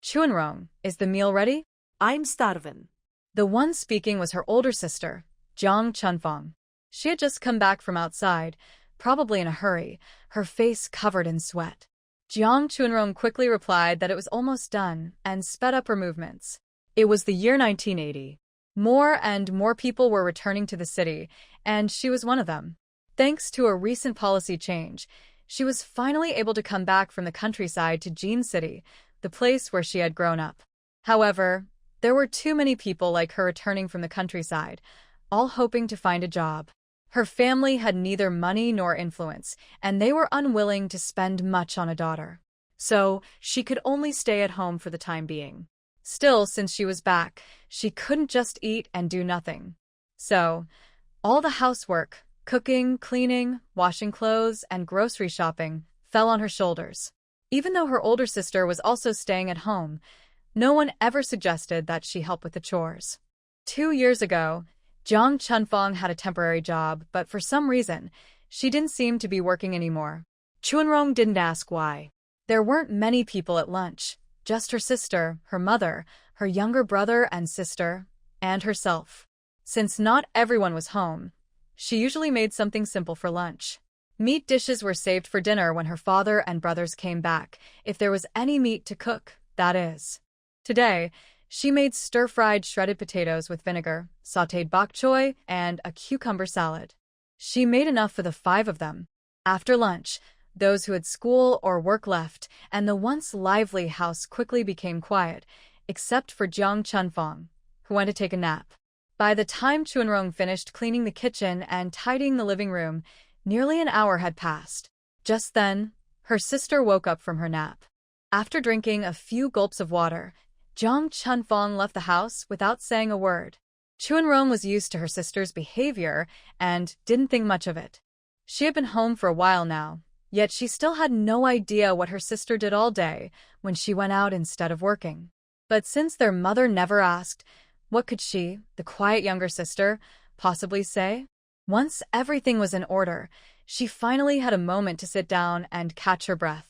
Chuanrong, is the meal ready? I'm starving. The one speaking was her older sister, Jiang Chunfang. She had just come back from outside, probably in a hurry, her face covered in sweat. Jiang Chuanrong quickly replied that it was almost done and sped up her movements. It was the year 1980. More and more people were returning to the city, and she was one of them. Thanks to a recent policy change, she was finally able to come back from the countryside to Jean City, the place where she had grown up. However, there were too many people like her returning from the countryside, all hoping to find a job. Her family had neither money nor influence, and they were unwilling to spend much on a daughter. So, she could only stay at home for the time being. Still, since she was back, she couldn't just eat and do nothing. So, all the housework, cooking, cleaning, washing clothes, and grocery shopping fell on her shoulders. Even though her older sister was also staying at home, no one ever suggested that she help with the chores. 2 years ago, Jiang Chunfang had a temporary job, but for some reason, she didn't seem to be working anymore. Chuanrong didn't ask why. There weren't many people at lunch, just her sister, her mother, her younger brother and sister, and herself. Since not everyone was home, she usually made something simple for lunch. Meat dishes were saved for dinner when her father and brothers came back, if there was any meat to cook, that is. Today, she made stir-fried shredded potatoes with vinegar, sautéed bok choy, and a cucumber salad. She made enough for the 5 of them. After lunch, those who had school or work left, and the once lively house quickly became quiet, except for Jiang Chunfang, who went to take a nap. By the time Chuanrong finished cleaning the kitchen and tidying the living room, nearly an hour had passed. Just then, her sister woke up from her nap. After drinking a few gulps of water, Jiang Chunfang left the house without saying a word. Chuanrong was used to her sister's behavior and didn't think much of it. She had been home for a while now, yet she still had no idea what her sister did all day when she went out instead of working. But since their mother never asked, what could she, the quiet younger sister, possibly say? Once everything was in order, she finally had a moment to sit down and catch her breath.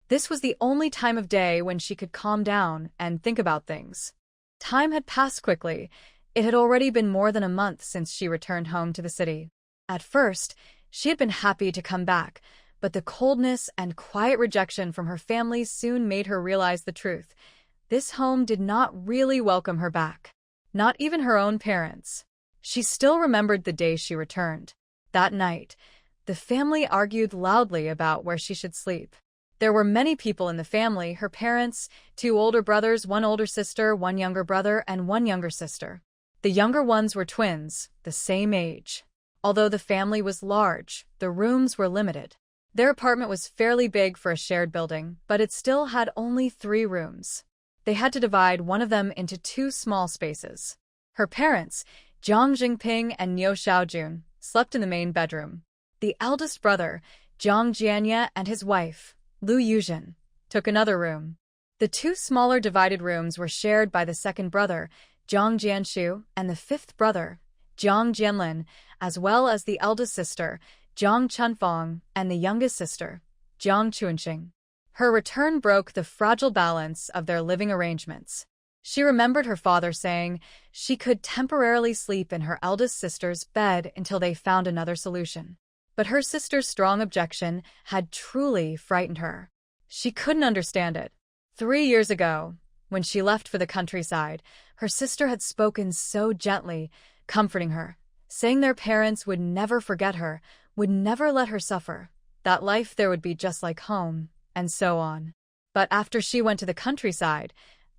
This was the only time of day when she could calm down and think about things. Time had passed quickly. It had already been more than a month since she returned home to the city. At first, she had been happy to come back, but the coldness and quiet rejection from her family soon made her realize the truth. This home did not really welcome her back. Not even her own parents. She still remembered the day she returned. That night, the family argued loudly about where she should sleep. There were many people in the family, her parents, 2 older brothers, 1 older sister, 1 younger brother, and 1 younger sister. The younger ones were twins, the same age. Although the family was large, the rooms were limited. Their apartment was fairly big for a shared building, but it still had only 3 rooms. They had to divide one of them into 2 small spaces. Her parents, Jiang Jingping and Niu Xiaojun, slept in the main bedroom. The eldest brother, Jiang Jianye, and his wife, Lu Yuzhen, took another room. The 2 smaller divided rooms were shared by the second brother, Jiang Jianshu, and the 5th brother, Jiang Jianlin, as well as the eldest sister, Jiang Chunfang, and the youngest sister, Jiang Chuanqing. Her return broke the fragile balance of their living arrangements. She remembered her father saying she could temporarily sleep in her eldest sister's bed until they found another solution. But her sister's strong objection had truly frightened her. She couldn't understand it. 3 years ago, when she left for the countryside, her sister had spoken so gently, comforting her, saying their parents would never forget her, would never let her suffer, that life there would be just like home, and so on. But after she went to the countryside,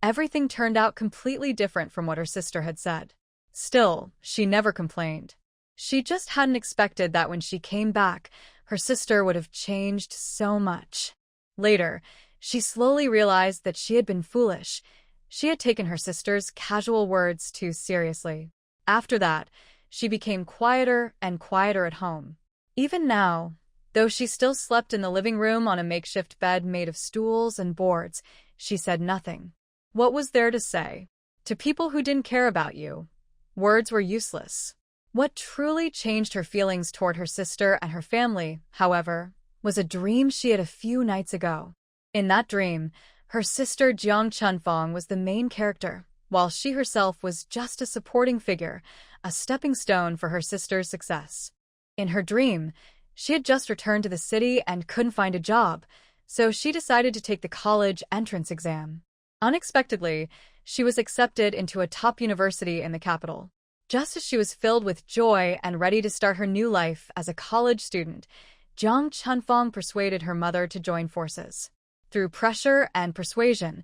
everything turned out completely different from what her sister had said. Still, she never complained. She just hadn't expected that when she came back, her sister would have changed so much. Later, she slowly realized that she had been foolish. She had taken her sister's casual words too seriously. After that, she became quieter and quieter at home. Even now, though she still slept in the living room on a makeshift bed made of stools and boards, she said nothing. What was there to say? To people who didn't care about you, words were useless. What truly changed her feelings toward her sister and her family, however, was a dream she had a few nights ago. In that dream, Her sister Jiang Chunfang was the main character, while she herself was just a supporting figure, a stepping stone for her sister's success. In her dream, she had just returned to the city and couldn't find a job, so she decided to take the college entrance exam. Unexpectedly, she was accepted into a top university in the capital. Just as she was filled with joy and ready to start her new life as a college student, Jiang Chunfang persuaded her mother to join forces. Through pressure and persuasion,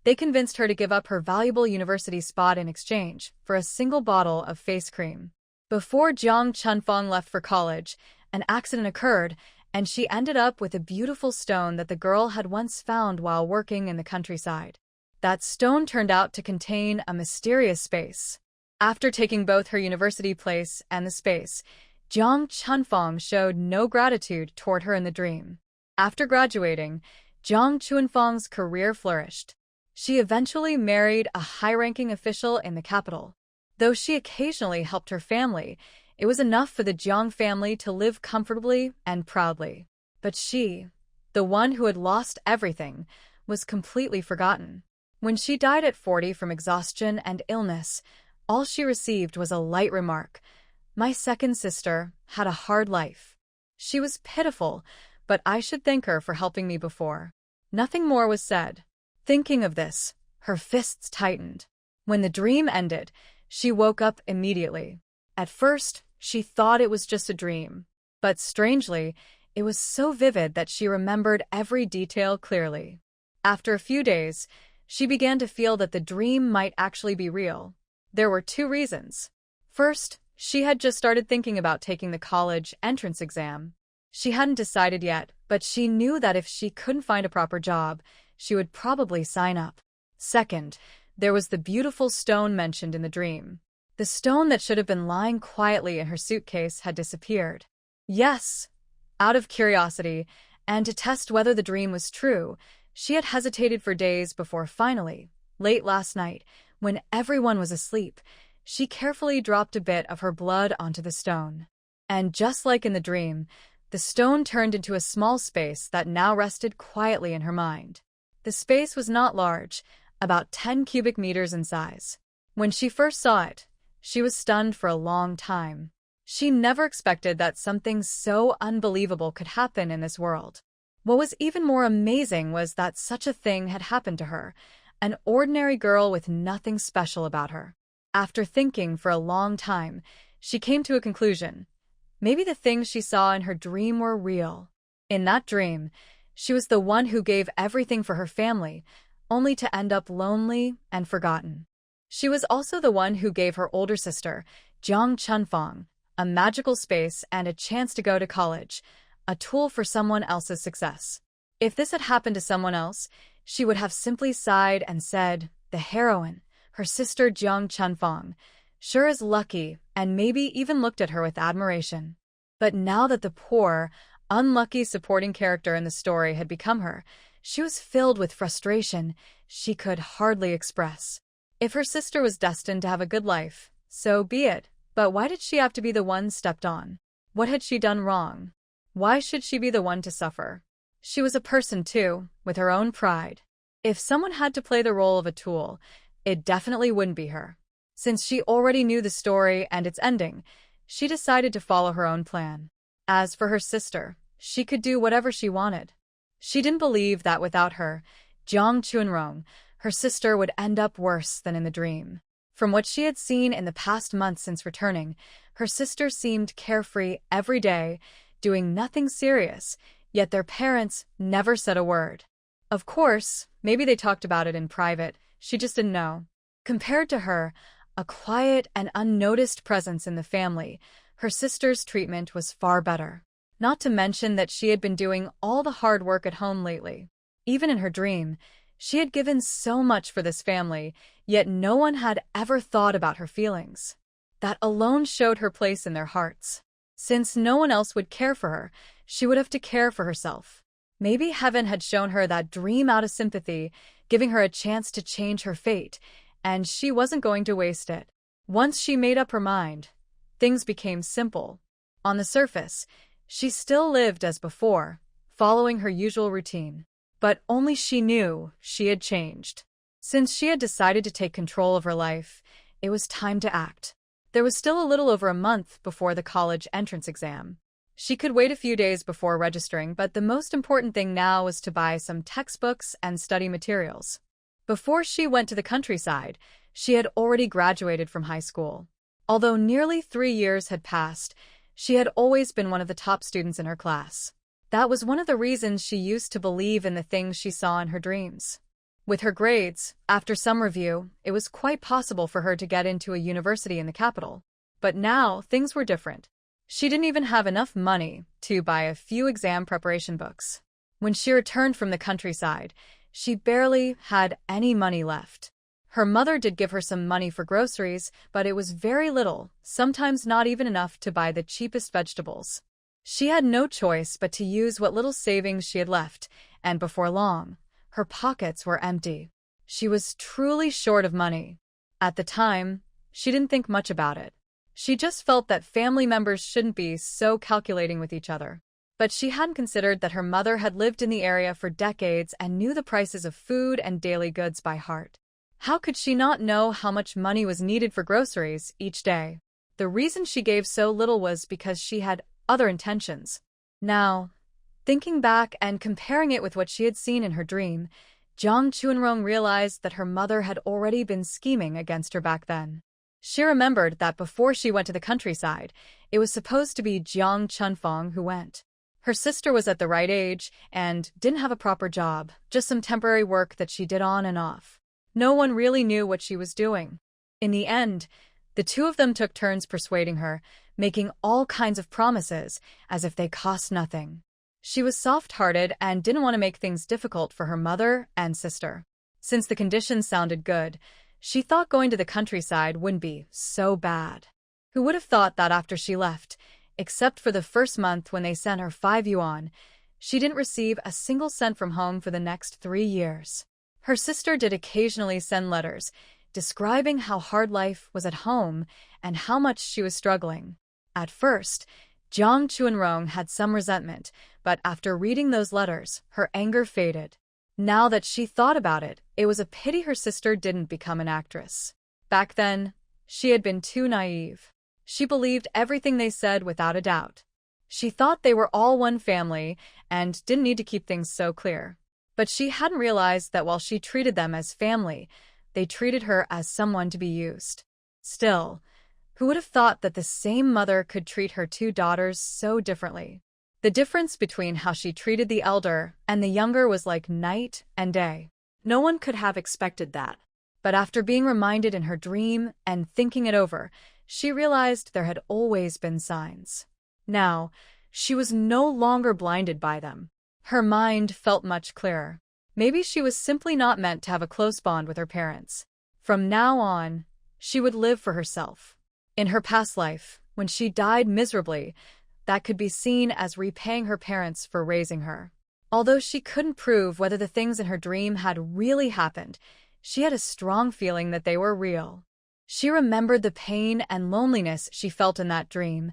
they convinced her to give up her valuable university spot in exchange for a single bottle of face cream. Before Jiang Chunfang left for college, an accident occurred, and she ended up with a beautiful stone that the girl had once found while working in the countryside. That stone turned out to contain a mysterious space. After taking both her university place and the space, Jiang Chunfang showed no gratitude toward her in the dream. After graduating, Jiang Chunfang's career flourished. She eventually married a high-ranking official in the capital. Though she occasionally helped her family, it was enough for the Jiang family to live comfortably and proudly. But she, the one who had lost everything, was completely forgotten. When she died at 40 from exhaustion and illness, all she received was a light remark. "My second sister had a hard life. She was pitiful, but I should thank her for helping me before." Nothing more was said. Thinking of this, her fists tightened. When the dream ended, she woke up immediately. At first, she thought it was just a dream. But strangely, it was so vivid that she remembered every detail clearly. After a few days, she began to feel that the dream might actually be real. There were two reasons. First, she had just started thinking about taking the college entrance exam. She hadn't decided yet, but she knew that if she couldn't find a proper job, she would probably sign up. Second, there was the beautiful stone mentioned in the dream. The stone that should have been lying quietly in her suitcase had disappeared. Yes, out of curiosity, and to test whether the dream was true, she had hesitated for days before finally, late last night, when everyone was asleep, she carefully dropped a bit of her blood onto the stone. And just like in the dream, the stone turned into a small space that now rested quietly in her mind. The space was not large, about 10 cubic meters in size. When she first saw it, she was stunned for a long time. She never expected that something so unbelievable could happen in this world. What was even more amazing was that such a thing had happened to her, an ordinary girl with nothing special about her. After thinking for a long time, she came to a conclusion. Maybe the things she saw in her dream were real. In that dream, she was the one who gave everything for her family, only to end up lonely and forgotten. She was also the one who gave her older sister, Jiang Chunfang, a magical space and a chance to go to college, a tool for someone else's success. If this had happened to someone else, she would have simply sighed and said, "The heroine, her sister Jiang Chunfang, sure is lucky," and maybe even looked at her with admiration. But now that the poor, unlucky supporting character in the story had become her, she was filled with frustration she could hardly express. If her sister was destined to have a good life, so be it, but why did she have to be the one stepped on? What had she done wrong? Why should she be the one to suffer? She was a person too, with her own pride. If someone had to play the role of a tool, it definitely wouldn't be her. Since she already knew the story and its ending, she decided to follow her own plan. As for her sister, she could do whatever she wanted. She didn't believe that without her, Jiang Chunrong, her sister would end up worse than in the dream. From what she had seen in the past months since returning, her sister seemed carefree every day, doing nothing serious, yet their parents never said a word. Of course, maybe they talked about it in private, she just didn't know. Compared to her, a quiet and unnoticed presence in the family, her sister's treatment was far better. Not to mention that she had been doing all the hard work at home lately. Even in her dream, she had given so much for this family, yet no one had ever thought about her feelings. That alone showed her place in their hearts. Since no one else would care for her, she would have to care for herself. Maybe heaven had shown her that dream out of sympathy, giving her a chance to change her fate, and she wasn't going to waste it. Once she made up her mind, things became simple. On the surface, she still lived as before, following her usual routine. But only she knew she had changed. Since she had decided to take control of her life, it was time to act. There was still a little over a month before the college entrance exam. She could wait a few days before registering, but the most important thing now was to buy some textbooks and study materials. Before she went to the countryside, she had already graduated from high school. Although nearly 3 years had passed, she had always been one of the top students in her class. That was one of the reasons she used to believe in the things she saw in her dreams. With her grades, after some review, it was quite possible for her to get into a university in the capital. But now, things were different. She didn't even have enough money to buy a few exam preparation books. When she returned from the countryside, she barely had any money left. Her mother did give her some money for groceries, but it was very little, sometimes not even enough to buy the cheapest vegetables. She had no choice but to use what little savings she had left, and before long, her pockets were empty. She was truly short of money. At the time, she didn't think much about it. She just felt that family members shouldn't be so calculating with each other. But she hadn't considered that her mother had lived in the area for decades and knew the prices of food and daily goods by heart. How could she not know how much money was needed for groceries each day? The reason she gave so little was because she had other intentions. Now, thinking back and comparing it with what she had seen in her dream, Jiang Chunrong realized that her mother had already been scheming against her back then. She remembered that before she went to the countryside, it was supposed to be Jiang Chunfang who went. Her sister was at the right age and didn't have a proper job, just some temporary work that she did on and off. No one really knew what she was doing. In the end, the two of them took turns persuading her, making all kinds of promises as if they cost nothing. She was soft-hearted and didn't want to make things difficult for her mother and sister. Since the conditions sounded good, she thought going to the countryside wouldn't be so bad. Who would have thought that after she left, except for the first month when they sent her 5 yuan, she didn't receive a single cent from home for the next 3 years. Her sister did occasionally send letters, describing how hard life was at home and how much she was struggling. At first, Jiang Chunrong had some resentment, but after reading those letters, her anger faded. Now that she thought about it, it was a pity her sister didn't become an actress. Back then, she had been too naive. She believed everything they said without a doubt. She thought they were all one family and didn't need to keep things so clear. But she hadn't realized that while she treated them as family, they treated her as someone to be used. Still, who would have thought that the same mother could treat her 2 daughters so differently? The difference between how she treated the elder and the younger was like night and day. No one could have expected that. But after being reminded in her dream and thinking it over, she realized there had always been signs. Now, she was no longer blinded by them. Her mind felt much clearer. Maybe she was simply not meant to have a close bond with her parents. From now on, she would live for herself. In her past life, when she died miserably, that could be seen as repaying her parents for raising her. Although she couldn't prove whether the things in her dream had really happened, she had a strong feeling that they were real. She remembered the pain and loneliness she felt in that dream,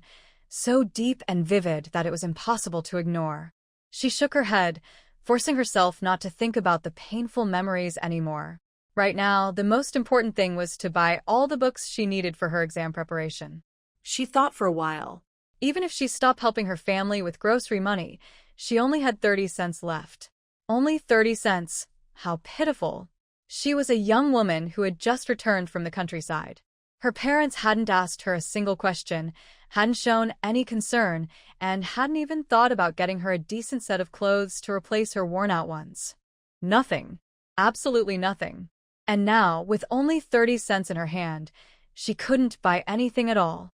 so deep and vivid that it was impossible to ignore. She shook her head, forcing herself not to think about the painful memories anymore. Right now, the most important thing was to buy all the books she needed for her exam preparation. She thought for a while. Even if she stopped helping her family with grocery money, she only had 30 cents left. Only 30 cents. How pitiful. She was a young woman who had just returned from the countryside. Her parents hadn't asked her a single question, hadn't shown any concern, and hadn't even thought about getting her a decent set of clothes to replace her worn-out ones. Nothing. Absolutely nothing. And now, with only 30 cents in her hand, she couldn't buy anything at all.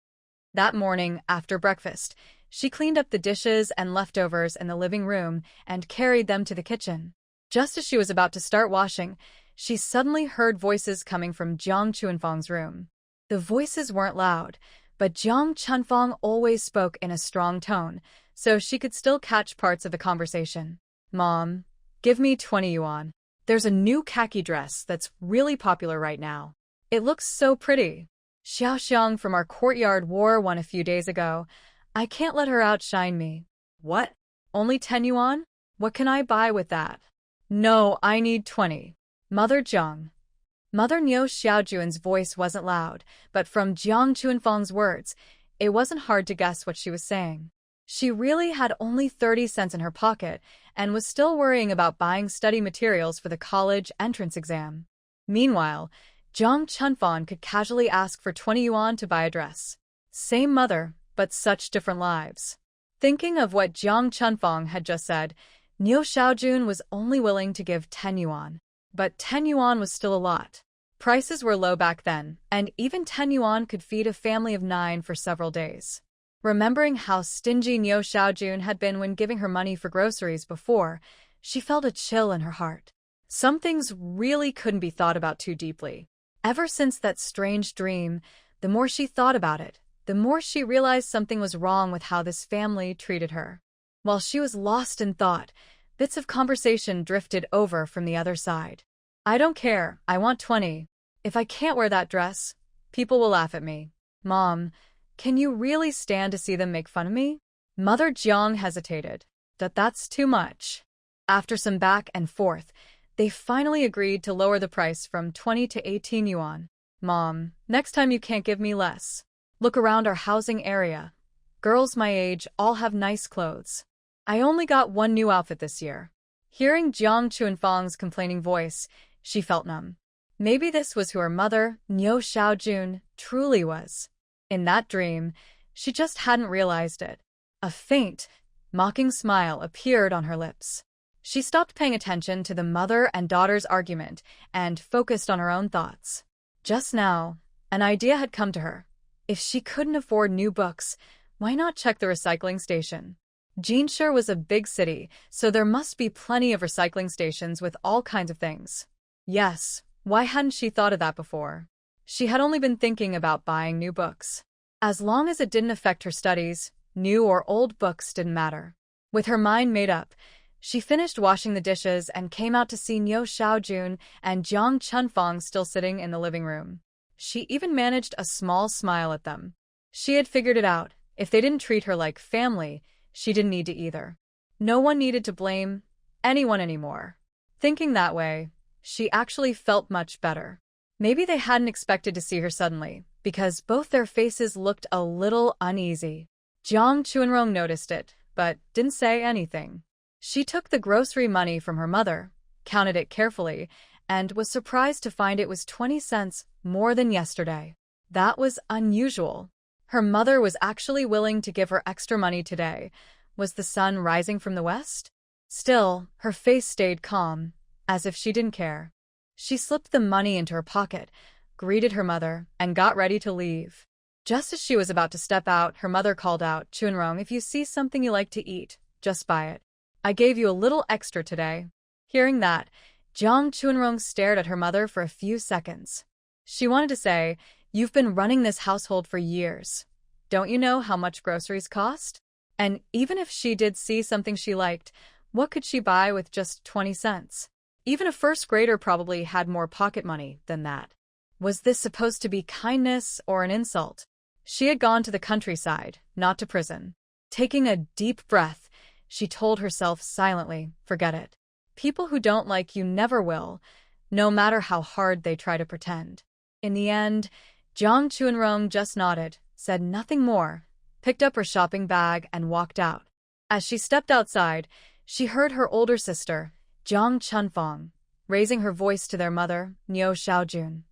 That morning, after breakfast, she cleaned up the dishes and leftovers in the living room and carried them to the kitchen. Just as she was about to start washing, she suddenly heard voices coming from Jiang Chunfang's room. The voices weren't loud, but Jiang Chunfang always spoke in a strong tone, so she could still catch parts of the conversation. "Mom, give me 20 yuan. There's a new khaki dress that's really popular right now. It looks so pretty. Xiao Xiang from our courtyard wore one a few days ago. I can't let her outshine me." "What? Only 10 yuan? What can I buy with that?" No, I need 20. Mother Jiang. Mother Niu Xiaojun's voice wasn't loud, but from Jiang Chuanfang's words, it wasn't hard to guess what she was saying. She really had only 30 cents in her pocket and was still worrying about buying study materials for the college entrance exam. Meanwhile, Jiang Chunfang could casually ask for 20 yuan to buy a dress. Same mother, but such different lives. Thinking of what Jiang Chunfang had just said, Niu Xiaojun was only willing to give 10 yuan. But 10 yuan was still a lot. Prices were low back then, and even 10 yuan could feed a family of 9 for several days. Remembering how stingy Niu Xiaojun had been when giving her money for groceries before, she felt a chill in her heart. Some things really couldn't be thought about too deeply. Ever since that strange dream, the more she thought about it, the more she realized something was wrong with how this family treated her. While she was lost in thought, bits of conversation drifted over from the other side. I don't care, I want 20. If I can't wear that dress, people will laugh at me. Mom, can you really stand to see them make fun of me? Mother Jiang hesitated. That's too much. After some back and forth, they finally agreed to lower the price from 20 to 18 yuan. Mom, next time you can't give me less. Look around our housing area. Girls my age all have nice clothes. I only got one new outfit this year. Hearing Jiang Chuanfang's complaining voice, she felt numb. Maybe this was who her mother, Niu Xiaojun, truly was. In that dream, she just hadn't realized it. A faint, mocking smile appeared on her lips. She stopped paying attention to the mother and daughter's argument and focused on her own thoughts. Just now, an idea had come to her. If she couldn't afford new books, why not check the recycling station? Jinshi was a big city, so there must be plenty of recycling stations with all kinds of things. Yes, why hadn't she thought of that before? She had only been thinking about buying new books. As long as it didn't affect her studies, new or old books didn't matter. With her mind made up, she finished washing the dishes and came out to see Niu Xiaojun and Jiang Chunfang still sitting in the living room. She even managed a small smile at them. She had figured it out. If they didn't treat her like family, she didn't need to either. No one needed to blame anyone anymore. Thinking that way, she actually felt much better. Maybe they hadn't expected to see her suddenly, because both their faces looked a little uneasy. Jiang Chuanrong noticed it, but didn't say anything. She took the grocery money from her mother, counted it carefully, and was surprised to find it was 20 cents more than yesterday. That was unusual. Her mother was actually willing to give her extra money today. Was the sun rising from the west? Still, her face stayed calm, as if she didn't care. She slipped the money into her pocket, greeted her mother, and got ready to leave. Just as she was about to step out, her mother called out, Chunrong, if you see something you like to eat, just buy it. I gave you a little extra today. Hearing that, Jiang Chunrong stared at her mother for a few seconds. She wanted to say, you've been running this household for years. Don't you know how much groceries cost? And even if she did see something she liked, what could she buy with just 20 cents? Even a first grader probably had more pocket money than that. Was this supposed to be kindness or an insult? She had gone to the countryside, not to prison. Taking a deep breath, she told herself silently, forget it. People who don't like you never will, no matter how hard they try to pretend. In the end, Jiang Chuanrong just nodded, said nothing more, picked up her shopping bag and walked out. As she stepped outside, she heard her older sister, Jiang Chunfang, raising her voice to their mother, Niu Xiaojun.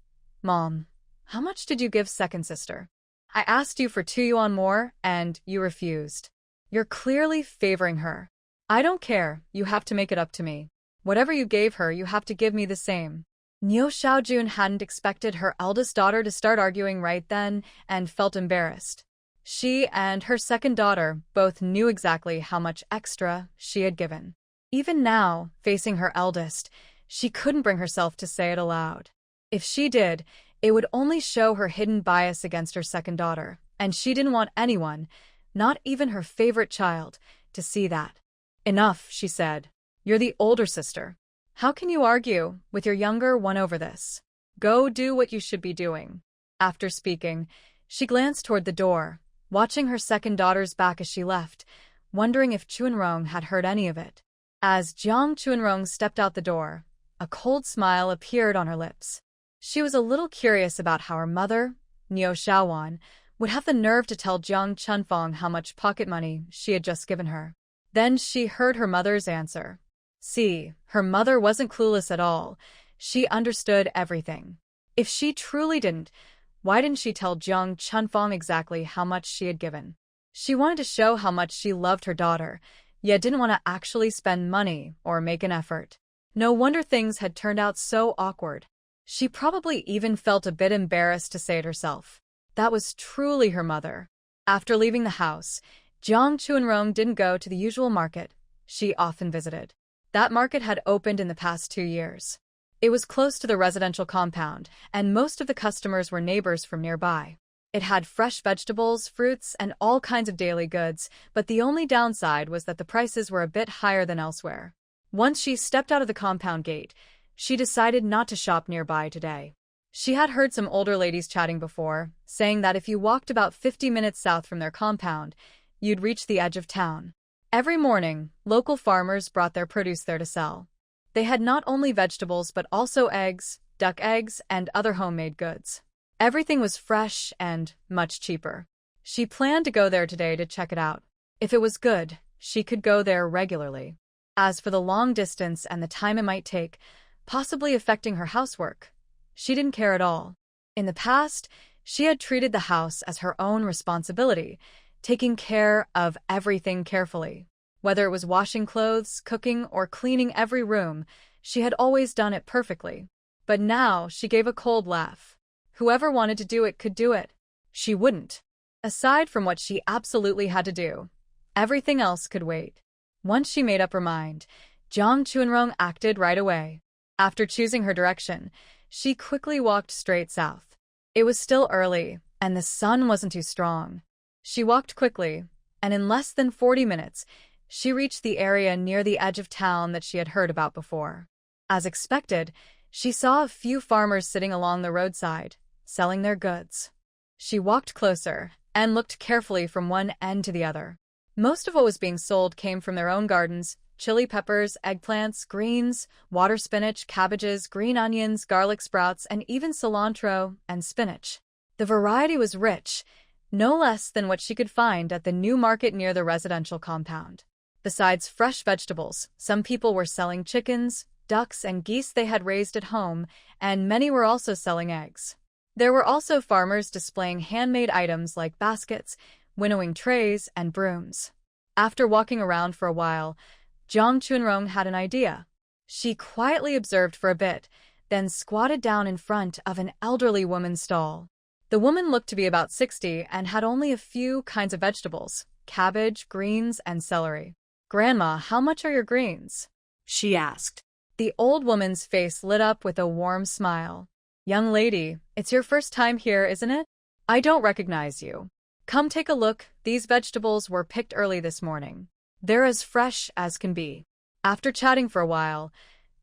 Mom, how much did you give second sister? I asked you for 2 yuan more, and you refused. You're clearly favoring her. I don't care, you have to make it up to me. Whatever you gave her, you have to give me the same. Niu Xiaojun hadn't expected her eldest daughter to start arguing right then and felt embarrassed. She and her second daughter both knew exactly how much extra she had given. Even now, facing her eldest, she couldn't bring herself to say it aloud. If she did, it would only show her hidden bias against her second daughter, and she didn't want anyone, not even her favorite child, to see that. Enough, she said. You're the older sister. How can you argue with your younger one over this? Go do what you should be doing. After speaking, she glanced toward the door, watching her second daughter's back as she left, wondering if Chunrong had heard any of it. As Jiang Chunrong stepped out the door, a cold smile appeared on her lips. She was a little curious about how her mother, Niu Xiaowan, would have the nerve to tell Jiang Chunfang how much pocket money she had just given her. Then she heard her mother's answer. See, her mother wasn't clueless at all. She understood everything. If she truly didn't, why didn't she tell Jiang Chunfang exactly how much she had given? She wanted to show how much she loved her daughter, yet didn't want to actually spend money or make an effort. No wonder things had turned out so awkward. She probably even felt a bit embarrassed to say it herself. That was truly her mother. After leaving the house, Jiang Chunrong didn't go to the usual market she often visited. That market had opened in the past 2 years. It was close to the residential compound, and most of the customers were neighbors from nearby. It had fresh vegetables, fruits, and all kinds of daily goods, but the only downside was that the prices were a bit higher than elsewhere. Once she stepped out of the compound gate, she decided not to shop nearby today. She had heard some older ladies chatting before, saying that if you walked about 50 minutes south from their compound, you'd reach the edge of town. Every morning, local farmers brought their produce there to sell. They had not only vegetables but also eggs, duck eggs, and other homemade goods. Everything was fresh and much cheaper. She planned to go there today to check it out. If it was good, she could go there regularly. As for the long distance and the time it might take, possibly affecting her housework, she didn't care at all. In the past, she had treated the house as her own responsibility, taking care of everything carefully. Whether it was washing clothes, cooking, or cleaning every room, she had always done it perfectly. But now she gave a cold laugh. Whoever wanted to do it could do it. She wouldn't. Aside from what she absolutely had to do, everything else could wait. Once she made up her mind, Jiang Chunrong acted right away. After choosing her direction, she quickly walked straight south. It was still early, and the sun wasn't too strong. She walked quickly, and in less than 40 minutes, she reached the area near the edge of town that she had heard about before. As expected, she saw a few farmers sitting along the roadside, selling their goods. She walked closer and looked carefully from one end to the other. Most of what was being sold came from their own gardens: chili peppers, eggplants, greens, water spinach, cabbages, green onions, garlic sprouts, and even cilantro and spinach. The variety was rich, no less than what she could find at the new market near the residential compound. Besides fresh vegetables, some people were selling chickens, ducks, and geese they had raised at home, and many were also selling eggs. There were also farmers displaying handmade items like baskets, winnowing trays, and brooms. After walking around for a while, Jiang Chunrong had an idea. She quietly observed for a bit, then squatted down in front of an elderly woman's stall. The woman looked to be about 60 and had only a few kinds of vegetables: cabbage, greens, and celery. "Grandma, how much are your greens?" she asked. The old woman's face lit up with a warm smile. "Young lady, it's your first time here, isn't it? I don't recognize you. Come take a look. These vegetables were picked early this morning. They're as fresh as can be." After chatting for a while,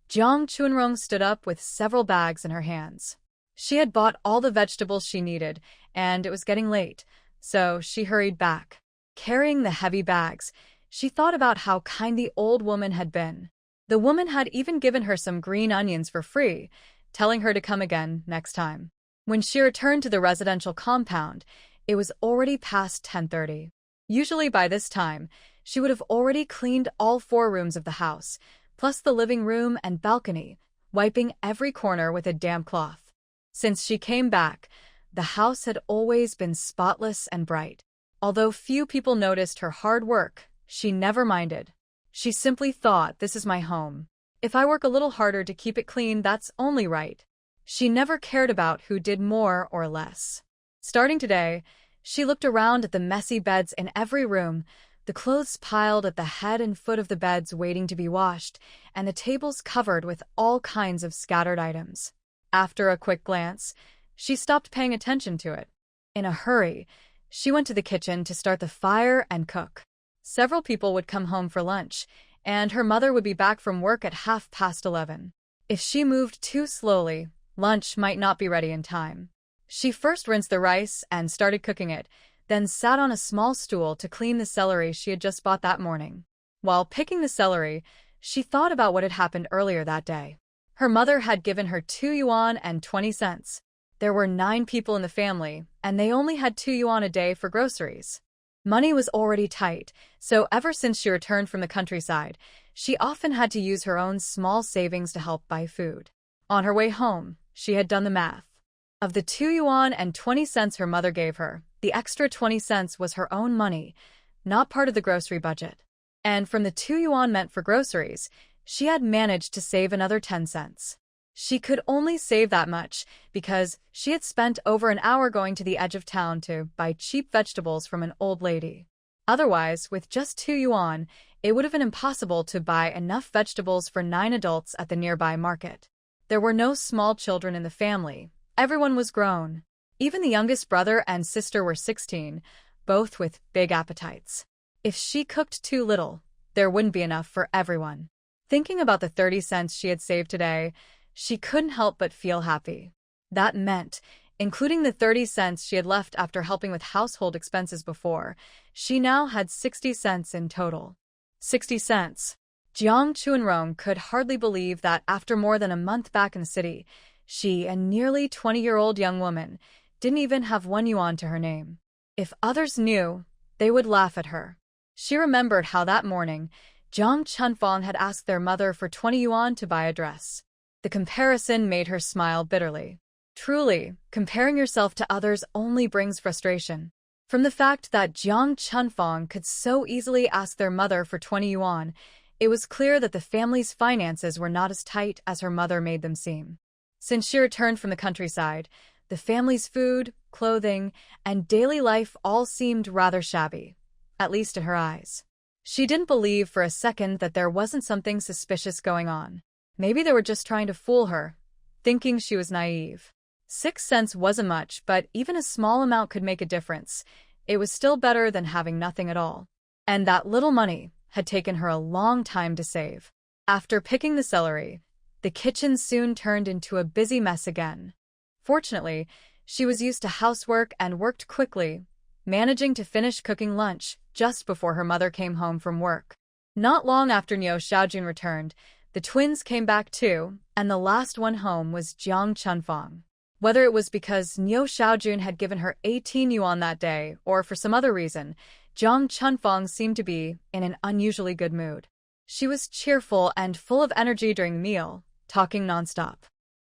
Jiang Chunrong stood up with several bags in her hands. She had bought all the vegetables she needed, and it was getting late, so she hurried back. Carrying the heavy bags, she thought about how kind the old woman had been. The woman had even given her some green onions for free, telling her to come again next time. When she returned to the residential compound, it was already past 10:30. Usually by this time, she would have already cleaned all 4 rooms of the house, plus the living room and balcony, wiping every corner with a damp cloth. Since she came back, the house had always been spotless and bright. Although few people noticed her hard work, she never minded. She simply thought, "This is my home. If I work a little harder to keep it clean, that's only right." She never cared about who did more or less. Starting today, she looked around at the messy beds in every room, the clothes piled at the head and foot of the beds waiting to be washed, and the tables covered with all kinds of scattered items. After a quick glance, she stopped paying attention to it. In a hurry, she went to the kitchen to start the fire and cook. Several people would come home for lunch, and her mother would be back from work at 11:30. If she moved too slowly, lunch might not be ready in time. She first rinsed the rice and started cooking it, then sat on a small stool to clean the celery she had just bought that morning. While picking the celery, She thought about what had happened earlier that day. Her mother had given her 2 yuan and 20 cents. There were 9 people in the family, and they only had 2 yuan a day for groceries. Money was already tight, so ever since she returned from the countryside, she often had to use her own small savings to help buy food. On her way home, she had done the math. Of the 2 yuan and 20 cents her mother gave her, the extra 20 cents was her own money, not part of the grocery budget. And from the 2 yuan meant for groceries, she had managed to save another 10 cents. She could only save that much because she had spent over an hour going to the edge of town to buy cheap vegetables from an old lady. Otherwise, with just 2 yuan, it would have been impossible to buy enough vegetables for 9 adults at the nearby market. There were no small children in the family. Everyone was grown. Even the youngest brother and sister were 16, both with big appetites. If she cooked too little, there wouldn't be enough for everyone. Thinking about the 30 cents she had saved today, she couldn't help but feel happy. That meant, including the 30 cents she had left after helping with household expenses before, she now had 60 cents in total. 60 cents. Jiang Chuanrong could hardly believe that after more than a month back in the city, she, a nearly 20-year-old young woman, didn't even have 1 yuan to her name. If others knew, they would laugh at her. She remembered how that morning, Jiang Chunfang had asked their mother for 20 yuan to buy a dress. The comparison made her smile bitterly. Truly, comparing yourself to others only brings frustration. From the fact that Jiang Chunfang could so easily ask their mother for 20 yuan, it was clear that the family's finances were not as tight as her mother made them seem. Since she returned from the countryside, the family's food, clothing, and daily life all seemed rather shabby, at least in her eyes. She didn't believe for a second that there wasn't something suspicious going on. Maybe they were just trying to fool her, thinking she was naive. 6 cents wasn't much, but even a small amount could make a difference. It was still better than having nothing at all. And that little money had taken her a long time to save. After picking the celery, the kitchen soon turned into a busy mess again. Fortunately, she was used to housework and worked quickly, managing to finish cooking lunch just before her mother came home from work. Not long after Niu Xiaojun returned, the twins came back too, and the last one home was Jiang Chunfang. Whether it was because Niu Xiaojun had given her 18 yuan that day or for some other reason, Jiang Chunfang seemed to be in an unusually good mood. She was cheerful and full of energy during the meal, talking nonstop.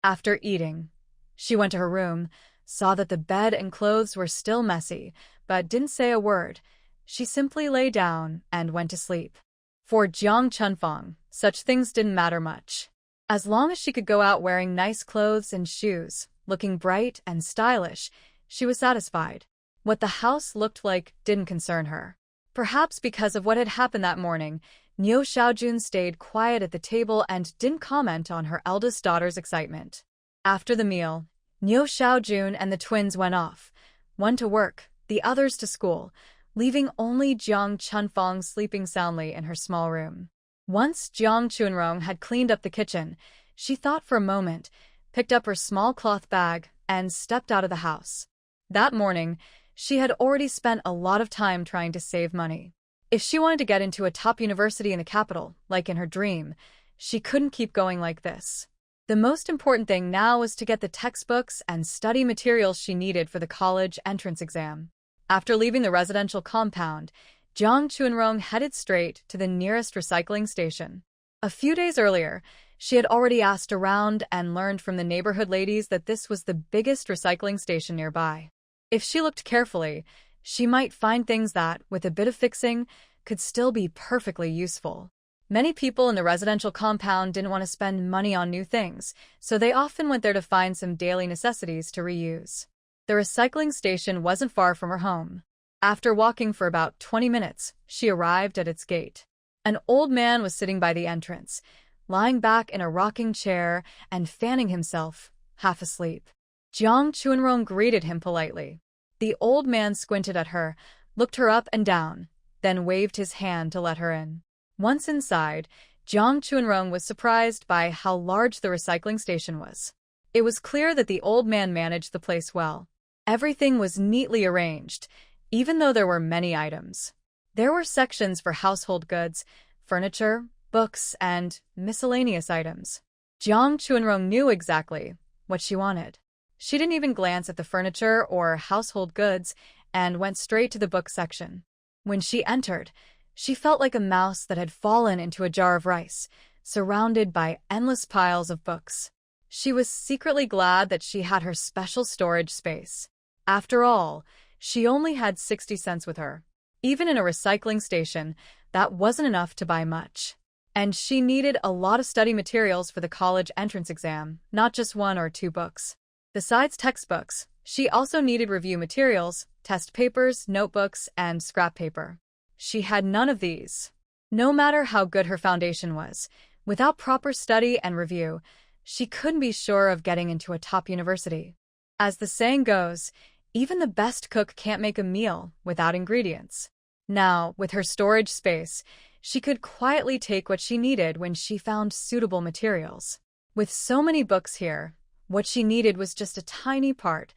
After eating, she went to her room, saw that the bed and clothes were still messy, but didn't say a word. She simply lay down and went to sleep. For Jiang Chunfang, such things didn't matter much. As long as she could go out wearing nice clothes and shoes, looking bright and stylish, she was satisfied. What the house looked like didn't concern her. Perhaps because of what had happened that morning, Niu Xiaojun stayed quiet at the table and didn't comment on her eldest daughter's excitement. After the meal, Niu Xiaojun and the twins went off, one to work, the others to school, leaving only Jiang Chunfang sleeping soundly in her small room. Once Jiang Chuanrong had cleaned up the kitchen, she thought for a moment, picked up her small cloth bag, and stepped out of the house. That morning, she had already spent a lot of time trying to save money. If she wanted to get into a top university in the capital, like in her dream, she couldn't keep going like this. The most important thing now was to get the textbooks and study materials she needed for the college entrance exam. After leaving the residential compound, Jiang Chuanrong headed straight to the nearest recycling station. A few days earlier, she had already asked around and learned from the neighborhood ladies that this was the biggest recycling station nearby. If she looked carefully, she might find things that, with a bit of fixing, could still be perfectly useful. Many people in the residential compound didn't want to spend money on new things, so they often went there to find some daily necessities to reuse. The recycling station wasn't far from her home. After walking for about 20 minutes, she arrived at its gate. An old man was sitting by the entrance, lying back in a rocking chair and fanning himself, half asleep. Jiang Chuanrong greeted him politely. The old man squinted at her, looked her up and down, then waved his hand to let her in. Once inside, Jiang Chuanrong was surprised by how large the recycling station was. It was clear that the old man managed the place well. Everything was neatly arranged, even though there were many items. There were sections for household goods, furniture, books, and miscellaneous items. Jiang Chuanrong knew exactly what she wanted. She didn't even glance at the furniture or household goods and went straight to the book section. When she entered, she felt like a mouse that had fallen into a jar of rice, surrounded by endless piles of books. She was secretly glad that she had her special storage space. After all, she only had 60 cents with her. Even in a recycling station, that wasn't enough to buy much. And she needed a lot of study materials for the college entrance exam, not just 1 or 2 books. Besides textbooks, she also needed review materials, test papers, notebooks, and scrap paper. She had none of these. No matter how good her foundation was, without proper study and review, she couldn't be sure of getting into a top university. As the saying goes, even the best cook can't make a meal without ingredients. Now, with her storage space, she could quietly take what she needed when she found suitable materials. With so many books here, what she needed was just a tiny part.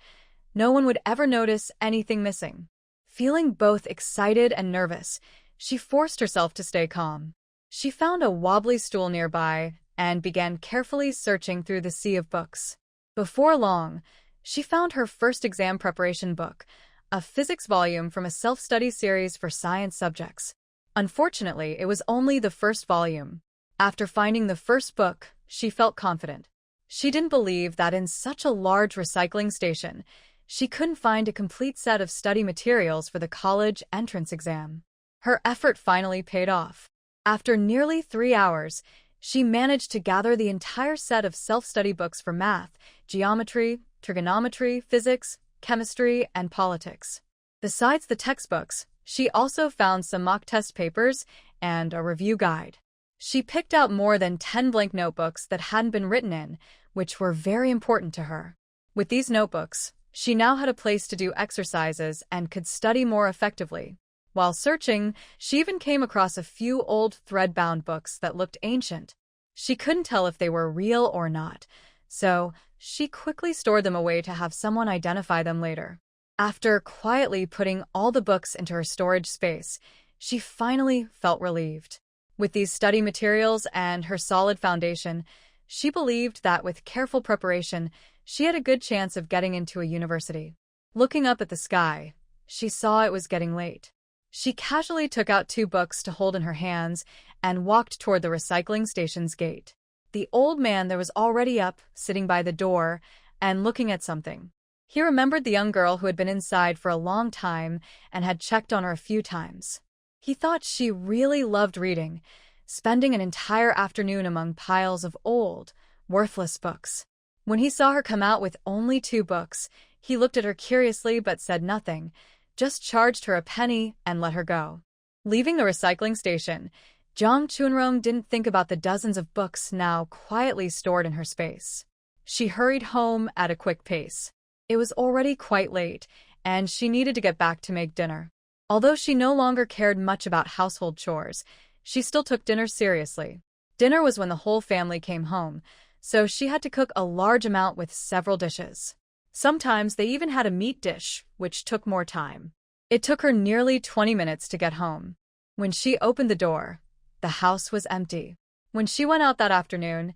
No one would ever notice anything missing. Feeling both excited and nervous, she forced herself to stay calm. She found a wobbly stool nearby and began carefully searching through the sea of books. Before long, she found her first exam preparation book, a physics volume from a self-study series for science subjects. Unfortunately, it was only the first volume. After finding the first book, she felt confident. She didn't believe that in such a large recycling station, she couldn't find a complete set of study materials for the college entrance exam. Her effort finally paid off. After nearly 3 hours, she managed to gather the entire set of self-study books for math, geometry, trigonometry, physics, chemistry, and politics. Besides the textbooks, she also found some mock test papers and a review guide. She picked out more than 10 blank notebooks that hadn't been written in, which were very important to her. With these notebooks, she now had a place to do exercises and could study more effectively. While searching, she even came across a few old thread-bound books that looked ancient. She couldn't tell if they were real or not, so she quickly stored them away to have someone identify them later. After quietly putting all the books into her storage space, she finally felt relieved. With these study materials and her solid foundation, she believed that with careful preparation, she had a good chance of getting into a university. Looking up at the sky, she saw it was getting late. She casually took out 2 books to hold in her hands and walked toward the recycling station's gate. The old man there was already up, sitting by the door, and looking at something. He remembered the young girl who had been inside for a long time and had checked on her a few times. He thought she really loved reading, spending an entire afternoon among piles of old, worthless books. When he saw her come out with only 2 books, he looked at her curiously but said nothing, just charged her a penny and let her go. Leaving the recycling station, Jiang Chuanrong didn't think about the dozens of books now quietly stored in her space. She hurried home at a quick pace. It was already quite late, and she needed to get back to make dinner. Although she no longer cared much about household chores, she still took dinner seriously. Dinner was when the whole family came home, so she had to cook a large amount with several dishes. Sometimes they even had a meat dish, which took more time. It took her nearly 20 minutes to get home. When she opened the door, the house was empty. When she went out that afternoon,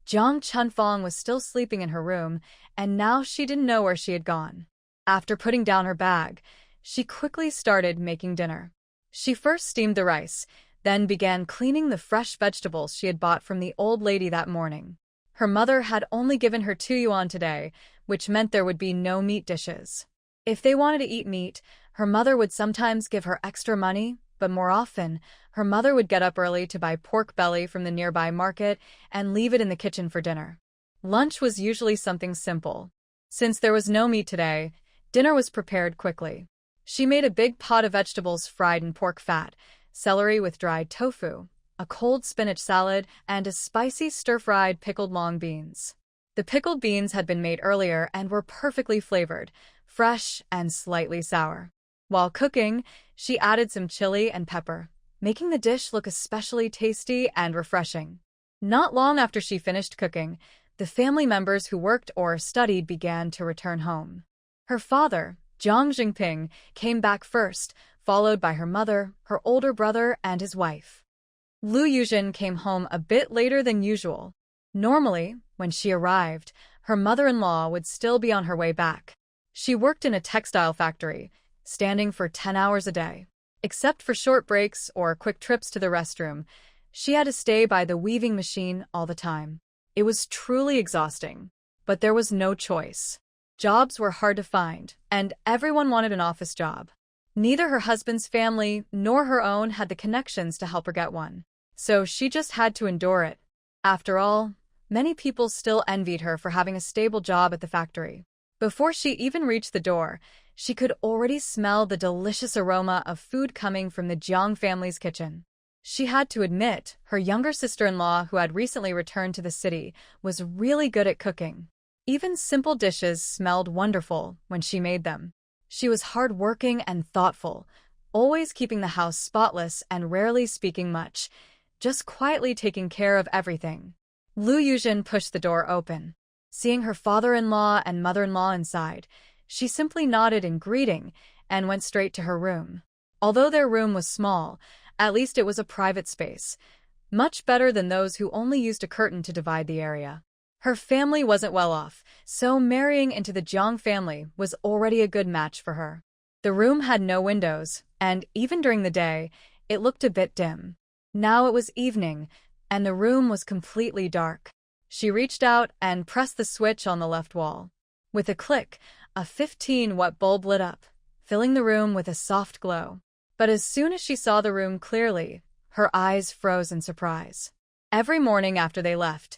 Jiang Chunfang was still sleeping in her room, and now she didn't know where she had gone. After putting down her bag, she quickly started making dinner. She first steamed the rice, then began cleaning the fresh vegetables she had bought from the old lady that morning. Her mother had only given her 2 yuan today, which meant there would be no meat dishes. If they wanted to eat meat, her mother would sometimes give her extra money, but more often, her mother would get up early to buy pork belly from the nearby market and leave it in the kitchen for dinner. Lunch was usually something simple. Since there was no meat today, dinner was prepared quickly. She made a big pot of vegetables fried in pork fat, celery with dried tofu, a cold spinach salad, and a spicy stir-fried pickled long beans. The pickled beans had been made earlier and were perfectly flavored, fresh and slightly sour. While cooking, she added some chili and pepper, making the dish look especially tasty and refreshing. Not long after she finished cooking, the family members who worked or studied began to return home. Her father, Zhang Jingping, came back first, followed by her mother, her older brother, and his wife. Lu Yuzhen came home a bit later than usual. Normally, when she arrived, her mother-in-law would still be on her way back. She worked in a textile factory, standing for 10 hours a day. Except for short breaks or quick trips to the restroom, she had to stay by the weaving machine all the time. It was truly exhausting, but there was no choice. Jobs were hard to find, and everyone wanted an office job. Neither her husband's family nor her own had the connections to help her get one. So she just had to endure it. After all, many people still envied her for having a stable job at the factory. Before she even reached the door, she could already smell the delicious aroma of food coming from the Jiang family's kitchen. She had to admit, her younger sister-in-law, who had recently returned to the city, was really good at cooking. Even simple dishes smelled wonderful when she made them. She was hard-working and thoughtful, always keeping the house spotless and rarely speaking much, just quietly taking care of everything. Lu Yuzhen pushed the door open. Seeing her father-in-law and mother-in-law inside, she simply nodded in greeting and went straight to her room. Although their room was small, at least it was a private space, much better than those who only used a curtain to divide the area. Her family wasn't well off, so marrying into the Jiang family was already a good match for her. The room had no windows, and even during the day, it looked a bit dim. Now it was evening, and the room was completely dark. She reached out and pressed the switch on the left wall. With a click, a 15-watt bulb lit up, filling the room with a soft glow. But as soon as she saw the room clearly, her eyes froze in surprise. Every morning after they left,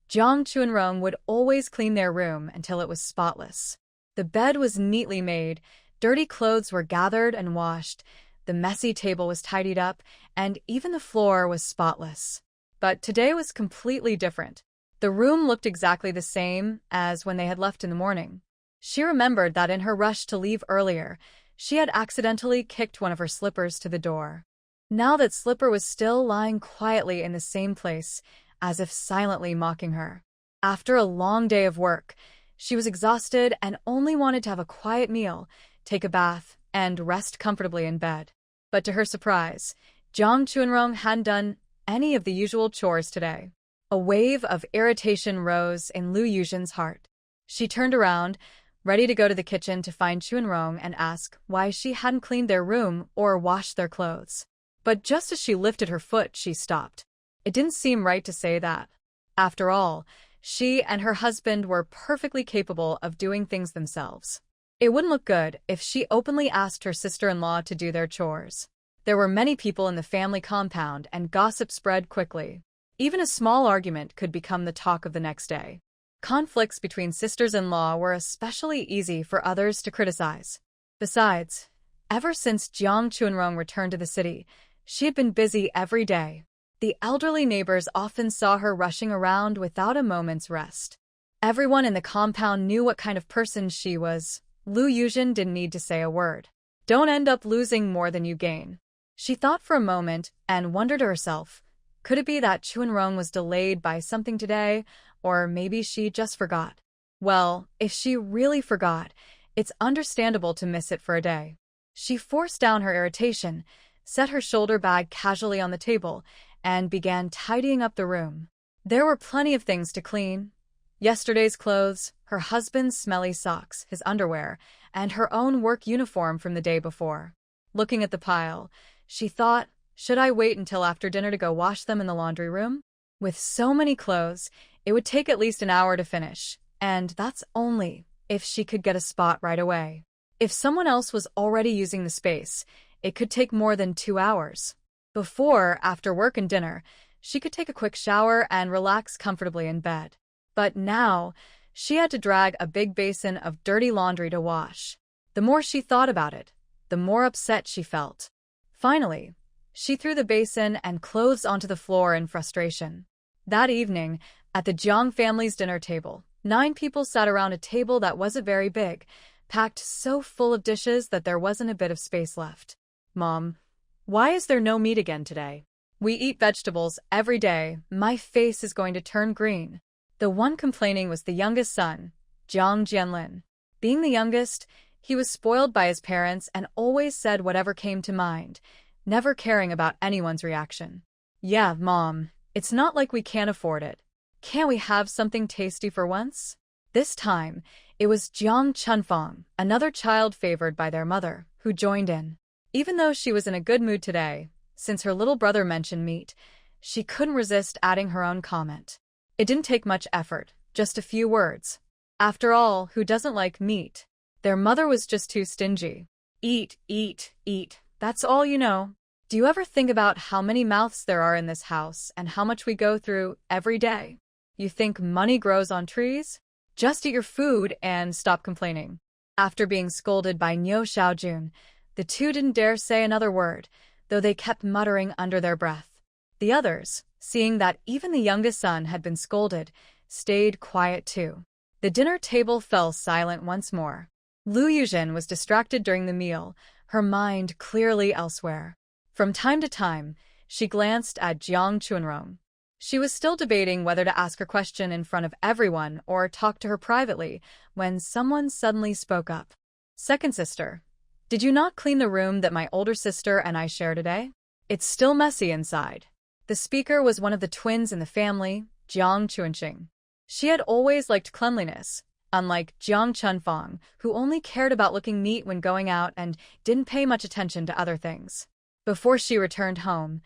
Jiang Chunrong would always clean their room until it was spotless. The bed was neatly made, dirty clothes were gathered and washed, the messy table was tidied up, and even the floor was spotless. But today was completely different. The room looked exactly the same as when they had left in the morning. She remembered that in her rush to leave earlier, she had accidentally kicked one of her slippers to the door. Now that slipper was still lying quietly in the same place, as if silently mocking her. After a long day of work, she was exhausted and only wanted to have a quiet meal, take a bath, and rest comfortably in bed. But to her surprise, Jiang Chunrong hadn't done any of the usual chores today. A wave of irritation rose in Lu Yuzhen's heart. She turned around, ready to go to the kitchen to find Chunrong and ask why she hadn't cleaned their room or washed their clothes. But just as she lifted her foot, she stopped. It didn't seem right to say that. After all, she and her husband were perfectly capable of doing things themselves. It wouldn't look good if she openly asked her sister-in-law to do their chores. There were many people in the family compound, and gossip spread quickly. Even a small argument could become the talk of the next day. Conflicts between sisters-in-law were especially easy for others to criticize. Besides, ever since Jiang Chunrong returned to the city, she had been busy every day. The elderly neighbors often saw her rushing around without a moment's rest. Everyone in the compound knew what kind of person she was. Lu Yuzhen didn't need to say a word. Don't end up losing more than you gain. She thought for a moment and wondered to herself, could it be that Chunrong was delayed by something today, or maybe she just forgot? Well, if she really forgot, it's understandable to miss it for a day. She forced down her irritation, set her shoulder bag casually on the table, and began tidying up the room. There were plenty of things to clean. Yesterday's clothes, her husband's smelly socks, his underwear, and her own work uniform from the day before. Looking at the pile, she thought, should I wait until after dinner to go wash them in the laundry room? With so many clothes, it would take at least an hour to finish, and that's only if she could get a spot right away. If someone else was already using the space, it could take more than 2 hours. Before, after work and dinner, she could take a quick shower and relax comfortably in bed. But now, she had to drag a big basin of dirty laundry to wash. The more she thought about it, the more upset she felt. Finally, she threw the basin and clothes onto the floor in frustration. That evening, at the Jiang family's dinner table, 9 people sat around a table that wasn't very big, packed so full of dishes that there wasn't a bit of space left. Mom, why is there no meat again today? We eat vegetables every day. My face is going to turn green. The one complaining was the youngest son, Jiang Jianlin. Being the youngest, he was spoiled by his parents and always said whatever came to mind, never caring about anyone's reaction. Yeah, Mom, it's not like we can't afford it. Can't we have something tasty for once? This time, it was Jiang Chunfang, another child favored by their mother, who joined in. Even though she was in a good mood today, since her little brother mentioned meat, she couldn't resist adding her own comment. It didn't take much effort, just a few words. After all, who doesn't like meat? Their mother was just too stingy. Eat, eat, eat. That's all you know. Do you ever think about how many mouths there are in this house and how much we go through every day? You think money grows on trees? Just eat your food and stop complaining. After being scolded by Niu Xiaojun, the two didn't dare say another word, though they kept muttering under their breath. The others, seeing that even the youngest son had been scolded, stayed quiet too. The dinner table fell silent once more. Lu Yuzhen was distracted during the meal, her mind clearly elsewhere. From time to time, she glanced at Jiang Chunrong. She was still debating whether to ask her question in front of everyone or talk to her privately when someone suddenly spoke up. Second sister, did you not clean the room that my older sister and I share today? It's still messy inside. The speaker was one of the twins in the family, Jiang Chunqing. She had always liked cleanliness, unlike Jiang Chunfang, who only cared about looking neat when going out and didn't pay much attention to other things. Before she returned home,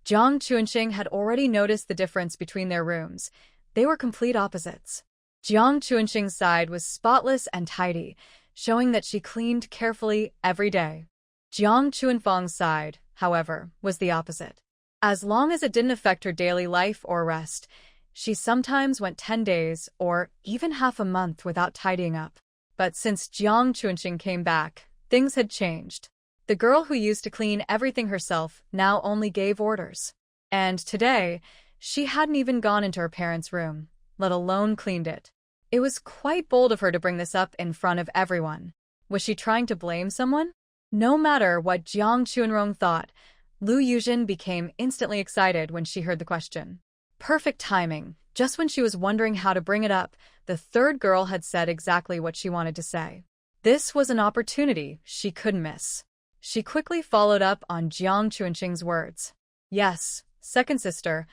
Jiang Chunqing had already noticed the difference between their rooms. They were complete opposites. Jiang Chunqing's side was spotless and tidy, showing that she cleaned carefully every day. Jiang Chunfang's side, however, was the opposite. As long as it didn't affect her daily life or rest, she sometimes went 10 days or even half a month without tidying up. But since Jiang Chunqing came back, things had changed. The girl who used to clean everything herself now only gave orders. And today, she hadn't even gone into her parents' room, let alone cleaned it. It was quite bold of her to bring this up in front of everyone. Was she trying to blame someone? No matter what Jiang Chunrong thought, Lu Yuzhen became instantly excited when she heard the question. Perfect timing. Just when she was wondering how to bring it up, the third girl had said exactly what she wanted to say. This was an opportunity she couldn't miss. She quickly followed up on Jiang Chunqing's words. Yes, second sister,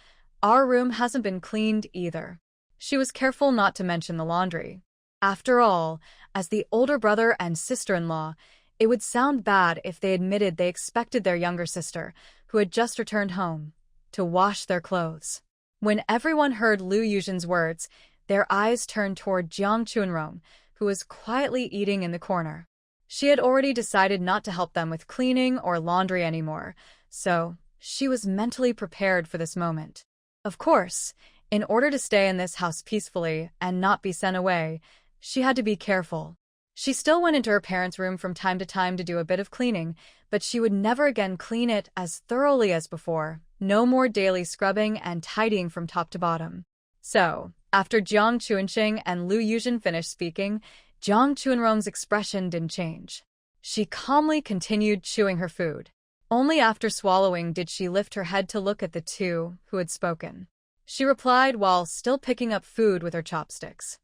our room hasn't been cleaned either. She was careful not to mention the laundry. After all, as the older brother and sister-in-law, it would sound bad if they admitted they expected their younger sister, who had just returned home, to wash their clothes. When everyone heard Lu Yuzhen's words, their eyes turned toward Jiang Chunrong, who was quietly eating in the corner. She had already decided not to help them with cleaning or laundry anymore, so she was mentally prepared for this moment. Of course, in order to stay in this house peacefully and not be sent away, she had to be careful. She still went into her parents' room from time to time to do a bit of cleaning, but she would never again clean it as thoroughly as before. No more daily scrubbing and tidying from top to bottom. So, after Jiang Chunqing and Lu Yuzhen finished speaking, Jiang Chunrong's expression didn't change. She calmly continued chewing her food. Only after swallowing did she lift her head to look at the two who had spoken. She replied while still picking up food with her chopsticks.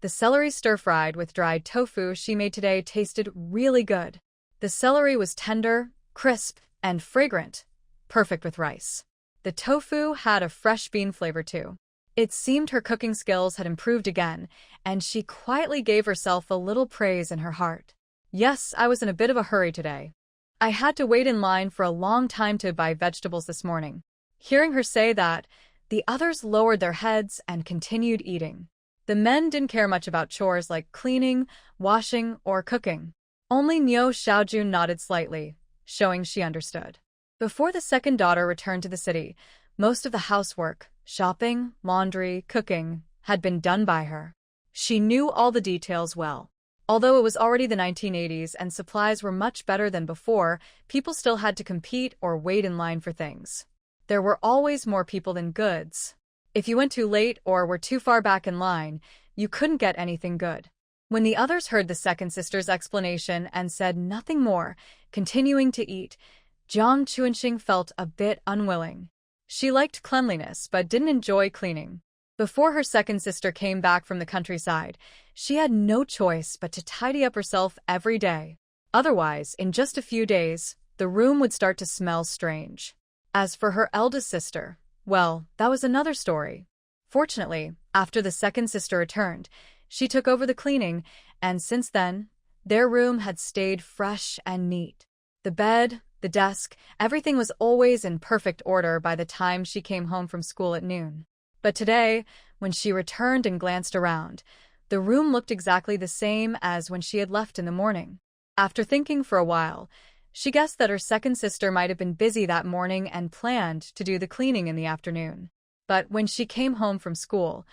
The celery stir-fried with dried tofu she made today tasted really good. The celery was tender, crisp, and fragrant, perfect with rice. The tofu had a fresh bean flavor too. It seemed her cooking skills had improved again, and she quietly gave herself a little praise in her heart. Yes, I was in a bit of a hurry today. I had to wait in line for a long time to buy vegetables this morning. Hearing her say that, the others lowered their heads and continued eating. The men didn't care much about chores like cleaning, washing, or cooking. Only Niu Xiaojun nodded slightly, showing she understood. Before the second daughter returned to the city, most of the housework, shopping, laundry, cooking, had been done by her. She knew all the details well. Although it was already the 1980s and supplies were much better than before, people still had to compete or wait in line for things. There were always more people than goods. If you went too late or were too far back in line, you couldn't get anything good. When the others heard the second sister's explanation and said nothing more, continuing to eat, Jiang Chunqing felt a bit unwilling. She liked cleanliness but didn't enjoy cleaning. Before her second sister came back from the countryside, she had no choice but to tidy up herself every day. Otherwise, in just a few days, the room would start to smell strange. As for her eldest sister, well, that was another story. Fortunately, after the second sister returned, she took over the cleaning, and since then, their room had stayed fresh and neat. The bed, the desk, everything was always in perfect order by the time she came home from school at noon. But today, when she returned and glanced around, the room looked exactly the same as when she had left in the morning. After thinking for a while, she guessed that her second sister might have been busy that morning and planned to do the cleaning in the afternoon. But when she came home from school,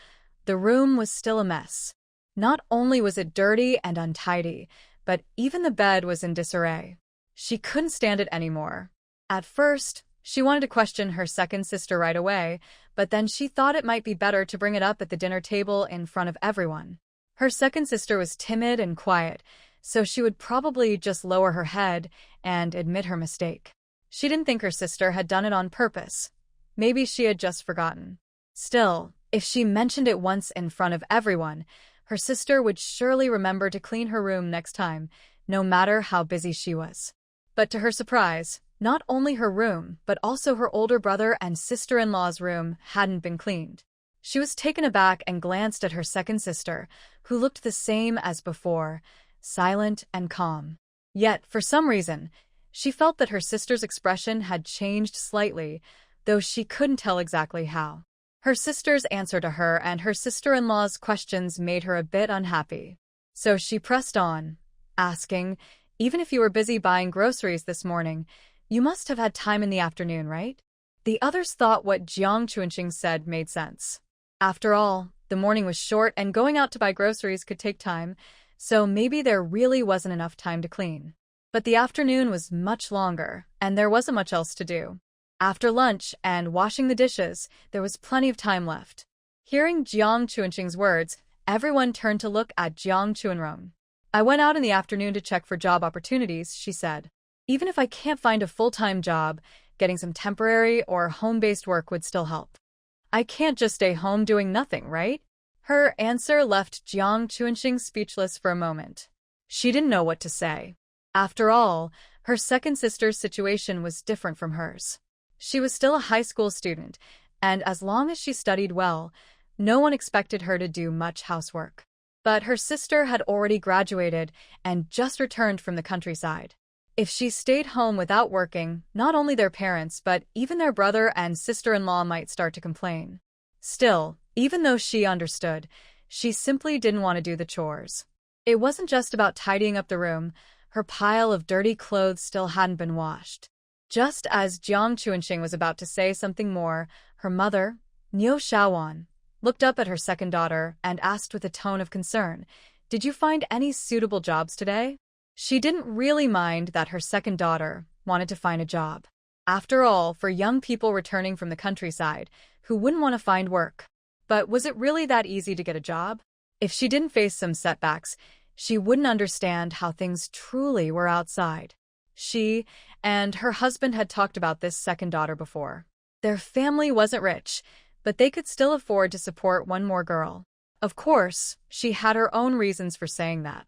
the room was still a mess. Not only was it dirty and untidy, but even the bed was in disarray. She couldn't stand it anymore. At first, she wanted to question her second sister right away, but then she thought it might be better to bring it up at the dinner table in front of everyone. Her second sister was timid and quiet, so she would probably just lower her head and admit her mistake. She didn't think her sister had done it on purpose. Maybe she had just forgotten. Still, if she mentioned it once in front of everyone, her sister would surely remember to clean her room next time, no matter how busy she was. But to her surprise, not only her room, but also her older brother and sister-in-law's room hadn't been cleaned. She was taken aback and glanced at her second sister, who looked the same as before, silent and calm. Yet, for some reason, she felt that her sister's expression had changed slightly, though she couldn't tell exactly how. Her sister's answer to her and her sister-in-law's questions made her a bit unhappy. So she pressed on, asking, "Even if you were busy buying groceries this morning, you must have had time in the afternoon, right?" The others thought what Jiang Chuanqing said made sense. After all, the morning was short and going out to buy groceries could take time, so maybe there really wasn't enough time to clean. But the afternoon was much longer, and there wasn't much else to do. After lunch and washing the dishes, there was plenty of time left. Hearing Jiang Chuanqing's words, everyone turned to look at Jiang Chuanrong. "I went out in the afternoon to check for job opportunities," she said. "Even if I can't find a full-time job, getting some temporary or home-based work would still help. I can't just stay home doing nothing, right?" Her answer left Jiang Chuanqing speechless for a moment. She didn't know what to say. After all, her second sister's situation was different from hers. She was still a high school student, and as long as she studied well, no one expected her to do much housework. But her sister had already graduated and just returned from the countryside. If she stayed home without working, not only their parents but even their brother and sister-in-law might start to complain. Still, even though she understood, she simply didn't want to do the chores. It wasn't just about tidying up the room. Her pile of dirty clothes still hadn't been washed. Just as Jiang Chuanqing was about to say something more, her mother, Niu Shaowan, looked up at her second daughter and asked with a tone of concern, "Did you find any suitable jobs today?" She didn't really mind that her second daughter wanted to find a job. After all, for young people returning from the countryside, who wouldn't want to find work? But was it really that easy to get a job? If she didn't face some setbacks, she wouldn't understand how things truly were outside. She and her husband had talked about this second daughter before. Their family wasn't rich, but they could still afford to support one more girl. Of course, she had her own reasons for saying that.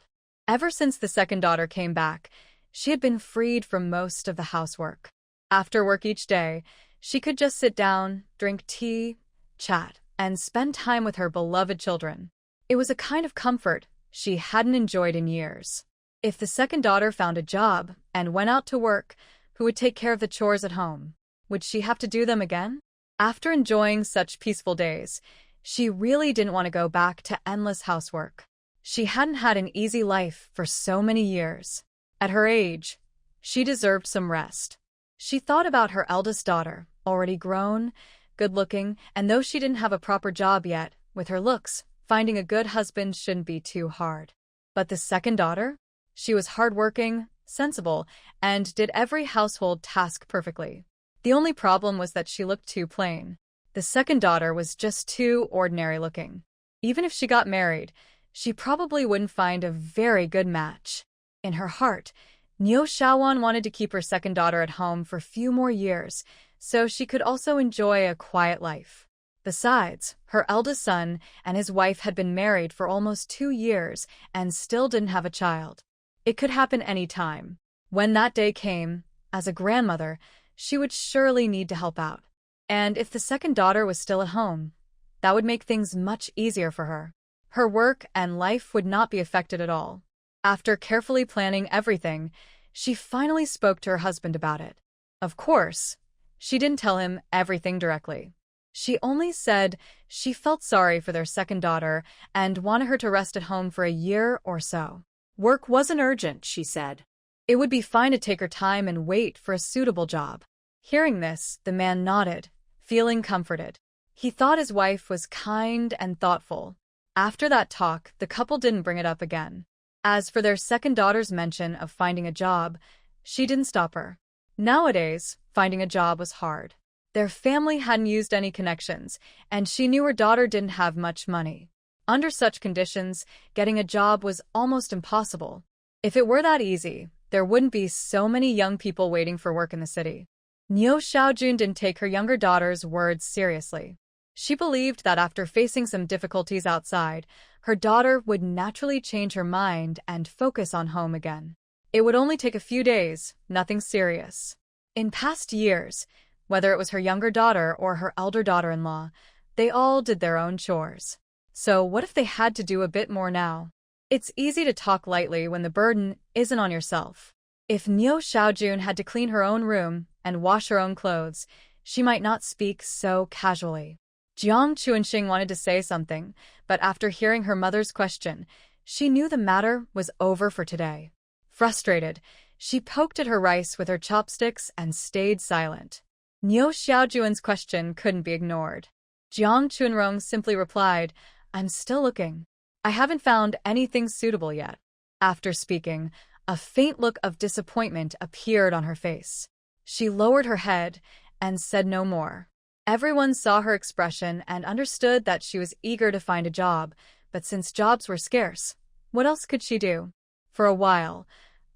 Ever since the second daughter came back, she had been freed from most of the housework. After work each day, she could just sit down, drink tea, chat, and spend time with her beloved children. It was a kind of comfort she hadn't enjoyed in years. If the second daughter found a job and went out to work, who would take care of the chores at home? Would she have to do them again? After enjoying such peaceful days, she really didn't want to go back to endless housework. She hadn't had an easy life for so many years. At her age, she deserved some rest. She thought about her eldest daughter, already grown, good-looking, and though she didn't have a proper job yet, with her looks, finding a good husband shouldn't be too hard. But the second daughter? She was hardworking, sensible, and did every household task perfectly. The only problem was that she looked too plain. The second daughter was just too ordinary-looking. Even if she got married, she probably wouldn't find a very good match. In her heart, Niu Shaowan wanted to keep her second daughter at home for a few more years, so she could also enjoy a quiet life. Besides, her eldest son and his wife had been married for almost 2 years and still didn't have a child. It could happen any time. When that day came, as a grandmother, she would surely need to help out. And if the second daughter was still at home, that would make things much easier for her. Her work and life would not be affected at all. After carefully planning everything, she finally spoke to her husband about it. Of course, she didn't tell him everything directly. She only said she felt sorry for their second daughter and wanted her to rest at home for a year or so. Work wasn't urgent, she said. It would be fine to take her time and wait for a suitable job. Hearing this, the man nodded, feeling comforted. He thought his wife was kind and thoughtful. After that talk, the couple didn't bring it up again. As for their second daughter's mention of finding a job, she didn't stop her. Nowadays, finding a job was hard. Their family hadn't used any connections, and she knew her daughter didn't have much money. Under such conditions, getting a job was almost impossible. If it were that easy, there wouldn't be so many young people waiting for work in the city. Niu Xiaojun didn't take her younger daughter's words seriously. She believed that after facing some difficulties outside, her daughter would naturally change her mind and focus on home again. It would only take a few days, nothing serious. In past years, whether it was her younger daughter or her elder daughter-in-law, they all did their own chores. So what if they had to do a bit more now? It's easy to talk lightly when the burden isn't on yourself. If Niu Xiaojun had to clean her own room and wash her own clothes, she might not speak so casually. Jiang Chuanxing wanted to say something, but after hearing her mother's question, she knew the matter was over for today. Frustrated, she poked at her rice with her chopsticks and stayed silent. Niu Xiaojun's question couldn't be ignored. Jiang Chunrong simply replied, "I'm still looking. I haven't found anything suitable yet." After speaking, a faint look of disappointment appeared on her face. She lowered her head and said no more. Everyone saw her expression and understood that she was eager to find a job, but since jobs were scarce, what else could she do? For a while,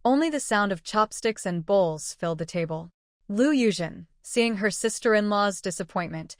only the sound of chopsticks and bowls filled the table. Lu Yuzhen, seeing her sister-in-law's disappointment,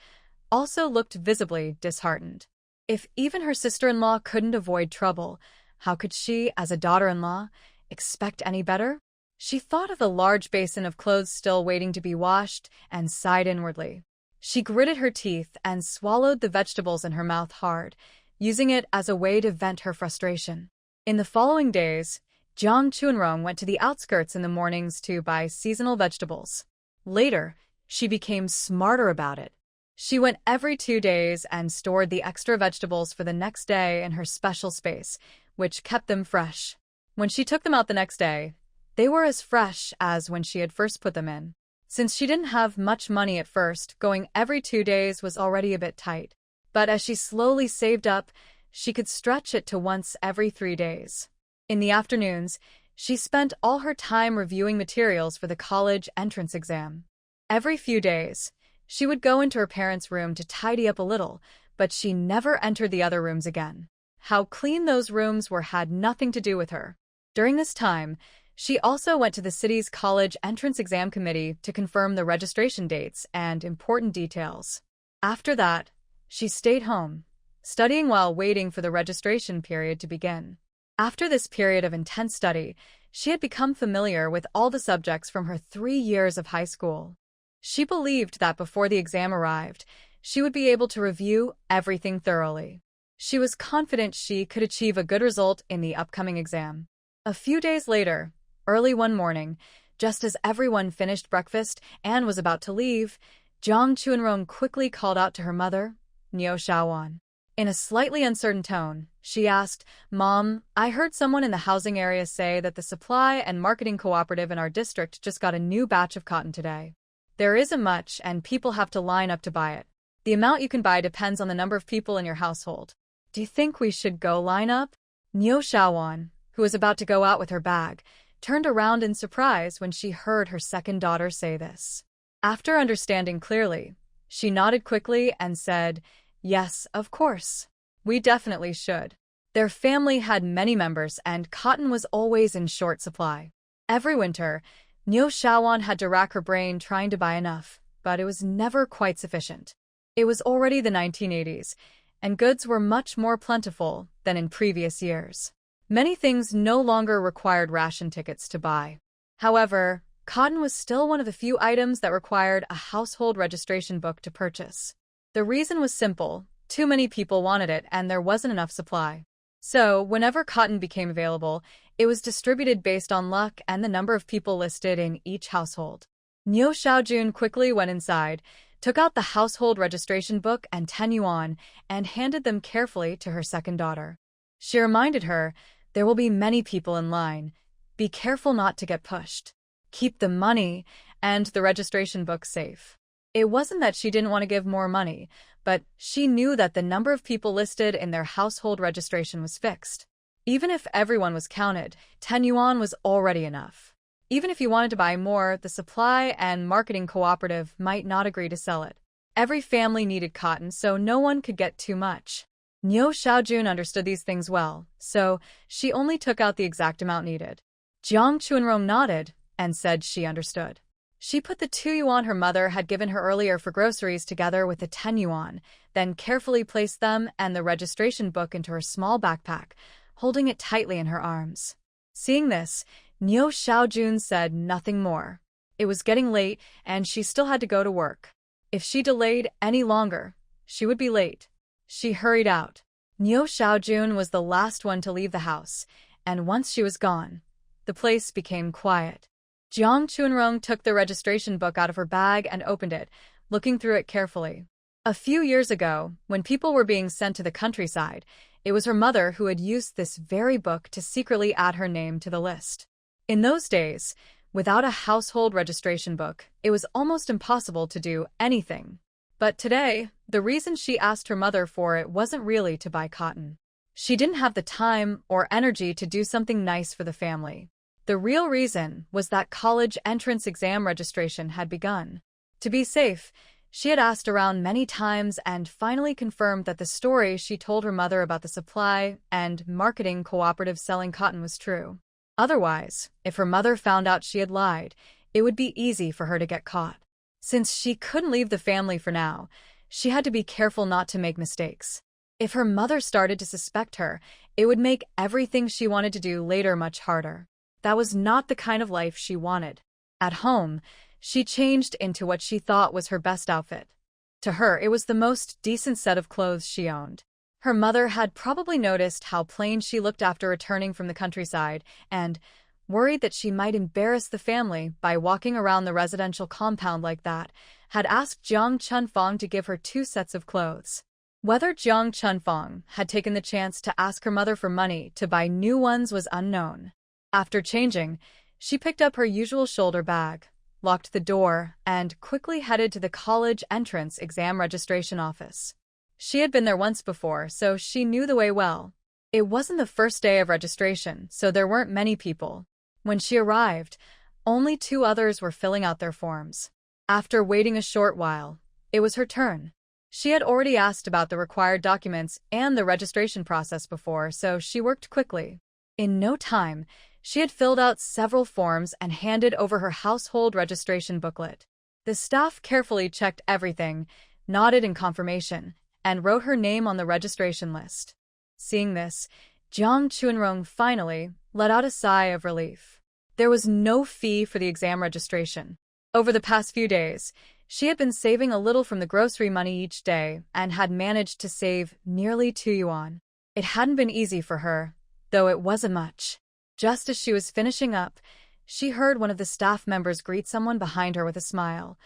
also looked visibly disheartened. If even her sister-in-law couldn't avoid trouble, how could she, as a daughter-in-law, expect any better? She thought of the large basin of clothes still waiting to be washed and sighed inwardly. She gritted her teeth and swallowed the vegetables in her mouth hard, using it as a way to vent her frustration. In the following days, Jiang Chunrong went to the outskirts in the mornings to buy seasonal vegetables. Later, she became smarter about it. She went every 2 days and stored the extra vegetables for the next day in her special space, which kept them fresh. When she took them out the next day, they were as fresh as when she had first put them in. Since she didn't have much money at first, going every 2 days was already a bit tight. But as she slowly saved up, she could stretch it to once every 3 days. In the afternoons, she spent all her time reviewing materials for the college entrance exam. Every few days, she would go into her parents' room to tidy up a little, but she never entered the other rooms again. How clean those rooms were had nothing to do with her. During this time, she also went to the city's college entrance exam committee to confirm the registration dates and important details. After that, she stayed home, studying while waiting for the registration period to begin. After this period of intense study, she had become familiar with all the subjects from her 3 years of high school. She believed that before the exam arrived, she would be able to review everything thoroughly. She was confident she could achieve a good result in the upcoming exam. A few days later, early one morning, just as everyone finished breakfast and was about to leave, Jiang Chunrong quickly called out to her mother, Niu Xiaowan. In a slightly uncertain tone, she asked, "Mom, I heard someone in the housing area say that the supply and marketing cooperative in our district just got a new batch of cotton today. There isn't much, and people have to line up to buy it. The amount you can buy depends on the number of people in your household. Do you think we should go line up?" Niu Xiaowan, who was about to go out with her bag, turned around in surprise when she heard her second daughter say this. After understanding clearly, she nodded quickly and said, "Yes, of course. We definitely should." Their family had many members and cotton was always in short supply. Every winter, Niu Xiaowan had to rack her brain trying to buy enough, but it was never quite sufficient. It was already the 1980s, and goods were much more plentiful than in previous years. Many things no longer required ration tickets to buy. However, cotton was still one of the few items that required a household registration book to purchase. The reason was simple: too many people wanted it and there wasn't enough supply. So, whenever cotton became available, it was distributed based on luck and the number of people listed in each household. Niu Xiaojun quickly went inside, took out the household registration book and 10 yuan, and handed them carefully to her second daughter. She reminded her, "There will be many people in line. Be careful not to get pushed. Keep the money and the registration book safe." It wasn't that she didn't want to give more money, but she knew that the number of people listed in their household registration was fixed. Even if everyone was counted, 10 yuan was already enough. Even if you wanted to buy more, the supply and marketing cooperative might not agree to sell it. Every family needed cotton, so no one could get too much. Niu Xiaojun understood these things well, so she only took out the exact amount needed. Jiang Chuanrong nodded and said she understood. She put the 2 yuan her mother had given her earlier for groceries together with the 10 yuan, then carefully placed them and the registration book into her small backpack, holding it tightly in her arms. Seeing this, Niu Xiaojun said nothing more. It was getting late, and she still had to go to work. If she delayed any longer, she would be late. She hurried out. Niu Xiaojun was the last one to leave the house, and once she was gone, the place became quiet. Jiang Chuanrong took the registration book out of her bag and opened it, looking through it carefully. A few years ago, when people were being sent to the countryside, it was her mother who had used this very book to secretly add her name to the list. In those days, without a household registration book, it was almost impossible to do anything. But today, the reason she asked her mother for it wasn't really to buy cotton. She didn't have the time or energy to do something nice for the family. The real reason was that college entrance exam registration had begun. To be safe, she had asked around many times and finally confirmed that the story she told her mother about the supply and marketing cooperative selling cotton was true. Otherwise, if her mother found out she had lied, it would be easy for her to get caught. Since she couldn't leave the family for now, she had to be careful not to make mistakes. If her mother started to suspect her, it would make everything she wanted to do later much harder. That was not the kind of life she wanted. At home, she changed into what she thought was her best outfit. To her, it was the most decent set of clothes she owned. Her mother had probably noticed how plain she looked after returning from the countryside and, worried that she might embarrass the family by walking around the residential compound like that, had asked Jiang Chunfang to give her 2 sets of clothes. Whether Jiang Chunfang had taken the chance to ask her mother for money to buy new ones was unknown. After changing, she picked up her usual shoulder bag, locked the door, and quickly headed to the college entrance exam registration office. She had been there once before, so she knew the way well. It wasn't the first day of registration, so there weren't many people. When she arrived, only 2 others were filling out their forms. After waiting a short while, it was her turn. She had already asked about the required documents and the registration process before, so she worked quickly. In no time, she had filled out several forms and handed over her household registration booklet. The staff carefully checked everything, nodded in confirmation, and wrote her name on the registration list. Seeing this, Jiang Chuanrong finally let out a sigh of relief. There was no fee for the exam registration. Over the past few days, she had been saving a little from the grocery money each day and had managed to save nearly 2 yuan. It hadn't been easy for her, though it wasn't much. Just as she was finishing up, she heard one of the staff members greet someone behind her with a smile.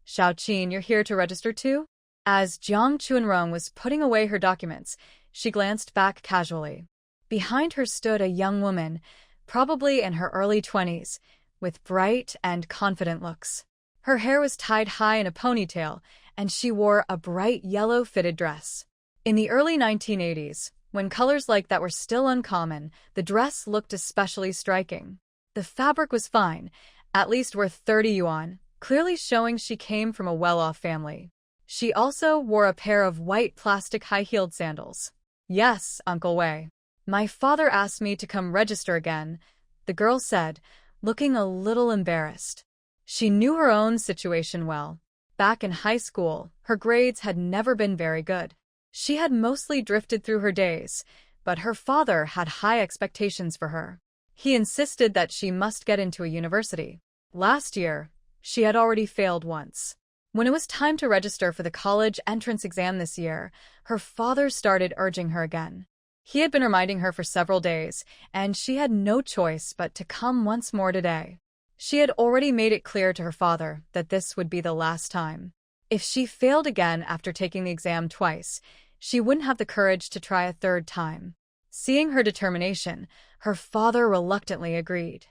"Xiaoqin, you're here to register too?" As Jiang Chuanrong was putting away her documents, she glanced back casually. Behind her stood a young woman, probably in her early 20s, with bright and confident looks. Her hair was tied high in a ponytail, and she wore a bright yellow fitted dress. In the early 1980s, when colors like that were still uncommon, the dress looked especially striking. The fabric was fine, at least worth 30 yuan, clearly showing she came from a well-off family. She also wore a pair of white plastic high-heeled sandals. "Yes, Uncle Wei. My father asked me to come register again," the girl said, looking a little embarrassed. She knew her own situation well. Back in high school, her grades had never been very good. She had mostly drifted through her days, but her father had high expectations for her. He insisted that she must get into a university. Last year, she had already failed once. When it was time to register for the college entrance exam this year, her father started urging her again. He had been reminding her for several days, and she had no choice but to come once more today. She had already made it clear to her father that this would be the last time. If she failed again after taking the exam twice, she wouldn't have the courage to try a third time. Seeing her determination, her father reluctantly agreed.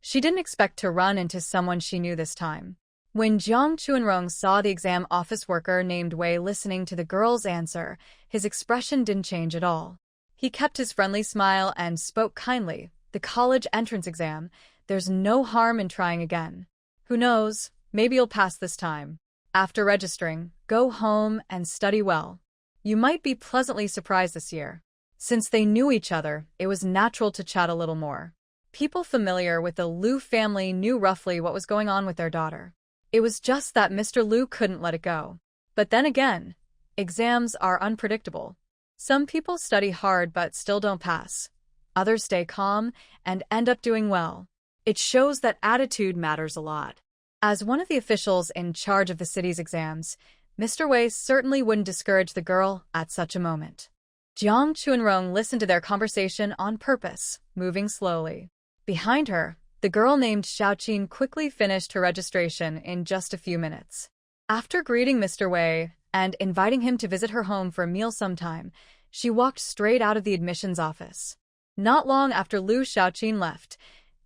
She didn't expect to run into someone she knew this time. When Jiang Chuanrong saw the exam office worker named Wei listening to the girl's answer, his expression didn't change at all. He kept his friendly smile and spoke kindly. The college entrance exam, there's no harm in trying again. Who knows, maybe you'll pass this time. After registering, go home and study well. You might be pleasantly surprised this year. Since they knew each other, it was natural to chat a little more. People familiar with the Liu family knew roughly what was going on with their daughter. It was just that Mr. Liu couldn't let it go. But then again, exams are unpredictable. Some people study hard but still don't pass. Others stay calm and end up doing well. It shows that attitude matters a lot. As one of the officials in charge of the city's exams, Mr. Wei certainly wouldn't discourage the girl at such a moment. Jiang Chuanrong listened to their conversation on purpose, moving slowly. Behind her, the girl named Xiaoqin quickly finished her registration in just a few minutes. After greeting Mr. Wei and inviting him to visit her home for a meal sometime, she walked straight out of the admissions office. Not long after Liu Xiaoqin left,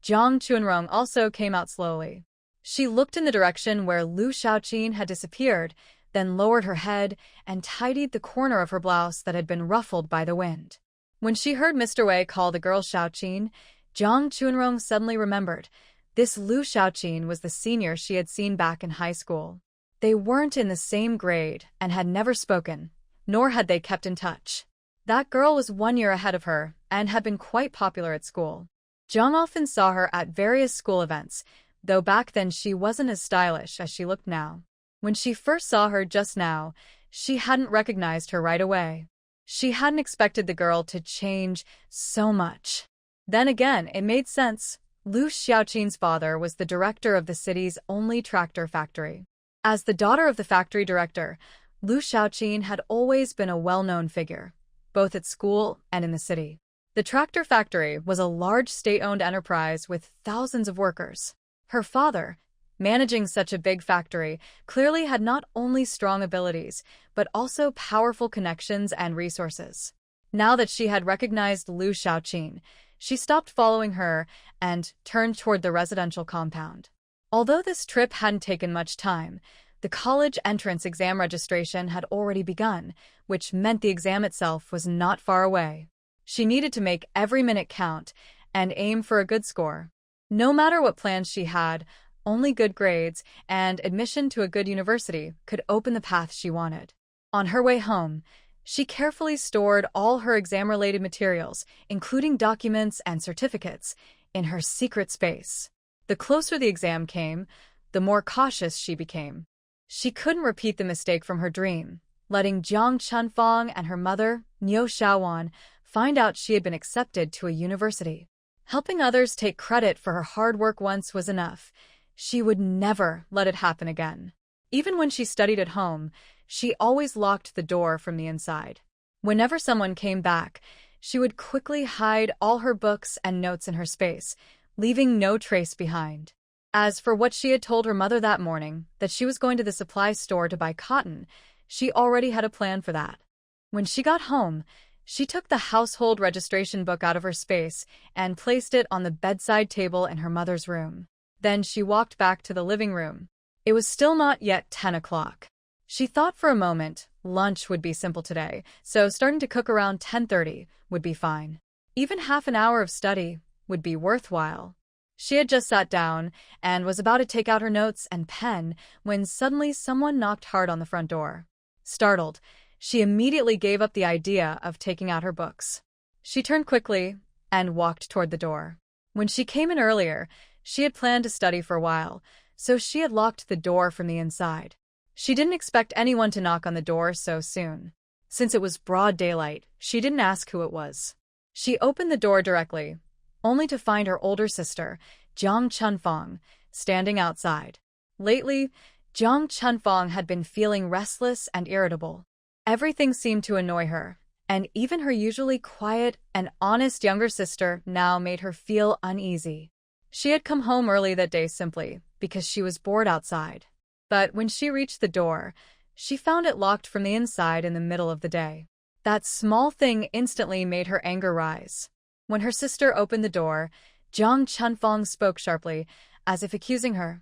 Jiang Chuanrong also came out slowly. She looked in the direction where Liu Xiaoqin had disappeared, then lowered her head and tidied the corner of her blouse that had been ruffled by the wind. When she heard Mr. Wei call the girl Xiaoqin, Jiang Chuanrong suddenly remembered. This Liu Xiaoqin was the senior she had seen back in high school. They weren't in the same grade and had never spoken, nor had they kept in touch. That girl was 1 year ahead of her and had been quite popular at school. Jiang often saw her at various school events, though back then she wasn't as stylish as she looked now. When she first saw her just now, she hadn't recognized her right away. She hadn't expected the girl to change so much. Then again, it made sense. Liu Xiaoqin's father was the director of the city's only tractor factory. As the daughter of the factory director, Liu Xiaoqin had always been a well-known figure, both at school and in the city. The tractor factory was a large state-owned enterprise with thousands of workers. Her father, managing such a big factory, clearly had not only strong abilities, but also powerful connections and resources. Now that she had recognized Liu Xiaoqin, she stopped following her and turned toward the residential compound. Although this trip hadn't taken much time, the college entrance exam registration had already begun, which meant the exam itself was not far away. She needed to make every minute count and aim for a good score. No matter what plans she had, only good grades and admission to a good university could open the path she wanted. On her way home, she carefully stored all her exam-related materials, including documents and certificates, in her secret space. The closer the exam came, the more cautious she became. She couldn't repeat the mistake from her dream, letting Jiang Chunfang and her mother, Niu Xiaowan, find out she had been accepted to a university. Helping others take credit for her hard work once was enough. She would never let it happen again. Even when she studied at home, she always locked the door from the inside. Whenever someone came back, she would quickly hide all her books and notes in her space, leaving no trace behind. As for what she had told her mother that morning, that she was going to the supply store to buy cotton, she already had a plan for that. When she got home, she took the household registration book out of her space and placed it on the bedside table in her mother's room. Then she walked back to the living room. It was still not yet 10 o'clock. She thought for a moment lunch would be simple today, so starting to cook around 10:30 would be fine. Even half an hour of study would be worthwhile. She had just sat down and was about to take out her notes and pen when suddenly someone knocked hard on the front door. Startled, she immediately gave up the idea of taking out her books. She turned quickly and walked toward the door. When she came in earlier, she had planned to study for a while, so she had locked the door from the inside. She didn't expect anyone to knock on the door so soon. Since it was broad daylight, she didn't ask who it was. She opened the door directly, only to find her older sister, Jiang Chunfang, standing outside. Lately, Jiang Chunfang had been feeling restless and irritable. Everything seemed to annoy her, and even her usually quiet and honest younger sister now made her feel uneasy. She had come home early that day simply because she was bored outside. But when she reached the door, she found it locked from the inside in the middle of the day. That small thing instantly made her anger rise. When her sister opened the door, Jiang Chunfang spoke sharply, as if accusing her.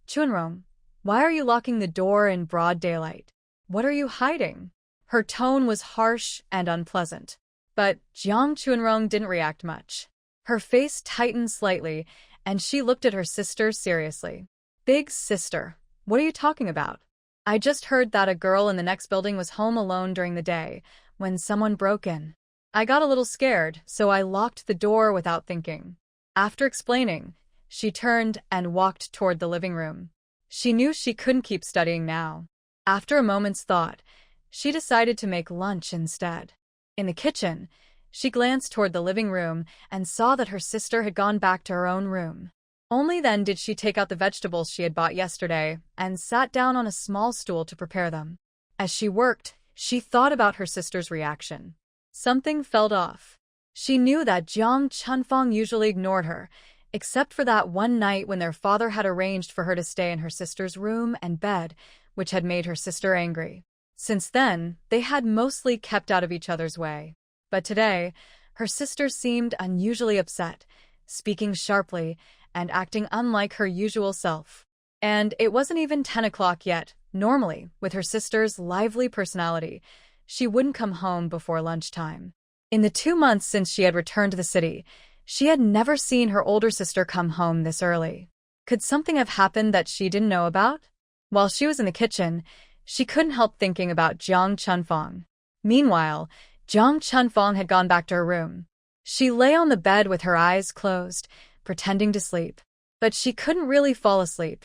"Chunrong, why are you locking the door in broad daylight? What are you hiding?" Her tone was harsh and unpleasant. But Jiang Chunrong didn't react much. Her face tightened slightly, and she looked at her sister seriously. "Big sister, what are you talking about? I just heard that a girl in the next building was home alone during the day when someone broke in. I got a little scared, so I locked the door without thinking." After explaining, she turned and walked toward the living room. She knew she couldn't keep studying now. After a moment's thought, she decided to make lunch instead. In the kitchen, she glanced toward the living room and saw that her sister had gone back to her own room. Only then did she take out the vegetables she had bought yesterday and sat down on a small stool to prepare them. As she worked, she thought about her sister's reaction. Something felt off. She knew that Jiang Chunfang usually ignored her, except for that one night when their father had arranged for her to stay in her sister's room and bed, which had made her sister angry. Since then, they had mostly kept out of each other's way. But today, her sister seemed unusually upset, speaking sharply and acting unlike her usual self. And it wasn't even 10 o'clock yet. Normally, with her sister's lively personality, she wouldn't come home before lunchtime. In the 2 months since she had returned to the city, she had never seen her older sister come home this early. Could something have happened that she didn't know about? While she was in the kitchen, she couldn't help thinking about Jiang Chunfang. Meanwhile, Jiang Chunfang had gone back to her room. She lay on the bed with her eyes closed, pretending to sleep. But she couldn't really fall asleep.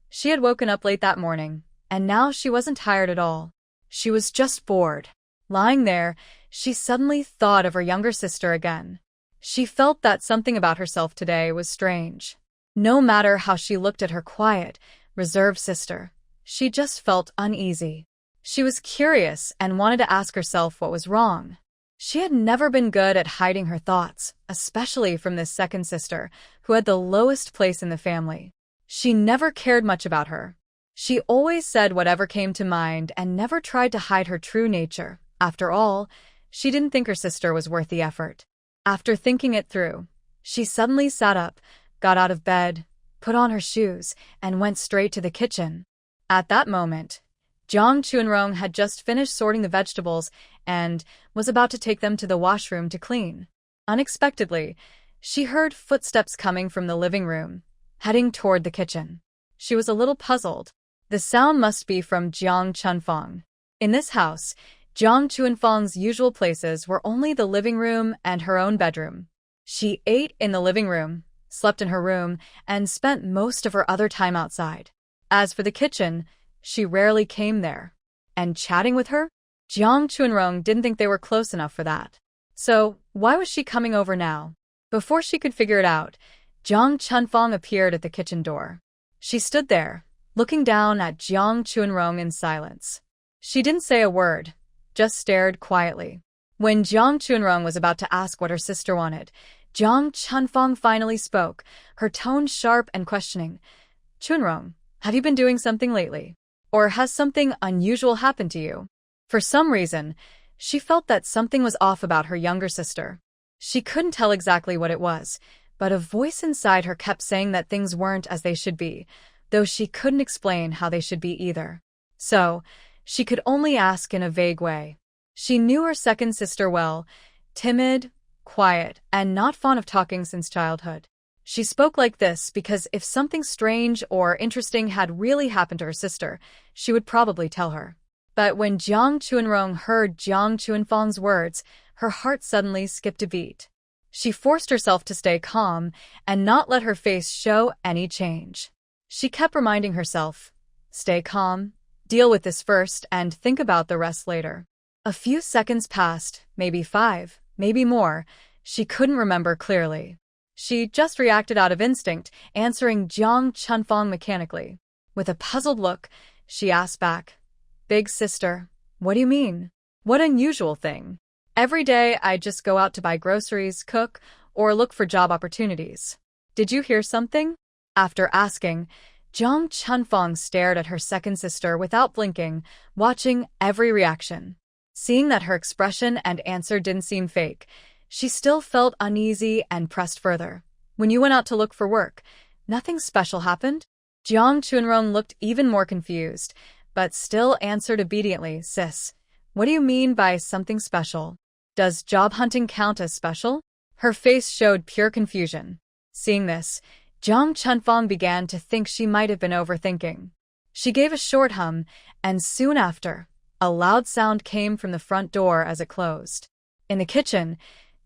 She had woken up late that morning, and now she wasn't tired at all. She was just bored. Lying there, she suddenly thought of her younger sister again. She felt that something about herself today was strange. No matter how she looked at her quiet, reserved sister, she just felt uneasy. She was curious and wanted to ask herself what was wrong. She had never been good at hiding her thoughts, especially from this second sister, who had the lowest place in the family. She never cared much about her. She always said whatever came to mind and never tried to hide her true nature. After all, she didn't think her sister was worth the effort. After thinking it through, she suddenly sat up, got out of bed, put on her shoes, and went straight to the kitchen. At that moment, Jiang Chunrong had just finished sorting the vegetables and was about to take them to the washroom to clean. Unexpectedly, she heard footsteps coming from the living room, heading toward the kitchen. She was a little puzzled. The sound must be from Jiang Chunfang. In this house, Jiang Chunfang's usual places were only the living room and her own bedroom. She ate in the living room, slept in her room, and spent most of her other time outside. As for the kitchen, she rarely came there. And chatting with her? Jiang Chunrong didn't think they were close enough for that. So, why was she coming over now? Before she could figure it out, Jiang Chunfang appeared at the kitchen door. She stood there, looking down at Jiang Chunrong in silence. She didn't say a word, just stared quietly. When Jiang Chunrong was about to ask what her sister wanted, Jiang Chunfang finally spoke, her tone sharp and questioning. "Chunrong, have you been doing something lately? Or has something unusual happened to you?" For some reason, she felt that something was off about her younger sister. She couldn't tell exactly what it was, but a voice inside her kept saying that things weren't as they should be, though she couldn't explain how they should be either. So, she could only ask in a vague way. She knew her second sister well, timid, quiet, and not fond of talking since childhood. She spoke like this because if something strange or interesting had really happened to her sister, she would probably tell her. But when Jiang Chunrong heard Jiang Chunfang's words, her heart suddenly skipped a beat. She forced herself to stay calm and not let her face show any change. She kept reminding herself, "Stay calm, deal with this first, and think about the rest later." A few seconds passed, maybe 5, maybe more. She couldn't remember clearly. She just reacted out of instinct, answering Jiang Chunfang mechanically. With a puzzled look, she asked back, "Big sister, what do you mean? What unusual thing? Every day I just go out to buy groceries, cook, or look for job opportunities. Did you hear something?" After asking, Jiang Chunfang stared at her second sister without blinking, watching every reaction. Seeing that her expression and answer didn't seem fake, she still felt uneasy and pressed further. "When you went out to look for work, nothing special happened?" Jiang Chunrong looked even more confused, but still answered obediently, "Sis, what do you mean by something special? Does job hunting count as special?" Her face showed pure confusion. Seeing this, Jiang Chunfang began to think she might have been overthinking. She gave a short hum, and soon after, a loud sound came from the front door as it closed. In the kitchen,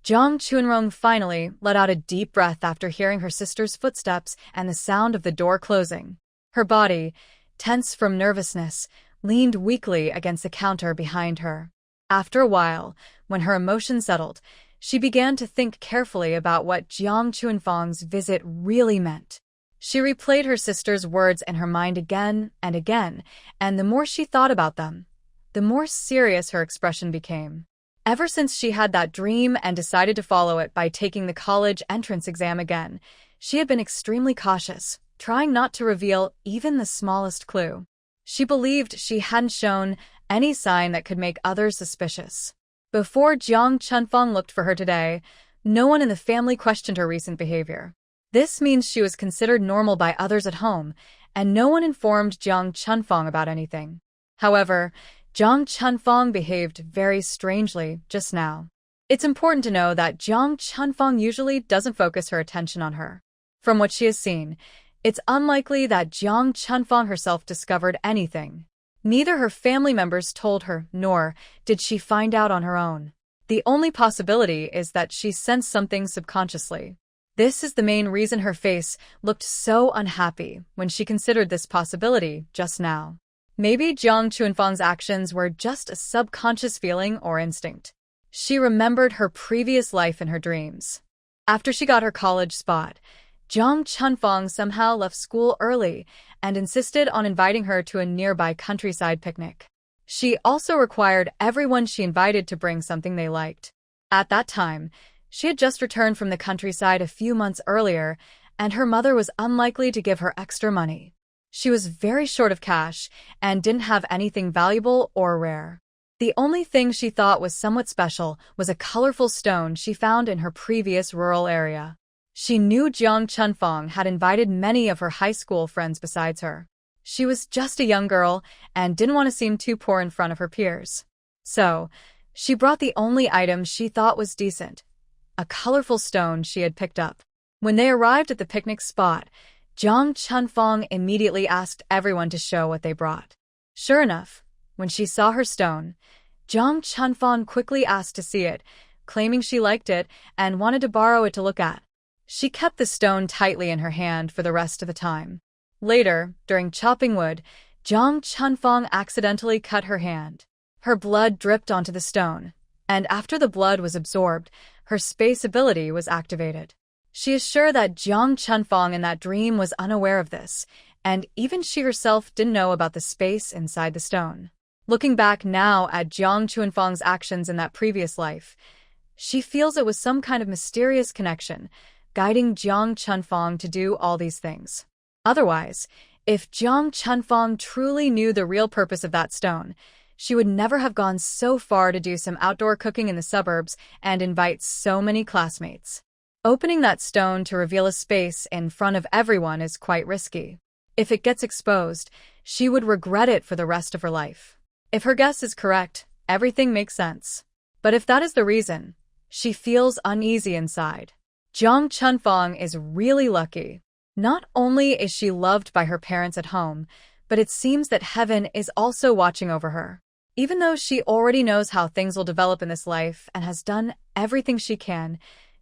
Jiang Chunrong finally let out a deep breath after hearing her sister's footsteps and the sound of the door closing. Her body, tense from nervousness, leaned weakly against the counter behind her. After a while, when her emotions settled, she began to think carefully about what Jiang Chunfang's visit really meant. She replayed her sister's words in her mind again and again, and the more she thought about them, the more serious her expression became. Ever since she had that dream and decided to follow it by taking the college entrance exam again, she had been extremely cautious, trying not to reveal even the smallest clue. She believed she hadn't shown any sign that could make others suspicious. Before Jiang Chunfang looked for her today, no one in the family questioned her recent behavior. This means she was considered normal by others at home, and no one informed Jiang Chunfang about anything. However, Jiang Chunfang behaved very strangely just now. It's important to know that Jiang Chunfang usually doesn't focus her attention on her. From what she has seen, it's unlikely that Jiang Chunfang herself discovered anything. Neither her family members told her, nor did she find out on her own. The only possibility is that she sensed something subconsciously. This is the main reason her face looked so unhappy when she considered this possibility just now. Maybe Jiang Chunfang's actions were just a subconscious feeling or instinct. She remembered her previous life in her dreams. After she got her college spot, Jiang Chunfang somehow left school early and insisted on inviting her to a nearby countryside picnic. She also required everyone she invited to bring something they liked. At that time, she had just returned from the countryside a few months earlier, and her mother was unlikely to give her extra money. She was very short of cash and didn't have anything valuable or rare. The only thing she thought was somewhat special was a colorful stone she found in her previous rural area. She knew Jiang Chunfang had invited many of her high school friends besides her. She was just a young girl and didn't want to seem too poor in front of her peers. So, she brought the only item she thought was decent, a colorful stone she had picked up. When they arrived at the picnic spot, Jiang Chunfang immediately asked everyone to show what they brought. Sure enough, when she saw her stone, Jiang Chunfang quickly asked to see it, claiming she liked it and wanted to borrow it to look at. She kept the stone tightly in her hand for the rest of the time. Later, during chopping wood, Jiang Chunfang accidentally cut her hand. Her blood dripped onto the stone, and after the blood was absorbed, her space ability was activated. She is sure that Jiang Chunfang in that dream was unaware of this, and even she herself didn't know about the space inside the stone. Looking back now at Jiang Chunfang's actions in that previous life, she feels it was some kind of mysterious connection, guiding Jiang Chunfang to do all these things. Otherwise, if Jiang Chunfang truly knew the real purpose of that stone, she would never have gone so far to do some outdoor cooking in the suburbs and invite so many classmates. Opening that stone to reveal a space in front of everyone is quite risky. If it gets exposed, she would regret it for the rest of her life. If her guess is correct, everything makes sense. But if that is the reason, she feels uneasy inside. Jiang Chunfang is really lucky. Not only is she loved by her parents at home, but it seems that heaven is also watching over her. Even though she already knows how things will develop in this life and has done everything she can,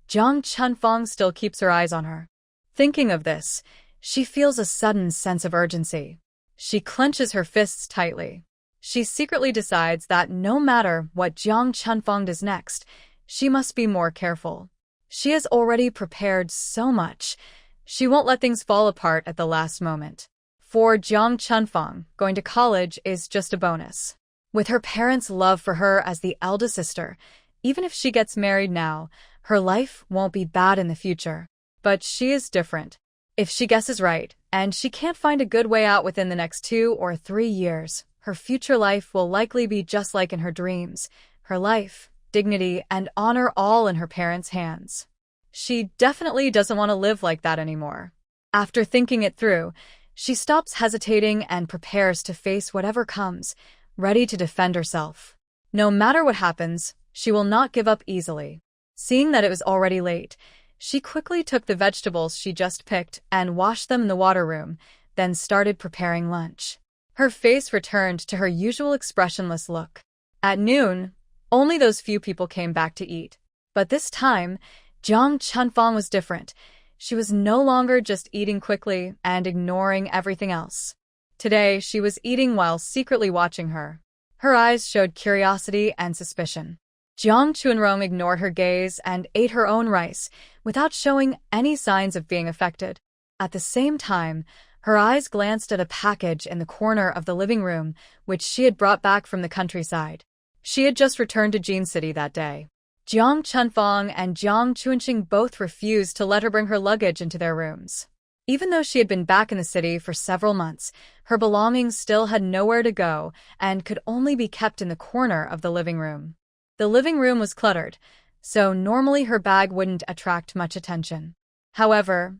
Jiang Chunfang still keeps her eyes on her. Thinking of this, she feels a sudden sense of urgency. She clenches her fists tightly. She secretly decides that no matter what Jiang Chunfang does next, she must be more careful. She has already prepared so much. She won't let things fall apart at the last moment. For Jiang Chunfang, going to college is just a bonus. With her parents' love for her as the eldest sister, even if she gets married now, her life won't be bad in the future. But she is different. If she guesses right, and she can't find a good way out within the next 2 or 3 years, her future life will likely be just like in her dreams. Her life, dignity, and honor all in her parents' hands. She definitely doesn't want to live like that anymore. After thinking it through, she stops hesitating and prepares to face whatever comes, ready to defend herself. No matter what happens, she will not give up easily. Seeing that it was already late, she quickly took the vegetables she just picked and washed them in the water room, then started preparing lunch. Her face returned to her usual expressionless look. At noon, only those few people came back to eat. But this time, Jiang Chunfang was different. She was no longer just eating quickly and ignoring everything else. Today, she was eating while secretly watching her. Her eyes showed curiosity and suspicion. Jiang Chunrong ignored her gaze and ate her own rice, without showing any signs of being affected. At the same time, her eyes glanced at a package in the corner of the living room, which she had brought back from the countryside. She had just returned to Jin City that day. Jiang Chunfang and Jiang Chunqing both refused to let her bring her luggage into their rooms. Even though she had been back in the city for several months, her belongings still had nowhere to go and could only be kept in the corner of the living room. The living room was cluttered, so normally her bag wouldn't attract much attention. However,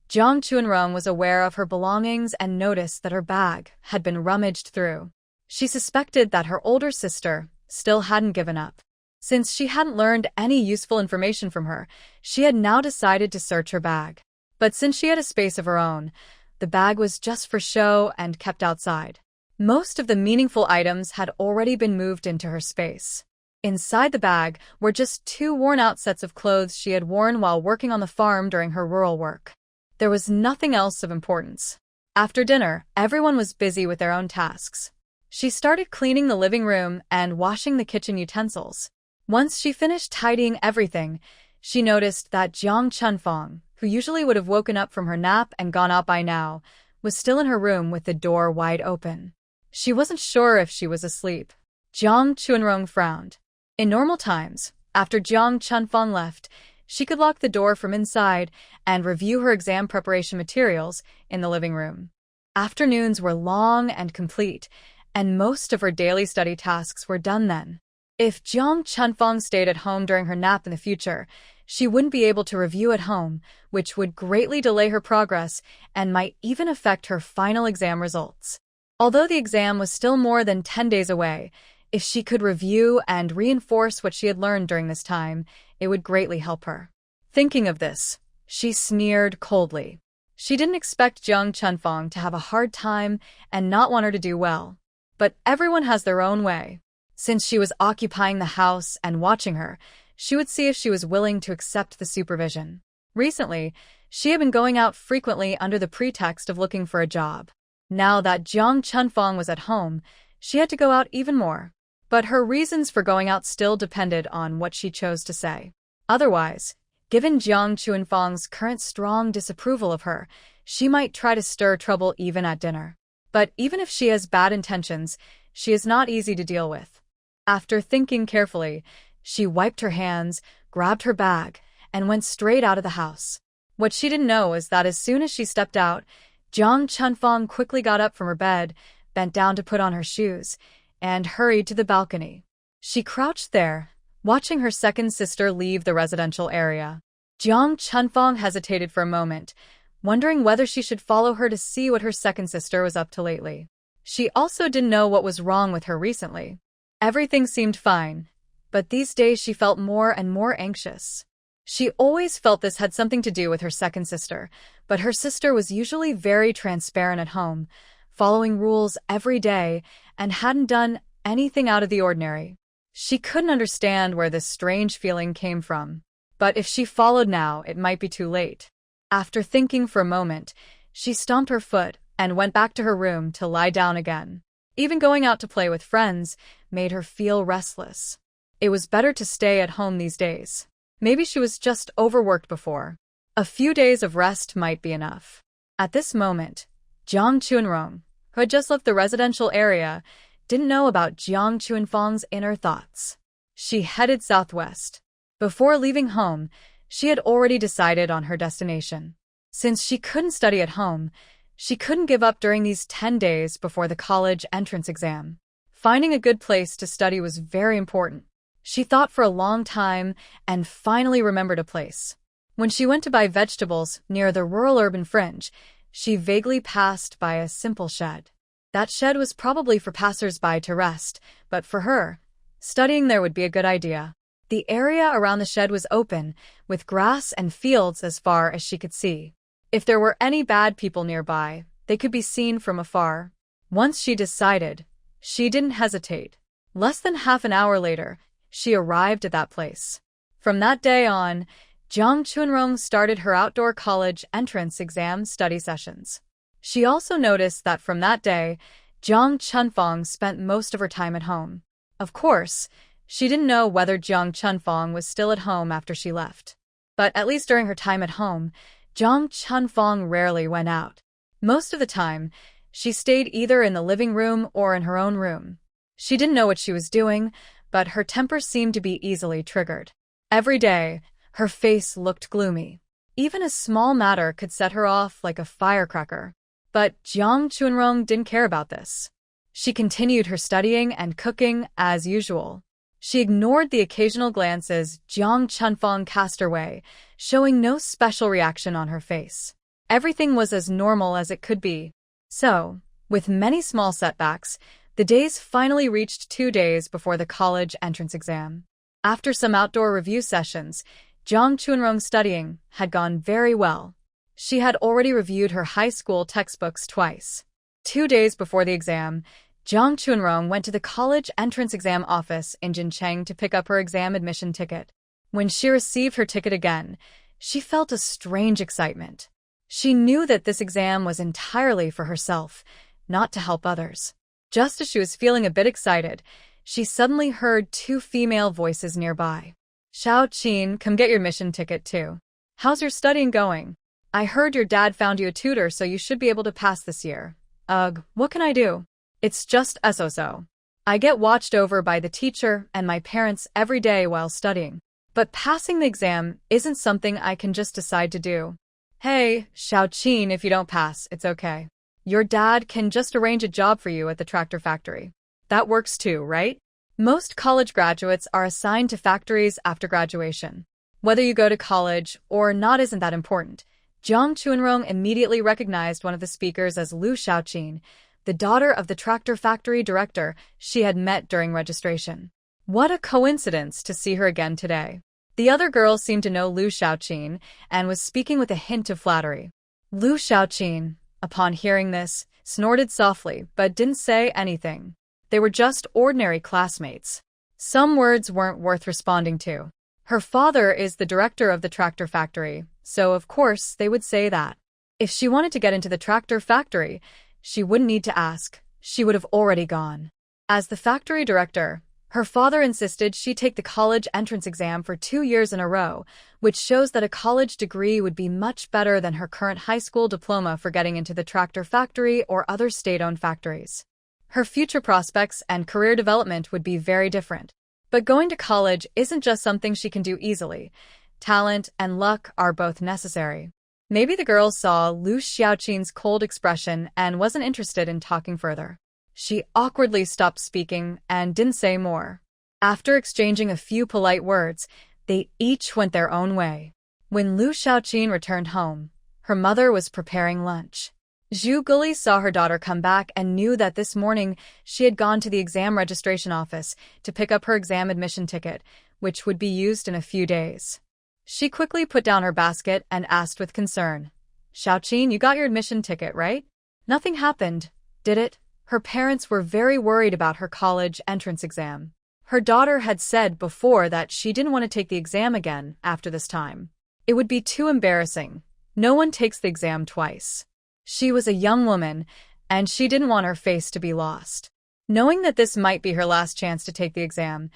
Jiang Chunrong was aware of her belongings and noticed that her bag had been rummaged through. She suspected that her older sister still hadn't given up. Since she hadn't learned any useful information from her, she had now decided to search her bag. But since she had a space of her own, the bag was just for show and kept outside. Most of the meaningful items had already been moved into her space. Inside the bag were just 2 worn-out sets of clothes she had worn while working on the farm during her rural work. There was nothing else of importance. After dinner, everyone was busy with their own tasks. She started cleaning the living room and washing the kitchen utensils. Once she finished tidying everything, she noticed that Jiang Chunfang, who usually would have woken up from her nap and gone out by now, was still in her room with the door wide open. She wasn't sure if she was asleep. Jiang Chunrong frowned. In normal times, after Jiang Chunfang left, she could lock the door from inside and review her exam preparation materials in the living room. Afternoons were long and complete, and most of her daily study tasks were done then. If Jiang Chunfang stayed at home during her nap in the future, she wouldn't be able to review at home, which would greatly delay her progress and might even affect her final exam results. Although the exam was still more than 10 days away, if she could review and reinforce what she had learned during this time, it would greatly help her. Thinking of this, she sneered coldly. She didn't expect Jiang Chunfang to have a hard time and not want her to do well. But everyone has their own way. Since she was occupying the house and watching her, she would see if she was willing to accept the supervision. Recently, she had been going out frequently under the pretext of looking for a job. Now that Jiang Chunfang was at home, she had to go out even more. But her reasons for going out still depended on what she chose to say. Otherwise, given Jiang Chunfang's current strong disapproval of her, she might try to stir trouble even at dinner. But even if she has bad intentions, she is not easy to deal with. After thinking carefully, she wiped her hands, grabbed her bag, and went straight out of the house. What she didn't know is that as soon as she stepped out, Jiang Chunfang quickly got up from her bed, bent down to put on her shoes, and hurried to the balcony. She crouched there, watching her second sister leave the residential area. Jiang Chunfang hesitated for a moment, wondering whether she should follow her to see what her second sister was up to lately. She also didn't know what was wrong with her recently. Everything seemed fine, but these days she felt more and more anxious. She always felt this had something to do with her second sister, but her sister was usually very transparent at home, following rules every day, and hadn't done anything out of the ordinary. She couldn't understand where this strange feeling came from, but if she followed now, it might be too late. After thinking for a moment, she stomped her foot and went back to her room to lie down again. Even going out to play with friends made her feel restless. It was better to stay at home these days. Maybe she was just overworked before. A few days of rest might be enough. At this moment, Jiang Chunrong, who had just left the residential area, didn't know about Jiang Chunfang's inner thoughts. She headed southwest. Before leaving home, she had already decided on her destination. Since she couldn't study at home, she couldn't give up during these 10 days before the college entrance exam. Finding a good place to study was very important. She thought for a long time and finally remembered a place. When she went to buy vegetables near the rural-urban fringe, she vaguely passed by a simple shed. That shed was probably for passers-by to rest, but for her, studying there would be a good idea. The area around the shed was open, with grass and fields as far as she could see. If there were any bad people nearby, they could be seen from afar. Once she decided, she didn't hesitate. Less than half an hour later, she arrived at that place. From that day on, Jiang Chunrong started her outdoor college entrance exam study sessions. She also noticed that from that day, Jiang Chunfang spent most of her time at home. Of course, she didn't know whether Jiang Chunfang was still at home after she left. But at least during her time at home, Jiang Chunfang rarely went out. Most of the time, she stayed either in the living room or in her own room. She didn't know what she was doing, but her temper seemed to be easily triggered. Every day, her face looked gloomy. Even a small matter could set her off like a firecracker. But Jiang Chunrong didn't care about this. She continued her studying and cooking as usual. She ignored the occasional glances Jiang Chunfang cast her way, showing no special reaction on her face. Everything was as normal as it could be. So, with many small setbacks, the days finally reached 2 days before the college entrance exam. After some outdoor review sessions, Jiang Chunrong's studying had gone very well. She had already reviewed her high school textbooks twice. 2 days before the exam, Jiang Chunrong went to the college entrance exam office in Jincheng to pick up her exam admission ticket. When she received her ticket again, she felt a strange excitement. She knew that this exam was entirely for herself, not to help others. Just as she was feeling a bit excited, she suddenly heard 2 female voices nearby. "Xiao Qin, come get your admission ticket too. How's your studying going? I heard your dad found you a tutor, so you should be able to pass this year." "Ugh, what can I do? It's just so. I get watched over by the teacher and my parents every day while studying. But passing the exam isn't something I can just decide to do." "Hey, Xiao Qin, if you don't pass, it's okay. Your dad can just arrange a job for you at the tractor factory. That works too, right?" Most college graduates are assigned to factories after graduation. Whether you go to college or not isn't that important. Jiang Chunrong immediately recognized one of the speakers as Liu Xiaoqin, the daughter of the tractor factory director she had met during registration. What a coincidence to see her again today. The other girl seemed to know Liu Xiaoqin and was speaking with a hint of flattery. Liu Xiaoqin, upon hearing this, snorted softly but didn't say anything. They were just ordinary classmates. Some words weren't worth responding to. Her father is the director of the tractor factory, so of course they would say that. If she wanted to get into the tractor factory, she wouldn't need to ask. She would have already gone. As the factory director, her father insisted she take the college entrance exam for 2 years in a row, which shows that a college degree would be much better than her current high school diploma for getting into the tractor factory or other state-owned factories. Her future prospects and career development would be very different. But going to college isn't just something she can do easily. Talent and luck are both necessary. Maybe the girl saw Liu Xiaoqin's cold expression and wasn't interested in talking further. She awkwardly stopped speaking and didn't say more. After exchanging a few polite words, they each went their own way. When Liu Xiaoqin returned home, her mother was preparing lunch. Zhu Guli saw her daughter come back and knew that this morning she had gone to the exam registration office to pick up her exam admission ticket, which would be used in a few days. She quickly put down her basket and asked with concern, "Xiaoqin, you got your admission ticket, right? Nothing happened, did it?" Her parents were very worried about her college entrance exam. Her daughter had said before that she didn't want to take the exam again after this time. It would be too embarrassing. No one takes the exam twice. She was a young woman, and she didn't want her face to be lost. Knowing that this might be her last chance to take the exam,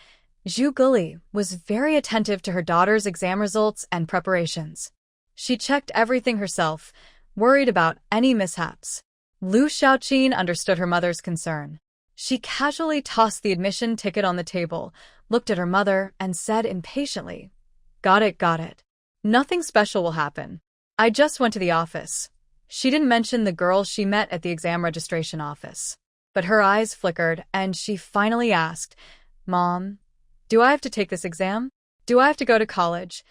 Zhu Guli was very attentive to her daughter's exam results and preparations. She checked everything herself, worried about any mishaps. Lu Xiaoqin understood her mother's concern. She casually tossed the admission ticket on the table, looked at her mother, and said impatiently, "Got it, got it. Nothing special will happen. I just went to the office." She didn't mention the girl she met at the exam registration office. But her eyes flickered, and she finally asked, "Mom, do I have to take this exam? Do I have to go to college?"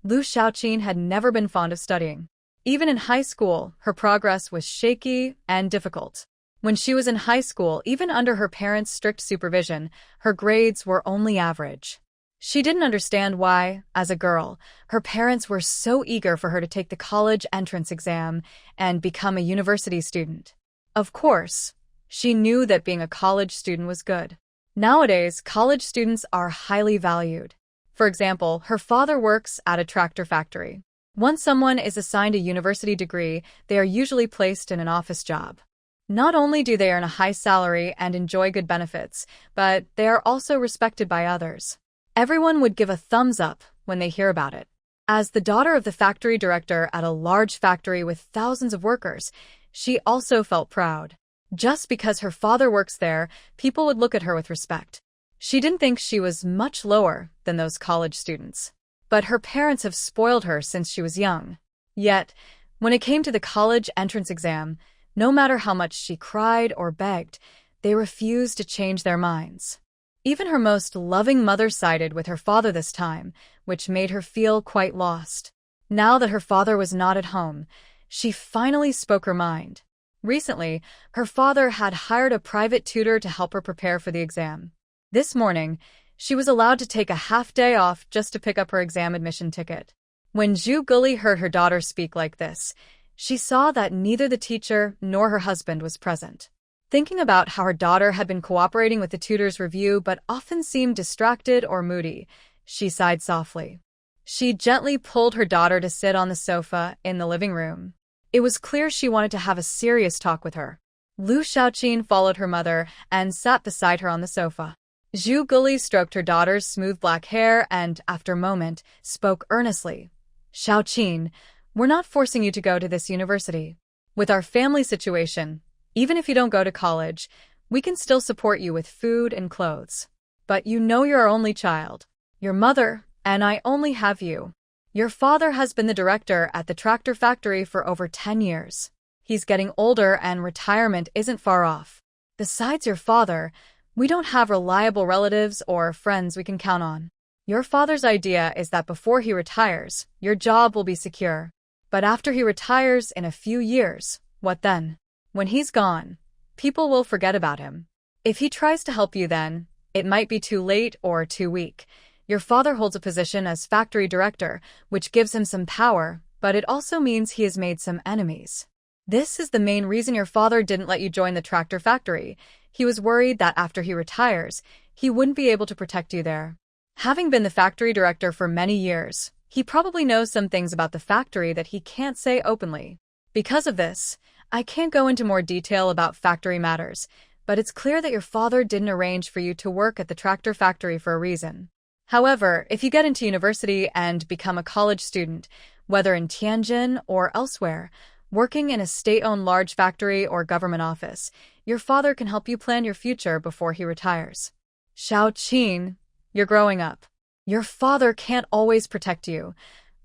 Lu Xiaoqin had never been fond of studying. Even in high school, her progress was shaky and difficult. When she was in high school, even under her parents' strict supervision, her grades were only average. She didn't understand why, as a girl, her parents were so eager for her to take the college entrance exam and become a university student. Of course, she knew that being a college student was good. Nowadays, college students are highly valued. For example, her father works at a tractor factory. Once someone is assigned a university degree, they are usually placed in an office job. Not only do they earn a high salary and enjoy good benefits, but they are also respected by others. Everyone would give a thumbs up when they hear about it. As the daughter of the factory director at a large factory with thousands of workers, she also felt proud. Just because her father works there, people would look at her with respect. She didn't think she was much lower than those college students. But her parents have spoiled her since she was young. Yet, when it came to the college entrance exam, no matter how much she cried or begged, they refused to change their minds. Even her most loving mother sided with her father this time, which made her feel quite lost. Now that her father was not at home, she finally spoke her mind. Recently, her father had hired a private tutor to help her prepare for the exam. This morning, she was allowed to take a half-day off just to pick up her exam admission ticket. When Zhu Guli heard her daughter speak like this, she saw that neither the teacher nor her husband was present. Thinking about how her daughter had been cooperating with the tutor's review but often seemed distracted or moody, she sighed softly. She gently pulled her daughter to sit on the sofa in the living room. It was clear she wanted to have a serious talk with her. Lu Xiaoqin followed her mother and sat beside her on the sofa. Zhu Guli stroked her daughter's smooth black hair and, after a moment, spoke earnestly. "Xiaoqin, we're not forcing you to go to this university. With our family situation, even if you don't go to college, we can still support you with food and clothes. But you know you're our only child. Your mother and I only have you. Your father has been the director at the tractor factory for over 10 years. He's getting older and retirement isn't far off. Besides your father, we don't have reliable relatives or friends we can count on. Your father's idea is that before he retires, your job will be secure. But after he retires in a few years, what then? When he's gone, people will forget about him. If he tries to help you then, it might be too late or too weak. Your father holds a position as factory director, which gives him some power, but it also means he has made some enemies. This is the main reason your father didn't let you join the tractor factory. He was worried that after he retires, he wouldn't be able to protect you there. Having been the factory director for many years, he probably knows some things about the factory that he can't say openly. Because of this, I can't go into more detail about factory matters, but it's clear that your father didn't arrange for you to work at the tractor factory for a reason. However, if you get into university and become a college student, whether in Tianjin or elsewhere, working in a state-owned large factory or government office, your father can help you plan your future before he retires. Xiaoqin, you're growing up. Your father can't always protect you.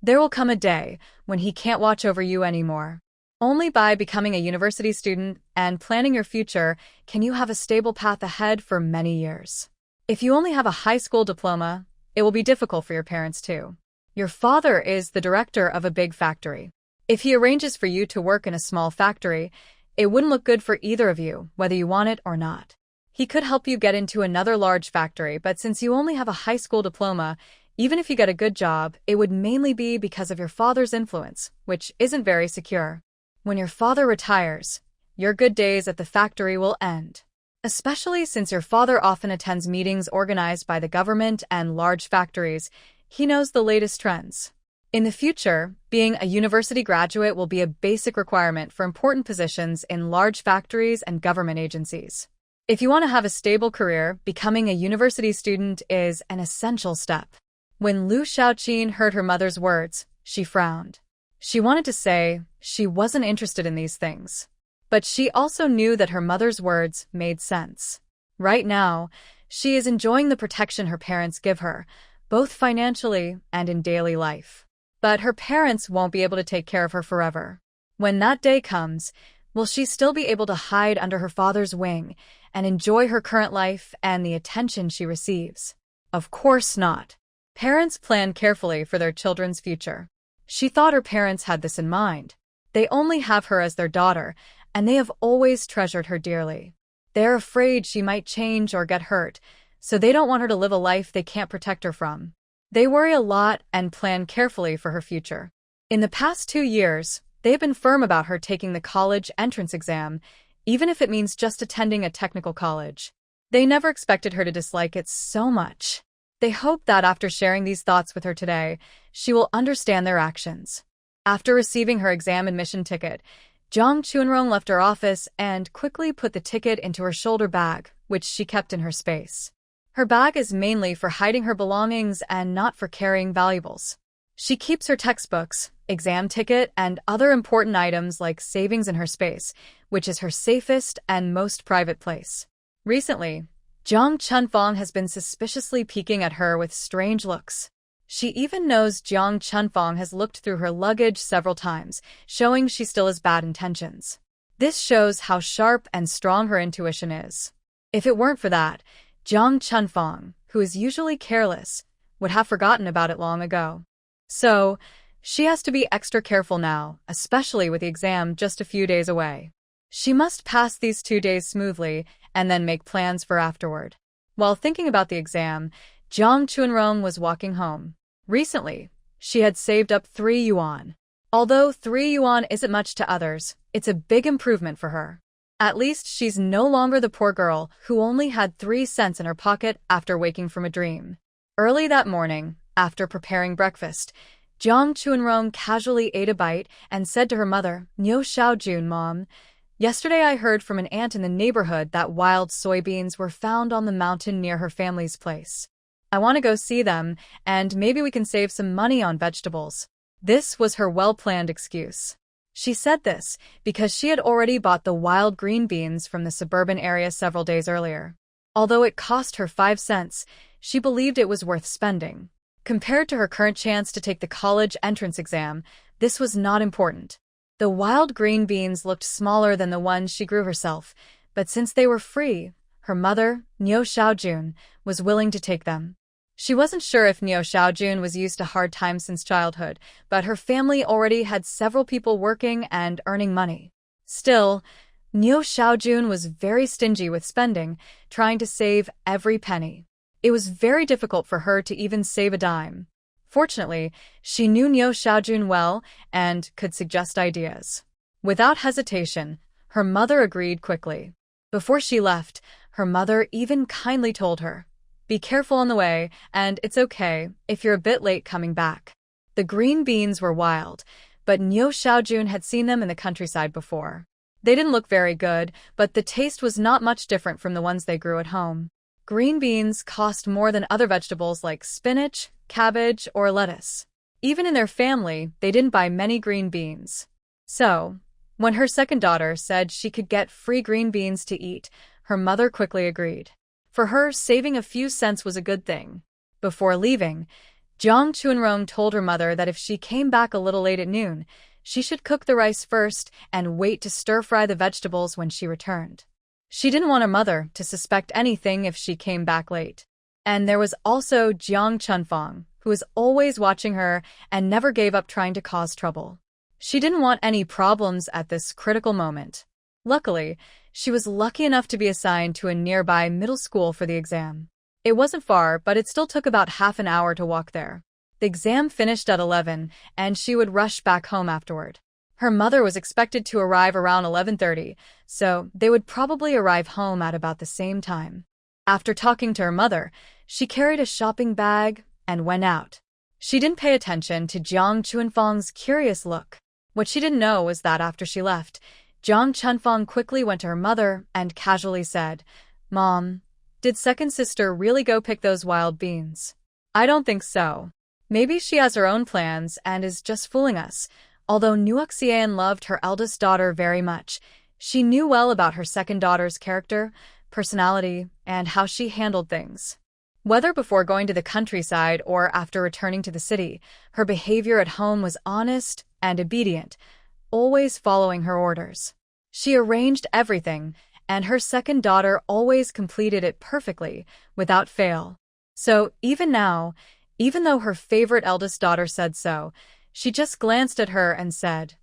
There will come a day when he can't watch over you anymore. Only by becoming a university student and planning your future can you have a stable path ahead for many years. If you only have a high school diploma, it will be difficult for your parents too. Your father is the director of a big factory. If he arranges for you to work in a small factory, it wouldn't look good for either of you, whether you want it or not. He could help you get into another large factory, but since you only have a high school diploma, even if you get a good job, it would mainly be because of your father's influence, which isn't very secure. When your father retires, your good days at the factory will end. Especially since your father often attends meetings organized by the government and large factories, he knows the latest trends. In the future, being a university graduate will be a basic requirement for important positions in large factories and government agencies. If you want to have a stable career, becoming a university student is an essential step. When Liu Shaoqin heard her mother's words, she frowned. She wanted to say she wasn't interested in these things. But she also knew that her mother's words made sense. Right now, she is enjoying the protection her parents give her, both financially and in daily life. But her parents won't be able to take care of her forever. When that day comes, will she still be able to hide under her father's wing and enjoy her current life and the attention she receives? Of course not. Parents plan carefully for their children's future. She thought her parents had this in mind. They only have her as their daughter, and they have always treasured her dearly. They're afraid she might change or get hurt, so they don't want her to live a life they can't protect her from. They worry a lot and plan carefully for her future. In the past 2 years, they have been firm about her taking the college entrance exam, even if it means just attending a technical college. They never expected her to dislike it so much. They hope that after sharing these thoughts with her today, she will understand their actions. After receiving her exam admission ticket, Jiang Chunrong left her office and quickly put the ticket into her shoulder bag, which she kept in her space. Her bag is mainly for hiding her belongings and not for carrying valuables. She keeps her textbooks, exam ticket, and other important items like savings in her space, which is her safest and most private place. Recently, Jiang Chunfang has been suspiciously peeking at her with strange looks. She even knows Jiang Chunfang has looked through her luggage several times, showing she still has bad intentions. This shows how sharp and strong her intuition is. If it weren't for that, Jiang Chunfang, who is usually careless, would have forgotten about it long ago. So, she has to be extra careful now, especially with the exam just a few days away. She must pass these 2 days smoothly and then make plans for afterward. While thinking about the exam, Jiang Chunrong was walking home. Recently, she had saved up 3 yuan. Although 3 yuan isn't much to others, it's a big improvement for her. At least she's no longer the poor girl who only had 3 cents in her pocket after waking from a dream. Early that morning, after preparing breakfast, Jiang Chunrong casually ate a bite and said to her mother, "Niu Xiaojun, Mom, yesterday I heard from an aunt in the neighborhood that wild soybeans were found on the mountain near her family's place. I want to go see them, and maybe we can save some money on vegetables." This was her well-planned excuse. She said this because she had already bought the wild green beans from the suburban area several days earlier. Although it cost her 5 cents, she believed it was worth spending. Compared to her current chance to take the college entrance exam, this was not important. The wild green beans looked smaller than the ones she grew herself, but since they were free, her mother, Niu Xiaojun, was willing to take them. She wasn't sure if Niu Xiaojun was used to hard times since childhood, but her family already had several people working and earning money. Still, Niu Xiaojun was very stingy with spending, trying to save every penny. It was very difficult for her to even save a dime. Fortunately, she knew Niu Xiaojun well and could suggest ideas. Without hesitation, her mother agreed quickly. Before she left, her mother even kindly told her, "Be careful on the way, and it's okay if you're a bit late coming back." The green beans were wild, but Niu Xiaojun had seen them in the countryside before. They didn't look very good, but the taste was not much different from the ones they grew at home. Green beans cost more than other vegetables like spinach, cabbage, or lettuce. Even in their family, they didn't buy many green beans. So, when her second daughter said she could get free green beans to eat, her mother quickly agreed. For her, saving a few cents was a good thing. Before leaving, Jiang Chunrong told her mother that if she came back a little late at noon, she should cook the rice first and wait to stir-fry the vegetables when she returned. She didn't want her mother to suspect anything if she came back late. And there was also Jiang Chunfang, who was always watching her and never gave up trying to cause trouble. She didn't want any problems at this critical moment. Luckily, she was lucky enough to be assigned to a nearby middle school for the exam. It wasn't far, but it still took about half an hour to walk there. The exam finished at 11, and she would rush back home afterward. Her mother was expected to arrive around 11:30, so they would probably arrive home at about the same time. After talking to her mother, she carried a shopping bag and went out. She didn't pay attention to Jiang Chunfang's curious look. What she didn't know was that after she left, Jiang Chunfang quickly went to her mother and casually said, Mom, did second sister really go pick those wild beans? I don't think so. Maybe she has her own plans and is just fooling us. Although Nuoxian loved her eldest daughter very much, she knew well about her second daughter's character, personality, and how she handled things. Whether before going to the countryside or after returning to the city, her behavior at home was honest and obedient, always following her orders. She arranged everything, and her second daughter always completed it perfectly, without fail. So, even now, even though her favorite eldest daughter said so, she just glanced at her and said,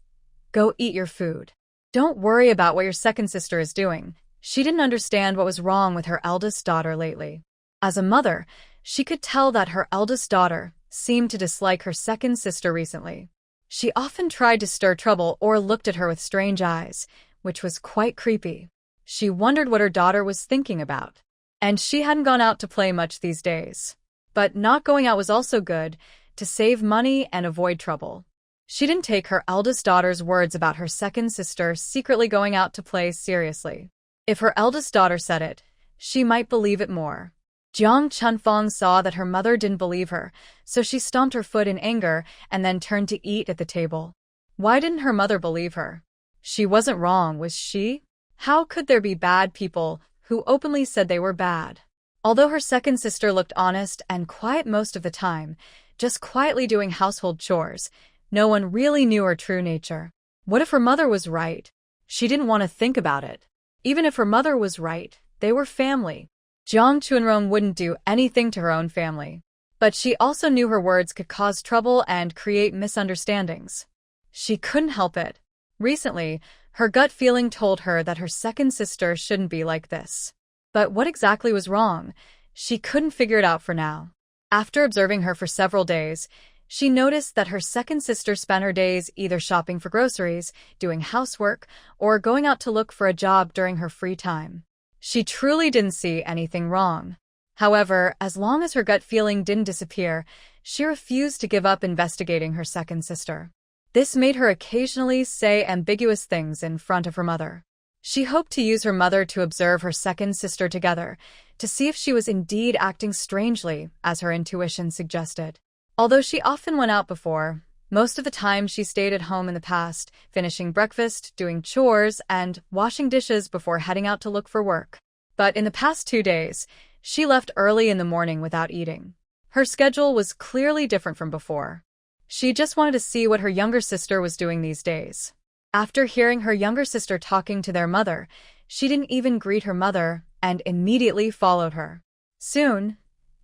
"Go eat your food. Don't worry about what your second sister is doing." She didn't understand what was wrong with her eldest daughter lately. As a mother, she could tell that her eldest daughter seemed to dislike her second sister recently. She often tried to stir trouble or looked at her with strange eyes, which was quite creepy. She wondered what her daughter was thinking about. And she hadn't gone out to play much these days. But not going out was also good, to save money and avoid trouble. She didn't take her eldest daughter's words about her second sister secretly going out to play seriously. If her eldest daughter said it, she might believe it more. Jiang Chunfang saw that her mother didn't believe her, so she stomped her foot in anger and then turned to eat at the table. Why didn't her mother believe her? She wasn't wrong, was she? How could there be bad people who openly said they were bad? Although her second sister looked honest and quiet most of the time, just quietly doing household chores, no one really knew her true nature. What if her mother was right? She didn't want to think about it. Even if her mother was right, they were family. Jiang Chunrong wouldn't do anything to her own family. But she also knew her words could cause trouble and create misunderstandings. She couldn't help it. Recently, her gut feeling told her that her second sister shouldn't be like this. But what exactly was wrong? She couldn't figure it out for now. After observing her for several days, she noticed that her second sister spent her days either shopping for groceries, doing housework, or going out to look for a job during her free time. She truly didn't see anything wrong. However, as long as her gut feeling didn't disappear, she refused to give up investigating her second sister. This made her occasionally say ambiguous things in front of her mother. She hoped to use her mother to observe her second sister together, to see if she was indeed acting strangely, as her intuition suggested. Although she often went out before, most of the time she stayed at home in the past, finishing breakfast, doing chores, and washing dishes before heading out to look for work. But in the past 2 days, she left early in the morning without eating. Her schedule was clearly different from before. She just wanted to see what her younger sister was doing these days. After hearing her younger sister talking to their mother, she didn't even greet her mother and immediately followed her. Soon,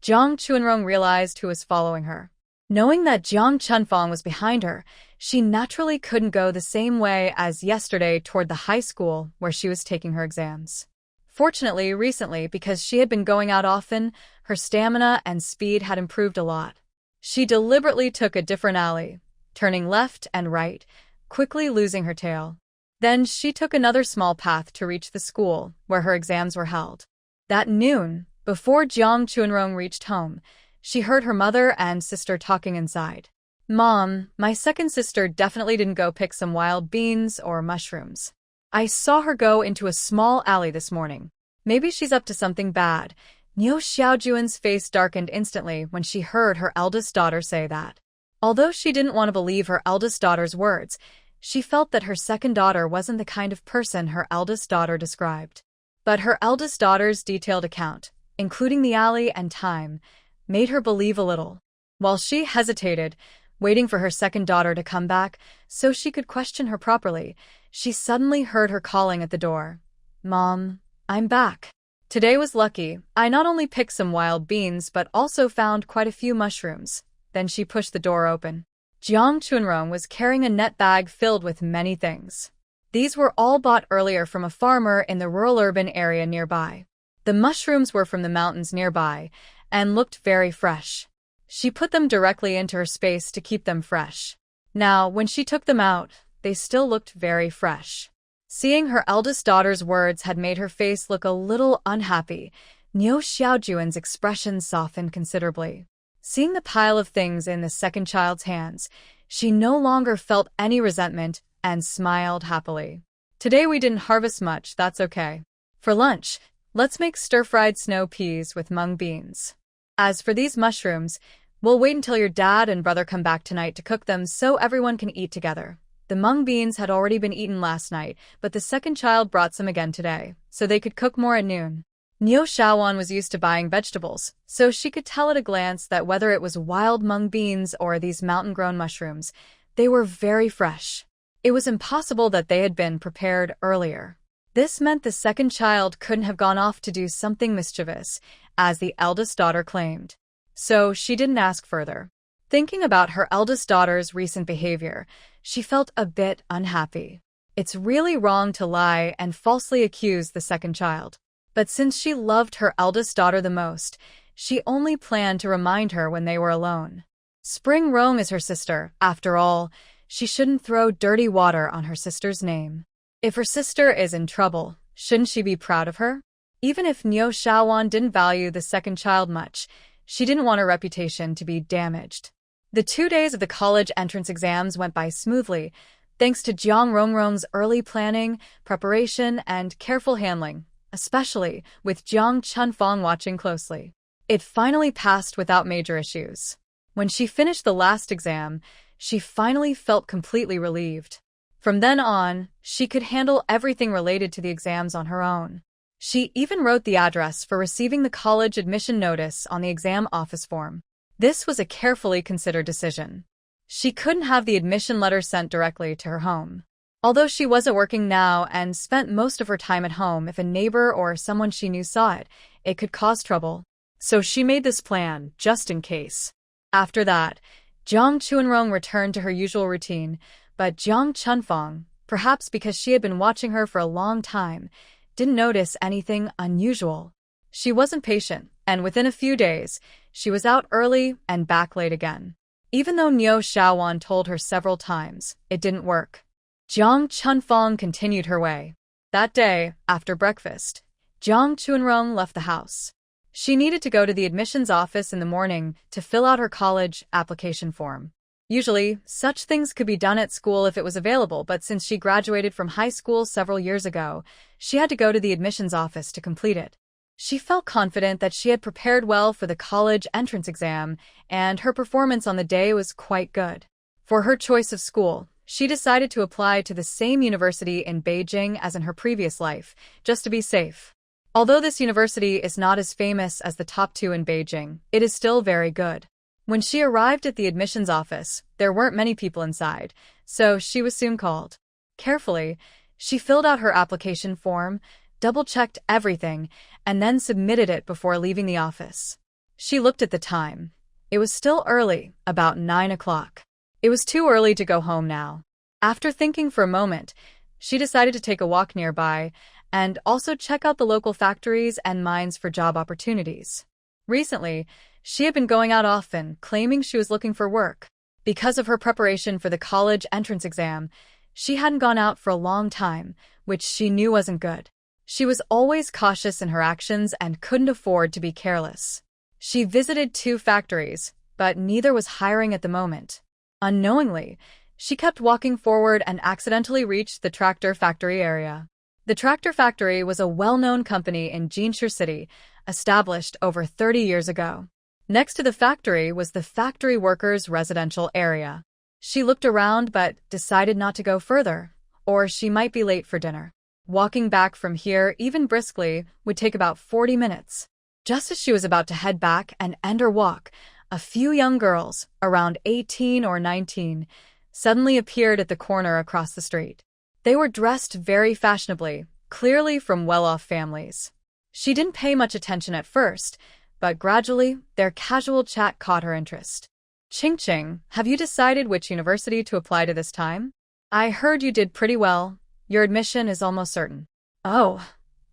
Jiang Chunrong realized who was following her. Knowing that Jiang Chunfang was behind her, she naturally couldn't go the same way as yesterday toward the high school where she was taking her exams. Fortunately, recently, because she had been going out often, her stamina and speed had improved a lot. She deliberately took a different alley, turning left and right, quickly losing her tail. Then she took another small path to reach the school where her exams were held. That noon, before Jiang Chunrong reached home, she heard her mother and sister talking inside. "Mom, my second sister definitely didn't go pick some wild beans or mushrooms. I saw her go into a small alley this morning. Maybe she's up to something bad." Niu Xiaojuan's face darkened instantly when she heard her eldest daughter say that. Although she didn't want to believe her eldest daughter's words, she felt that her second daughter wasn't the kind of person her eldest daughter described. But her eldest daughter's detailed account, including the alley and time, made her believe a little. While she hesitated, waiting for her second daughter to come back so she could question her properly, she suddenly heard her calling at the door. "Mom, I'm back. Today was lucky. I not only picked some wild beans but also found quite a few mushrooms." Then she pushed the door open. Jiang Chunrong was carrying a net bag filled with many things. These were all bought earlier from a farmer in the rural urban area nearby. The mushrooms were from the mountains nearby and looked very fresh. She put them directly into her space to keep them fresh. Now, when she took them out, they still looked very fresh. Seeing her eldest daughter's words had made her face look a little unhappy, Niu Xiaojuan's expression softened considerably. Seeing the pile of things in the second child's hands, she no longer felt any resentment and smiled happily. "Today we didn't harvest much, that's okay. For lunch, Let's make stir-fried snow peas with mung beans. As for these mushrooms, we'll wait until your dad and brother come back tonight to cook them so everyone can eat together. The mung beans had already been eaten last night, but the second child brought some again today, so they could cook more at noon. Neo Shawan was used to buying vegetables, so she could tell at a glance that whether it was wild mung beans or these mountain-grown mushrooms, they were very fresh. It was impossible that they had been prepared earlier. This meant the second child couldn't have gone off to do something mischievous, as the eldest daughter claimed. So she didn't ask further. Thinking about her eldest daughter's recent behavior, she felt a bit unhappy. It's really wrong to lie and falsely accuse the second child. But since she loved her eldest daughter the most, she only planned to remind her when they were alone. Spring Rome is her sister. After all, she shouldn't throw dirty water on her sister's name. If her sister is in trouble, shouldn't she be proud of her? Even if Neo Shawan didn't value the second child much, she didn't want her reputation to be damaged. The 2 days of the college entrance exams went by smoothly, thanks to Jiang Rongrong's early planning, preparation, and careful handling, especially with Jiang Chunfang watching closely. It finally passed without major issues. When she finished the last exam, she finally felt completely relieved. From then on, she could handle everything related to the exams on her own. She even wrote the address for receiving the college admission notice on the exam office form. This was a carefully considered decision. She couldn't have the admission letter sent directly to her home. Although she wasn't working now and spent most of her time at home, if a neighbor or someone she knew saw it, it could cause trouble. So she made this plan, just in case. After that, Jiang Chuanrong returned to her usual routine, but Jiang Chunfang, perhaps because she had been watching her for a long time, didn't notice anything unusual. She wasn't patient, and within a few days, she was out early and back late again. Even though Neo Shawan told her several times, it didn't work. Jiang Chunfang continued her way. That day, after breakfast, Jiang Chuanrong left the house. She needed to go to the admissions office in the morning to fill out her college application form. Usually, such things could be done at school if it was available, but since she graduated from high school several years ago, she had to go to the admissions office to complete it. She felt confident that she had prepared well for the college entrance exam, and her performance on the day was quite good. For her choice of school, she decided to apply to the same university in Beijing as in her previous life, just to be safe. Although this university is not as famous as the top 2 in Beijing, it is still very good. When she arrived at the admissions office, there weren't many people inside, so she was soon called. Carefully, she filled out her application form, double-checked everything, and then submitted it before leaving the office. She looked at the time. It was still early, about 9 o'clock. It was too early to go home now. After thinking for a moment, she decided to take a walk nearby and also check out the local factories and mines for job opportunities. Recently, she had been going out often, claiming she was looking for work. Because of her preparation for the college entrance exam, she hadn't gone out for a long time, which she knew wasn't good. She was always cautious in her actions and couldn't afford to be careless. She visited 2 factories, but neither was hiring at the moment. Unknowingly, she kept walking forward and accidentally reached the tractor factory area. The tractor factory was a well-known company in Jinshu City, established over 30 years ago. Next to the factory was the factory workers' residential area. She looked around but decided not to go further, or she might be late for dinner. Walking back from here, even briskly, would take about 40 minutes. Just as she was about to head back and end her walk, a few young girls, around 18 or 19, suddenly appeared at the corner across the street. They were dressed very fashionably, clearly from well-off families. She didn't pay much attention at first, but gradually, their casual chat caught her interest. "Ching, have you decided which university to apply to this time? I heard you did pretty well. Your admission is almost certain." "Oh,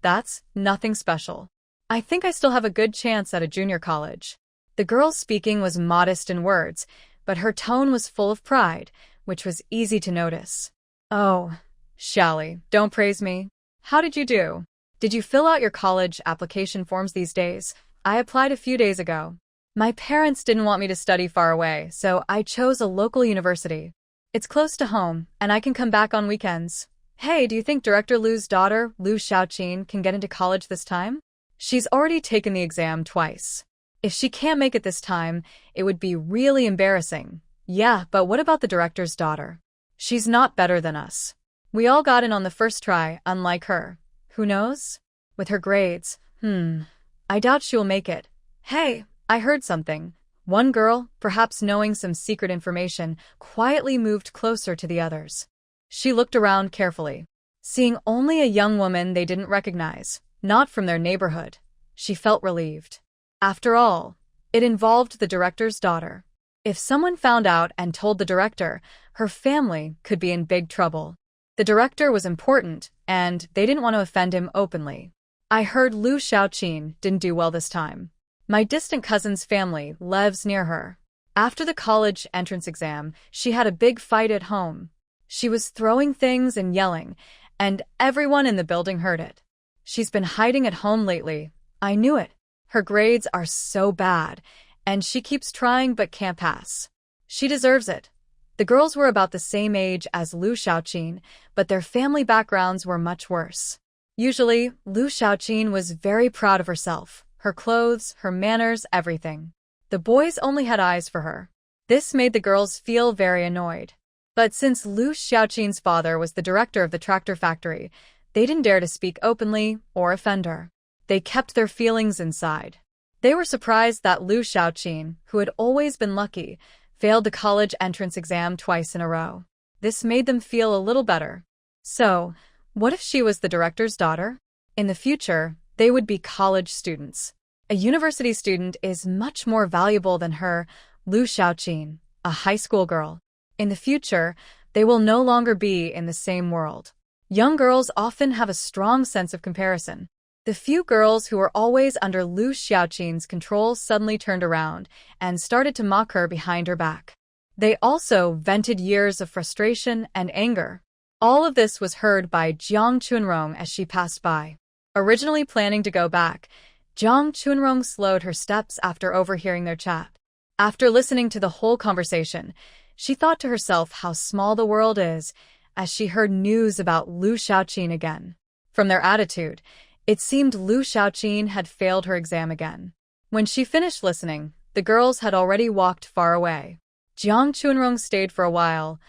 that's nothing special. I think I still have a good chance at a junior college." The girl speaking was modest in words, but her tone was full of pride, which was easy to notice. "Oh, Shally, don't praise me. How did you do? Did you fill out your college application forms these days? I applied a few days ago. My parents didn't want me to study far away, so I chose a local university. It's close to home, and I can come back on weekends. Hey, do you think Director Lu's daughter, Lu Xiaoqin, can get into college this time?" She's already taken the exam twice. If she can't make it this time, it would be really embarrassing. Yeah, but what about the director's daughter? She's not better than us. We all got in on the first try, unlike her. Who knows? With her grades, I doubt she will make it. Hey, I heard something. One girl, perhaps knowing some secret information, quietly moved closer to the others. She looked around carefully, seeing only a young woman they didn't recognize, not from their neighborhood. She felt relieved. After all, it involved the director's daughter. If someone found out and told the director, her family could be in big trouble. The director was important, and they didn't want to offend him openly. I heard Lu Xiaoqin didn't do well this time. My distant cousin's family lives near her. After the college entrance exam, she had a big fight at home. She was throwing things and yelling, and everyone in the building heard it. She's been hiding at home lately. I knew it. Her grades are so bad, and she keeps trying but can't pass. She deserves it. The girls were about the same age as Lu Xiaoqin, but their family backgrounds were much worse. Usually, Lu Xiaoqin was very proud of herself, her clothes, her manners, everything. The boys only had eyes for her. This made the girls feel very annoyed. But since Lu Xiaoqin's father was the director of the tractor factory, they didn't dare to speak openly or offend her. They kept their feelings inside. They were surprised that Lu Xiaoqin, who had always been lucky, failed the college entrance exam twice in a row. This made them feel a little better. So, what if she was the director's daughter? In the future, they would be college students. A university student is much more valuable than her, Lu Xiaoqin, a high school girl. In the future, they will no longer be in the same world. Young girls often have a strong sense of comparison. The few girls who were always under Lu Xiaoqin's control suddenly turned around and started to mock her behind her back. They also vented years of frustration and anger. All of this was heard by Jiang Chunrong as she passed by. Originally planning to go back, Jiang Chunrong slowed her steps after overhearing their chat. After listening to the whole conversation, she thought to herself how small the world is as she heard news about Lu Xiaoqin again. From their attitude, it seemed Lu Xiaoqin had failed her exam again. When she finished listening, the girls had already walked far away. Jiang Chunrong stayed for a while,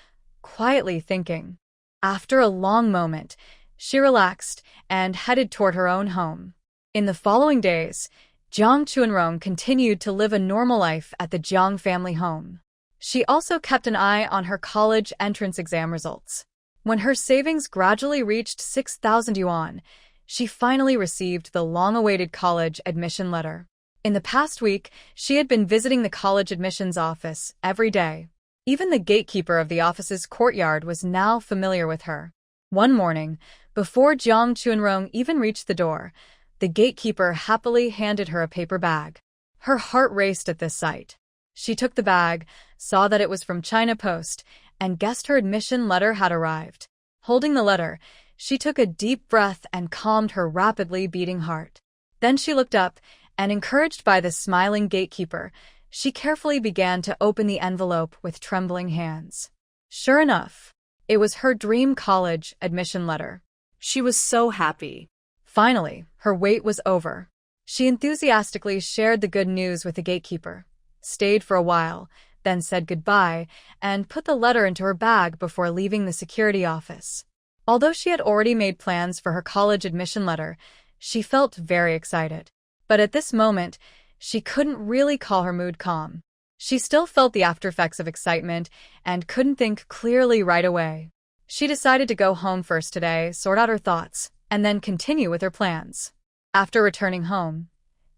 quietly thinking. After a long moment, she relaxed and headed toward her own home. In the following days, Jiang Chunrong continued to live a normal life at the Jiang family home. She also kept an eye on her college entrance exam results. When her savings gradually reached 6,000 yuan, she finally received the long-awaited college admission letter. In the past week, she had been visiting the college admissions office every day. Even the gatekeeper of the office's courtyard was now familiar with her. One morning, before Jiang Chunrong even reached the door, the gatekeeper happily handed her a paper bag. Her heart raced at this sight. She took the bag, saw that it was from China Post, and guessed her admission letter had arrived. Holding the letter, she took a deep breath and calmed her rapidly beating heart. Then she looked up, and encouraged by the smiling gatekeeper, she carefully began to open the envelope with trembling hands. Sure enough, it was her dream college admission letter. She was so happy. Finally, her wait was over. She enthusiastically shared the good news with the gatekeeper, stayed for a while, then said goodbye, and put the letter into her bag before leaving the security office. Although she had already made plans for her college admission letter, she felt very excited. But at this moment, she couldn't really call her mood calm. She still felt the aftereffects of excitement and couldn't think clearly right away. She decided to go home first today, sort out her thoughts, and then continue with her plans. After returning home,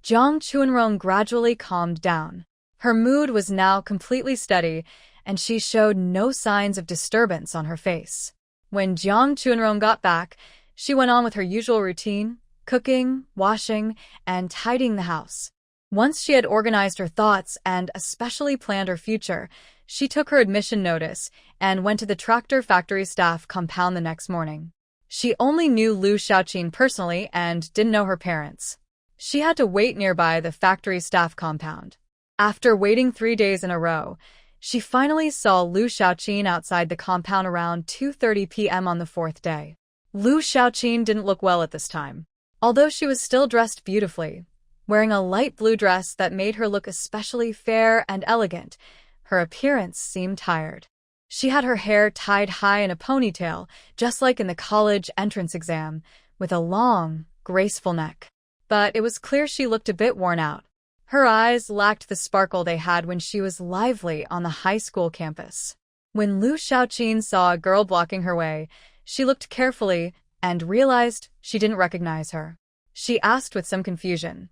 Jiang Chunrong gradually calmed down. Her mood was now completely steady, and she showed no signs of disturbance on her face. When Jiang Chunrong got back, she went on with her usual routine, cooking, washing, and tidying the house. Once she had organized her thoughts and especially planned her future, she took her admission notice and went to the tractor factory staff compound the next morning. She only knew Lu Xiaoqin personally and didn't know her parents. She had to wait nearby the factory staff compound. After waiting 3 days in a row, she finally saw Lu Xiaoqin outside the compound around 2:30 p.m. on the fourth day. Lu Xiaoqin didn't look well at this time. although she was still dressed beautifully, wearing a light blue dress that made her look especially fair and elegant. Her appearance seemed tired. She had her hair tied high in a ponytail, just like in the college entrance exam, with a long, graceful neck. But it was clear she looked a bit worn out. Her eyes lacked the sparkle they had when she was lively on the high school campus. When Lu Xiaoqin saw a girl blocking her way, she looked carefully and realized she didn't recognize her. She asked with some confusion,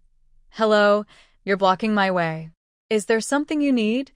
"Hello, you're blocking my way. Is there something you need?"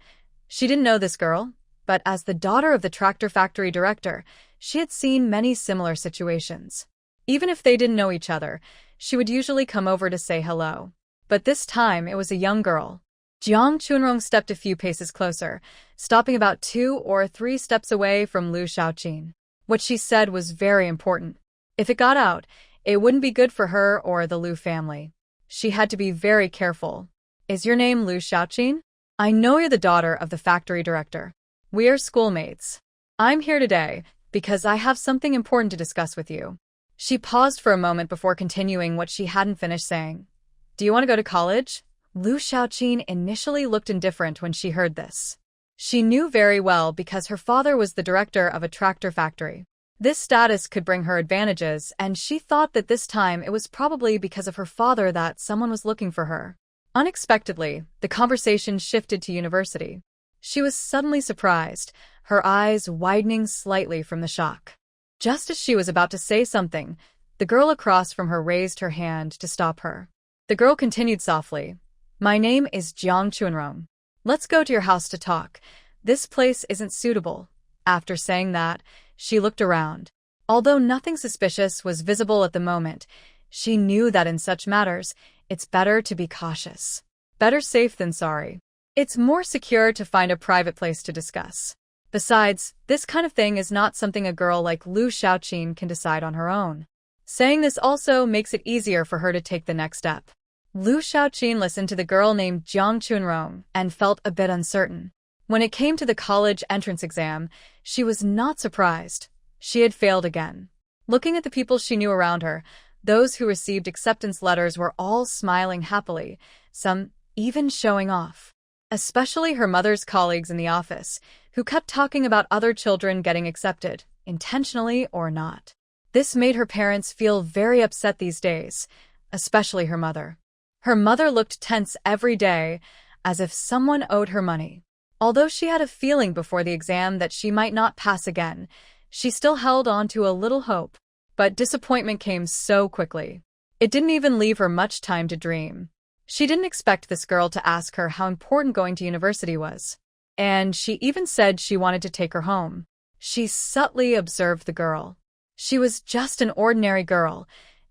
She didn't know this girl, but as the daughter of the tractor factory director, she had seen many similar situations. Even if they didn't know each other, she would usually come over to say hello. But this time, it was a young girl. Jiang Chunrong stepped a few paces closer, stopping about 2 or 3 steps away from Lu Xiaoqin. What she said was very important. If it got out, it wouldn't be good for her or the Lu family. She had to be very careful. "Is your name Lu Xiaoqin? I know you're the daughter of the factory director. We are schoolmates. I'm here today because I have something important to discuss with you." She paused for a moment before continuing what she hadn't finished saying. "Do you want to go to college?" Lu Xiaoqin initially looked indifferent when she heard this. She knew very well because her father was the director of a tractor factory. This status could bring her advantages, and she thought that this time it was probably because of her father that someone was looking for her. Unexpectedly, the conversation shifted to university. She was suddenly surprised, her eyes widening slightly from the shock. Just as she was about to say something, the girl across from her raised her hand to stop her. The girl continued softly, "My name is Jiang Chunrong. Let's go to your house to talk. This place isn't suitable." After saying that, she looked around. Although nothing suspicious was visible at the moment, she knew that in such matters, it's better to be cautious. Better safe than sorry. It's more secure to find a private place to discuss. Besides, this kind of thing is not something a girl like Lu Xiaoqin can decide on her own. Saying this also makes it easier for her to take the next step. Lu Xiaoqin listened to the girl named Jiang Chunrong and felt a bit uncertain. When it came to the college entrance exam, she was not surprised. She had failed again. Looking at the people she knew around her, those who received acceptance letters were all smiling happily, some even showing off. Especially her mother's colleagues in the office, who kept talking about other children getting accepted, intentionally or not. This made her parents feel very upset these days, especially her mother. Her mother looked tense every day, as if someone owed her money. Although she had a feeling before the exam that she might not pass again, she still held on to a little hope. But disappointment came so quickly. It didn't even leave her much time to dream. She didn't expect this girl to ask her how important going to university was. And she even said she wanted to take her home. She subtly observed the girl. She was just an ordinary girl,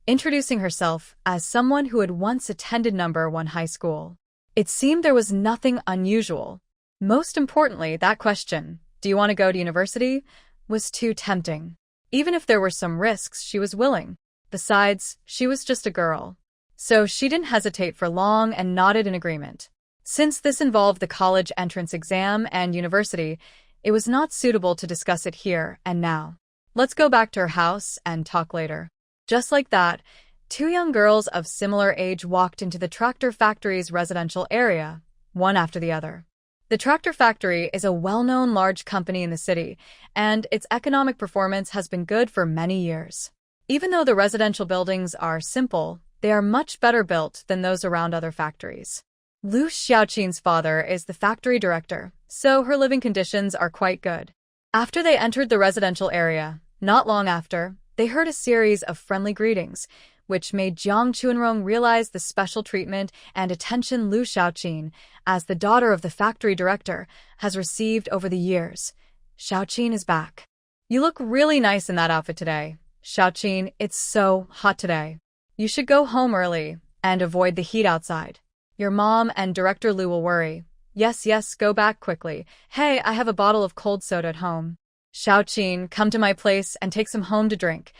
introducing herself as someone who had once attended number 1 high school. It seemed there was nothing unusual. Most importantly, that question, "Do you want to go to university?" was too tempting. Even if there were some risks, she was willing. Besides, she was just a girl. So she didn't hesitate for long and nodded in agreement. Since this involved the college entrance exam and university, it was not suitable to discuss it here and now. Let's go back to her house and talk later. Just like that, 2 young girls of similar age walked into the tractor factory's residential area, one after the other. The tractor factory is a well-known large company in the city, and its economic performance has been good for many years. Even though the residential buildings are simple, they are much better built than those around other factories. Lu Xiaoqin's father is the factory director, so her living conditions are quite good. After they entered the residential area, not long after, they heard a series of friendly greetings, which made Jiang Chunrong realize the special treatment and attention Lu Xiaoqin, as the daughter of the factory director, has received over the years. "Xiaoqin is back. You look really nice in that outfit today. Xiaoqin, it's so hot today. You should go home early and avoid the heat outside. Your mom and Director Lu will worry. Yes, go back quickly. Hey, I have a bottle of cold soda at home. Xiaoqin, come to my place and take some home to drink."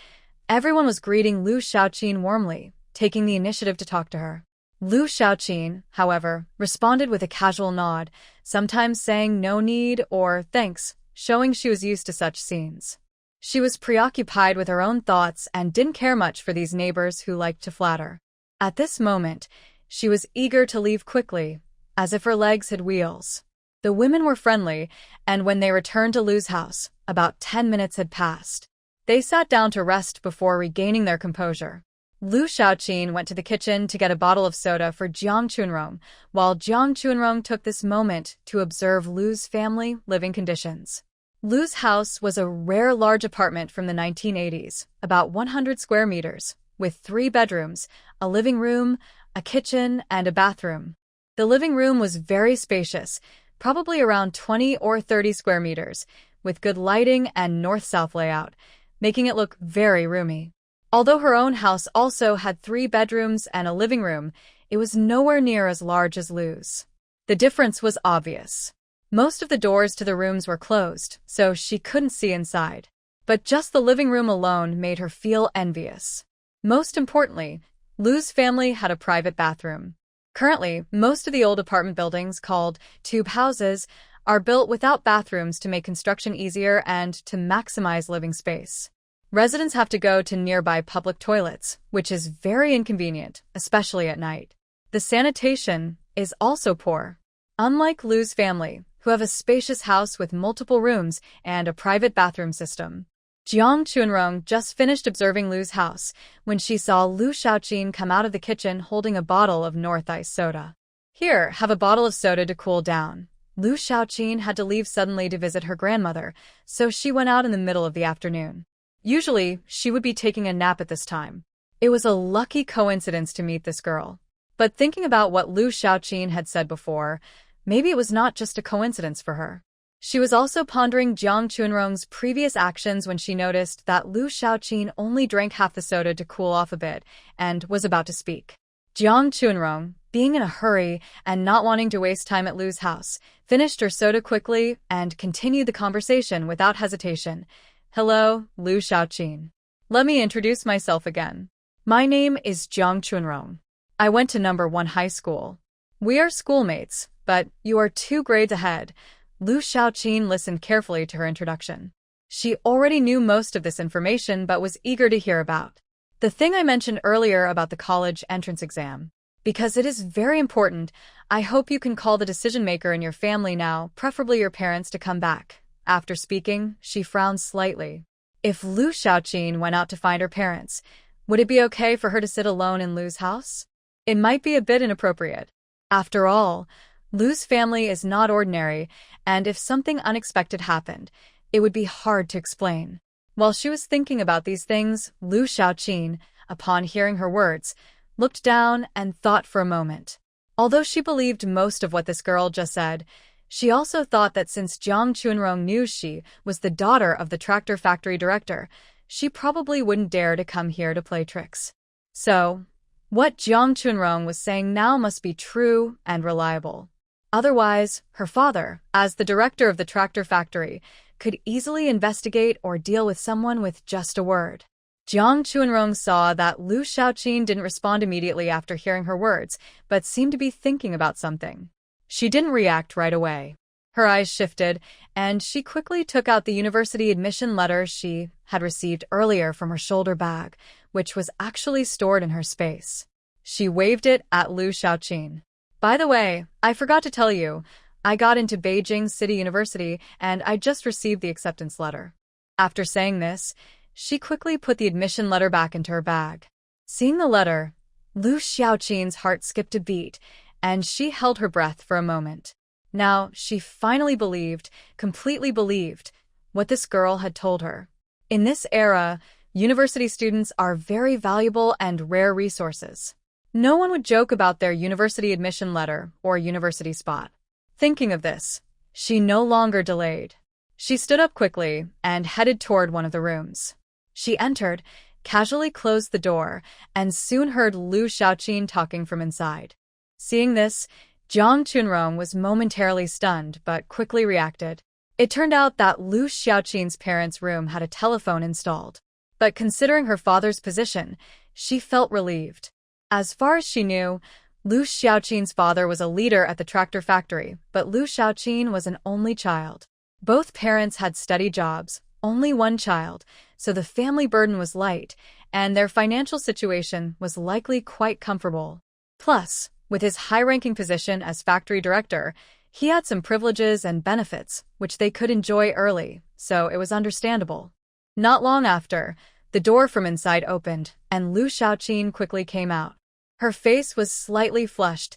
Everyone was greeting Lu Xiaoqin warmly, taking the initiative to talk to her. Lu Xiaoqin, however, responded with a casual nod, sometimes saying no need or thanks, showing she was used to such scenes. She was preoccupied with her own thoughts and didn't care much for these neighbors who liked to flatter. At this moment, she was eager to leave quickly, as if her legs had wheels. The women were friendly, and when they returned to Lu's house, about 10 minutes had passed. They sat down to rest before regaining their composure. Lu Xiaoqin went to the kitchen to get a bottle of soda for Jiang Chunrong, while Jiang Chunrong took this moment to observe Lu's family living conditions. Lu's house was a rare large apartment from the 1980s, about 100 square meters, with 3 bedrooms, a living room, a kitchen, and a bathroom. The living room was very spacious, probably around 20 or 30 square meters, with good lighting and north-south layout, making it look very roomy. Although her own house also had 3 bedrooms and a living room, it was nowhere near as large as Lu's. The difference was obvious. Most of the doors to the rooms were closed, so she couldn't see inside. But just the living room alone made her feel envious. Most importantly, Lu's family had a private bathroom. Currently, most of the old apartment buildings, called tube houses, are built without bathrooms to make construction easier and to maximize living space. Residents have to go to nearby public toilets, which is very inconvenient, especially at night. The sanitation is also poor. Unlike Lu's family, who have a spacious house with multiple rooms and a private bathroom system, Jiang Chunrong just finished observing Lu's house when she saw Lu Xiaoqin come out of the kitchen holding a bottle of North Ice soda. "Here, have a bottle of soda to cool down." Lu Xiaoqin had to leave suddenly to visit her grandmother, so she went out in the middle of the afternoon. Usually, she would be taking a nap at this time. It was a lucky coincidence to meet this girl. But thinking about what Lu Xiaoqin had said before, maybe it was not just a coincidence for her. She was also pondering Jiang Chunrong's previous actions when she noticed that Lu Xiaoqin only drank half the soda to cool off a bit and was about to speak. Jiang Chunrong, being in a hurry and not wanting to waste time at Lu's house, finished her soda quickly and continued the conversation without hesitation. "Hello, Lu Xiaoqin. Let me introduce myself again. My name is Jiang Chunrong. I went to number 1 high school. We are schoolmates, but you are 2 grades ahead." Lu Xiaoqin listened carefully to her introduction. She already knew most of this information but was eager to hear about the thing I mentioned earlier about the college entrance exam. "Because it is very important, I hope you can call the decision-maker in your family now, preferably your parents, to come back." After speaking, she frowned slightly. If Lu Xiaoqin went out to find her parents, would it be okay for her to sit alone in Lu's house? It might be a bit inappropriate. After all, Lu's family is not ordinary, and if something unexpected happened, it would be hard to explain. While she was thinking about these things, Lu Xiaoqin, upon hearing her words, looked down and thought for a moment. Although she believed most of what this girl just said, she also thought that since Jiang Chunrong knew she was the daughter of the tractor factory director, she probably wouldn't dare to come here to play tricks. So, what Jiang Chunrong was saying now must be true and reliable. Otherwise, her father, as the director of the tractor factory, could easily investigate or deal with someone with just a word. Jiang Chunrong saw that Lu Xiaoqin didn't respond immediately after hearing her words, but seemed to be thinking about something. She didn't react right away. Her eyes shifted, and she quickly took out the university admission letter she had received earlier from her shoulder bag, which was actually stored in her space. She waved it at Lu Xiaoqin. "By the way, I forgot to tell you, I got into Beijing City University and I just received the acceptance letter." After saying this, she quickly put the admission letter back into her bag. Seeing the letter, Lu Xiaoqin's heart skipped a beat, and she held her breath for a moment. Now, she finally believed, completely believed, what this girl had told her. In this era, university students are very valuable and rare resources. No one would joke about their university admission letter or university spot. Thinking of this, she no longer delayed. She stood up quickly and headed toward one of the rooms. She entered, casually closed the door, and soon heard Lu Xiaoqin talking from inside. Seeing this, Jiang Chunrong was momentarily stunned but quickly reacted. It turned out that Lu Xiaoqin's parents' room had a telephone installed. But considering her father's position, she felt relieved. As far as she knew, Lu Xiaoqin's father was a leader at the tractor factory, but Lu Xiaoqin was an only child. Both parents had steady jobs, only one child, so the family burden was light, and their financial situation was likely quite comfortable. Plus, with his high-ranking position as factory director, he had some privileges and benefits, which they could enjoy early, so it was understandable. Not long after, the door from inside opened, and Liu Xiaoqin quickly came out. Her face was slightly flushed,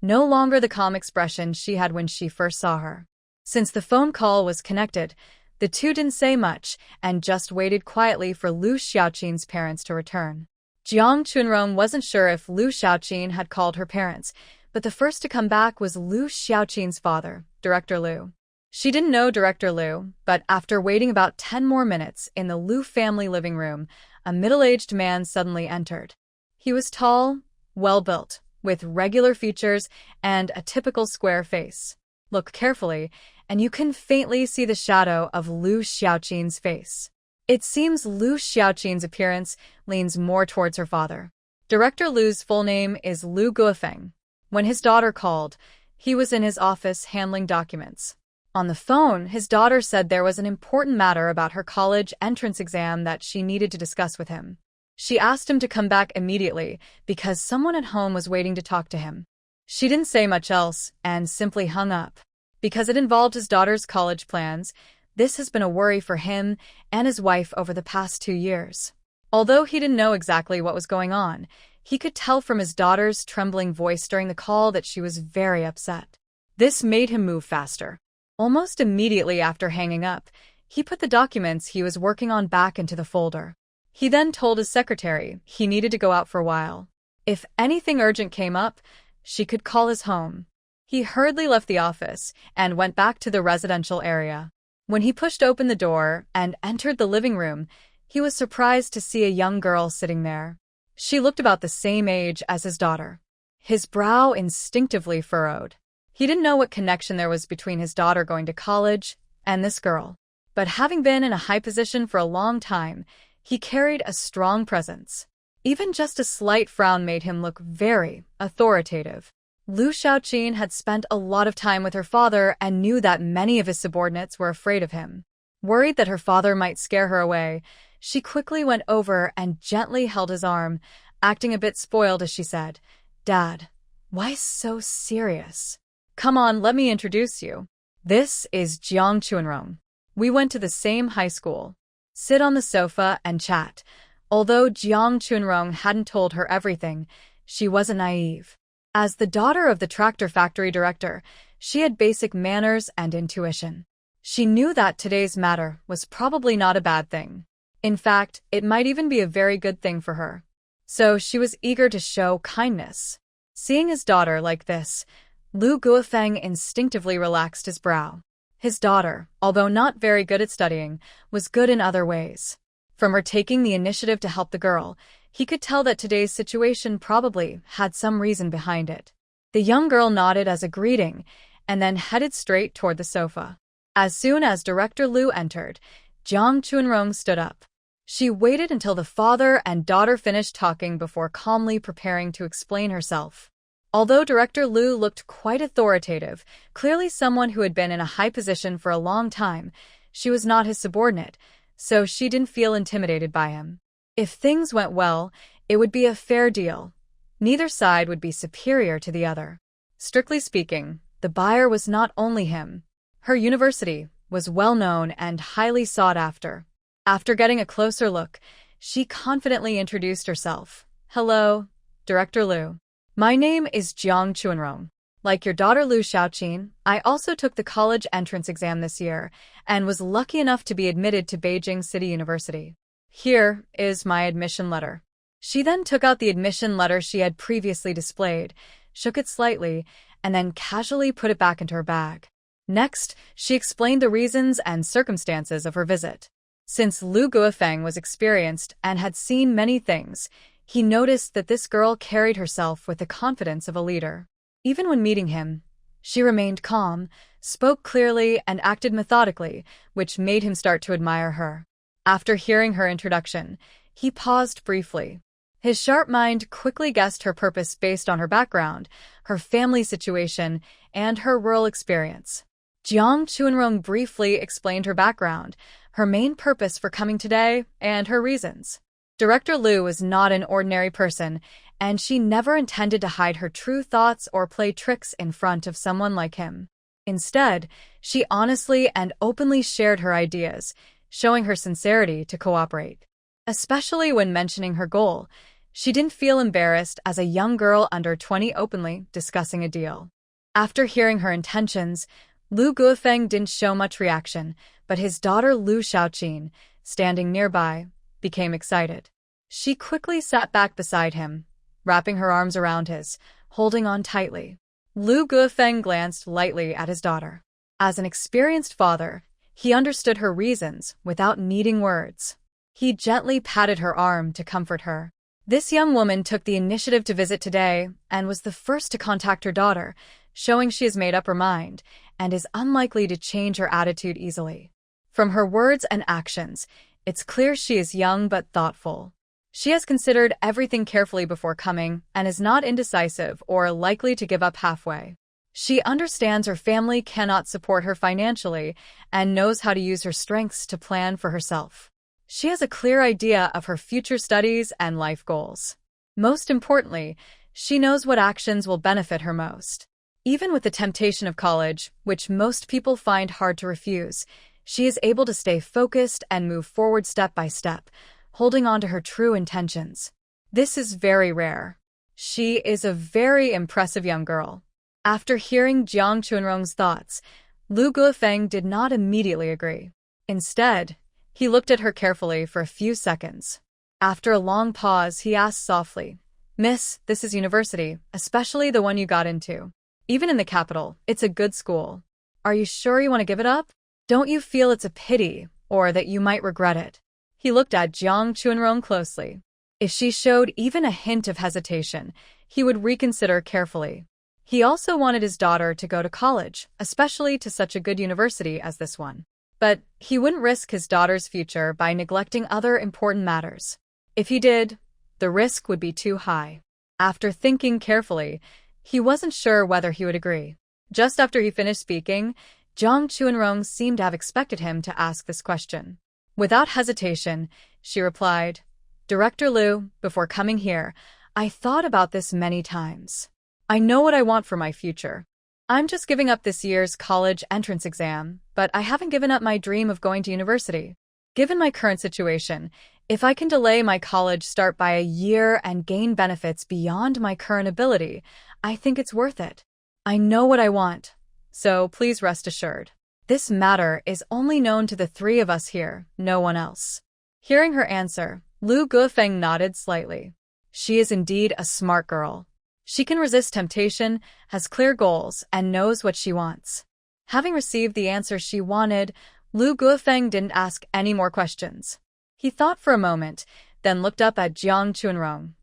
no longer the calm expression she had when she first saw her. Since the phone call was connected, the two didn't say much and just waited quietly for Liu Xiaoqin's parents to return. Jiang Chunrong wasn't sure if Liu Xiaoqin had called her parents, but the first to come back was Liu Xiaoqin's father, Director Liu. She didn't know Director Liu, but after waiting about 10 more minutes in the Liu family living room, a middle-aged man suddenly entered. He was tall, well-built, with regular features and a typical square face. Look carefully, and you can faintly see the shadow of Liu Xiaoqin's face. It seems Liu Xiaoqin's appearance leans more towards her father. Director Liu's full name is Liu Guofeng. When his daughter called, he was in his office handling documents. On the phone, his daughter said there was an important matter about her college entrance exam that she needed to discuss with him. She asked him to come back immediately because someone at home was waiting to talk to him. She didn't say much else and simply hung up. Because it involved his daughter's college plans, this has been a worry for him and his wife over the past 2 years. Although he didn't know exactly what was going on, he could tell from his daughter's trembling voice during the call that she was very upset. This made him move faster. Almost immediately after hanging up, he put the documents he was working on back into the folder. He then told his secretary he needed to go out for a while. If anything urgent came up, she could call his home. He hurriedly left the office and went back to the residential area. When he pushed open the door and entered the living room, he was surprised to see a young girl sitting there. She looked about the same age as his daughter. His brow instinctively furrowed. He didn't know what connection there was between his daughter going to college and this girl. But having been in a high position for a long time, he carried a strong presence. Even just a slight frown made him look very authoritative. Liu Xiaoqin had spent a lot of time with her father and knew that many of his subordinates were afraid of him. Worried that her father might scare her away, she quickly went over and gently held his arm, acting a bit spoiled as she said, "Dad, why so serious? Come on, let me introduce you. This is Jiang Chunrong. We went to the same high school. Sit on the sofa and chat." Although Jiang Chunrong hadn't told her everything, she wasn't naive. As the daughter of the tractor factory director, she had basic manners and intuition. She knew that today's matter was probably not a bad thing. In fact, it might even be a very good thing for her. So she was eager to show kindness. Seeing his daughter like this, Liu Guofeng instinctively relaxed his brow. His daughter, although not very good at studying, was good in other ways. From her taking the initiative to help the girl, he could tell that today's situation probably had some reason behind it. The young girl nodded as a greeting and then headed straight toward the sofa. As soon as Director Liu entered, Jiang Chunrong stood up. She waited until the father and daughter finished talking before calmly preparing to explain herself. Although Director Liu looked quite authoritative, clearly someone who had been in a high position for a long time, she was not his subordinate, so she didn't feel intimidated by him. If things went well, it would be a fair deal. Neither side would be superior to the other. Strictly speaking, the buyer was not only him. Her university was well known and highly sought after. After getting a closer look, she confidently introduced herself. "Hello, Director Liu. My name is Jiang Chunrong. Like your daughter Liu Xiaoqin, I also took the college entrance exam this year and was lucky enough to be admitted to Beijing City University. Here is my admission letter." She then took out the admission letter she had previously displayed, shook it slightly, and then casually put it back into her bag. Next, she explained the reasons and circumstances of her visit. Since Liu Guofeng was experienced and had seen many things, he noticed that this girl carried herself with the confidence of a leader. Even when meeting him, she remained calm, spoke clearly, and acted methodically, which made him start to admire her. After hearing her introduction, he paused briefly. His sharp mind quickly guessed her purpose based on her background, her family situation, and her rural experience. Jiang Chuanrong briefly explained her background, her main purpose for coming today, and her reasons. Director Liu was not an ordinary person, and she never intended to hide her true thoughts or play tricks in front of someone like him. Instead, she honestly and openly shared her ideas, showing her sincerity to cooperate. Especially when mentioning her goal, she didn't feel embarrassed as a young girl under 20 openly discussing a deal. After hearing her intentions, Lu Guofeng didn't show much reaction, but his daughter Lu Xiaoqin, standing nearby, became excited. She quickly sat back beside him, wrapping her arms around his, holding on tightly. Lu Guofeng glanced lightly at his daughter. As an experienced father, he understood her reasons without needing words. He gently patted her arm to comfort her. This young woman took the initiative to visit today and was the first to contact her daughter, showing she has made up her mind and is unlikely to change her attitude easily. From her words and actions, it's clear she is young but thoughtful. She has considered everything carefully before coming and is not indecisive or likely to give up halfway. She understands her family cannot support her financially and knows how to use her strengths to plan for herself. She has a clear idea of her future studies and life goals. Most importantly, she knows what actions will benefit her most. Even with the temptation of college, which most people find hard to refuse, she is able to stay focused and move forward step by step, holding on to her true intentions. This is very rare. She is a very impressive young girl. After hearing Jiang Chuanrong's thoughts, Lu Guofeng did not immediately agree. Instead, he looked at her carefully for a few seconds. After a long pause, he asked softly, "Miss, this is university, especially the one you got into. Even in the capital, it's a good school. Are you sure you want to give it up? Don't you feel it's a pity, or that you might regret it?" He looked at Jiang Chuanrong closely. If she showed even a hint of hesitation, he would reconsider carefully. He also wanted his daughter to go to college, especially to such a good university as this one. But he wouldn't risk his daughter's future by neglecting other important matters. If he did, the risk would be too high. After thinking carefully, he wasn't sure whether he would agree. Just after he finished speaking, Jiang Chuanrong seemed to have expected him to ask this question. Without hesitation, she replied, "Director Liu, before coming here, I thought about this many times. I know what I want for my future. I'm just giving up this year's college entrance exam, but I haven't given up my dream of going to university. Given my current situation, if I can delay my college start by a year and gain benefits beyond my current ability, I think it's worth it. I know what I want, so please rest assured. This matter is only known to the three of us here, no one else." Hearing her answer, Lu Guofeng nodded slightly. She is indeed a smart girl. She can resist temptation, has clear goals, and knows what she wants. Having received the answer she wanted, Lu Guofeng didn't ask any more questions. He thought for a moment, then looked up at Jiang Chuanrong.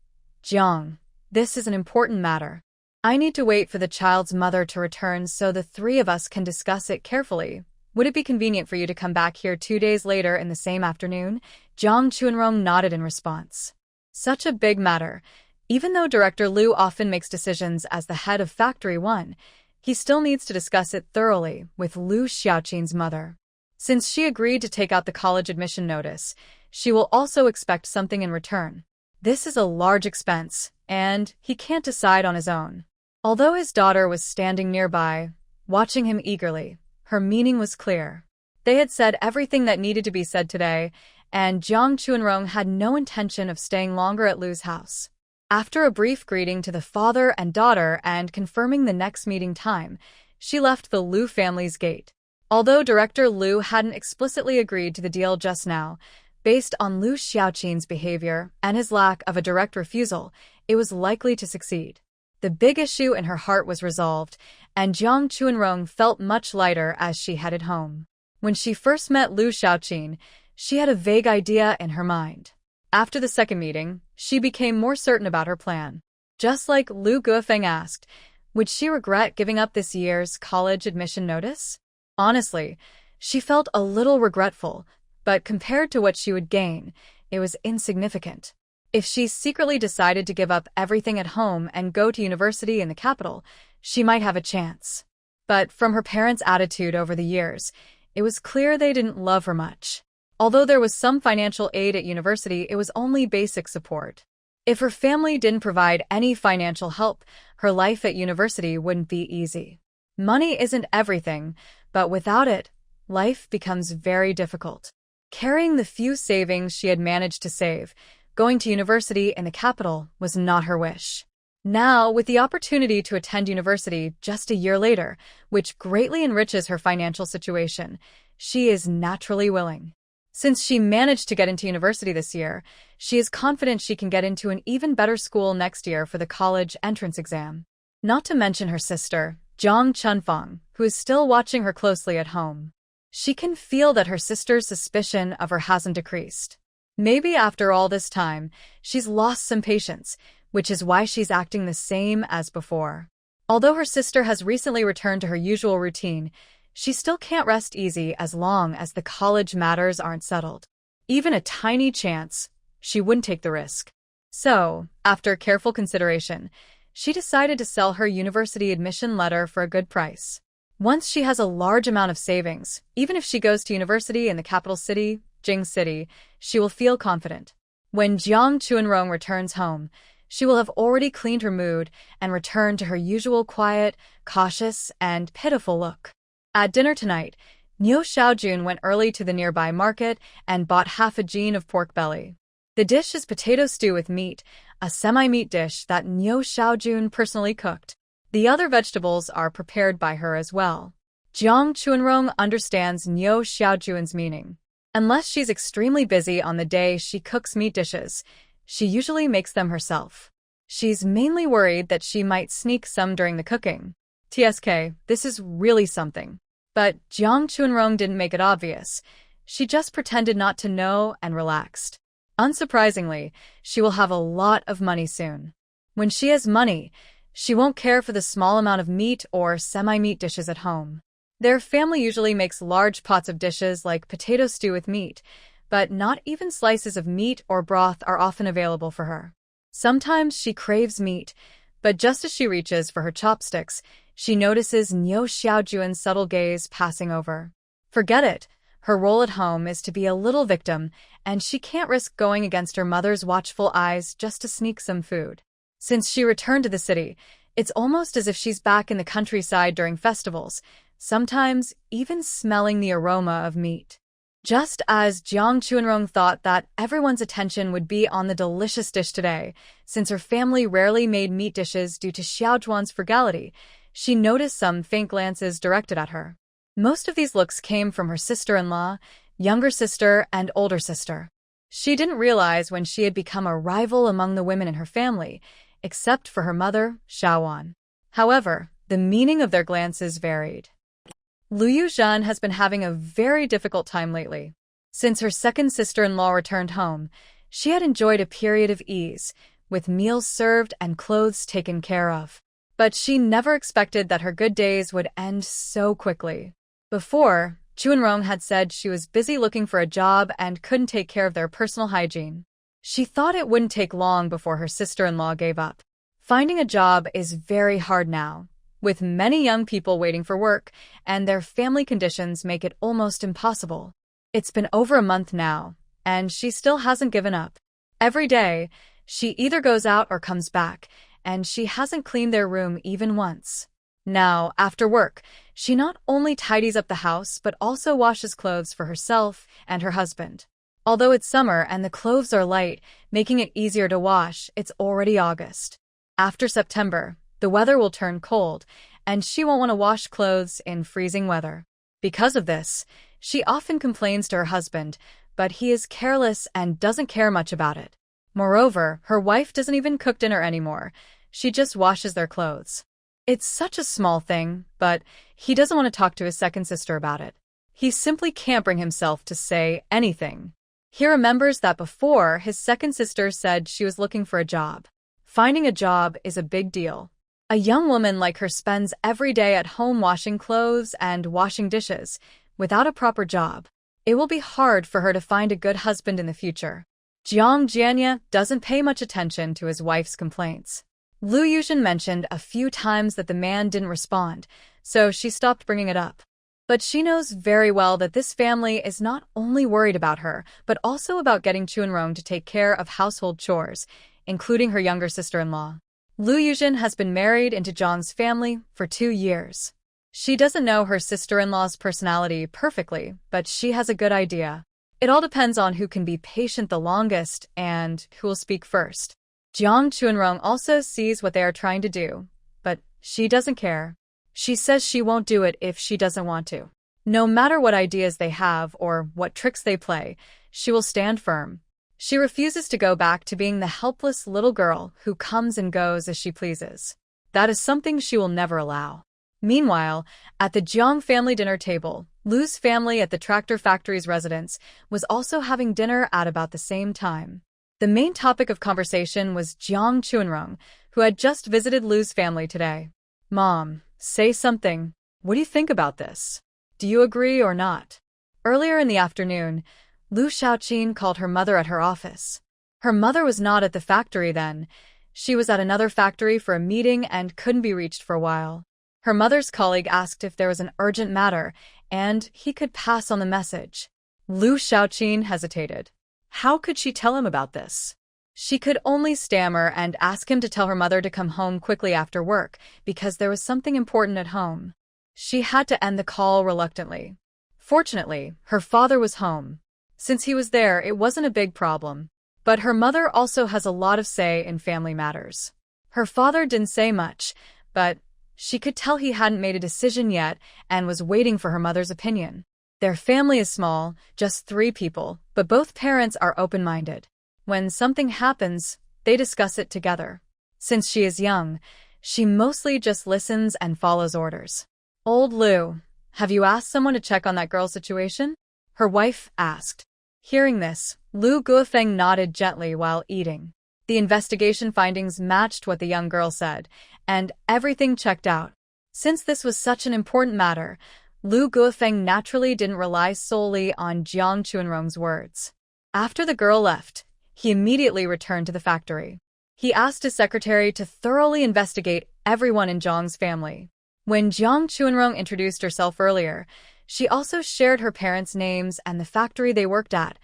"Jiang, this is an important matter. I need to wait for the child's mother to return so the three of us can discuss it carefully. Would it be convenient for you to come back here 2 days later in the same afternoon?" Jiang Chuanrong nodded in response. Such a big matter. Even though Director Liu often makes decisions as the head of Factory 1, he still needs to discuss it thoroughly with Lu Xiaoqin's mother. Since she agreed to take out the college admission notice, she will also expect something in return. This is a large expense, and he can't decide on his own. Although his daughter was standing nearby, watching him eagerly, her meaning was clear. They had said everything that needed to be said today, and Jiang Chuanrong had no intention of staying longer at Lu's house. After a brief greeting to the father and daughter and confirming the next meeting time, she left the Lu family's gate. Although Director Liu hadn't explicitly agreed to the deal just now, based on Lu Xiaoqin's behavior and his lack of a direct refusal, it was likely to succeed. The big issue in her heart was resolved, and Jiang Chuanrong felt much lighter as she headed home. When she first met Lu Xiaoqin, she had a vague idea in her mind. After the second meeting, she became more certain about her plan. Just like Lu Guofeng asked, would she regret giving up this year's college admission notice? Honestly, she felt a little regretful, but compared to what she would gain, it was insignificant. If she secretly decided to give up everything at home and go to university in the capital, she might have a chance. But from her parents' attitude over the years, it was clear they didn't love her much. Although there was some financial aid at university, it was only basic support. If her family didn't provide any financial help, her life at university wouldn't be easy. Money isn't everything, but without it, life becomes very difficult. Carrying the few savings she had managed to save, going to university in the capital was not her wish. Now, with the opportunity to attend university just a year later, which greatly enriches her financial situation, she is naturally willing. Since she managed to get into university this year, she is confident she can get into an even better school next year for the college entrance exam. Not to mention her sister, Jang Chunfong, who is still watching her closely at home. She can feel that her sister's suspicion of her hasn't decreased. Maybe after all this time, she's lost some patience, which is why she's acting the same as before. Although her sister has recently returned to her usual routine, she still can't rest easy as long as the college matters aren't settled. Even a tiny chance, she wouldn't take the risk. So, after careful consideration, she decided to sell her university admission letter for a good price. Once she has a large amount of savings, even if she goes to university in the capital city, Jing City, she will feel confident. When Jiang Chuanrong returns home, she will have already cleaned her mood and returned to her usual quiet, cautious, and pitiful look. At dinner tonight, Niu Xiaojun went early to the nearby market and bought half a jean of pork belly. The dish is potato stew with meat, a semi-meat dish that Niu Xiaojun personally cooked. The other vegetables are prepared by her as well. Jiang Chuanrong understands Niu Xiaojun's meaning. Unless she's extremely busy on the day she cooks meat dishes, she usually makes them herself. She's mainly worried that she might sneak some during the cooking. TSK, this is really something. But Jiang Chuanrong didn't make it obvious. She just pretended not to know and relaxed. Unsurprisingly, she will have a lot of money soon. When she has money, she won't care for the small amount of meat or semi-meat dishes at home. Their family usually makes large pots of dishes like potato stew with meat, but not even slices of meat or broth are often available for her. Sometimes she craves meat, but just as she reaches for her chopsticks, she notices Niu Xiaojun's subtle gaze passing over. Forget it. Her role at home is to be a little victim, and she can't risk going against her mother's watchful eyes just to sneak some food. Since she returned to the city, it's almost as if she's back in the countryside during festivals, sometimes even smelling the aroma of meat. Just as Jiang Chuanrong thought that everyone's attention would be on the delicious dish today, since her family rarely made meat dishes due to Xiaozhuan's frugality, she noticed some faint glances directed at her. Most of these looks came from her sister-in-law, younger sister, and older sister. She didn't realize when she had become a rival among the women in her family, except for her mother, Xiaowan. However, the meaning of their glances varied. Liu Yuzhan has been having a very difficult time lately. Since her second sister-in-law returned home, she had enjoyed a period of ease, with meals served and clothes taken care of. But she never expected that her good days would end so quickly. Before, Chuanrong had said she was busy looking for a job and couldn't take care of their personal hygiene. She thought it wouldn't take long before her sister-in-law gave up. Finding a job is very hard now, with many young people waiting for work, and their family conditions make it almost impossible. It's been over a month now, and she still hasn't given up. Every day, she either goes out or comes back, and she hasn't cleaned their room even once. Now, after work, she not only tidies up the house but also washes clothes for herself and her husband. Although it's summer and the clothes are light, making it easier to wash, it's already August. After September, the weather will turn cold, and she won't want to wash clothes in freezing weather. Because of this, she often complains to her husband, but he is careless and doesn't care much about it. Moreover, her wife doesn't even cook dinner anymore. She just washes their clothes. It's such a small thing, but he doesn't want to talk to his second sister about it. He simply can't bring himself to say anything. He remembers that before, his second sister said she was looking for a job. Finding a job is a big deal. A young woman like her spends every day at home washing clothes and washing dishes. Without a proper job, it will be hard for her to find a good husband in the future. Jiang Jianya doesn't pay much attention to his wife's complaints. Lu Yuzhen mentioned a few times that the man didn't respond, so she stopped bringing it up. But she knows very well that this family is not only worried about her, but also about getting Chuanrong to take care of household chores, including her younger sister-in-law. Lu Yuzhen has been married into Zhang's family for 2 years. She doesn't know her sister-in-law's personality perfectly, but she has a good idea. It all depends on who can be patient the longest and who will speak first. Jiang Chuanrong also sees what they are trying to do, but she doesn't care. She says she won't do it if she doesn't want to. No matter what ideas they have or what tricks they play, she will stand firm. She refuses to go back to being the helpless little girl who comes and goes as she pleases. That is something she will never allow. Meanwhile, at the Jiang family dinner table, Lu's family at the tractor factory's residence was also having dinner at about the same time. The main topic of conversation was Jiang Chuanrong, who had just visited Lu's family today. "Mom, say something. What do you think about this? Do you agree or not?" Earlier in the afternoon, Lu Xiaoqin called her mother at her office. Her mother was not at the factory then. She was at another factory for a meeting and couldn't be reached for a while. Her mother's colleague asked if there was an urgent matter, and he could pass on the message. Lu Xiaoqin hesitated. How could she tell him about this? She could only stammer and ask him to tell her mother to come home quickly after work, because there was something important at home. She had to end the call reluctantly. Fortunately, her father was home. Since he was there, it wasn't a big problem. But her mother also has a lot of say in family matters. Her father didn't say much, but she could tell he hadn't made a decision yet and was waiting for her mother's opinion. Their family is small, just 3 people, but both parents are open-minded. When something happens, they discuss it together. Since she is young, she mostly just listens and follows orders. "Old Lu, have you asked someone to check on that girl's situation?" her wife asked. Hearing this, Lu Guofeng nodded gently while eating. The investigation findings matched what the young girl said, and everything checked out. Since this was such an important matter, Lu Guofeng naturally didn't rely solely on Jiang Chuanrong's words. After the girl left, he immediately returned to the factory. He asked his secretary to thoroughly investigate everyone in Zhang's family. When Jiang Chuanrong introduced herself earlier, she also shared her parents' names and the factory they worked at,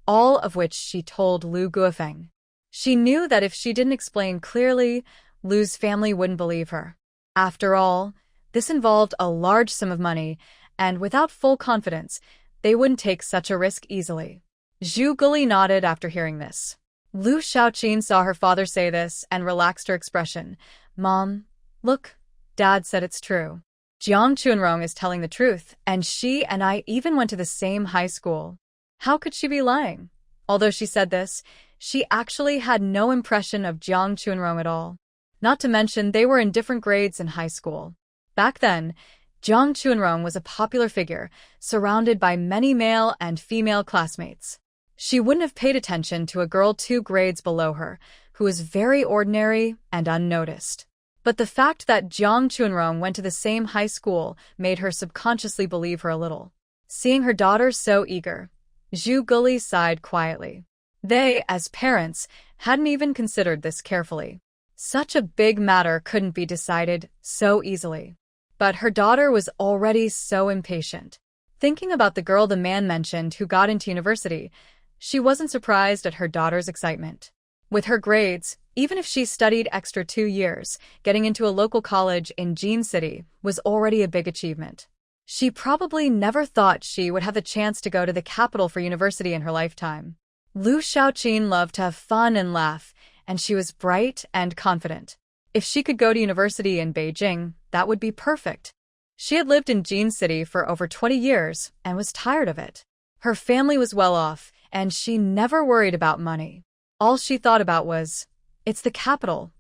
all of which she told Lu Guofeng. She knew that if she didn't explain clearly, Lu's family wouldn't believe her. After all, this involved a large sum of money, and without full confidence, they wouldn't take such a risk easily. Zhu Guli nodded after hearing this. Lu Xiaoqin saw her father say this and relaxed her expression. "Mom, look, Dad said it's true. Jiang Chuanrong is telling the truth, and she and I even went to the same high school. How could she be lying?" Although she said this, she actually had no impression of Jiang Chuanrong at all. Not to mention they were in different grades in high school. Back then, Jiang Chuanrong was a popular figure, surrounded by many male and female classmates. She wouldn't have paid attention to a girl 2 grades below her, who was very ordinary and unnoticed. But the fact that Jiang Chuanrong went to the same high school made her subconsciously believe her a little. Seeing her daughter so eager, Zhu Guli sighed quietly. They, as parents, hadn't even considered this carefully. Such a big matter couldn't be decided so easily. But her daughter was already so impatient. Thinking about the girl the man mentioned who got into university, she wasn't surprised at her daughter's excitement. With her grades, even if she studied extra 2 years, getting into a local college in Jin City was already a big achievement. She probably never thought she would have the chance to go to the capital for university in her lifetime. Lu Xiaoqin loved to have fun and laugh, and she was bright and confident. If she could go to university in Beijing, that would be perfect. She had lived in Jin City for over 20 years and was tired of it. Her family was well off, and she never worried about money. All she thought about was, it's the capital,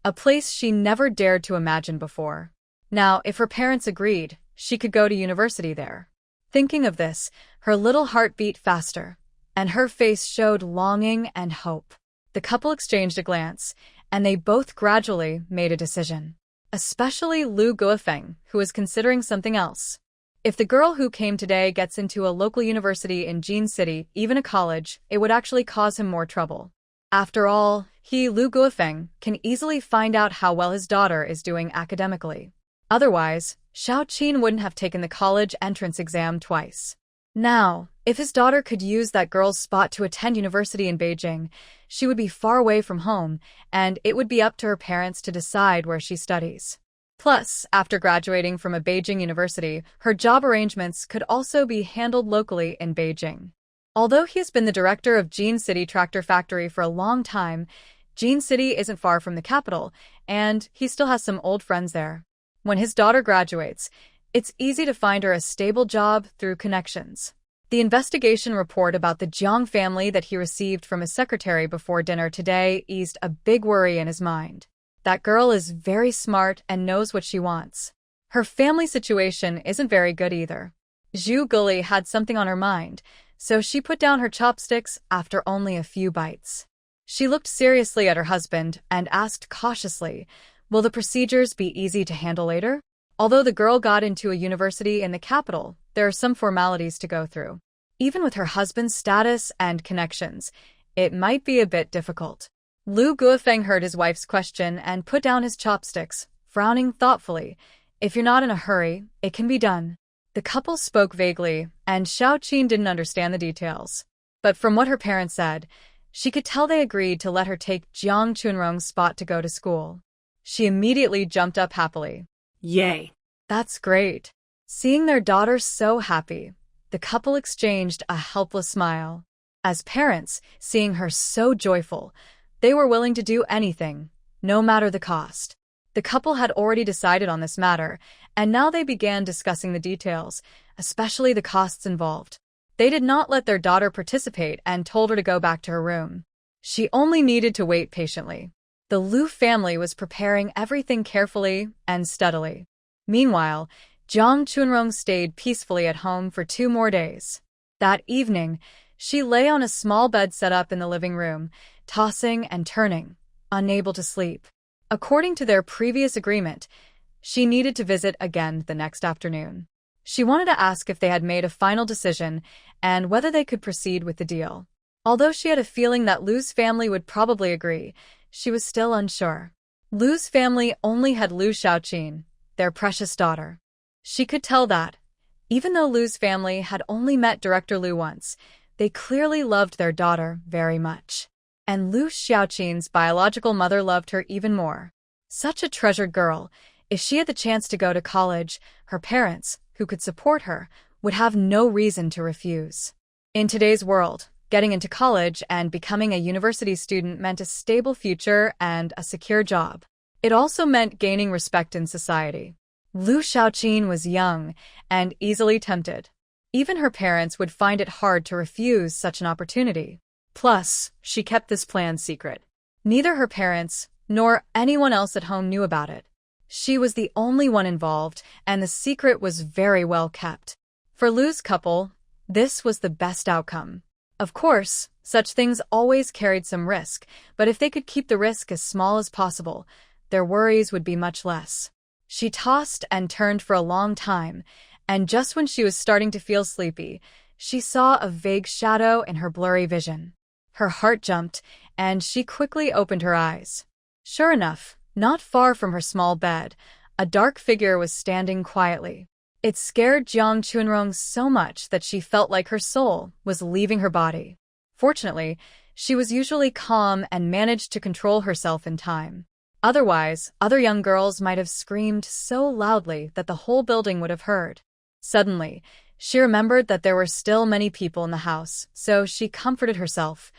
a place she never dared to imagine before. Now, if her parents agreed, she could go to university there. Thinking of this, her little heart beat faster, and her face showed longing and hope. The couple exchanged a glance, and they both gradually made a decision. Especially Lu Guofeng, who was considering something else. If the girl who came today gets into a local university in Jin City, even a college, it would actually cause him more trouble. After all, Lu Guofeng, can easily find out how well his daughter is doing academically. Otherwise, Xiaoqin wouldn't have taken the college entrance exam twice. Now, if his daughter could use that girl's spot to attend university in Beijing, she would be far away from home, and it would be up to her parents to decide where she studies. Plus, after graduating from a Beijing university, her job arrangements could also be handled locally in Beijing. Although he has been the director of Jin City Tractor Factory for a long time, Jin City isn't far from the capital, and he still has some old friends there. When his daughter graduates, it's easy to find her a stable job through connections. The investigation report about the Jiang family that he received from his secretary before dinner today eased a big worry in his mind. That girl is very smart and knows what she wants. Her family situation isn't very good either. Zhu Guli had something on her mind, so she put down her chopsticks after only a few bites. She looked seriously at her husband and asked cautiously, "Will the procedures be easy to handle later?" Although the girl got into a university in the capital, there are some formalities to go through. Even with her husband's status and connections, it might be a bit difficult. Lu Guofeng heard his wife's question and put down his chopsticks, frowning thoughtfully. "If you're not in a hurry, it can be done." The couple spoke vaguely, and Xiaoqin didn't understand the details. But from what her parents said, she could tell they agreed to let her take Jiang Chunrong's spot to go to school. She immediately jumped up happily. Yay. That's great. Seeing their daughter so happy, the couple exchanged a helpless smile. As parents, seeing her so joyful, they were willing to do anything, no matter the cost. The couple had already decided on this matter, and now they began discussing the details, especially the costs involved. They did not let their daughter participate and told her to go back to her room. She only needed to wait patiently. The Lu family was preparing everything carefully and steadily. Meanwhile, Jiang Chunrong stayed peacefully at home for 2 more days. That evening, she lay on a small bed set up in the living room, tossing and turning, unable to sleep. According to their previous agreement, she needed to visit again the next afternoon. She wanted to ask if they had made a final decision and whether they could proceed with the deal. Although she had a feeling that Lu's family would probably agree, she was still unsure. Lu's family only had Lu Xiaoqin, their precious daughter. She could tell that, even though Lu's family had only met Director Lu once, they clearly loved their daughter very much. And Lu Xiaoqin's biological mother loved her even more. Such a treasured girl, if she had the chance to go to college, her parents, who could support her, would have no reason to refuse. In today's world, getting into college and becoming a university student meant a stable future and a secure job. It also meant gaining respect in society. Lu Xiaoqin was young and easily tempted. Even her parents would find it hard to refuse such an opportunity. Plus, she kept this plan secret. Neither her parents nor anyone else at home knew about it. She was the only one involved, and the secret was very well kept. For Lu's couple, this was the best outcome. Of course, such things always carried some risk, but if they could keep the risk as small as possible, their worries would be much less. She tossed and turned for a long time, and just when she was starting to feel sleepy, she saw a vague shadow in her blurry vision. Her heart jumped, and she quickly opened her eyes. Sure enough, not far from her small bed, a dark figure was standing quietly. It scared Jiang Chunrong so much that she felt like her soul was leaving her body. Fortunately, she was usually calm and managed to control herself in time. Otherwise, other young girls might have screamed so loudly that the whole building would have heard. Suddenly, she remembered that there were still many people in the house, so she comforted herself.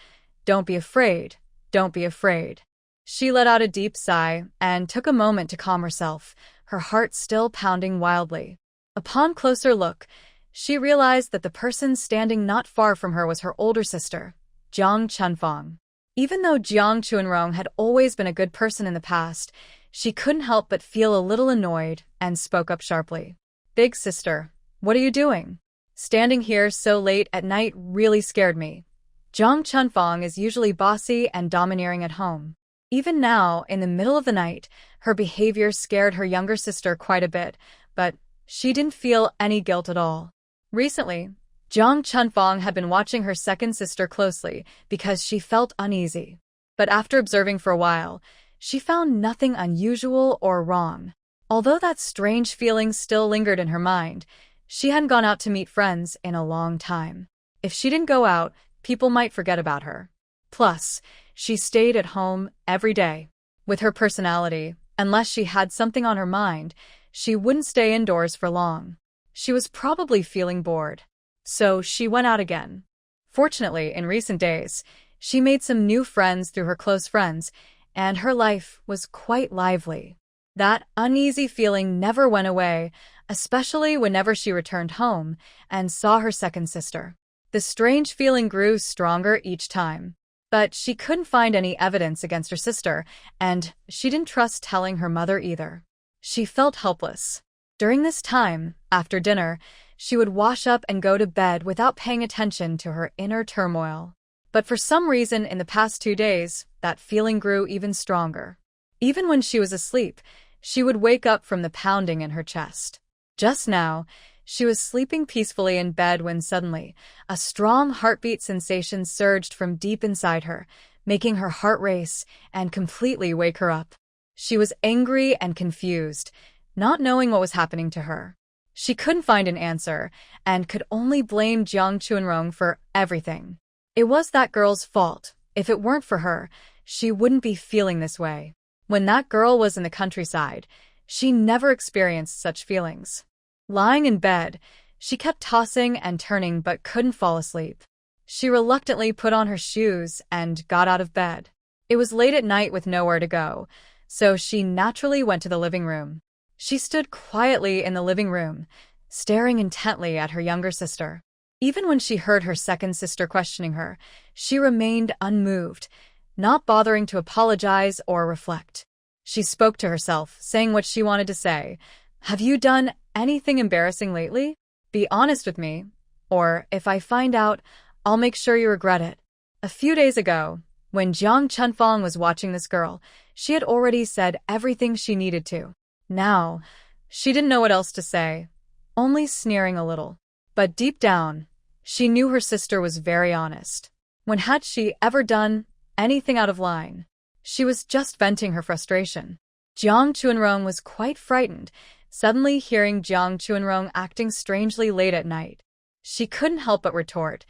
"Don't be afraid, don't be afraid." She let out a deep sigh and took a moment to calm herself, her heart still pounding wildly. Upon closer look, she realized that the person standing not far from her was her older sister, Jiang Chunfang. Even though Jiang Chunrong had always been a good person in the past, she couldn't help but feel a little annoyed and spoke up sharply. "Big sister, what are you doing? Standing here so late at night really scared me." Jiang Chunfang is usually bossy and domineering at home. Even now, in the middle of the night, her behavior scared her younger sister quite a bit, but she didn't feel any guilt at all. Recently, Jiang Chunfang had been watching her second sister closely because she felt uneasy. But after observing for a while, she found nothing unusual or wrong. Although that strange feeling still lingered in her mind, she hadn't gone out to meet friends in a long time. If she didn't go out, people might forget about her. Plus, she stayed at home every day. With her personality, unless she had something on her mind, she wouldn't stay indoors for long. She was probably feeling bored. So she went out again. Fortunately, in recent days, she made some new friends through her close friends, and her life was quite lively. That uneasy feeling never went away, especially whenever she returned home and saw her second sister. The strange feeling grew stronger each time. But she couldn't find any evidence against her sister, and she didn't trust telling her mother either. She felt helpless. During this time, after dinner, she would wash up and go to bed without paying attention to her inner turmoil. But for some reason in the past 2 days, that feeling grew even stronger. Even when she was asleep, she would wake up from the pounding in her chest. Just now, she was sleeping peacefully in bed when suddenly, a strong heartbeat sensation surged from deep inside her, making her heart race and completely wake her up. She was angry and confused, not knowing what was happening to her. She couldn't find an answer and could only blame Jiang Chuanrong for everything. It was that girl's fault. If it weren't for her, she wouldn't be feeling this way. When that girl was in the countryside, she never experienced such feelings. Lying in bed, she kept tossing and turning but couldn't fall asleep. She reluctantly put on her shoes and got out of bed. It was late at night with nowhere to go, so she naturally went to the living room. She stood quietly in the living room, staring intently at her younger sister. Even when she heard her second sister questioning her, she remained unmoved, not bothering to apologize or reflect. She spoke to herself, saying what she wanted to say. "Have you done anything embarrassing lately? Be honest with me, or if I find out, I'll make sure you regret it." A few days ago, when Jiang Chunfang was watching this girl, she had already said everything she needed to. Now, she didn't know what else to say, only sneering a little. But deep down, she knew her sister was very honest. When had she ever done anything out of line? She was just venting her frustration. Jiang Chuanrong was quite frightened, suddenly hearing Jiang Chuanrong acting strangely late at night. She couldn't help but retort,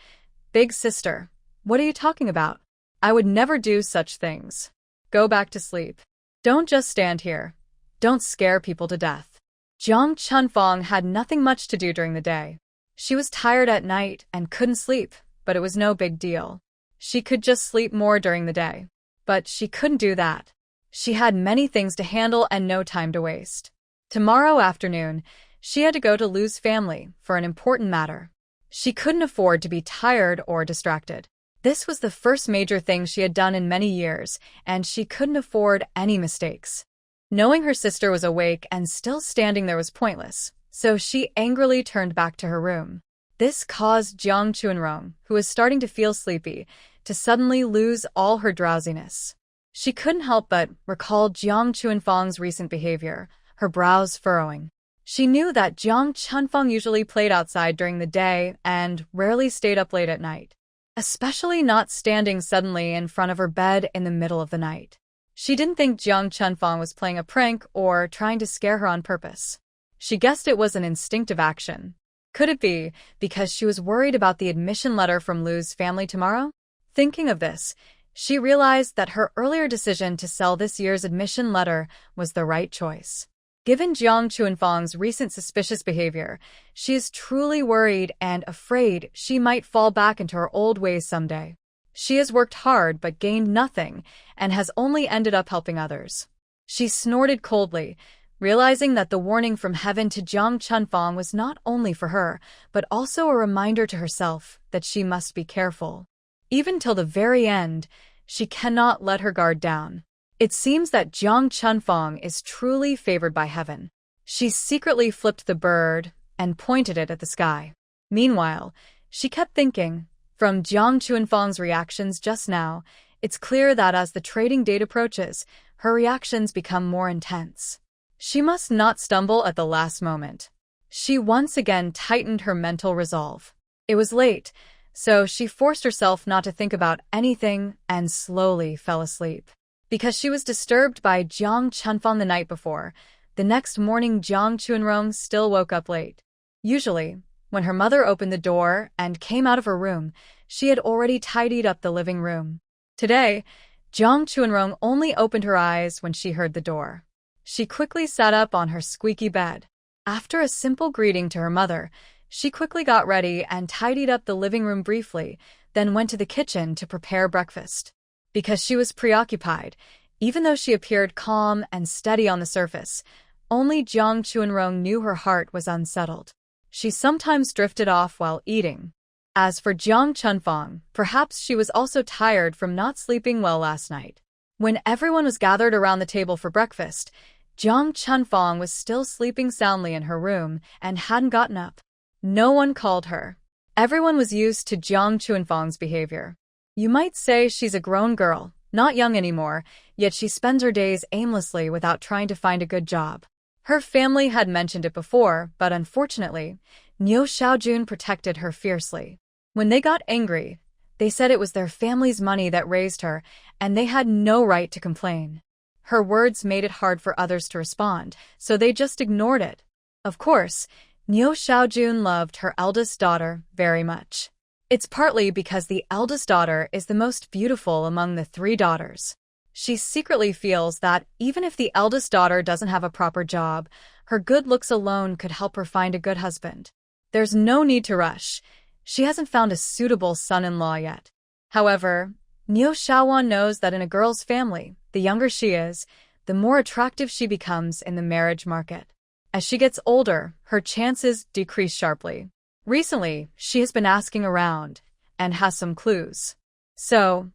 "Big sister, what are you talking about? I would never do such things. Go back to sleep. Don't just stand here. Don't scare people to death." Jiang Chunfang had nothing much to do during the day. She was tired at night and couldn't sleep, but it was no big deal. She could just sleep more during the day. But she couldn't do that. She had many things to handle and no time to waste. Tomorrow afternoon, she had to go to Lu's family for an important matter. She couldn't afford to be tired or distracted. This was the first major thing she had done in many years, and she couldn't afford any mistakes. Knowing her sister was awake and still standing there was pointless, so she angrily turned back to her room. This caused Jiang Chuanrong, who was starting to feel sleepy, to suddenly lose all her drowsiness. She couldn't help but recall Jiang Chuanfang's recent behavior, her brows furrowing. She knew that Jiang Chunfang usually played outside during the day and rarely stayed up late at night, especially not standing suddenly in front of her bed in the middle of the night. She didn't think Jiang Chunfang was playing a prank or trying to scare her on purpose. She guessed it was an instinctive action. Could it be because she was worried about the admission letter from Lu's family tomorrow? Thinking of this, she realized that her earlier decision to sell this year's admission letter was the right choice. Given Jiang Chuanfang's recent suspicious behavior, she is truly worried and afraid she might fall back into her old ways someday. She has worked hard but gained nothing and has only ended up helping others. She snorted coldly, realizing that the warning from heaven to Jiang Chunfang was not only for her, but also a reminder to herself that she must be careful. Even till the very end, she cannot let her guard down. It seems that Jiang Chunfang is truly favored by heaven. She secretly flipped the bird and pointed it at the sky. Meanwhile, she kept thinking, from Jiang Chuanfang's reactions just now, it's clear that as the trading date approaches, her reactions become more intense. She must not stumble at the last moment. She once again tightened her mental resolve. It was late, So she forced herself not to think about anything and slowly fell asleep. Because she was disturbed by Jiang Chunfang the night before, the next morning Jiang Chunrong still woke up late. Usually, when her mother opened the door and came out of her room, she had already tidied up the living room. Today, Jiang Chunrong only opened her eyes when she heard the door. She quickly sat up on her squeaky bed. After a simple greeting to her mother, she quickly got ready and tidied up the living room briefly, then went to the kitchen to prepare breakfast. Because she was preoccupied, even though she appeared calm and steady on the surface, only Jiang Chunrong knew her heart was unsettled. She sometimes drifted off while eating. As for Jiang Chunfang, perhaps she was also tired from not sleeping well last night. When everyone was gathered around the table for breakfast, Jiang Chunfang was still sleeping soundly in her room and hadn't gotten up. No one called her. Everyone was used to Jiang Chunfang's behavior. You might say she's a grown girl, not young anymore, yet she spends her days aimlessly without trying to find a good job. Her family had mentioned it before, but unfortunately, Niu Xiaojun protected her fiercely. When they got angry, they said it was their family's money that raised her, and they had no right to complain. Her words made it hard for others to respond, so they just ignored it. Of course, Niu Xiaojun loved her eldest daughter very much. It's partly because the eldest daughter is the most beautiful among the three daughters. She secretly feels that even if the eldest daughter doesn't have a proper job, her good looks alone could help her find a good husband. There's no need to rush. She hasn't found a suitable son-in-law yet. However, Niu Xiaowan knows that in a girl's family, the younger she is, the more attractive she becomes in the marriage market. As she gets older, her chances decrease sharply. Recently, she has been asking around and has some clues. So,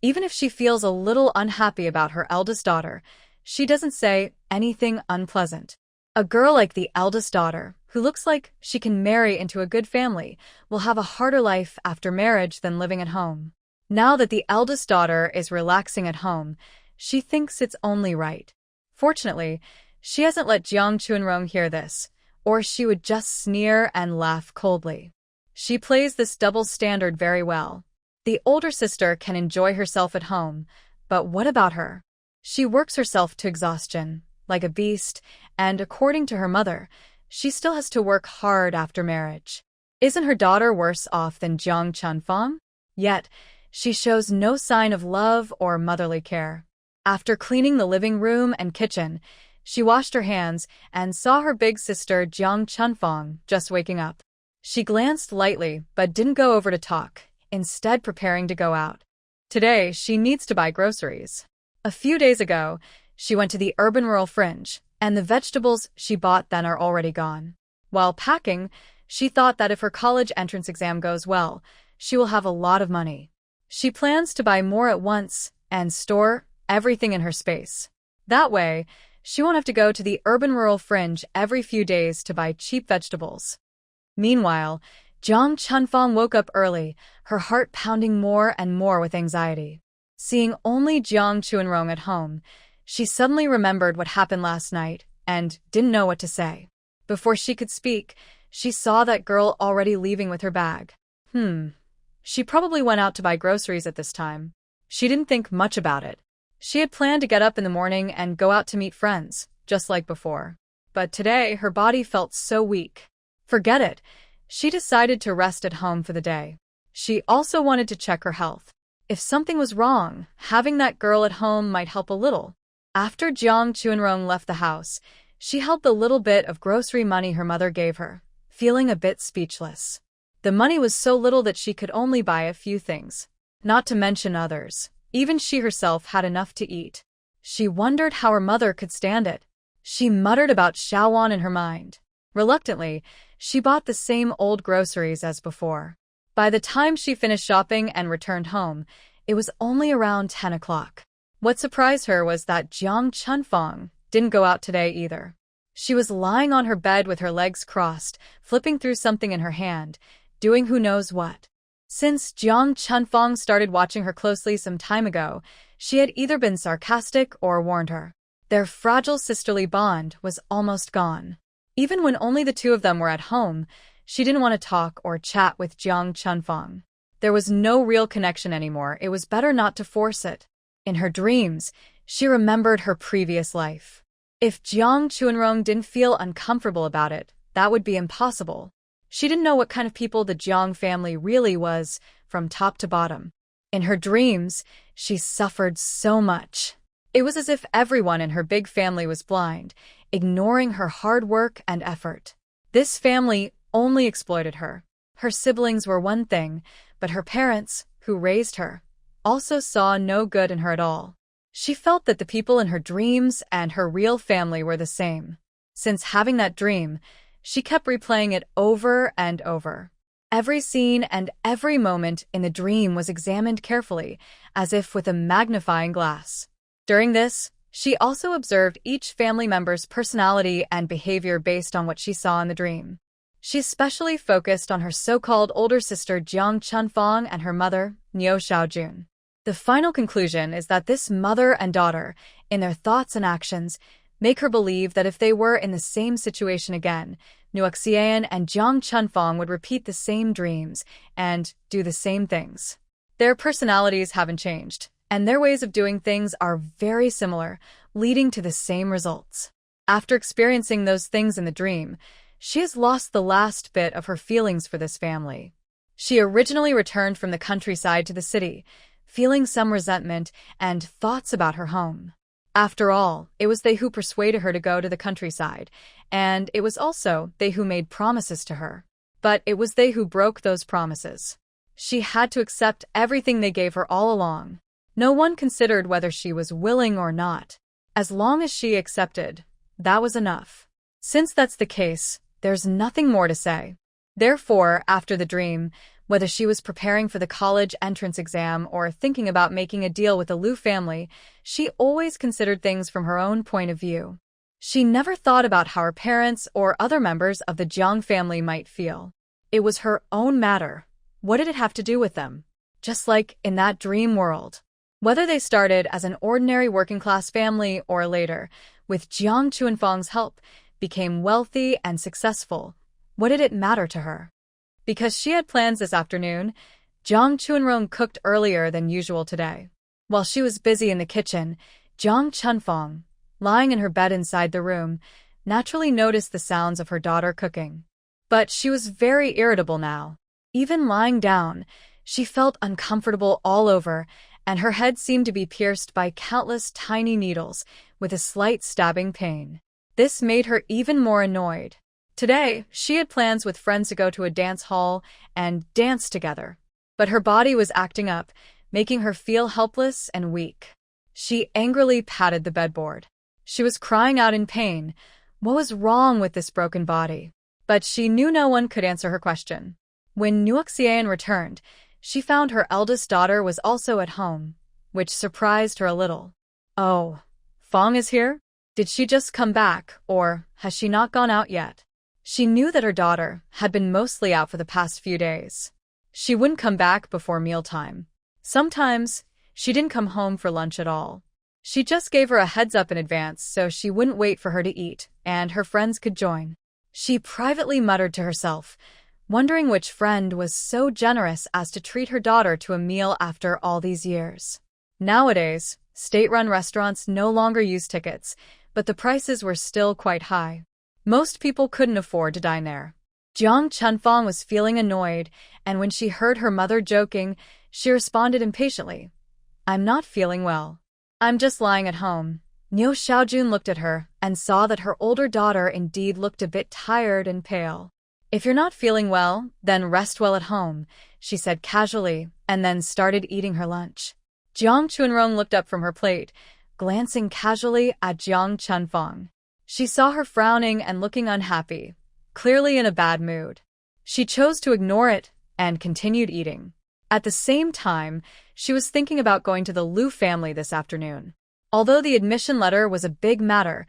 even if she feels a little unhappy about her eldest daughter, she doesn't say anything unpleasant. A girl like the eldest daughter, who looks like she can marry into a good family, will have a harder life after marriage than living at home. Now that the eldest daughter is relaxing at home, she thinks it's only right. Fortunately, she hasn't let Jiang Chunrong hear this, or she would just sneer and laugh coldly. She plays this double standard very well. The older sister can enjoy herself at home, but what about her? She works herself to exhaustion, like a beast, and according to her mother, she still has to work hard after marriage. Isn't her daughter worse off than Jiang Chunfang? Yet, she shows no sign of love or motherly care. After cleaning the living room and kitchen, she washed her hands and saw her big sister Jiang Chunfang just waking up. She glanced lightly but didn't go over to talk, instead preparing to go out. Today, she needs to buy groceries. A few days ago, she went to the urban-rural fringe, and the vegetables she bought then are already gone. While packing, she thought that if her college entrance exam goes well, she will have a lot of money. She plans to buy more at once and store everything in her space. That way, she won't have to go to the urban-rural fringe every few days to buy cheap vegetables. Meanwhile, Jiang Chunfang woke up early, her heart pounding more and more with anxiety. Seeing only Jiang Chunrong at home, she suddenly remembered what happened last night and didn't know what to say. Before she could speak, she saw that girl already leaving with her bag. She probably went out to buy groceries at this time. She didn't think much about it. She had planned to get up in the morning and go out to meet friends, just like before. But today, her body felt so weak. Forget it. She decided to rest at home for the day. She also wanted to check her health. If something was wrong, having that girl at home might help a little. After Jiang Chunrong left the house, she held the little bit of grocery money her mother gave her, feeling a bit speechless. The money was so little that she could only buy a few things, not to mention others. Even she herself had enough to eat. She wondered how her mother could stand it. She muttered about Xiaowan in her mind. Reluctantly, she bought the same old groceries as before. By the time she finished shopping and returned home, it was only around 10 o'clock. What surprised her was that Jiang Chunfang didn't go out today either. She was lying on her bed with her legs crossed, flipping through something in her hand, doing who knows what. Since Jiang Chunfang started watching her closely some time ago, she had either been sarcastic or warned her. Their fragile sisterly bond was almost gone. Even when only the two of them were at home, she didn't want to talk or chat with Jiang Chunfang. There was no real connection anymore. It was better not to force it. In her dreams, she remembered her previous life. If Jiang Chuanrong didn't feel uncomfortable about it, that would be impossible. She didn't know what kind of people the Jiang family really was, from top to bottom. In her dreams, she suffered so much. It was as if everyone in her big family was blind, ignoring her hard work and effort. This family only exploited her. Her siblings were one thing, but her parents, who raised her, also saw no good in her at all. She felt that the people in her dreams and her real family were the same. Since having that dream, she kept replaying it over and over. Every scene and every moment in the dream was examined carefully, as if with a magnifying glass. During this, she also observed each family member's personality and behavior based on what she saw in the dream. She especially focused on her so-called older sister Jiang Chunfang and her mother, Niu Xiaojun. The final conclusion is that this mother and daughter, in their thoughts and actions, make her believe that if they were in the same situation again, Niu Xian and Jiang Chunfang would repeat the same dreams and do the same things. Their personalities haven't changed, and their ways of doing things are very similar, leading to the same results. After experiencing those things in the dream, she has lost the last bit of her feelings for this family. She originally returned from the countryside to the city, feeling some resentment and thoughts about her home. After all, it was they who persuaded her to go to the countryside, and it was also they who made promises to her. But it was they who broke those promises. She had to accept everything they gave her all along. No one considered whether she was willing or not. As long as she accepted, that was enough. Since that's the case, there's nothing more to say. Therefore, after the dream, whether she was preparing for the college entrance exam or thinking about making a deal with the Liu family, she always considered things from her own point of view. She never thought about how her parents or other members of the Jiang family might feel. It was her own matter. What did it have to do with them? Just like in that dream world. Whether they started as an ordinary working-class family or later, with Jiang Chuanfang's help, became wealthy and successful, what did it matter to her? Because she had plans this afternoon, Jiang Chuanrong cooked earlier than usual today. While she was busy in the kitchen, Jiang Chunfang, lying in her bed inside the room, naturally noticed the sounds of her daughter cooking. But she was very irritable now. Even lying down, she felt uncomfortable all over, and her head seemed to be pierced by countless tiny needles, with a slight stabbing pain. This made her even more annoyed. Today, she had plans with friends to go to a dance hall and dance together. But her body was acting up, making her feel helpless and weak. She angrily patted the bedboard. She was crying out in pain. What was wrong with this broken body? But she knew no one could answer her question. When Niu Xian returned, she found her eldest daughter was also at home, which surprised her a little. Oh, Fang is here? Did she just come back, or has she not gone out yet? She knew that her daughter had been mostly out for the past few days. She wouldn't come back before mealtime. Sometimes, she didn't come home for lunch at all. She just gave her a heads up in advance so she wouldn't wait for her to eat, and her friends could join. She privately muttered to herself, wondering which friend was so generous as to treat her daughter to a meal after all these years. Nowadays, state-run restaurants no longer use tickets, but the prices were still quite high. Most people couldn't afford to dine there. Jiang Chunfang was feeling annoyed, and when she heard her mother joking, she responded impatiently. I'm not feeling well. I'm just lying at home. Niu Xiaojun looked at her and saw that her older daughter indeed looked a bit tired and pale. If you're not feeling well, then rest well at home, she said casually, and then started eating her lunch. Jiang Chuanrong looked up from her plate, glancing casually at Jiang Chunfang. She saw her frowning and looking unhappy, clearly in a bad mood. She chose to ignore it and continued eating. At the same time, she was thinking about going to the Liu family this afternoon. Although the admission letter was a big matter,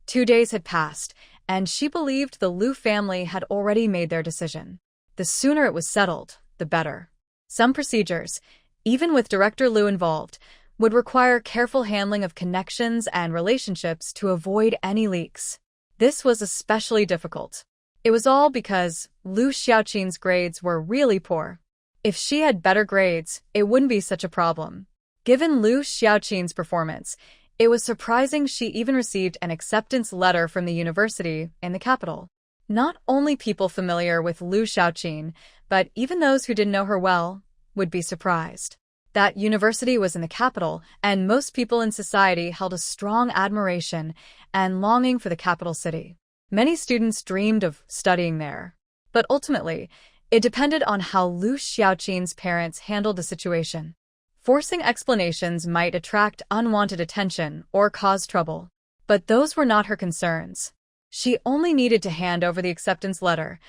2 days had passed, and she believed the Liu family had already made their decision. The sooner it was settled, the better. Some procedures, even with Director Liu involved, would require careful handling of connections and relationships to avoid any leaks. This was especially difficult. It was all because Liu Xiaoqin's grades were really poor. If she had better grades, it wouldn't be such a problem. Given Liu Xiaoqin's performance, it was surprising she even received an acceptance letter from the university in the capital. Not only people familiar with Liu Xiaoqin, but even those who didn't know her well, would be surprised. That university was in the capital, and most people in society held a strong admiration and longing for the capital city. Many students dreamed of studying there. But ultimately, it depended on how Liu Xiaoqin's parents handled the situation. Forcing explanations might attract unwanted attention or cause trouble. But those were not her concerns. She only needed to hand over the acceptance letter.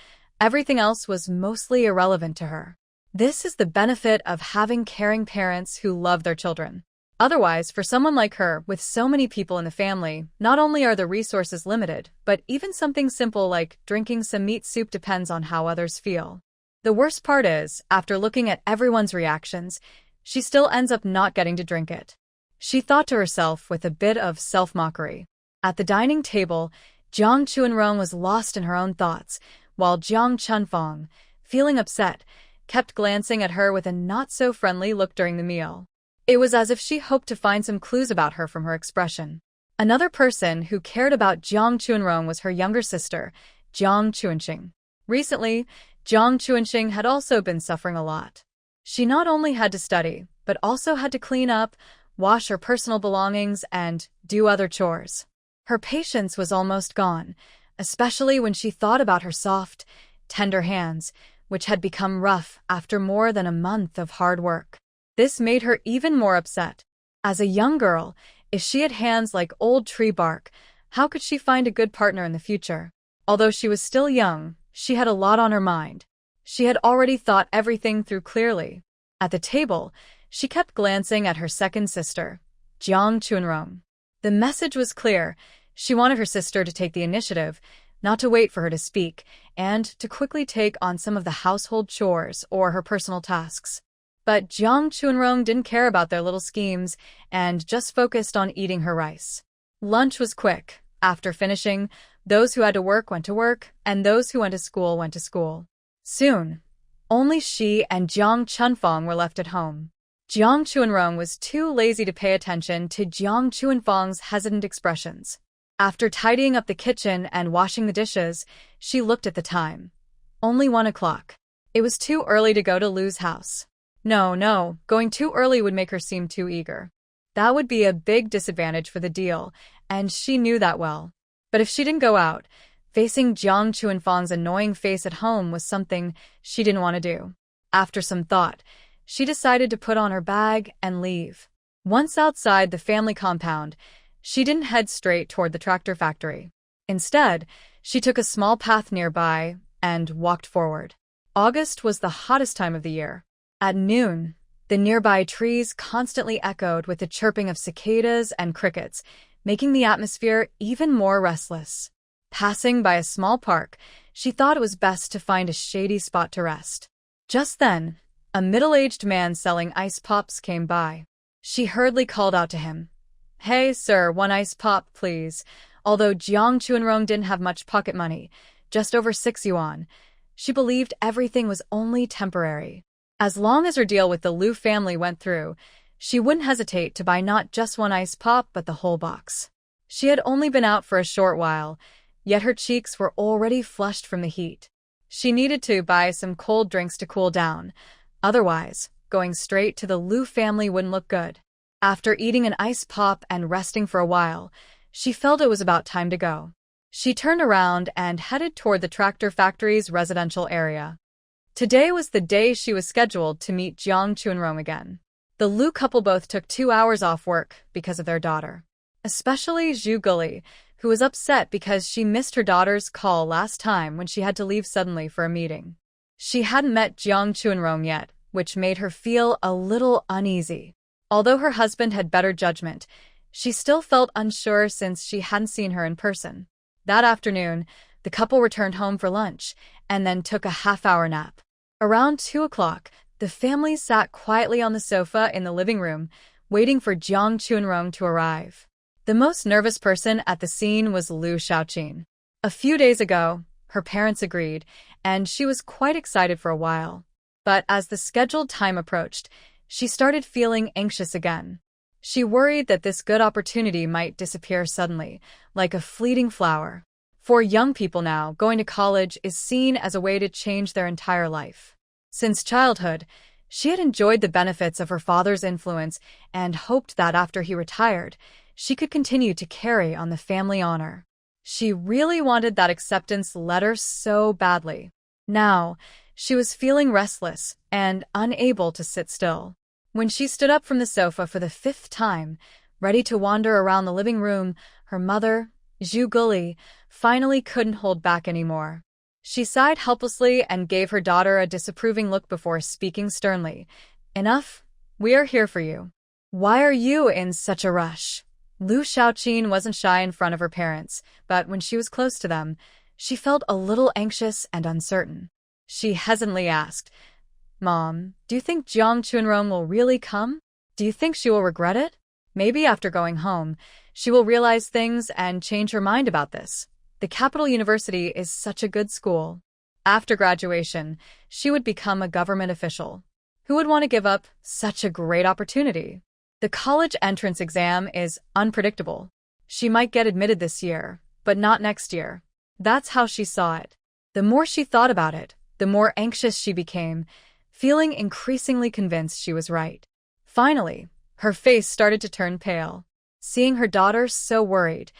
Everything else was mostly irrelevant to her. This is the benefit of having caring parents who love their children. Otherwise, for someone like her, with so many people in the family, not only are the resources limited, but even something simple like drinking some meat soup depends on how others feel. The worst part is, after looking at everyone's reactions, she still ends up not getting to drink it. She thought to herself with a bit of self-mockery. At the dining table, Jiang Chuanrong was lost in her own thoughts, while Jiang Chunfang, feeling upset, kept glancing at her with a not-so-friendly look during the meal. It was as if she hoped to find some clues about her from her expression. Another person who cared about Jiang Chuanrong was her younger sister, Jiang Chuanxing. Recently, Jiang Chuanxing had also been suffering a lot. She not only had to study, but also had to clean up, wash her personal belongings, and do other chores. Her patience was almost gone, especially when she thought about her soft, tender hands, which had become rough after more than a month of hard work. This made her even more upset. As a young girl, if she had hands like old tree bark, how could she find a good partner in the future? Although she was still young, she had a lot on her mind. She had already thought everything through clearly. At the table, she kept glancing at her second sister, Jiang Chuanrong. The message was clear. She wanted her sister to take the initiative, not to wait for her to speak, and to quickly take on some of the household chores or her personal tasks. But Jiang Chuanrong didn't care about their little schemes and just focused on eating her rice. Lunch was quick. After finishing, those who had to work went to work, and those who went to school went to school. Soon, only she and Jiang Chunfang were left at home. Jiang Chuanrong was too lazy to pay attention to Jiang Chuanfang's hesitant expressions. After tidying up the kitchen and washing the dishes, she looked at the time. Only 1 o'clock. It was too early to go to Liu's house. No, going too early would make her seem too eager. That would be a big disadvantage for the deal, and she knew that well. But if she didn't go out, facing Jiang Chuanfang's annoying face at home was something she didn't want to do. After some thought, she decided to put on her bag and leave. Once outside the family compound, she didn't head straight toward the tractor factory. Instead, she took a small path nearby and walked forward. August was the hottest time of the year. At noon, the nearby trees constantly echoed with the chirping of cicadas and crickets, making the atmosphere even more restless. Passing by a small park, she thought it was best to find a shady spot to rest. Just then, a middle-aged man selling ice pops came by. She hurriedly called out to him, "Hey, sir, 1 ice pop, please." Although Jiang Chuanrong didn't have much pocket money, just over 6 yuan, she believed everything was only temporary. As long as her deal with the Liu family went through, she wouldn't hesitate to buy not just 1 ice pop but the whole box. She had only been out for a short while, yet her cheeks were already flushed from the heat. She needed to buy some cold drinks to cool down. Otherwise, going straight to the Liu family wouldn't look good. After eating an ice pop and resting for a while, she felt it was about time to go. She turned around and headed toward the tractor factory's residential area. Today was the day she was scheduled to meet Jiang Chuanrong again. The Liu couple both took 2 hours off work because of their daughter. Especially Zhu Guli, who was upset because she missed her daughter's call last time when she had to leave suddenly for a meeting. She hadn't met Jiang Chuanrong yet, which made her feel a little uneasy. Although her husband had better judgment, she still felt unsure since she hadn't seen her in person. That afternoon, the couple returned home for lunch and then took a half-hour nap. Around 2 o'clock, the family sat quietly on the sofa in the living room, waiting for Jiang Chuanrong to arrive. The most nervous person at the scene was Liu Xiaoqin. A few days ago, her parents agreed, and she was quite excited for a while. But as the scheduled time approached, she started feeling anxious again. She worried that this good opportunity might disappear suddenly, like a fleeting flower. For young people now, going to college is seen as a way to change their entire life. Since childhood, she had enjoyed the benefits of her father's influence and hoped that after he retired, she could continue to carry on the family honor. She really wanted that acceptance letter so badly. Now, she was feeling restless and unable to sit still. When she stood up from the sofa for the 5th time, ready to wander around the living room, her mother, Zhu Guli, finally couldn't hold back anymore. She sighed helplessly and gave her daughter a disapproving look before speaking sternly. "Enough. We are here for you." "Why are you in such a rush?" Lu Xiaoqin wasn't shy in front of her parents, but when she was close to them, she felt a little anxious and uncertain. She hesitantly asked, "Mom, do you think Jiang Chunrong will really come? Do you think she will regret it? Maybe after going home, she will realize things and change her mind about this. The capital university is such a good school. After graduation, she would become a government official. Who would want to give up such a great opportunity? The college entrance exam is unpredictable. She might get admitted this year, but not next year." That's how she saw it. The more she thought about it, the more anxious she became, feeling increasingly convinced she was right. Finally, her face started to turn pale. Seeing her daughter so worried,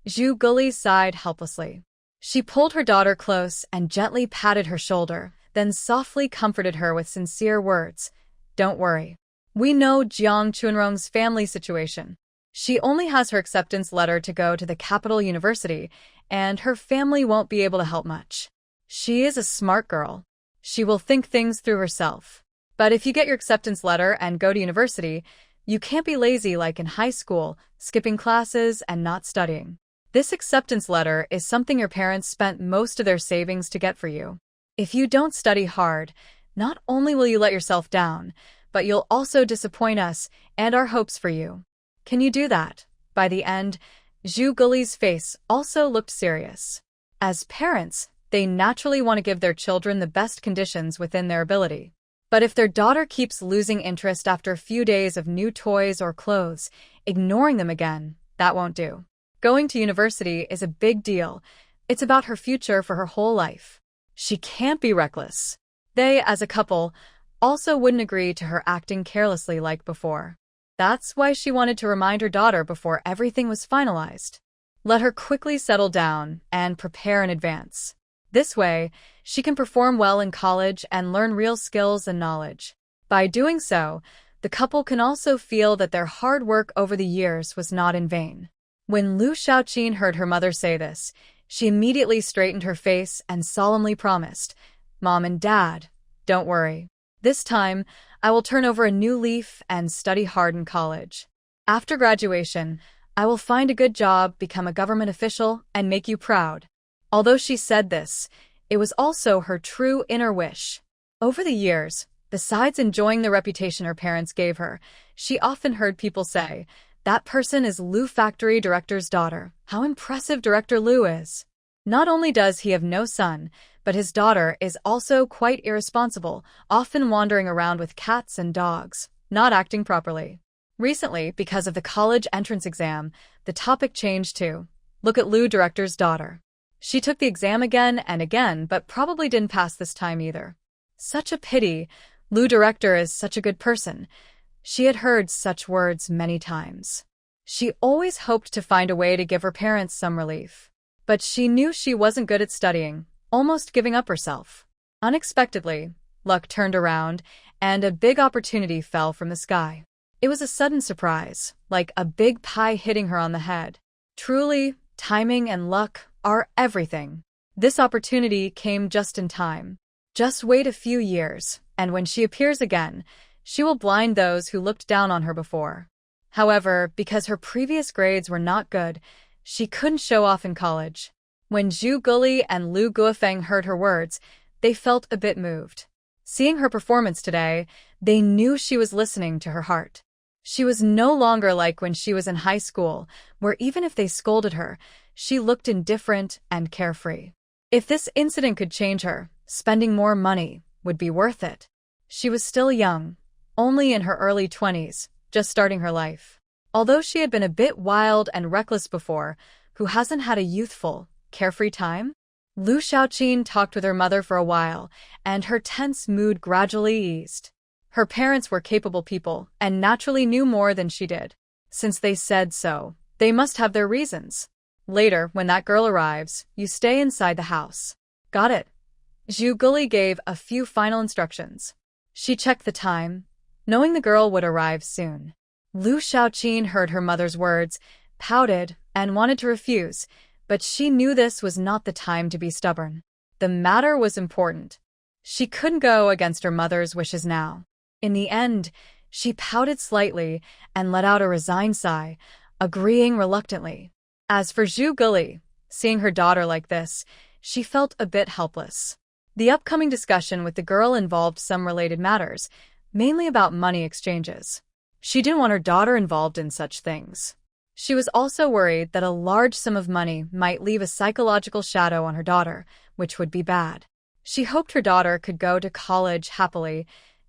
Zhu Guli sighed helplessly. She pulled her daughter close and gently patted her shoulder, then softly comforted her with sincere words. "Don't worry. We know Jiang Chunrong's family situation. She only has her acceptance letter to go to the capital university, and her family won't be able to help much. She is a smart girl. She will think things through herself. But if you get your acceptance letter and go to university, you can't be lazy like in high school, skipping classes and not studying. This acceptance letter is something your parents spent most of their savings to get for you. If you don't study hard, not only will you let yourself down, but you'll also disappoint us and our hopes for you. Can you do that?" By the end, Zhu Guli's face also looked serious. As parents, they naturally want to give their children the best conditions within their ability. But if their daughter keeps losing interest after a few days of new toys or clothes, ignoring them again, that won't do. Going to university is a big deal. It's about her future for her whole life. She can't be reckless. They, as a couple, also wouldn't agree to her acting carelessly like before. That's why she wanted to remind her daughter before everything was finalized. Let her quickly settle down and prepare in advance. This way, she can perform well in college and learn real skills and knowledge. By doing so, the couple can also feel that their hard work over the years was not in vain. When Lu Xiaoqin heard her mother say this, she immediately straightened her face and solemnly promised, "Mom and Dad, don't worry. This time, I will turn over a new leaf and study hard in college. After graduation, I will find a good job, become a government official, and make you proud." Although she said this, it was also her true inner wish. Over the years, besides enjoying the reputation her parents gave her, she often heard people say, "That person is Lu Factory Director's daughter. How impressive Director Lu is." Not only does he have no son, but his daughter is also quite irresponsible, often wandering around with cats and dogs, not acting properly. Recently, because of the college entrance exam, the topic changed to, "Look at Lu Director's daughter. She took the exam again and again, but probably didn't pass this time either. Such a pity. Lu Director is such a good person." She had heard such words many times. She always hoped to find a way to give her parents some relief. But she knew she wasn't good at studying, almost giving up herself. Unexpectedly, luck turned around, and a big opportunity fell from the sky. It was a sudden surprise, like a big pie hitting her on the head. Truly, timing and luck are everything. This opportunity came just in time. Just wait a few years, and when she appears again, she will blind those who looked down on her before. However, because her previous grades were not good, she couldn't show off in college. When Zhu Guli and Lu Guofeng heard her words, they felt a bit moved. Seeing her performance today, they knew she was listening to her heart. She was no longer like when she was in high school, where even if they scolded her, she looked indifferent and carefree. If this incident could change her, spending more money would be worth it. She was still young, only in her early 20s, just starting her life. Although she had been a bit wild and reckless before, who hasn't had a youthful, carefree time? Lu Xiaoqin talked with her mother for a while, and her tense mood gradually eased. Her parents were capable people and naturally knew more than she did. Since they said so, they must have their reasons. Later, when that girl arrives, you stay inside the house. Got it? Zhu Guli gave a few final instructions. She checked the time, knowing the girl would arrive soon. Lu Xiaoqin heard her mother's words, pouted, and wanted to refuse, but she knew this was not the time to be stubborn. The matter was important. She couldn't go against her mother's wishes now. In the end, she pouted slightly and let out a resigned sigh, agreeing reluctantly. As for Zhu Guli, seeing her daughter like this, she felt a bit helpless. The upcoming discussion with the girl involved some related matters, mainly about money exchanges. She didn't want her daughter involved in such things. She was also worried that a large sum of money might leave a psychological shadow on her daughter, which would be bad. She hoped her daughter could go to college happily,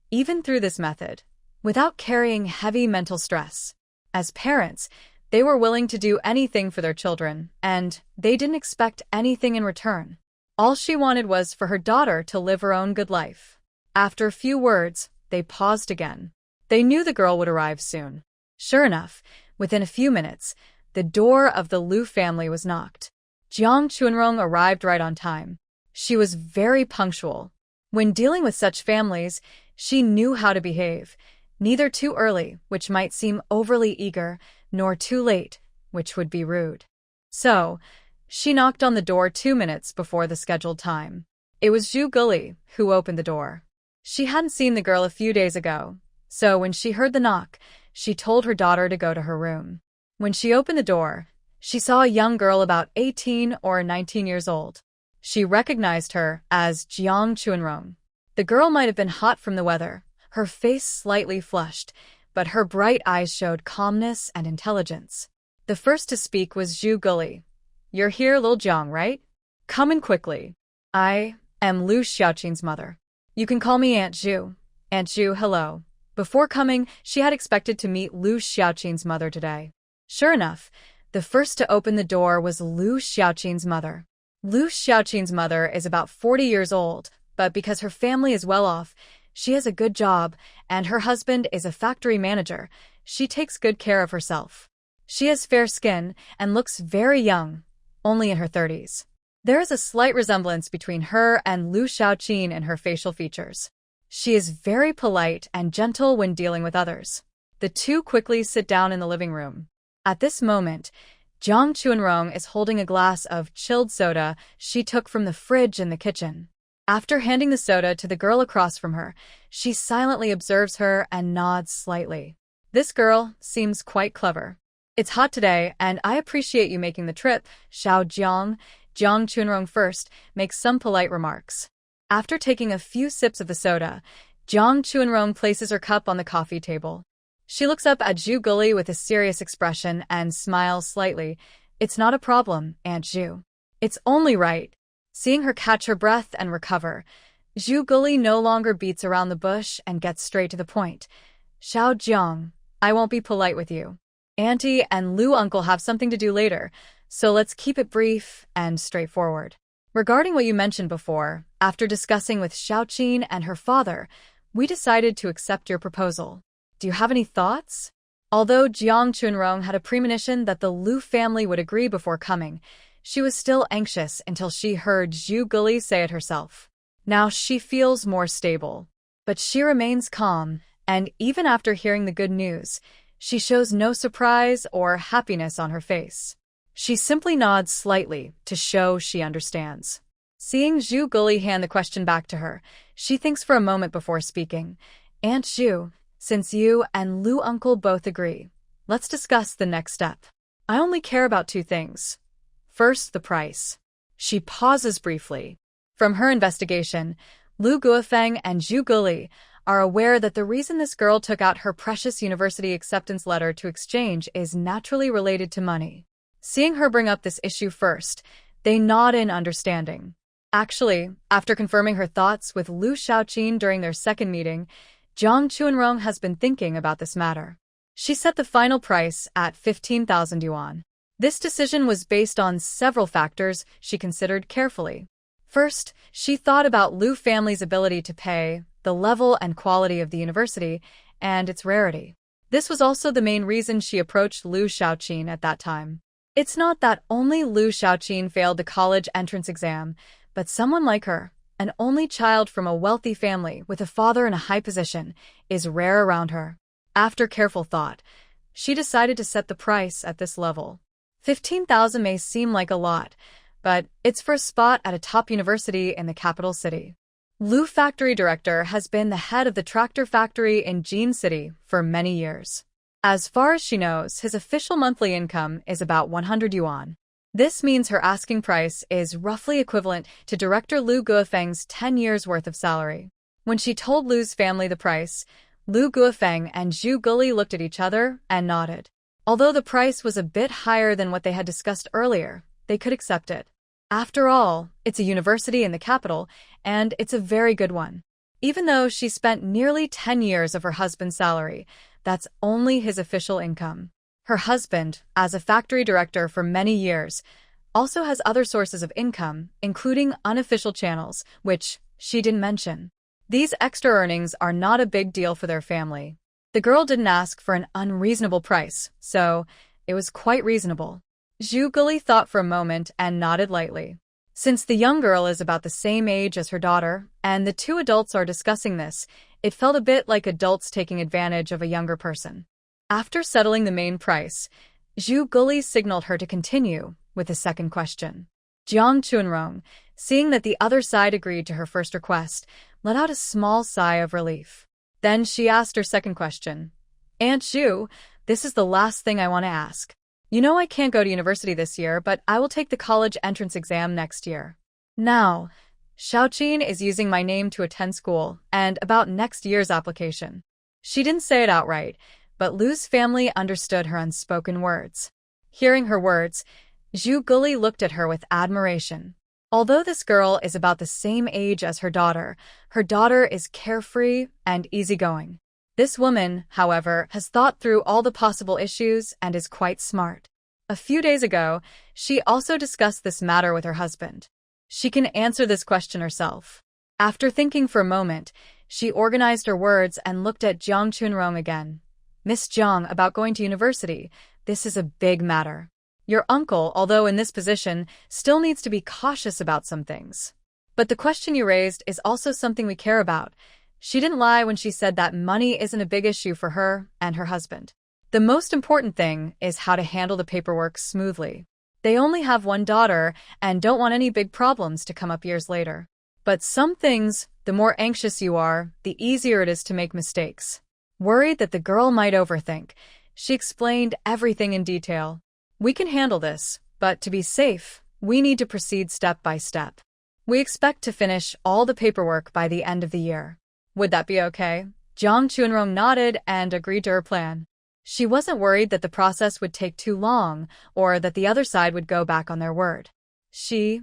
even through this method, without carrying heavy mental stress. As parents, they were willing to do anything for their children, and they didn't expect anything in return. All she wanted was for her daughter to live her own good life. After a few words, they paused again. They knew the girl would arrive soon. Sure enough, within a few minutes, the door of the Lu family was knocked. Jiang Chunrong arrived right on time. She was very punctual. When dealing with such families, she knew how to behave, neither too early, which might seem overly eager, nor too late, which would be rude. So, she knocked on the door 2 minutes before the scheduled time. It was Zhu Guli who opened the door. She hadn't seen the girl a few days ago, so when she heard the knock, she told her daughter to go to her room. When she opened the door, she saw a young girl about 18 or 19 years old. She recognized her as Jiang Chunrong. The girl might have been hot from the weather, her face slightly flushed, but her bright eyes showed calmness and intelligence. The first to speak was Zhu Guli. "You're here, Lil Jiang, right? Come in quickly. I am Lu Xiaoqin's mother. You can call me Aunt Zhu. Aunt Zhu, hello." Before coming, she had expected to meet Lu Xiaoqin's mother today. Sure enough, the first to open the door was Lu Xiaoqin's mother. Lu Xiaoqin's mother is about 40 years old, but because her family is well off, she has a good job, and her husband is a factory manager. She takes good care of herself. She has fair skin and looks very young, only in her 30s. There is a slight resemblance between her and Lu Xiaoqin in her facial features. She is very polite and gentle when dealing with others. The two quickly sit down in the living room. At this moment, Jiang Chunrong is holding a glass of chilled soda she took from the fridge in the kitchen. After handing the soda to the girl across from her, she silently observes her and nods slightly. This girl seems quite clever. "It's hot today, and I appreciate you making the trip, Xiao Jiang." Jiang Chunrong first makes some polite remarks. After taking a few sips of the soda, Jiang Chunrong places her cup on the coffee table. She looks up at Zhu Guli with a serious expression and smiles slightly. "It's not a problem, Aunt Zhu. It's only right." Seeing her catch her breath and recover, Zhu Guli no longer beats around the bush and gets straight to the point. "Xiao Jiang, I won't be polite with you. Auntie and Lu uncle have something to do later, so let's keep it brief and straightforward. Regarding what you mentioned before, after discussing with Xiaoqin and her father, we decided to accept your proposal. Do you have any thoughts?" Although Jiang Chunrong had a premonition that the Lu family would agree before coming, she was still anxious until she heard Zhu Guli say it herself. Now she feels more stable. But she remains calm, and even after hearing the good news, she shows no surprise or happiness on her face. She simply nods slightly to show she understands. Seeing Zhu Guli hand the question back to her, she thinks for a moment before speaking. "Aunt Zhu, since you and Lu uncle both agree, let's discuss the next step. I only care about 2 things. First, the price." She pauses briefly. From her investigation, Lu Guofeng and Zhu Guli are aware that the reason this girl took out her precious university acceptance letter to exchange is naturally related to money. Seeing her bring up this issue first, they nod in understanding. Actually, after confirming her thoughts with Lu Xiaoqin during their second meeting, Jiang Chuanrong has been thinking about this matter. She set the final price at 15,000 yuan. This decision was based on several factors she considered carefully. First, she thought about Lu family's ability to pay, the level and quality of the university, and its rarity. This was also the main reason she approached Lu Xiaoqin at that time. It's not that only Lu Xiaoqin failed the college entrance exam, but someone like her, an only child from a wealthy family with a father in a high position, is rare around her. After careful thought, she decided to set the price at this level. 15,000 may seem like a lot, but it's for a spot at a top university in the capital city. Lu factory director has been the head of the tractor factory in Jin City for many years. As far as she knows, his official monthly income is about 100 yuan. This means her asking price is roughly equivalent to Director Lu Guofeng's 10 years' worth of salary. When she told Lu's family the price, Lu Guofeng and Zhu Guli looked at each other and nodded. Although the price was a bit higher than what they had discussed earlier, they could accept it. After all, it's a university in the capital, and it's a very good one. Even though she spent nearly 10 years of her husband's salary, that's only his official income. Her husband, as a factory director for many years, also has other sources of income, including unofficial channels, which she didn't mention. These extra earnings are not a big deal for their family. The girl didn't ask for an unreasonable price, so it was quite reasonable. Zhu Guli thought for a moment and nodded lightly. Since the young girl is about the same age as her daughter, and the two adults are discussing this, it felt a bit like adults taking advantage of a younger person. After settling the main price, Zhu Guli signaled her to continue with the second question. Jiang Chuanrong, seeing that the other side agreed to her first request, let out a small sigh of relief. Then she asked her second question. Aunt Zhu, this is the last thing I want to ask. You know I can't go to university this year, but I will take the college entrance exam next year. Now, Xiaoqin is using my name to attend school, and about next year's application. She didn't say it outright, but Lu's family understood her unspoken words. Hearing her words, Zhu Guli looked at her with admiration. Although this girl is about the same age as her daughter is carefree and easygoing. This woman, however, has thought through all the possible issues and is quite smart. A few days ago, she also discussed this matter with her husband. She can answer this question herself. After thinking for a moment, she organized her words and looked at Jiang Chuanrong again. Miss Jiang, about going to university, this is a big matter. Your uncle, although in this position, still needs to be cautious about some things. But the question you raised is also something we care about. She didn't lie when she said that money isn't a big issue for her and her husband. The most important thing is how to handle the paperwork smoothly. They only have one daughter and don't want any big problems to come up years later. But some things, the more anxious you are, the easier it is to make mistakes. Worried that the girl might overthink, she explained everything in detail. We can handle this, but to be safe, we need to proceed step by step. We expect to finish all the paperwork by the end of the year. Would that be okay? Jiang Chuanrong nodded and agreed to her plan. She wasn't worried that the process would take too long or that the other side would go back on their word. She,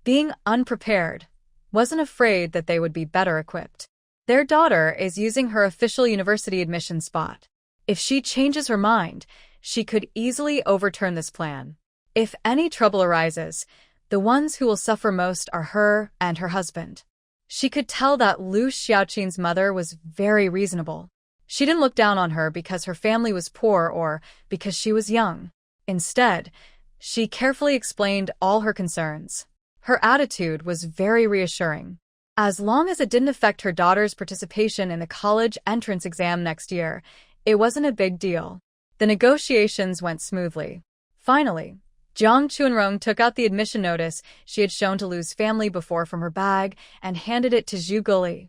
being unprepared, wasn't afraid that they would be better equipped. Their daughter is using her official university admission spot. If she changes her mind, she could easily overturn this plan. If any trouble arises, the ones who will suffer most are her and her husband. She could tell that Lu Xiaoqin's mother was very reasonable. She didn't look down on her because her family was poor or because she was young. Instead, she carefully explained all her concerns. Her attitude was very reassuring. As long as it didn't affect her daughter's participation in the college entrance exam next year, it wasn't a big deal. The negotiations went smoothly. Finally, Jiang Chuanrong took out the admission notice she had shown to Lu's family before from her bag and handed it to Zhu Guli.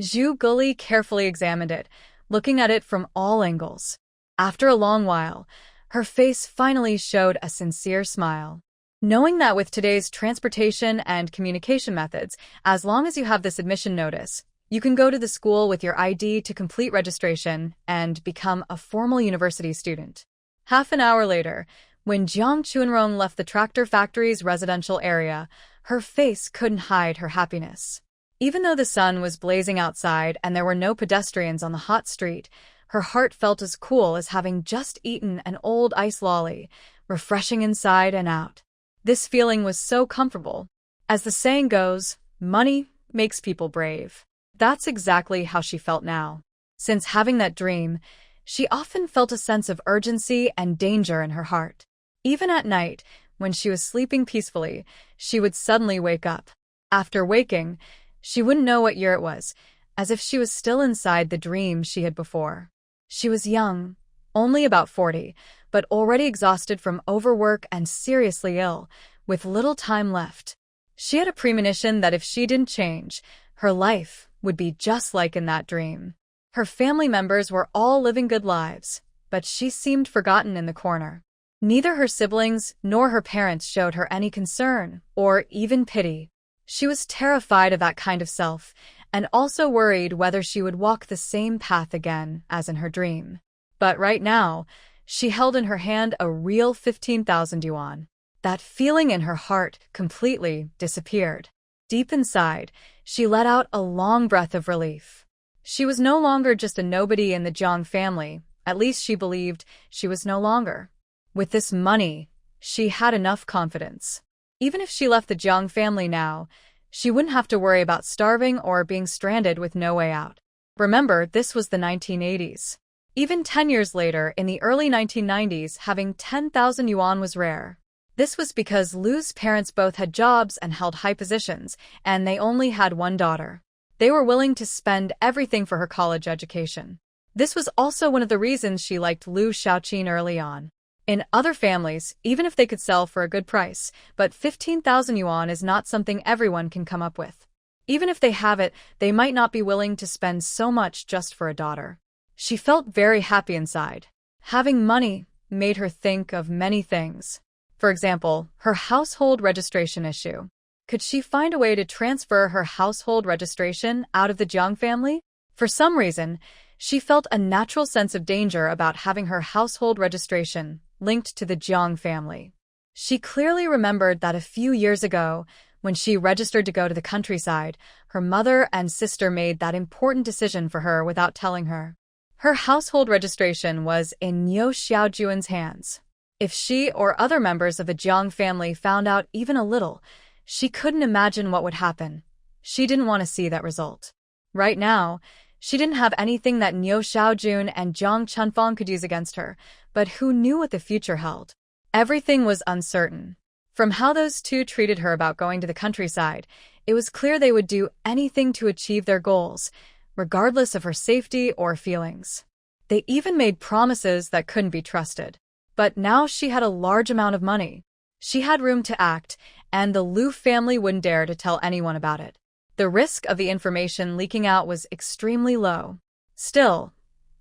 Zhu Guli carefully examined it, looking at it from all angles. After a long while, her face finally showed a sincere smile. Knowing that with today's transportation and communication methods, as long as you have this admission notice, you can go to the school with your ID to complete registration and become a formal university student. Half an hour later, when Jiang Chuanrong left the tractor factory's residential area, Her face couldn't hide her happiness. Even though the sun was blazing outside and there were no pedestrians on the hot street, her heart felt as cool as having just eaten an old ice lolly, refreshing inside and out. This feeling was so comfortable. As the saying goes, money makes people brave. That's exactly how she felt now. Since having that dream, she often felt a sense of urgency and danger in her heart. Even at night, when she was sleeping peacefully, she would suddenly wake up. After waking, she wouldn't know what year it was, as if she was still inside the dream she had before. She was young, only about 40, but already exhausted from overwork and seriously ill, with little time left. She had a premonition that if she didn't change, her life would be just like in that dream. Her family members were all living good lives, but she seemed forgotten in the corner. Neither her siblings nor her parents showed her any concern or even pity. She was terrified of that kind of self, and also worried whether she would walk the same path again as in her dream. But right now, she held in her hand a real 15,000 yuan. That feeling in her heart completely disappeared. Deep inside, she let out a long breath of relief. She was no longer just a nobody in the Jiang family, at least she believed she was no longer. With this money, she had enough confidence. Even if she left the Jiang family now, she wouldn't have to worry about starving or being stranded with no way out. Remember, this was the 1980s. Even 10 years later, in the early 1990s, having 10,000 yuan was rare. This was because Lu's parents both had jobs and held high positions, and they only had one daughter. They were willing to spend everything for her college education. This was also one of the reasons she liked Lu Xiaoqin early on. In other families, even if they could sell for a good price, but 15,000 yuan is not something everyone can come up with. Even if they have it, they might not be willing to spend so much just for a daughter. She felt very happy inside. Having money made her think of many things. For example, her household registration issue. Could she find a way to transfer her household registration out of the Jiang family? For some reason, she felt a natural sense of danger about having her household registration linked to the Jiang family. She clearly remembered that a few years ago, when she registered to go to the countryside, her mother and sister made that important decision for her without telling her. Her household registration was in Niu Xiaojuan's hands. If she or other members of the Jiang family found out even a little, she couldn't imagine what would happen. She didn't want to see that result. Right now, she didn't have anything that Niu Xiaojun and Jiang Chunfang could use against her, but who knew what the future held? Everything was uncertain. From how those two treated her about going to the countryside, it was clear they would do anything to achieve their goals, regardless of her safety or feelings. They even made promises that couldn't be trusted. But now she had a large amount of money. She had room to act, and the Lu family wouldn't dare to tell anyone about it. The risk of the information leaking out was extremely low. Still,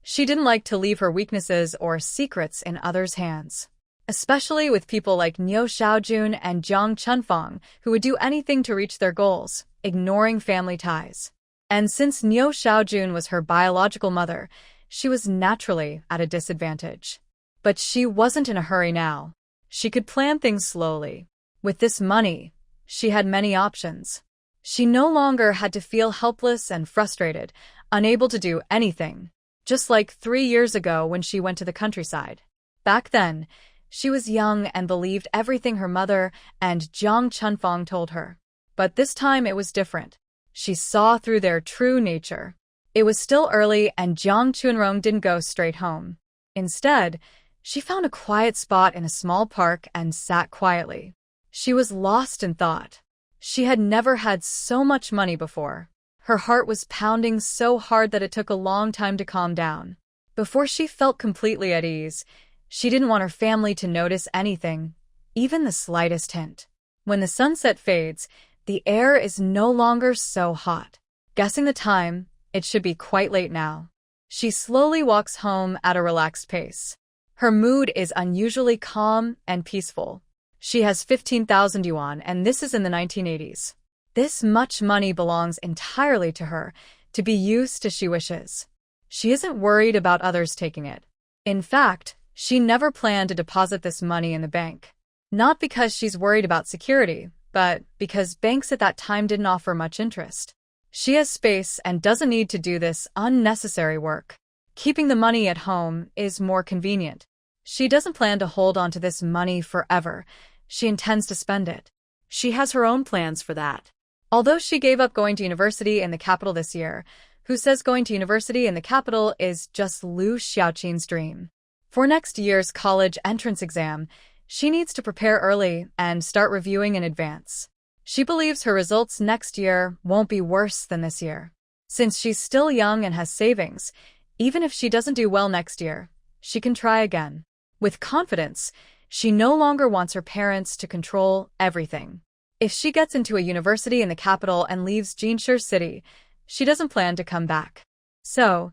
she didn't like to leave her weaknesses or secrets in others' hands. Especially with people like Niu Xiaojun and Jiang Chunfang, who would do anything to reach their goals, ignoring family ties. And since Niu Xiaojun was her biological mother, she was naturally at a disadvantage. But she wasn't in a hurry now. She could plan things slowly. With this money, she had many options. She no longer had to feel helpless and frustrated, unable to do anything, just like 3 years ago when she went to the countryside. Back then, she was young and believed everything her mother and Jiang Chunfang told her. But this time it was different. She saw through their true nature. It was still early and Jiang Chunrong didn't go straight home. Instead, she found a quiet spot in a small park and sat quietly. She was lost in thought. She had never had so much money before. Her heart was pounding so hard that it took a long time to calm down. Before she felt completely at ease, she didn't want her family to notice anything, even the slightest hint. When the sunset fades, the air is no longer so hot. Guessing the time, it should be quite late now. She slowly walks home at a relaxed pace. Her mood is unusually calm and peaceful. She has 15,000 yuan, and this is in the 1980s. This much money belongs entirely to her, to be used as she wishes. She isn't worried about others taking it. In fact, she never planned to deposit this money in the bank. Not because she's worried about security, but because banks at that time didn't offer much interest. She has space and doesn't need to do this unnecessary work. Keeping the money at home is more convenient. She doesn't plan to hold on to this money forever. She intends to spend it. She has her own plans for that. Although she gave up going to university in the capital this year, who says going to university in the capital is just Liu Xiaoqin's dream? For next year's college entrance exam, she needs to prepare early and start reviewing in advance. She believes her results next year won't be worse than this year. Since she's still young and has savings, even if she doesn't do well next year, she can try again. With confidence, she no longer wants her parents to control everything. If she gets into a university in the capital and leaves Jinshi City, she doesn't plan to come back. So,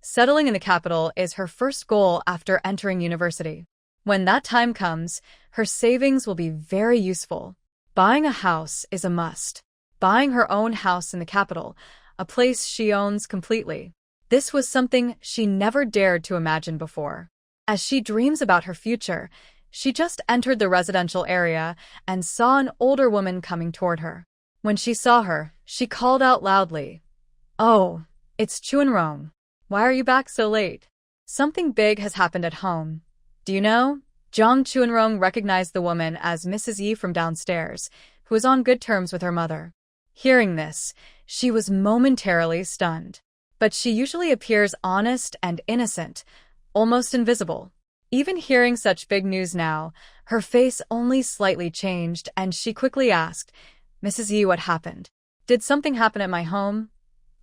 settling in the capital is her first goal after entering university. When that time comes, her savings will be very useful. Buying a house is a must. Buying her own house in the capital, a place she owns completely. This was something she never dared to imagine before. As she dreams about her future, she just entered the residential area and saw an older woman coming toward her. When she saw her, she called out loudly, "Oh, it's Chunrong. Why are you back so late? Something big has happened at home. Do you know?" Zhang Chunrong recognized the woman as Mrs. Yi from downstairs, who was on good terms with her mother. Hearing this, she was momentarily stunned. But she usually appears honest and innocent, almost invisible. Even hearing such big news now, her face only slightly changed and she quickly asked, "Mrs. Yi, what happened? Did something happen at my home?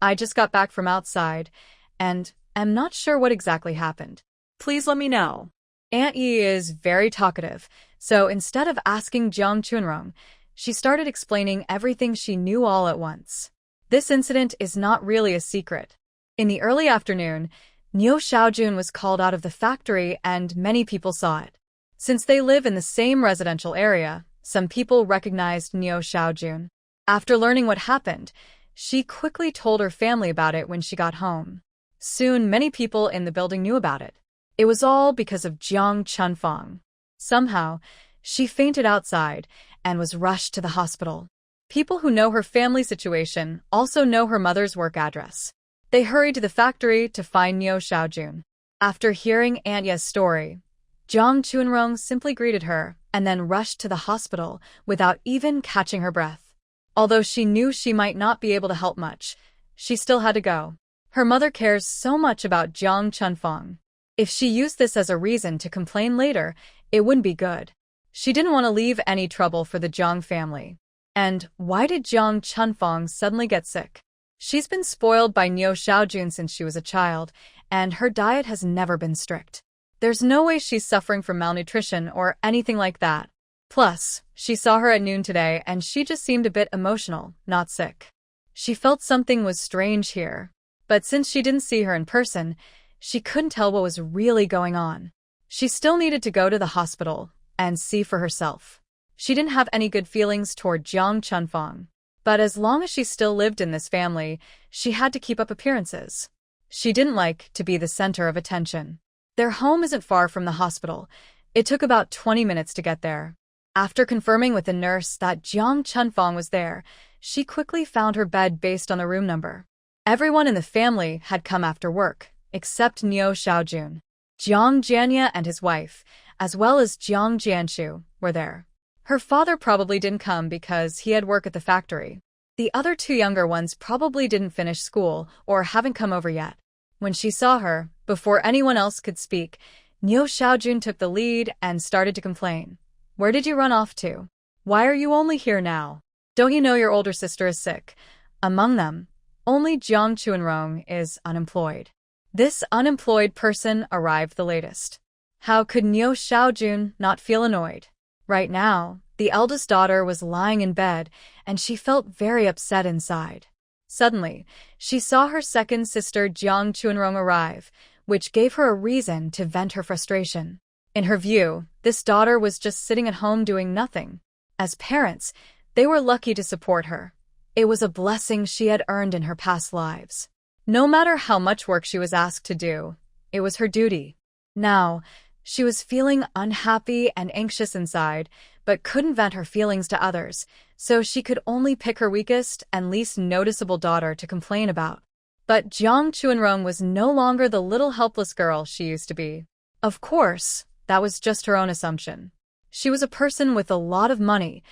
I just got back from outside, and am not sure what exactly happened. Please let me know." Aunt Yi is very talkative, so instead of asking Zhang Chunrong, she started explaining everything she knew all at once. This incident is not really a secret. In the early afternoon, Niu Xiaojun was called out of the factory and many people saw it. Since they live in the same residential area, some people recognized Niu Xiaojun. After learning what happened, she quickly told her family about it when she got home. Soon, many people in the building knew about it. It was all because of Jiang Chunfang. Somehow, she fainted outside and was rushed to the hospital. People who know her family situation also know her mother's work address. They hurried to the factory to find Niu Xiaojun. After hearing Aunt Ye's story, Zhang Chunrong simply greeted her and then rushed to the hospital without even catching her breath. Although she knew she might not be able to help much, she still had to go. Her mother cares so much about Jiang Chunfang. If she used this as a reason to complain later, it wouldn't be good. She didn't want to leave any trouble for the Jiang family. And why did Jiang Chunfang suddenly get sick? She's been spoiled by Niu Xiaojun since she was a child, and her diet has never been strict. There's no way she's suffering from malnutrition or anything like that. Plus, she saw her at noon today and she just seemed a bit emotional, not sick. She felt something was strange here. But since she didn't see her in person, she couldn't tell what was really going on. She still needed to go to the hospital and see for herself. She didn't have any good feelings toward Jiang Chunfang. But as long as she still lived in this family, she had to keep up appearances. She didn't like to be the center of attention. Their home isn't far from the hospital. It took about 20 minutes to get there. After confirming with the nurse that Jiang Chunfang was there, she quickly found her bed based on the room number. Everyone in the family had come after work, except Niu Xiaojun. Jiang Jianye and his wife, as well as Jiang Jianshu, were there. Her father probably didn't come because he had work at the factory. The other two younger ones probably didn't finish school or haven't come over yet. When she saw her, before anyone else could speak, Niu Xiaojun took the lead and started to complain. "Where did you run off to? Why are you only here now? Don't you know your older sister is sick?" Among them, only Jiang Chunrong is unemployed. This unemployed person arrived the latest. How could Niu Xiaojun not feel annoyed? Right now, the eldest daughter was lying in bed, and she felt very upset inside. Suddenly, she saw her second sister Jiang Chunrong arrive, which gave her a reason to vent her frustration. In her view, this daughter was just sitting at home doing nothing. As parents, they were lucky to support her. It was a blessing she had earned in her past lives. No matter how much work she was asked to do, it was her duty. Now, she was feeling unhappy and anxious inside but couldn't vent her feelings to others, so she could only pick her weakest and least noticeable daughter to complain about. But Jiang Chuanrong was no longer the little helpless girl she used to be. Of course, that was just her own assumption. She was a person with a lot of money,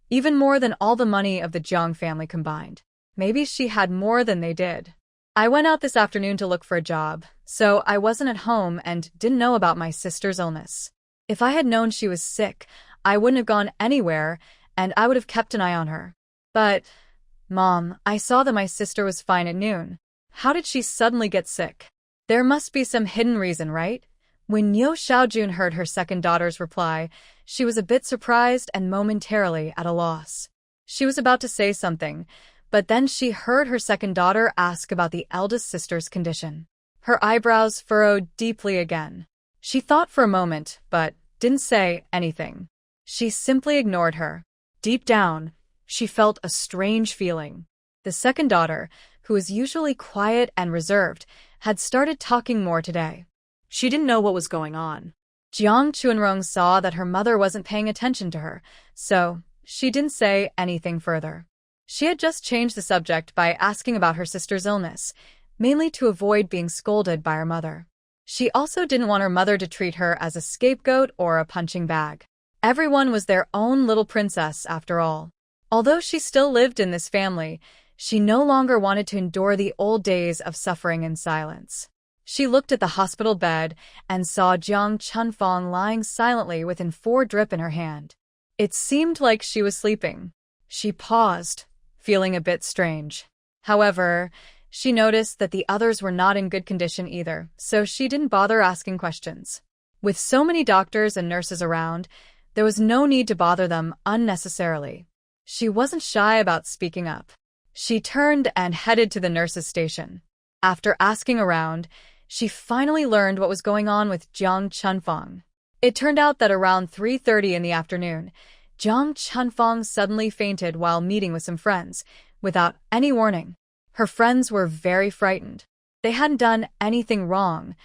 even more than all the money of the Jiang family combined. Maybe she had more than they did. I went out this afternoon to look for a job, so I wasn't at home and didn't know about my sister's illness. If I had known she was sick, I wouldn't have gone anywhere, and I would have kept an eye on her. But, Mom, I saw that my sister was fine at noon. How did she suddenly get sick? There must be some hidden reason, right? When Niu Xiaojun heard her second daughter's reply, she was a bit surprised and momentarily at a loss. She was about to say something, but then she heard her second daughter ask about the eldest sister's condition. Her eyebrows furrowed deeply again. She thought for a moment, but didn't say anything. She simply ignored her. Deep down, she felt a strange feeling. The second daughter, who was usually quiet and reserved, had started talking more today. She didn't know what was going on. Jiang Chuanrong saw that her mother wasn't paying attention to her, so she didn't say anything further. She had just changed the subject by asking about her sister's illness, mainly to avoid being scolded by her mother. She also didn't want her mother to treat her as a scapegoat or a punching bag. Everyone was their own little princess, after all. Although she still lived in this family, she no longer wanted to endure the old days of suffering in silence. She looked at the hospital bed and saw Jiang Chunfang lying silently with an 4-drip in her hand. It seemed like she was sleeping. She paused, feeling a bit strange. However, she noticed that the others were not in good condition either, so she didn't bother asking questions. With so many doctors and nurses around, there was no need to bother them unnecessarily. She wasn't shy about speaking up. She turned and headed to the nurse's station. After asking around, she finally learned what was going on with Jiang Chunfang. It turned out that around 3:30 in the afternoon, Jiang Chunfang suddenly fainted while meeting with some friends, without any warning. Her friends were very frightened. They hadn't done anything wrong.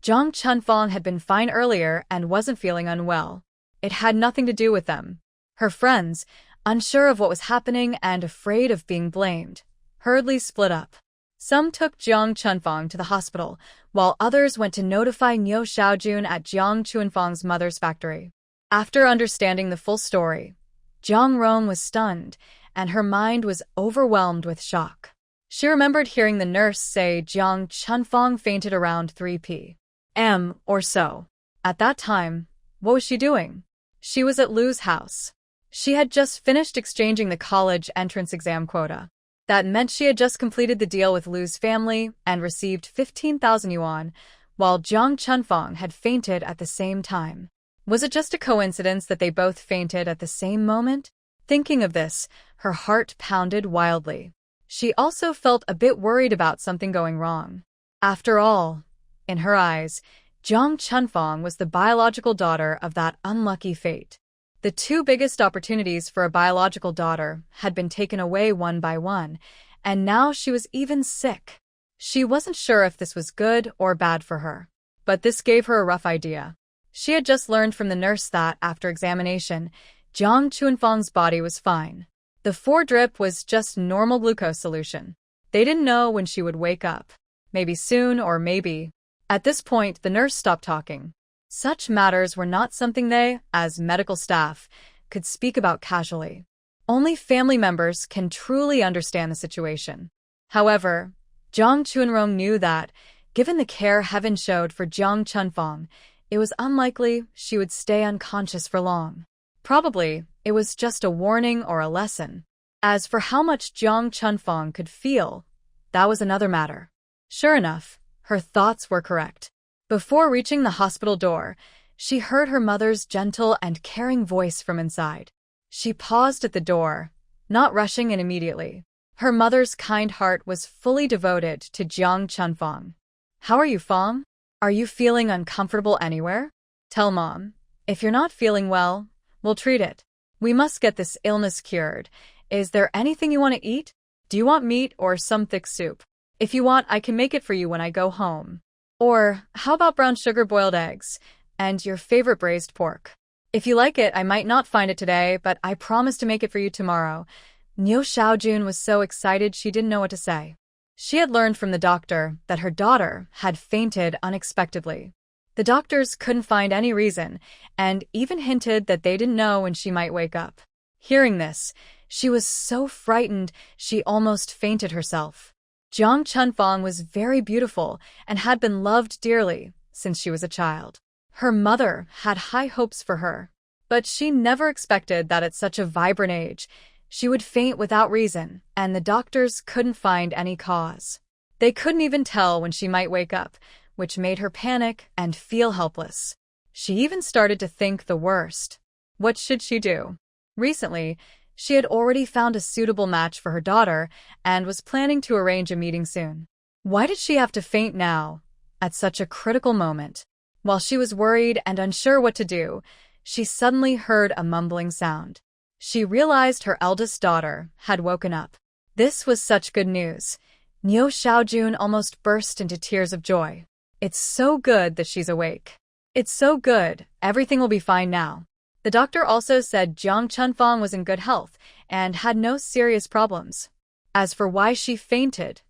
Jiang Chunfang had been fine earlier and wasn't feeling unwell. It had nothing to do with them. Her friends, unsure of what was happening and afraid of being blamed, hurriedly split up. Some took Jiang Chunfang to the hospital, while others went to notify Niu Xiaojun at Jiang Chuanfang's mother's factory. After understanding the full story, Jiang Rong was stunned, and her mind was overwhelmed with shock. She remembered hearing the nurse say Jiang Chunfang fainted around 3 p.m. or so. At that time, what was she doing? She was at Lu's house. She had just finished exchanging the college entrance exam quota. That meant she had just completed the deal with Lu's family and received 15,000 yuan, while Jiang Chunfang had fainted at the same time. Was it just a coincidence that they both fainted at the same moment? Thinking of this, her heart pounded wildly. She also felt a bit worried about something going wrong. After all, in her eyes, Jiang Chunfang was the biological daughter of that unlucky fate. The 2 biggest opportunities for a biological daughter had been taken away one by one, and now she was even sick. She wasn't sure if this was good or bad for her, but this gave her a rough idea. She had just learned from the nurse that, after examination, Jiang Chuanfang's body was fine. The 4-drip was just normal glucose solution. They didn't know when she would wake up. Maybe soon or maybe. At this point, the nurse stopped talking. Such matters were not something they, as medical staff, could speak about casually. Only family members can truly understand the situation. However, Jiang Chuanrong knew that, given the care heaven showed for Jiang Chunfang, it was unlikely she would stay unconscious for long. Probably, it was just a warning or a lesson. As for how much Jiang Chunfang could feel, that was another matter. Sure enough, her thoughts were correct. Before reaching the hospital door, she heard her mother's gentle and caring voice from inside. She paused at the door, not rushing in immediately. Her mother's kind heart was fully devoted to Jiang Chunfang. "How are you, Fang? Are you feeling uncomfortable anywhere? Tell Mom. If you're not feeling well, we'll treat it. We must get this illness cured. Is there anything you want to eat? Do you want meat or some thick soup? If you want, I can make it for you when I go home. Or, how about brown sugar boiled eggs, and your favorite braised pork?" If you like it, I might not find it today, but I promise to make it for you tomorrow. Nyo Xiaojun was so excited she didn't know what to say. She had learned from the doctor that her daughter had fainted unexpectedly. The doctors couldn't find any reason, and even hinted that they didn't know when she might wake up. Hearing this, she was so frightened she almost fainted herself. Jiang Chunfang was very beautiful and had been loved dearly since she was a child. Her mother had high hopes for her, but she never expected that at such a vibrant age, she would faint without reason, and the doctors couldn't find any cause. They couldn't even tell when she might wake up, which made her panic and feel helpless. She even started to think the worst. What should she do? Recently, she had already found a suitable match for her daughter and was planning to arrange a meeting soon. Why did she have to faint now, at such a critical moment? While she was worried and unsure what to do, she suddenly heard a mumbling sound. She realized her eldest daughter had woken up. This was such good news. Nyo Xiaojun almost burst into tears of joy. It's so good that she's awake. It's so good, everything will be fine now. The doctor also said Jiang Chunfang was in good health and had no serious problems. As for why she fainted,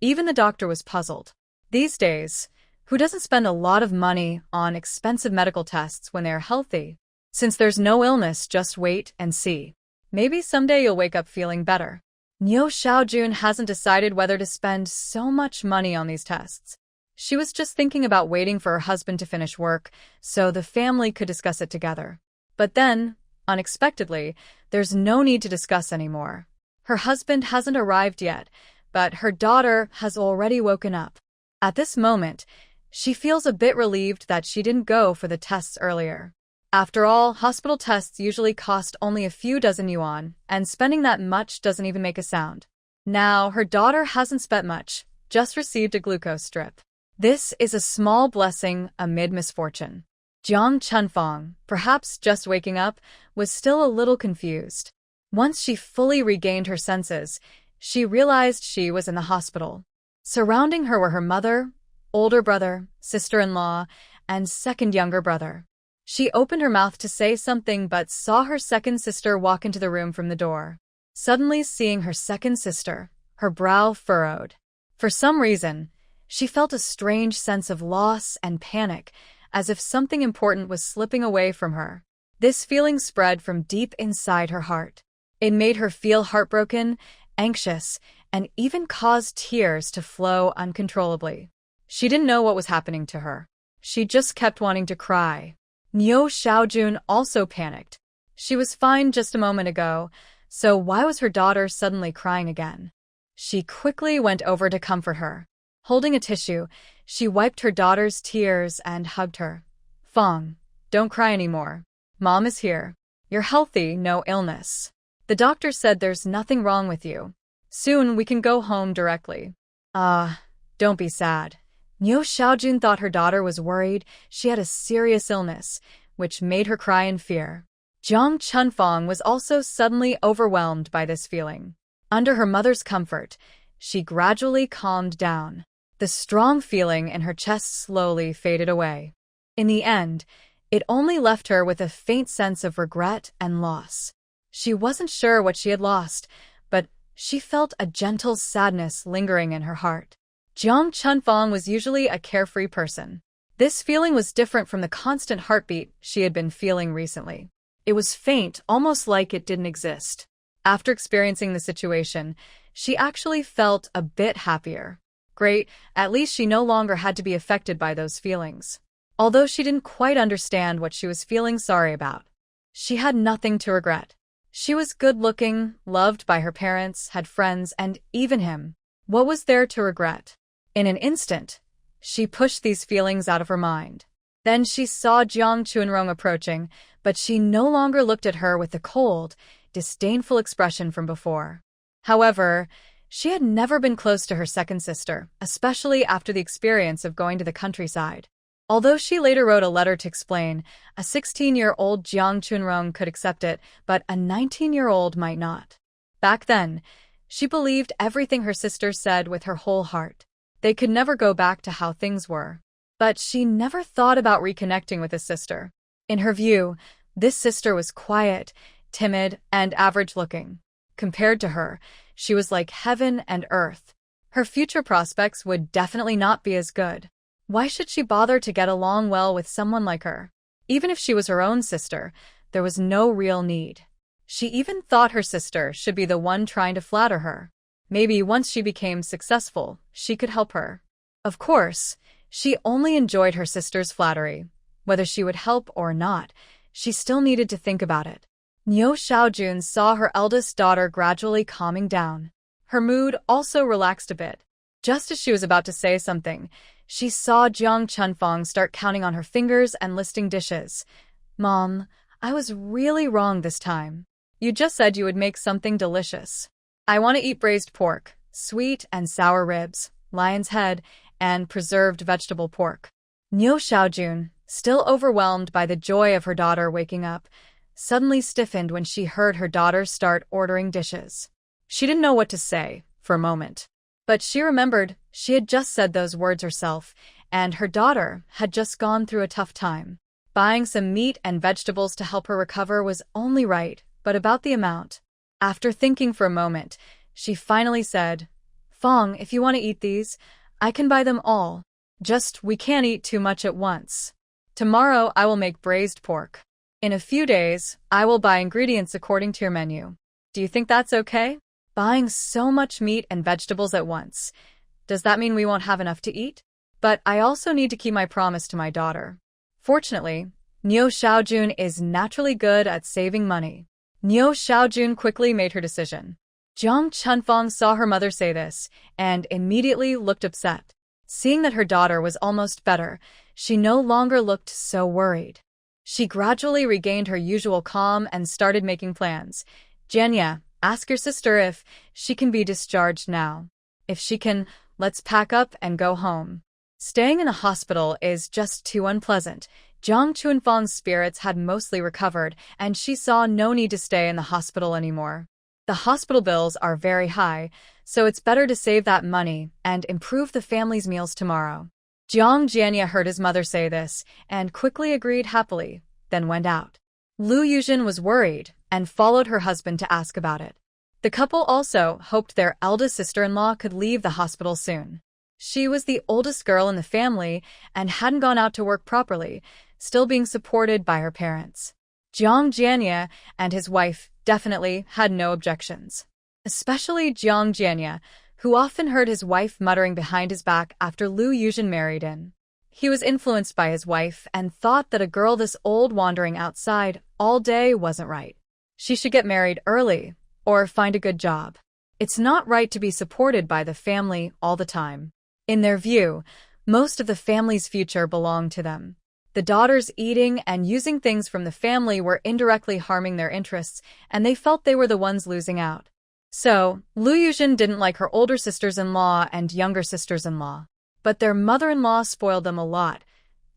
even the doctor was puzzled. These days, who doesn't spend a lot of money on expensive medical tests when they're healthy? Since there's no illness, just wait and see. Maybe someday you'll wake up feeling better. Nyo Xiaojun hasn't decided whether to spend so much money on these tests. She was just thinking about waiting for her husband to finish work so the family could discuss it together. But then, unexpectedly, there's no need to discuss anymore. Her husband hasn't arrived yet, but her daughter has already woken up. At this moment, she feels a bit relieved that she didn't go for the tests earlier. After all, hospital tests usually cost only a few dozen yuan, and spending that much doesn't even make a sound. Now, her daughter hasn't spent much, just received a glucose strip. This is a small blessing amid misfortune. Jiang Chunfang, perhaps just waking up, was still a little confused. Once she fully regained her senses, she realized she was in the hospital. Surrounding her were her mother, older brother, sister-in-law, and second younger brother. She opened her mouth to say something but saw her second sister walk into the room from the door. Suddenly seeing her second sister, her brow furrowed. For some reason, she felt a strange sense of loss and panic, as if something important was slipping away from her. This feeling spread from deep inside her heart. It made her feel heartbroken, anxious, and even caused tears to flow uncontrollably. She didn't know what was happening to her. She just kept wanting to cry. Nyo Xiaojun also panicked. She was fine just a moment ago, so why was her daughter suddenly crying again? She quickly went over to comfort her. Holding a tissue, she wiped her daughter's tears and hugged her. Fang, don't cry anymore. Mom is here. You're healthy, no illness. The doctor said there's nothing wrong with you. Soon we can go home directly. Don't be sad. Nyo Xiaojun thought her daughter was worried she had a serious illness, which made her cry in fear. Jiang Chunfang was also suddenly overwhelmed by this feeling. Under her mother's comfort, she gradually calmed down. The strong feeling in her chest slowly faded away. In the end, it only left her with a faint sense of regret and loss. She wasn't sure what she had lost, but she felt a gentle sadness lingering in her heart. Jiang Chunfang was usually a carefree person. This feeling was different from the constant heartbeat she had been feeling recently. It was faint, almost like it didn't exist. After experiencing the situation, she actually felt a bit happier. Great, at least she no longer had to be affected by those feelings. Although she didn't quite understand what she was feeling sorry about, she had nothing to regret. She was good-looking, loved by her parents, had friends, and even him. What was there to regret? In an instant, she pushed these feelings out of her mind. Then she saw Jiang Chunrong approaching, but she no longer looked at her with the cold, disdainful expression from before. However, she had never been close to her second sister, especially after the experience of going to the countryside. Although she later wrote a letter to explain, a 16-year-old Jiang Chunrong could accept it, but a 19-year-old might not. Back then, she believed everything her sister said with her whole heart. They could never go back to how things were. But she never thought about reconnecting with his sister. In her view, This sister was quiet, timid, and average-looking. Compared to her, she was like heaven and earth. Her future prospects would definitely not be as good. Why should she bother to get along well with someone like her? Even if she was her own sister, there was no real need. She even thought her sister should be the one trying to flatter her. Maybe once she became successful, she could help her. Of course, she only enjoyed her sister's flattery. Whether she would help or not, she still needed to think about it. Nyo Xiaojun saw her eldest daughter gradually calming down. Her mood also relaxed a bit. Just as she was about to say something, she saw Jiang Chunfang start counting on her fingers and listing dishes. "Mom, I was really wrong this time. You just said you would make something delicious. I want to eat braised pork, sweet and sour ribs, lion's head, and preserved vegetable pork." Nyo Xiaojun, still overwhelmed by the joy of her daughter waking up, suddenly stiffened when she heard her daughter start ordering dishes. She didn't know what to say for a moment. But she remembered she had just said those words herself, and her daughter had just gone through a tough time. Buying some meat and vegetables to help her recover was only right, but about the amount. After thinking for a moment, she finally said, "Fong, if you want to eat these, I can buy them all. Just we can't eat too much at once. Tomorrow I will make braised pork. In a few days, I will buy ingredients according to your menu. Do you think that's okay?" Buying so much meat and vegetables at once. Does that mean we won't have enough to eat? But I also need to keep my promise to my daughter. Fortunately, Nyo Xiaojun is naturally good at saving money. Nyo Xiaojun quickly made her decision. Jiang Chunfang saw her mother say this and immediately looked upset. Seeing that her daughter was almost better, she no longer looked so worried. She gradually regained her usual calm and started making plans. "Jianya, ask your sister if she can be discharged now. If she can, let's pack up and go home." Staying in a hospital is just too unpleasant. Jiang Chunfang's spirits had mostly recovered, and she saw no need to stay in the hospital anymore. The hospital bills are very high, so it's better to save that money and improve the family's meals tomorrow. Jiang Jianya heard his mother say this and quickly agreed happily, then went out. Lu Yuzhen was worried and followed her husband to ask about it. The couple also hoped their eldest sister-in-law could leave the hospital soon. She was the oldest girl in the family and hadn't gone out to work properly, still being supported by her parents. Jiang Jianya and his wife definitely had no objections. Especially Jiang Jianya, who often heard his wife muttering behind his back after Lu Yuzhen married in. He was influenced by his wife and thought that a girl this old wandering outside all day wasn't right. She should get married early or find a good job. It's not right to be supported by the family all the time. In their view, most of the family's future belonged to them. The daughters eating and using things from the family were indirectly harming their interests, and they felt they were the ones losing out. So, Lu Yuzhen didn't like her older sisters-in-law and younger sisters-in-law. But their mother-in-law spoiled them a lot,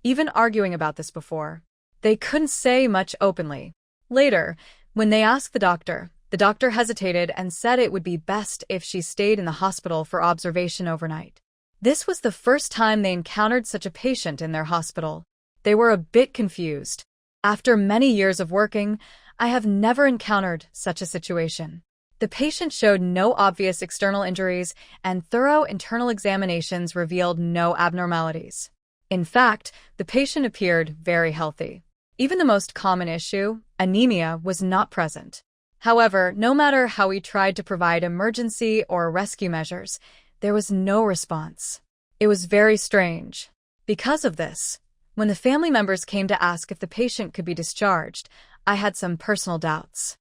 even arguing about this before. They couldn't say much openly. Later, when they asked the doctor hesitated and said it would be best if she stayed in the hospital for observation overnight. This was the first time they encountered such a patient in their hospital. They were a bit confused. After many years of working, I have never encountered such a situation. The patient showed no obvious external injuries, and thorough internal examinations revealed no abnormalities. In fact, the patient appeared very healthy. Even the most common issue, anemia, was not present. However, no matter how we tried to provide emergency or rescue measures, there was no response. It was very strange. Because of this, when the family members came to ask if the patient could be discharged, I had some personal doubts.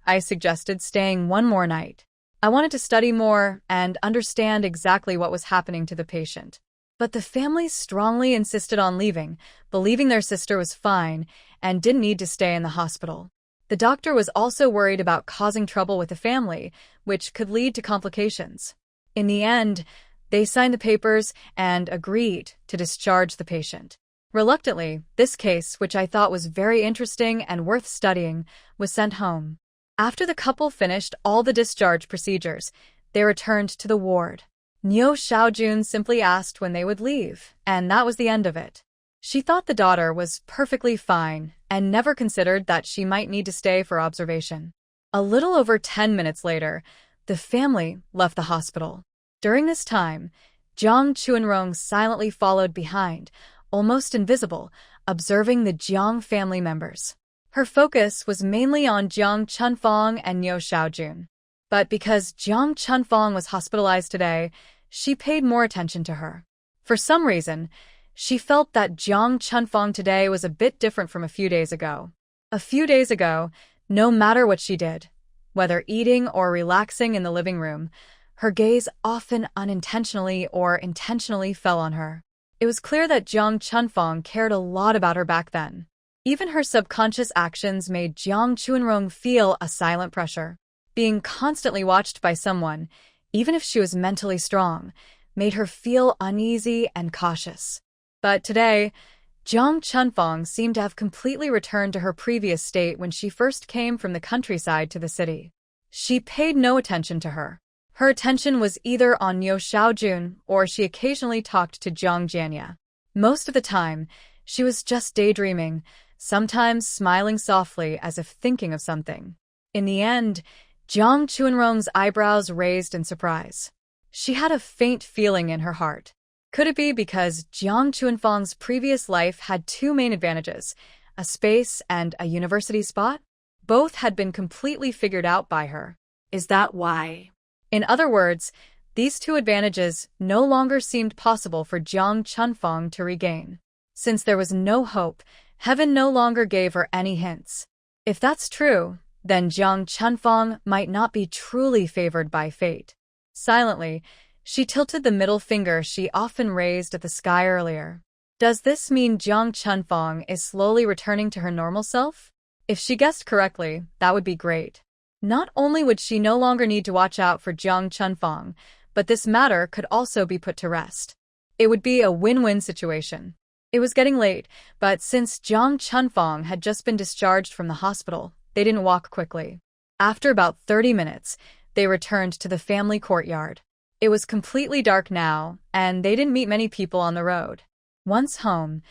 I suggested staying one more night. I wanted to study more and understand exactly what was happening to the patient. But the family strongly insisted on leaving, believing their sister was fine and didn't need to stay in the hospital. The doctor was also worried about causing trouble with the family, which could lead to complications. In the end, they signed the papers and agreed to discharge the patient. Reluctantly, this case, which I thought was very interesting and worth studying, was sent home. After the couple finished all the discharge procedures, they returned to the ward. Nyo Xiaojun simply asked when they would leave, and that was the end of it. She thought the daughter was perfectly fine and never considered that she might need to stay for observation. A little over 10 minutes later, the family left the hospital. During this time, Jiang Chuanrong silently followed behind, almost invisible, observing the Jiang family members. Her focus was mainly on Jiang Chunfang and Niu Xiaojun. But because Jiang Chunfang was hospitalized today, she paid more attention to her. For some reason, she felt that Jiang Chunfang today was a bit different from a few days ago. A few days ago, no matter what she did, whether eating or relaxing in the living room, her gaze often unintentionally or intentionally fell on her. It was clear that Jiang Chunfang cared a lot about her back then. Even her subconscious actions made Jiang Chuanrong feel a silent pressure. Being constantly watched by someone, even if she was mentally strong, made her feel uneasy and cautious. But today, Jiang Chunfang seemed to have completely returned to her previous state when she first came from the countryside to the city. She paid no attention to her. Her attention was either on Niu Xiaojun or she occasionally talked to Jiang Jianya. Most of the time, she was just daydreaming, sometimes smiling softly as if thinking of something. In the end, Jiang Chuanrong's eyebrows raised in surprise. She had a faint feeling in her heart. Could it be because Jiang Chuanfang's previous life had two main advantages, a space and a university spot? Both had been completely figured out by her. Is that why? In other words, these two advantages no longer seemed possible for Jiang Chunfang to regain. Since there was no hope, heaven no longer gave her any hints. If that's true, then Jiang Chunfang might not be truly favored by fate. Silently, she tilted the middle finger she often raised at the sky earlier. Does this mean Jiang Chunfang is slowly returning to her normal self? If she guessed correctly, that would be great. Not only would she no longer need to watch out for Jiang Chunfang, but this matter could also be put to rest. It would be a win-win situation. It was getting late, but since Jiang Chunfang had just been discharged from the hospital, they didn't walk quickly. After about 30 minutes, they returned to the family courtyard. It was completely dark now, and they didn't meet many people on the road. Once home,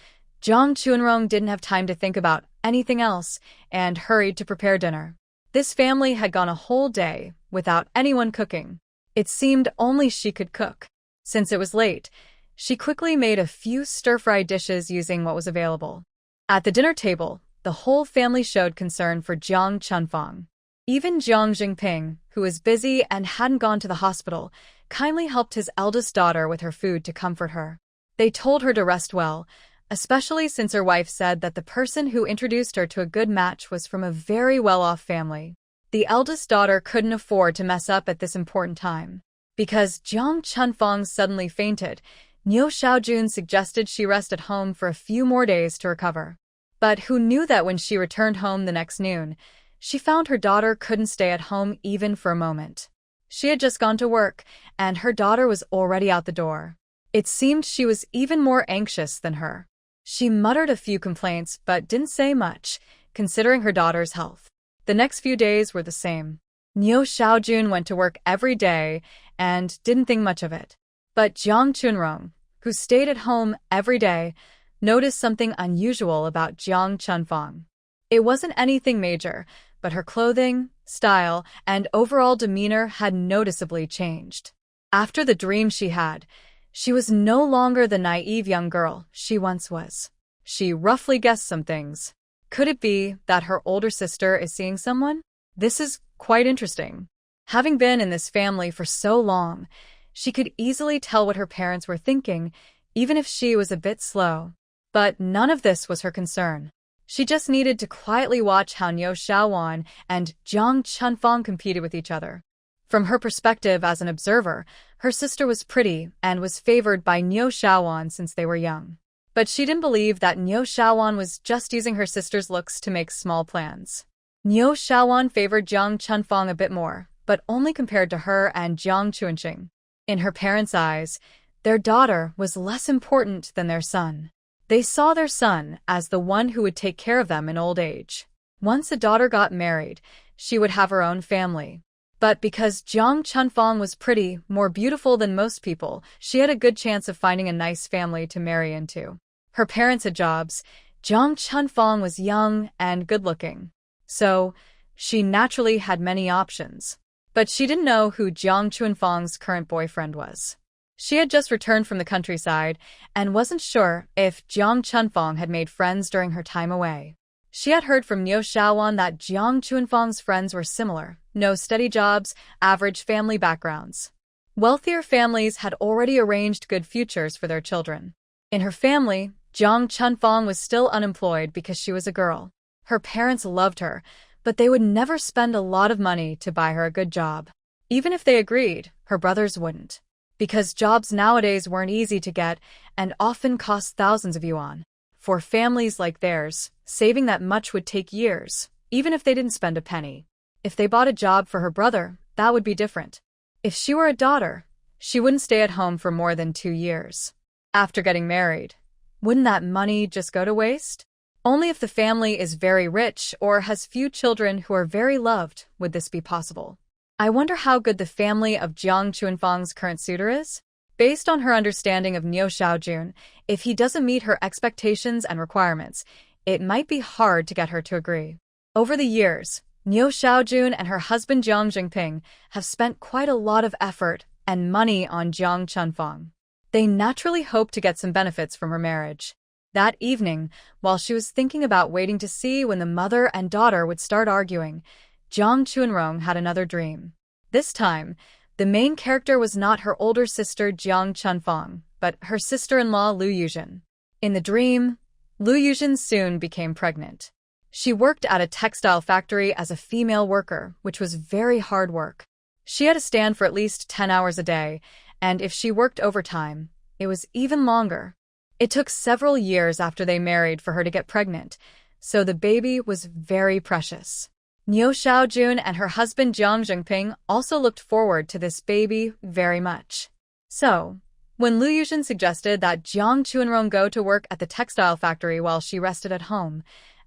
Jiang Chuanrong didn't have time to think about anything else and hurried to prepare dinner. This family had gone a whole day without anyone cooking. It seemed only she could cook. Since it was late, she quickly made a few stir-fried dishes using what was available. At the dinner table, the whole family showed concern for Jiang Chunfang. Even Jiang Jingping, who was busy and hadn't gone to the hospital, kindly helped his eldest daughter with her food to comfort her. They told her to rest well, especially since her wife said that the person who introduced her to a good match was from a very well-off family. The eldest daughter couldn't afford to mess up at this important time. Because Jiang Chunfang suddenly fainted, Niu Xiaojun suggested she rest at home for a few more days to recover. But who knew that when she returned home the next noon, she found her daughter couldn't stay at home even for a moment. She had just gone to work, and her daughter was already out the door. It seemed she was even more anxious than her. She muttered a few complaints but didn't say much, considering her daughter's health. The next few days were the same. Niu Xiaojun went to work every day and didn't think much of it. But Jiang Chuanrong, who stayed at home every day, noticed something unusual about Jiang Chunfang. It wasn't anything major, but her clothing, style, and overall demeanor had noticeably changed. After the dream she had, she was no longer the naive young girl she once was. She roughly guessed some things. Could it be that her older sister is seeing someone? This is quite interesting. Having been in this family for so long, she could easily tell what her parents were thinking, even if she was a bit slow. But none of this was her concern. She just needed to quietly watch how Niu Xiaowan and Jiang Chunfang competed with each other. From her perspective as an observer, her sister was pretty and was favored by Niu Xiaowan since they were young. But she didn't believe that Niu Xiaowan was just using her sister's looks to make small plans. Niu Xiaowan favored Jiang Chunfang a bit more, but only compared to her and Jiang Chuanqing. In her parents' eyes, their daughter was less important than their son. They saw their son as the one who would take care of them in old age. Once a daughter got married, she would have her own family. But because Jiang Chunfang was pretty, more beautiful than most people, she had a good chance of finding a nice family to marry into. Her parents had jobs, Jiang Chunfang was young and good-looking, so she naturally had many options. But she didn't know who Jiang Chunfang's current boyfriend was. She had just returned from the countryside and wasn't sure if Jiang Chunfang had made friends during her time away. She had heard from Niu Xiaowan that Jiang Chunfang's friends were similar, no steady jobs, average family backgrounds. Wealthier families had already arranged good futures for their children. In her family, Jiang Chunfang was still unemployed because she was a girl. Her parents loved her, but they would never spend a lot of money to buy her a good job. Even if they agreed, her brothers wouldn't. Because jobs nowadays weren't easy to get and often cost thousands of yuan. For families like theirs, saving that much would take years, even if they didn't spend a penny. If they bought a job for her brother, that would be different. If she were a daughter, she wouldn't stay at home for more than 2 years. After getting married, wouldn't that money just go to waste? Only if the family is very rich or has few children who are very loved would this be possible. I wonder how good the family of Jiang Chunfang's current suitor is? Based on her understanding of Niu Xiaojun, if he doesn't meet her expectations and requirements, it might be hard to get her to agree. Over the years, Niu Xiaojun and her husband Jiang Jingping have spent quite a lot of effort and money on Jiang Chunfang. They naturally hoped to get some benefits from her marriage. That evening, while she was thinking about waiting to see when the mother and daughter would start arguing, Jiang Chunrong had another dream. This time, the main character was not her older sister Jiang Chunfang, but her sister-in-law Lu Yuzhen. In the dream, Lu Yuzhen soon became pregnant. She worked at a textile factory as a female worker, which was very hard work. She had to stand for at least 10 hours a day, and if she worked overtime, it was even longer. It took several years after they married for her to get pregnant, so the baby was very precious. Niu Xiaojun and her husband Jiang Jingping also looked forward to this baby very much. So, when Lu Yuzhen suggested that Jiang Chunrong go to work at the textile factory while she rested at home,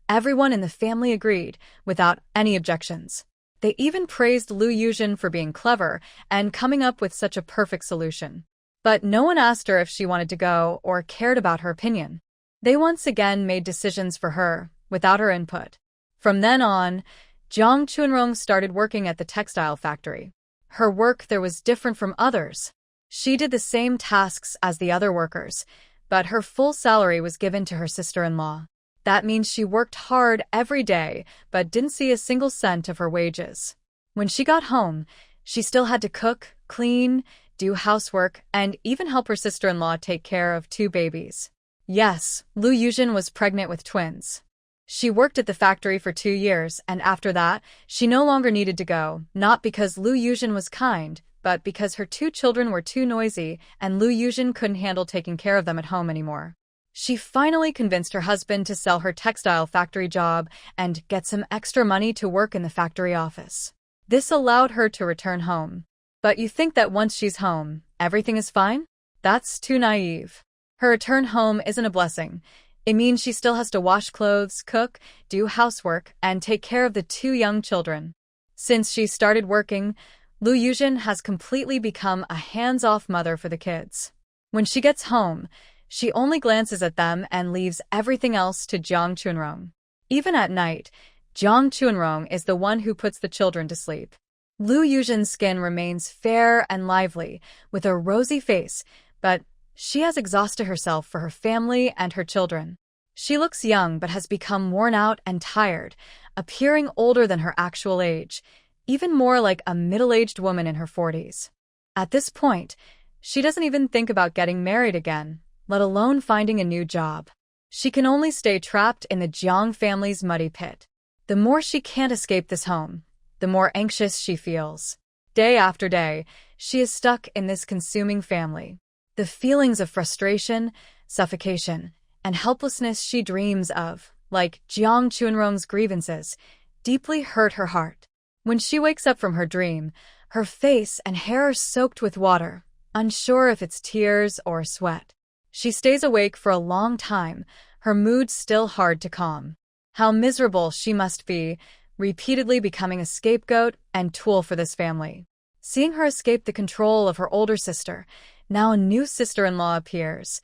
everyone in the family agreed, without any objections. They even praised Lu Yuzhen for being clever and coming up with such a perfect solution. But no one asked her if she wanted to go or cared about her opinion. They once again made decisions for her, without her input. From then on, Jiang Chunrong started working at the textile factory. Her work there was different from others. She did the same tasks as the other workers, but her full salary was given to her sister-in-law. That means she worked hard every day, but didn't see a single cent of her wages. When she got home, she still had to cook, clean, do housework, and even help her sister-in-law take care of 2 babies. Yes, Lu Yuzhen was pregnant with twins. She worked at the factory for 2 years, and after that, she no longer needed to go, not because Lu Yuzhen was kind, but because her 2 children were too noisy and Lu Yuzhen couldn't handle taking care of them at home anymore. She finally convinced her husband to sell her textile factory job and get some extra money to work in the factory office. This allowed her to return home. But you think that once she's home, everything is fine? That's too naive. Her return home isn't a blessing. It means she still has to wash clothes, cook, do housework, and take care of the 2 young children. Since she started working, Lu Yuzhen has completely become a hands-off mother for the kids. When she gets home, she only glances at them and leaves everything else to Jiang Chunrong. Even at night, Jiang Chunrong is the one who puts the children to sleep. Lu Yuzhen's skin remains fair and lively, with a rosy face, but she has exhausted herself for her family and her children. She looks young but has become worn out and tired, appearing older than her actual age, even more like a middle-aged woman in her 40s. At this point, she doesn't even think about getting married again, let alone finding a new job. She can only stay trapped in the Jiang family's muddy pit. The more she can't escape this home, the more anxious she feels. Day after day, she is stuck in this consuming family. The feelings of frustration, suffocation, and helplessness she dreams of, like Jiang Chunrong's grievances, deeply hurt her heart. When she wakes up from her dream, her face and hair are soaked with water, unsure if it's tears or sweat. She stays awake for a long time, her mood still hard to calm. How miserable she must be, repeatedly becoming a scapegoat and tool for this family. Seeing her escape the control of her older sister, now a new sister-in-law appears.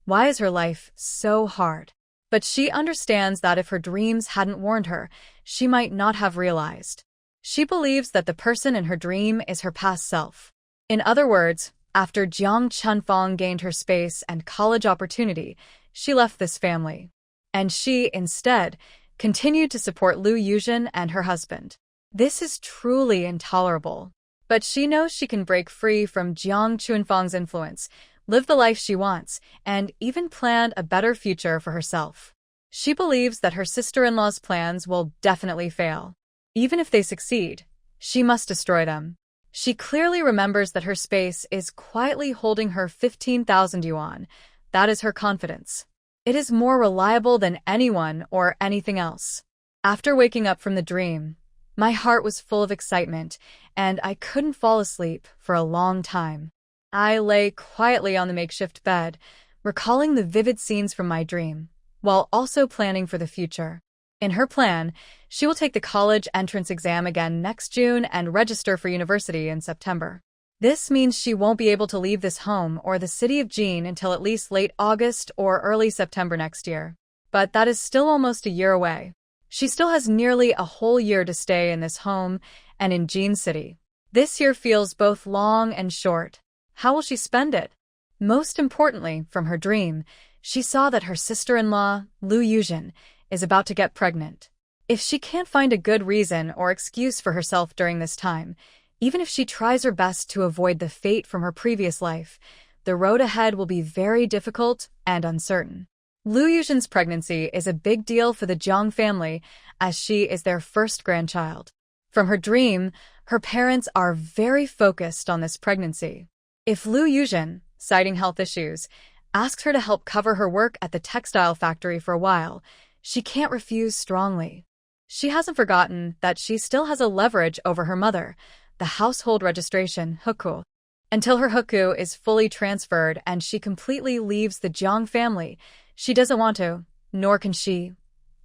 Why is her life so hard? But she understands that if her dreams hadn't warned her, she might not have realized. She believes that the person in her dream is her past self. In other words, after Jiang Chunfang gained her space and college opportunity, she left this family. And she, instead, continued to support Lu Yuzhen and her husband. This is truly intolerable. But she knows she can break free from Jiang Chunfang's influence, live the life she wants, and even plan a better future for herself. She believes that her sister-in-law's plans will definitely fail. Even if they succeed, she must destroy them. She clearly remembers that her space is quietly holding her 15,000 yuan. That is her confidence. It is more reliable than anyone or anything else. After waking up from the dream, my heart was full of excitement, and I couldn't fall asleep for a long time. I lay quietly on the makeshift bed, recalling the vivid scenes from my dream, while also planning for the future. In her plan, she will take the college entrance exam again next June and register for university in September. This means she won't be able to leave this home or the city of Jin until at least late August or early September next year. But that is still almost a year away. She still has nearly a whole year to stay in this home and in Jin City. This year feels both long and short. How will she spend it? Most importantly, from her dream, she saw that her sister-in-law, Lu Yuzhen, is about to get pregnant. If she can't find a good reason or excuse for herself during this time, even if she tries her best to avoid the fate from her previous life, the road ahead will be very difficult and uncertain. Lu Yuzhen's pregnancy is a big deal for the Jiang family, as she is their first grandchild. From her dream, her parents are very focused on this pregnancy. If Lu Yuzhen, citing health issues, asks her to help cover her work at the textile factory for a while, she can't refuse strongly. She hasn't forgotten that she still has a leverage over her mother, the household registration, hukou. Until her hukou is fully transferred and she completely leaves the Jiang family, she doesn't want to, nor can she,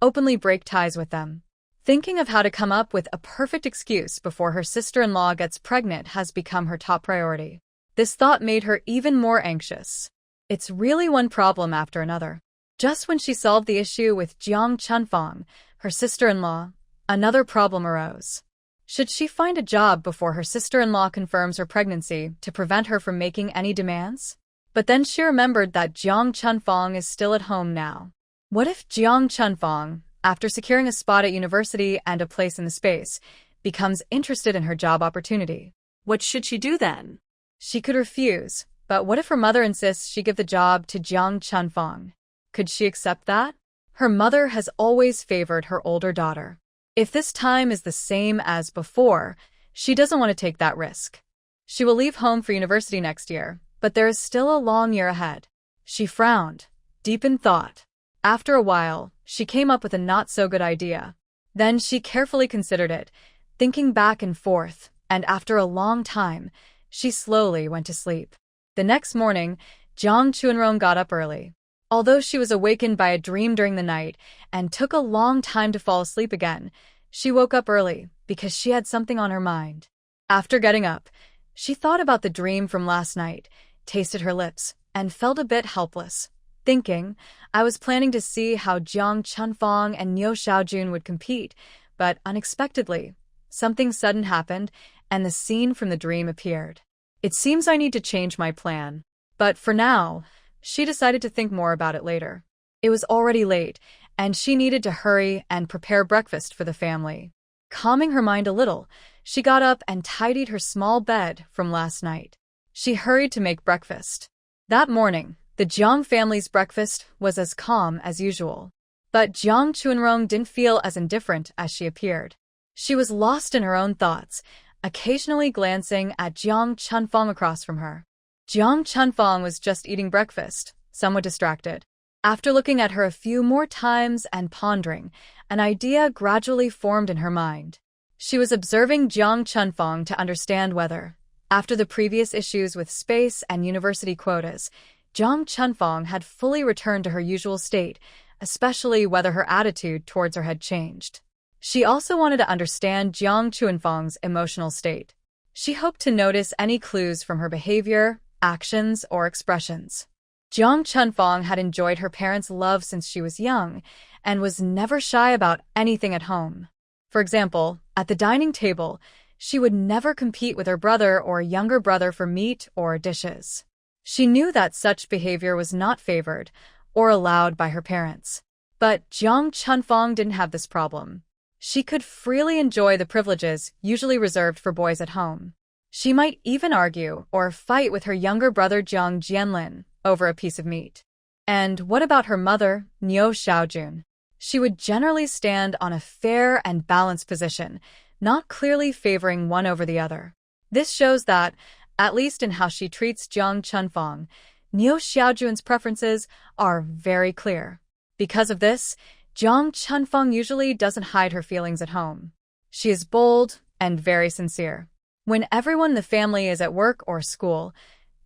openly break ties with them. Thinking of how to come up with a perfect excuse before her sister-in-law gets pregnant has become her top priority. This thought made her even more anxious. It's really one problem after another. Just when she solved the issue with Jiang Chunfang, her sister-in-law, another problem arose. Should she find a job before her sister-in-law confirms her pregnancy to prevent her from making any demands? But then she remembered that Jiang Chunfang is still at home now. What if Jiang Chunfang, after securing a spot at university and a place in the space, becomes interested in her job opportunity? What should she do then? She could refuse, but what if her mother insists she give the job to Jiang Chunfang? Could she accept that? Her mother has always favored her older daughter. If this time is the same as before, she doesn't want to take that risk. She will leave home for university next year, but there is still a long year ahead. She frowned, deep in thought. After a while, she came up with a not-so-good idea. Then she carefully considered it, thinking back and forth, and after a long time, she slowly went to sleep. The next morning, Jiang Chunrong got up early. Although she was awakened by a dream during the night and took a long time to fall asleep again, she woke up early because she had something on her mind. After getting up, she thought about the dream from last night, tasted her lips, and felt a bit helpless, thinking, I was planning to see how Jiang Chunfang and Niu Xiaojun would compete, but unexpectedly, something sudden happened and the scene from the dream appeared. It seems I need to change my plan. But for now, she decided to think more about it later. It was already late, and she needed to hurry and prepare breakfast for the family. Calming her mind a little, she got up and tidied her small bed from last night. She hurried to make breakfast. That morning, the Jiang family's breakfast was as calm as usual. But Jiang Chunrong didn't feel as indifferent as she appeared. She was lost in her own thoughts, occasionally glancing at Jiang Chunfang across from her. Jiang Chunfang was just eating breakfast, somewhat distracted. After looking at her a few more times and pondering, an idea gradually formed in her mind. She was observing Jiang Chunfang to understand whether, after the previous issues with space and university quotas, Jiang Chunfang had fully returned to her usual state, especially whether her attitude towards her had changed. She also wanted to understand Jiang Chunfang's emotional state. She hoped to notice any clues from her behavior, actions, or expressions. Jiang Chunfang had enjoyed her parents' love since she was young and was never shy about anything at home. For example, at the dining table, she would never compete with her brother or younger brother for meat or dishes. She knew that such behavior was not favored or allowed by her parents. But Jiang Chunfang didn't have this problem. She could freely enjoy the privileges usually reserved for boys at home. She might even argue or fight with her younger brother Jiang Jianlin over a piece of meat. And what about her mother, Niu Xiaojun? She would generally stand on a fair and balanced position, not clearly favoring one over the other. This shows that, at least in how she treats Jiang Chunfang, Niu Xiaojun's preferences are very clear. Because of this, Jiang Chunfang usually doesn't hide her feelings at home. She is bold and very sincere. When everyone in the family is at work or school,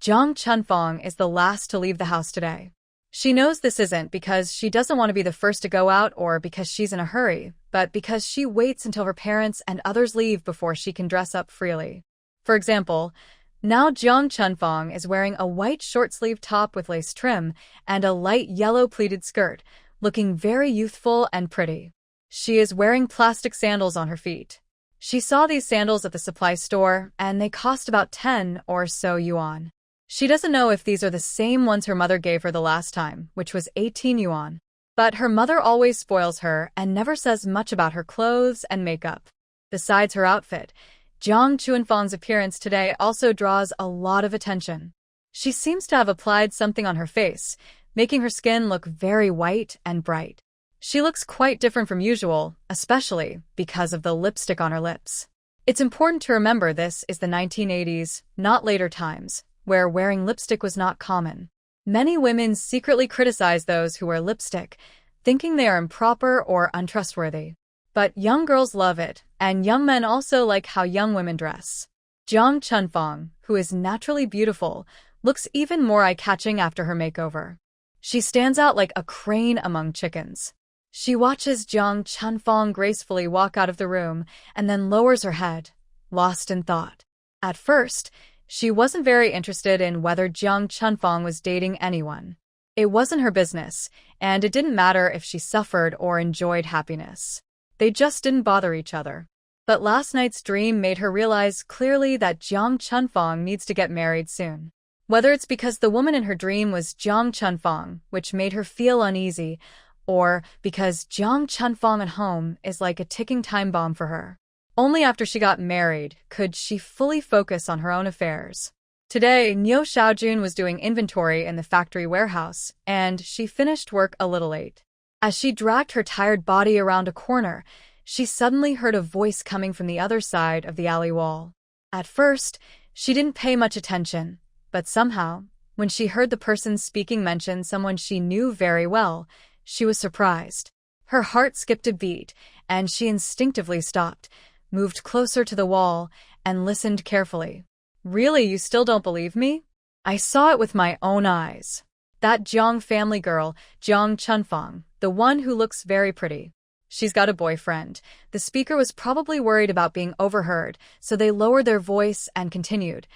Jiang Chunfang is the last to leave the house today. She knows this isn't because she doesn't want to be the first to go out or because she's in a hurry, but because she waits until her parents and others leave before she can dress up freely. For example, now Jiang Chunfang is wearing a white short-sleeved top with lace trim and a light yellow pleated skirt, looking very youthful and pretty. She is wearing plastic sandals on her feet. She saw these sandals at the supply store, and they cost about 10 or so yuan. She doesn't know if these are the same ones her mother gave her the last time, which was 18 yuan. But her mother always spoils her and never says much about her clothes and makeup. Besides her outfit, Jiang Chunfang's appearance today also draws a lot of attention. She seems to have applied something on her face, making her skin look very white and bright. She looks quite different from usual, especially because of the lipstick on her lips. It's important to remember this is the 1980s, not later times, where wearing lipstick was not common. Many women secretly criticize those who wear lipstick, thinking they are improper or untrustworthy. But young girls love it, and young men also like how young women dress. Jiang Chunfang, who is naturally beautiful, looks even more eye-catching after her makeover. She stands out like a crane among chickens. She watches Jiang Chunfang gracefully walk out of the room and then lowers her head, lost in thought. At first, she wasn't very interested in whether Jiang Chunfang was dating anyone. It wasn't her business, and it didn't matter if she suffered or enjoyed happiness. They just didn't bother each other. But last night's dream made her realize clearly that Jiang Chunfang needs to get married soon. Whether it's because the woman in her dream was Jiang Chunfang, which made her feel uneasy, or because Jiang Chunfang at home is like a ticking time bomb for her. Only after she got married could she fully focus on her own affairs. Today, Niu Xiaojun was doing inventory in the factory warehouse, and she finished work a little late. As she dragged her tired body around a corner, she suddenly heard a voice coming from the other side of the alley wall. At first, she didn't pay much attention, but somehow, when she heard the person speaking mention someone she knew very well, she was surprised. Her heart skipped a beat, and she instinctively stopped, moved closer to the wall, and listened carefully. "Really, you still don't believe me? I saw it with my own eyes. That Jiang family girl, Jiang Chunfang, the one who looks very pretty. She's got a boyfriend." The speaker was probably worried about being overheard, so they lowered their voice and continued.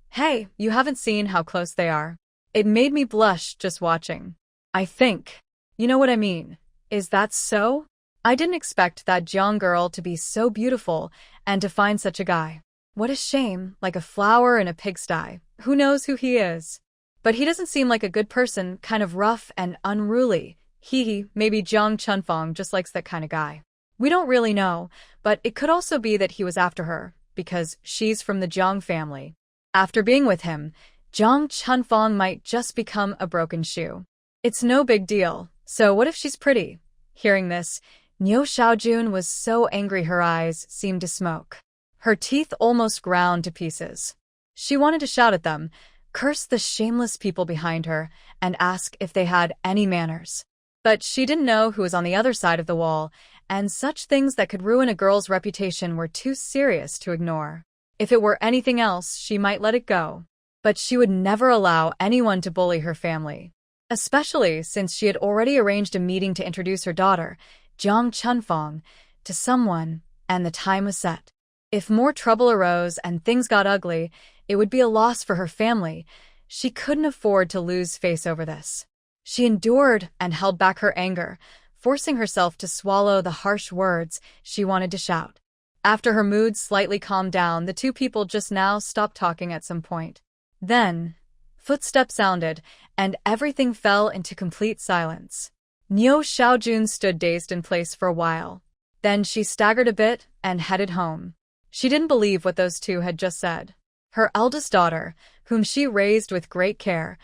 "Hey, you haven't seen how close they are. It made me blush just watching. I think. You know what I mean. Is that so? I didn't expect that Jiang girl to be so beautiful and to find such a guy. What a shame, like a flower in a pigsty. Who knows who he is? But he doesn't seem like a good person, kind of rough and unruly. Maybe Jiang Chunfang just likes that kind of guy. We don't really know, but it could also be that he was after her, because she's from the Jiang family. After being with him, Jiang Chunfang might just become a broken shoe. It's no big deal, so what if she's pretty?" Hearing this, Niu Xiaojun was so angry her eyes seemed to smoke. Her teeth almost ground to pieces. She wanted to shout at them, curse the shameless people behind her, and ask if they had any manners. But she didn't know who was on the other side of the wall, and such things that could ruin a girl's reputation were too serious to ignore. If it were anything else, she might let it go. But she would never allow anyone to bully her family. Especially since she had already arranged a meeting to introduce her daughter, Jiang Chunfang, to someone, and the time was set. If more trouble arose and things got ugly, it would be a loss for her family. She couldn't afford to lose face over this. She endured and held back her anger, forcing herself to swallow the harsh words she wanted to shout. After her mood slightly calmed down, the two people just now stopped talking at some point. Then, footsteps sounded, and everything fell into complete silence. Nyo Xiaojun stood dazed in place for a while. Then she staggered a bit and headed home. She didn't believe what those two had just said. Her eldest daughter, whom she raised with great care,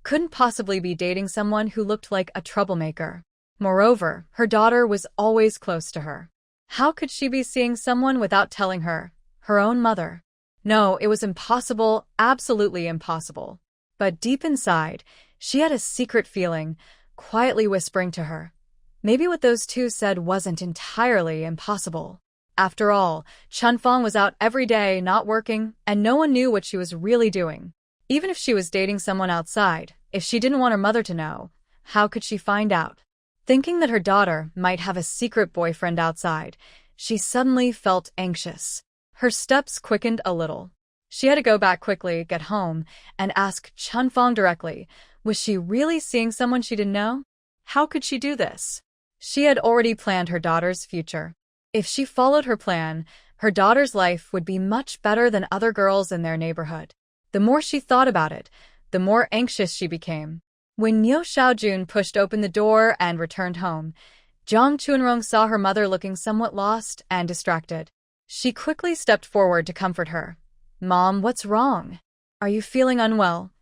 couldn't possibly be dating someone who looked like a troublemaker. Moreover, her daughter was always close to her. How could she be seeing someone without telling her, her own mother? No, it was impossible, absolutely impossible. But deep inside, she had a secret feeling, quietly whispering to her. Maybe what those two said wasn't entirely impossible. After all, Chunfang was out every day, not working, and no one knew what she was really doing. Even if she was dating someone outside, if she didn't want her mother to know, how could she find out? Thinking that her daughter might have a secret boyfriend outside, she suddenly felt anxious. Her steps quickened a little. She had to go back quickly, get home, and ask Chunfang directly, was she really seeing someone she didn't know? How could she do this? She had already planned her daughter's future. If she followed her plan, her daughter's life would be much better than other girls in their neighborhood. The more she thought about it, the more anxious she became. When Nyo Xiaojun pushed open the door and returned home, Jiang Chunrong saw her mother looking somewhat lost and distracted. She quickly stepped forward to comfort her. "Mom, what's wrong? Are you feeling unwell?"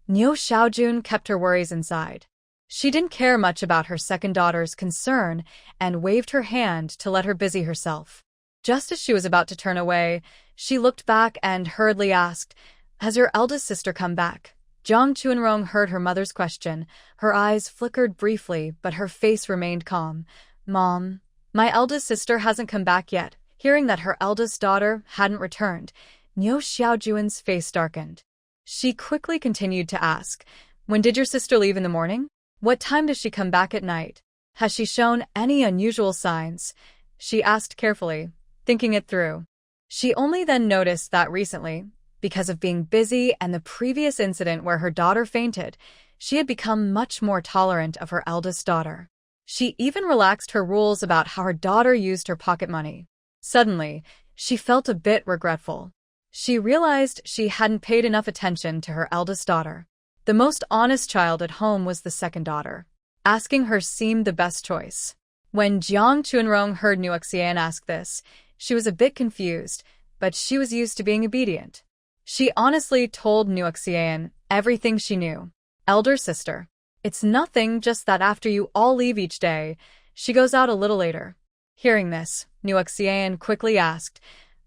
Nyo Xiaojun kept her worries inside. She didn't care much about her second daughter's concern and waved her hand to let her busy herself. Just as she was about to turn away, she looked back and hurriedly asked, "Has your eldest sister come back?" Jiang Chunrong heard her mother's question. Her eyes flickered briefly, but her face remained calm. "Mom, my eldest sister hasn't come back yet." Hearing that her eldest daughter hadn't returned, Nyo Xiaojun's face darkened. She quickly continued to ask, "When did your sister leave in the morning? What time does she come back at night? Has she shown any unusual signs?" She asked carefully, thinking it through. She only then noticed that recently, because of being busy and the previous incident where her daughter fainted, she had become much more tolerant of her eldest daughter. She even relaxed her rules about how her daughter used her pocket money. Suddenly, she felt a bit regretful. She realized she hadn't paid enough attention to her eldest daughter. The most honest child at home was the second daughter. Asking her seemed the best choice. When Jiang Chunrong heard Nuxian ask this, she was a bit confused, but she was used to being obedient. She honestly told Nuxian everything she knew. "Elder sister, it's nothing, just that after you all leave each day, she goes out a little later." Hearing this, Nuxian quickly asked,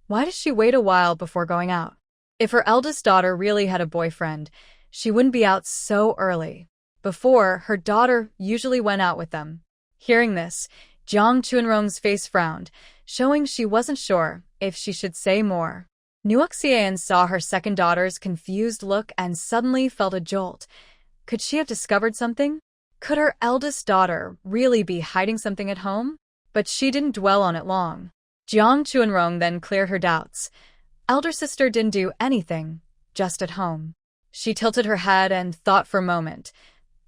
why does she wait a while before going out? If her eldest daughter really had a boyfriend, she wouldn't be out so early. Before, her daughter usually went out with them. Hearing this, Jiang Chunrong's face frowned, showing she wasn't sure if she should say more. Nuxian saw her second daughter's confused look and suddenly felt a jolt. Could she have discovered something? Could her eldest daughter really be hiding something at home? But she didn't dwell on it long. Jiang Chunrong then cleared her doubts. Elder sister didn't do anything, just at home. She tilted her head and thought for a moment.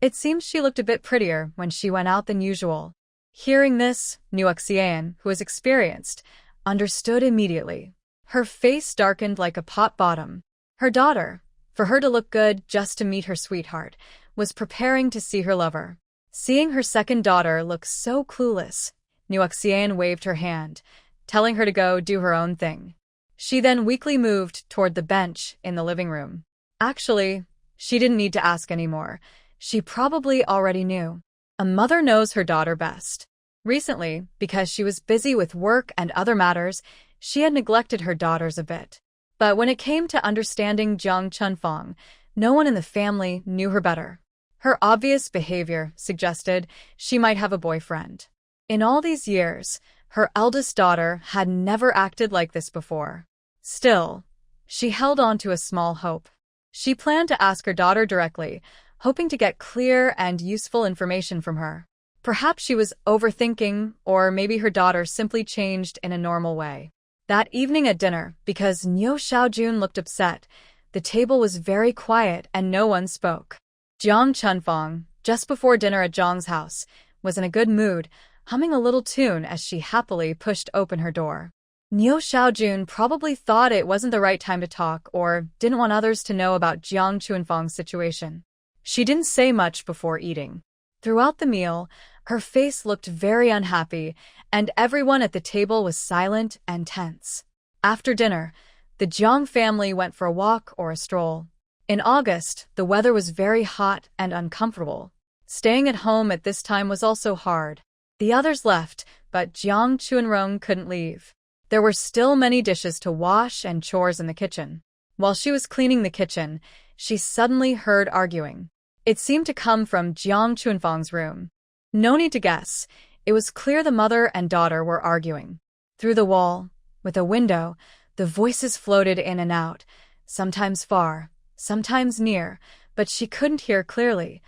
It seemed she looked a bit prettier when she went out than usual. Hearing this, Nuxian, who was experienced, understood immediately. Her face darkened like a pot bottom. Her daughter, for her to look good just to meet her sweetheart, was preparing to see her lover. Seeing her second daughter look so clueless, Nuxian waved her hand, telling her to go do her own thing. She then weakly moved toward the bench in the living room. Actually, she didn't need to ask anymore. She probably already knew. A mother knows her daughter best. Recently, because she was busy with work and other matters, she had neglected her daughters a bit. But when it came to understanding Jiang Chunfang, no one in the family knew her better. Her obvious behavior suggested she might have a boyfriend. In all these years, her eldest daughter had never acted like this before. Still, she held on to a small hope. She planned to ask her daughter directly, hoping to get clear and useful information from her. Perhaps she was overthinking, or maybe her daughter simply changed in a normal way. That evening at dinner, because Nyo Xiaojun looked upset, The table was very quiet and no one spoke. Jiang Chunfang, just before dinner at Zhang's house, was in a good mood, humming a little tune as she happily pushed open her door. Niu Xiaojun probably thought it wasn't the right time to talk or didn't want others to know about Jiang Chunfang's situation. She didn't say much before eating. Throughout the meal, her face looked very unhappy, and everyone at the table was silent and tense. After dinner, the Jiang family went for a walk or a stroll. In August, the weather was very hot and uncomfortable. Staying at home at this time was also hard. The others left, but Jiang Chunrong couldn't leave. There were still many dishes to wash and chores in the kitchen. While she was cleaning the kitchen, she suddenly heard arguing. It seemed to come from Jiang Chunfang's room. No need to guess. It was clear the mother and daughter were arguing. Through the wall, with a window, the voices floated in and out, sometimes far, sometimes near, but she couldn't hear clearly,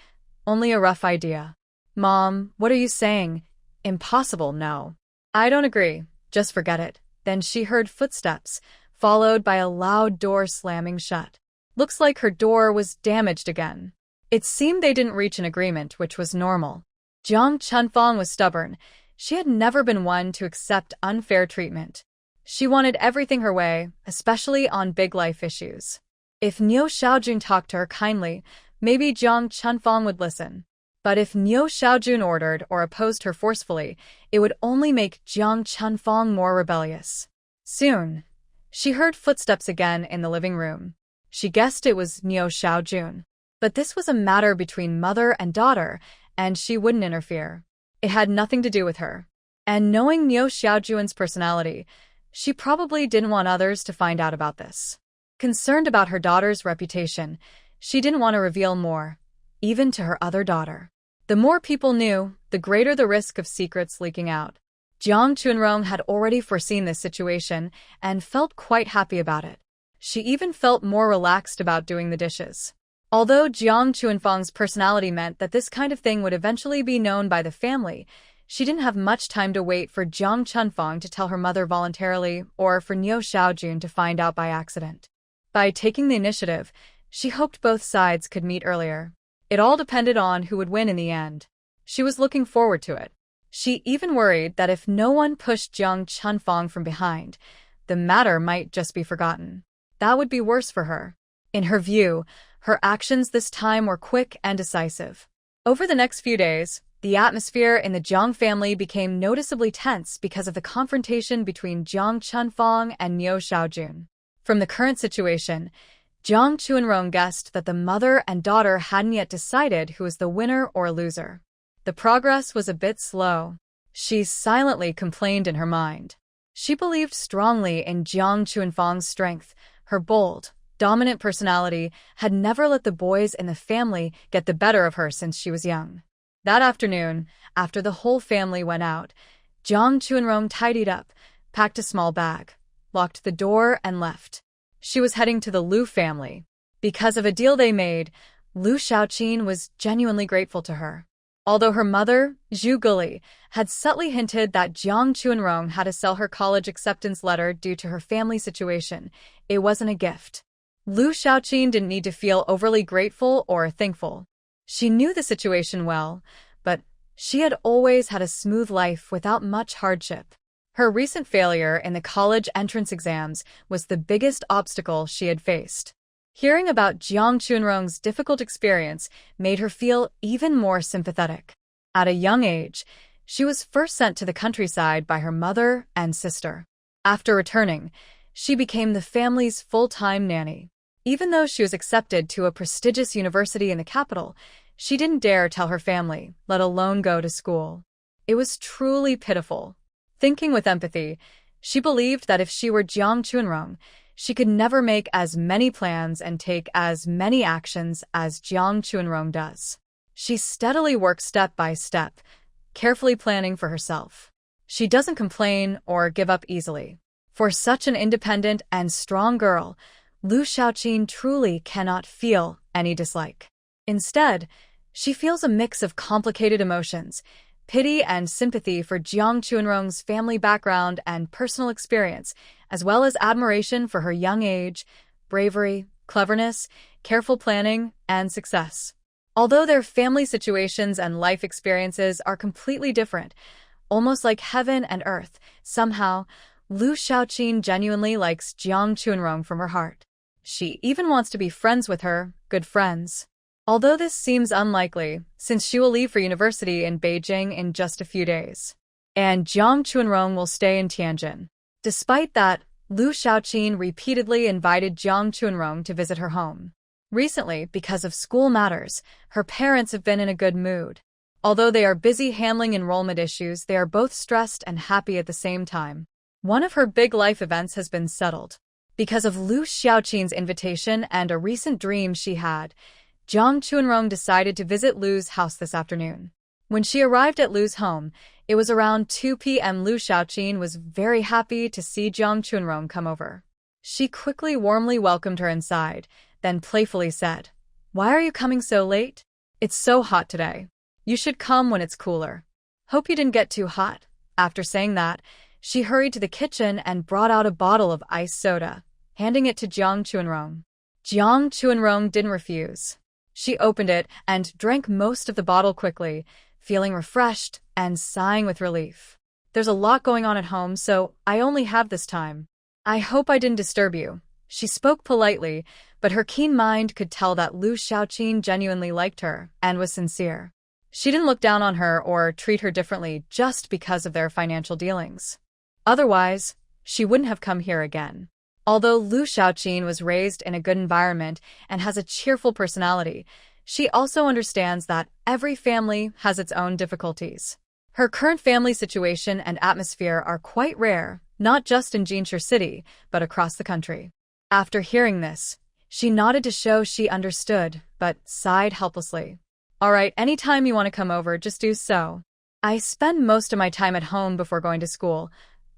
only a rough idea. "Mom, what are you saying?" "Impossible, no." "I don't agree. Just forget it." Then she heard footsteps, followed by a loud door slamming shut. Looks like her door was damaged again. It seemed they didn't reach an agreement, which was normal. Jiang Chunfang was stubborn. She had never been one to accept unfair treatment. She wanted everything her way, especially on big life issues. If Niu Xiaojun talked to her kindly, maybe Jiang Chunfang would listen. But if Niu Xiaojun ordered or opposed her forcefully, it would only make Jiang Chunfang more rebellious. Soon, she heard footsteps again in the living room. She guessed it was Niu Xiaojun. But this was a matter between mother and daughter, and she wouldn't interfere. It had nothing to do with her. And knowing Niu Xiaojun's personality, she probably didn't want others to find out about this. Concerned about her daughter's reputation, she didn't want to reveal more, even to her other daughter. The more people knew, the greater the risk of secrets leaking out. Jiang Chunrong had already foreseen this situation and felt quite happy about it. She even felt more relaxed about doing the dishes. Although Jiang Chunfang's personality meant that this kind of thing would eventually be known by the family, she didn't have much time to wait for Jiang Chunfang to tell her mother voluntarily or for Niu Xiaojun to find out by accident. By taking the initiative, she hoped both sides could meet earlier. It all depended on who would win in the end. She was looking forward to it. She even worried that if no one pushed Jiang Chunfang from behind, the matter might just be forgotten. That would be worse for her. In her view, her actions this time were quick and decisive. Over the next few days, the atmosphere in the Jiang family became noticeably tense because of the confrontation between Jiang Chunfang and Niu Xiaojun. From the current situation, Jiang Chunrong guessed that the mother and daughter hadn't yet decided who was the winner or loser. The progress was a bit slow. She silently complained in her mind. She believed strongly in Jiang Chunfang's strength. Her bold, dominant personality had never let the boys in the family get the better of her since she was young. That afternoon, after the whole family went out, Jiang Chunrong tidied up, packed a small bag, locked the door, and left. She was heading to the Liu family. Because of a deal they made, Liu Xiaoqin was genuinely grateful to her. Although her mother, Zhu Guli, had subtly hinted that Jiang Chunrong had to sell her college acceptance letter due to her family situation, it wasn't a gift. Liu Xiaoqin didn't need to feel overly grateful or thankful. She knew the situation well, but she had always had a smooth life without much hardship. Her recent failure in the college entrance exams was the biggest obstacle she had faced. Hearing about Jiang Chunrong's difficult experience made her feel even more sympathetic. At a young age, she was first sent to the countryside by her mother and sister. After returning, she became the family's full-time nanny. Even though she was accepted to a prestigious university in the capital, she didn't dare tell her family, let alone go to school. It was truly pitiful. Thinking with empathy, she believed that if she were Jiang Chunrong, she could never make as many plans and take as many actions as Jiang Chunrong does. She steadily worked step by step, carefully planning for herself. She doesn't complain or give up easily. For such an independent and strong girl, Liu Xiaoqin truly cannot feel any dislike. Instead, she feels a mix of complicated emotions, pity and sympathy for Jiang Chunrong's family background and personal experience, as well as admiration for her young age, bravery, cleverness, careful planning, and success. Although their family situations and life experiences are completely different, almost like heaven and earth, somehow, Lu Xiaoqin genuinely likes Jiang Chunrong from her heart. She even wants to be friends with her, good friends. Although this seems unlikely, since she will leave for university in Beijing in just a few days. And Jiang Chunrong will stay in Tianjin. Despite that, Lu Xiaoqin repeatedly invited Jiang Chunrong to visit her home. Recently, because of school matters, her parents have been in a good mood. Although they are busy handling enrollment issues, they are both stressed and happy at the same time. One of her big life events has been settled. Because of Lu Xiaoqin's invitation and a recent dream she had, Jiang Chunrong decided to visit Lu's house this afternoon. When she arrived at Lu's home, it was around 2 p.m. Lu Xiaoqin was very happy to see Jiang Chunrong come over. She quickly warmly welcomed her inside, then playfully said, "Why are you coming so late? It's so hot today. You should come when it's cooler. Hope you didn't get too hot." After saying that, she hurried to the kitchen and brought out a bottle of iced soda, handing it to Jiang Chunrong. Jiang Chunrong didn't refuse. She opened it and drank most of the bottle quickly, feeling refreshed and sighing with relief. "There's a lot going on at home, so I only have this time. I hope I didn't disturb you." She spoke politely, but her keen mind could tell that Lu Xiaoqin genuinely liked her and was sincere. She didn't look down on her or treat her differently just because of their financial dealings. Otherwise, she wouldn't have come here again. Although Lu Xiaoqin was raised in a good environment and has a cheerful personality, she also understands that every family has its own difficulties. Her current family situation and atmosphere are quite rare, not just in Jinshi City, but across the country. After hearing this, she nodded to show she understood, but sighed helplessly. "All right, anytime you want to come over, just do so. I spend most of my time at home before going to school.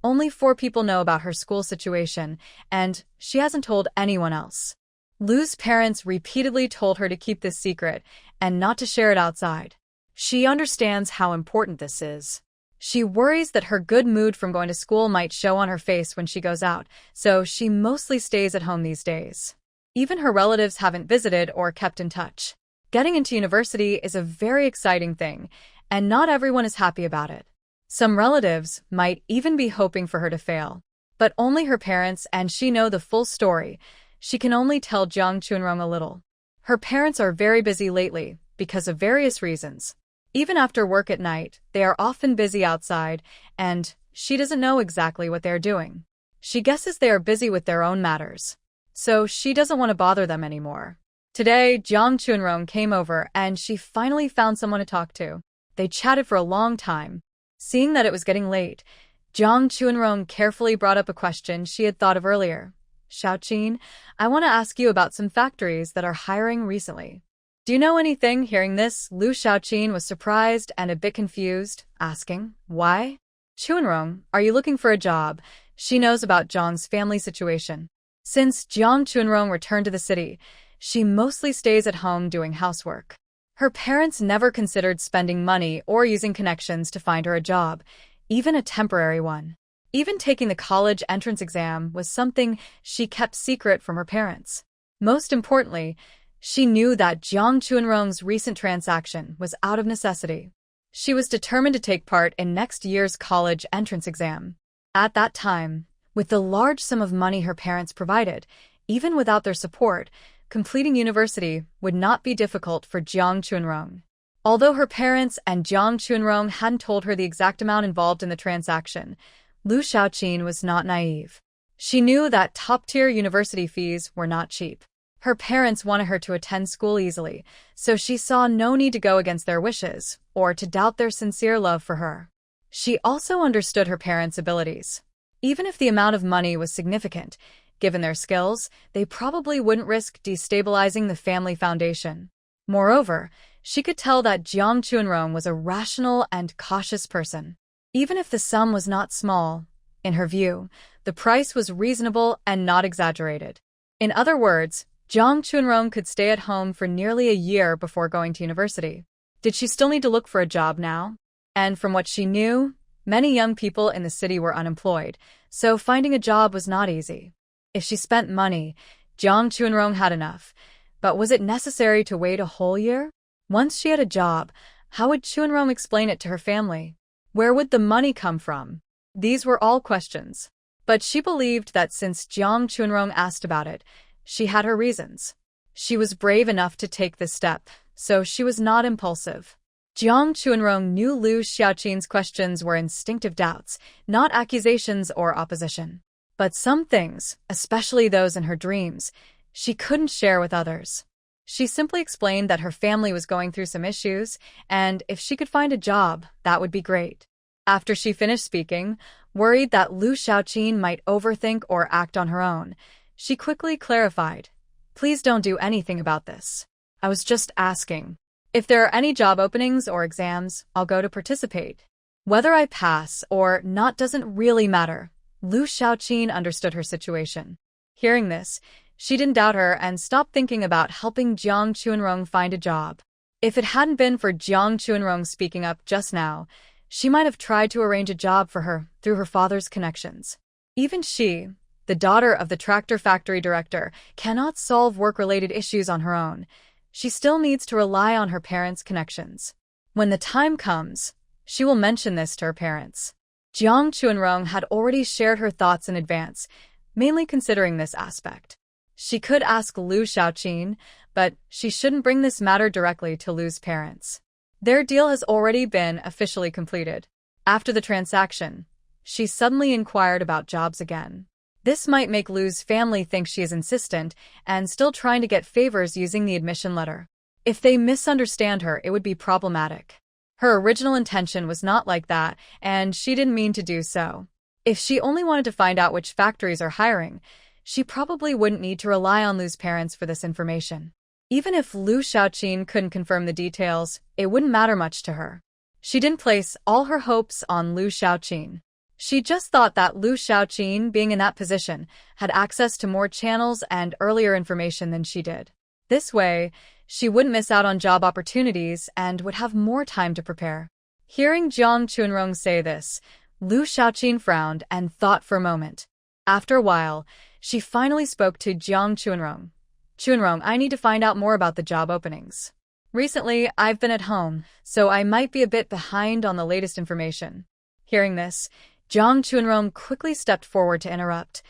Only 4 people know about her school situation, and she hasn't told anyone else." Lu's parents repeatedly told her to keep this secret and not to share it outside. She understands how important this is. She worries that her good mood from going to school might show on her face when she goes out, so she mostly stays at home these days. Even her relatives haven't visited or kept in touch. Getting into university is a very exciting thing, and not everyone is happy about it. Some relatives might even be hoping for her to fail. But only her parents and she know the full story. She can only tell Jiang Chunrong a little. Her parents are very busy lately, because of various reasons. Even after work at night, they are often busy outside, and she doesn't know exactly what they are doing. She guesses they are busy with their own matters. So she doesn't want to bother them anymore. Today, Jiang Chunrong came over and she finally found someone to talk to. They chatted for a long time. Seeing that it was getting late, Jiang Chunrong carefully brought up a question she had thought of earlier. "Xiaoqin, I want to ask you about some factories that are hiring recently. Do you know anything?" Hearing this, Lu Xiaoqin was surprised and a bit confused, asking, "Why?" "Chunrong, are you looking for a job?" She knows about Jiang's family situation. Since Jiang Chunrong returned to the city, she mostly stays at home doing housework. Her parents never considered spending money or using connections to find her a job, even a temporary one. Even taking the college entrance exam was something she kept secret from her parents. Most importantly, she knew that Jiang Chunrong's recent transaction was out of necessity. She was determined to take part in next year's college entrance exam. At that time, with the large sum of money her parents provided, even without their support, completing university would not be difficult for Jiang Chunrong. Although her parents and Jiang Chunrong hadn't told her the exact amount involved in the transaction, Lu Xiaoqin was not naive. She knew that top-tier university fees were not cheap. Her parents wanted her to attend school easily, so she saw no need to go against their wishes or to doubt their sincere love for her. She also understood her parents' abilities. Even if the amount of money was significant, given their skills, they probably wouldn't risk destabilizing the family foundation. Moreover, she could tell that Jiang Chunrong was a rational and cautious person. Even if the sum was not small, in her view, the price was reasonable and not exaggerated. In other words, Jiang Chunrong could stay at home for nearly a year before going to university. Did she still need to look for a job now? And from what she knew, many young people in the city were unemployed, so finding a job was not easy. If she spent money, Jiang Chunrong had enough. But was it necessary to wait a whole year? Once she had a job, how would Chunrong explain it to her family? Where would the money come from? These were all questions. But she believed that since Jiang Chunrong asked about it, she had her reasons. She was brave enough to take this step, so she was not impulsive. Jiang Chunrong knew Lu Xiaoqin's questions were instinctive doubts, not accusations or opposition. But some things, especially those in her dreams, she couldn't share with others. She simply explained that her family was going through some issues, and if she could find a job, that would be great. After she finished speaking, worried that Lu Xiaoqin might overthink or act on her own, she quickly clarified, "Please don't do anything about this. I was just asking. If there are any job openings or exams, I'll go to participate. Whether I pass or not doesn't really matter." Lu Xiaoqin understood her situation. Hearing this, she didn't doubt her and stopped thinking about helping Jiang Chunrong find a job. If it hadn't been for Jiang Chunrong speaking up just now, she might have tried to arrange a job for her through her father's connections. Even she, the daughter of the tractor factory director, cannot solve work-related issues on her own. She still needs to rely on her parents' connections. When the time comes, she will mention this to her parents. Jiang Chunrong had already shared her thoughts in advance, mainly considering this aspect. She could ask Lu Xiaoqin, but she shouldn't bring this matter directly to Lu's parents. Their deal has already been officially completed. After the transaction, she suddenly inquired about jobs again. This might make Lu's family think she is insistent and still trying to get favors using the admission letter. If they misunderstand her, it would be problematic. Her original intention was not like that, and she didn't mean to do so. If she only wanted to find out which factories are hiring, she probably wouldn't need to rely on Lu's parents for this information. Even if Lu Xiaoqin couldn't confirm the details, it wouldn't matter much to her. She didn't place all her hopes on Lu Xiaoqin. She just thought that Lu Xiaoqin, being in that position, had access to more channels and earlier information than she did. This way, she wouldn't miss out on job opportunities and would have more time to prepare. Hearing Jiang Chunrong say this, Lu Xiaoqin frowned and thought for a moment. After a while, she finally spoke to Jiang Chunrong. "Chunrong, I need to find out more about the job openings. Recently, I've been at home, so I might be a bit behind on the latest information." Hearing this, Jiang Chunrong quickly stepped forward to interrupt.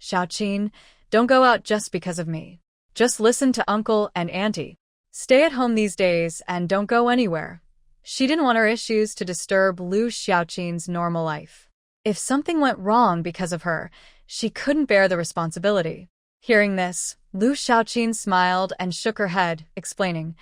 "Xiaoqin, don't go out just because of me. Just listen to Uncle and Auntie. Stay at home these days and don't go anywhere." She didn't want her issues to disturb Lu Xiaoqin's normal life. If something went wrong because of her, she couldn't bear the responsibility. Hearing this, Lu Xiaoqin smiled and shook her head, explaining,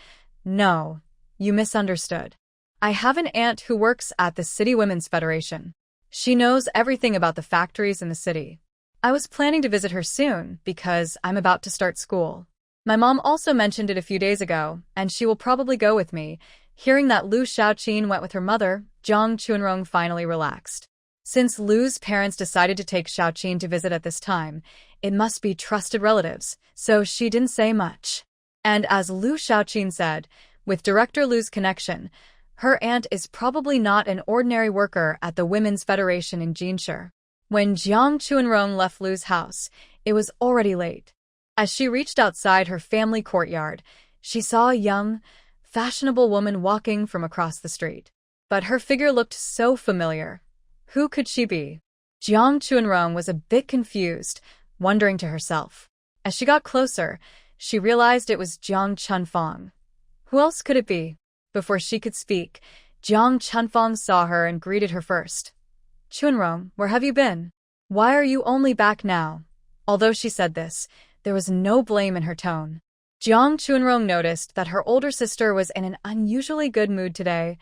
"No, you misunderstood. I have an aunt who works at the City Women's Federation. She knows everything about the factories in the city. I was planning to visit her soon because I'm about to start school. My mom also mentioned it a few days ago, and she will probably go with me." Hearing that Lu Xiaoqin went with her mother, Jiang Chunrong finally relaxed. Since Lu's parents decided to take Xiaoqin to visit at this time, it must be trusted relatives, so she didn't say much. And as Lu Xiaoqin said, with Director Lu's connection, her aunt is probably not an ordinary worker at the Women's Federation in Jinshi. When Jiang Chunrong left Lu's house, it was already late. As she reached outside her family courtyard, she saw a young, fashionable woman walking from across the street. But her figure looked so familiar. Who could she be? Jiang Chunrong was a bit confused, wondering to herself. As she got closer, she realized it was Jiang Chunfang. Who else could it be? Before she could speak, Jiang Chunfang saw her and greeted her first. "Chunrong, where have you been? Why are you only back now?" Although she said this, there was no blame in her tone. Jiang Chunrong noticed that her older sister was in an unusually good mood today,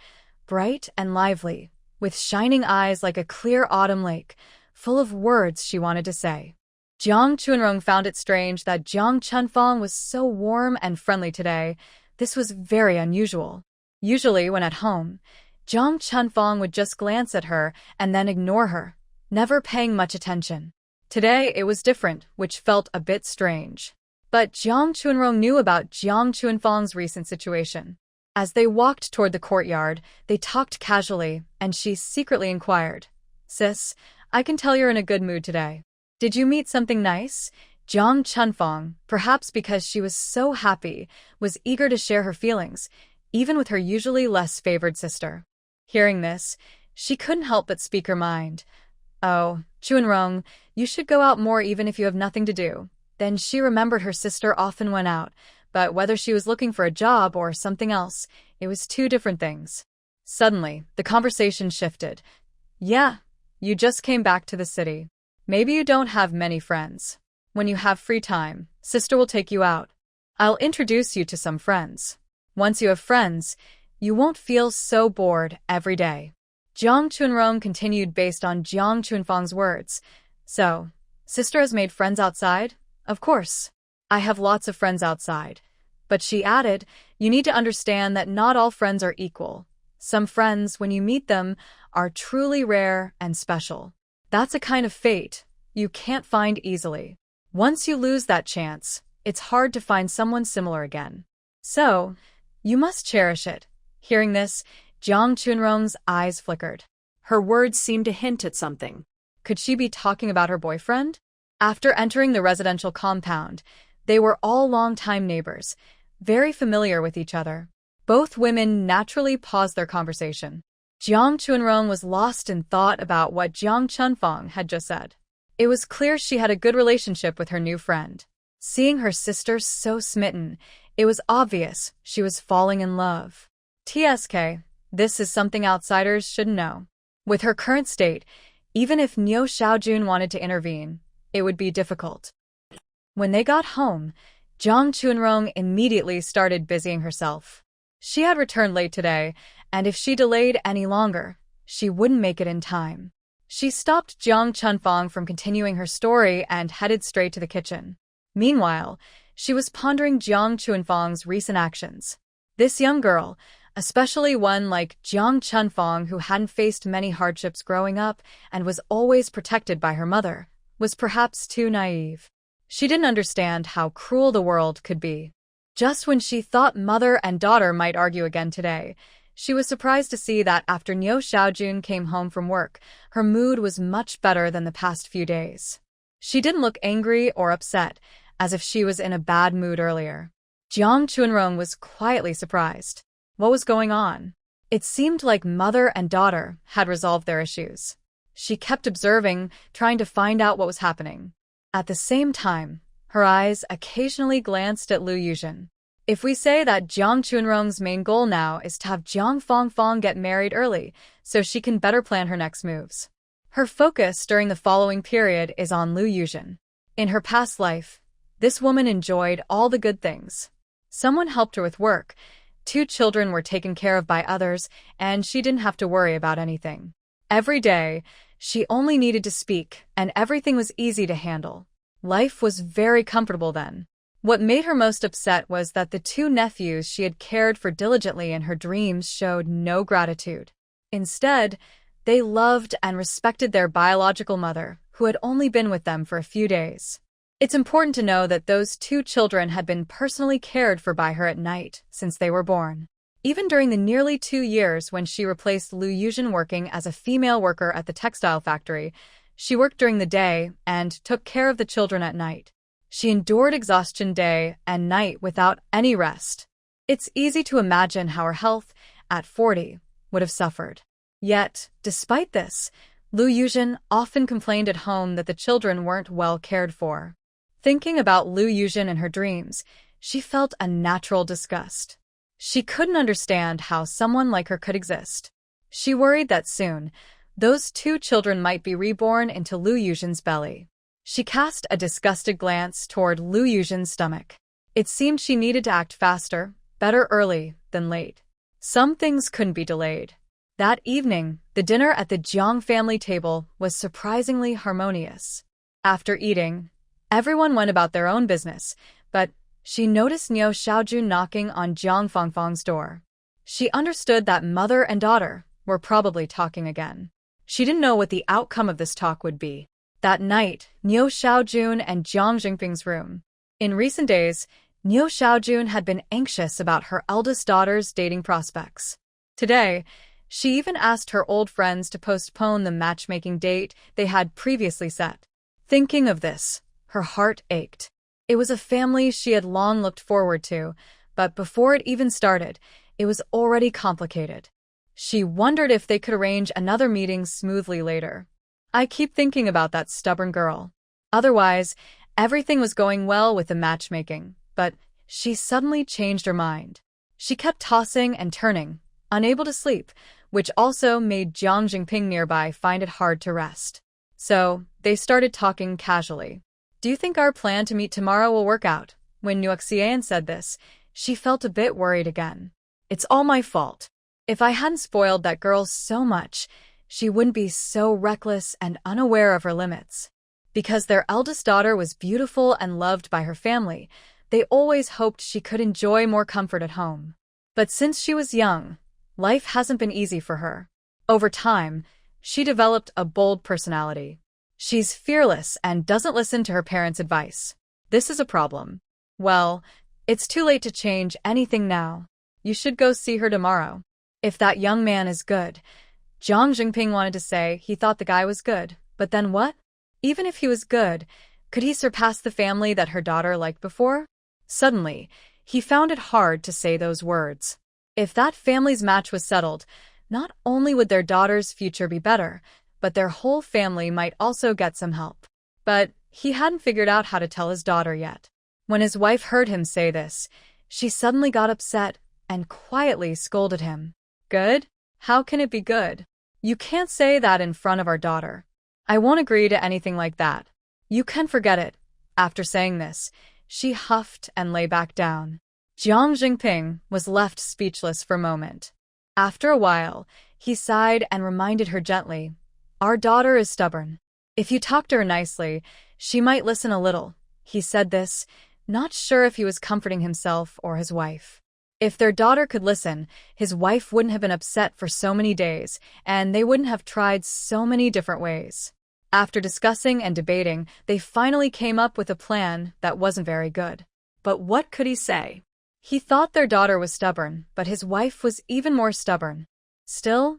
bright and lively, with shining eyes like a clear autumn lake, full of words she wanted to say. Jiang Chunrong found it strange that Jiang Chunfang was so warm and friendly today. This was very unusual. Usually, when at home, Jiang Chunfang would just glance at her and then ignore her, never paying much attention. Today, it was different, which felt a bit strange. But Jiang Chunrong knew about Jiang Chunfang's recent situation. As they walked toward the courtyard, they talked casually, and she secretly inquired, "Sis, I can tell you're in a good mood today. Did you meet something nice?" Jiang Chunfang, perhaps because she was so happy, was eager to share her feelings, even with her usually less favored sister. Hearing this, she couldn't help but speak her mind. "Oh, Chuanrong, you should go out more even if you have nothing to do." Then she remembered her sister often went out, but whether she was looking for a job or something else, it was two different things. Suddenly, the conversation shifted. "Yeah, you just came back to the city. Maybe you don't have many friends. When you have free time, sister will take you out. I'll introduce you to some friends. Once you have friends, you won't feel so bored every day." Jiang Chunrong continued based on Jiang Chunfang's words. "So, sister has made friends outside? Of course. I have lots of friends outside." But she added, "You need to understand that not all friends are equal. Some friends, when you meet them, are truly rare and special. That's a kind of fate you can't find easily. Once you lose that chance, it's hard to find someone similar again. So, you must cherish it." Hearing this, Jiang Chunrong's eyes flickered. Her words seemed to hint at something. Could she be talking about her boyfriend? After entering the residential compound, they were all long-time neighbors, very familiar with each other. Both women naturally paused their conversation. Jiang Chunrong was lost in thought about what Jiang Chunfang had just said. It was clear she had a good relationship with her new friend. Seeing her sister so smitten, it was obvious she was falling in love. TSK, this is something outsiders should know. With her current state, even if Niu Xiaojun wanted to intervene, it would be difficult. When they got home, Jiang Chunrong immediately started busying herself. She had returned late today, and if she delayed any longer, she wouldn't make it in time. She stopped Jiang Chunfang from continuing her story and headed straight to the kitchen. Meanwhile, she was pondering Jiang Chunfang's recent actions. This young girl, especially one like Jiang Chunfang who hadn't faced many hardships growing up and was always protected by her mother, was perhaps too naive. She didn't understand how cruel the world could be. Just when she thought mother and daughter might argue again today, she was surprised to see that after Niu Xiaojun came home from work, her mood was much better than the past few days. She didn't look angry or upset, as if she was in a bad mood earlier. Jiang Chunrong was quietly surprised. What was going on? It seemed like mother and daughter had resolved their issues. She kept observing, trying to find out what was happening. At the same time, her eyes occasionally glanced at Lu Yuzhen. If we say that Jiang Chunrong's main goal now is to have Jiang Fangfang get married early so she can better plan her next moves. Her focus during the following period is on Lu Yuzhen. In her past life, this woman enjoyed all the good things. Someone helped her with work, 2 children were taken care of by others, and she didn't have to worry about anything. Every day, she only needed to speak, and everything was easy to handle. Life was very comfortable then. What made her most upset was that the 2 nephews she had cared for diligently in her dreams showed no gratitude. Instead, they loved and respected their biological mother, who had only been with them for a few days. It's important to know that those 2 children had been personally cared for by her at night since they were born. Even during the nearly 2 years when she replaced Lu Yuzhen working as a female worker at the textile factory, she worked during the day and took care of the children at night. She endured exhaustion day and night without any rest. It's easy to imagine how her health, at 40, would have suffered. Yet, despite this, Lu Yuzhen often complained at home that the children weren't well cared for. Thinking about Lu Yuzhen in her dreams, she felt a natural disgust. She couldn't understand how someone like her could exist. She worried that soon, those 2 children might be reborn into Lu Yuzhen's belly. She cast a disgusted glance toward Lu Yuzhen's stomach. It seemed she needed to act faster, better early than late. Some things couldn't be delayed. That evening, the dinner at the Jiang family table was surprisingly harmonious. After eating, everyone went about their own business, but she noticed Niu Xiaojun knocking on Jiang Fangfang's door. She understood that mother and daughter were probably talking again. She didn't know what the outcome of this talk would be. That night, Niu Xiaojun and Jiang Jingping's room. In recent days, Niu Xiaojun had been anxious about her eldest daughter's dating prospects. Today, she even asked her old friends to postpone the matchmaking date they had previously set. Thinking of this, Her heart ached. It was a family she had long looked forward to, but before it even started, it was already complicated. She wondered if they could arrange another meeting smoothly later. I keep thinking about that stubborn girl. Otherwise, everything was going well with the matchmaking, but she suddenly changed her mind. She kept tossing and turning, unable to sleep, which also made Jiang Jingping nearby find it hard to rest. So, they started talking casually. Do you think our plan to meet tomorrow will work out? When Nuxian said this, she felt a bit worried again. It's all my fault. If I hadn't spoiled that girl so much, she wouldn't be so reckless and unaware of her limits. Because their eldest daughter was beautiful and loved by her family, they always hoped she could enjoy more comfort at home. But since she was young, life hasn't been easy for her. Over time, she developed a bold personality. She's fearless and doesn't listen to her parents' advice. This is a problem. Well, it's too late to change anything now. You should go see her tomorrow. If that young man is good. Jiang Jingping wanted to say he thought the guy was good, but then what? Even if he was good, could he surpass the family that her daughter liked before? Suddenly, he found it hard to say those words. If that family's match was settled, not only would their daughter's future be better, but their whole family might also get some help. But he hadn't figured out how to tell his daughter yet. When his wife heard him say this, she suddenly got upset and quietly scolded him. Good? How can it be good? You can't say that in front of our daughter. I won't agree to anything like that. You can forget it. After saying this, she huffed and lay back down. Jiang Jingping was left speechless for a moment. After a while, he sighed and reminded her gently, Our daughter is stubborn. If you talk to her nicely, she might listen a little. He said this, not sure if he was comforting himself or his wife. If their daughter could listen, his wife wouldn't have been upset for so many days, and they wouldn't have tried so many different ways. After discussing and debating, they finally came up with a plan that wasn't very good. But what could he say? He thought their daughter was stubborn, but his wife was even more stubborn. Still,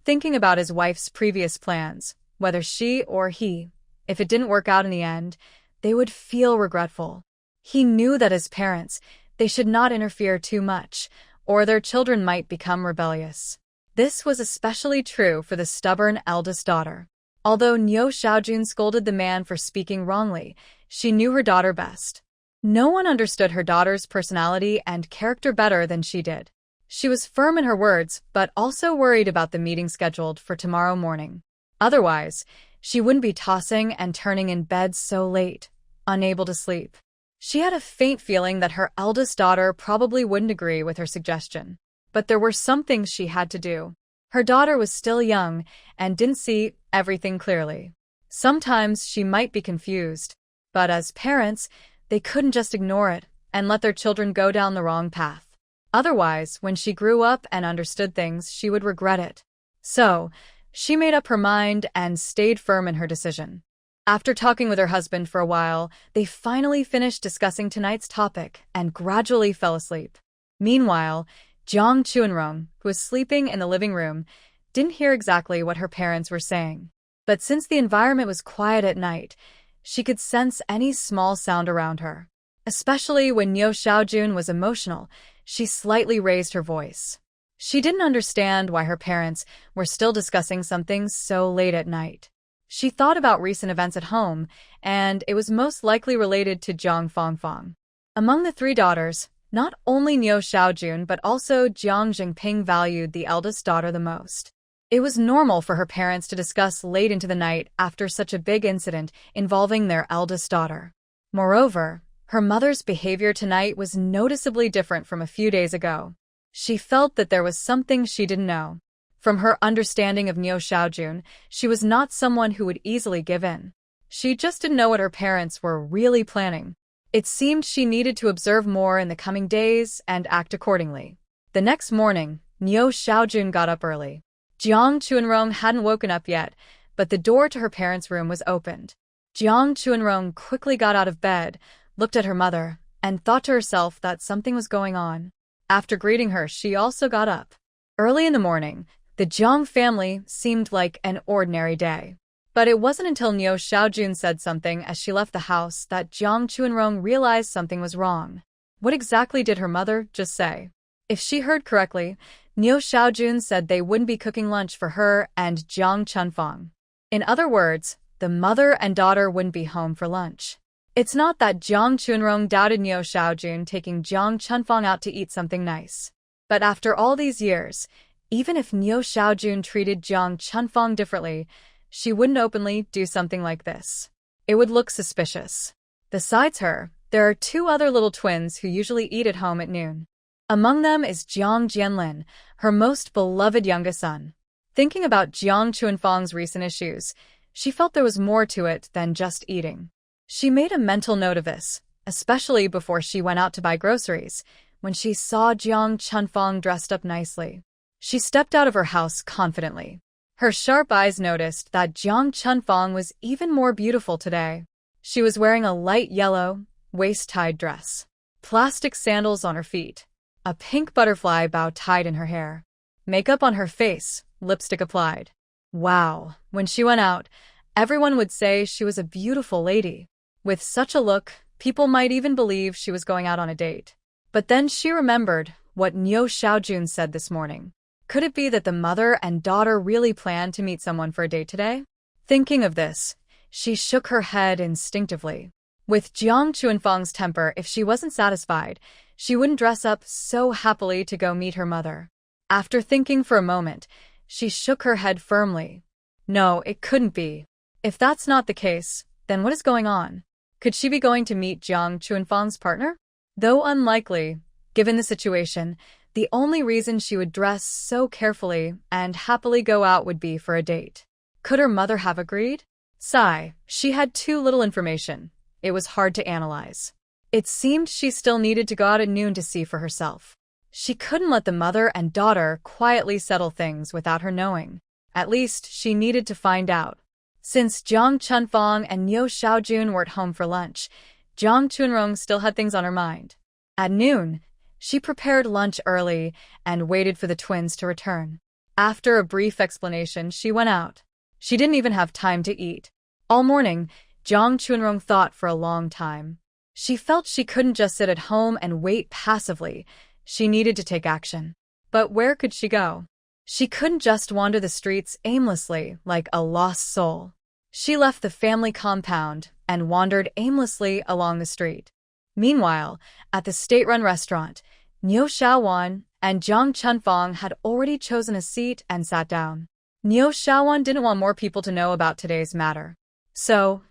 thinking about his wife's previous plans, whether she or he, if it didn't work out in the end, they would feel regretful. He knew that as parents, they should not interfere too much, or their children might become rebellious. This was especially true for the stubborn eldest daughter. Although Niu Xiaojun scolded the man for speaking wrongly, she knew her daughter best. No one understood her daughter's personality and character better than she did. She was firm in her words, but also worried about the meeting scheduled for tomorrow morning. Otherwise, she wouldn't be tossing and turning in bed so late, unable to sleep. She had a faint feeling that her eldest daughter probably wouldn't agree with her suggestion. But there were some things she had to do. Her daughter was still young and didn't see everything clearly. Sometimes she might be confused, but as parents, they couldn't just ignore it and let their children go down the wrong path. Otherwise, when she grew up and understood things, she would regret it. So, she made up her mind and stayed firm in her decision. After talking with her husband for a while, they finally finished discussing tonight's topic and gradually fell asleep. Meanwhile, Jiang Chuanrong, who was sleeping in the living room, didn't hear exactly what her parents were saying. But since the environment was quiet at night, she could sense any small sound around her. Especially when Niu Xiaojun was emotional, she slightly raised her voice. She didn't understand why her parents were still discussing something so late at night. She thought about recent events at home, and it was most likely related to Jiang Fangfang. Among the three daughters, not only Niu Xiaojun but also Jiang Jingping valued the eldest daughter the most. It was normal for her parents to discuss late into the night after such a big incident involving their eldest daughter. Moreover, her mother's behavior tonight was noticeably different from a few days ago. She felt that there was something she didn't know. From her understanding of Niu Xiaojun, she was not someone who would easily give in. She just didn't know what her parents were really planning. It seemed she needed to observe more in the coming days and act accordingly. The next morning, Niu Xiaojun got up early. Jiang Chuanrong hadn't woken up yet, but the door to her parents' room was opened. Jiang Chuanrong quickly got out of bed, looked at her mother, and thought to herself that something was going on. After greeting her, she also got up. Early in the morning, the Jiang family seemed like an ordinary day. But it wasn't until Neo Xiaojun said something as she left the house that Jiang Chuanrong realized something was wrong. What exactly did her mother just say? If she heard correctly, Neo Xiaojun said they wouldn't be cooking lunch for her and Jiang Chunfang. In other words, the mother and daughter wouldn't be home for lunch. It's not that Jiang Chuanrong doubted Neo Xiaojun taking Jiang Chunfang out to eat something nice. But after all these years, even if Neo Xiaojun treated Jiang Chunfang differently, she wouldn't openly do something like this. It would look suspicious. Besides her, there are two other little twins who usually eat at home at noon. Among them is Jiang Jianlin, her most beloved youngest son. Thinking about Jiang Chuanfang's recent issues, she felt there was more to it than just eating. She made a mental note of this, especially before she went out to buy groceries, when she saw Jiang Chunfang dressed up nicely. She stepped out of her house confidently. Her sharp eyes noticed that Jiang Chunfang was even more beautiful today. She was wearing a light yellow, waist-tied dress, plastic sandals on her feet, a pink butterfly bow tied in her hair, makeup on her face, lipstick applied. Wow, when she went out, everyone would say she was a beautiful lady. With such a look, people might even believe she was going out on a date. But then she remembered what Neo Xiaojun said this morning. Could it be that the mother and daughter really planned to meet someone for a date today? Thinking of this, she shook her head instinctively. With Jiang Chuanfang's temper, if she wasn't satisfied, she wouldn't dress up so happily to go meet her mother. After thinking for a moment, she shook her head firmly. No, it couldn't be. If that's not the case, then what is going on? Could she be going to meet Jiang Chuanfang's partner? Though unlikely, given the situation, the only reason she would dress so carefully and happily go out would be for a date. Could her mother have agreed? Sigh, she had too little information. It was hard to analyze. It seemed she still needed to go out at noon to see for herself. She couldn't let the mother and daughter quietly settle things without her knowing. At least, she needed to find out. Since Jiang Chunfang and Neo Xiaojun were at home for lunch, Jiang Chuanrong still had things on her mind. At noon, she prepared lunch early and waited for the twins to return. After a brief explanation, she went out. She didn't even have time to eat. All morning, Jiang Chuanrong thought for a long time. She felt she couldn't just sit at home and wait passively. She needed to take action. But where could she go? She couldn't just wander the streets aimlessly like a lost soul. She left the family compound and wandered aimlessly along the street. Meanwhile, at the state-run restaurant, Neo Xiaowan and Jiang Chunfang had already chosen a seat and sat down. Neo Xiaowan didn't want more people to know about today's matter. So,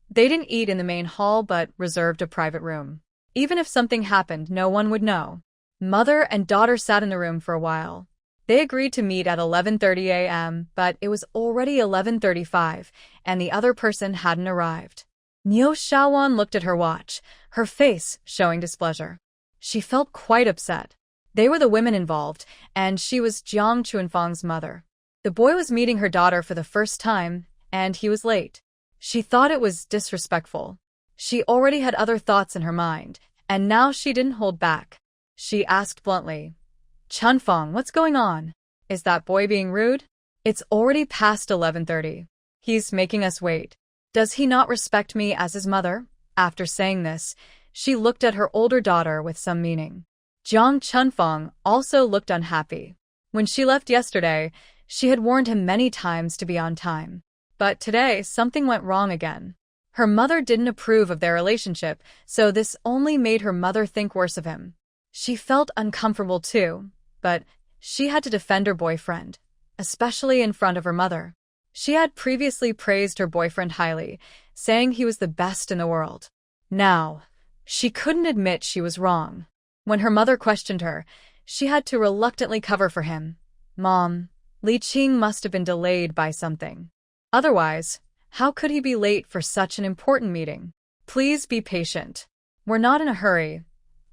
they didn't eat in the main hall but reserved a private room. Even if something happened, no one would know. Mother and daughter sat in the room for a while. They agreed to meet at 11:30 a.m., but it was already 11:35, and the other person hadn't arrived. Neo Xiaowan looked at her watch, her face showing displeasure. She felt quite upset. They were the women involved, and she was Jiang Chuanfang's mother. The boy was meeting her daughter for the first time, and he was late. She thought it was disrespectful. She already had other thoughts in her mind, and now she didn't hold back. She asked bluntly, "Chunfang, what's going on? Is that boy being rude? It's already past 11:30. He's making us wait. Does he not respect me as his mother?" After saying this, she looked at her older daughter with some meaning. Jiang Chunfang also looked unhappy. When she left yesterday, she had warned him many times to be on time. But today, something went wrong again. Her mother didn't approve of their relationship, so this only made her mother think worse of him. She felt uncomfortable too, but she had to defend her boyfriend, especially in front of her mother. She had previously praised her boyfriend highly, saying he was the best in the world. Now, she couldn't admit she was wrong. When her mother questioned her, she had to reluctantly cover for him. "Mom, Li Qing must have been delayed by something. Otherwise, how could he be late for such an important meeting? Please be patient. We're not in a hurry."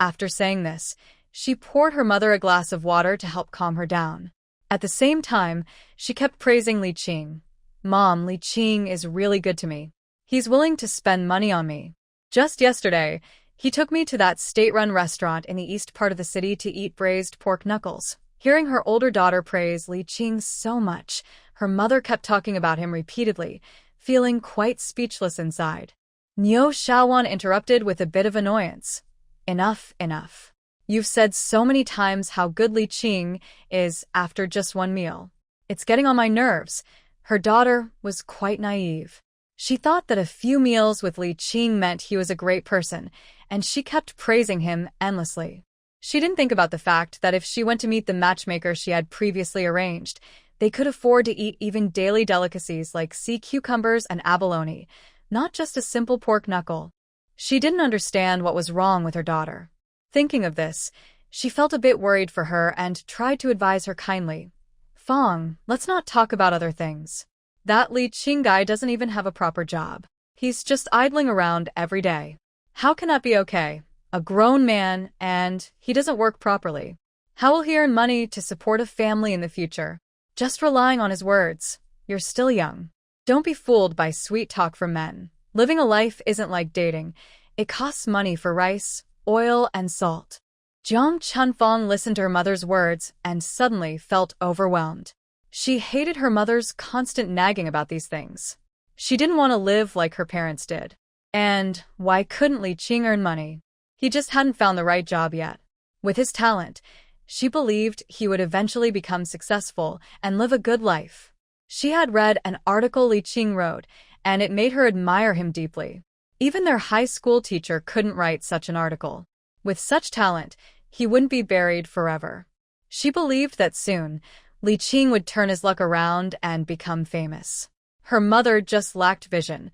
After saying this, she poured her mother a glass of water to help calm her down. At the same time, she kept praising Li Qing. "Mom, Li Qing is really good to me. He's willing to spend money on me. Just yesterday, he took me to that state-run restaurant in the east part of the city to eat braised pork knuckles." Hearing her older daughter praise Li Qing so much, her mother kept talking about him repeatedly, feeling quite speechless inside. Niu Xiaowan interrupted with a bit of annoyance. Enough, enough. You've said so many times how good Li Qing is after just one meal. It's getting on my nerves. Her daughter was quite naive. She thought that a few meals with Li Qing meant he was a great person, and she kept praising him endlessly. She didn't think about the fact that if she went to meet the matchmaker she had previously arranged, they could afford to eat even daily delicacies like sea cucumbers and abalone, not just a simple pork knuckle. She didn't understand what was wrong with her daughter. Thinking of this, she felt a bit worried for her and tried to advise her kindly. Fong, let's not talk about other things. That Li Qing guy doesn't even have a proper job. He's just idling around every day. How can that be okay? A grown man, and he doesn't work properly. How will he earn money to support a family in the future? Just relying on his words. You're still young. Don't be fooled by sweet talk from men. Living a life isn't like dating. It costs money for rice, oil, and salt. Jiang Chunfang listened to her mother's words and suddenly felt overwhelmed. She hated her mother's constant nagging about these things. She didn't want to live like her parents did. And why couldn't Li Qing earn money? He just hadn't found the right job yet. With his talent, she believed he would eventually become successful and live a good life. She had read an article Li Qing wrote, and it made her admire him deeply. Even their high school teacher couldn't write such an article. With such talent, he wouldn't be buried forever. She believed that soon, Li Qing would turn his luck around and become famous. Her mother just lacked vision,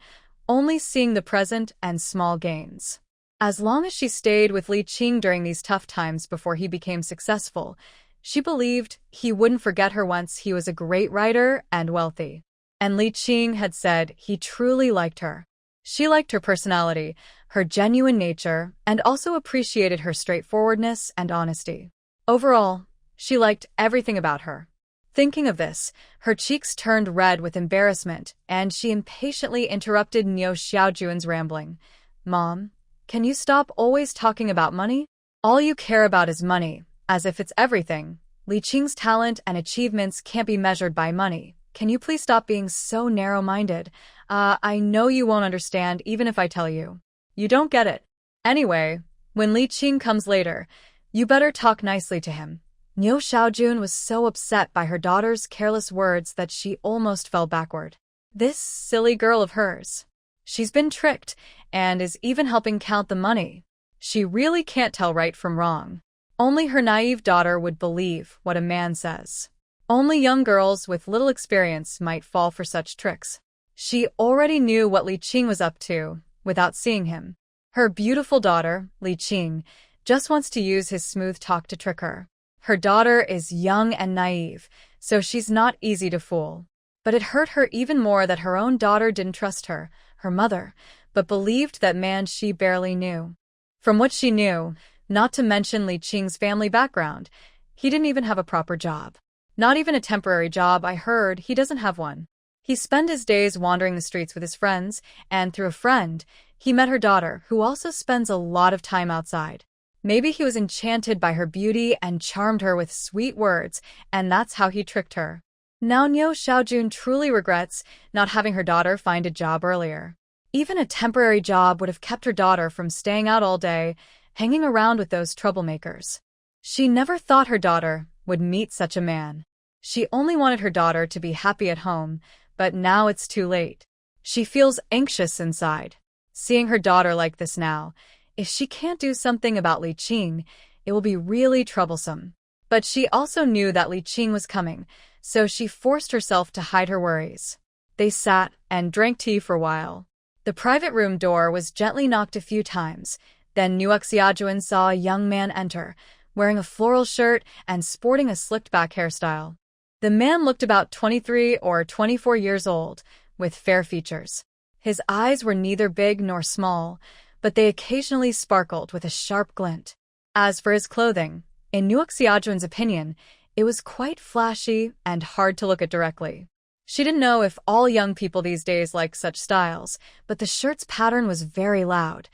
only seeing the present and small gains. As long as she stayed with Li Qing during these tough times before he became successful, she believed he wouldn't forget her once he was a great writer and wealthy. And Li Qing had said he truly liked her. She liked her personality, her genuine nature, and also appreciated her straightforwardness and honesty. Overall, she liked everything about her. Thinking of this, her cheeks turned red with embarrassment, and she impatiently interrupted Niu Xiaojun's rambling. Mom, can you stop always talking about money? All you care about is money, as if it's everything. Li Qing's talent and achievements can't be measured by money. Can you please stop being so narrow-minded? I know you won't understand even if I tell you. You don't get it. Anyway, when Li Qing comes later, you better talk nicely to him. Niu Xiaojun was so upset by her daughter's careless words that she almost fell backward. This silly girl of hers. She's been tricked and is even helping count the money. She really can't tell right from wrong. Only her naive daughter would believe what a man says. Only young girls with little experience might fall for such tricks. She already knew what Li Qing was up to without seeing him. Her beautiful daughter, Li Qing, just wants to use his smooth talk to trick her. Her daughter is young and naive, so she's not easy to fool. But it hurt her even more that her own daughter didn't trust her mother, but believed that man she barely knew. From what she knew, not to mention Li Qing's family background, he didn't even have a proper job. Not even a temporary job. I heard he doesn't have one. He spent his days wandering the streets with his friends, and through a friend, he met her daughter, who also spends a lot of time outside. Maybe he was enchanted by her beauty and charmed her with sweet words, and that's how he tricked her. Now Niu Xiaojun truly regrets not having her daughter find a job earlier. Even a temporary job would have kept her daughter from staying out all day, hanging around with those troublemakers. She never thought her daughter would meet such a man. She only wanted her daughter to be happy at home, but now it's too late. She feels anxious inside. Seeing her daughter like this now, if she can't do something about Li Qing, it will be really troublesome. But she also knew that Li Qing was coming, so she forced herself to hide her worries. They sat and drank tea for a while. The private room door was gently knocked a few times. Then Niu Xiaojun saw a young man enter, wearing a floral shirt and sporting a slicked-back hairstyle. The man looked about 23 or 24 years old, with fair features. His eyes were neither big nor small, but they occasionally sparkled with a sharp glint. As for his clothing, in Niu Xiaojun's opinion, it was quite flashy and hard to look at directly. She didn't know if all young people these days like such styles, but the shirt's pattern was very loud,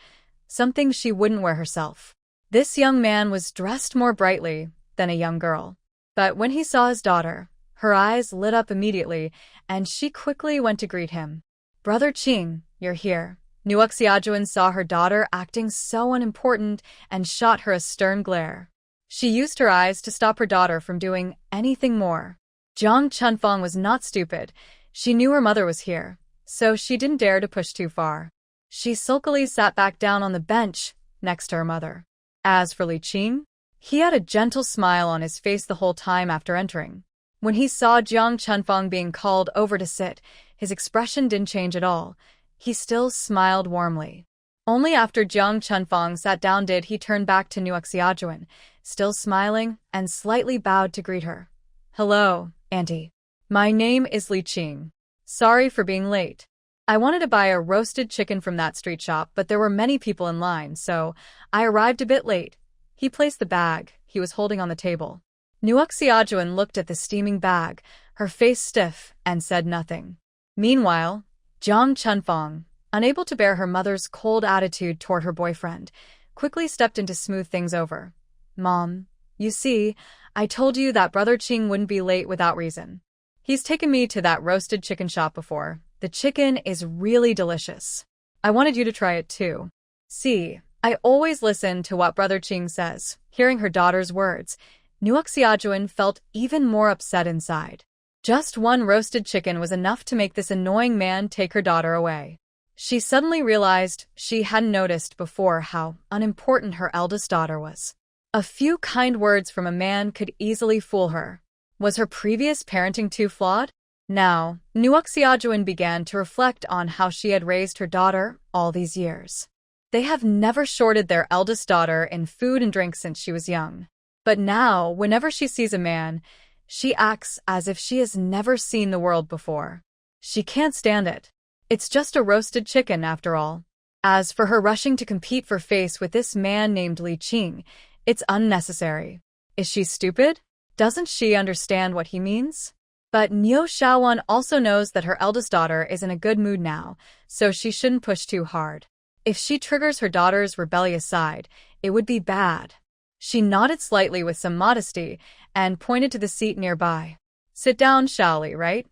something she wouldn't wear herself. This young man was dressed more brightly than a young girl. But when he saw his daughter, her eyes lit up immediately, and she quickly went to greet him. Brother Qing, you're here. Nuxiajuan saw her daughter acting so unimportant and shot her a stern glare. She used her eyes to stop her daughter from doing anything more. Jiang Chunfang was not stupid. She knew her mother was here, so she didn't dare to push too far. She sulkily sat back down on the bench next to her mother. As for Li Qing, he had a gentle smile on his face the whole time after entering. When he saw Jiang Chunfang being called over to sit, his expression didn't change at all. He still smiled warmly. Only after Jiang Chunfang sat down did he turn back to Nuxiajuan, still smiling, and slightly bowed to greet her. Hello, Auntie. My name is Li Qing. Sorry for being late. I wanted to buy a roasted chicken from that street shop, but there were many people in line, so I arrived a bit late. He placed the bag he was holding on the table. Nuxiajuan looked at the steaming bag, her face stiff, and said nothing. Meanwhile, Jiang Chunfang, unable to bear her mother's cold attitude toward her boyfriend, quickly stepped in to smooth things over. Mom, you see, I told you that Brother Qing wouldn't be late without reason. He's taken me to that roasted chicken shop before. The chicken is really delicious. I wanted you to try it too. See, I always listen to what Brother Qing says. Hearing her daughter's words, Nuxiajuan felt even more upset inside. Just one roasted chicken was enough to make this annoying man take her daughter away. She suddenly realized she hadn't noticed before how unimportant her eldest daughter was. A few kind words from a man could easily fool her. Was her previous parenting too flawed? Now, Nuxiajuan began to reflect on how she had raised her daughter all these years. They have never shorted their eldest daughter in food and drink since she was young. But now, whenever she sees a man, she acts as if she has never seen the world before. She can't stand it. It's just a roasted chicken, after all. As for her rushing to compete for face with this man named Li Qing, it's unnecessary. Is she stupid? Doesn't she understand what he means? But Niu Shaowan also knows that her eldest daughter is in a good mood now, so she shouldn't push too hard. If she triggers her daughter's rebellious side, it would be bad. She nodded slightly with some modesty and pointed to the seat nearby. Sit down, Shaoli, right?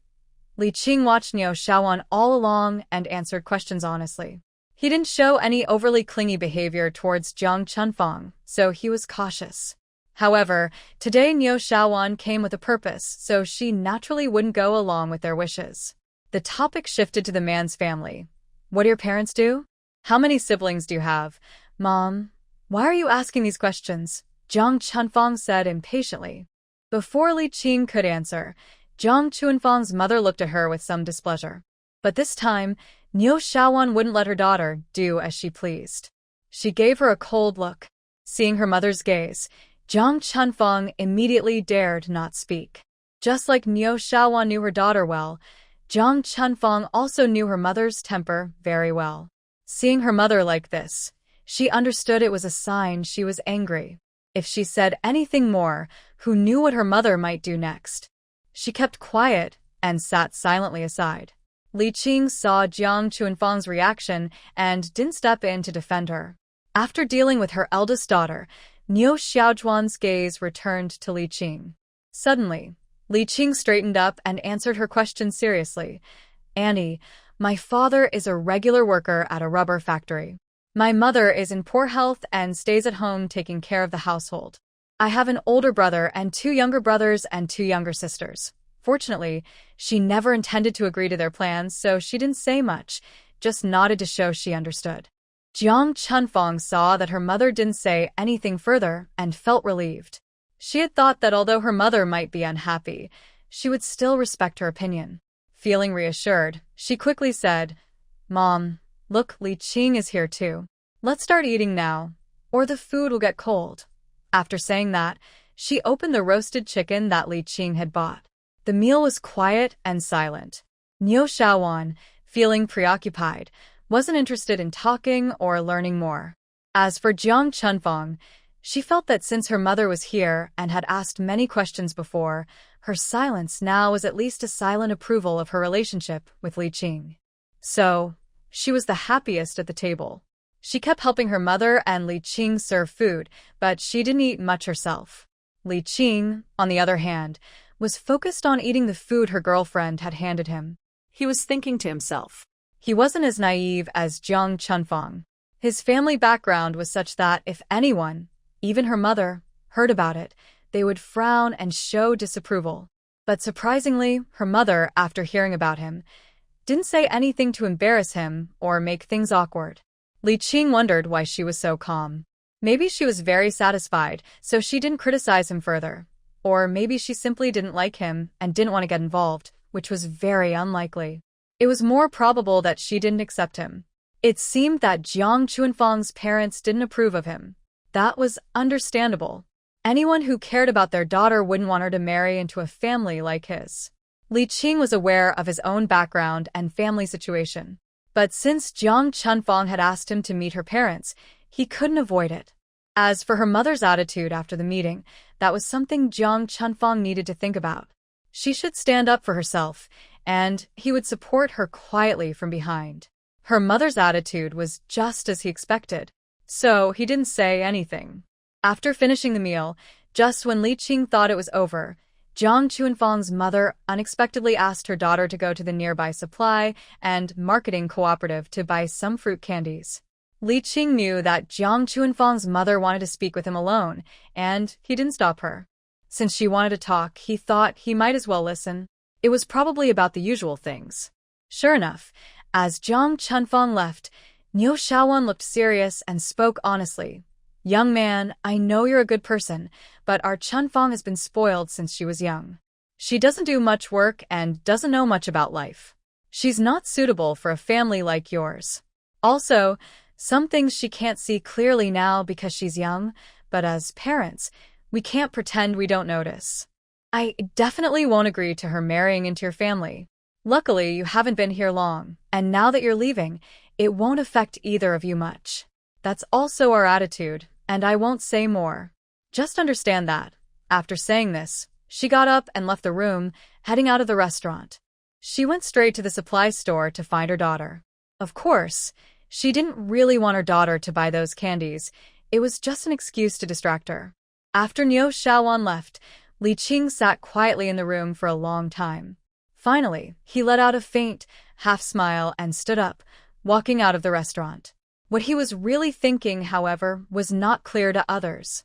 Li Qing watched Niu Shaowan all along and answered questions honestly. He didn't show any overly clingy behavior towards Jiang Chunfang, so he was cautious. However, today Niu Shaowan came with a purpose, so she naturally wouldn't go along with their wishes. The topic shifted to the man's family. What do your parents do? How many siblings do you have? Mom, why are you asking these questions? Jiang Chunfang said impatiently. Before Li Qing could answer, Jiang Chunfang's mother looked at her with some displeasure. But this time, Niu Shaowan wouldn't let her daughter do as she pleased. She gave her a cold look. Seeing her mother's gaze, Jiang Chunfang immediately dared not speak. Just like Niu Shaowan knew her daughter well, Jiang Chunfang also knew her mother's temper very well. Seeing her mother like this, she understood it was a sign she was angry. If she said anything more, who knew what her mother might do next? She kept quiet and sat silently aside. Li Qing saw Jiang Chunfang's reaction and didn't step in to defend her. After dealing with her eldest daughter, Niu Xiaojuan's gaze returned to Li Qing. Suddenly, Li Qing straightened up and answered her question seriously. Annie, my father is a regular worker at a rubber factory. My mother is in poor health and stays at home taking care of the household. I have an older brother and 2 younger brothers and 2 younger sisters. Fortunately, she never intended to agree to their plans, so she didn't say much, just nodded to show she understood. Jiang Chunfang saw that her mother didn't say anything further and felt relieved. She had thought that although her mother might be unhappy, she would still respect her opinion. Feeling reassured, she quickly said, Mom, look, Li Qing is here too. Let's start eating now, or the food will get cold. After saying that, she opened the roasted chicken that Li Qing had bought. The meal was quiet and silent. Niu Shaowan, feeling preoccupied, wasn't interested in talking or learning more. As for Jiang Chunfang, she felt that since her mother was here and had asked many questions before, her silence now was at least a silent approval of her relationship with Li Qing. So, she was the happiest at the table. She kept helping her mother and Li Qing serve food, but she didn't eat much herself. Li Qing, on the other hand, was focused on eating the food her girlfriend had handed him. He was thinking to himself. He wasn't as naive as Jiang Chunfang. His family background was such that if anyone, even her mother, heard about it, they would frown and show disapproval. But surprisingly, her mother, after hearing about him, didn't say anything to embarrass him or make things awkward. Li Qing wondered why she was so calm. Maybe she was very satisfied, so she didn't criticize him further. Or maybe she simply didn't like him and didn't want to get involved, which was very unlikely. It was more probable that she didn't accept him. It seemed that Jiang Chunfang's parents didn't approve of him. That was understandable. Anyone who cared about their daughter wouldn't want her to marry into a family like his. Li Qing was aware of his own background and family situation. But since Jiang Chunfang had asked him to meet her parents, he couldn't avoid it. As for her mother's attitude after the meeting, that was something Jiang Chunfang needed to think about. She should stand up for herself, and he would support her quietly from behind. Her mother's attitude was just as he expected, so he didn't say anything. After finishing the meal, just when Li Qing thought it was over, Jiang Chunfang's mother unexpectedly asked her daughter to go to the nearby supply and marketing cooperative to buy some fruit candies. Li Qing knew that Jiang Chunfang's mother wanted to speak with him alone, and he didn't stop her. Since she wanted to talk, he thought he might as well listen. It was probably about the usual things. Sure enough, as Jiang Chunfang left, Niu Shaowan looked serious and spoke honestly. "Young man, I know you're a good person, but our Chunfang has been spoiled since she was young. She doesn't do much work and doesn't know much about life. She's not suitable for a family like yours. Also, some things she can't see clearly now because she's young, but as parents, we can't pretend we don't notice. I definitely won't agree to her marrying into your family. Luckily, you haven't been here long, and now that you're leaving, it won't affect either of you much. That's also our attitude, and I won't say more. Just understand that." After saying this, she got up and left the room, heading out of the restaurant. She went straight to the supply store to find her daughter. Of course, she didn't really want her daughter to buy those candies. It was just an excuse to distract her. After Niu Shaowan left, Li Qing sat quietly in the room for a long time. Finally, he let out a faint, half-smile and stood up, walking out of the restaurant. What he was really thinking, however, was not clear to others.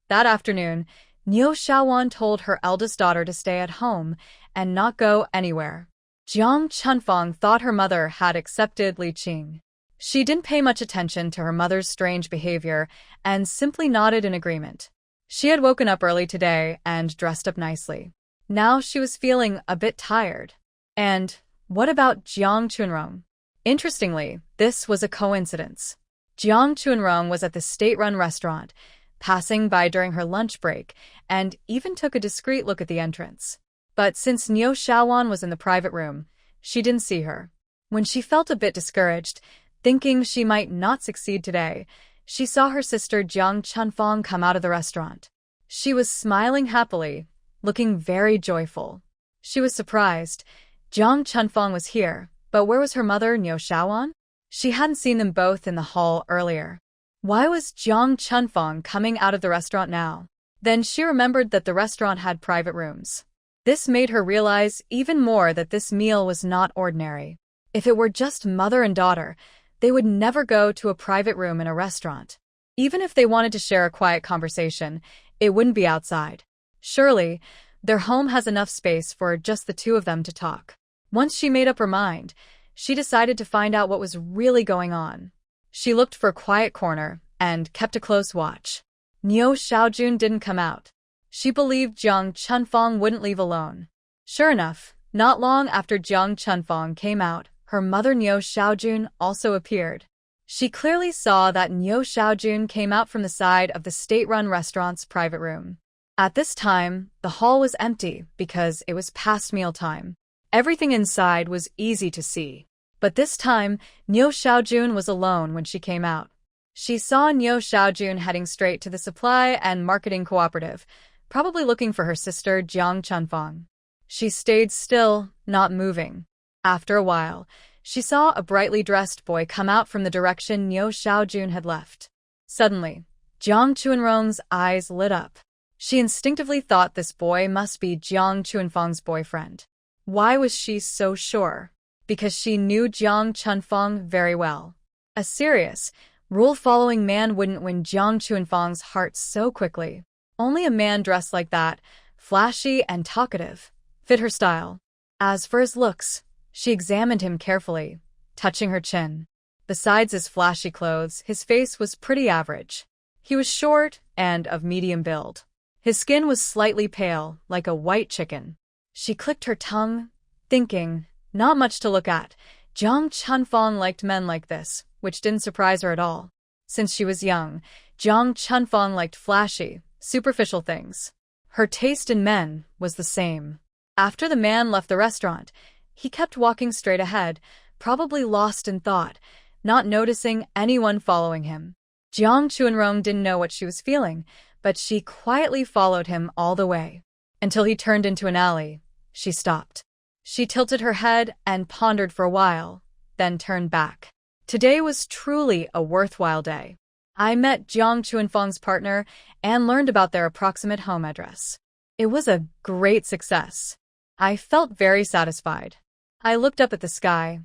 That afternoon, Niu Shaowan told her eldest daughter to stay at home and not go anywhere. Jiang Chunfang thought her mother had accepted Li Qing. She didn't pay much attention to her mother's strange behavior and simply nodded in agreement. She had woken up early today and dressed up nicely. Now she was feeling a bit tired. And what about Jiang Chunrong? Interestingly, this was a coincidence. Jiang Chunrong was at the state-run restaurant, passing by during her lunch break, and even took a discreet look at the entrance. But since Niu Shaowan was in the private room, she didn't see her. When she felt a bit discouraged, thinking she might not succeed today, she saw her sister Jiang Chunfang come out of the restaurant. She was smiling happily, looking very joyful. She was surprised. Jiang Chunfang was here, but where was her mother, Niu Shaowan? She hadn't seen them both in the hall earlier. Why was Jiang Chunfang coming out of the restaurant now? Then she remembered that the restaurant had private rooms. This made her realize even more that this meal was not ordinary. If it were just mother and daughter, they would never go to a private room in a restaurant. Even if they wanted to share a quiet conversation, it wouldn't be outside. Surely, their home has enough space for just the two of them to talk. Once she made up her mind, she decided to find out what was really going on. She looked for a quiet corner and kept a close watch. Niu Shaojun didn't come out. She believed Jiang Chunfang wouldn't leave alone. Sure enough, not long after Jiang Chunfang came out, her mother Niu Shaojun also appeared. She clearly saw that Niu Shaojun came out from the side of the state-run restaurant's private room. At this time, the hall was empty because it was past mealtime. Everything inside was easy to see. But this time, Niu Shaojun was alone when she came out. She saw Niu Shaojun heading straight to the supply and marketing cooperative, probably looking for her sister Jiang Chunfang. She stayed still, not moving. After a while, she saw a brightly dressed boy come out from the direction Niu Shaojun had left. Suddenly, Jiang Chunrong's eyes lit up. She instinctively thought this boy must be Jiang Chunfang's boyfriend. Why was she so sure? because she knew Jiang Chunfang very well. A serious, rule-following man wouldn't win Jiang Chunfang's heart so quickly. Only a man dressed like that, flashy and talkative, fit her style. As for his looks, she examined him carefully, touching her chin. Besides his flashy clothes, his face was pretty average. He was short and of medium build. His skin was slightly pale, like a white chicken. She clicked her tongue, thinking, not much to look at. Jiang Chunfang liked men like this, which didn't surprise her at all. Since she was young, Jiang Chunfang liked flashy, superficial things. Her taste in men was the same. After the man left the restaurant, he kept walking straight ahead, probably lost in thought, not noticing anyone following him. Jiang Chunrong didn't know what she was feeling, but she quietly followed him all the way. Until he turned into an alley, she stopped. She tilted her head and pondered for a while, then turned back. Today was truly a worthwhile day. I met Jiang Chunfang's partner and learned about their approximate home address. It was a great success. I felt very satisfied. I looked up at the sky,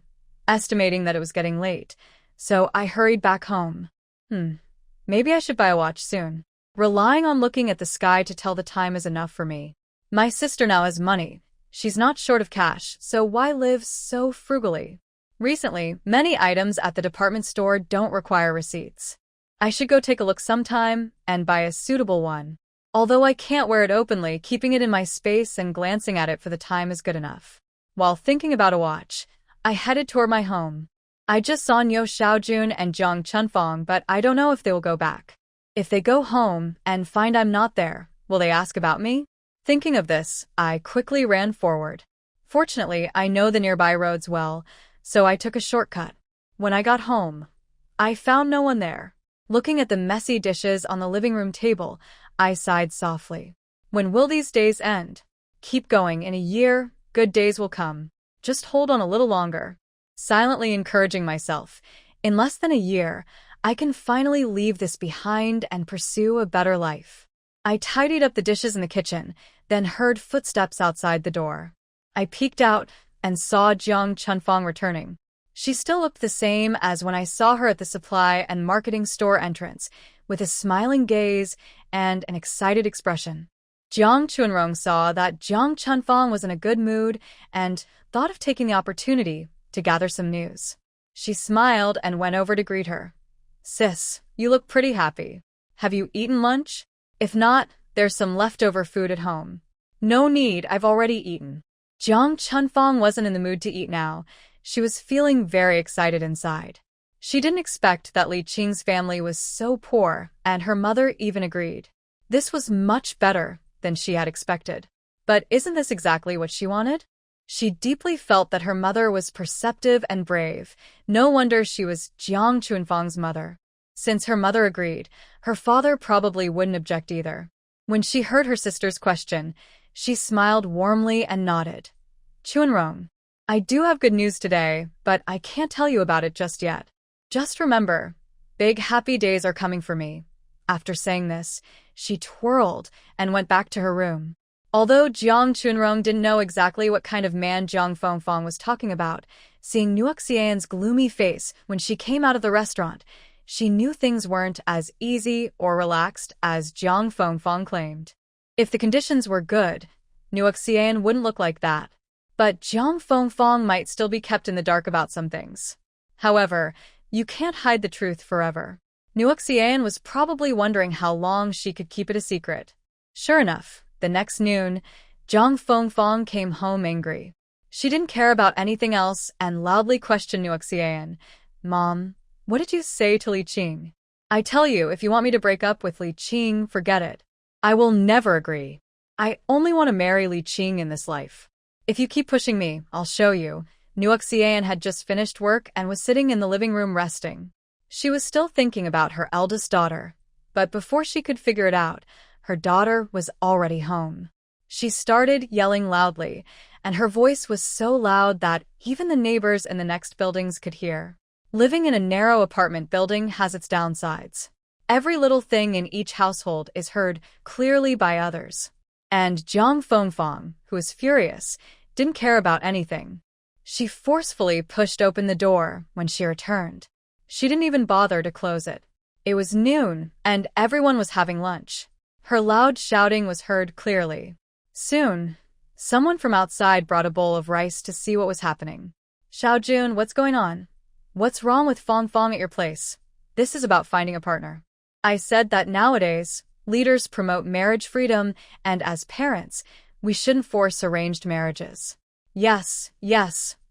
estimating that it was getting late, so I hurried back home. Maybe I should buy a watch soon. Relying on looking at the sky to tell the time is enough for me. My sister now has money. She's not short of cash, so why live so frugally? Recently, many items at the department store don't require receipts. I should go take a look sometime and buy a suitable one. Although I can't wear it openly, keeping it in my space and glancing at it for the time is good enough. While thinking about a watch, I headed toward my home. I just saw Niu Xiaojun and Jiang Chunfang, but I don't know if they will go back. If they go home and find I'm not there, will they ask about me? Thinking of this, I quickly ran forward. Fortunately, I know the nearby roads well, so I took a shortcut. When I got home, I found no one there. Looking at the messy dishes on the living room table, I sighed softly. When will these days end? Keep going. In a year, good days will come. Just hold on a little longer. Silently encouraging myself, in less than a year, I can finally leave this behind and pursue a better life. I tidied up the dishes in the kitchen, then heard footsteps outside the door. I peeked out and saw Jiang Chunfang returning. She still looked the same as when I saw her at the supply and marketing store entrance, with a smiling gaze and an excited expression. Jiang Chunrong saw that Jiang Chunfang was in a good mood and thought of taking the opportunity to gather some news. She smiled and went over to greet her. Sis, you look pretty happy. Have you eaten lunch? If not, there's some leftover food at home. No need, I've already eaten. Jiang Chunfang wasn't in the mood to eat now. She was feeling very excited inside. She didn't expect that Li Qing's family was so poor, and her mother even agreed. This was much better than she had expected. But isn't this exactly what she wanted? She deeply felt that her mother was perceptive and brave. No wonder she was Jiang Chunfang's mother. Since her mother agreed, her father probably wouldn't object either. When she heard her sister's question, she smiled warmly and nodded. Chunrong, I do have good news today, but I can't tell you about it just yet. Just remember, big happy days are coming for me. After saying this, she twirled and went back to her room. Although Jiang Chunrong didn't know exactly what kind of man Jiang Fengfang was talking about, seeing Niu Xian's gloomy face when she came out of the restaurant, she knew things weren't as easy or relaxed as Jiang Fengfang claimed. If the conditions were good, Niu Xian wouldn't look like that. But Jiang Fengfang might still be kept in the dark about some things. However, you can't hide the truth forever. Niu Xian was probably wondering how long she could keep it a secret. Sure enough, the next noon, Jiang Fengfang came home angry. She didn't care about anything else and loudly questioned Niu Xian. Mom, what did you say to Li Qing? I tell you, if you want me to break up with Li Qing, forget it. I will never agree. I only want to marry Li Qing in this life. If you keep pushing me, I'll show you. Niu Xian had just finished work and was sitting in the living room resting. She was still thinking about her eldest daughter, but before she could figure it out, her daughter was already home. She started yelling loudly, and her voice was so loud that even the neighbors in the next buildings could hear. Living in a narrow apartment building has its downsides. Every little thing in each household is heard clearly by others. And Jiang Fengfang, who was furious, didn't care about anything. She forcefully pushed open the door when she returned. She didn't even bother to close it. It was noon, and everyone was having lunch. Her loud shouting was heard clearly. Soon, someone from outside brought a bowl of rice to see what was happening. "Xiaojun, what's going on? What's wrong with Fong Fong at your place? This is about finding a partner." I said that nowadays, leaders promote marriage freedom, and as parents, we shouldn't force arranged marriages. Yes,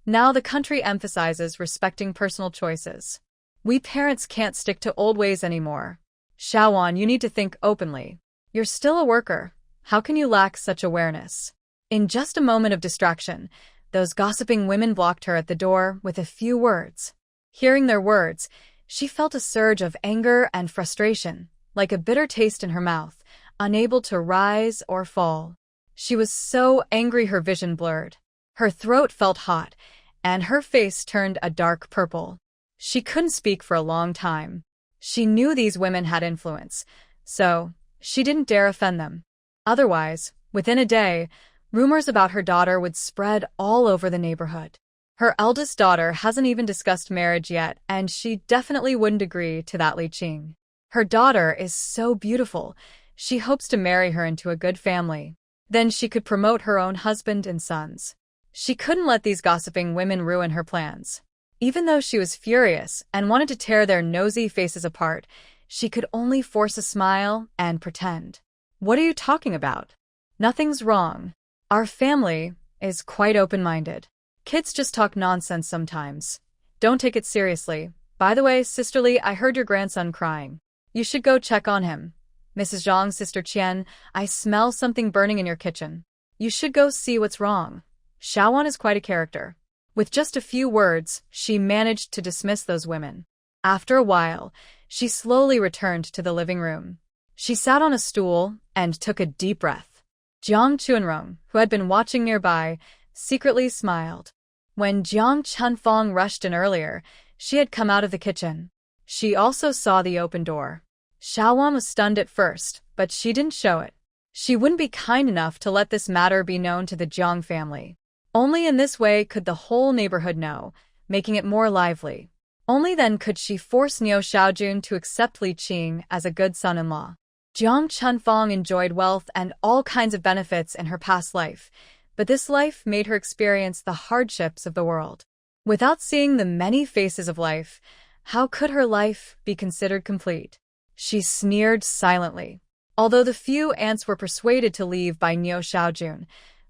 now the country emphasizes respecting personal choices. We parents can't stick to old ways anymore. Xiaowan, you need to think openly. You're still a worker. How can you lack such awareness? In just a moment of distraction, those gossiping women blocked her at the door with a few words. Hearing their words, she felt a surge of anger and frustration, like a bitter taste in her mouth, unable to rise or fall. She was so angry her vision blurred. Her throat felt hot, and her face turned a dark purple. She couldn't speak for a long time. She knew these women had influence, so she didn't dare offend them. Otherwise, within a day, rumors about her daughter would spread all over the neighborhood. Her eldest daughter hasn't even discussed marriage yet, and she definitely wouldn't agree to that, Li Qing. Her daughter is so beautiful, she hopes to marry her into a good family. Then she could promote her own husband and sons. She couldn't let these gossiping women ruin her plans. Even though she was furious and wanted to tear their nosy faces apart, she could only force a smile and pretend. "What are you talking about? Nothing's wrong. Our family is quite open-minded. Kids just talk nonsense sometimes. Don't take it seriously. By the way, Sisterly, I heard your grandson crying. You should go check on him. Mrs. Zhang's sister Qian, I smell something burning in your kitchen. You should go see what's wrong." Xiaowan is quite a character. With just a few words, she managed to dismiss those women. After a while, she slowly returned to the living room. She sat on a stool and took a deep breath. Jiang Chunrong, who had been watching nearby, secretly smiled. When Jiang Chunfang rushed in earlier, she had come out of the kitchen. She also saw the open door. Xiaowan was stunned at first, but she didn't show it. She wouldn't be kind enough to let this matter be known to the Jiang family. Only in this way could the whole neighborhood know, making it more lively. Only then could she force Niu Xiaojun to accept Li Qing as a good son-in-law. Jiang Chunfang enjoyed wealth and all kinds of benefits in her past life, but this life made her experience the hardships of the world. Without seeing the many faces of life, how could her life be considered complete? She sneered silently. Although the few aunts were persuaded to leave by Niu Xiaojun,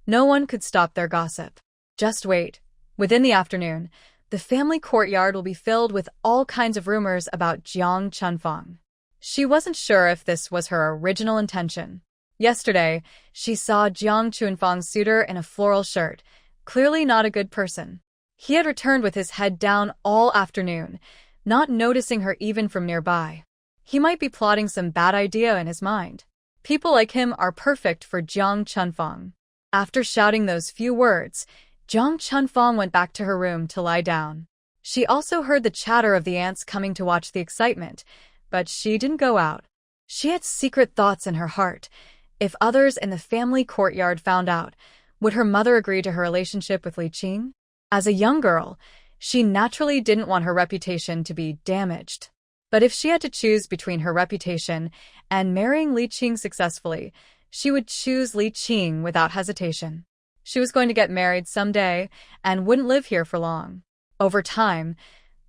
no one could stop their gossip. Just wait. Within the afternoon, the family courtyard will be filled with all kinds of rumors about Jiang Chunfang. She wasn't sure if this was her original intention. Yesterday, she saw Jiang Chunfang's suitor in a floral shirt, clearly not a good person. He had returned with his head down all afternoon, not noticing her even from nearby. He might be plotting some bad idea in his mind. People like him are perfect for Jiang Chunfang. After shouting those few words, Jiang Chunfang went back to her room to lie down. She also heard the chatter of the ants coming to watch the excitement, but she didn't go out. She had secret thoughts in her heart. If others in the family courtyard found out, would her mother agree to her relationship with Li Qing? As a young girl, she naturally didn't want her reputation to be damaged. But if she had to choose between her reputation and marrying Li Qing successfully, she would choose Li Qing without hesitation. She was going to get married someday and wouldn't live here for long. Over time,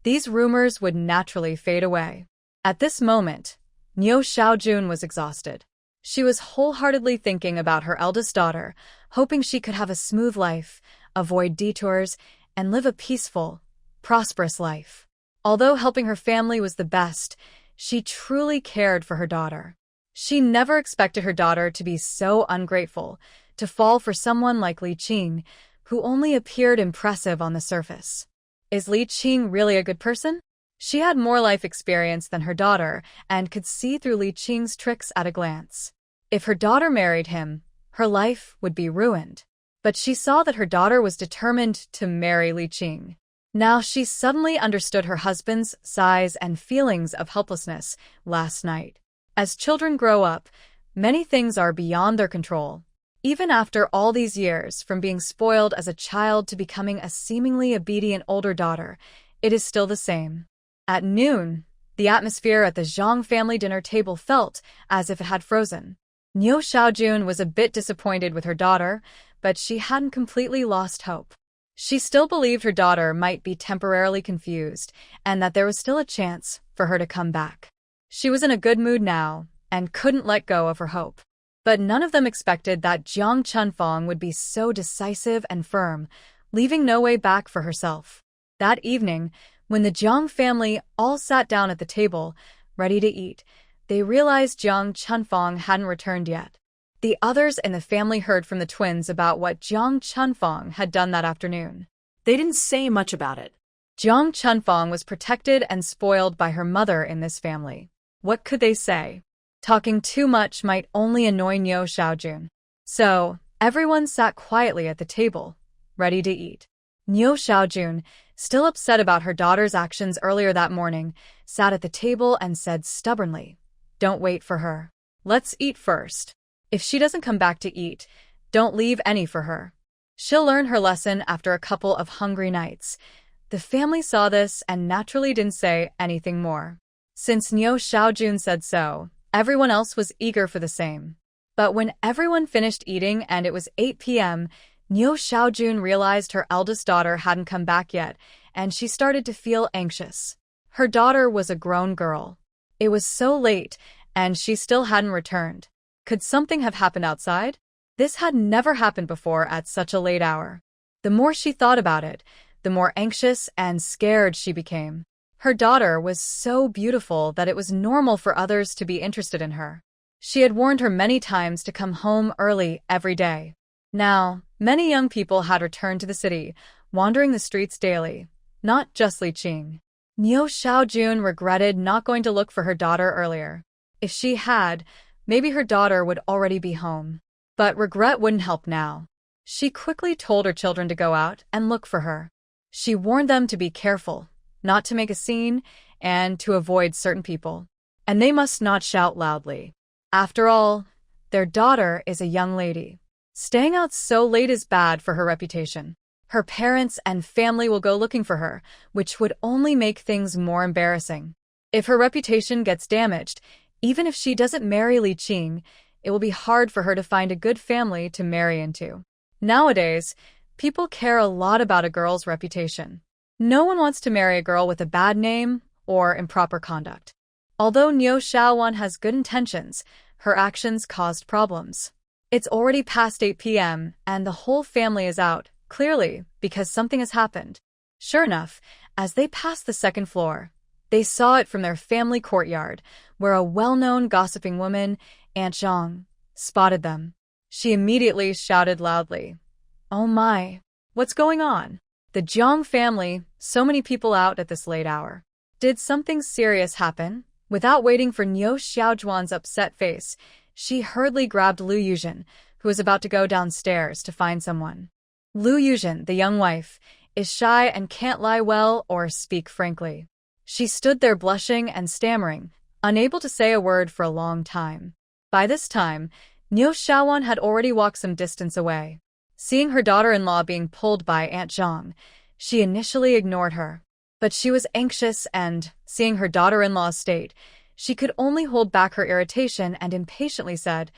these rumors would naturally fade away. At this moment, Niu Xiaojun was exhausted. She was wholeheartedly thinking about her eldest daughter, hoping she could have a smooth life, avoid detours, and live a peaceful, prosperous life. Although helping her family was the best, she truly cared for her daughter. She never expected her daughter to be so ungrateful, to fall for someone like Li Qing, who only appeared impressive on the surface. Is Li Qing really a good person? She had more life experience than her daughter and could see through Li Qing's tricks at a glance. If her daughter married him, her life would be ruined. But she saw that her daughter was determined to marry Li Qing. Now she suddenly understood her husband's sighs and feelings of helplessness last night. As children grow up, many things are beyond their control. Even after all these years, from being spoiled as a child to becoming a seemingly obedient older daughter, it is still the same. At noon, the atmosphere at the Zhang family dinner table felt as if it had frozen. Niu Xiaojun was a bit disappointed with her daughter, but she hadn't completely lost hope. She still believed her daughter might be temporarily confused and that there was still a chance for her to come back. She was in a good mood now and couldn't let go of her hope. But none of them expected that Jiang Chunfang would be so decisive and firm, leaving no way back for herself. That evening, when the Jiang family all sat down at the table, ready to eat, they realized Jiang Chunfang hadn't returned yet. The others in the family heard from the twins about what Jiang Chunfang had done that afternoon. They didn't say much about it. Jiang Chunfang was protected and spoiled by her mother in this family. What could they say? Talking too much might only annoy Niu Xiaojun. So, everyone sat quietly at the table, ready to eat. Niu Xiaojun, still upset about her daughter's actions earlier that morning, sat at the table and said stubbornly, "Don't wait for her. Let's eat first. If she doesn't come back to eat, don't leave any for her. She'll learn her lesson after a couple of hungry nights." The family saw this and naturally didn't say anything more. Since Niu Xiaojun said so, everyone else was eager for the same. But when everyone finished eating and it was 8 p.m., Niu Xiaojun realized her eldest daughter hadn't come back yet, and she started to feel anxious. Her daughter was a grown girl. It was so late, and she still hadn't returned. Could something have happened outside? This had never happened before at such a late hour. The more she thought about it, the more anxious and scared she became. Her daughter was so beautiful that it was normal for others to be interested in her. She had warned her many times to come home early every day. Now, many young people had returned to the city, wandering the streets daily, not just Li Qing. Niu Xiaojun regretted not going to look for her daughter earlier. If she had, maybe her daughter would already be home. But regret wouldn't help now. She quickly told her children to go out and look for her. She warned them to be careful, not to make a scene, and to avoid certain people. And they must not shout loudly. After all, their daughter is a young lady. Staying out so late is bad for her reputation. Her parents and family will go looking for her, which would only make things more embarrassing. If her reputation gets damaged, even if she doesn't marry Li Qing, it will be hard for her to find a good family to marry into. Nowadays, people care a lot about a girl's reputation. No one wants to marry a girl with a bad name or improper conduct. Although Niu Xiaowan has good intentions, her actions caused problems. It's already past 8 p.m. and the whole family is out, clearly because something has happened. Sure enough, as they passed the second floor, they saw it from their family courtyard, where a well-known gossiping woman, Aunt Zhang, spotted them. She immediately shouted loudly, "Oh my, what's going on? The Jiang family, so many people out at this late hour. Did something serious happen?" Without waiting for Niu Xiaojuan's upset face, she hurriedly grabbed Lu Yuzhen, who was about to go downstairs to find someone. Lu Yuzhen, the young wife, is shy and can't lie well or speak frankly. She stood there blushing and stammering, unable to say a word for a long time. By this time, Niu Xiaowan had already walked some distance away. Seeing her daughter-in-law being pulled by Aunt Zhang, she initially ignored her. But she was anxious and, seeing her daughter-in-law's state, she could only hold back her irritation and impatiently said,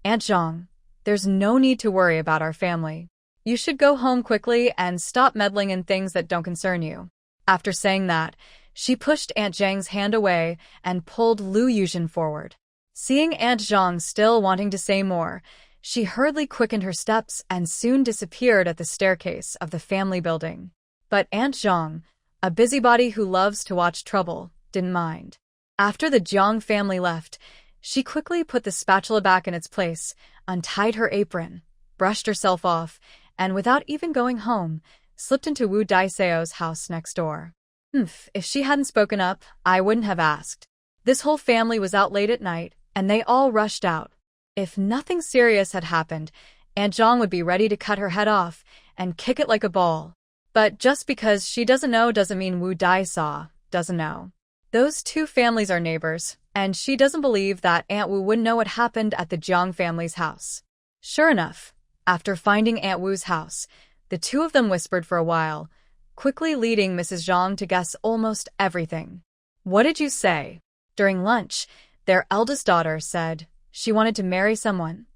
"Aunt Zhang, there's no need to worry about our family. You should go home quickly and stop meddling in things that don't concern you." After saying that, she pushed Aunt Zhang's hand away and pulled Lu Yuzhen forward. Seeing Aunt Zhang still wanting to say more, she hurriedly quickened her steps and soon disappeared at the staircase of the family building. But Aunt Zhang, a busybody who loves to watch trouble, didn't mind. After the Jiang family left, she quickly put the spatula back in its place, untied her apron, brushed herself off, and without even going home, slipped into Wu Daiseo's house next door. If she hadn't spoken up, I wouldn't have asked. This whole family was out late at night, and they all rushed out. If nothing serious had happened, Aunt Zhang would be ready to cut her head off and kick it like a ball. But just because she doesn't know doesn't mean Wu Daisao doesn't know. Those two families are neighbors, and she doesn't believe that Aunt Wu wouldn't know what happened at the Jiang family's house. Sure enough, After finding Aunt Wu's house, the two of them whispered for a while, quickly leading Mrs. Zhang to guess almost everything. What did you say? During lunch, their eldest daughter said she wanted to marry someone.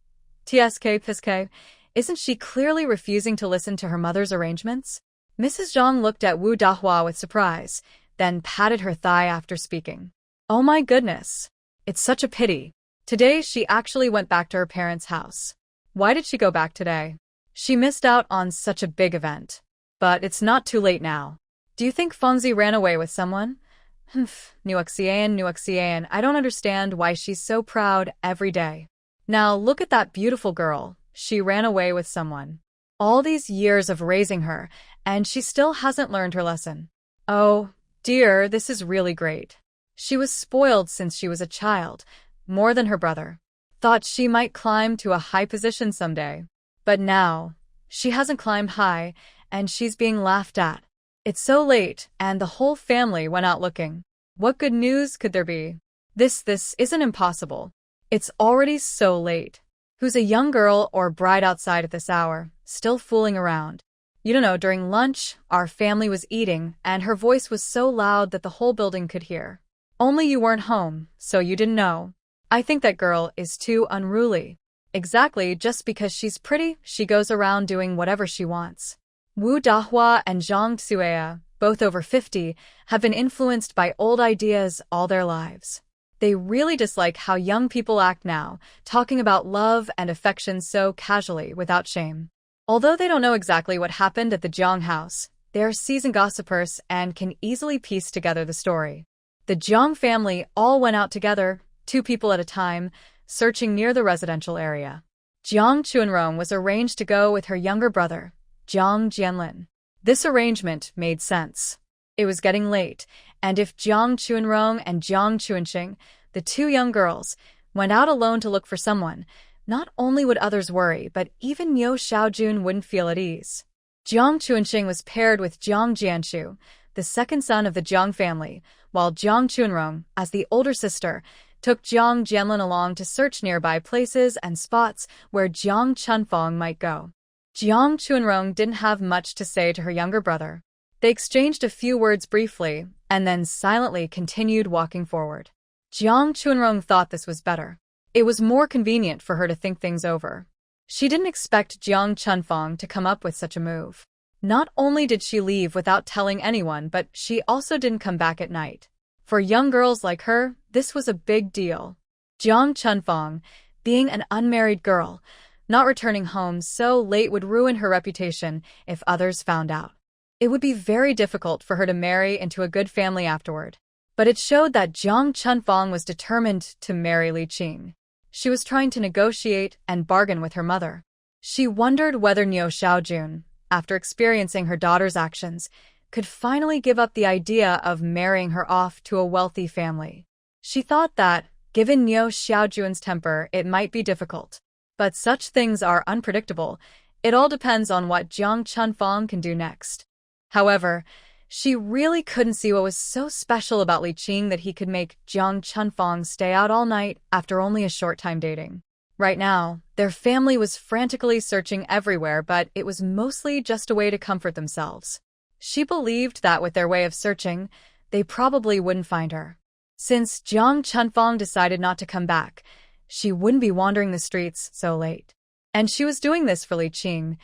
TSK, isn't she clearly refusing to listen to her mother's arrangements? Mrs. Zhang looked at Wu Dahua with surprise, then patted her thigh after speaking. Oh my goodness. It's such a pity. Today she actually went back to her parents' house. Why did she go back today? She missed out on such a big event. But it's not too late now. Do you think Fengzi ran away with someone? Nuxian, I don't understand why she's so proud every day. Now look at that beautiful girl. She ran away with someone. All these years of raising her, and she still hasn't learned her lesson. Oh, dear, this is really great. She was spoiled since she was a child, more than her brother. Thought she might climb to a high position someday. But now, she hasn't climbed high, and she's being laughed at. It's so late, and the whole family went out looking. What good news could there be? This isn't impossible. It's already so late. Who's a young girl or bride outside at this hour, still fooling around? You don't know, during lunch, our family was eating, and her voice was so loud that the whole building could hear. Only you weren't home, so you didn't know. I think that girl is too unruly. Exactly, just because she's pretty, she goes around doing whatever she wants. Wu Dahua and Zhang Xueya, both over 50, have been influenced by old ideas all their lives. They really dislike how young people act now, talking about love and affection so casually without shame. Although they don't know exactly what happened at the Zhang house, they are seasoned gossipers and can easily piece together the story. The Zhang family all went out together, 2 people at a time, searching near the residential area. Jiang Chuanrong was arranged to go with her younger brother, Jiang Jianlin. This arrangement made sense. It was getting late, and if Jiang Chuanrong and Jiang Chuanxing, the 2 young girls, went out alone to look for someone, not only would others worry, but even Niu Xiaojun wouldn't feel at ease. Jiang Chuanxing was paired with Jiang Jianshu, the second son of the Jiang family, while Jiang Chuanrong, as the older sister, took Jiang Jianlin along to search nearby places and spots where Jiang Chunfeng might go. Jiang Chuanrong didn't have much to say to her younger brother. They exchanged a few words briefly, and then silently continued walking forward. Jiang Chuanrong thought this was better. It was more convenient for her to think things over. She didn't expect Jiang Chunfeng to come up with such a move. Not only did she leave without telling anyone, but she also didn't come back at night. For young girls like her, this was a big deal. Jiang Chunfeng, being an unmarried girl, not returning home so late would ruin her reputation if others found out. It would be very difficult for her to marry into a good family afterward. But it showed that Jiang Chunfeng was determined to marry Li Qing. She was trying to negotiate and bargain with her mother. She wondered whether Niu Xiaojun, after experiencing her daughter's actions, could finally give up the idea of marrying her off to a wealthy family. She thought that, given Niu Xiaojun's temper, it might be difficult. But such things are unpredictable. It all depends on what Jiang Chunfeng can do next. However, she really couldn't see what was so special about Li Qing that he could make Jiang Chunfeng stay out all night after only a short time dating. Right now, their family was frantically searching everywhere, but it was mostly just a way to comfort themselves. She believed that with their way of searching, they probably wouldn't find her. Since Jiang Chunfeng decided not to come back, she wouldn't be wandering the streets so late. And she was doing this for Li Qing.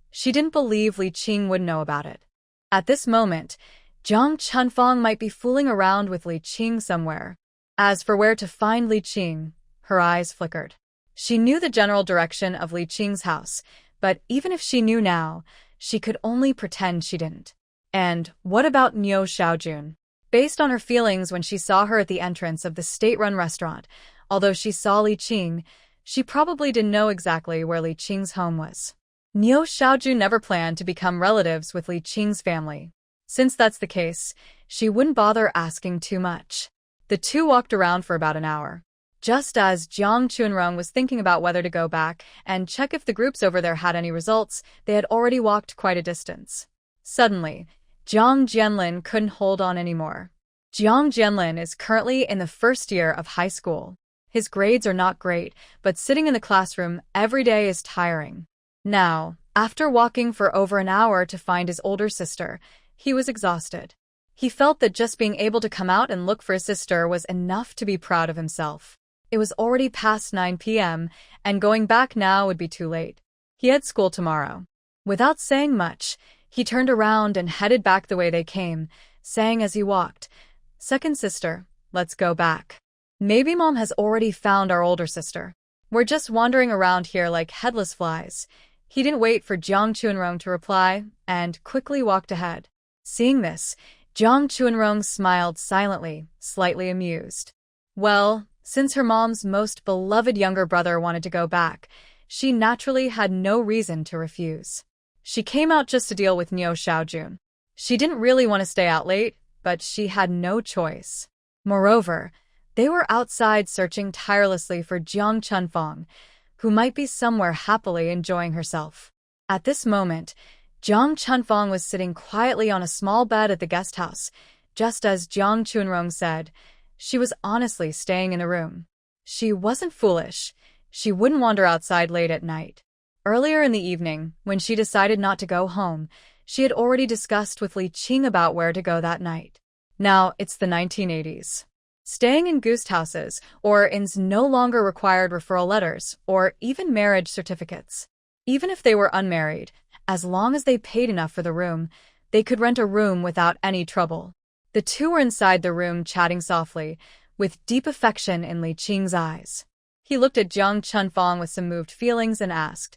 She didn't believe Li Qing would know about it. At this moment, Jiang Chunfeng might be fooling around with Li Qing somewhere. As for where to find Li Qing, her eyes flickered. She knew the general direction of Li Qing's house, but even if she knew now, she could only pretend she didn't. And what about Niu Xiaojun? Based on her feelings when she saw her at the entrance of the state-run restaurant, although she saw Li Qing, she probably didn't know exactly where Li Qing's home was. Niu Xiaojun never planned to become relatives with Li Qing's family. Since that's the case, she wouldn't bother asking too much. The two walked around for about an hour. Just as Jiang Chuanrong was thinking about whether to go back and check if the groups over there had any results, they had already walked quite a distance. Suddenly, Jiang Jianlin couldn't hold on anymore. Jiang Jianlin is currently in the first year of high school. His grades are not great, but sitting in the classroom every day is tiring. Now, after walking for over an hour to find his older sister, he was exhausted. He felt that just being able to come out and look for his sister was enough to be proud of himself. It was already past 9 p.m., and going back now would be too late. He had school tomorrow. Without saying much, he turned around and headed back the way they came, saying as he walked, "Second sister, let's go back. Maybe Mom has already found our older sister. We're just wandering around here like headless flies." He didn't wait for Jiang Chunrong to reply, and quickly walked ahead. Seeing this, Jiang Chunrong smiled silently, slightly amused. Well, since her mom's most beloved younger brother wanted to go back, she naturally had no reason to refuse. She came out just to deal with Niu Xiaojun. She didn't really want to stay out late, but she had no choice. Moreover, they were outside searching tirelessly for Jiang Chunfang, who might be somewhere happily enjoying herself. At this moment, Jiang Chunfang was sitting quietly on a small bed at the guest house, just as Jiang Chunrong said. She was honestly staying in the room. She wasn't foolish. She wouldn't wander outside late at night. Earlier in the evening, when she decided not to go home, she had already discussed with Li Qing about where to go that night. Now, it's the 1980s. Staying in guest houses or inns no longer required referral letters or even marriage certificates. Even if they were unmarried, as long as they paid enough for the room, they could rent a room without any trouble. The two were inside the room chatting softly, with deep affection in Li Qing's eyes. He looked at Jiang Chunfang with some moved feelings and asked,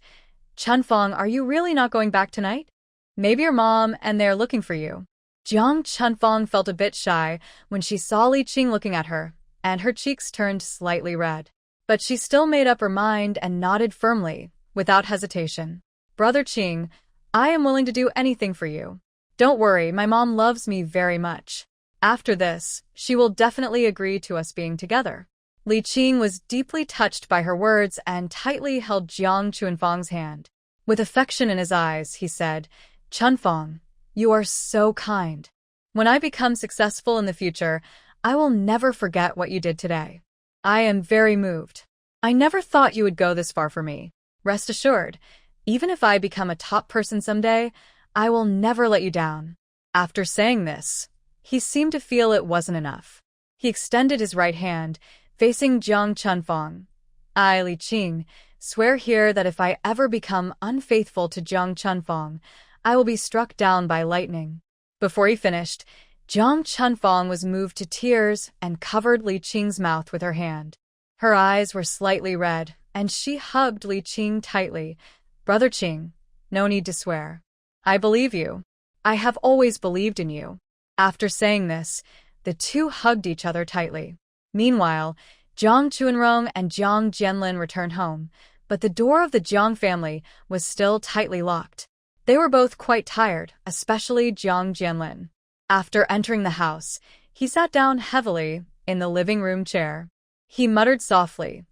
"Chunfang, are you really not going back tonight? Maybe your mom and they're looking for you." Jiang Chunfang felt a bit shy when she saw Li Qing looking at her, and her cheeks turned slightly red. But she still made up her mind and nodded firmly, without hesitation. "Brother Qing, I am willing to do anything for you. Don't worry, my mom loves me very much. After this, she will definitely agree to us being together." Li Qing was deeply touched by her words and tightly held Jiang Chunfang's hand. With affection in his eyes, he said, "Chunfang, you are so kind. When I become successful in the future, I will never forget what you did today. I am very moved. I never thought you would go this far for me. Rest assured, even if I become a top person someday, I will never let you down." After saying this, he seemed to feel it wasn't enough. He extended his right hand, facing Jiang Chunfang. "I, Li Qing, swear here that if I ever become unfaithful to Jiang Chunfang, I will be struck down by lightning." Before he finished, Jiang Chunfang was moved to tears and covered Li Qing's mouth with her hand. Her eyes were slightly red, and she hugged Li Qing tightly. "Brother Qing, no need to swear. I believe you. I have always believed in you." After saying this, the two hugged each other tightly. Meanwhile, Jiang Chunrong and Jiang Jianlin returned home, but the door of the Jiang family was still tightly locked. They were both quite tired, especially Jiang Jianlin. After entering the house, he sat down heavily in the living room chair. He muttered softly,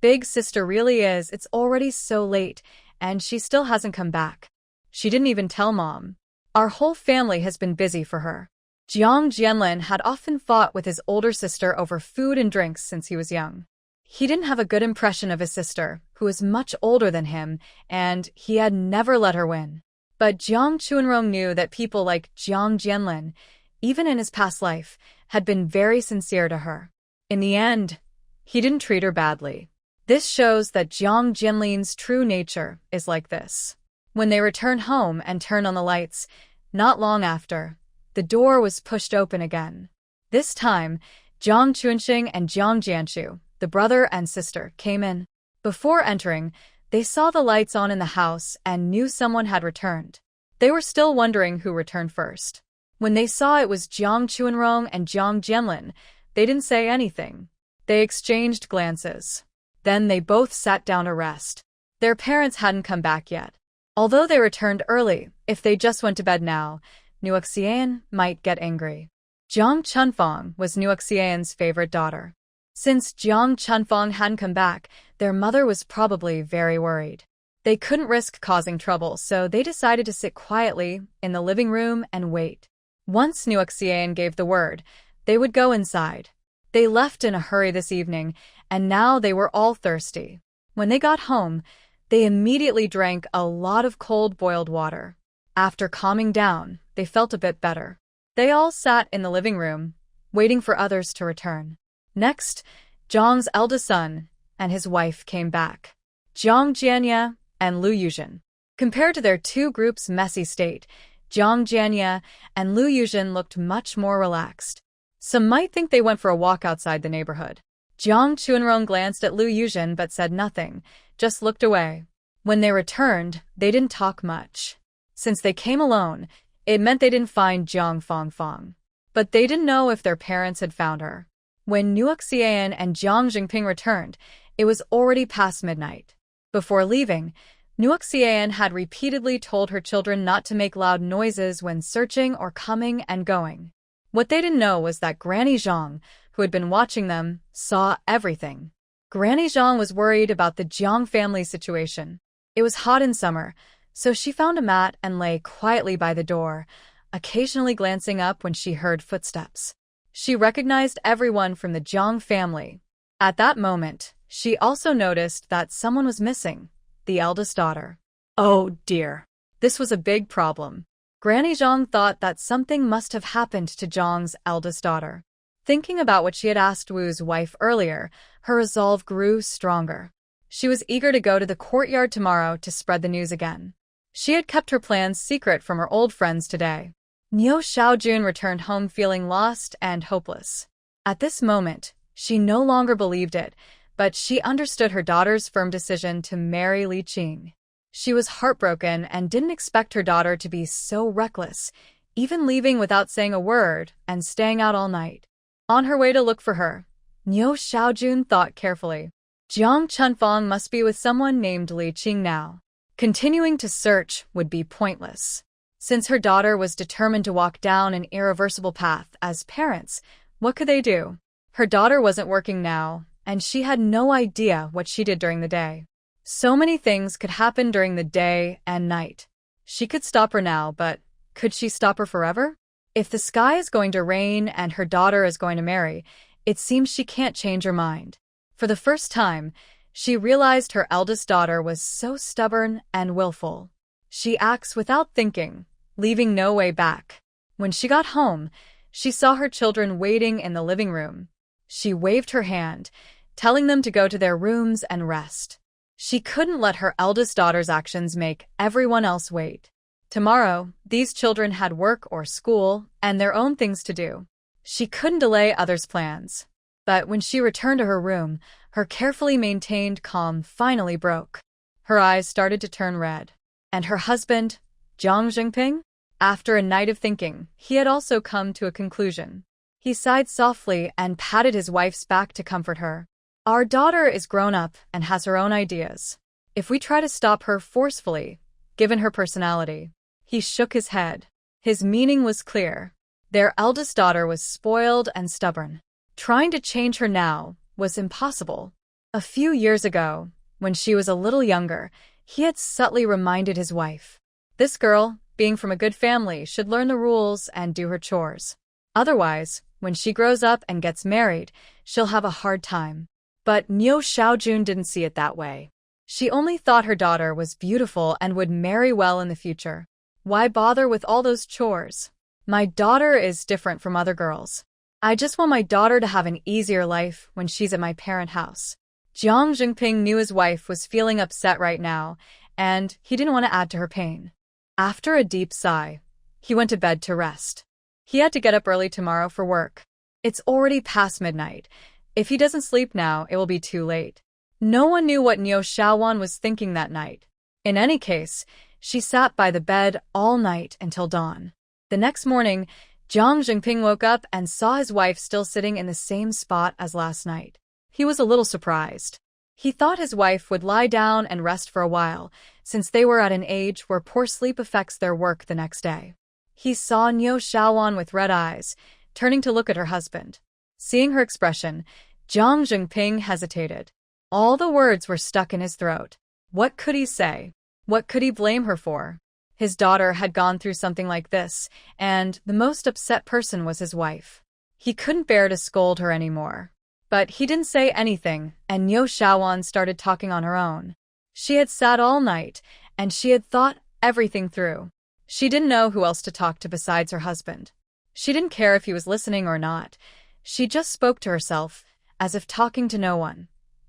"Big sister really is, it's already so late, and she still hasn't come back. She didn't even tell Mom. Our whole family has been busy for her." Jiang Jianlin had often fought with his older sister over food and drinks since he was young. He didn't have a good impression of his sister, who was much older than him, and he had never let her win. But Jiang Chunrong knew that people like Jiang Jianlin, even in his past life, had been very sincere to her. In the end, he didn't treat her badly. This shows that Jiang Jianlin's true nature is like this. When they returned home and turned on the lights, not long after, the door was pushed open again. This time, Jiang Chunxing and Jiang Jianshu, the brother and sister, came in. Before entering, they saw the lights on in the house and knew someone had returned. They were still wondering who returned first. When they saw it was Jiang Chunrong and Jiang Jianlin, they didn't say anything. They exchanged glances. Then they both sat down to rest. Their parents hadn't come back yet. Although they returned early, if they just went to bed now, Nuxian might get angry. Jiang Chunfang was Nuxian's favorite daughter. Since Jiang Chunfang hadn't come back, their mother was probably very worried. They couldn't risk causing trouble, so they decided to sit quietly in the living room and wait. Once Nuxian gave the word, they would go inside. They left in a hurry this evening, and now they were all thirsty. When they got home, They immediately drank a lot of cold boiled water. After calming down, they felt a bit better. They all sat in the living room, waiting for others to return. Next, Zhang's eldest son and his wife came back. Zhang Jianye and Lu Yuzhen. Compared to their two groups' messy state, Zhang Jianye and Lu Yuzhen looked much more relaxed. Some might think they went for a walk outside the neighborhood. Jiang Chunrong glanced at Lu Yuzhen but said nothing, just looked away. When they returned, they didn't talk much. Since they came alone, it meant they didn't find Jiang Fangfang. But they didn't know if their parents had found her. When Nuoxian and Jiang Jingping returned, it was already past midnight. Before leaving, Nuoxian had repeatedly told her children not to make loud noises when searching or coming and going. What they didn't know was that Granny Zhang, who had been watching them, saw everything. Granny Zhang was worried about the Jiang family situation. It was hot in summer, so she found a mat and lay quietly by the door, occasionally glancing up when she heard footsteps. She recognized everyone from the Jiang family. At that moment, she also noticed that someone was missing, the eldest daughter. Oh dear. This was a big problem. Granny Zhang thought that something must have happened to Zhang's eldest daughter. Thinking about what she had asked Wu's wife earlier, her resolve grew stronger. She was eager to go to the courtyard tomorrow to spread the news again. She had kept her plans secret from her old friends today. Niu Xiaojun returned home feeling lost and hopeless. At this moment, she no longer believed it, but she understood her daughter's firm decision to marry Li Qing. She was heartbroken and didn't expect her daughter to be so reckless, even leaving without saying a word and staying out all night. On her way to look for her, Niu Xiaojun thought carefully. Jiang Chunfang must be with someone named Li Qing now. Continuing to search would be pointless. Since her daughter was determined to walk down an irreversible path as parents, what could they do? Her daughter wasn't working now, and she had no idea what she did during the day. So many things could happen during the day and night. She could stop her now, but could she stop her forever? If the sky is going to rain and her daughter is going to marry, it seems she can't change her mind. For the first time, she realized her eldest daughter was so stubborn and willful. She acts without thinking, leaving no way back. When she got home, she saw her children waiting in the living room. She waved her hand, telling them to go to their rooms and rest. She couldn't let her eldest daughter's actions make everyone else wait. Tomorrow, these children had work or school and their own things to do. She couldn't delay others' plans. But when she returned to her room, her carefully maintained calm finally broke. Her eyes started to turn red. And her husband, Jiang Jingping? After a night of thinking, he had also come to a conclusion. He sighed softly and patted his wife's back to comfort her. Our daughter is grown up and has her own ideas. If we try to stop her forcefully, given her personality. He shook his head. His meaning was clear. Their eldest daughter was spoiled and stubborn. Trying to change her now was impossible. A few years ago, when she was a little younger, he had subtly reminded his wife. This girl, being from a good family, should learn the rules and do her chores. Otherwise, when she grows up and gets married, she'll have a hard time. But Niu Xiaojun didn't see it that way. She only thought her daughter was beautiful and would marry well in the future. Why bother with all those chores? My daughter is different from other girls. I just want my daughter to have an easier life when she's at my parent house. Jiang Jingping knew his wife was feeling upset right now, and he didn't want to add to her pain. After a deep sigh, he went to bed to rest. He had to get up early tomorrow for work. It's already past midnight. If he doesn't sleep now, it will be too late. No one knew what Niu Xiaowan was thinking that night. In any case, she sat by the bed all night until dawn. The next morning, Jiang Jingping woke up and saw his wife still sitting in the same spot as last night. He was a little surprised. He thought his wife would lie down and rest for a while, since they were at an age where poor sleep affects their work the next day. He saw Niu Xiaowan with red eyes, turning to look at her husband. Seeing her expression, Jiang Jingping hesitated. All the words were stuck in his throat. What could he say? What could he blame her for? His daughter had gone through something like this, and the most upset person was his wife. He couldn't bear to scold her anymore. But he didn't say anything, and Niu Xiaowan started talking on her own. She had sat all night, and she had thought everything through. She didn't know who else to talk to besides her husband. She didn't care if he was listening or not. She just spoke to herself, as if talking to no one.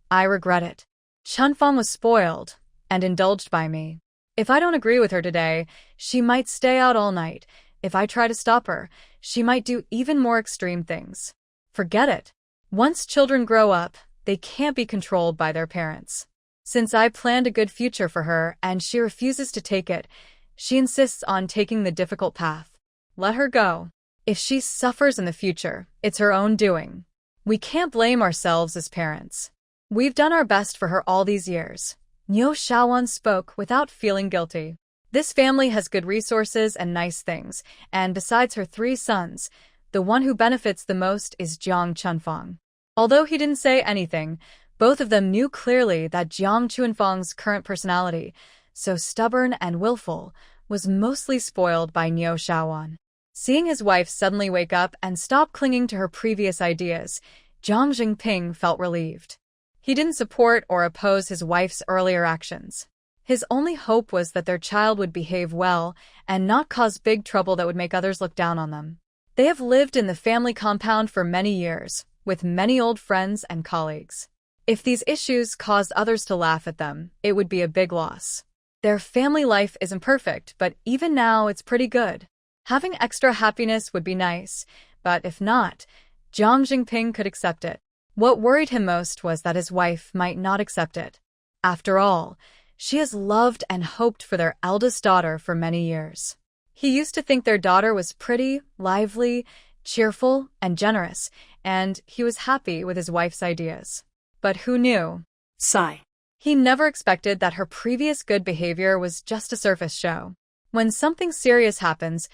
I regret it. Chunfang was spoiled and indulged by me. If I don't agree with her today, she might stay out all night. If I try to stop her, she might do even more extreme things. Forget it. Once children grow up, they can't be controlled by their parents. Since I planned a good future for her and she refuses to take it, she insists on taking the difficult path. Let her go. If she suffers in the future, it's her own doing. We can't blame ourselves as parents. We've done our best for her all these years. Niu Shaowan spoke without feeling guilty. This family has good resources and nice things, and besides her 3 sons, the one who benefits the most is Jiang Chunfang. Although he didn't say anything, both of them knew clearly that Jiang Chunfang's current personality, so stubborn and willful, was mostly spoiled by Niu Shaowan. Seeing his wife suddenly wake up and stop clinging to her previous ideas, Jiang Jingping felt relieved. He didn't support or oppose his wife's earlier actions. His only hope was that their child would behave well and not cause big trouble that would make others look down on them. They have lived in the family compound for many years, with many old friends and colleagues. If these issues caused others to laugh at them, it would be a big loss. Their family life isn't perfect, but even now it's pretty good. Having extra happiness would be nice, but if not, Jiang Jingping could accept it. What worried him most was that his wife might not accept it. After all, she has loved and hoped for their eldest daughter for many years. He used to think their daughter was pretty, lively, cheerful, and generous, and he was happy with his wife's ideas. But who knew? Sigh. He never expected that her previous good behavior was just a surface show. When something serious happens,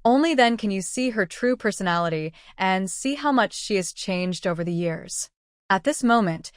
only then can you see her true personality and see how much she has changed over the years. At this moment,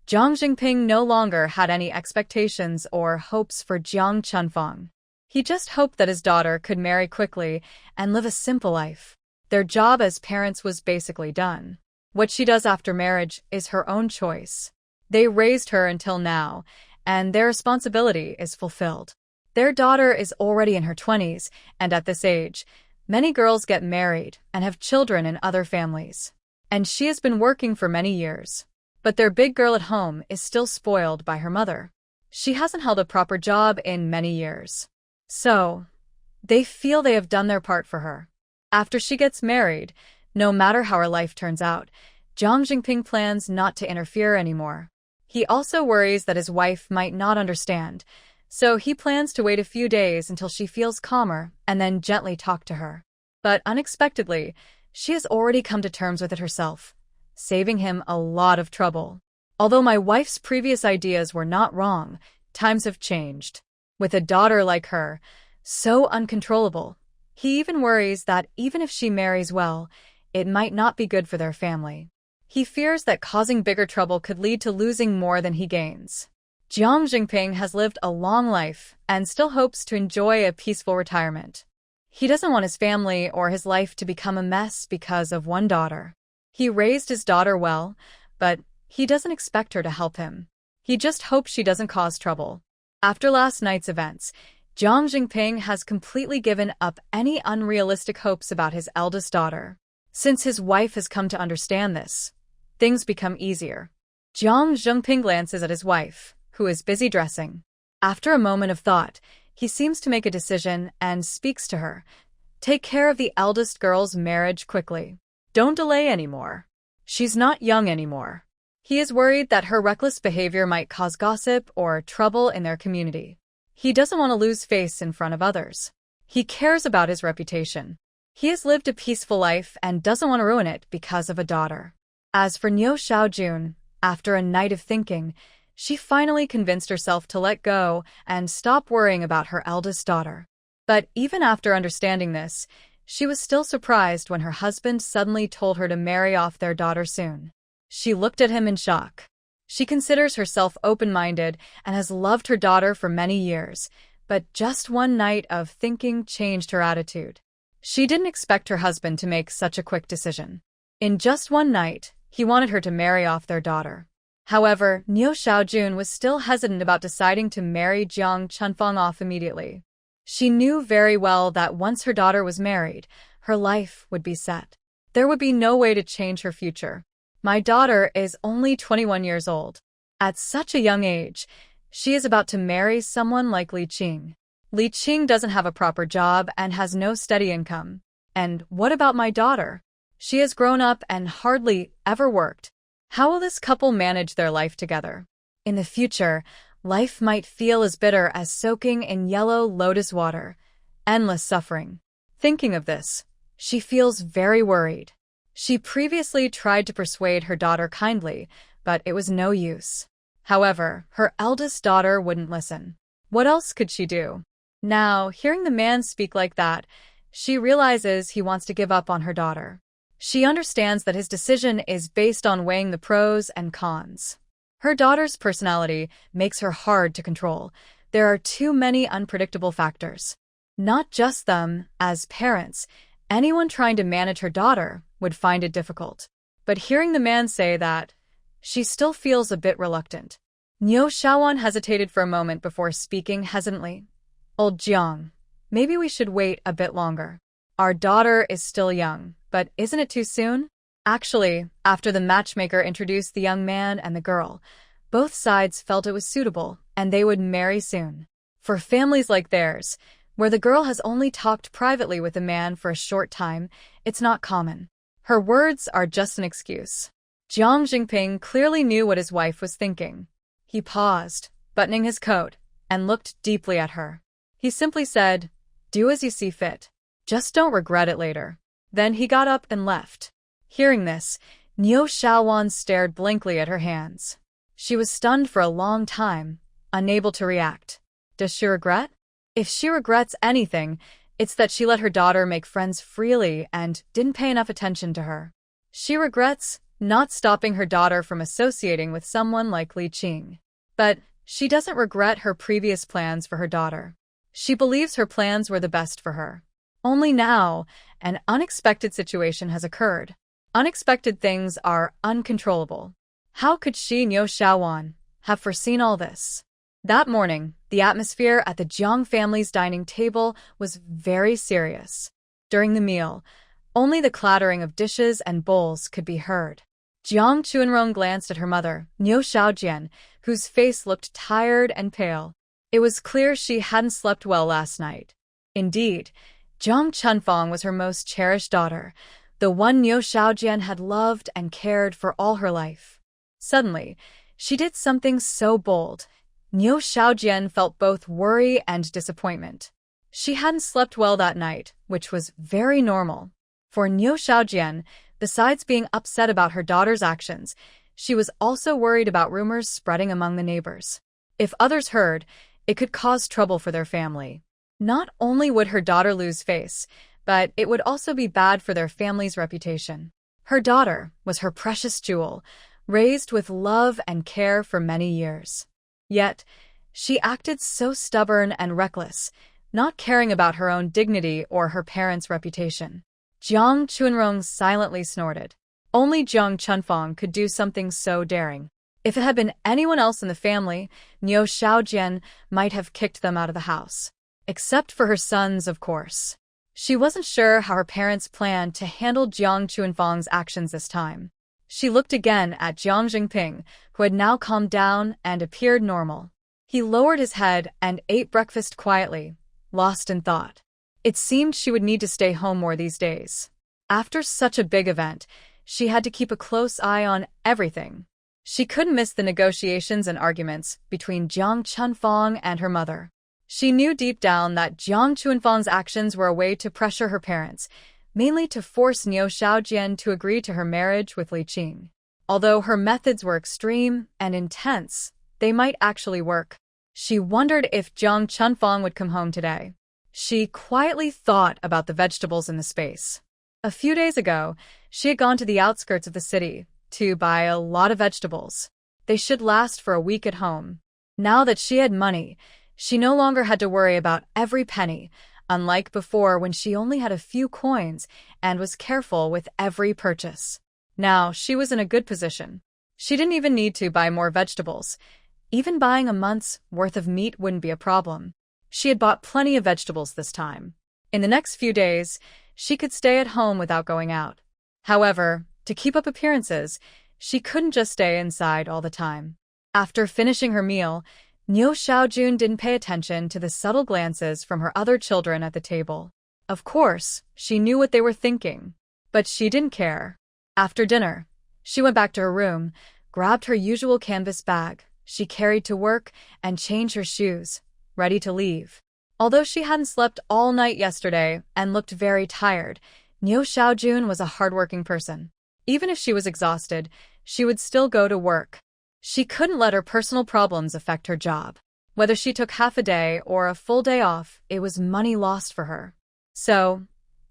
Jiang Jingping no longer had any expectations or hopes for Jiang Chunfang. He just hoped that his daughter could marry quickly and live a simple life. Their job as parents was basically done. What she does after marriage is her own choice. They raised her until now, and their responsibility is fulfilled. Their daughter is already in her 20s, and at this age, many girls get married and have children in other families. And she has been working for many years. But their big girl at home is still spoiled by her mother. She hasn't held a proper job in many years. So, they feel they have done their part for her. After she gets married, no matter how her life turns out, Jiang Jingping plans not to interfere anymore. He also worries that his wife might not understand, so he plans to wait a few days until she feels calmer and then gently talk to her. But unexpectedly, she has already come to terms with it herself, saving him a lot of trouble. Although my wife's previous ideas were not wrong, times have changed. With a daughter like her, so uncontrollable, he even worries that even if she marries well, it might not be good for their family. He fears that causing bigger trouble could lead to losing more than he gains. Jiang Jingping has lived a long life and still hopes to enjoy a peaceful retirement. He doesn't want his family or his life to become a mess because of one daughter. He raised his daughter well, but he doesn't expect her to help him. He just hopes she doesn't cause trouble. After last night's events, Jiang Jingping has completely given up any unrealistic hopes about his eldest daughter. Since his wife has come to understand this, things become easier. Jiang Jingping glances at his wife, who is busy dressing. After a moment of thought, he seems to make a decision and speaks to her. Take care of the eldest girl's marriage quickly. Don't delay anymore. She's not young anymore. He is worried that her reckless behavior might cause gossip or trouble in their community. He doesn't want to lose face in front of others. He cares about his reputation. He has lived a peaceful life and doesn't want to ruin it because of a daughter. As for Niu Xiaojun, after a night of thinking, she finally convinced herself to let go and stop worrying about her eldest daughter. But even after understanding this, she was still surprised when her husband suddenly told her to marry off their daughter soon. She looked at him in shock. She considers herself open-minded and has loved her daughter for many years, but just one night of thinking changed her attitude. She didn't expect her husband to make such a quick decision. In just one night, he wanted her to marry off their daughter. However, Niu Xiaojun was still hesitant about deciding to marry Jiang Chunfang off immediately. She knew very well that once her daughter was married, her life would be set. There would be no way to change her future. My daughter is only 21 years old. At such a young age, she is about to marry someone like Li Qing. Li Qing doesn't have a proper job and has no steady income. And what about my daughter? She has grown up and hardly ever worked. How will this couple manage their life together? In the future, life might feel as bitter as soaking in yellow lotus water. Endless suffering. Thinking of this, she feels very worried. She previously tried to persuade her daughter kindly, but it was no use. However, her eldest daughter wouldn't listen. What else could she do? Now, hearing the man speak like that, she realizes he wants to give up on her daughter. She understands that his decision is based on weighing the pros and cons. Her daughter's personality makes her hard to control. There are too many unpredictable factors. Not just them, as parents, anyone trying to manage her daughter would find it difficult. But hearing the man say that, she still feels a bit reluctant. Niu Xiaowan hesitated for a moment before speaking hesitantly. Old Jiang, maybe we should wait a bit longer. Our daughter is still young, but isn't it too soon? Actually, after the matchmaker introduced the young man and the girl, both sides felt it was suitable and they would marry soon. For families like theirs, where the girl has only talked privately with the man for a short time, it's not common. Her words are just an excuse. Jiang Jingping clearly knew what his wife was thinking. He paused, buttoning his coat, and looked deeply at her. He simply said, "Do as you see fit. Just don't regret it later." Then he got up and left. Hearing this, Niu Xiaowan stared blankly at her hands. She was stunned for a long time, unable to react. Does she regret? If she regrets anything, it's that she let her daughter make friends freely and didn't pay enough attention to her. She regrets not stopping her daughter from associating with someone like Li Qing. But she doesn't regret her previous plans for her daughter. She believes her plans were the best for her. Only now, an unexpected situation has occurred. Unexpected things are uncontrollable. How could she, Niu Xiaowan, have foreseen all this? That morning, the atmosphere at the Jiang family's dining table was very serious. During the meal, only the clattering of dishes and bowls could be heard. Jiang Chuanrong glanced at her mother, Niu Xiaojian, whose face looked tired and pale. It was clear she hadn't slept well last night. Indeed, Jiang Chunfang was her most cherished daughter, the one Niu Xiaojian had loved and cared for all her life. Suddenly, she did something so bold. Niu Xiaojian felt both worry and disappointment. She hadn't slept well that night, which was very normal. For Niu Xiaojian, besides being upset about her daughter's actions, she was also worried about rumors spreading among the neighbors. If others heard, it could cause trouble for their family. Not only would her daughter lose face, but it would also be bad for their family's reputation. Her daughter was her precious jewel, raised with love and care for many years. Yet, she acted so stubborn and reckless, not caring about her own dignity or her parents' reputation. Jiang Chuanrong silently snorted. Only Jiang Chunfang could do something so daring. If it had been anyone else in the family, Niu Xiaojian might have kicked them out of the house. Except for her sons, of course. She wasn't sure how her parents planned to handle Jiang Chuanfang's actions this time. She looked again at Jiang Jingping, who had now calmed down and appeared normal. He lowered his head and ate breakfast quietly, lost in thought. It seemed she would need to stay home more these days. After such a big event, she had to keep a close eye on everything. She couldn't miss the negotiations and arguments between Jiang Chunfang and her mother. She knew deep down that Jiang Chuanfang's actions were a way to pressure her parents, mainly to force Niu Xiaojian to agree to her marriage with Li Qing. Although her methods were extreme and intense, they might actually work. She wondered if Jiang Chunfang would come home today. She quietly thought about the vegetables in the space. A few days ago, she had gone to the outskirts of the city to buy a lot of vegetables. They should last for a week at home. Now that she had money, she no longer had to worry about every penny, unlike before when she only had a few coins and was careful with every purchase. Now she was in a good position. She didn't even need to buy more vegetables. Even buying a month's worth of meat wouldn't be a problem. She had bought plenty of vegetables this time. In the next few days, she could stay at home without going out. However, to keep up appearances, she couldn't just stay inside all the time. After finishing her meal, Nyo Xiaojun didn't pay attention to the subtle glances from her other children at the table. Of course, she knew what they were thinking, but she didn't care. After dinner, she went back to her room, grabbed her usual canvas bag she carried to work, and changed her shoes, ready to leave. Although she hadn't slept all night yesterday and looked very tired, Nyo Xiaojun was a hardworking person. Even if she was exhausted, she would still go to work. She couldn't let her personal problems affect her job. Whether she took half a day or a full day off, it was money lost for her. So,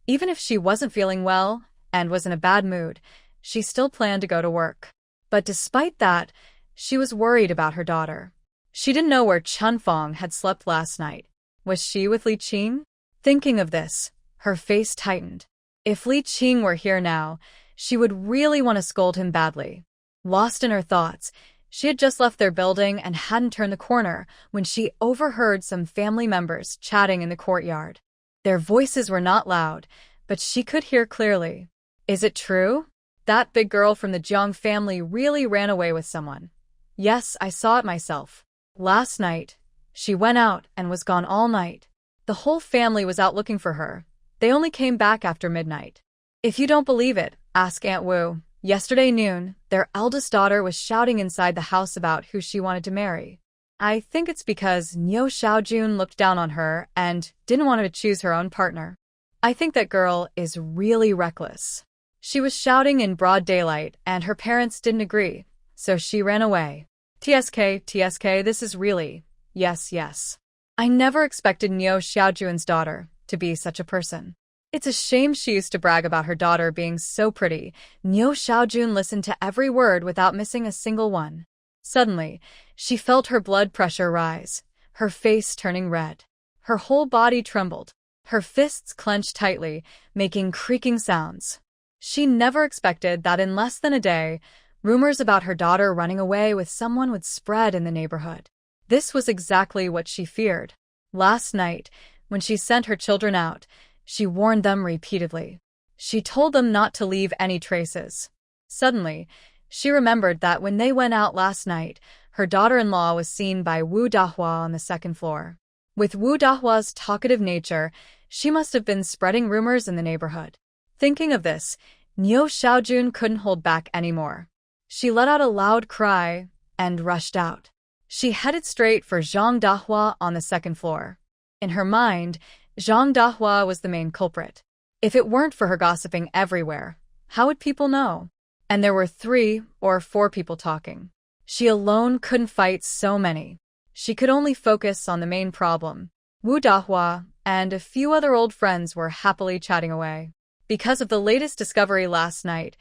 even if she wasn't feeling well and was in a bad mood, she still planned to go to work. But despite that, she was worried about her daughter. She didn't know where Chunfang had slept last night. Was she with Li Qing? Thinking of this, her face tightened. If Li Qing were here now, she would really want to scold him badly. Lost in her thoughts, she had just left their building and hadn't turned the corner when she overheard some family members chatting in the courtyard. Their voices were not loud, but she could hear clearly. Is it true? That big girl from the Jiang family really ran away with someone. Yes, I saw it myself. Last night, she went out and was gone all night. The whole family was out looking for her. They only came back after midnight. If you don't believe it, ask Aunt Wu. Yesterday noon, their eldest daughter was shouting inside the house about who she wanted to marry. I think it's because Nyo Xiaojun looked down on her and didn't want her to choose her own partner. I think that girl is really reckless. She was shouting in broad daylight and her parents didn't agree, so she ran away. TSK, this is really… Yes. I never expected Nyo Xiaojun's daughter to be such a person. It's a shame she used to brag about her daughter being so pretty. Nyo Xiaojun listened to every word without missing a single one. Suddenly, she felt her blood pressure rise, her face turning red. Her whole body trembled. Her fists clenched tightly, making creaking sounds. She never expected that in less than a day, rumors about her daughter running away with someone would spread in the neighborhood. This was exactly what she feared. Last night, when she sent her children out, she warned them repeatedly. She told them not to leave any traces. Suddenly, she remembered that when they went out last night, her daughter-in-law was seen by Wu Dahua on the second floor. With Wu Dahua's talkative nature, she must have been spreading rumors in the neighborhood. Thinking of this, Nyo Xiaojun couldn't hold back anymore. She let out a loud cry and rushed out. She headed straight for Zhang Dahua on the second floor. In her mind, Zhang Dahua was the main culprit. If it weren't for her gossiping everywhere, how would people know? And there were 3 or 4 people talking. She alone couldn't fight so many. She could only focus on the main problem. Wu Dahua and a few other old friends were happily chatting away. Because of the latest discovery last night,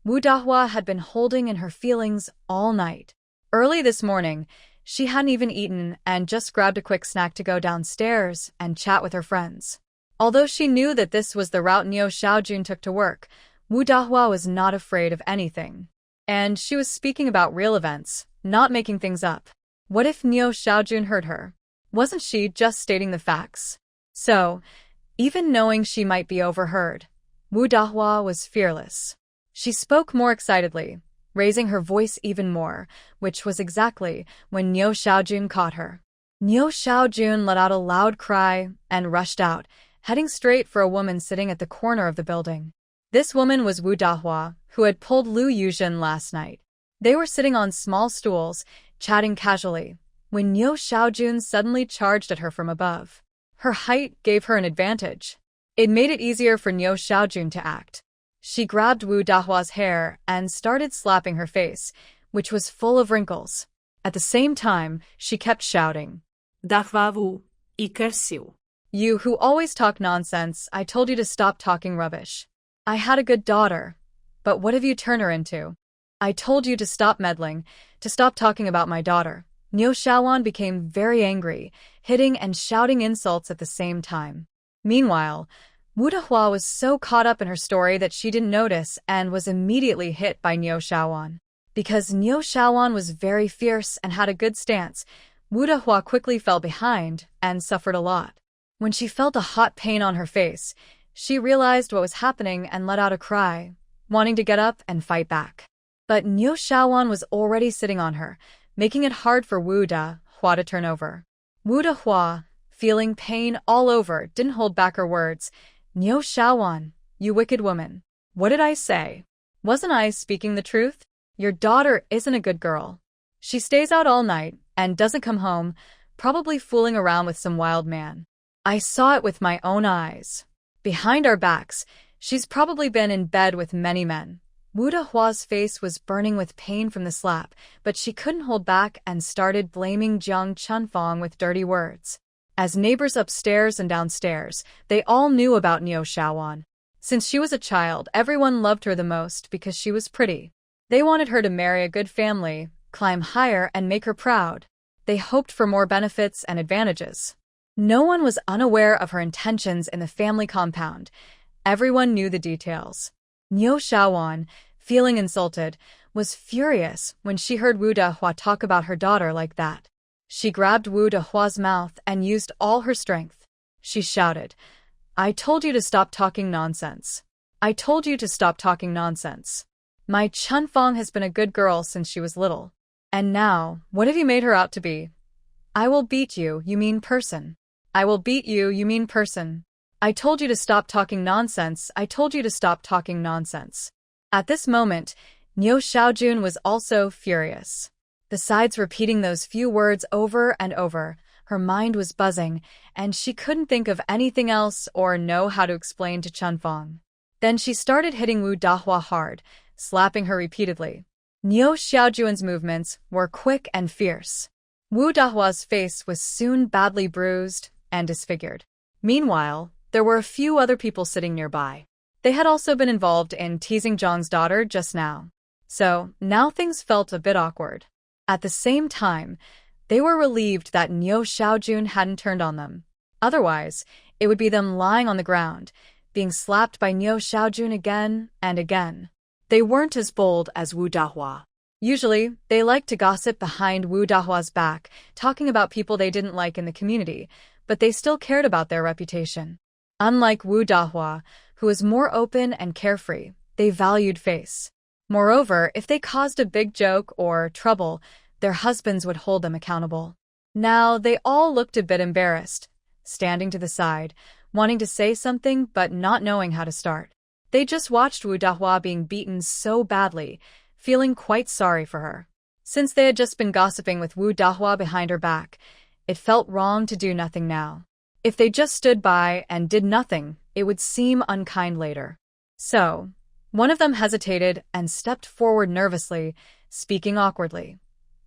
Wu Dahua had been holding in her feelings all night. Early this morning, she hadn't even eaten and just grabbed a quick snack to go downstairs and chat with her friends. Although she knew that this was the route Nyo Xiaojun took to work, Wu Dahua was not afraid of anything. And she was speaking about real events, not making things up. What if Nyo Xiaojun heard her? Wasn't she just stating the facts? So, even knowing she might be overheard, Wu Dahua was fearless. She spoke more excitedly, raising her voice even more, which was exactly when Nyo Xiaojun caught her. Nyo Xiaojun let out a loud cry and rushed out, heading straight for a woman sitting at the corner of the building. This woman was Wu Dahua, who had pulled Lu Yuzhen last night. They were sitting on small stools, chatting casually, when Nyo Xiaojun suddenly charged at her from above. Her height gave her an advantage. It made it easier for Nyo Xiaojun to act. She grabbed Wu Dahua's hair and started slapping her face, which was full of wrinkles. At the same time, she kept shouting, Dahua Wu, Ikersiu. You who always talk nonsense, I told you to stop talking rubbish. I had a good daughter, but what have you turned her into? I told you to stop meddling, to stop talking about my daughter. Nyo Xiaowan became very angry, hitting and shouting insults at the same time. Meanwhile, Wu Dahua was so caught up in her story that she didn't notice and was immediately hit by Nyo Xiaowan. Because Niu Shaoan was very fierce and had a good stance, Wu Dahua quickly fell behind and suffered a lot. When she felt a hot pain on her face, she realized what was happening and let out a cry, wanting to get up and fight back. But Niu Shaoan was already sitting on her, making it hard for Wu Dahua to turn over. Wu Dahua, feeling pain all over, didn't hold back her words. Niu Shaoan, you wicked woman. What did I say? Wasn't I speaking the truth? Your daughter isn't a good girl. She stays out all night and doesn't come home, probably fooling around with some wild man. I saw it with my own eyes. Behind our backs, she's probably been in bed with many men. Wu Dahua's face was burning with pain from the slap, but she couldn't hold back and started blaming Jiang Chunfang with dirty words. As neighbors upstairs and downstairs, they all knew about Niu Shaoan. Since she was a child, everyone loved her the most because she was pretty. They wanted her to marry a good family, climb higher and make her proud. They hoped for more benefits and advantages. No one was unaware of her intentions in the family compound. Everyone knew the details. Niu Shaoan, feeling insulted, was furious when she heard Wu Dahua talk about her daughter like that. She grabbed Wu Dahua's mouth and used all her strength. She shouted, I told you to stop talking nonsense. I told you to stop talking nonsense. My Chunfang has been a good girl since she was little. And now, what have you made her out to be? I will beat you, you mean person. I will beat you, you mean person. I told you to stop talking nonsense. I told you to stop talking nonsense. At this moment, Niu Shaojun was also furious. Besides repeating those few words over and over, her mind was buzzing, and she couldn't think of anything else or know how to explain to Chunfang. Then she started hitting Wu Dahua hard, slapping her repeatedly. Niu Xiaojun's movements were quick and fierce. Wu Dahua's face was soon badly bruised and disfigured. Meanwhile, there were a few other people sitting nearby. They had also been involved in teasing Zhang's daughter just now. So, now things felt a bit awkward. At the same time, they were relieved that Niu Xiaojun hadn't turned on them. Otherwise, it would be them lying on the ground, being slapped by Niu Xiaojun again and again. They weren't as bold as Wu Dahua. Usually, they liked to gossip behind Wu Dahua's back, talking about people they didn't like in the community, but they still cared about their reputation. Unlike Wu Dahua, who was more open and carefree, they valued face. Moreover, if they caused a big joke or trouble, their husbands would hold them accountable. Now, they all looked a bit embarrassed, standing to the side, wanting to say something but not knowing how to start. They just watched Wu Dahua being beaten so badly, feeling quite sorry for her. Since they had just been gossiping with Wu Dahua behind her back, it felt wrong to do nothing now. If they just stood by and did nothing, it would seem unkind later. So, one of them hesitated and stepped forward nervously, speaking awkwardly.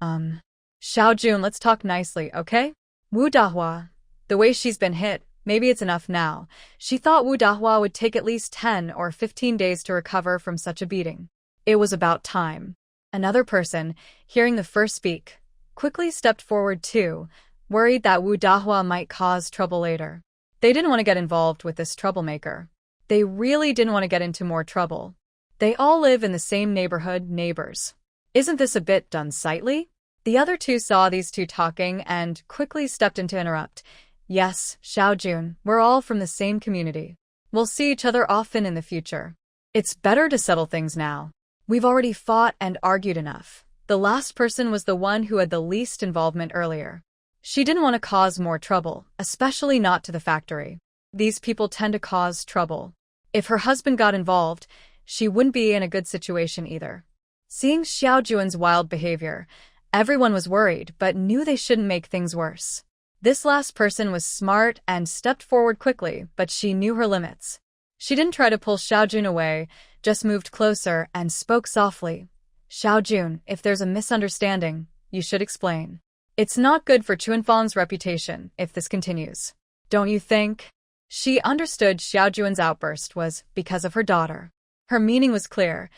Xiaojun, let's talk nicely, okay? Wu Dahua, the way she's been hit, maybe it's enough now. She thought Wu Dahua would take at least 10 or 15 days to recover from such a beating. It was about time. Another person, hearing the first speak, quickly stepped forward too, worried that Wu Dahua might cause trouble later. They didn't want to get involved with this troublemaker. They really didn't want to get into more trouble. They all live in the same neighborhood, neighbors. Isn't this a bit unsightly? The other two saw these two talking and quickly stepped in to interrupt. Yes, Xiaojun, we're all from the same community. We'll see each other often in the future. It's better to settle things now. We've already fought and argued enough. The last person was the one who had the least involvement earlier. She didn't want to cause more trouble, especially not to the factory. These people tend to cause trouble. If her husband got involved, she wouldn't be in a good situation either. Seeing Xiaojun's wild behavior, everyone was worried but knew they shouldn't make things worse. This last person was smart and stepped forward quickly, but she knew her limits. She didn't try to pull Xiaojun away, just moved closer and spoke softly. Xiaojun, if there's a misunderstanding, you should explain. It's not good for Chunfang's reputation if this continues. Don't you think? She understood Xiaojun's outburst was because of her daughter. Her meaning was clear.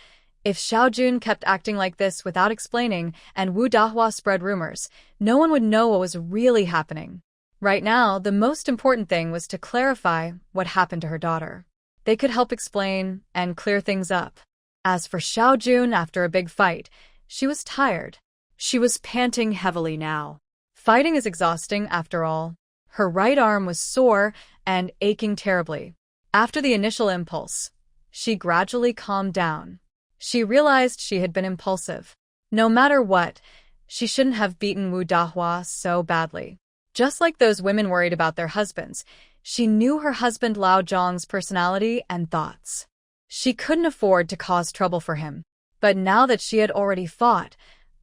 If Xiaojun kept acting like this without explaining and Wu Dahua spread rumors, no one would know what was really happening. Right now, the most important thing was to clarify what happened to her daughter. They could help explain and clear things up. As for Xiaojun after a big fight, She was tired. She was panting heavily now. Fighting is exhausting, after all. Her right arm was sore and aching terribly. After the initial impulse, she gradually calmed down. She realized she had been impulsive. No matter what, she shouldn't have beaten Wu Dahua so badly. Just like those women worried about their husbands, she knew her husband Lao Zhang's personality and thoughts. She couldn't afford to cause trouble for him. But now that she had already fought,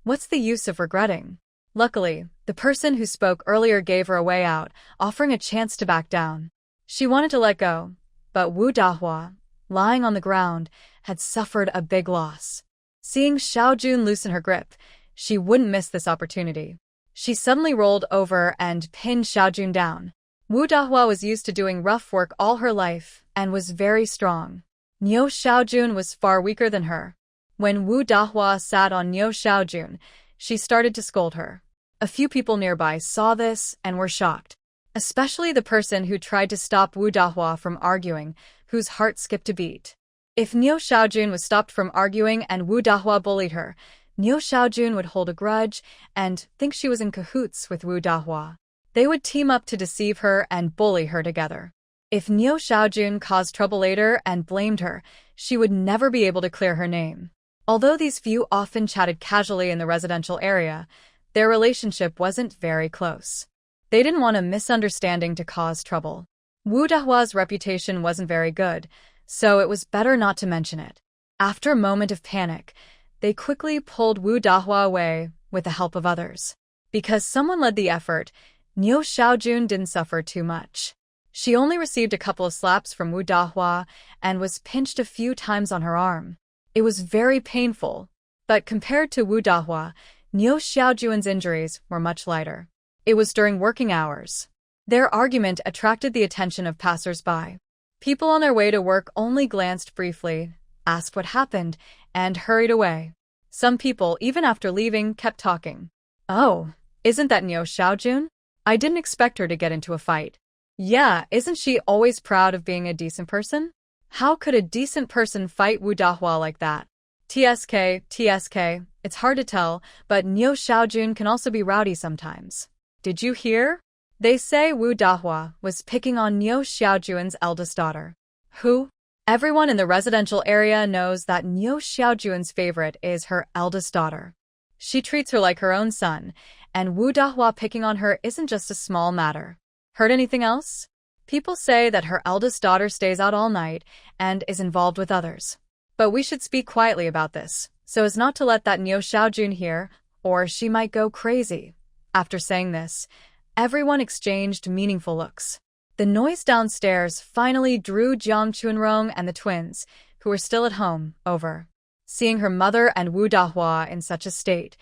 what's the use of regretting? Luckily, the person who spoke earlier gave her a way out, offering a chance to back down. She wanted to let go, but Wu Dahua, lying on the ground, had suffered a big loss. Seeing Xiaojun loosen her grip, she wouldn't miss this opportunity. She suddenly rolled over and pinned Xiaojun down. Wu Dahua was used to doing rough work all her life and was very strong. Niu Xiaojun was far weaker than her. When Wu Dahua sat on Niu Xiaojun, she started to scold her. A few people nearby saw this and were shocked, especially the person who tried to stop Wu Dahua from arguing, whose heart skipped a beat. If Niu Xiaojun was stopped from arguing and Wu Dahua bullied her, Niu Xiaojun would hold a grudge and think she was in cahoots with Wu Dahua. They would team up to deceive her and bully her together. If Niu Xiaojun caused trouble later and blamed her, she would never be able to clear her name. Although these few often chatted casually in the residential area, their relationship wasn't very close. They didn't want a misunderstanding to cause trouble. Wu Dahua's reputation wasn't very good, so it was better not to mention it. After a moment of panic, they quickly pulled Wu Dahua away with the help of others. Because someone led the effort, Niu Xiaojun didn't suffer too much. She only received a couple of slaps from Wu Dahua and was pinched a few times on her arm. It was very painful, but compared to Wu Dahua, Niu Xiaojun's injuries were much lighter. It was during working hours. Their argument attracted the attention of passers-by. People on their way to work only glanced briefly, asked what happened, and hurried away. Some people, even after leaving, kept talking. "Oh, isn't that Niu Xiaojun? I didn't expect her to get into a fight. Yeah, isn't she always proud of being a decent person? How could a decent person fight Wu Dahua like that? TSK, it's hard to tell, but Niu Xiaojun can also be rowdy sometimes. Did you hear? They say Wu Dahua was picking on Niu Xiaojun's eldest daughter." Who? Everyone in the residential area knows that Niu Xiaojun's favorite is her eldest daughter. She treats her like her own son, and Wu Dahua picking on her isn't just a small matter. Heard anything else? People say that her eldest daughter stays out all night and is involved with others. But we should speak quietly about this, so as not to let that Niu Xiaojun hear, or she might go crazy. After saying this, everyone exchanged meaningful looks. The noise downstairs finally drew Jiang Chunrong and the twins, who were still at home, over. Seeing her mother and Wu Dahua in such a state,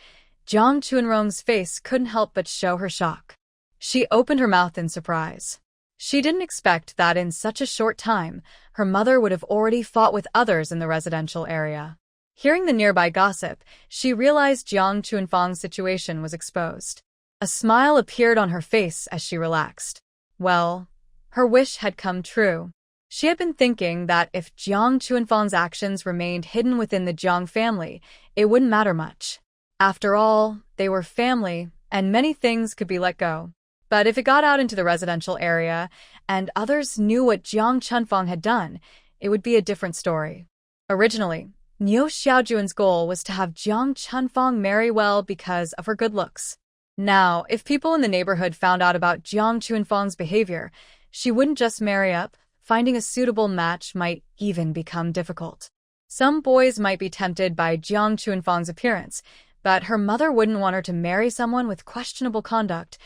Jiang Chunrong's face couldn't help but show her shock. She opened her mouth in surprise. She didn't expect that in such a short time, her mother would have already fought with others in the residential area. Hearing the nearby gossip, she realized Jiang Chunfang's situation was exposed. A smile appeared on her face as she relaxed. Well, her wish had come true. She had been thinking that if Jiang Chunfang's actions remained hidden within the Jiang family, it wouldn't matter much. After all, they were family, and many things could be let go. But if it got out into the residential area, and others knew what Jiang Chunfang had done, it would be a different story. Originally, Niu Xiaojun's goal was to have Jiang Chunfang marry well because of her good looks. Now, if people in the neighborhood found out about Jiang Chunfang's behavior, she wouldn't just marry up, finding a suitable match might even become difficult. Some boys might be tempted by Jiang Chunfang's appearance, but her mother wouldn't want her to marry someone with questionable conduct,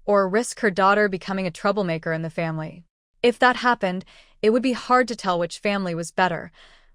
or risk her daughter becoming a troublemaker in the family. If that happened, it would be hard to tell which family was better,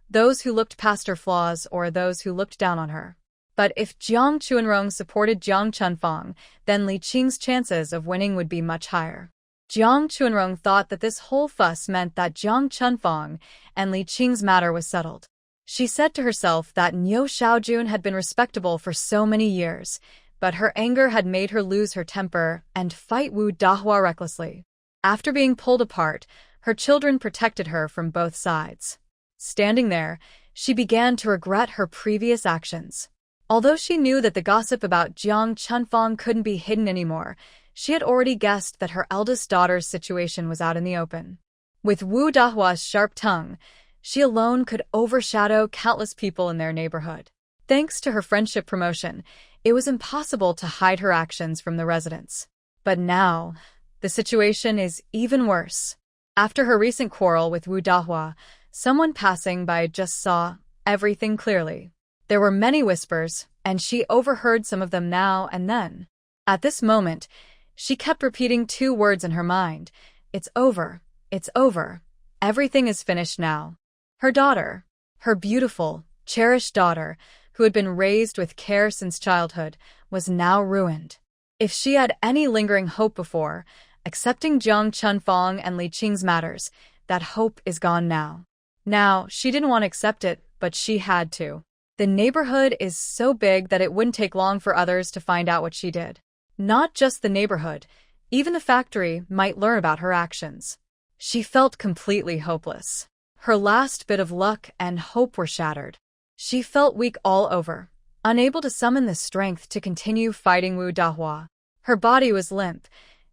those who looked past her flaws or those who looked down on her. But if Jiang Chunrong supported Jiang Chunfang, then Li Qing's chances of winning would be much higher. Jiang Chunrong thought that this whole fuss meant that Jiang Chunfang and Li Qing's matter was settled. She said to herself that Niu Xiaojun had been respectable for so many years, but her anger had made her lose her temper and fight Wu Dahua recklessly. After being pulled apart, her children protected her from both sides. Standing there, she began to regret her previous actions. Although she knew that the gossip about Jiang Chunfang couldn't be hidden anymore, she had already guessed that her eldest daughter's situation was out in the open. With Wu Dahua's sharp tongue, she alone could overshadow countless people in their neighborhood. Thanks to her friendship promotion, it was impossible to hide her actions from the residents. But now, the situation is even worse. After her recent quarrel with Wu Dahua, someone passing by just saw everything clearly. There were many whispers, and she overheard some of them now and then. At this moment, she kept repeating two words in her mind. It's over. It's over. Everything is finished now. Her daughter, her beautiful, cherished daughter, who had been raised with care since childhood, was now ruined. If she had any lingering hope before, accepting Jiang Chunfang and Li Qing's matters, that hope is gone now. Now, she didn't want to accept it, but she had to. The neighborhood is so big that it wouldn't take long for others to find out what she did. Not just the neighborhood, even the factory might learn about her actions. She felt completely hopeless. Her last bit of luck and hope were shattered. She felt weak all over, unable to summon the strength to continue fighting Wu Dahua. Her body was limp.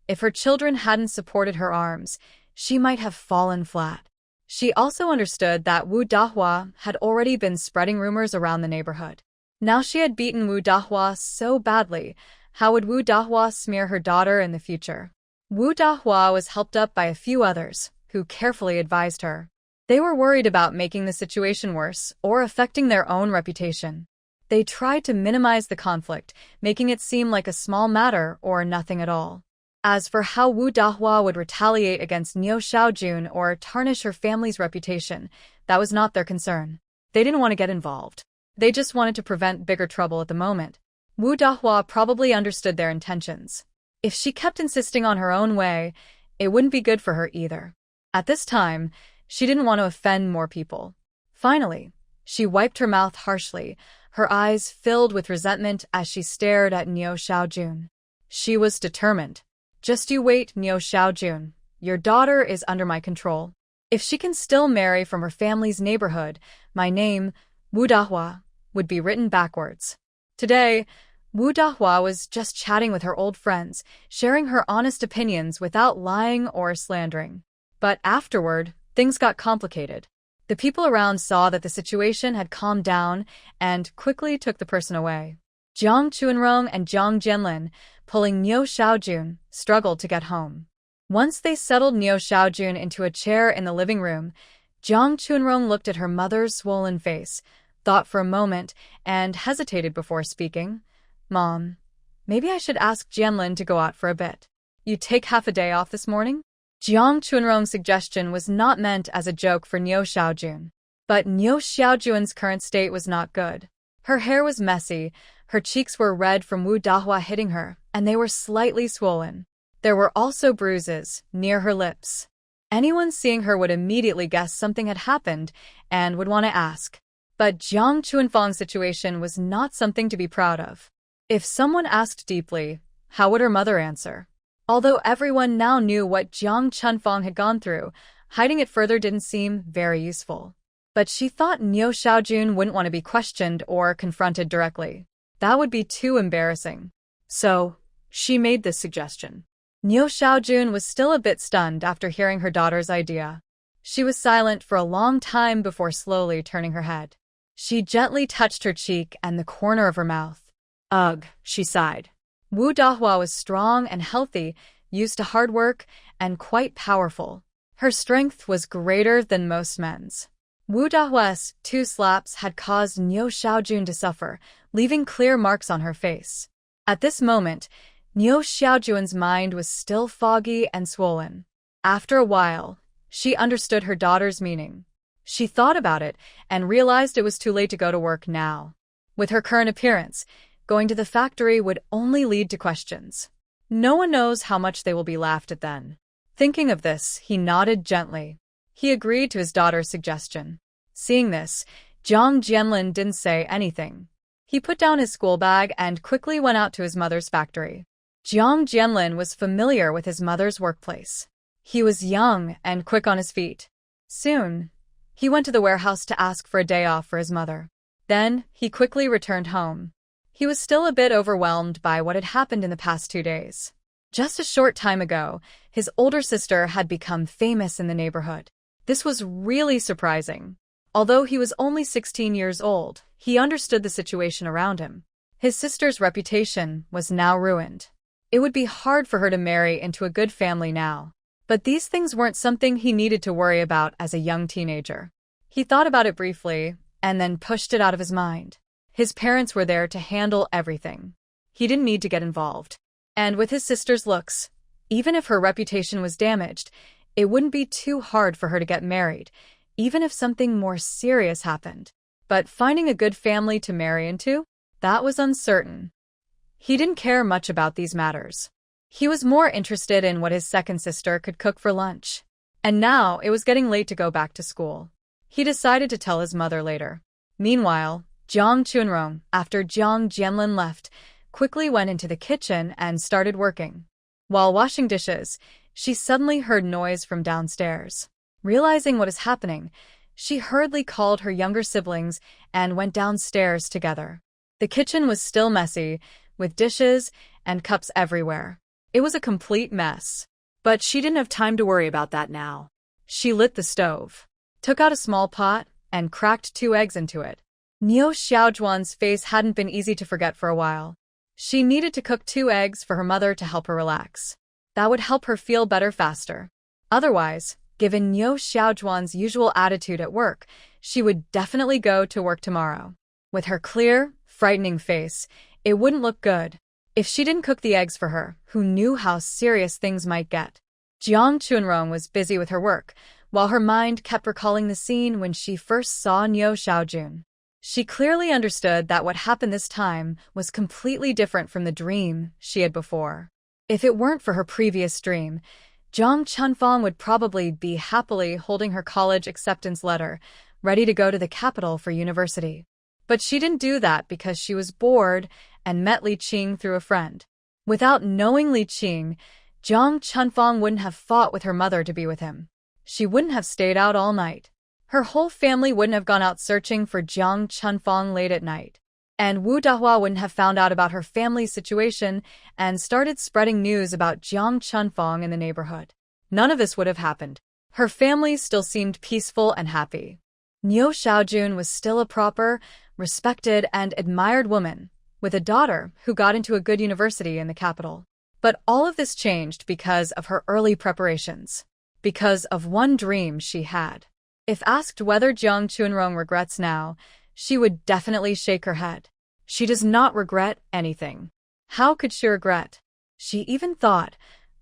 If her children hadn't supported her arms, she might have fallen flat. She also understood that Wu Dahua had already been spreading rumors around the neighborhood. Now she had beaten Wu Dahua so badly, how would Wu Dahua smear her daughter in the future? Wu Dahua was helped up by a few others, who carefully advised her. They were worried about making the situation worse or affecting their own reputation. They tried to minimize the conflict, making it seem like a small matter or nothing at all. As for how Wu Dahua would retaliate against Niu Xiaojun or tarnish her family's reputation, that was not their concern. They didn't want to get involved. They just wanted to prevent bigger trouble at the moment. Wu Dahua probably understood their intentions. If she kept insisting on her own way, it wouldn't be good for her either. At this time, she didn't want to offend more people. Finally, she wiped her mouth harshly, her eyes filled with resentment as she stared at Niu Xiaojun. She was determined. Just you wait, Niu Xiaojun. Your daughter is under my control. If she can still marry from her family's neighborhood, my name, Wu Dahua, would be written backwards. Today, Wu Dahua was just chatting with her old friends, sharing her honest opinions without lying or slandering. But afterward, things got complicated. The people around saw that the situation had calmed down and quickly took the person away. Jiang Chuanrong and Jiang Jianlin, pulling Niu Xiaojun, struggled to get home. Once they settled Niu Xiaojun into a chair in the living room, Jiang Chuanrong looked at her mother's swollen face, thought for a moment, and hesitated before speaking. Mom, maybe I should ask Jianlin to go out for a bit. You take half a day off this morning? Jiang Chuanrong's suggestion was not meant as a joke for Niu Xiaojun. But Niu Xiaojun's current state was not good. Her hair was messy, her cheeks were red from Wu Dahua hitting her, and they were slightly swollen. There were also bruises near her lips. Anyone seeing her would immediately guess something had happened and would want to ask. But Jiang Chuanfang's situation was not something to be proud of. If someone asked deeply, how would her mother answer? Although everyone now knew what Jiang Chunfang had gone through, hiding it further didn't seem very useful. But she thought Niu Xiaojun wouldn't want to be questioned or confronted directly. That would be too embarrassing. So, she made this suggestion. Niu Xiaojun was still a bit stunned after hearing her daughter's idea. She was silent for a long time before slowly turning her head. She gently touched her cheek and the corner of her mouth. Ugh, she sighed. Wu Dahua was strong and healthy, used to hard work, and quite powerful. Her strength was greater than most men's. Wu Dahua's 2 slaps had caused Niu Xiaojun to suffer, leaving clear marks on her face. At this moment, Niu Xiaojun's mind was still foggy and swollen. After a while, she understood her daughter's meaning. She thought about it and realized it was too late to go to work now. With her current appearance, going to the factory would only lead to questions. No one knows how much they will be laughed at then. Thinking of this, he nodded gently. He agreed to his daughter's suggestion. Seeing this, Jiang Jianlin didn't say anything. He put down his school bag and quickly went out to his mother's factory. Jiang Jianlin was familiar with his mother's workplace. He was young and quick on his feet. Soon, he went to the warehouse to ask for a day off for his mother. Then, he quickly returned home. He was still a bit overwhelmed by what had happened in the past 2 days. Just a short time ago, his older sister had become famous in the neighborhood. This was really surprising. Although he was only 16 years old, he understood the situation around him. His sister's reputation was now ruined. It would be hard for her to marry into a good family now. But these things weren't something he needed to worry about as a young teenager. He thought about it briefly, and then pushed it out of his mind. His parents were there to handle everything. He didn't need to get involved. And with his sister's looks, even if her reputation was damaged, it wouldn't be too hard for her to get married, even if something more serious happened. But finding a good family to marry into? That was uncertain. He didn't care much about these matters. He was more interested in what his second sister could cook for lunch. And now it was getting late to go back to school. He decided to tell his mother later. Meanwhile, Jiang Chunrong, after Jiang Jianlin left, quickly went into the kitchen and started working. While washing dishes, she suddenly heard noise from downstairs. Realizing what is happening, she hurriedly called her younger siblings and went downstairs together. The kitchen was still messy, with dishes and cups everywhere. It was a complete mess. But she didn't have time to worry about that now. She lit the stove, took out a small pot, and cracked 2 eggs into it. Niu Xiaozhuan's face hadn't been easy to forget for a while. She needed to cook 2 eggs for her mother to help her relax. That would help her feel better faster. Otherwise, given Niu Xiaozhuan's usual attitude at work, she would definitely go to work tomorrow. With her clear, frightening face, it wouldn't look good. If she didn't cook the eggs for her, who knew how serious things might get? Jiang Chunrong was busy with her work, while her mind kept recalling the scene when she first saw Niu Xiaojun. She clearly understood that what happened this time was completely different from the dream she had before. If it weren't for her previous dream, Jiang Chunfang would probably be happily holding her college acceptance letter, ready to go to the capital for university. But she didn't do that because she was bored and met Li Qing through a friend. Without knowing Li Qing, Jiang Chunfang wouldn't have fought with her mother to be with him. She wouldn't have stayed out all night. Her whole family wouldn't have gone out searching for Jiang Chunfang late at night. And Wu Dahua wouldn't have found out about her family's situation and started spreading news about Jiang Chunfang in the neighborhood. None of this would have happened. Her family still seemed peaceful and happy. Niu Xiaojun was still a proper, respected, and admired woman, with a daughter who got into a good university in the capital. But all of this changed because of her early preparations. Because of one dream she had. If asked whether Jiang Chunrong regrets now, she would definitely shake her head. She does not regret anything. How could she regret? She even thought,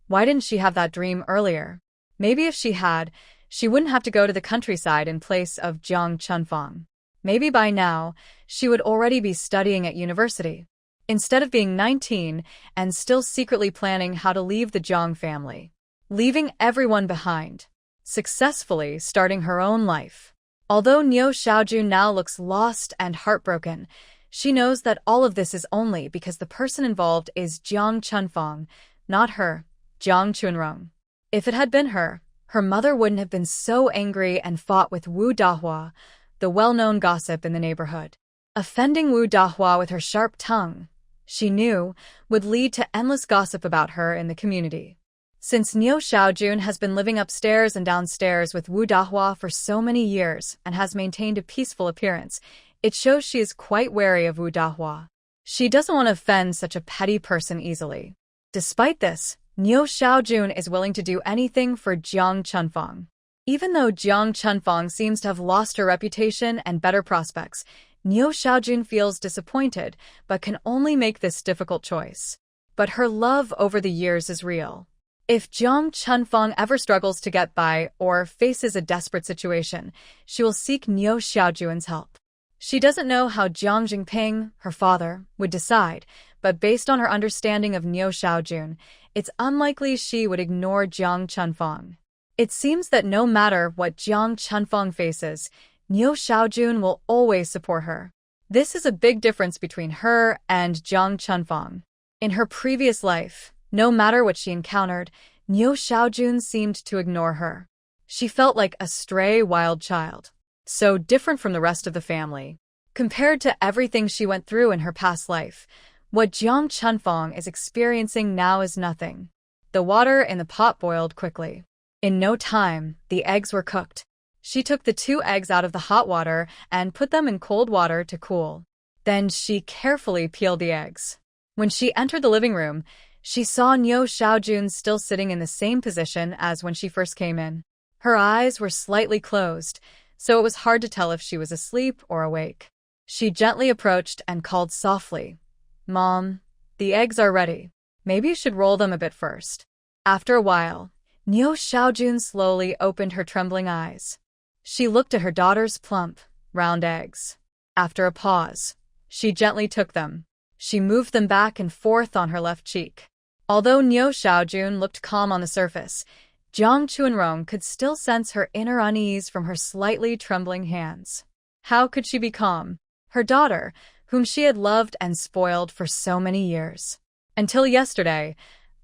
why didn't she have that dream earlier? Maybe if she had, she wouldn't have to go to the countryside in place of Jiang Chunfang. Maybe by now, she would already be studying at university, instead of being 19 and still secretly planning how to leave the Jiang family. Leaving everyone behind. Successfully starting her own life. Although Niu Xiaojun now looks lost and heartbroken, she knows that all of this is only because the person involved is Jiang Chunfang, not her, Jiang Chunrong. If it had been her, her mother wouldn't have been so angry and fought with Wu Dahua, the well-known gossip in the neighborhood. Offending Wu Dahua with her sharp tongue, she knew, would lead to endless gossip about her in the community. Since Niu Xiaojun has been living upstairs and downstairs with Wu Dahua for so many years and has maintained a peaceful appearance, it shows she is quite wary of Wu Dahua. She doesn't want to offend such a petty person easily. Despite this, Niu Xiaojun is willing to do anything for Jiang Chunfang. Even though Jiang Chunfang seems to have lost her reputation and better prospects, Niu Xiaojun feels disappointed but can only make this difficult choice. But her love over the years is real. If Jiang Chunfang ever struggles to get by or faces a desperate situation, she will seek Niu Xiaojun's help. She doesn't know how Jiang Jingping, her father, would decide, but based on her understanding of Niu Xiaojun, it's unlikely she would ignore Jiang Chunfang. It seems that no matter what Jiang Chunfang faces, Niu Xiaojun will always support her. This is a big difference between her and Jiang Chunfang. In her previous life, no matter what she encountered, Niu Xiaojun seemed to ignore her. She felt like a stray wild child, so different from the rest of the family. Compared to everything she went through in her past life, what Jiang Chunfang is experiencing now is nothing. The water in the pot boiled quickly. In no time, the eggs were cooked. She took the 2 eggs out of the hot water and put them in cold water to cool. Then she carefully peeled the eggs. When she entered the living room, she saw Niu Xiaojun still sitting in the same position as when she first came in. Her eyes were slightly closed, so it was hard to tell if she was asleep or awake. She gently approached and called softly, "Mom, the eggs are ready. Maybe you should roll them a bit first." After a while, Niu Xiaojun slowly opened her trembling eyes. She looked at her daughter's plump, round eggs. After a pause, she gently took them. She moved them back and forth on her left cheek. Although Niu Xiaojun looked calm on the surface, Jiang Chuanrong could still sense her inner unease from her slightly trembling hands. How could she be calm? Her daughter, whom she had loved and spoiled for so many years. Until yesterday,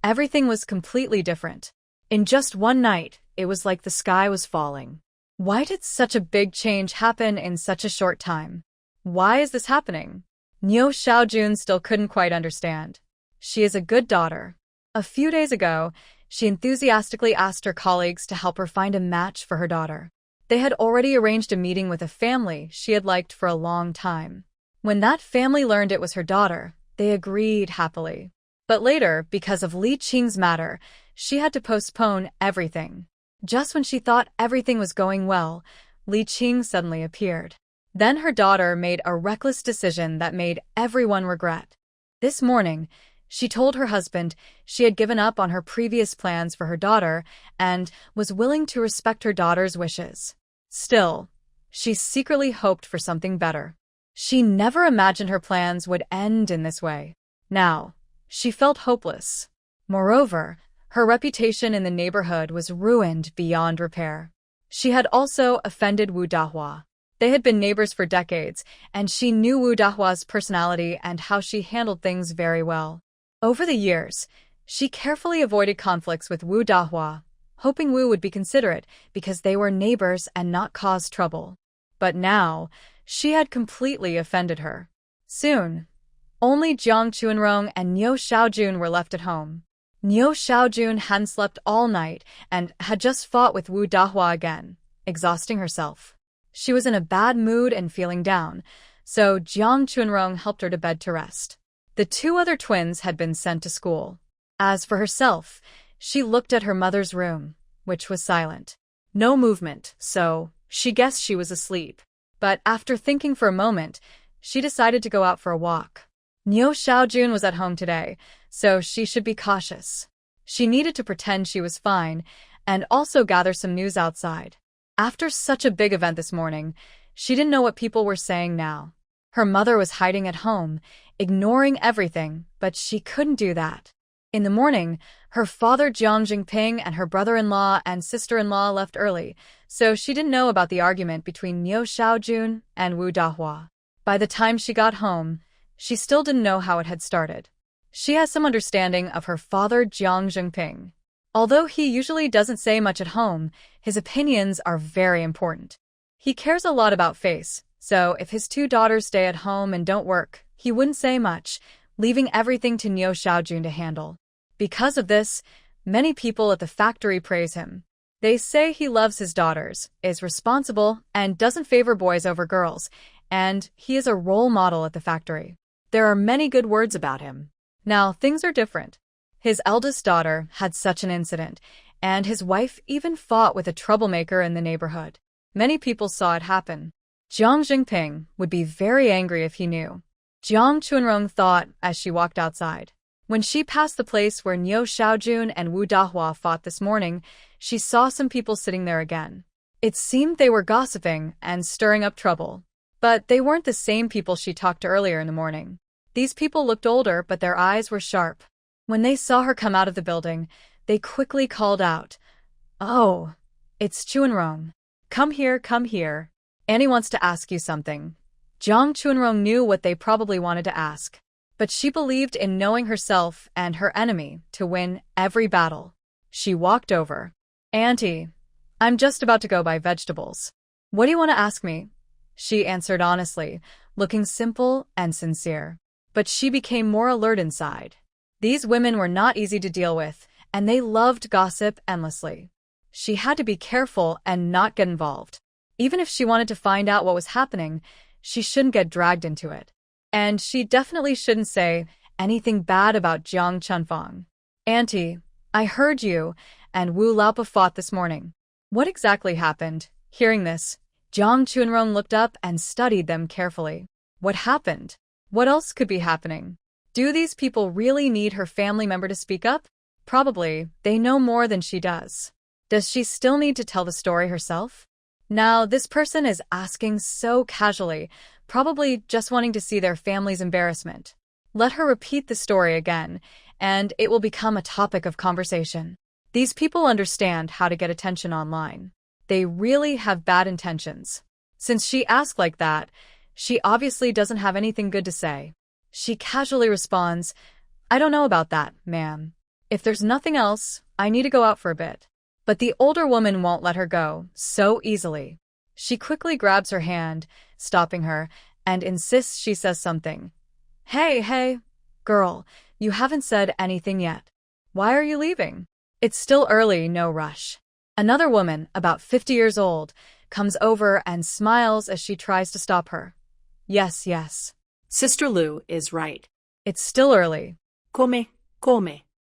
everything was completely different. In just one night, it was like the sky was falling. Why did such a big change happen in such a short time? Why is this happening? Niu Xiaojun still couldn't quite understand. She is a good daughter. A few days ago, she enthusiastically asked her colleagues to help her find a match for her daughter. They had already arranged a meeting with a family she had liked for a long time. When that family learned it was her daughter, they agreed happily. But later, because of Li Qing's matter, she had to postpone everything. Just when she thought everything was going well, Li Qing suddenly appeared. Then her daughter made a reckless decision that made everyone regret. This morning, she told her husband she had given up on her previous plans for her daughter and was willing to respect her daughter's wishes. Still, she secretly hoped for something better. She never imagined her plans would end in this way. Now, she felt hopeless. Moreover, her reputation in the neighborhood was ruined beyond repair. She had also offended Wu Dahua. They had been neighbors for decades, and she knew Wu Dahua's personality and how she handled things very well. Over the years, she carefully avoided conflicts with Wu Dahua, hoping Wu would be considerate because they were neighbors and not cause trouble. But now, she had completely offended her. Soon, only Jiang Chuanrong and Niu Xiaojun were left at home. Niu Xiaojun hadn't slept all night and had just fought with Wu Dahua again, exhausting herself. She was in a bad mood and feeling down, so Jiang Chuanrong helped her to bed to rest. The 2 other twins had been sent to school. As for herself, she looked at her mother's room, which was silent. No movement, so she guessed she was asleep. But after thinking for a moment, she decided to go out for a walk. Niu Xiaojun was at home today, so she should be cautious. She needed to pretend she was fine and also gather some news outside. After such a big event this morning, she didn't know what people were saying now. Her mother was hiding at home, ignoring everything, but she couldn't do that. In the morning, her father Jiang Jingping and her brother-in-law and sister-in-law left early, so she didn't know about the argument between Niu Xiaojun and Wu Dahua. By the time she got home, she still didn't know how it had started. She has some understanding of her father Jiang Jingping. Although he usually doesn't say much at home, his opinions are very important. He cares a lot about face, so if his 2 daughters stay at home and don't work, he wouldn't say much, leaving everything to Niu Xiaojun to handle. Because of this, many people at the factory praise him. They say he loves his daughters, is responsible, and doesn't favor boys over girls, and he is a role model at the factory. There are many good words about him. Now, things are different. His eldest daughter had such an incident, and his wife even fought with a troublemaker in the neighborhood. Many people saw it happen. Jiang Jingping would be very angry if he knew. Jiang Chuanrong thought as she walked outside. When she passed the place where Niu Xiaojun and Wu Dahua fought this morning, she saw some people sitting there again. It seemed they were gossiping and stirring up trouble. But they weren't the same people she talked to earlier in the morning. These people looked older, but their eyes were sharp. When they saw her come out of the building, they quickly called out, "Oh, it's Chuanrong. Come here, come here. Annie wants to ask you something." Jiang Chuanrong knew what they probably wanted to ask, but she believed in knowing herself and her enemy to win every battle. She walked over. "Auntie, I'm just about to go buy vegetables. What do you want to ask me?" she answered honestly, looking simple and sincere. But she became more alert inside. These women were not easy to deal with, and they loved gossip endlessly. She had to be careful and not get involved. Even if she wanted to find out what was happening, she shouldn't get dragged into it. And she definitely shouldn't say anything bad about Jiang Chunfang. Auntie, I heard you and Wu Laopa fought this morning. What exactly happened? Hearing this, Jiang Chunrong looked up and studied them carefully. What happened? What else could be happening? Do these people really need her family member to speak up? Probably, they know more than she does. Does she still need to tell the story herself? Now, this person is asking so casually, probably just wanting to see their family's embarrassment. Let her repeat the story again, and it will become a topic of conversation. These people understand how to get attention online. They really have bad intentions. Since she asked like that, she obviously doesn't have anything good to say. She casually responds, I don't know about that, ma'am. If there's nothing else, I need to go out for a bit. But the older woman won't let her go so easily. She quickly grabs her hand, stopping her, and insists she says something. Hey, girl, you haven't said anything yet. Why are you leaving? It's still early, no rush. Another woman, about 50 years old, comes over and smiles as she tries to stop her. Yes. Sister Lu is right. It's still early. Come.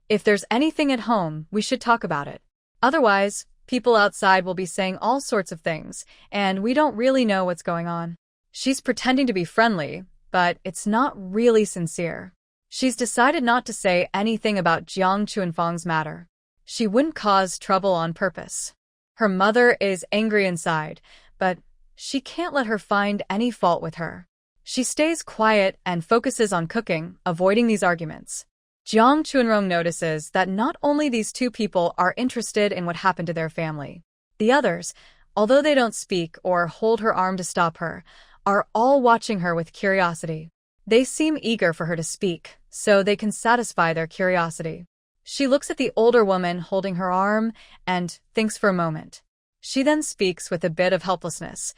If there's anything at home, we should talk about it. Otherwise, people outside will be saying all sorts of things, and we don't really know what's going on. She's pretending to be friendly, but it's not really sincere. She's decided not to say anything about Jiang Chunfang's matter. She wouldn't cause trouble on purpose. Her mother is angry inside, but she can't let her find any fault with her. She stays quiet and focuses on cooking, avoiding these arguments. Jiang Chunrong notices that not only these two people are interested in what happened to their family. The others, although they don't speak or hold her arm to stop her, are all watching her with curiosity. They seem eager for her to speak, so they can satisfy their curiosity. She looks at the older woman holding her arm and thinks for a moment. She then speaks with a bit of helplessness.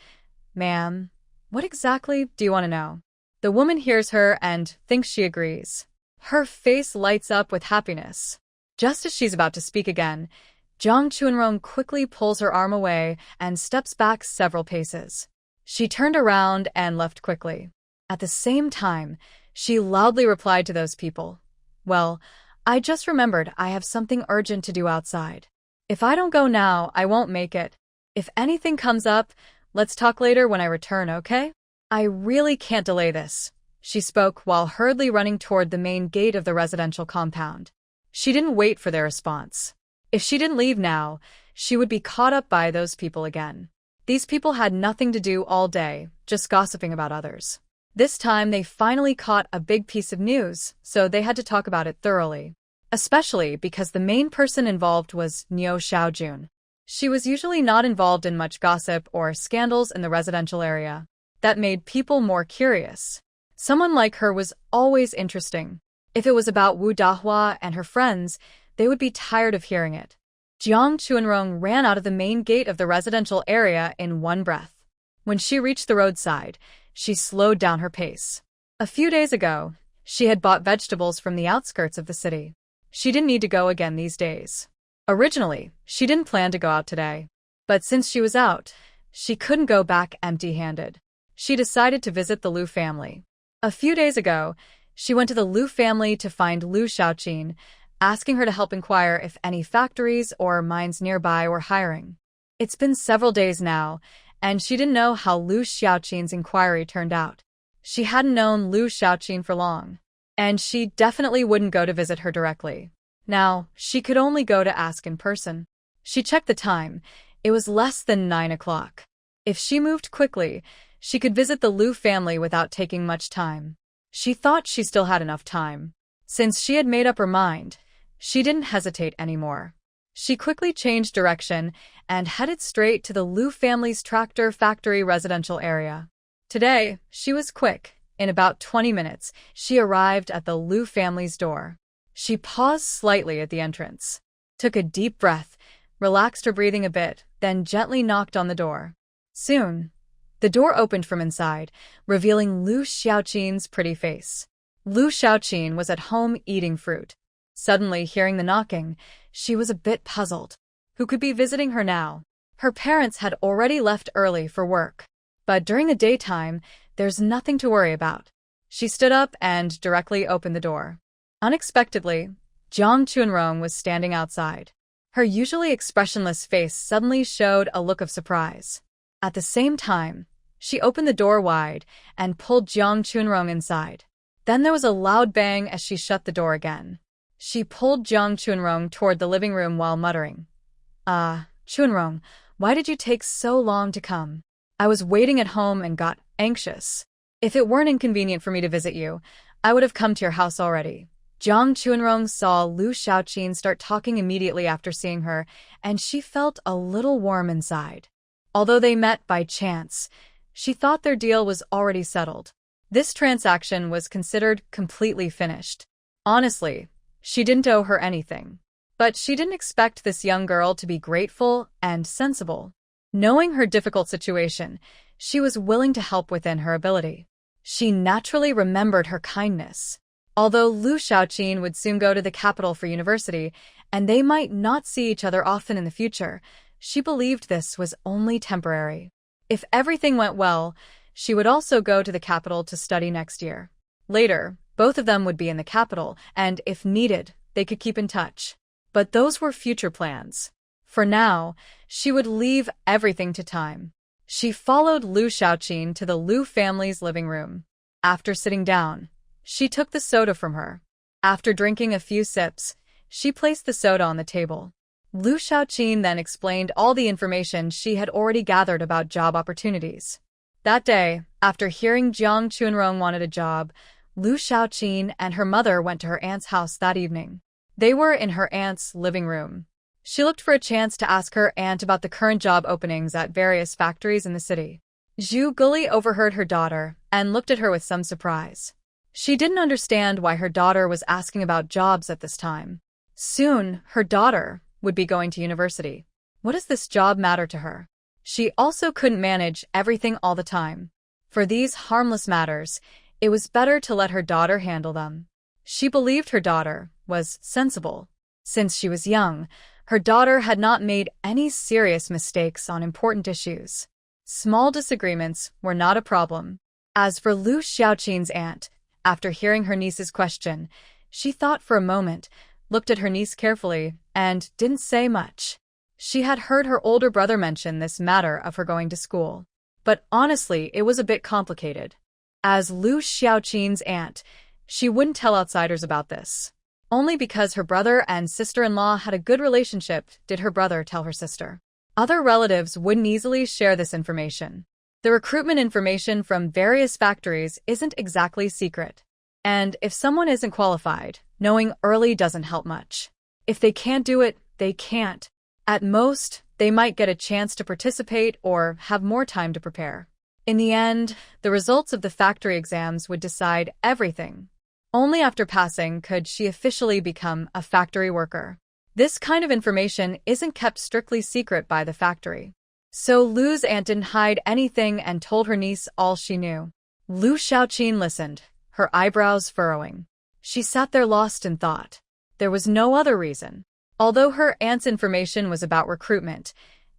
Ma'am, what exactly do you want to know? The woman hears her and thinks she agrees. Her face lights up with happiness. Just as she's about to speak again, Jiang Chunrong quickly pulls her arm away and steps back several paces. She turned around and left quickly. At the same time, she loudly replied to those people. Well, I just remembered I have something urgent to do outside. If I don't go now, I won't make it. If anything comes up, let's talk later when I return, okay? I really can't delay this. She spoke while hurriedly running toward the main gate of the residential compound. She didn't wait for their response. If she didn't leave now, she would be caught up by those people again. These people had nothing to do all day, just gossiping about others. This time they finally caught a big piece of news, so they had to talk about it thoroughly. Especially because the main person involved was Niu Xiaojun. She was usually not involved in much gossip or scandals in the residential area. That made people more curious. Someone like her was always interesting. If it was about Wu Dahua and her friends, they would be tired of hearing it. Jiang Chunrong ran out of the main gate of the residential area in one breath. When she reached the roadside, she slowed down her pace. A few days ago, she had bought vegetables from the outskirts of the city. She didn't need to go again these days. Originally, she didn't plan to go out today. But since she was out, she couldn't go back empty-handed. She decided to visit the Liu family. A few days ago, she went to the Liu family to find Liu Xiaoqin, asking her to help inquire if any factories or mines nearby were hiring. It's been several days now, and she didn't know how Liu Xiaoqin's inquiry turned out. She hadn't known Liu Xiaoqin for long, and she definitely wouldn't go to visit her directly. Now, she could only go to ask in person. She checked the time. It was less than 9 o'clock. If she moved quickly, she could visit the Liu family without taking much time. She thought she still had enough time. Since she had made up her mind, she didn't hesitate anymore. She quickly changed direction and headed straight to the Liu family's tractor factory residential area. Today, she was quick. In about 20 minutes, she arrived at the Liu family's door. She paused slightly at the entrance, took a deep breath, relaxed her breathing a bit, then gently knocked on the door. Soon, The door opened from inside, revealing Lu Xiaoqin's pretty face. Lu Xiaoqin was at home eating fruit. Suddenly, hearing the knocking, she was a bit puzzled. Who could be visiting her now? Her parents had already left early for work. But during the daytime, there's nothing to worry about. She stood up and directly opened the door. Unexpectedly, Jiang Chunrong was standing outside. Her usually expressionless face suddenly showed a look of surprise. At the same time, she opened the door wide and pulled Jiang Chunrong inside. Then there was a loud bang as she shut the door again. She pulled Jiang Chunrong toward the living room while muttering, Chunrong, why did you take so long to come? I was waiting at home and got anxious. If it weren't inconvenient for me to visit you, I would have come to your house already. Jiang Chunrong saw Lu Xiaoqin start talking immediately after seeing her, and she felt a little warm inside. Although they met by chance, she thought their deal was already settled. This transaction was considered completely finished. Honestly, she didn't owe her anything. But she didn't expect this young girl to be grateful and sensible. Knowing her difficult situation, she was willing to help within her ability. She naturally remembered her kindness. Although Lu Xiaoqin would soon go to the capital for university, and they might not see each other often in the future, she believed this was only temporary. If everything went well, she would also go to the capital to study next year. Later, both of them would be in the capital, and if needed, they could keep in touch. But those were future plans. For now, she would leave everything to time. She followed Lu Xiaoqin to the Lu family's living room. After sitting down, she took the soda from her. After drinking a few sips, she placed the soda on the table. Lu Xiaoqin then explained all the information she had already gathered about job opportunities. That day, after hearing Jiang Chunrong wanted a job, Lu Xiaoqin and her mother went to her aunt's house that evening. They were in her aunt's living room. She looked for a chance to ask her aunt about the current job openings at various factories in the city. Zhu Guli overheard her daughter and looked at her with some surprise. She didn't understand why her daughter was asking about jobs at this time. Soon, her daughter would be going to university. What does this job matter to her? She also couldn't manage everything all the time. For these harmless matters, it was better to let her daughter handle them. She believed her daughter was sensible. Since she was young, her daughter had not made any serious mistakes on important issues. Small disagreements were not a problem. As for Lu Xiaoqin's aunt, after hearing her niece's question, she thought for a moment, looked at her niece carefully, and didn't say much. She had heard her older brother mention this matter of her going to school. But honestly, it was a bit complicated. As Lu Xiaoqin's aunt, she wouldn't tell outsiders about this. Only because her brother and sister-in-law had a good relationship did her brother tell her sister. Other relatives wouldn't easily share this information. The recruitment information from various factories isn't exactly secret. And if someone isn't qualified, knowing early doesn't help much. If they can't do it, they can't. At most, they might get a chance to participate or have more time to prepare. In the end, the results of the factory exams would decide everything. Only after passing could she officially become a factory worker. This kind of information isn't kept strictly secret by the factory. So Lu's aunt didn't hide anything and told her niece all she knew. Lu Xiaoqin listened, her eyebrows furrowing. She sat there lost in thought. There was no other reason. Although her aunt's information was about recruitment,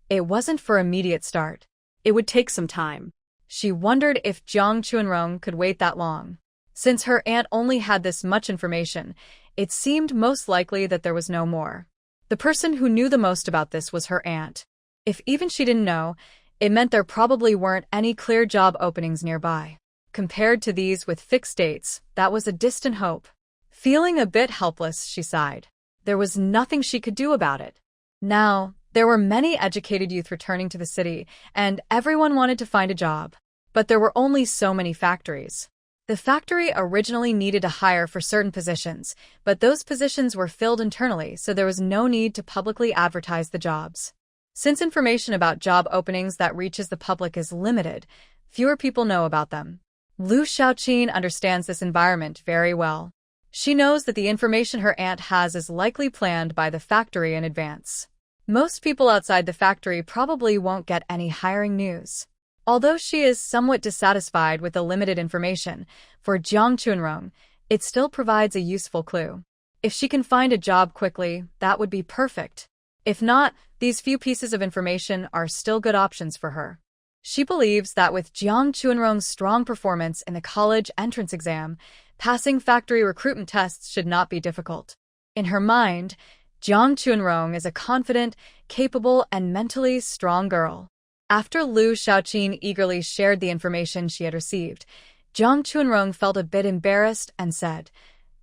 it wasn't for immediate start. It would take some time. She wondered if Jiang Chunrong could wait that long. Since her aunt only had this much information, it seemed most likely that there was no more. The person who knew the most about this was her aunt. If even she didn't know, it meant there probably weren't any clear job openings nearby. Compared to these with fixed dates, that was a distant hope. Feeling a bit helpless, she sighed. There was nothing she could do about it. Now, there were many educated youth returning to the city, and everyone wanted to find a job. But there were only so many factories. The factory originally needed to hire for certain positions, but those positions were filled internally, so there was no need to publicly advertise the jobs. Since information about job openings that reaches the public is limited, fewer people know about them. Lu Xiaoqin understands this environment very well. She knows that the information her aunt has is likely planned by the factory in advance. Most people outside the factory probably won't get any hiring news. Although she is somewhat dissatisfied with the limited information, for Jiang Chunrong, it still provides a useful clue. If she can find a job quickly, that would be perfect. If not, these few pieces of information are still good options for her. She believes that with Jiang Chunrong's strong performance in the college entrance exam, passing factory recruitment tests should not be difficult. In her mind, Jiang Chunrong is a confident, capable, and mentally strong girl. After Lu Xiaoqin eagerly shared the information she had received, Jiang Chunrong felt a bit embarrassed and said,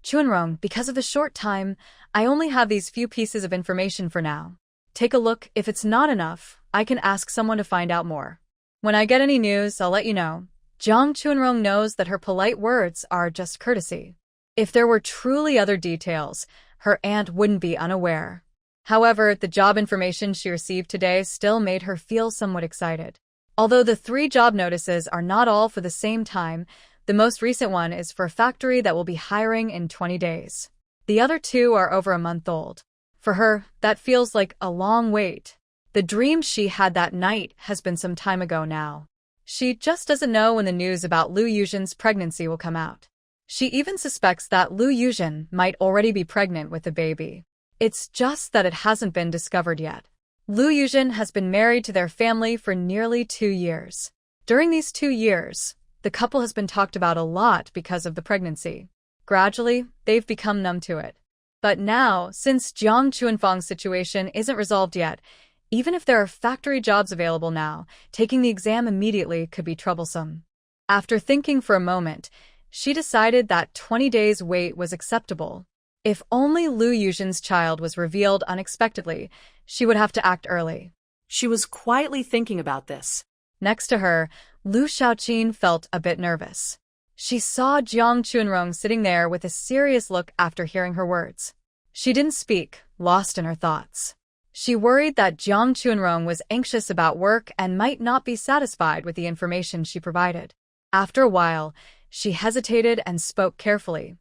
"Chunrong, because of the short time, I only have these few pieces of information for now. Take a look. If it's not enough, I can ask someone to find out more. When I get any news, I'll let you know." Jiang Chunrong knows that her polite words are just courtesy. If there were truly other details, her aunt wouldn't be unaware. However, the job information she received today still made her feel somewhat excited. Although the 3 job notices are not all for the same time, the most recent one is for a factory that will be hiring in 20 days. The other 2 are over a month old. For her, that feels like a long wait. The dream she had that night has been some time ago now. She just doesn't know when the news about Lu Yuzhen's pregnancy will come out. She even suspects that Lu Yuzhen might already be pregnant with the baby. It's just that it hasn't been discovered yet. Lu Yuzhen has been married to their family for nearly 2 years. During these 2 years, the couple has been talked about a lot because of the pregnancy. Gradually, they've become numb to it. But now, since Jiang Chunfang's situation isn't resolved yet, even if there are factory jobs available now, taking the exam immediately could be troublesome. After thinking for a moment, she decided that 20 days wait was acceptable. If only Lu Yuzhen's child was revealed unexpectedly, she would have to act early. She was quietly thinking about this. Next to her, Lu Xiaoqin felt a bit nervous. She saw Jiang Chunrong sitting there with a serious look after hearing her words. She didn't speak, lost in her thoughts. She worried that Jiang Chunrong was anxious about work and might not be satisfied with the information she provided. After a while, she hesitated and spoke carefully.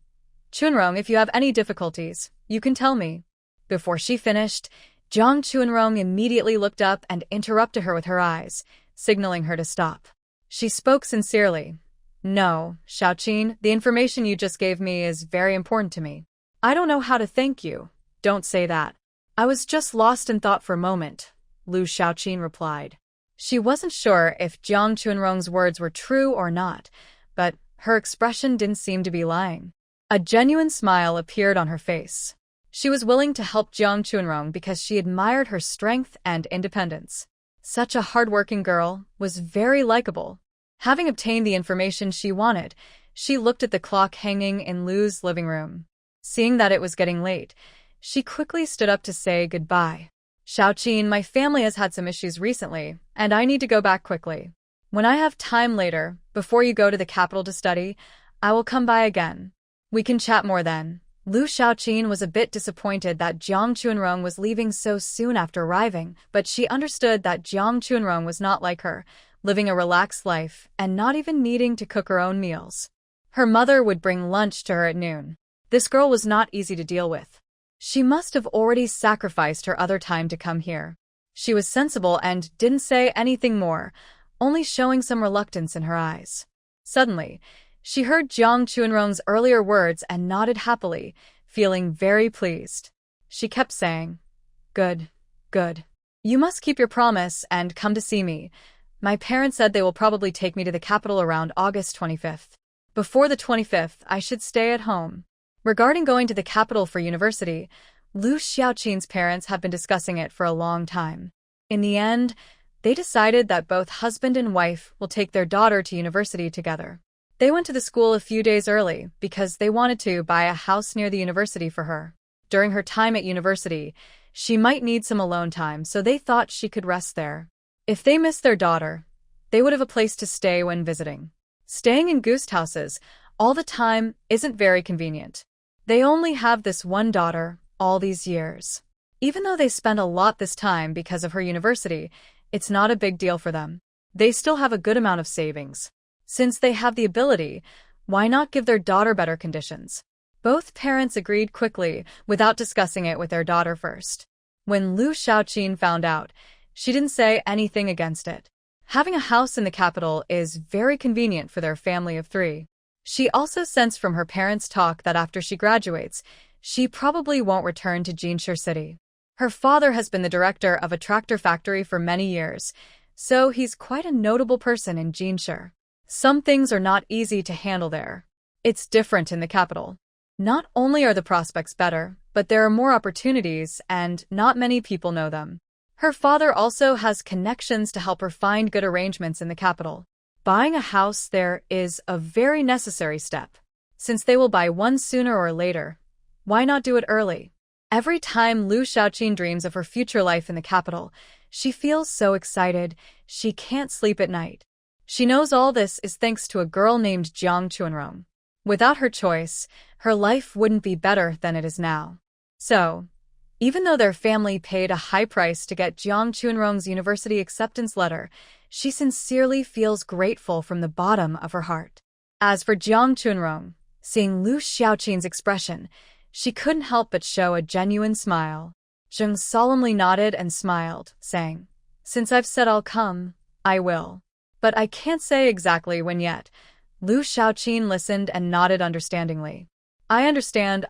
"Chunrong, if you have any difficulties, you can tell me." Before she finished, Jiang Chunrong immediately looked up and interrupted her with her eyes, signaling her to stop. She spoke sincerely. "No, Xiaoqin, the information you just gave me is very important to me. I don't know how to thank you." "Don't say that. I was just lost in thought for a moment," Lu Xiaoqin replied. She wasn't sure if Jiang Chunrong's words were true or not, but her expression didn't seem to be lying. A genuine smile appeared on her face. She was willing to help Jiang Chunrong because she admired her strength and independence. Such a hardworking girl, was very likable. Having obtained the information she wanted, she looked at the clock hanging in Lu's living room. Seeing that it was getting late, she quickly stood up to say goodbye. "Xiaoqin, my family has had some issues recently, and I need to go back quickly. When I have time later, before you go to the capital to study, I will come by again. We can chat more then." Lu Xiaoqin was a bit disappointed that Jiang Chunrong was leaving so soon after arriving, but she understood that Jiang Chunrong was not like her, living a relaxed life and not even needing to cook her own meals. Her mother would bring lunch to her at noon. This girl was not easy to deal with. She must have already sacrificed her other time to come here. She was sensible and didn't say anything more, only showing some reluctance in her eyes. Suddenly, she heard Jiang Chunrong's earlier words and nodded happily, feeling very pleased. She kept saying, "Good, good. You must keep your promise and come to see me. My parents said they will probably take me to the capital around August 25th. Before the 25th, I should stay at home." Regarding going to the capital for university, Lu Xiaoqin's parents have been discussing it for a long time. In the end, they decided that both husband and wife will take their daughter to university together. They went to the school a few days early because they wanted to buy a house near the university for her. During her time at university, she might need some alone time, so they thought she could rest there. If they missed their daughter, they would have a place to stay when visiting. Staying in guest houses all the time isn't very convenient. They only have this one daughter all these years. Even though they spend a lot this time because of her university, it's not a big deal for them. They still have a good amount of savings. Since they have the ability, why not give their daughter better conditions? Both parents agreed quickly, without discussing it with their daughter first. When Lu Xiaoqin found out, she didn't say anything against it. Having a house in the capital is very convenient for their family of 3. She also sensed from her parents' talk that after she graduates, she probably won't return to Jinshi City. Her father has been the director of a tractor factory for many years, so he's quite a notable person in Jinshi. Some things are not easy to handle there. It's different in the capital. Not only are the prospects better, but there are more opportunities and not many people know them. Her father also has connections to help her find good arrangements in the capital. Buying a house there is a very necessary step. Since they will buy one sooner or later, why not do it early? Every time Lu Xiaoqin dreams of her future life in the capital, she feels so excited, she can't sleep at night. She knows all this is thanks to a girl named Jiang Chunrong. Without her choice, her life wouldn't be better than it is now. So, even though their family paid a high price to get Jiang Chunrong's university acceptance letter, she sincerely feels grateful from the bottom of her heart. As for Jiang Chunrong, seeing Lu Xiaoqin's expression, she couldn't help but show a genuine smile. Zheng solemnly nodded and smiled, saying, "Since I've said I'll come, I will. But I can't say exactly when yet." Lu Xiaoqin listened and nodded understandingly. I understand.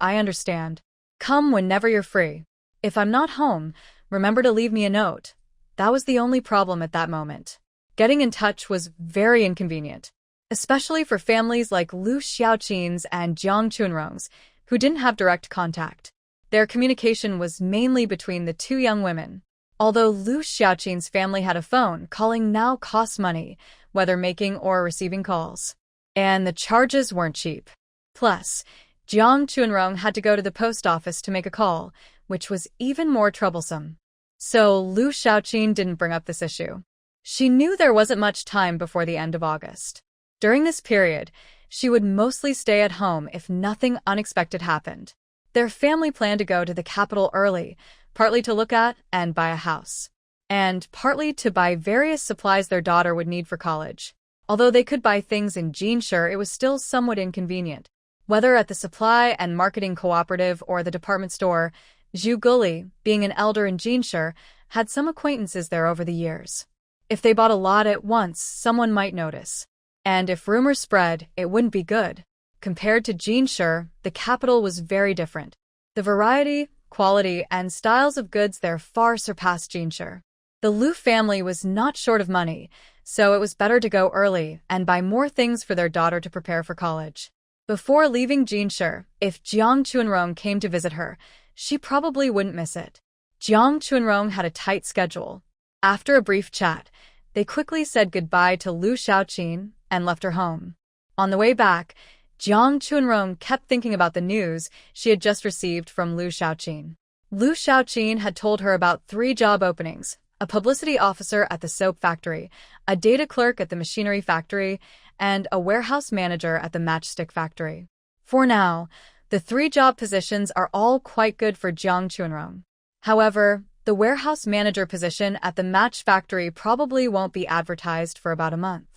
Come whenever you're free. If I'm not home, remember to leave me a note." That was the only problem at that moment. Getting in touch was very inconvenient, especially for families like Lu Xiaoqin's and Jiang Chunrong's, who didn't have direct contact. Their communication was mainly between the 2 young women. Although Lu Xiaoqin's family had a phone, calling now costs money, whether making or receiving calls. And the charges weren't cheap. Plus, Jiang Chunrong had to go to the post office to make a call, which was even more troublesome. So Lu Xiaoqin didn't bring up this issue. She knew there wasn't much time before the end of August. During this period, she would mostly stay at home if nothing unexpected happened. Their family planned to go to the capital early, partly to look at and buy a house, and partly to buy various supplies their daughter would need for college. Although they could buy things in Jinshi, it was still somewhat inconvenient. Whether at the supply and marketing cooperative or the department store, Zhu Guli, being an elder in Jinshi, had some acquaintances there over the years. If they bought a lot at once, someone might notice. And if rumors spread, it wouldn't be good. Compared to Jinshi, the capital was very different. The variety, quality, and styles of goods there far surpassed Jinshi. The Lu family was not short of money, so it was better to go early and buy more things for their daughter to prepare for college. Before leaving Jinshi, if Jiang Chunrong came to visit her, she probably wouldn't miss it. Jiang Chunrong had a tight schedule. After a brief chat, they quickly said goodbye to Lu Xiaoqin and left her home. On the way back, Jiang Chunrong kept thinking about the news she had just received from Lu Xiaoqin. Lu Xiaoqin had told her about 3 job openings: a publicity officer at the soap factory, a data clerk at the machinery factory, and a warehouse manager at the matchstick factory. For now, the 3 job positions are all quite good for Jiang Chunrong. However, the warehouse manager position at the match factory probably won't be advertised for about a month.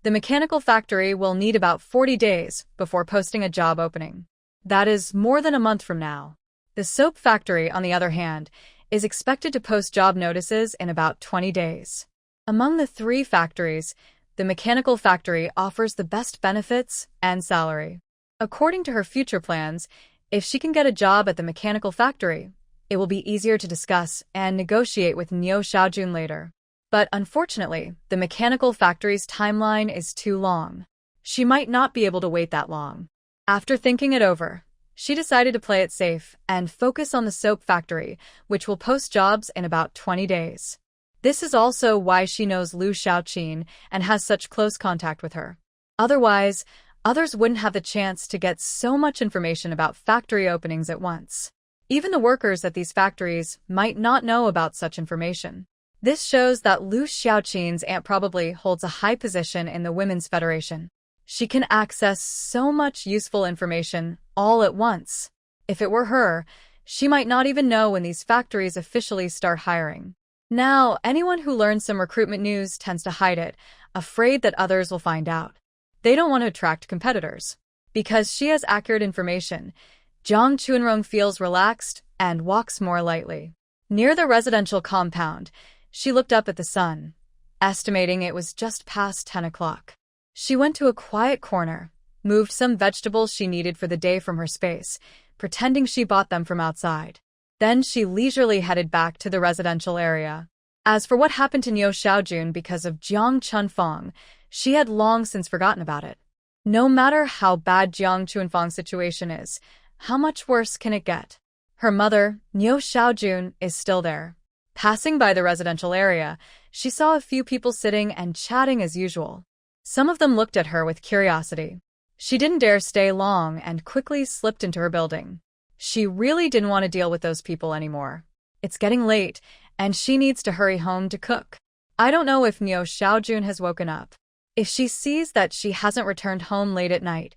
The mechanical factory will need about 40 days before posting a job opening. That is more than a month from now. The soap factory, on the other hand, is expected to post job notices in about 20 days. Among the 3 factories, the mechanical factory offers the best benefits and salary. According to her future plans, if she can get a job at the mechanical factory, it will be easier to discuss and negotiate with Niu Xiaojun later. But unfortunately, the mechanical factory's timeline is too long. She might not be able to wait that long. After thinking it over, she decided to play it safe and focus on the soap factory, which will post jobs in about 20 days. This is also why she knows Lu Xiaoqin and has such close contact with her. Otherwise, others wouldn't have the chance to get so much information about factory openings at once. Even the workers at these factories might not know about such information. This shows that Lu Xiaoqin's aunt probably holds a high position in the Women's Federation. She can access so much useful information all at once. If it were her, she might not even know when these factories officially start hiring. Now, anyone who learns some recruitment news tends to hide it, afraid that others will find out. They don't want to attract competitors. Because she has accurate information, Jiang Chunrong feels relaxed and walks more lightly. Near the residential compound, she looked up at the sun. estimating it was just past 10 o'clock. She went to a quiet corner, moved some vegetables she needed for the day from her space, pretending she bought them from outside. Then she leisurely headed back to the residential area. As for what happened to Niu Xiaojun because of Jiang Chunfang, she had long since forgotten about it. No matter how bad Jiang Chunfang's situation is, how much worse can it get? Her mother, Niu Xiaojun, is still there. Passing by the residential area, she saw a few people sitting and chatting as usual. Some of them looked at her with curiosity. She didn't dare stay long and quickly slipped into her building. She really didn't want to deal with those people anymore. It's getting late, and she needs to hurry home to cook. I don't know if Niu Xiaojun has woken up. If she sees that she hasn't returned home late at night,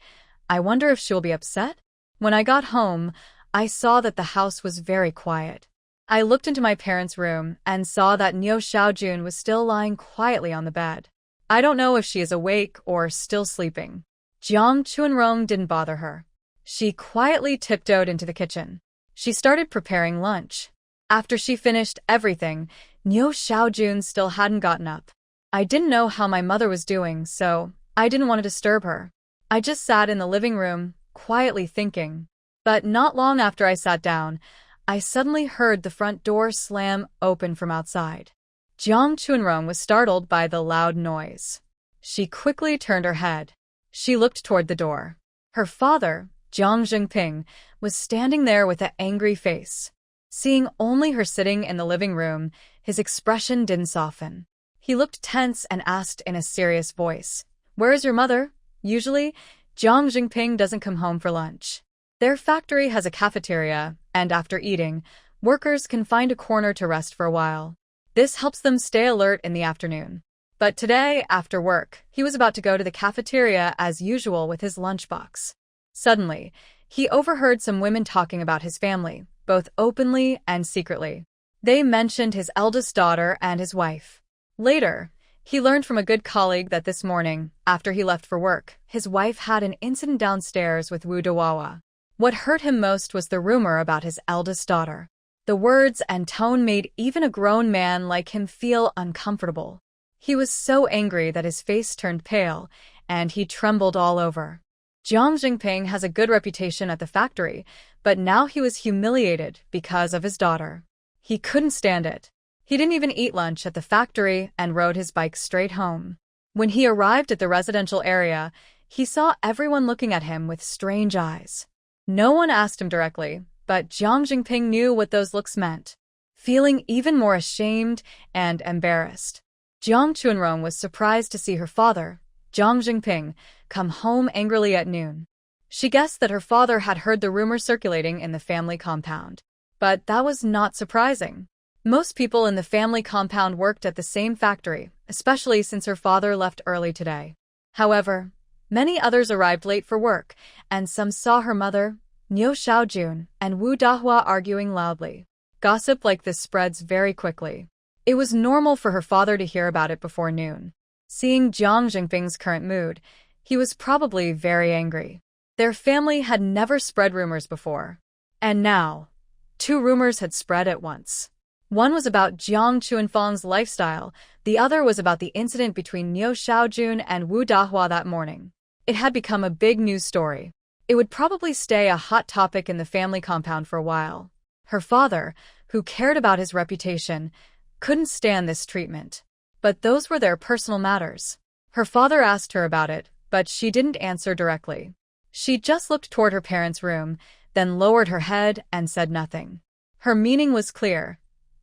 I wonder if she'll be upset? When I got home, I saw that the house was very quiet. I looked into my parents' room and saw that Niu Xiaojun was still lying quietly on the bed. I don't know if she is awake or still sleeping. Jiang Chunrong didn't bother her. She quietly tiptoed into the kitchen. She started preparing lunch. After she finished everything, Niu Xiaojun still hadn't gotten up. I didn't know how my mother was doing, so I didn't want to disturb her. I just sat in the living room, quietly thinking. But not long after I sat down, I suddenly heard the front door slam open from outside. Jiang Chunrong was startled by the loud noise. She quickly turned her head. She looked toward the door. Her father, Jiang Zhengping, was standing there with an angry face. Seeing only her sitting in the living room, his expression didn't soften. He looked tense and asked in a serious voice, "Where is your mother?" Usually, Jiang Zhengping doesn't come home for lunch. Their factory has a cafeteria, and after eating, workers can find a corner to rest for a while. This helps them stay alert in the afternoon. But today, after work, he was about to go to the cafeteria as usual with his lunchbox. Suddenly, he overheard some women talking about his family, both openly and secretly. They mentioned his eldest daughter and his wife. Later, he learned from a good colleague that this morning, after he left for work, his wife had an incident downstairs with Wu Dawawa. What hurt him most was the rumor about his eldest daughter. The words and tone made even a grown man like him feel uncomfortable. He was so angry that his face turned pale, and he trembled all over. Jiang Zhengping has a good reputation at the factory, but now he was humiliated because of his daughter. He couldn't stand it. He didn't even eat lunch at the factory and rode his bike straight home. When he arrived at the residential area, he saw everyone looking at him with strange eyes. No one asked him directly, but Jiang Zhengping knew what those looks meant. Feeling even more ashamed and embarrassed, Jiang Chunrong was surprised to see her father, Jiang Zhengping, come home angrily at noon. She guessed that her father had heard the rumor circulating in the family compound. But that was not surprising. Most people in the family compound worked at the same factory, especially since her father left early today. However, many others arrived late for work, and some saw her mother, Niu Xiaojun, and Wu Dahua arguing loudly. Gossip like this spreads very quickly. It was normal for her father to hear about it before noon. Seeing Jiang Zhengping's current mood, he was probably very angry. Their family had never spread rumors before. And now, 2 rumors had spread at once. One was about Jiang Chunfang's lifestyle, the other was about the incident between Niu Xiaojun and Wu Dahua that morning. It had become a big news story. It would probably stay a hot topic in the family compound for a while. Her father, who cared about his reputation, couldn't stand this treatment. But those were their personal matters. Her father asked her about it, but she didn't answer directly. She just looked toward her parents' room, then lowered her head and said nothing. Her meaning was clear.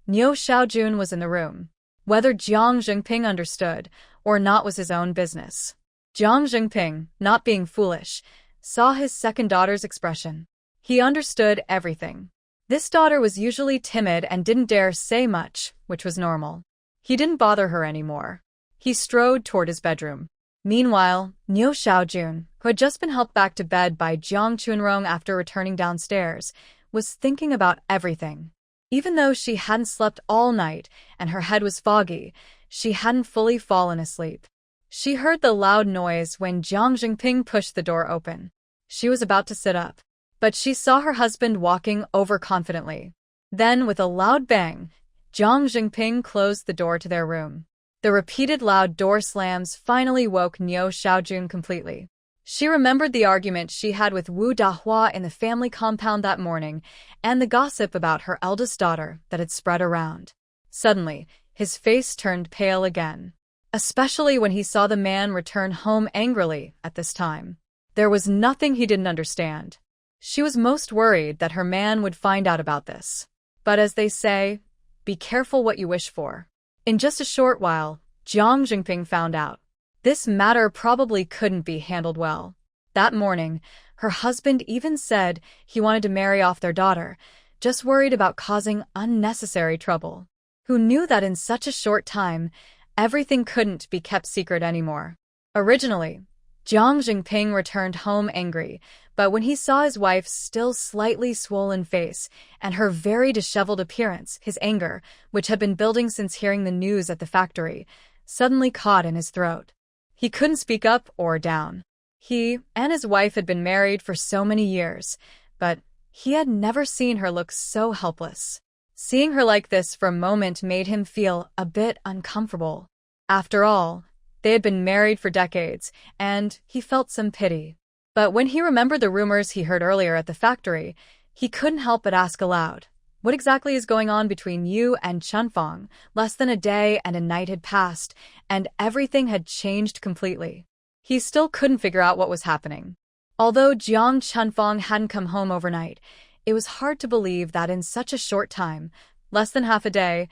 Niu Xiaojun was in the room. Whether Jiang Zhengping understood or not was his own business. Jiang Zhengping, not being foolish, saw his second daughter's expression. He understood everything. This daughter was usually timid and didn't dare say much, which was normal. He didn't bother her anymore. He strode toward his bedroom. Meanwhile, Niu Xiaojun, who had just been helped back to bed by Jiang Chunrong after returning downstairs, was thinking about everything. Even though she hadn't slept all night and her head was foggy, she hadn't fully fallen asleep. She heard the loud noise when Jiang Zhengping pushed the door open. She was about to sit up, but she saw her husband walking overconfidently. Then, with a loud bang, Jiang Zhengping closed the door to their room. The repeated loud door slams finally woke Niu Xiaojun completely. She remembered the argument she had with Wu Dahua in the family compound that morning and the gossip about her eldest daughter that had spread around. Suddenly, his face turned pale again, especially when he saw the man return home angrily at this time. There was nothing he didn't understand. She was most worried that her man would find out about this. But as they say, be careful what you wish for. In just a short while, Jiang Jingping found out. This matter probably couldn't be handled well. That morning, her husband even said he wanted to marry off their daughter, just worried about causing unnecessary trouble. Who knew that in such a short time, everything couldn't be kept secret anymore? Originally, Jiang Jingping returned home angry, but when he saw his wife's still slightly swollen face and her very disheveled appearance, his anger, which had been building since hearing the news at the factory, suddenly caught in his throat. He couldn't speak up or down. He and his wife had been married for so many years, but he had never seen her look so helpless. Seeing her like this for a moment made him feel a bit uncomfortable. After all, they had been married for decades, and he felt some pity. But when he remembered the rumors he heard earlier at the factory, he couldn't help but ask aloud, what exactly is going on between you and Chunfang? Less than a day and a night had passed, and everything had changed completely. He still couldn't figure out what was happening. Although Jiang Chunfang hadn't come home overnight, it was hard to believe that in such a short time, less than half a day,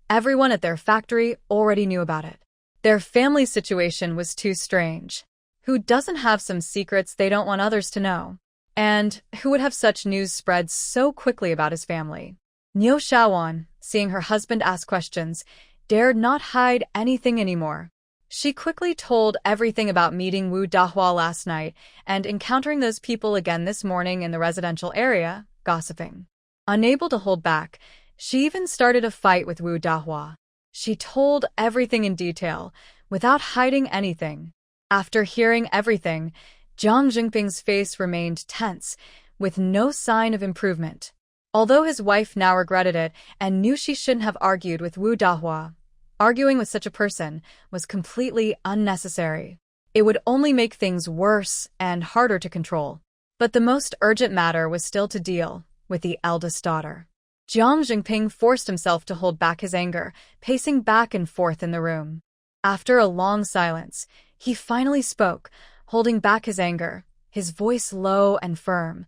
everyone at their factory already knew about it. Their family situation was too strange. Who doesn't have some secrets they don't want others to know? And who would have such news spread so quickly about his family? Niu Xiaowan, seeing her husband ask questions, dared not hide anything anymore. She quickly told everything about meeting Wu Dahua last night and encountering those people again this morning in the residential area, gossiping. Unable to hold back, she even started a fight with Wu Dahua. She told everything in detail, without hiding anything. After hearing everything, Jiang Jingping's face remained tense, with no sign of improvement. Although his wife now regretted it and knew she shouldn't have argued with Wu Dahua, arguing with such a person was completely unnecessary. It would only make things worse and harder to control. But the most urgent matter was still to deal with the eldest daughter. Jiang Jingping forced himself to hold back his anger, pacing back and forth in the room. After a long silence, he finally spoke, holding back his anger, his voice low and firm.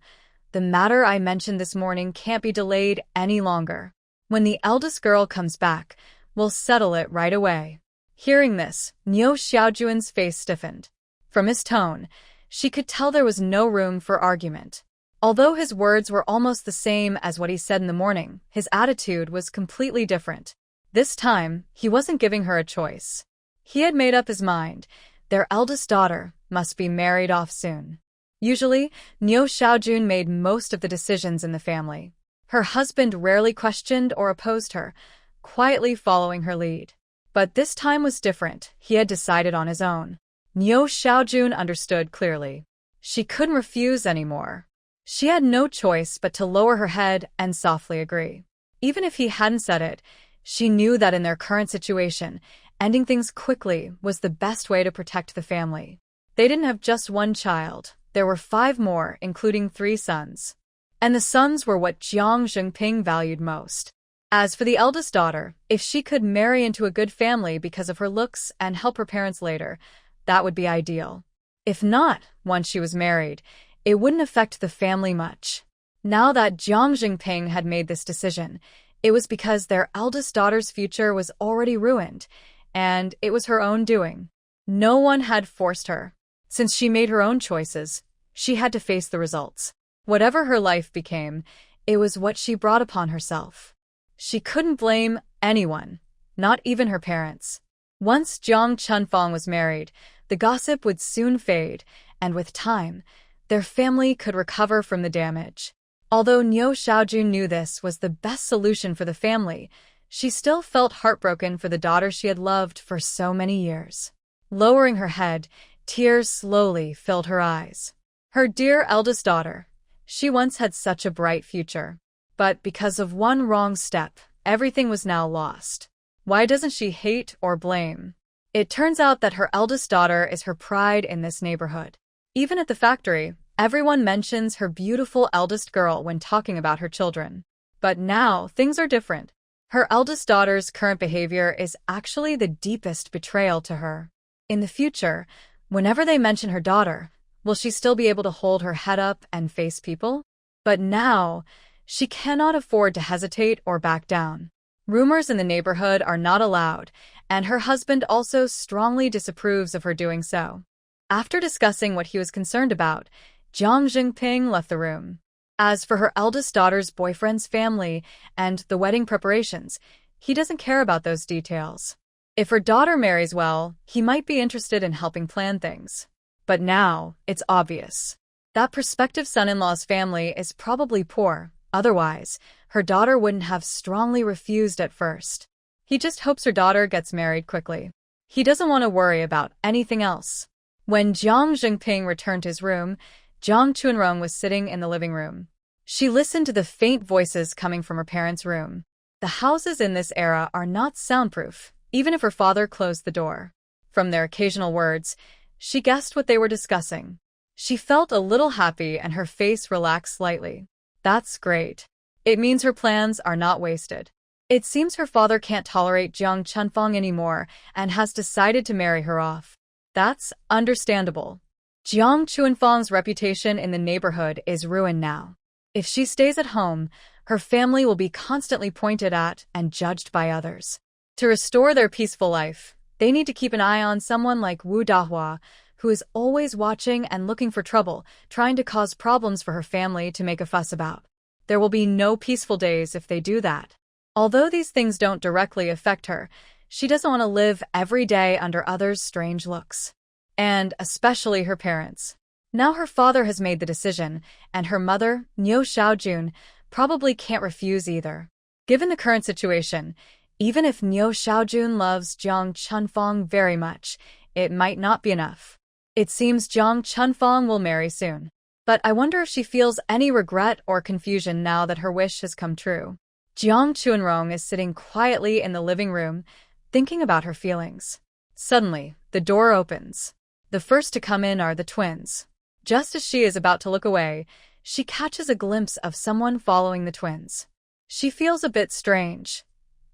The matter I mentioned this morning can't be delayed any longer. When the eldest girl comes back, we'll settle it right away. Hearing this, Niu Xiaojun's face stiffened. From his tone, she could tell there was no room for argument. Although his words were almost the same as what he said in the morning, his attitude was completely different. This time, he wasn't giving her a choice. He had made up his mind. Their eldest daughter must be married off soon. Usually, Niu Xiaojun made most of the decisions in the family. Her husband rarely questioned or opposed her, quietly following her lead. But this time was different. He had decided on his own. Niu Xiaojun understood clearly. She couldn't refuse anymore. She had no choice but to lower her head and softly agree. Even if he hadn't said it, she knew that in their current situation, ending things quickly was the best way to protect the family. They didn't have just one child. There were 5 more, including 3 sons. And the sons were what Jiang Jingping valued most. As for the eldest daughter, if she could marry into a good family because of her looks and help her parents later, that would be ideal. If not, once she was married, it wouldn't affect the family much. Now that Jiang Jingping had made this decision, it was because their eldest daughter's future was already ruined, and it was her own doing. No one had forced her. Since she made her own choices, she had to face the results. Whatever her life became, it was what she brought upon herself. She couldn't blame anyone, not even her parents. Once Jiang Chunfang was married, the gossip would soon fade, and with time, their family could recover from the damage. Although Niu Xiaojun knew this was the best solution for the family, she still felt heartbroken for the daughter she had loved for so many years. Lowering her head, tears slowly filled her eyes. Her dear eldest daughter. She once had such a bright future. But because of one wrong step, everything was now lost. Why doesn't she hate or blame? It turns out that her eldest daughter is her pride in this neighborhood. Even at the factory, everyone mentions her beautiful eldest girl when talking about her children. But now, things are different. Her eldest daughter's current behavior is actually the deepest betrayal to her. In the future, whenever they mention her daughter, will she still be able to hold her head up and face people? But now, she cannot afford to hesitate or back down. Rumors in the neighborhood are not allowed, and her husband also strongly disapproves of her doing so. After discussing what he was concerned about, Jiang Jinping left the room. As for her eldest daughter's boyfriend's family and the wedding preparations, he doesn't care about those details. If her daughter marries well, he might be interested in helping plan things. But now, it's obvious. That prospective son-in-law's family is probably poor. Otherwise, her daughter wouldn't have strongly refused at first. He just hopes her daughter gets married quickly. He doesn't want to worry about anything else. When Jiang Jinping returned to his room, Jiang Chunrong was sitting in the living room. She listened to the faint voices coming from her parents' room. The houses in this era are not soundproof, even if her father closed the door. From their occasional words, she guessed what they were discussing. She felt a little happy and her face relaxed slightly. That's great. It means her plans are not wasted. It seems her father can't tolerate Jiang Chunfang anymore and has decided to marry her off. That's understandable. Jiang Chunfang's reputation in the neighborhood is ruined now. If she stays at home, her family will be constantly pointed at and judged by others. To restore their peaceful life, they need to keep an eye on someone like Wu Dahua, who is always watching and looking for trouble, trying to cause problems for her family to make a fuss about. There will be no peaceful days if they do that. Although these things don't directly affect her, she doesn't want to live every day under others' strange looks. And especially her parents. Now her father has made the decision, and her mother, Niu Xiaojun, probably can't refuse either. Given the current situation, even if Niu Xiaojun loves Jiang Chunfang very much, it might not be enough. It seems Jiang Chunfang will marry soon. But I wonder if she feels any regret or confusion now that her wish has come true. Jiang Chunrong is sitting quietly in the living room, thinking about her feelings. Suddenly, the door opens. The first to come in are the twins. Just as she is about to look away, she catches a glimpse of someone following the twins. She feels a bit strange.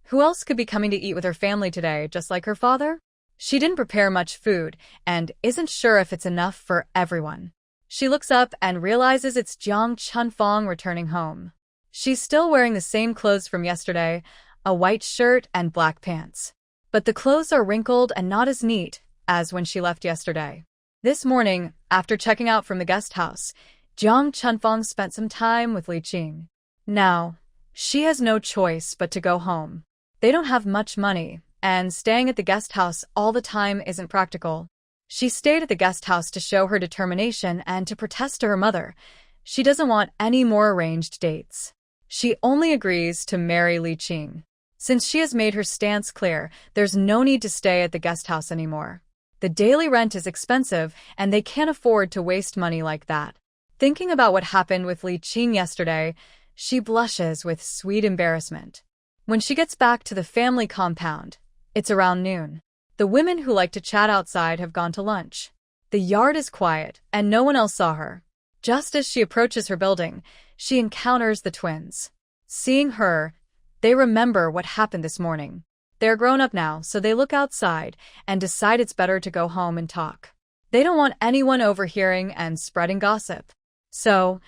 Who else could be coming to eat with her family today, just like her father? She didn't prepare much food and isn't sure if it's enough for everyone. She looks up and realizes it's Jiang Chunfang returning home. She's still wearing the same clothes from yesterday, a white shirt and black pants. But the clothes are wrinkled and not as neat as when she left yesterday. This morning, after checking out from the guest house, Jiang Chunfang spent some time with Li Qing. Now, she has no choice but to go home. They don't have much money, and staying at the guest house all the time isn't practical. She stayed at the guest house to show her determination and to protest to her mother. She doesn't want any more arranged dates. She only agrees to marry Li Qing. Since she has made her stance clear, there's no need to stay at the guest house anymore. The daily rent is expensive, and they can't afford to waste money like that. Thinking about what happened with Li Qing yesterday, she blushes with sweet embarrassment. When she gets back to the family compound, it's around noon. The women who like to chat outside have gone to lunch. The yard is quiet, and no one else saw her. Just as she approaches her building, she encounters the twins. Seeing her, they remember what happened this morning. They're grown up now, so they look outside and decide it's better to go home and talk. They don't want anyone overhearing and spreading gossip. So,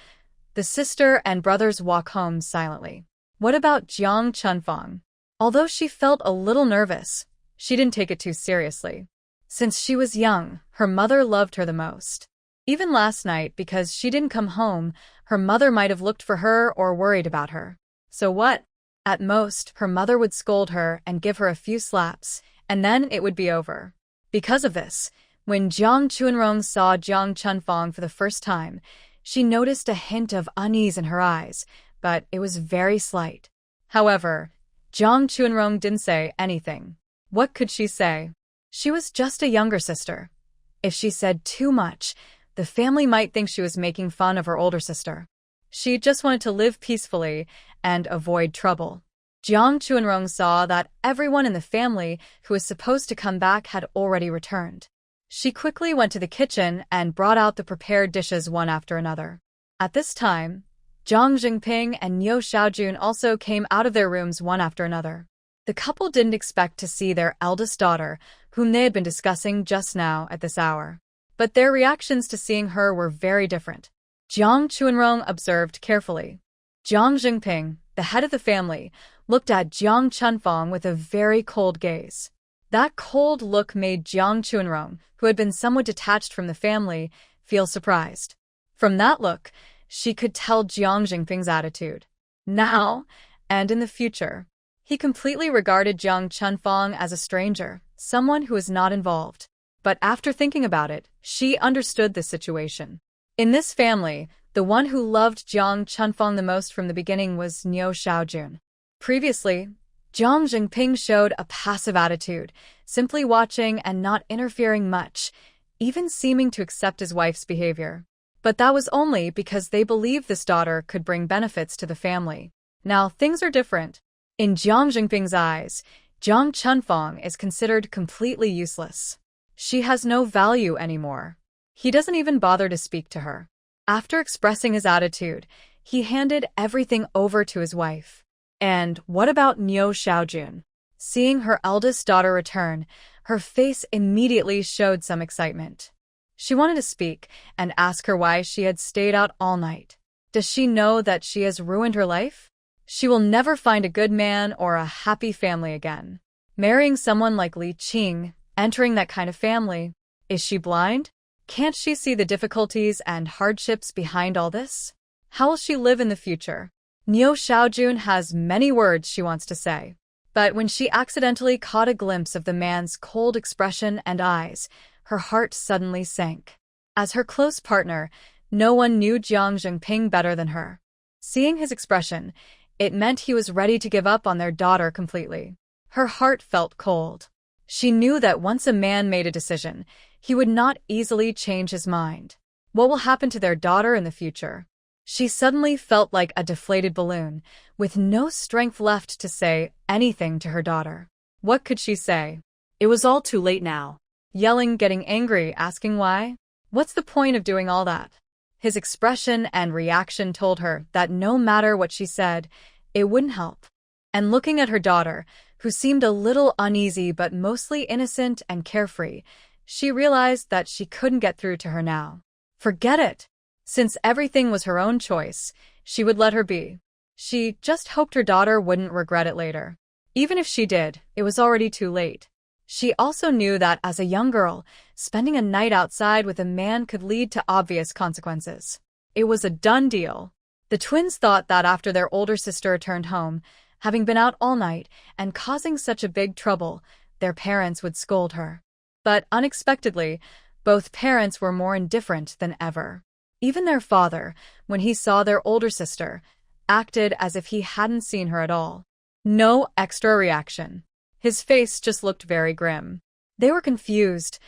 the sister and brothers walk home silently. What about Jiang Chunfang? Although she felt a little nervous, she didn't take it too seriously. Since she was young, her mother loved her the most. Even last night, because she didn't come home, her mother might have looked for her or worried about her. So what? At most, her mother would scold her and give her a few slaps, and then it would be over. Because of this, when Jiang Chunrong saw Jiang Chunfang for the first time, she noticed a hint of unease in her eyes, but it was very slight. However, Jiang Chunrong didn't say anything. What could she say? She was just a younger sister. If she said too much, the family might think she was making fun of her older sister. She just wanted to live peacefully and avoid trouble. Jiang Chuanrong saw that everyone in the family who was supposed to come back had already returned. She quickly went to the kitchen and brought out the prepared dishes one after another. At this time, Jiang Jingping and Niu Xiaojun also came out of their rooms one after another. The couple didn't expect to see their eldest daughter, whom they had been discussing just now at this hour. But their reactions to seeing her were very different. Jiang Chuanrong observed carefully. Jiang Jingping, the head of the family, looked at Jiang Chunfang with a very cold gaze. That cold look made Jiang Chuanrong, who had been somewhat detached from the family, feel surprised. From that look, she could tell Jiang Jingping's attitude. Now, and in the future. He completely regarded Jiang Chunfang as a stranger, someone who was not involved. But after thinking about it, she understood the situation. In this family, the one who loved Jiang Chunfang the most from the beginning was Niu Xiaojun. Previously, Jiang Jingping showed a passive attitude, simply watching and not interfering much, even seeming to accept his wife's behavior. But that was only because they believed this daughter could bring benefits to the family. Now things are different. In Jiang Jingping's eyes, Jiang Chunfang is considered completely useless. She has no value anymore. He doesn't even bother to speak to her. After expressing his attitude, he handed everything over to his wife. And what about Niu Xiaojun? Seeing her eldest daughter return, her face immediately showed some excitement. She wanted to speak and ask her why she had stayed out all night. Does she know that she has ruined her life? She will never find a good man or a happy family again. Marrying someone like Li Qing, entering that kind of family. Is she blind? Can't she see the difficulties and hardships behind all this? How will she live in the future? Niu Xiaojun has many words she wants to say. But when she accidentally caught a glimpse of the man's cold expression and eyes, her heart suddenly sank. As her close partner, no one knew Jiang Jingping better than her. Seeing his expression, it meant he was ready to give up on their daughter completely. Her heart felt cold. She knew that once a man made a decision, he would not easily change his mind. What will happen to their daughter in the future? She suddenly felt like a deflated balloon, with no strength left to say anything to her daughter. What could she say? It was all too late now. Yelling, getting angry, asking why? What's the point of doing all that? His expression and reaction told her that no matter what she said, it wouldn't help. And looking at her daughter, who seemed a little uneasy but mostly innocent and carefree, she realized that she couldn't get through to her now. Forget it! Since everything was her own choice, she would let her be. She just hoped her daughter wouldn't regret it later. Even if she did, it was already too late. She also knew that as a young girl, spending a night outside with a man could lead to obvious consequences. It was a done deal. The twins thought that after their older sister returned home, having been out all night and causing such a big trouble, their parents would scold her. But unexpectedly, both parents were more indifferent than ever. Even their father, when he saw their older sister, acted as if he hadn't seen her at all. No extra reaction. His face just looked very grim. They were confused.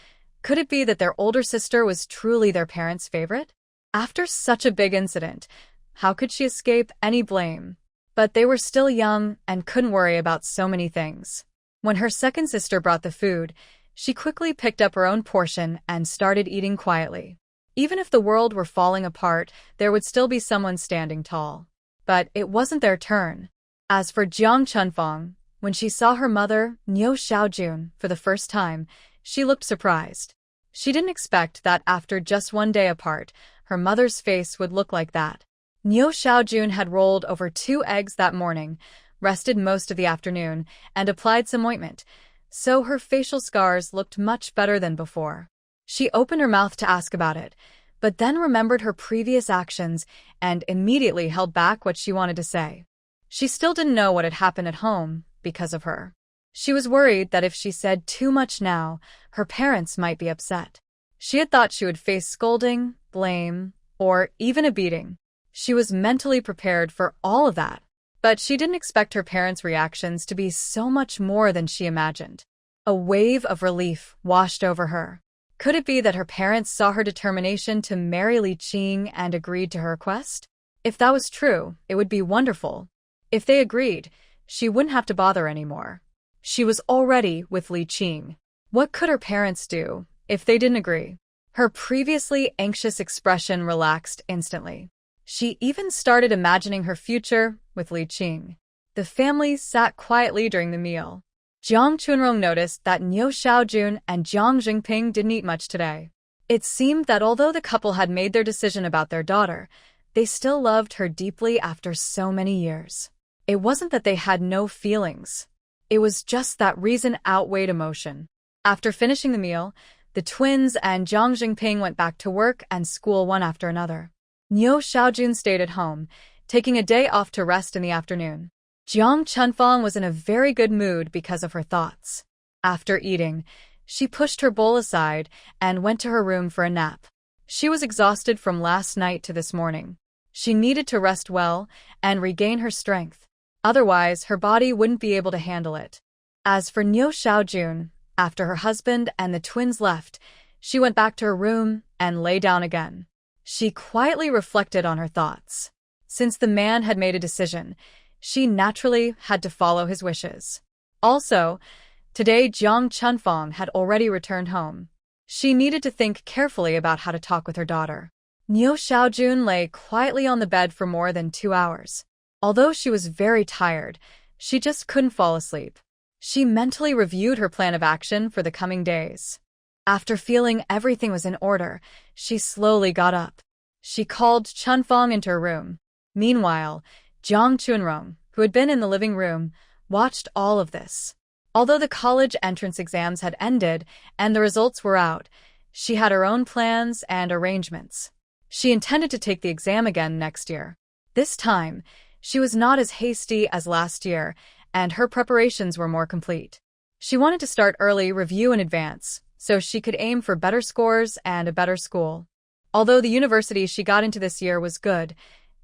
Could it be that their older sister was truly their parents' favorite? After such a big incident, how could she escape any blame? But they were still young and couldn't worry about so many things. When her second sister brought the food, she quickly picked up her own portion and started eating quietly. Even if the world were falling apart, there would still be someone standing tall. But it wasn't their turn. As for Jiang Chunfang, when she saw her mother, Niu Xiaojun, for the first time, she looked surprised. She didn't expect that after just one day apart, her mother's face would look like that. Niu Xiaojun had rolled over 2 eggs that morning, rested most of the afternoon, and applied some ointment, so her facial scars looked much better than before. She opened her mouth to ask about it, but then remembered her previous actions and immediately held back what she wanted to say. She still didn't know what had happened at home because of her. She was worried that if she said too much now, her parents might be upset. She had thought she would face scolding, blame, or even a beating. She was mentally prepared for all of that, but she didn't expect her parents' reactions to be so much more than she imagined. A wave of relief washed over her. Could it be that her parents saw her determination to marry Li Qing and agreed to her request? If that was true, it would be wonderful. If they agreed, She wouldn't have to bother anymore. She was already with Li Qing. What could her parents do if they didn't agree? Her previously anxious expression relaxed instantly. She even started imagining her future with Li Qing. The family sat quietly during the meal. Jiang Chunrong noticed that Niu Xiaojun and Jiang Jingping didn't eat much today. It seemed that although the couple had made their decision about their daughter, they still loved her deeply after so many years. It wasn't that they had no feelings. It was just that reason outweighed emotion. After finishing the meal, the twins and Jiang Jingping went back to work and school one after another. Niu Xiaojun stayed at home, taking a day off to rest in the afternoon. Jiang Chunfang was in a very good mood because of her thoughts. After eating, she pushed her bowl aside and went to her room for a nap. She was exhausted from last night to this morning. She needed to rest well and regain her strength. Otherwise, her body wouldn't be able to handle it. As for Niu Xiaojun, after her husband and the twins left, she went back to her room and lay down again. She quietly reflected on her thoughts. Since the man had made a decision, she naturally had to follow his wishes. Also, today Jiang Chunfang had already returned home. She needed to think carefully about how to talk with her daughter. Niu Xiaojun lay quietly on the bed for more than 2 hours. Although she was very tired, she just couldn't fall asleep. She mentally reviewed her plan of action for the coming days. After feeling everything was in order, she slowly got up. She called Chunfang into her room. Meanwhile, Jiang Chunrong, who had been in the living room, watched all of this. Although the college entrance exams had ended and the results were out, she had her own plans and arrangements. She intended to take the exam again next year. This time, she was not as hasty as last year, and her preparations were more complete. She wanted to start early, review in advance, so she could aim for better scores and a better school. Although the university she got into this year was good,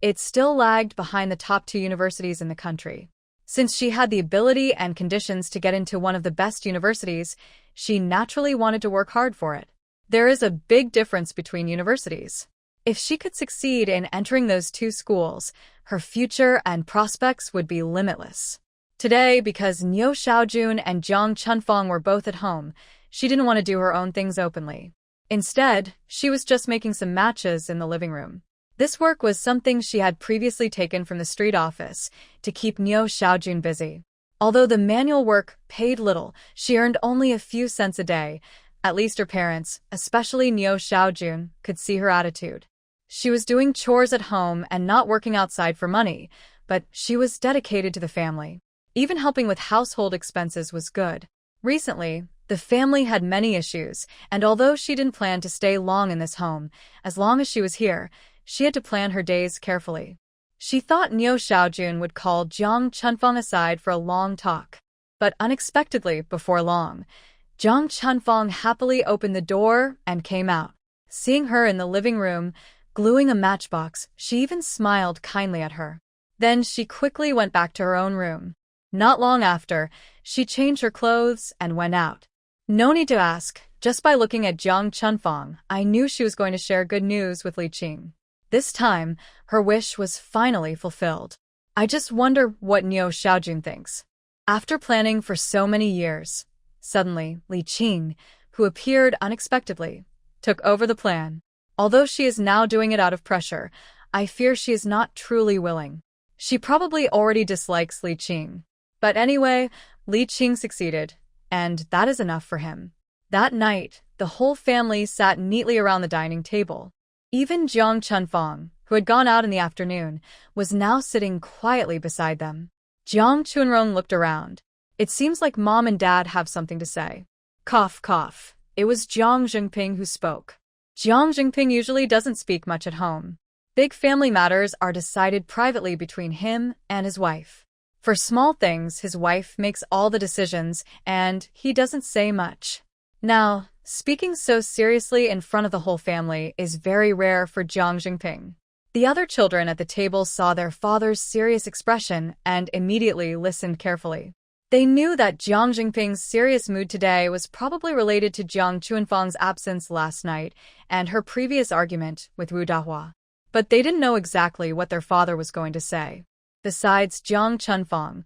it still lagged behind the top 2 universities in the country. Since she had the ability and conditions to get into one of the best universities, she naturally wanted to work hard for it. There is a big difference between universities. If she could succeed in entering those 2 schools, her future and prospects would be limitless. Today, because Niu Xiaojun and Jiang Chunfang were both at home, she didn't want to do her own things openly. Instead, she was just making some matches in the living room. This work was something she had previously taken from the street office to keep Niu Xiaojun busy. Although the manual work paid little, she earned only a few cents a day. At least her parents, especially Niu Xiaojun, could see her attitude. She was doing chores at home and not working outside for money, but she was dedicated to the family. Even helping with household expenses was good. Recently, the family had many issues, and although she didn't plan to stay long in this home, as long as she was here, she had to plan her days carefully. She thought Niu Xiaojun would call Jiang Chunfang aside for a long talk. But unexpectedly, before long, Jiang Chunfang happily opened the door and came out. Seeing her in the living room, gluing a matchbox, she even smiled kindly at her. Then she quickly went back to her own room. Not long after, she changed her clothes and went out. No need to ask, just by looking at Jiang Chunfang, I knew she was going to share good news with Li Qing. This time, her wish was finally fulfilled. I just wonder what Niu Xiaojun thinks. After planning for so many years, suddenly, Li Qing, who appeared unexpectedly, took over the plan. Although she is now doing it out of pressure, I fear she is not truly willing. She probably already dislikes Li Qing. But anyway, Li Qing succeeded, and that is enough for him. That night, the whole family sat neatly around the dining table. Even Jiang Chunfang, who had gone out in the afternoon, was now sitting quietly beside them. Jiang Chunrong looked around. It seems like Mom and Dad have something to say. Cough, cough. It was Jiang Jingping who spoke. Jiang Jingping usually doesn't speak much at home. Big family matters are decided privately between him and his wife. For small things, his wife makes all the decisions, and he doesn't say much. Now, speaking so seriously in front of the whole family is very rare for Jiang Jingping. The other children at the table saw their father's serious expression and immediately listened carefully. They knew that Jiang Jingping's serious mood today was probably related to Jiang Chunfang's absence last night and her previous argument with Wu Dahua. But they didn't know exactly what their father was going to say. Besides Jiang Chunfang,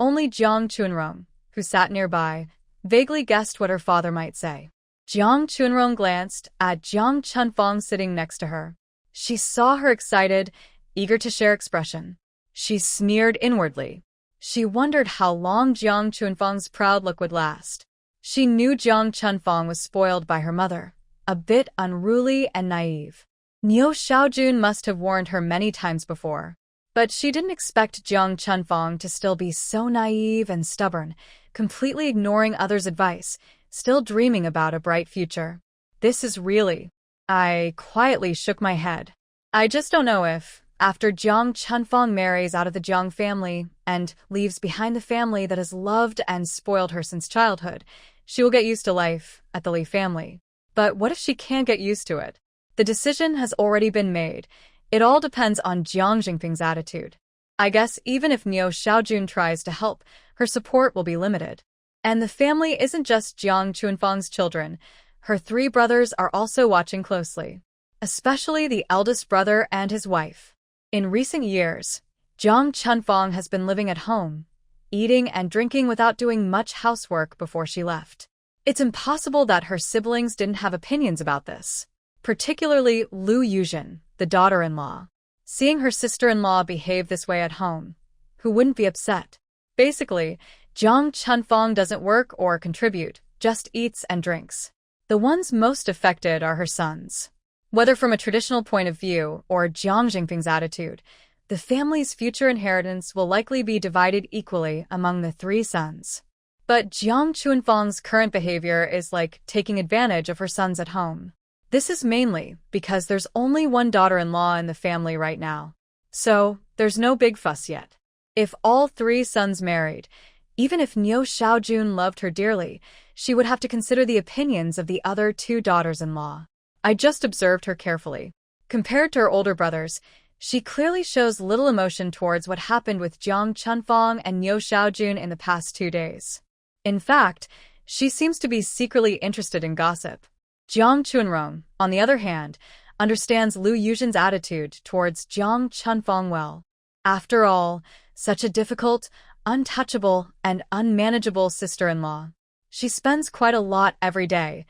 Only Jiang Chunrong, who sat nearby, vaguely guessed what her father might say. Jiang Chunrong glanced at Jiang Chunfang sitting next to her. She saw her excited, eager to share expression. She sneered inwardly. She wondered how long Jiang Chunfang's proud look would last. She knew Jiang Chunfang was spoiled by her mother, a bit unruly and naive. Niu Xiaojun must have warned her many times before. But she didn't expect Jiang Chunfang to still be so naive and stubborn, completely ignoring others' advice, still dreaming about a bright future. This is really... I quietly shook my head. I just don't know if, after Jiang Chunfang marries out of the Jiang family and leaves behind the family that has loved and spoiled her since childhood, she will get used to life at the Li family. But what if she can't get used to it? The decision has already been made. It all depends on Jiang Jingping's attitude. I guess even if Niu Xiaojun tries to help, her support will be limited. And the family isn't just Jiang Chunfang's children. Her 3 brothers are also watching closely, especially the eldest brother and his wife. In recent years, Jiang Chunfang has been living at home, eating and drinking without doing much housework before she left. It's impossible that her siblings didn't have opinions about this, particularly Lu Yuzhen, the daughter-in-law. Seeing her sister-in-law behave this way at home, who wouldn't be upset? Basically, Jiang Chunfang doesn't work or contribute, just eats and drinks. The ones most affected are her sons. Whether from a traditional point of view or Jiang Jingping's attitude, the family's future inheritance will likely be divided equally among the 3 sons. But Jiang Chunfang's current behavior is like taking advantage of her sons at home. This is mainly because there's only one daughter-in-law in the family right now. So, there's no big fuss yet. If all 3 sons married, even if Niu Xiaojun loved her dearly, she would have to consider the opinions of the other 2 daughters-in-law. I just observed her carefully. Compared to her older brothers, she clearly shows little emotion towards what happened with Jiang Chunfang and Niu Xiaojun in the past 2 days. In fact, she seems to be secretly interested in gossip. Jiang Chunrong, on the other hand, understands Lu Yuzhen's attitude towards Jiang Chunfang well. After all, such a difficult, untouchable, and unmanageable sister-in-law. She spends quite a lot every day.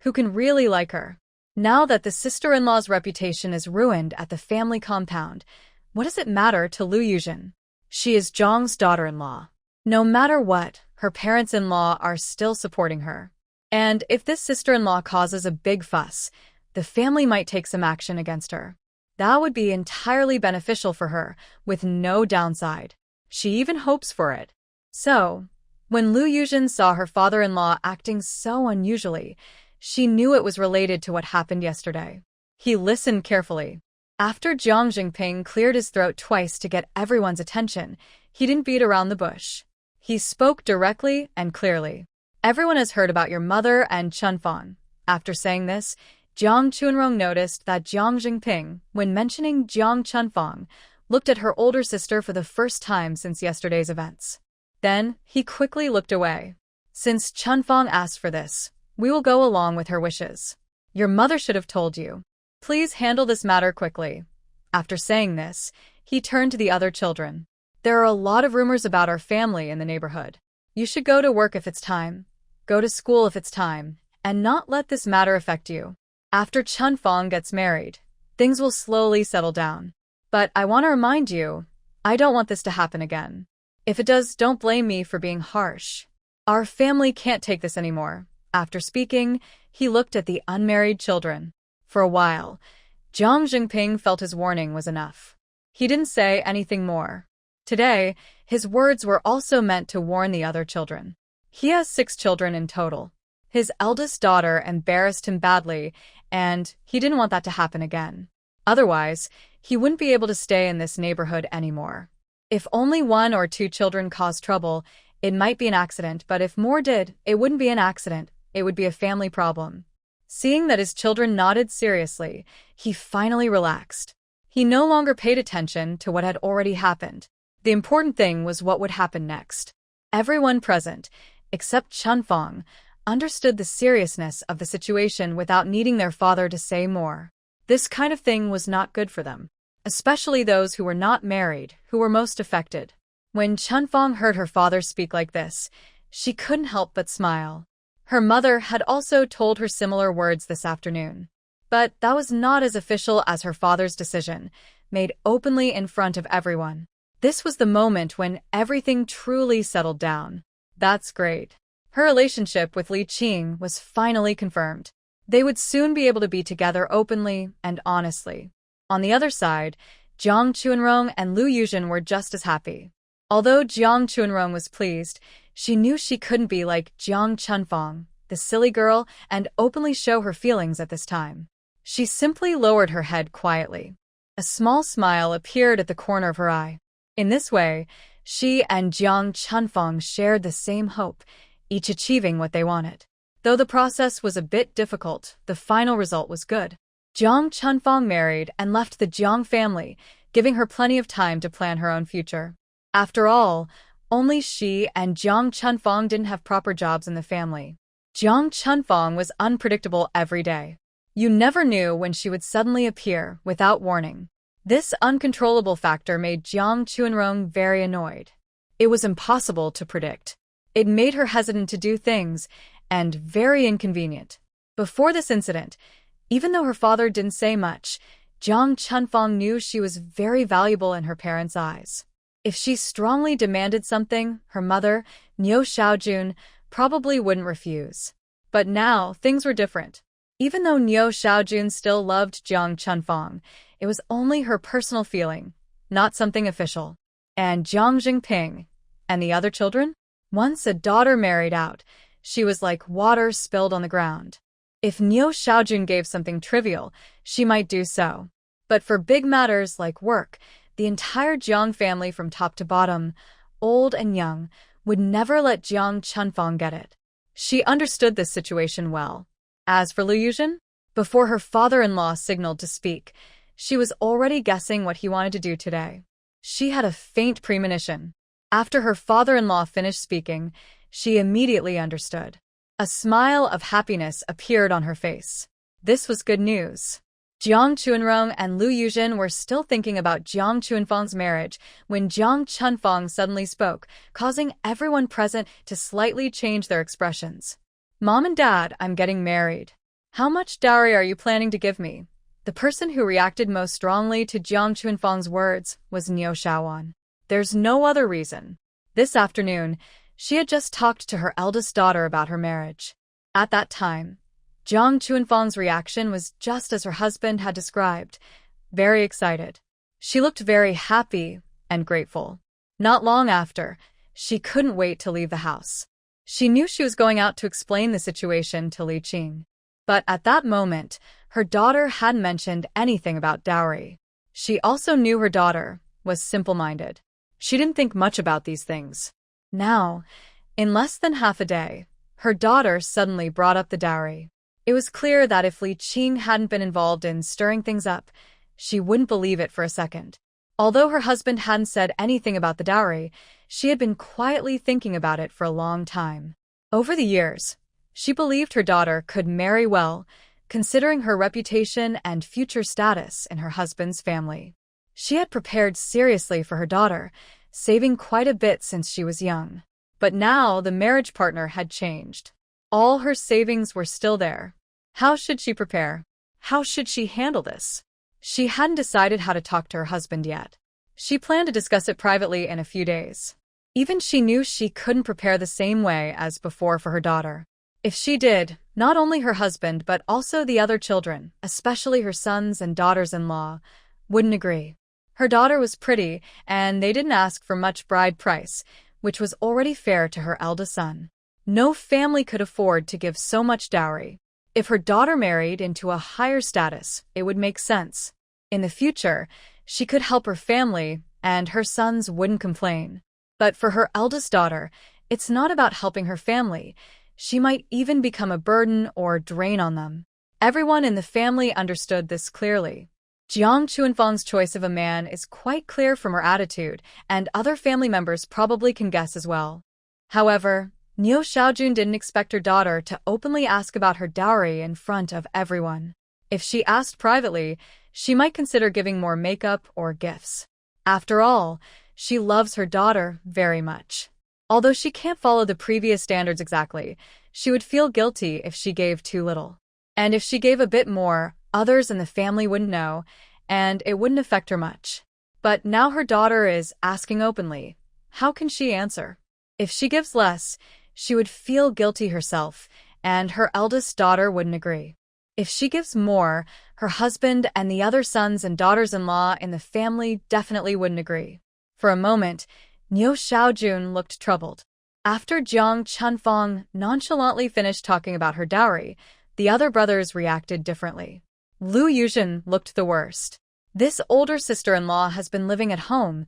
Who can really like her? Now that the sister-in-law's reputation is ruined at the family compound, what does it matter to Lu Yuzhen? She is Jiang's daughter-in-law. No matter what, her parents-in-law are still supporting her. And if this sister-in-law causes a big fuss, the family might take some action against her. That would be entirely beneficial for her, with no downside. She even hopes for it. So, when Lu Yuzhen saw her father-in-law acting so unusually, she knew it was related to what happened yesterday. He listened carefully. After Jiang Jingping cleared his throat twice to get everyone's attention, he didn't beat around the bush. He spoke directly and clearly. Everyone has heard about your mother and Chunfang. After saying this, Jiang Chunrong noticed that Jiang Jingping, when mentioning Jiang Chunfang, looked at her older sister for the first time since yesterday's events. Then, he quickly looked away. Since Chunfang asked for this, we will go along with her wishes. Your mother should have told you. Please handle this matter quickly. After saying this, he turned to the other children. There are a lot of rumors about our family in the neighborhood. You should go to work if it's time, go to school if it's time, and not let this matter affect you. After Chunfang gets married, things will slowly settle down. But I want to remind you, I don't want this to happen again. If it does, don't blame me for being harsh. Our family can't take this anymore. After speaking, he looked at the unmarried children. For a while, Jiang Jingping felt his warning was enough. He didn't say anything more. Today, his words were also meant to warn the other children. He has 6 children in total. His eldest daughter embarrassed him badly, and he didn't want that to happen again. Otherwise, he wouldn't be able to stay in this neighborhood anymore. If only 1 or 2 children caused trouble, it might be an accident, but if more did, it wouldn't be an accident, it would be a family problem. Seeing that his children nodded seriously, he finally relaxed. He no longer paid attention to what had already happened. The important thing was what would happen next. Everyone present, except Chunfang, understood the seriousness of the situation without needing their father to say more. This kind of thing was not good for them, especially those who were not married, who were most affected. When Chunfang heard her father speak like this, she couldn't help but smile. Her mother had also told her similar words this afternoon. But that was not as official as her father's decision, made openly in front of everyone. This was the moment when everything truly settled down. That's great. Her relationship with Li Qing was finally confirmed. They would soon be able to be together openly and honestly. On the other side, Jiang Chuanrong and Lu Yuzhen were just as happy. Although Jiang Chuanrong was pleased, she knew she couldn't be like Jiang Chunfang, the silly girl, and openly show her feelings at this time. She simply lowered her head quietly. A small smile appeared at the corner of her eye. In this way, she and Jiang Chunfang shared the same hope, each achieving what they wanted. Though the process was a bit difficult, the final result was good. Jiang Chunfang married and left the Jiang family, giving her plenty of time to plan her own future. After all, only she and Jiang Chunfang didn't have proper jobs in the family. Jiang Chunfang was unpredictable every day. You never knew when she would suddenly appear without warning. This uncontrollable factor made Jiang Chuanrong very annoyed. It was impossible to predict. It made her hesitant to do things, and very inconvenient. Before this incident, even though her father didn't say much, Jiang Chunfang knew she was very valuable in her parents' eyes. If she strongly demanded something, her mother, Niu Xiaojun, probably wouldn't refuse. But now, things were different. Even though Niu Xiaojun still loved Jiang Chunfang, it was only her personal feeling, not something official. And Jiang Jingping, and the other children? Once a daughter married out, she was like water spilled on the ground. If Niu Xiaojun gave something trivial, she might do so. But for big matters like work, the entire Jiang family from top to bottom, old and young, would never let Jiang Chunfang get it. She understood this situation well. As for Lu Yuzhen, before her father-in-law signaled to speak, she was already guessing what he wanted to do today. She had a faint premonition. After her father-in-law finished speaking, she immediately understood. A smile of happiness appeared on her face. This was good news. Jiang Chuanrong and Lu Yuzhen were still thinking about Jiang Chuanfang's marriage when Jiang Chunfang suddenly spoke, causing everyone present to slightly change their expressions. "Mom and Dad, I'm getting married. How much dowry are you planning to give me?" The person who reacted most strongly to Jiang Chuanfang's words was Niu Xiaowan. There's no other reason. This afternoon, she had just talked to her eldest daughter about her marriage. At that time, Jiang Chuanfang's reaction was just as her husband had described, very excited. She looked very happy and grateful. Not long after, she couldn't wait to leave the house. She knew she was going out to explain the situation to Li Qing. But at that moment, her daughter hadn't mentioned anything about dowry. She also knew her daughter was simple-minded. She didn't think much about these things. Now, in less than half a day, her daughter suddenly brought up the dowry. It was clear that if Li Qing hadn't been involved in stirring things up, she wouldn't believe it for a second. Although her husband hadn't said anything about the dowry, she had been quietly thinking about it for a long time. Over the years, she believed her daughter could marry well, considering her reputation and future status in her husband's family. She had prepared seriously for her daughter, saving quite a bit since she was young. But now the marriage partner had changed. All her savings were still there. How should she prepare? How should she handle this? She hadn't decided how to talk to her husband yet. She planned to discuss it privately in a few days. Even she knew she couldn't prepare the same way as before for her daughter. If she did, not only her husband but also the other children, especially her sons and daughters-in-law, wouldn't agree. Her daughter was pretty, and they didn't ask for much bride price, which was already fair to her eldest son. No family could afford to give so much dowry. If her daughter married into a higher status, it would make sense. In the future, she could help her family, and her sons wouldn't complain. But for her eldest daughter, it's not about helping her family. She might even become a burden or drain on them. Everyone in the family understood this clearly. Jiang Chuanfang's choice of a man is quite clear from her attitude, and other family members probably can guess as well. However, Niu Xiaojun didn't expect her daughter to openly ask about her dowry in front of everyone. If she asked privately, she might consider giving more makeup or gifts. After all, She loves her daughter very much. Although she can't follow the previous standards exactly, she would feel guilty if she gave too little. And if she gave a bit more, others in the family wouldn't know, and it wouldn't affect her much. But now her daughter is asking openly. How can she answer? If she gives less, she would feel guilty herself, and her eldest daughter wouldn't agree. If she gives more, her husband and the other sons and daughters-in-law in the family definitely wouldn't agree. For a moment, Niu Xiaojun looked troubled. After Jiang Chunfang nonchalantly finished talking about her dowry, the other brothers reacted differently. Lu Yuzhen looked the worst. This older sister-in-law has been living at home,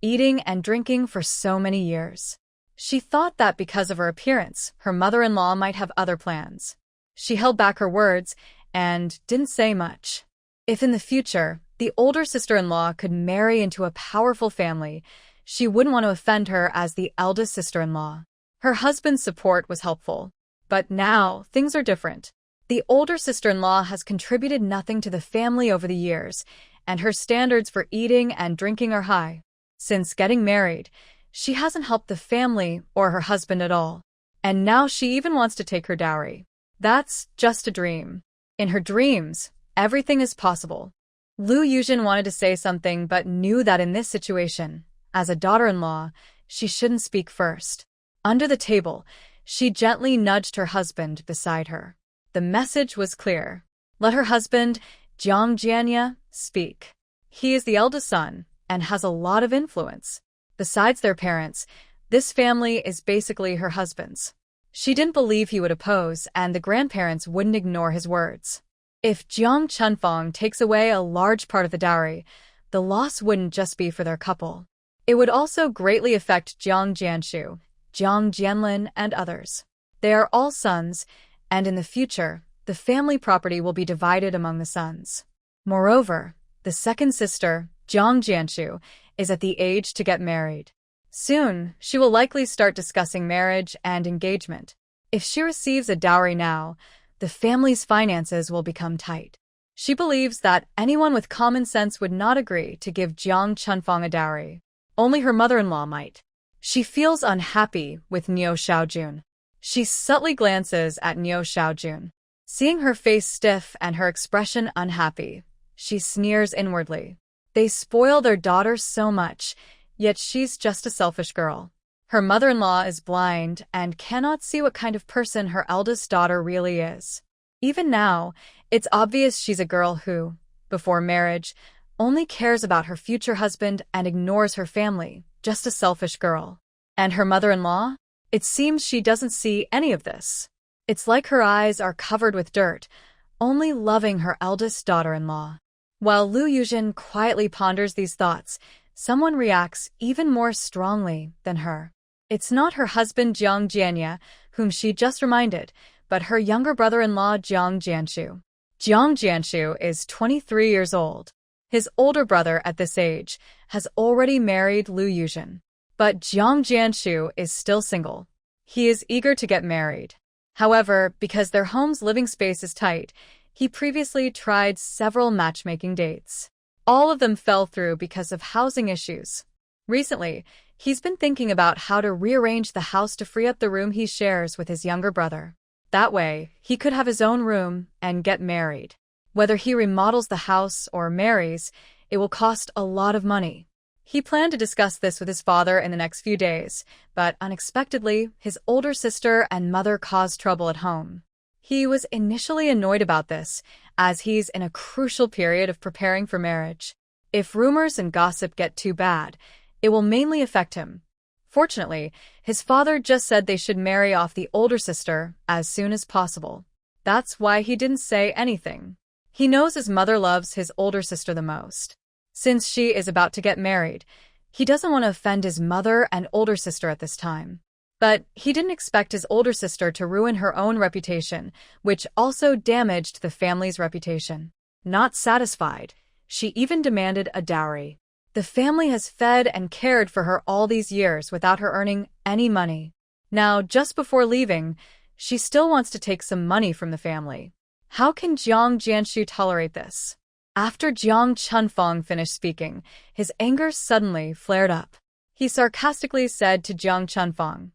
eating and drinking for so many years. She thought that because of her appearance, her mother-in-law might have other plans. She held back her words and didn't say much. If in the future, the older sister-in-law could marry into a powerful family, she wouldn't want to offend her as the eldest sister-in-law. Her husband's support was helpful. But now, things are different. The older sister-in-law has contributed nothing to the family over the years, and her standards for eating and drinking are high. Since getting married, she hasn't helped the family or her husband at all. And now she even wants to take her dowry. That's just a dream. In her dreams, everything is possible. Lu Yuzhen wanted to say something but knew that in this situation, as a daughter-in-law, she shouldn't speak first. Under the table, she gently nudged her husband beside her. The message was clear. Let her husband, Jiang Jianya, speak. He is the eldest son and has a lot of influence. Besides their parents, this family is basically her husband's. She didn't believe he would oppose, and the grandparents wouldn't ignore his words. If Jiang Chunfang takes away a large part of the dowry, the loss wouldn't just be for their couple. It would also greatly affect Jiang Jianshu, Jiang Jianlin, and others. They are all sons, and in the future, the family property will be divided among the sons. Moreover, the second sister, Jiang Jianshu, is at the age to get married. Soon, she will likely start discussing marriage and engagement. If she receives a dowry now, the family's finances will become tight. She believes that anyone with common sense would not agree to give Jiang Chunfang a dowry. Only her mother-in-law might. She feels unhappy with Niu Xiaojun. She subtly glances at Niu Xiaojun. Seeing her face stiff and her expression unhappy, she sneers inwardly. They spoil their daughter so much, yet she's just a selfish girl. Her mother-in-law is blind and cannot see what kind of person her eldest daughter really is. Even now, it's obvious she's a girl who, before marriage, only cares about her future husband and ignores her family, just a selfish girl. And her mother-in-law? It seems she doesn't see any of this. It's like her eyes are covered with dirt, only loving her eldest daughter-in-law. While Lu Yuzhen quietly ponders these thoughts, someone reacts even more strongly than her. It's not her husband Jiang Jianya, whom she just reminded, but her younger brother-in-law Jiang Jianshu. Jiang Jianshu is 23 years old. His older brother at this age has already married Lu Yuzhen. But Jiang Jianshu is still single. He is eager to get married. However, because their home's living space is tight, he previously tried several matchmaking dates. All of them fell through because of housing issues. Recently, he's been thinking about how to rearrange the house to free up the room he shares with his younger brother. That way, he could have his own room and get married. Whether he remodels the house or marries, it will cost a lot of money. He planned to discuss this with his father in the next few days, but unexpectedly, his older sister and mother caused trouble at home. He was initially annoyed about this, as he's in a crucial period of preparing for marriage. If rumors and gossip get too bad, it will mainly affect him. Fortunately, his father just said they should marry off the older sister as soon as possible. That's why he didn't say anything. He knows his mother loves his older sister the most. Since she is about to get married, he doesn't want to offend his mother and older sister at this time. But he didn't expect his older sister to ruin her own reputation, which also damaged the family's reputation. Not satisfied, she even demanded a dowry. The family has fed and cared for her all these years without her earning any money. Now, just before leaving, she still wants to take some money from the family. How can Jiang Jianshu tolerate this? After Jiang Chunfang finished speaking, his anger suddenly flared up. He sarcastically said to Jiang Chunfang.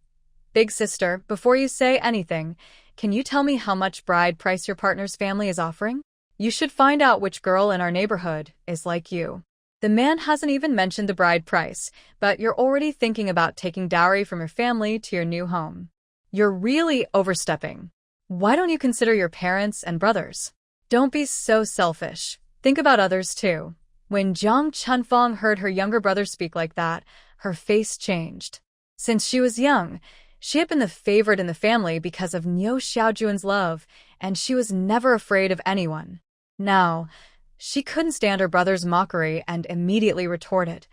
Big sister, before you say anything, can you tell me how much bride price your partner's family is offering? You should find out which girl in our neighborhood is like you. The man hasn't even mentioned the bride price, but you're already thinking about taking dowry from your family to your new home. You're really overstepping. Why don't you consider your parents and brothers? Don't be so selfish. Think about others too. When Jiang Chunfang heard her younger brother speak like that, her face changed. Since she was young, she had been the favorite in the family because of Niu Xiaojun's love, and she was never afraid of anyone. Now, she couldn't stand her brother's mockery and immediately retorted,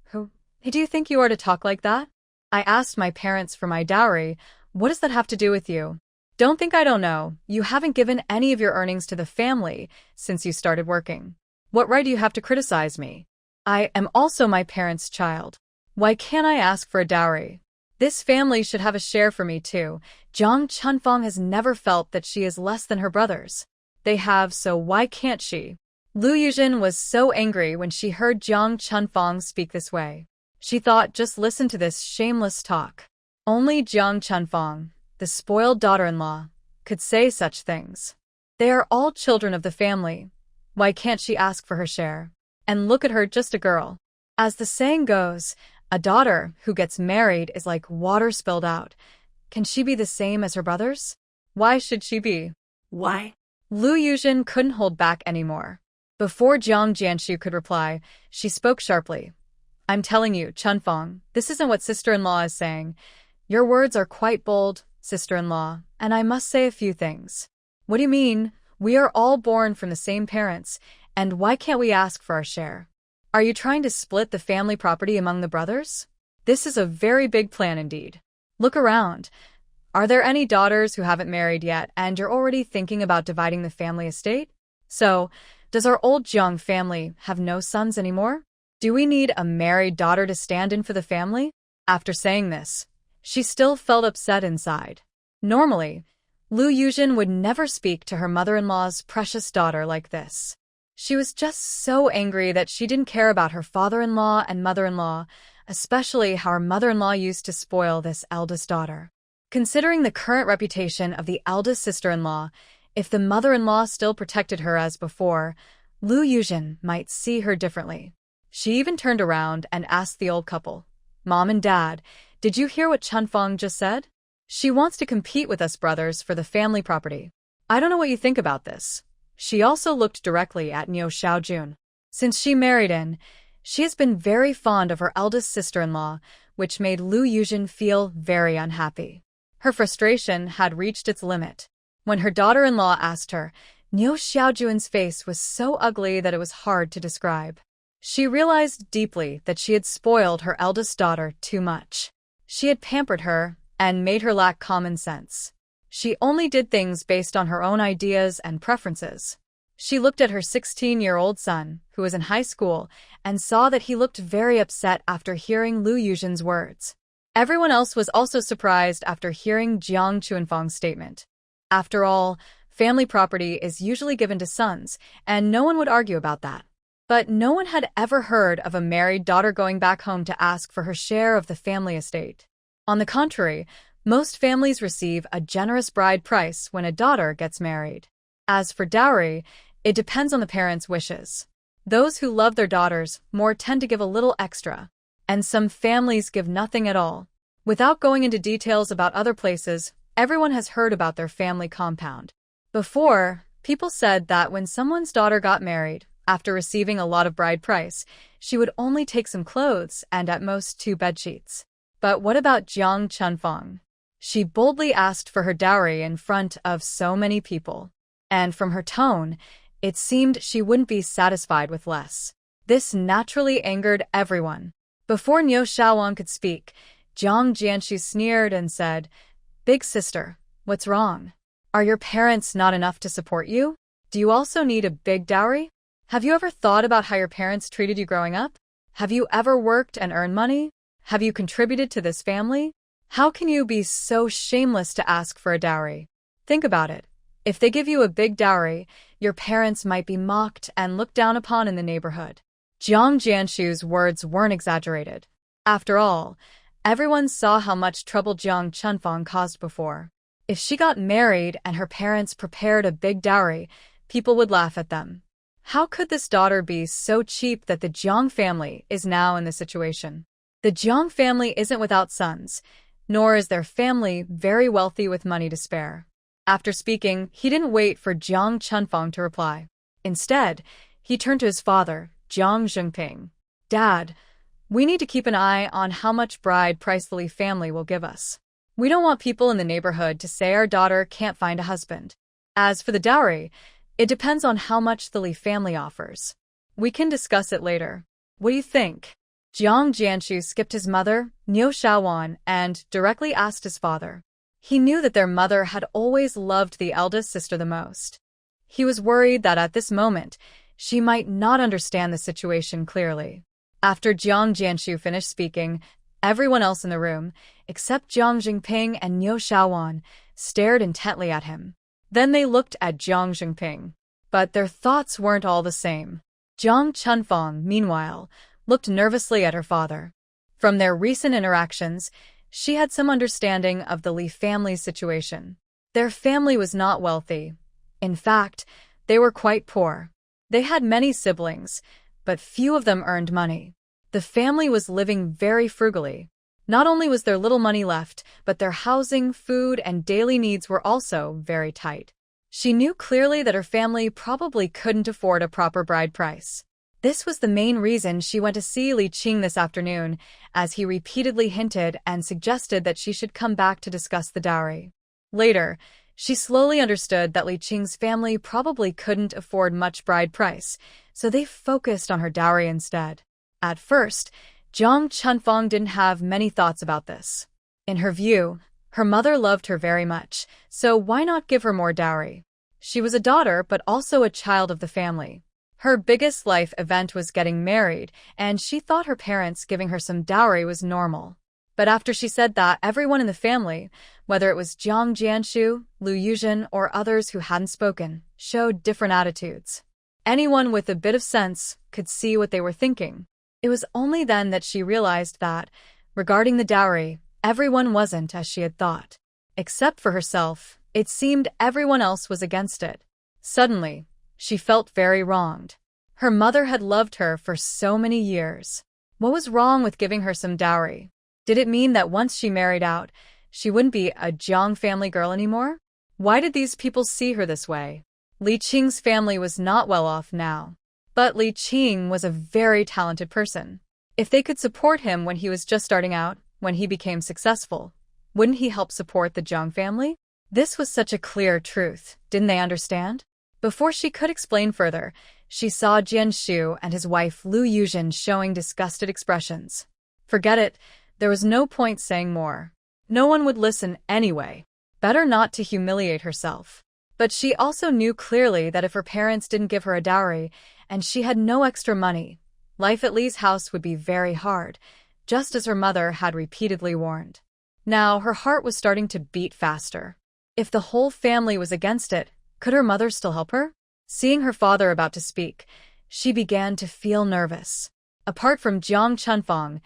Who do you think you are to talk like that? I asked my parents for my dowry. What does that have to do with you? Don't think I don't know. You haven't given any of your earnings to the family since you started working. What right do you have to criticize me? I am also my parents' child. Why can't I ask for a dowry? This family should have a share for me too. Jiang Chunfang has never felt that she is less than her brothers. They have, so why can't she? Lu Yuzhen was so angry when she heard Jiang Chunfang speak this way. She thought, just listen to this shameless talk. Only Jiang Chunfang, the spoiled daughter-in-law, could say such things. They are all children of the family. Why can't she ask for her share? And look at her, just a girl. As the saying goes, a daughter who gets married is like water spilled out. Can she be the same as her brothers? Why should she be? Why? Lu Yuzhen couldn't hold back anymore. Before Jiang Jianshu could reply, she spoke sharply. I'm telling you, Chunfang, this isn't what sister-in-law is saying. Your words are quite bold, sister-in-law, and I must say a few things. What do you mean? We are all born from the same parents, and why can't we ask for our share? Are you trying to split the family property among the brothers? This is a very big plan indeed. Look around. Are there any daughters who haven't married yet and you're already thinking about dividing the family estate? So, does our old Jiang family have no sons anymore? Do we need a married daughter to stand in for the family? After saying this, she still felt upset inside. Normally, Lu Yuzhen would never speak to her mother-in-law's precious daughter like this. She was just so angry that she didn't care about her father-in-law and mother-in-law, especially how her mother-in-law used to spoil this eldest daughter. Considering the current reputation of the eldest sister-in-law, if the mother-in-law still protected her as before, Lu Yuzhen might see her differently. She even turned around and asked the old couple, Mom and Dad, did you hear what Chunfang just said? She wants to compete with us brothers for the family property. I don't know what you think about this. She also looked directly at Niu Xiaojun. Since she married in, she has been very fond of her eldest sister-in-law, which made Lu Yuzhen feel very unhappy. Her frustration had reached its limit. When her daughter-in-law asked her, Niu Xiaojun's face was so ugly that it was hard to describe. She realized deeply that she had spoiled her eldest daughter too much. She had pampered her and made her lack common sense. She only did things based on her own ideas and preferences. She looked at her 16-year-old son, who was in high school, and saw that he looked very upset after hearing Lu Yuzhen's words. Everyone else was also surprised after hearing Jiang Chunfang's statement. After all, family property is usually given to sons, and no one would argue about that. But no one had ever heard of a married daughter going back home to ask for her share of the family estate. On the contrary, most families receive a generous bride price when a daughter gets married. As for dowry, it depends on the parents' wishes. Those who love their daughters more tend to give a little extra, and some families give nothing at all. Without going into details about other places, everyone has heard about their family compound. Before, people said that when someone's daughter got married, after receiving a lot of bride price, she would only take some clothes and at most 2 bedsheets. But what about Jiang Chunfang? She boldly asked for her dowry in front of so many people. And from her tone, it seemed she wouldn't be satisfied with less. This naturally angered everyone. Before Niu Xiaowang could speak, Jiang Jianshu sneered and said, Big sister, what's wrong? Are your parents not enough to support you? Do you also need a big dowry? Have you ever thought about how your parents treated you growing up? Have you ever worked and earned money? Have you contributed to this family? How can you be so shameless to ask for a dowry? Think about it. If they give you a big dowry, your parents might be mocked and looked down upon in the neighborhood. Jiang Jianshu's words weren't exaggerated. After all, everyone saw how much trouble Jiang Chunfang caused before. If she got married and her parents prepared a big dowry, people would laugh at them. How could this daughter be so cheap that the Jiang family is now in this situation? The Jiang family isn't without sons, nor is their family very wealthy with money to spare. After speaking, he didn't wait for Jiang Chunfang to reply. Instead, he turned to his father, Jiang Zhengping. Dad, we need to keep an eye on how much bride price the Li family will give us. We don't want people in the neighborhood to say our daughter can't find a husband. As for the dowry, it depends on how much the Li family offers. We can discuss it later. What do you think? Jiang Jianshu skipped his mother, Niu Shaowan, and directly asked his father. He knew that their mother had always loved the eldest sister the most. He was worried that at this moment, she might not understand the situation clearly. After Jiang Jianshu finished speaking, everyone else in the room, except Jiang Jingping and Niu Shaowan, stared intently at him. Then they looked at Jiang Jingping. But their thoughts weren't all the same. Jiang Chunfang, meanwhile, looked nervously at her father. From their recent interactions, she had some understanding of the Li family's situation. Their family was not wealthy. In fact, they were quite poor. They had many siblings, but few of them earned money. The family was living very frugally. Not only was there little money left, but their housing, food, and daily needs were also very tight. She knew clearly that her family probably couldn't afford a proper bride price. This was the main reason she went to see Li Qing this afternoon, as he repeatedly hinted and suggested that she should come back to discuss the dowry. Later, she slowly understood that Li Qing's family probably couldn't afford much bride price, so they focused on her dowry instead. At first, Jiang Chunfang didn't have many thoughts about this. In her view, her mother loved her very much, so why not give her more dowry? She was a daughter but also a child of the family. Her biggest life event was getting married, and she thought her parents giving her some dowry was normal. But after she said that, everyone in the family, whether it was Jiang Jianshu, Lu Yuzhen, or others who hadn't spoken, showed different attitudes. Anyone with a bit of sense could see what they were thinking. It was only then that she realized that, regarding the dowry, everyone wasn't as she had thought. Except for herself, it seemed everyone else was against it. Suddenly, she felt very wronged. Her mother had loved her for so many years. What was wrong with giving her some dowry? Did it mean that once she married out, she wouldn't be a Jiang family girl anymore? Why did these people see her this way? Li Qing's family was not well off now. But Li Qing was a very talented person. If they could support him when he was just starting out, when he became successful, wouldn't he help support the Jiang family? This was such a clear truth, didn't they understand? Before she could explain further, she saw Jian Shu and his wife Lu Yuzhen showing disgusted expressions. Forget it, there was no point saying more. No one would listen anyway. Better not to humiliate herself. But she also knew clearly that if her parents didn't give her a dowry, and she had no extra money, life at Li's house would be very hard, just as her mother had repeatedly warned. Now her heart was starting to beat faster. If the whole family was against it, could her mother still help her? Seeing her father about to speak, she began to feel nervous. Apart from Jiang Chunfang,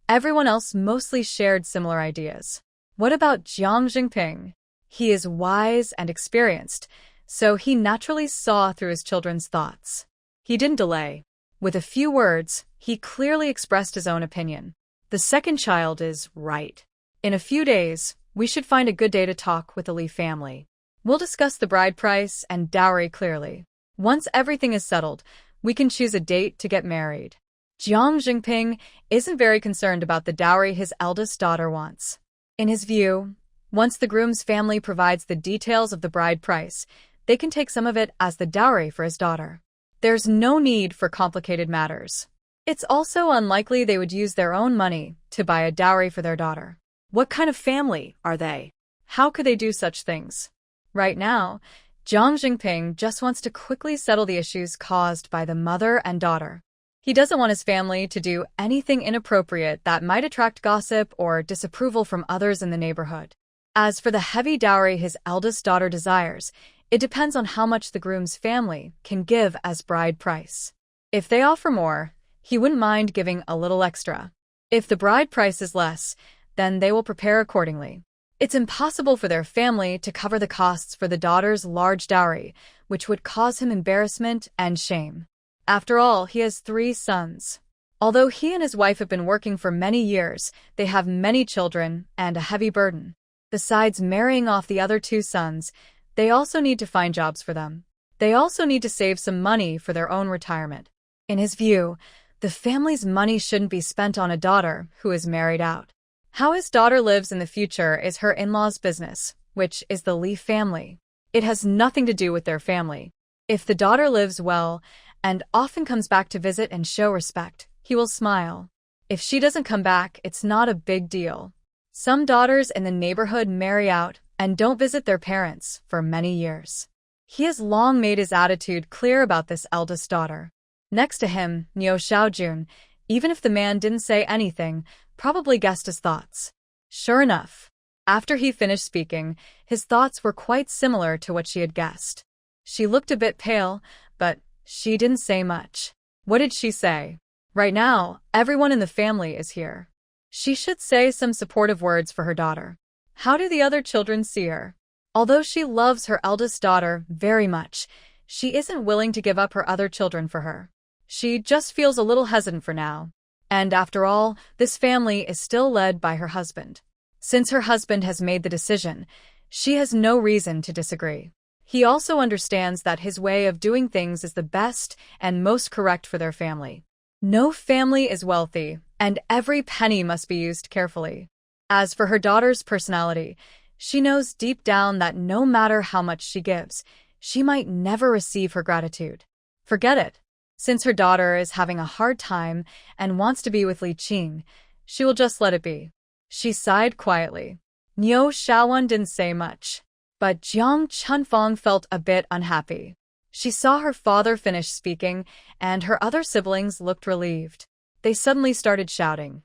everyone else mostly shared similar ideas. What about Jiang Jingping? He is wise and experienced, so he naturally saw through his children's thoughts. He didn't delay. With a few words, he clearly expressed his own opinion. The second child is right. In a few days, we should find a good day to talk with the Li family. We'll discuss the bride price and dowry clearly. Once everything is settled, we can choose a date to get married. Jiang Jingping isn't very concerned about the dowry his eldest daughter wants. In his view, once the groom's family provides the details of the bride price, they can take some of it as the dowry for his daughter. There's no need for complicated matters. It's also unlikely they would use their own money to buy a dowry for their daughter. What kind of family are they? How could they do such things? Right now, Jiang Jingping just wants to quickly settle the issues caused by the mother and daughter. He doesn't want his family to do anything inappropriate that might attract gossip or disapproval from others in the neighborhood. As for the heavy dowry his eldest daughter desires, it depends on how much the groom's family can give as bride price. If they offer more, he wouldn't mind giving a little extra. If the bride price is less, then they will prepare accordingly. It's impossible for their family to cover the costs for the daughter's large dowry, which would cause him embarrassment and shame. After all, he has 3 sons. Although he and his wife have been working for many years, they have many children and a heavy burden. Besides marrying off the other 2 sons, they also need to find jobs for them. They also need to save some money for their own retirement. In his view, the family's money shouldn't be spent on a daughter who is married out. How his daughter lives in the future is her in-laws' business, which is the Lee family. It has nothing to do with their family. If the daughter lives well and often comes back to visit and show respect, he will smile. If she doesn't come back, it's not a big deal. Some daughters in the neighborhood marry out and don't visit their parents for many years. He has long made his attitude clear about this eldest daughter. Next to him, Neo Xiaojun, even if the man didn't say anything, probably guessed his thoughts. Sure enough, after he finished speaking, his thoughts were quite similar to what she had guessed. She looked a bit pale, but she didn't say much. What did she say? Right now, everyone in the family is here. She should say some supportive words for her daughter. How do the other children see her? Although she loves her eldest daughter very much, she isn't willing to give up her other children for her. She just feels a little hesitant for now. And after all, this family is still led by her husband. Since her husband has made the decision, she has no reason to disagree. He also understands that his way of doing things is the best and most correct for their family. No family is wealthy, and every penny must be used carefully. As for her daughter's personality, she knows deep down that no matter how much she gives, she might never receive her gratitude. Forget it. Since her daughter is having a hard time and wants to be with Li Qing, she will just let it be. She sighed quietly. Niu Xiaowen didn't say much, but Jiang Chunfang felt a bit unhappy. She saw her father finish speaking, and her other siblings looked relieved. They suddenly started shouting,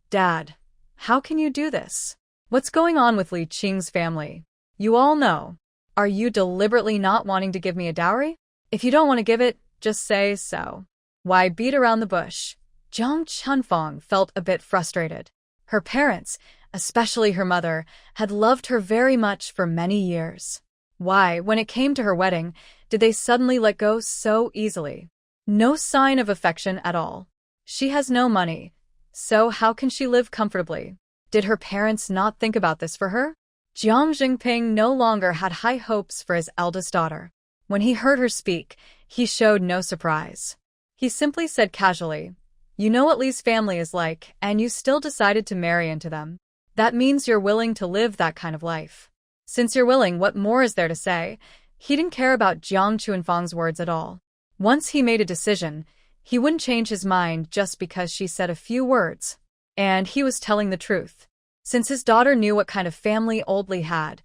"Dad, how can you do this? What's going on with Li Qing's family? You all know. Are you deliberately not wanting to give me a dowry? If you don't want to give it, just say so. Why beat around the bush?" Jiang Chunfang felt a bit frustrated. Her parents, especially her mother, had loved her very much for many years. Why, when it came to her wedding, did they suddenly let go so easily? No sign of affection at all. She has no money, so how can she live comfortably? Did her parents not think about this for her? Jiang Jingping no longer had high hopes for his eldest daughter. When he heard her speak, he showed no surprise. He simply said casually, "You know what Li's family is like, and you still decided to marry into them. That means you're willing to live that kind of life. Since you're willing, what more is there to say?" He didn't care about Jiang Chunfang's words at all. Once he made a decision, he wouldn't change his mind just because she said a few words. And he was telling the truth. Since his daughter knew what kind of family old Li had,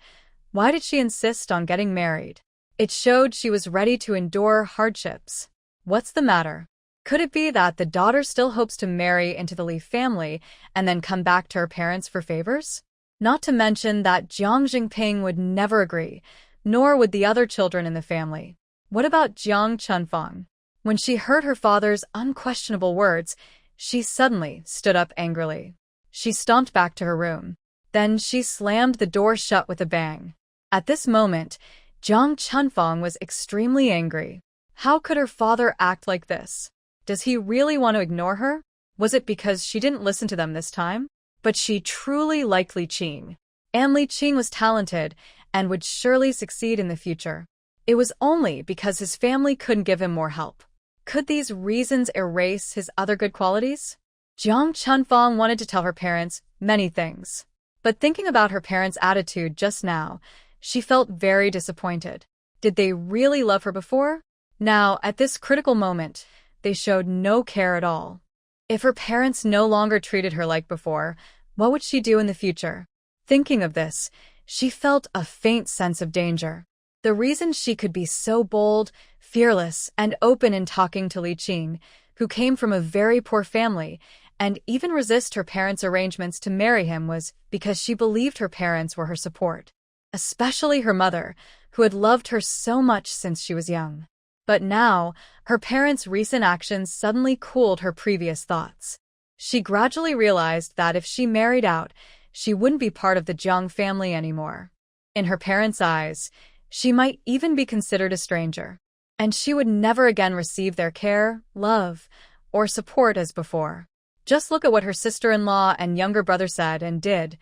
why did she insist on getting married? It showed she was ready to endure hardships. What's the matter? Could it be that the daughter still hopes to marry into the Li family and then come back to her parents for favors? Not to mention that Jiang Jingping would never agree, nor would the other children in the family. What about Jiang Chunfang? When she heard her father's unquestionable words, she suddenly stood up angrily. She stomped back to her room. Then she slammed the door shut with a bang. At this moment, Jiang Chunfang was extremely angry. How could her father act like this? Does he really want to ignore her? Was it because she didn't listen to them this time? But she truly liked Li Qing. And Li Qing was talented and would surely succeed in the future. It was only because his family couldn't give him more help. Could these reasons erase his other good qualities? Jiang Chunfang wanted to tell her parents many things. But thinking about her parents' attitude just now, she felt very disappointed. Did they really love her before? Now, at this critical moment, they showed no care at all. If her parents no longer treated her like before, what would she do in the future? Thinking of this, she felt a faint sense of danger. The reason she could be so bold, fearless, and open in talking to Li Qing, who came from a very poor family, and even resist her parents' arrangements to marry him, was because she believed her parents were her support. Especially her mother, who had loved her so much since she was young. But now, her parents' recent actions suddenly cooled her previous thoughts. She gradually realized that if she married out, she wouldn't be part of the Jiang family anymore. In her parents' eyes, she might even be considered a stranger, and she would never again receive their care, love, or support as before. Just look at what her sister-in-law and younger brother said and did.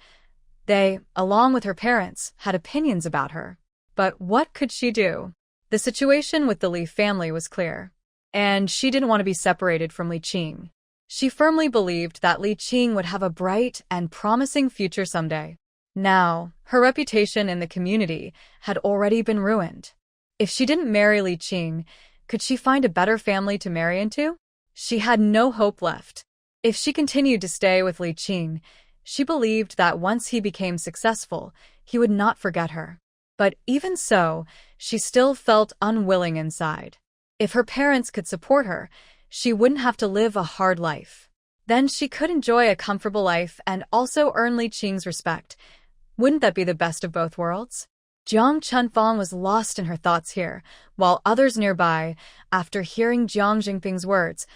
They, along with her parents, had opinions about her. But what could she do? The situation with the Li family was clear, and she didn't want to be separated from Li Qing. She firmly believed that Li Qing would have a bright and promising future someday. Now, her reputation in the community had already been ruined. If she didn't marry Li Qing, could she find a better family to marry into? She had no hope left. If she continued to stay with Li Qing, she believed that once he became successful, he would not forget her. But even so, she still felt unwilling inside. If her parents could support her, she wouldn't have to live a hard life. Then she could enjoy a comfortable life and also earn Li Qing's respect. Wouldn't that be the best of both worlds? Jiang Chunfang was lost in her thoughts here, while others nearby, after hearing Jiang Jingping's words,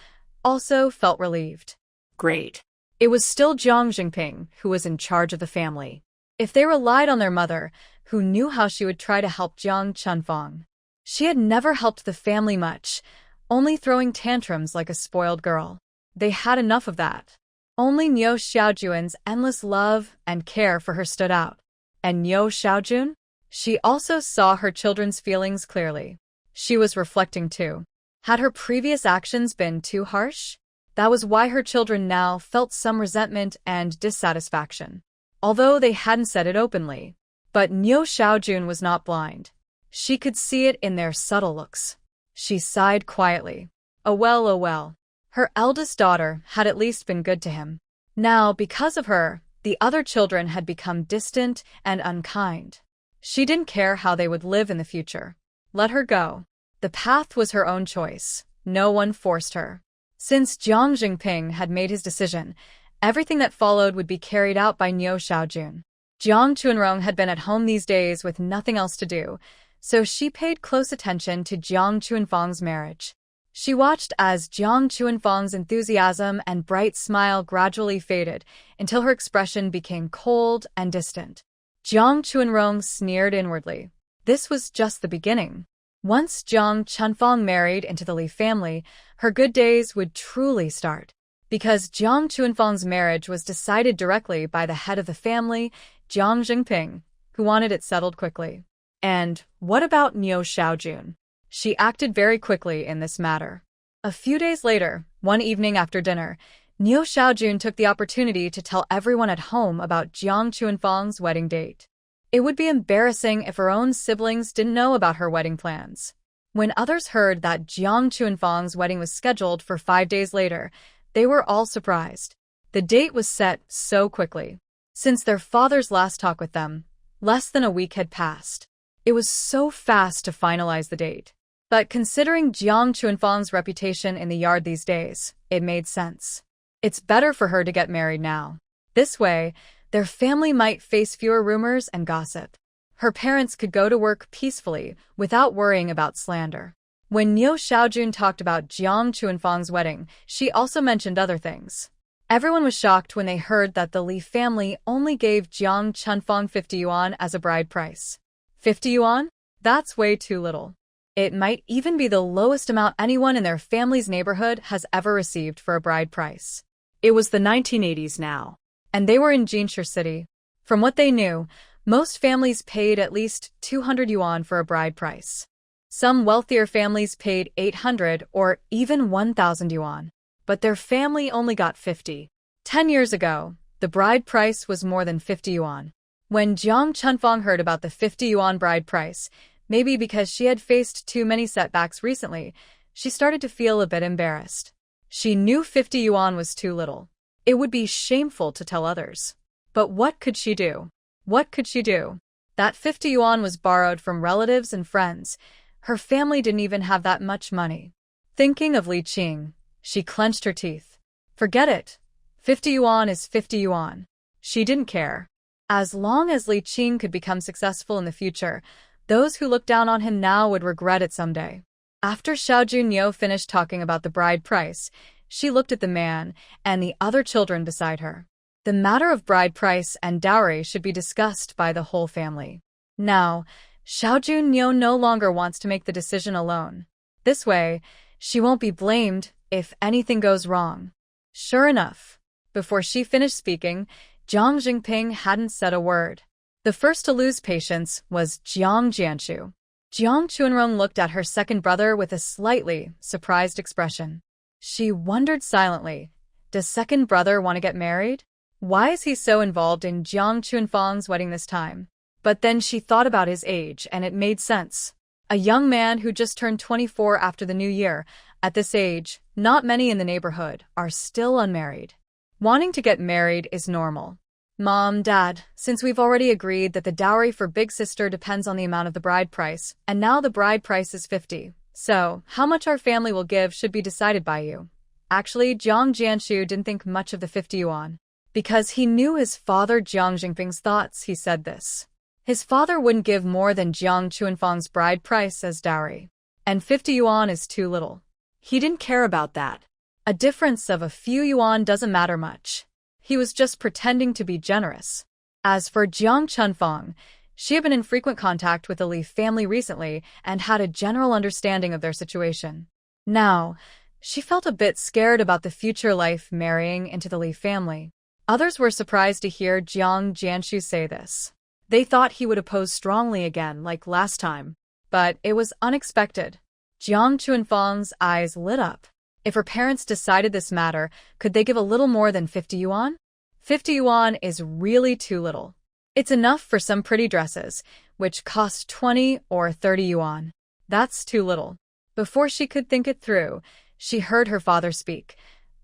also felt relieved. Great. It was still Jiang Jingping who was in charge of the family. If they relied on their mother, who knew how she would try to help Jiang Chunfang. She had never helped the family much, only throwing tantrums like a spoiled girl. They had enough of that. Only Niu Xiaojun's endless love and care for her stood out. And Niu Xiaojun? She also saw her children's feelings clearly. She was reflecting too. Had her previous actions been too harsh? That was why her children now felt some resentment and dissatisfaction, although they hadn't said it openly. But Niu Xiaojun was not blind. She could see it in their subtle looks. She sighed quietly. Oh well, oh well. Her eldest daughter had at least been good to him. Now, because of her, the other children had become distant and unkind. She didn't care how they would live in the future. Let her go. The path was her own choice. No one forced her. Since Jiang Jingping had made his decision, everything that followed would be carried out by Niu Xiaojun. Jiang Chunrong had been at home these days with nothing else to do, so she paid close attention to Jiang Chunfang's marriage. She watched as Jiang Chunfang's enthusiasm and bright smile gradually faded until her expression became cold and distant. Jiang Chunrong sneered inwardly. This was just the beginning. Once Jiang Chunfang married into the Li family, her good days would truly start. Because Jiang Chunfang's marriage was decided directly by the head of the family, Jiang Jingping, who wanted it settled quickly. And what about Niu Xiaojun? She acted very quickly in this matter. A few days later, one evening after dinner, Niu Xiaojun took the opportunity to tell everyone at home about Jiang Chunfang's wedding date. It would be embarrassing if her own siblings didn't know about her wedding plans. When others heard that Jiang Chunfang's wedding was scheduled for 5 days later, they were all surprised. The date was set so quickly. Since their father's last talk with them, less than a week had passed. It was so fast to finalize the date. But considering Jiang Chunfang's reputation in the yard these days, it made sense. It's better for her to get married now. This way, their family might face fewer rumors and gossip. Her parents could go to work peacefully without worrying about slander. When Niu Xiaojun talked about Jiang Chunfang's wedding, she also mentioned other things. Everyone was shocked when they heard that the Li family only gave Jiang Chunfang 50 yuan as a bride price. 50 yuan? That's way too little. It might even be the lowest amount anyone in their family's neighborhood has ever received for a bride price. It was the 1980s now. And they were in Jinshi City. From what they knew, most families paid at least 200 yuan for a bride price. Some wealthier families paid 800 or even 1,000 yuan. But their family only got 50. 10 years ago, the bride price was more than 50 yuan. When Jiang Chunfang heard about the 50 yuan bride price, maybe because she had faced too many setbacks recently, she started to feel a bit embarrassed. She knew 50 yuan was too little. It would be shameful to tell others. But what could she do? What could she do? That 50 yuan was borrowed from relatives and friends. Her family didn't even have that much money. Thinking of Li Qing, she clenched her teeth. Forget it. 50 yuan is 50 yuan. She didn't care. As long as Li Qing could become successful in the future, those who looked down on him now would regret it someday. After Xiaojun Niu finished talking about the bride price, She looked at the man and the other children beside her. The matter of bride price and dowry should be discussed by the whole family. Now, Xiaojun no longer wants to make the decision alone. This way, she won't be blamed if anything goes wrong. Sure enough, before she finished speaking, Jiang Jingping hadn't said a word. The first to lose patience was Jiang Jianshu. Jiang Chunrong looked at her second brother with a slightly surprised expression. She wondered silently, does second brother want to get married? Why is he so involved in Jiang Chunfang's wedding this time? But then she thought about his age and it made sense. A young man who just turned 24 after the new year. At this age, not many in the neighborhood are still unmarried. Wanting to get married is normal. Mom, Dad, since we've already agreed that the dowry for big sister depends on the amount of the bride price, and now the bride price is 50, so how much our family will give should be decided by you. Actually, Jiang Jianshu didn't think much of the 50 yuan. Because he knew his father Jiang Jingping's thoughts, he said this. His father wouldn't give more than Jiang Chunfang's bride price as dowry. And 50 yuan is too little. He didn't care about that. A difference of a few yuan doesn't matter much. He was just pretending to be generous. As for Jiang Chunfang, she had been in frequent contact with the Li family recently and had a general understanding of their situation. Now, she felt a bit scared about the future life marrying into the Li family. Others were surprised to hear Jiang Jianshu say this. They thought he would oppose strongly again like last time, but it was unexpected. Jiang Chunfang's eyes lit up. If her parents decided this matter, could they give a little more than 50 yuan? 50 yuan is really too little. It's enough for some pretty dresses, which cost 20 or 30 yuan. That's too little. Before she could think it through, she heard her father speak.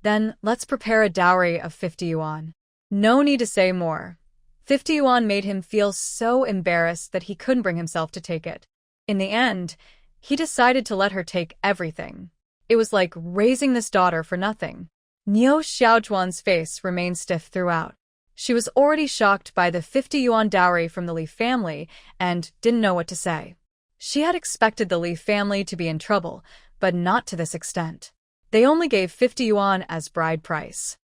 Then, let's prepare a dowry of 50 yuan. No need to say more. 50 yuan made him feel so embarrassed that he couldn't bring himself to take it. In the end, he decided to let her take everything. It was like raising this daughter for nothing. Niu Xiaojuan's face remained stiff throughout. She was already shocked by the 50 yuan dowry from the Li family and didn't know what to say. She had expected the Li family to be in trouble, but not to this extent. They only gave 50 yuan as bride price.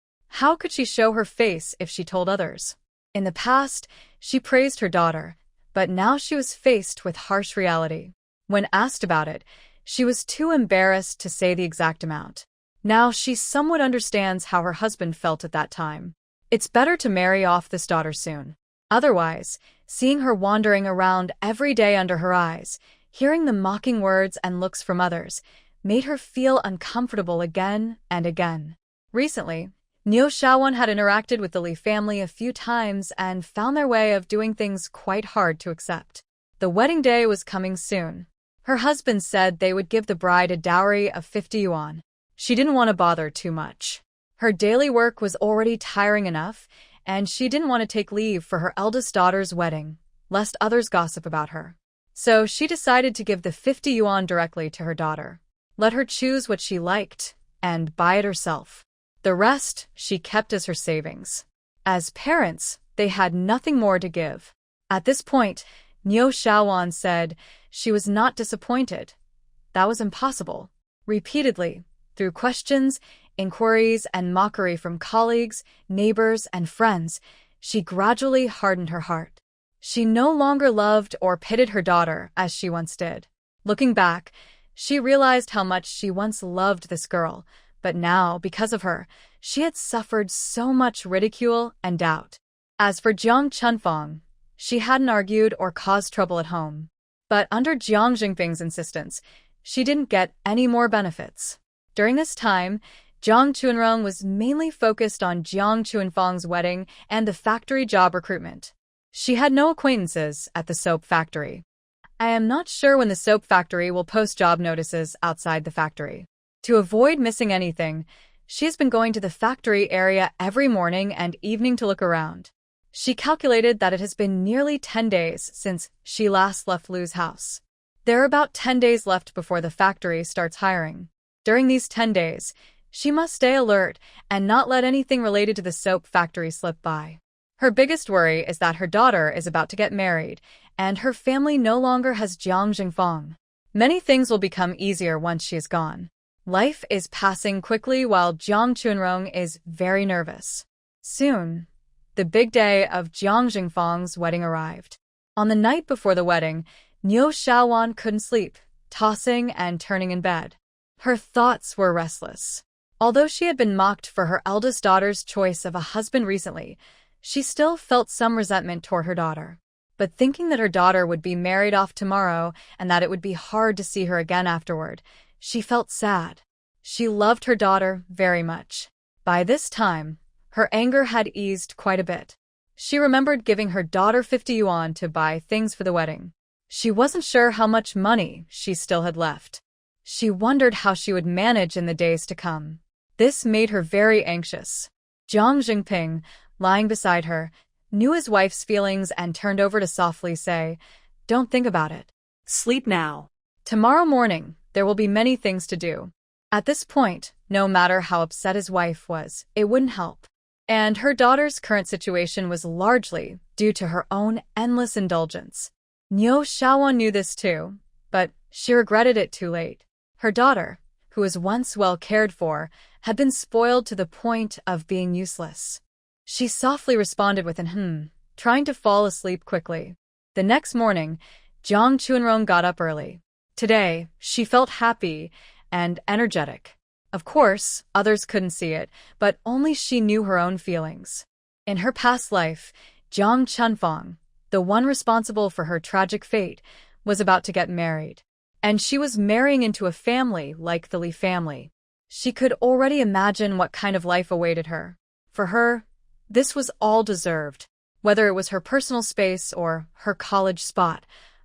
How could she show her face if she told others? In the past, she praised her daughter, but now she was faced with harsh reality. When asked about it, she was too embarrassed to say the exact amount. Now she somewhat understands how her husband felt at that time. It's better to marry off this daughter soon. Otherwise, seeing her wandering around every day under her eyes, hearing the mocking words and looks from others, made her feel uncomfortable again and again. Recently, Niu Xiaowan had interacted with the Li family a few times and found their way of doing things quite hard to accept. The wedding day was coming soon. Her husband said they would give the bride a dowry of 50 yuan. She didn't want to bother too much. Her daily work was already tiring enough, and she didn't want to take leave for her eldest daughter's wedding, lest others gossip about her. So she decided to give the 50 yuan directly to her daughter. Let her choose what she liked, and buy it herself. The rest she kept as her savings. As parents, they had nothing more to give. At this point, Niu Xiaowan said she was not disappointed. That was impossible. Repeatedly, through questions, inquiries, and mockery from colleagues, neighbors, and friends, she gradually hardened her heart. She no longer loved or pitied her daughter as she once did. Looking back, she realized how much she once loved this girl, but now, because of her, she had suffered so much ridicule and doubt. As for Jiang Chunfang, she hadn't argued or caused trouble at home. But under Jiang Jingping's insistence, she didn't get any more benefits. During this time, Jiang Chunrong was mainly focused on Jiang Chunfang's wedding and the factory job recruitment. She had no acquaintances at the soap factory. I am not sure when the soap factory will post job notices outside the factory. To avoid missing anything, she has been going to the factory area every morning and evening to look around. She calculated that it has been nearly 10 days since she last left Lu's house. There are about 10 days left before the factory starts hiring. During these 10 days, she must stay alert and not let anything related to the soap factory slip by. Her biggest worry is that her daughter is about to get married, and her family no longer has Jiang Jingfang. Many things will become easier once she is gone. Life is passing quickly while Jiang Chunrong is very nervous. Soon, the big day of Jiang Jingfang's wedding arrived. On the night before the wedding, Niu Xiaowan couldn't sleep, tossing and turning in bed. Her thoughts were restless. Although she had been mocked for her eldest daughter's choice of a husband recently, she still felt some resentment toward her daughter. But thinking that her daughter would be married off tomorrow and that it would be hard to see her again afterward, she felt sad. She loved her daughter very much. By this time, her anger had eased quite a bit. She remembered giving her daughter 50 yuan to buy things for the wedding. She wasn't sure how much money she still had left. She wondered how she would manage in the days to come. This made her very anxious. Jiang Jingping, lying beside her, knew his wife's feelings and turned over to softly say, "Don't think about it. Sleep now. Tomorrow morning, there will be many things to do." At this point, no matter how upset his wife was, it wouldn't help. And her daughter's current situation was largely due to her own endless indulgence. Niu Xiaowan knew this too, but she regretted it too late. Her daughter, who was once well cared for, had been spoiled to the point of being useless. She softly responded with an trying to fall asleep quickly. The next morning, Jiang Chunrong got up early. Today, she felt happy and energetic. Of course, others couldn't see it, but only she knew her own feelings. In her past life, Jiang Chunfang, the one responsible for her tragic fate, was about to get married. And she was marrying into a family like the Li family. She could already imagine what kind of life awaited her. For her, this was all deserved. Whether it was her personal space or her college spot,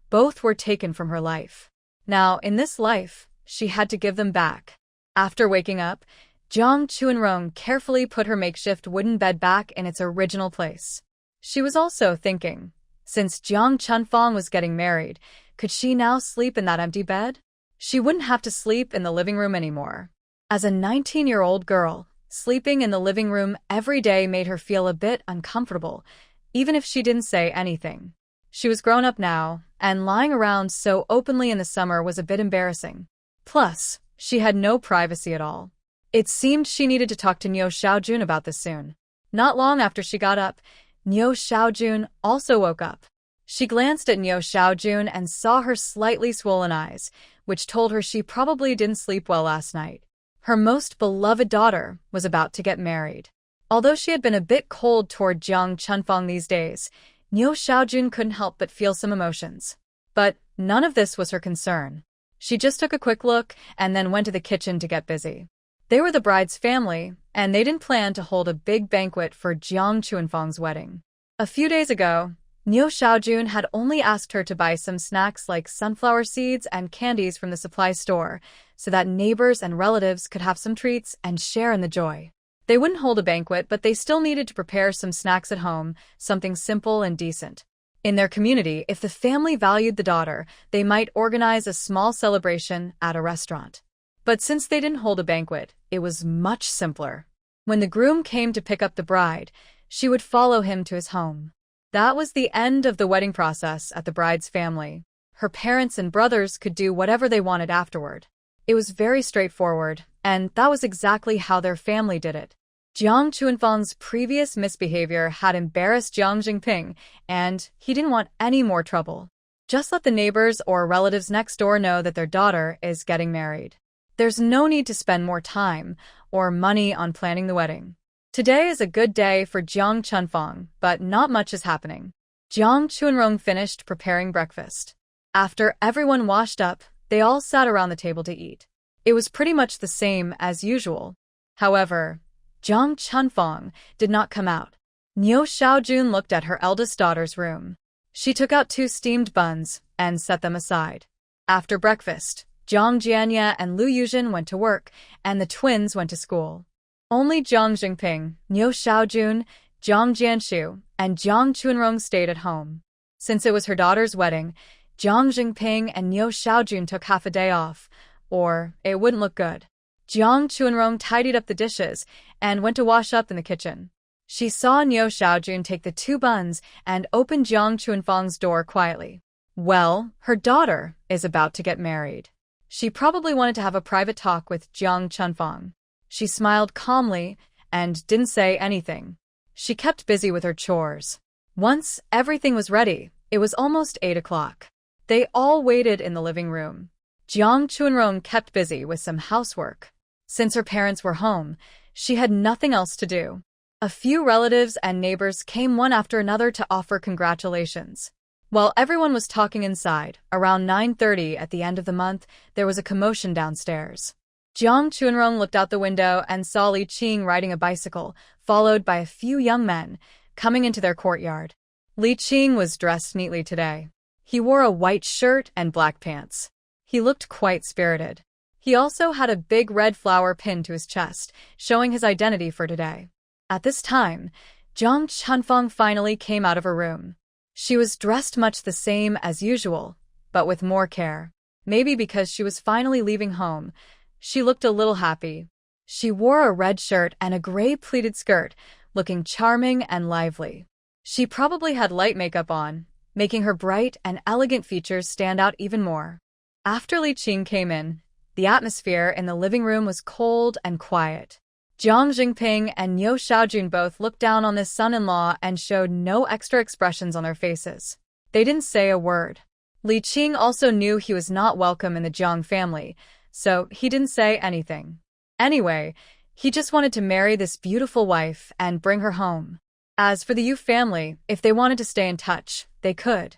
both were taken from her life. Now, in this life, she had to give them back. After waking up, Jiang Chunrong carefully put her makeshift wooden bed back in its original place. She was also thinking, since Jiang Chunfang was getting married, could she now sleep in that empty bed? She wouldn't have to sleep in the living room anymore. As a 19-year-old girl, sleeping in the living room every day made her feel a bit uncomfortable, even if she didn't say anything. She was grown up now, and lying around so openly in the summer was a bit embarrassing. Plus, she had no privacy at all. It seemed she needed to talk to Niu Xiaojun about this soon. Not long after she got up, Niu Xiaojun also woke up. She glanced at Niu Xiaojun and saw her slightly swollen eyes, which told her she probably didn't sleep well last night. Her most beloved daughter was about to get married. Although she had been a bit cold toward Jiang Chunfang these days, Niu Xiaojun couldn't help but feel some emotions. But none of this was her concern. She just took a quick look and then went to the kitchen to get busy. They were the bride's family, and they didn't plan to hold a big banquet for Jiang Chunfang's wedding. A few days ago, Niu Xiaojun had only asked her to buy some snacks like sunflower seeds and candies from the supply store, so that neighbors and relatives could have some treats and share in the joy. They wouldn't hold a banquet, but they still needed to prepare some snacks at home, something simple and decent. In their community, if the family valued the daughter, they might organize a small celebration at a restaurant. But since they didn't hold a banquet, it was much simpler. When the groom came to pick up the bride, she would follow him to his home. That was the end of the wedding process at the bride's family. Her parents and brothers could do whatever they wanted afterward. It was very straightforward, and that was exactly how their family did it. Jiang Chunfang's previous misbehavior had embarrassed Jiang Jingping, and he didn't want any more trouble. Just let the neighbors or relatives next door know that their daughter is getting married. There's no need to spend more time or money on planning the wedding. Today is a good day for Jiang Chunfang, but not much is happening. Jiang Chunrong finished preparing breakfast. After everyone washed up, they all sat around the table to eat. It was pretty much the same as usual. However, Jiang Chunfang did not come out. Niu Xiaojun looked at her eldest daughter's room. She took out 2 steamed buns and set them aside. After breakfast, Jiang Jianya and Lu Yuzhen went to work, and the twins went to school. Only Jiang Jingping, Niu Xiaojun, Jiang Jianshu, and Jiang Chunrong stayed at home. Since it was her daughter's wedding, Jiang Jingping and Niu Xiaojun took half a day off, or it wouldn't look good. Jiang Chunrong tidied up the dishes and went to wash up in the kitchen. She saw Niu Xiaojun take the 2 buns and open Jiang Chunfang's door quietly. Well, her daughter is about to get married. She probably wanted to have a private talk with Jiang Chunfang. She smiled calmly and didn't say anything. She kept busy with her chores. Once everything was ready, it was almost 8 o'clock. They all waited in the living room. Jiang Chunrong kept busy with some housework. Since her parents were home, she had nothing else to do. A few relatives and neighbors came one after another to offer congratulations. While everyone was talking inside, around 9:30 at the end of the month, there was a commotion downstairs. Jiang Chunrong looked out the window and saw Li Qing riding a bicycle, followed by a few young men, coming into their courtyard. Li Qing was dressed neatly today. He wore a white shirt and black pants. He looked quite spirited. He also had a big red flower pinned to his chest, showing his identity for today. At this time, Jiang Chunfang finally came out of her room. She was dressed much the same as usual, but with more care. Maybe because she was finally leaving home, she looked a little happy. She wore a red shirt and a gray pleated skirt, looking charming and lively. She probably had light makeup on, making her bright and elegant features stand out even more. After Li Qing came in, the atmosphere in the living room was cold and quiet. Jiang Jingping and Niu Xiaojun both looked down on this son-in-law and showed no extra expressions on their faces. They didn't say a word. Li Qing also knew he was not welcome in the Jiang family, so he didn't say anything. Anyway, he just wanted to marry this beautiful wife and bring her home. As for the Yu family, if they wanted to stay in touch, they could.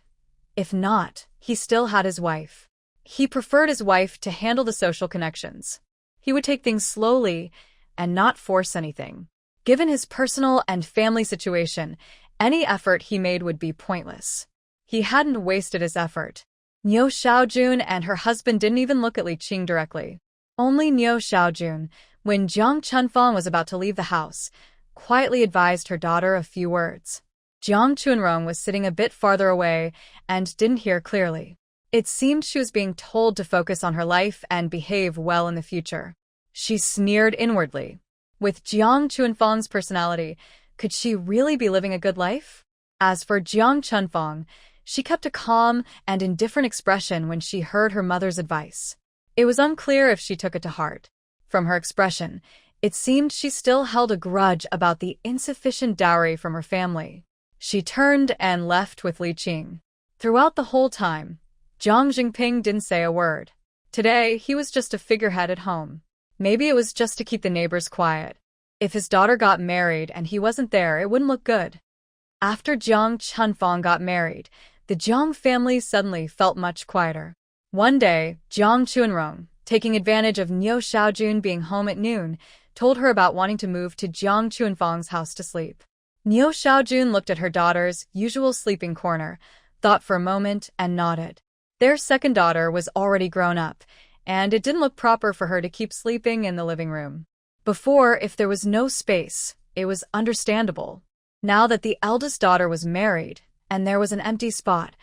If not, he still had his wife. He preferred his wife to handle the social connections. He would take things slowly and not force anything. Given his personal and family situation, any effort he made would be pointless. He hadn't wasted his effort. Niu Xiaojun and her husband didn't even look at Li Qing directly. Only Niu Xiaojun, when Jiang Chunfang was about to leave the house, quietly advised her daughter a few words. Jiang Chunrong was sitting a bit farther away and didn't hear clearly. It seemed she was being told to focus on her life and behave well in the future. She sneered inwardly. With Jiang Chunfang's personality, could she really be living a good life? As for Jiang Chunfang, she kept a calm and indifferent expression when she heard her mother's advice. It was unclear if she took it to heart. From her expression, it seemed she still held a grudge about the insufficient dowry from her family. She turned and left with Li Qing. Throughout the whole time, Jiang Jingping didn't say a word. Today, he was just a figurehead at home. Maybe it was just to keep the neighbors quiet. If his daughter got married and he wasn't there, it wouldn't look good. After Jiang Chunfang got married, the Jiang family suddenly felt much quieter. One day, Jiang Chunrong, taking advantage of Niu Xiaojun being home at noon, told her about wanting to move to Jiang Chunfang's house to sleep. Niu Xiaojun looked at her daughter's usual sleeping corner, thought for a moment, and nodded. Their second daughter was already grown up, and it didn't look proper for her to keep sleeping in the living room. Before, if there was no space, it was understandable. Now that the eldest daughter was married, and there was an empty spot,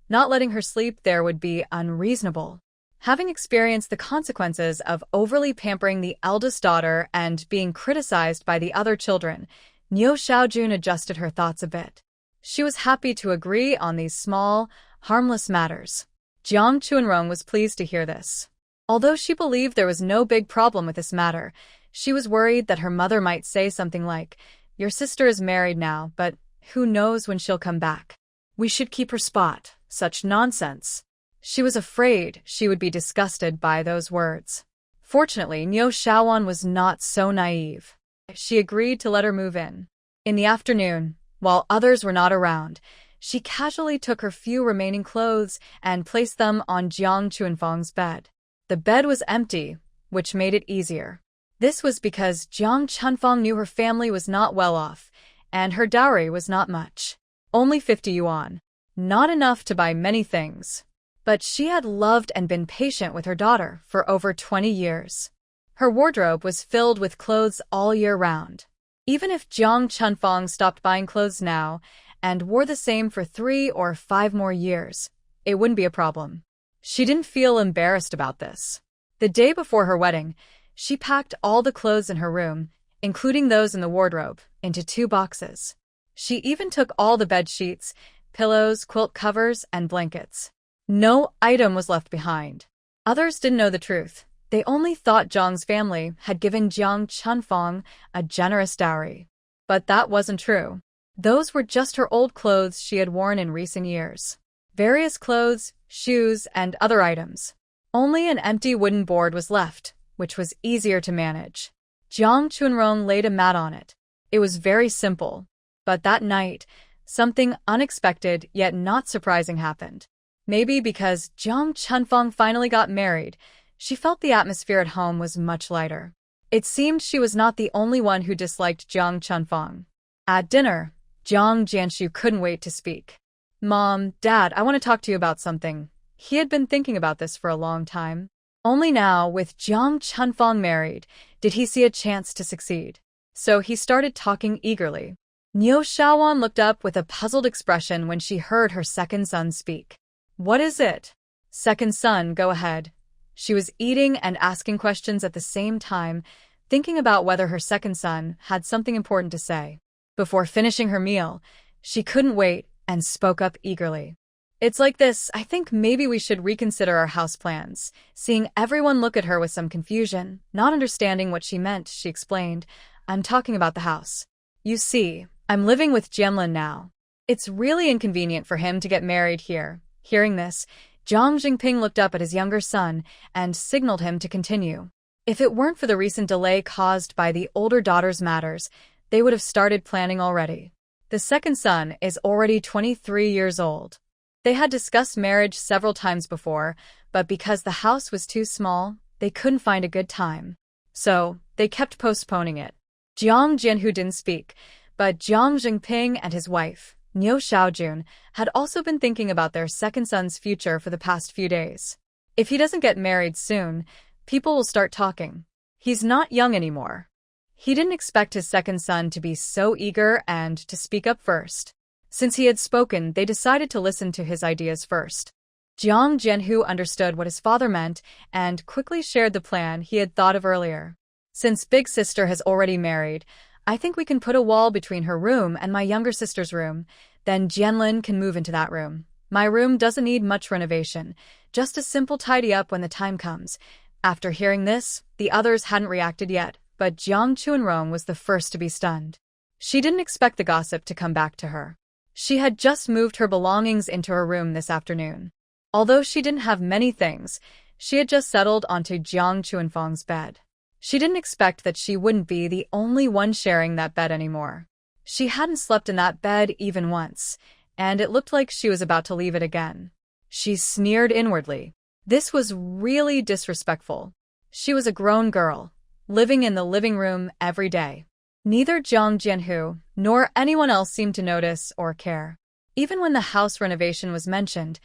not letting her sleep there would be unreasonable. Having experienced the consequences of overly pampering the eldest daughter and being criticized by the other children, Niu Xiaojun adjusted her thoughts a bit. She was happy to agree on these small, harmless matters. Jiang Chunrong was pleased to hear this. Although she believed there was no big problem with this matter, she was worried that her mother might say something like, "Your sister is married now, but who knows when she'll come back? We should keep her spot." Such nonsense. She was afraid she would be disgusted by those words. Fortunately, Niu Xiaowan was not so naive. She agreed to let her move in. In the afternoon, while others were not around, she casually took her few remaining clothes and placed them on Jiang Chunfang's bed. The bed was empty, which made it easier. This was because Jiang Chunfang knew her family was not well off, and her dowry was not much. Only 50 yuan. Not enough to buy many things. But she had loved and been patient with her daughter for over 20 years. Her wardrobe was filled with clothes all year round. Even if Jiang Chunfang stopped buying clothes now and wore the same for 3 or 5 more years, it wouldn't be a problem. She didn't feel embarrassed about this. The day before her wedding, she packed all the clothes in her room, including those in the wardrobe, into 2 boxes. She even took all the bed sheets, pillows, quilt covers, and blankets. No item was left behind. Others didn't know the truth. They only thought Jiang's family had given Jiang Chunfang a generous dowry. But that wasn't true. Those were just her old clothes she had worn in recent years. Various clothes, shoes, and other items. Only an empty wooden board was left, which was easier to manage. Jiang Chunrong laid a mat on it. It was very simple. But that night, something unexpected yet not surprising happened. Maybe because Jiang Chunfang finally got married, she felt the atmosphere at home was much lighter. It seemed she was not the only one who disliked Jiang Chunfang. At dinner, Jiang Jianshu couldn't wait to speak. "Mom, Dad, I want to talk to you about something." He had been thinking about this for a long time. Only now, with Jiang Chunfang married, did he see a chance to succeed. So he started talking eagerly. Niu Shaowan looked up with a puzzled expression when she heard her second son speak. "What is it?" "Second son, go ahead." She was eating and asking questions at the same time, thinking about whether her second son had something important to say. Before finishing her meal, she couldn't wait and spoke up eagerly. "It's like this, I think maybe we should reconsider our house plans." Seeing everyone look at her with some confusion, not understanding what she meant, she explained, "I'm talking about the house. You see, I'm living with Jianlin now. It's really inconvenient for him to get married here." Hearing this, Zhang Jingping looked up at his younger son and signaled him to continue. If it weren't for the recent delay caused by the older daughter's matters, they would have started planning already. The second son is already 23 years old. They had discussed marriage several times before, but because the house was too small, they couldn't find a good time. So, they kept postponing it. Jiang Jianhu didn't speak, but Jiang Jingping and his wife, Niu Xiaojun, had also been thinking about their second son's future for the past few days. If he doesn't get married soon, people will start talking. He's not young anymore. He didn't expect his second son to be so eager and to speak up first. Since he had spoken, they decided to listen to his ideas first. Jiang Jianhu understood what his father meant and quickly shared the plan he had thought of earlier. "Since big sister has already married, I think we can put a wall between her room and my younger sister's room. Then Jianlin can move into that room. My room doesn't need much renovation, just a simple tidy up when the time comes." After hearing this, the others hadn't reacted yet, but Jiang Chunrong was the first to be stunned. She didn't expect the gossip to come back to her. She had just moved her belongings into her room this afternoon. Although she didn't have many things, she had just settled onto Jiang Chunfang's bed. She didn't expect that she wouldn't be the only one sharing that bed anymore. She hadn't slept in that bed even once, and it looked like she was about to leave it again. She sneered inwardly. This was really disrespectful. She was a grown girl, living in the living room every day. Neither Jiang Jianhu nor anyone else seemed to notice or care. Even when the house renovation was mentioned,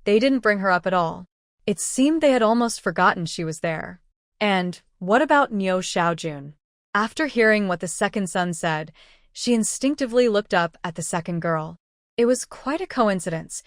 they didn't bring her up at all. It seemed they had almost forgotten she was there. And what about Niu Xiaojun? After hearing what the second son said, she instinctively looked up at the second girl. It was quite a coincidence.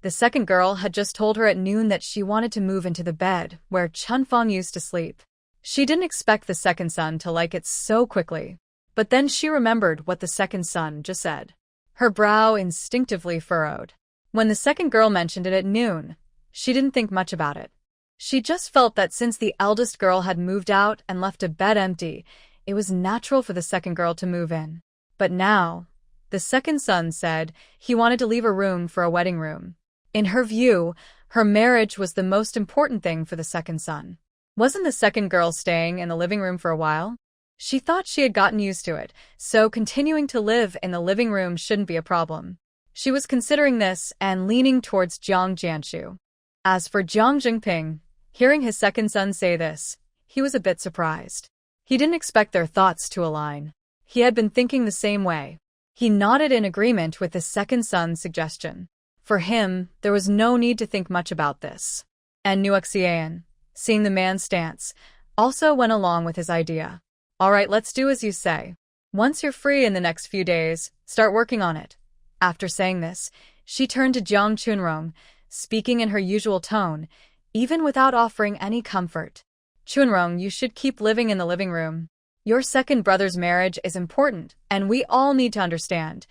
The second girl had just told her at noon that she wanted to move into the bed where Chunfang used to sleep. She didn't expect the second son to like it so quickly. But then she remembered what the second son just said. Her brow instinctively furrowed. When the second girl mentioned it at noon, she didn't think much about it. She just felt that since the eldest girl had moved out and left a bed empty, it was natural for the second girl to move in. But now, the second son said he wanted to leave a room for a wedding room. In her view, her marriage was the most important thing for the second son. Wasn't the second girl staying in the living room for a while? She thought she had gotten used to it, so continuing to live in the living room shouldn't be a problem. She was considering this and leaning towards Jiang Jianshu. As for Jiang Jingping, hearing his second son say this, he was a bit surprised. He didn't expect their thoughts to align. He had been thinking the same way. He nodded in agreement with the second son's suggestion. For him, there was no need to think much about this. And Nuxian, seeing the man's stance, also went along with his idea. "All right, let's do as you say. Once you're free in the next few days, start working on it." After saying this, she turned to Jiang Chunrong, speaking in her usual tone, even without offering any comfort. "Chunrong, you should keep living in the living room. Your second brother's marriage is important, and we all need to understand."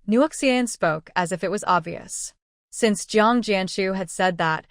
Nuxian spoke as if it was obvious. Since Jiang Jianshu had said that,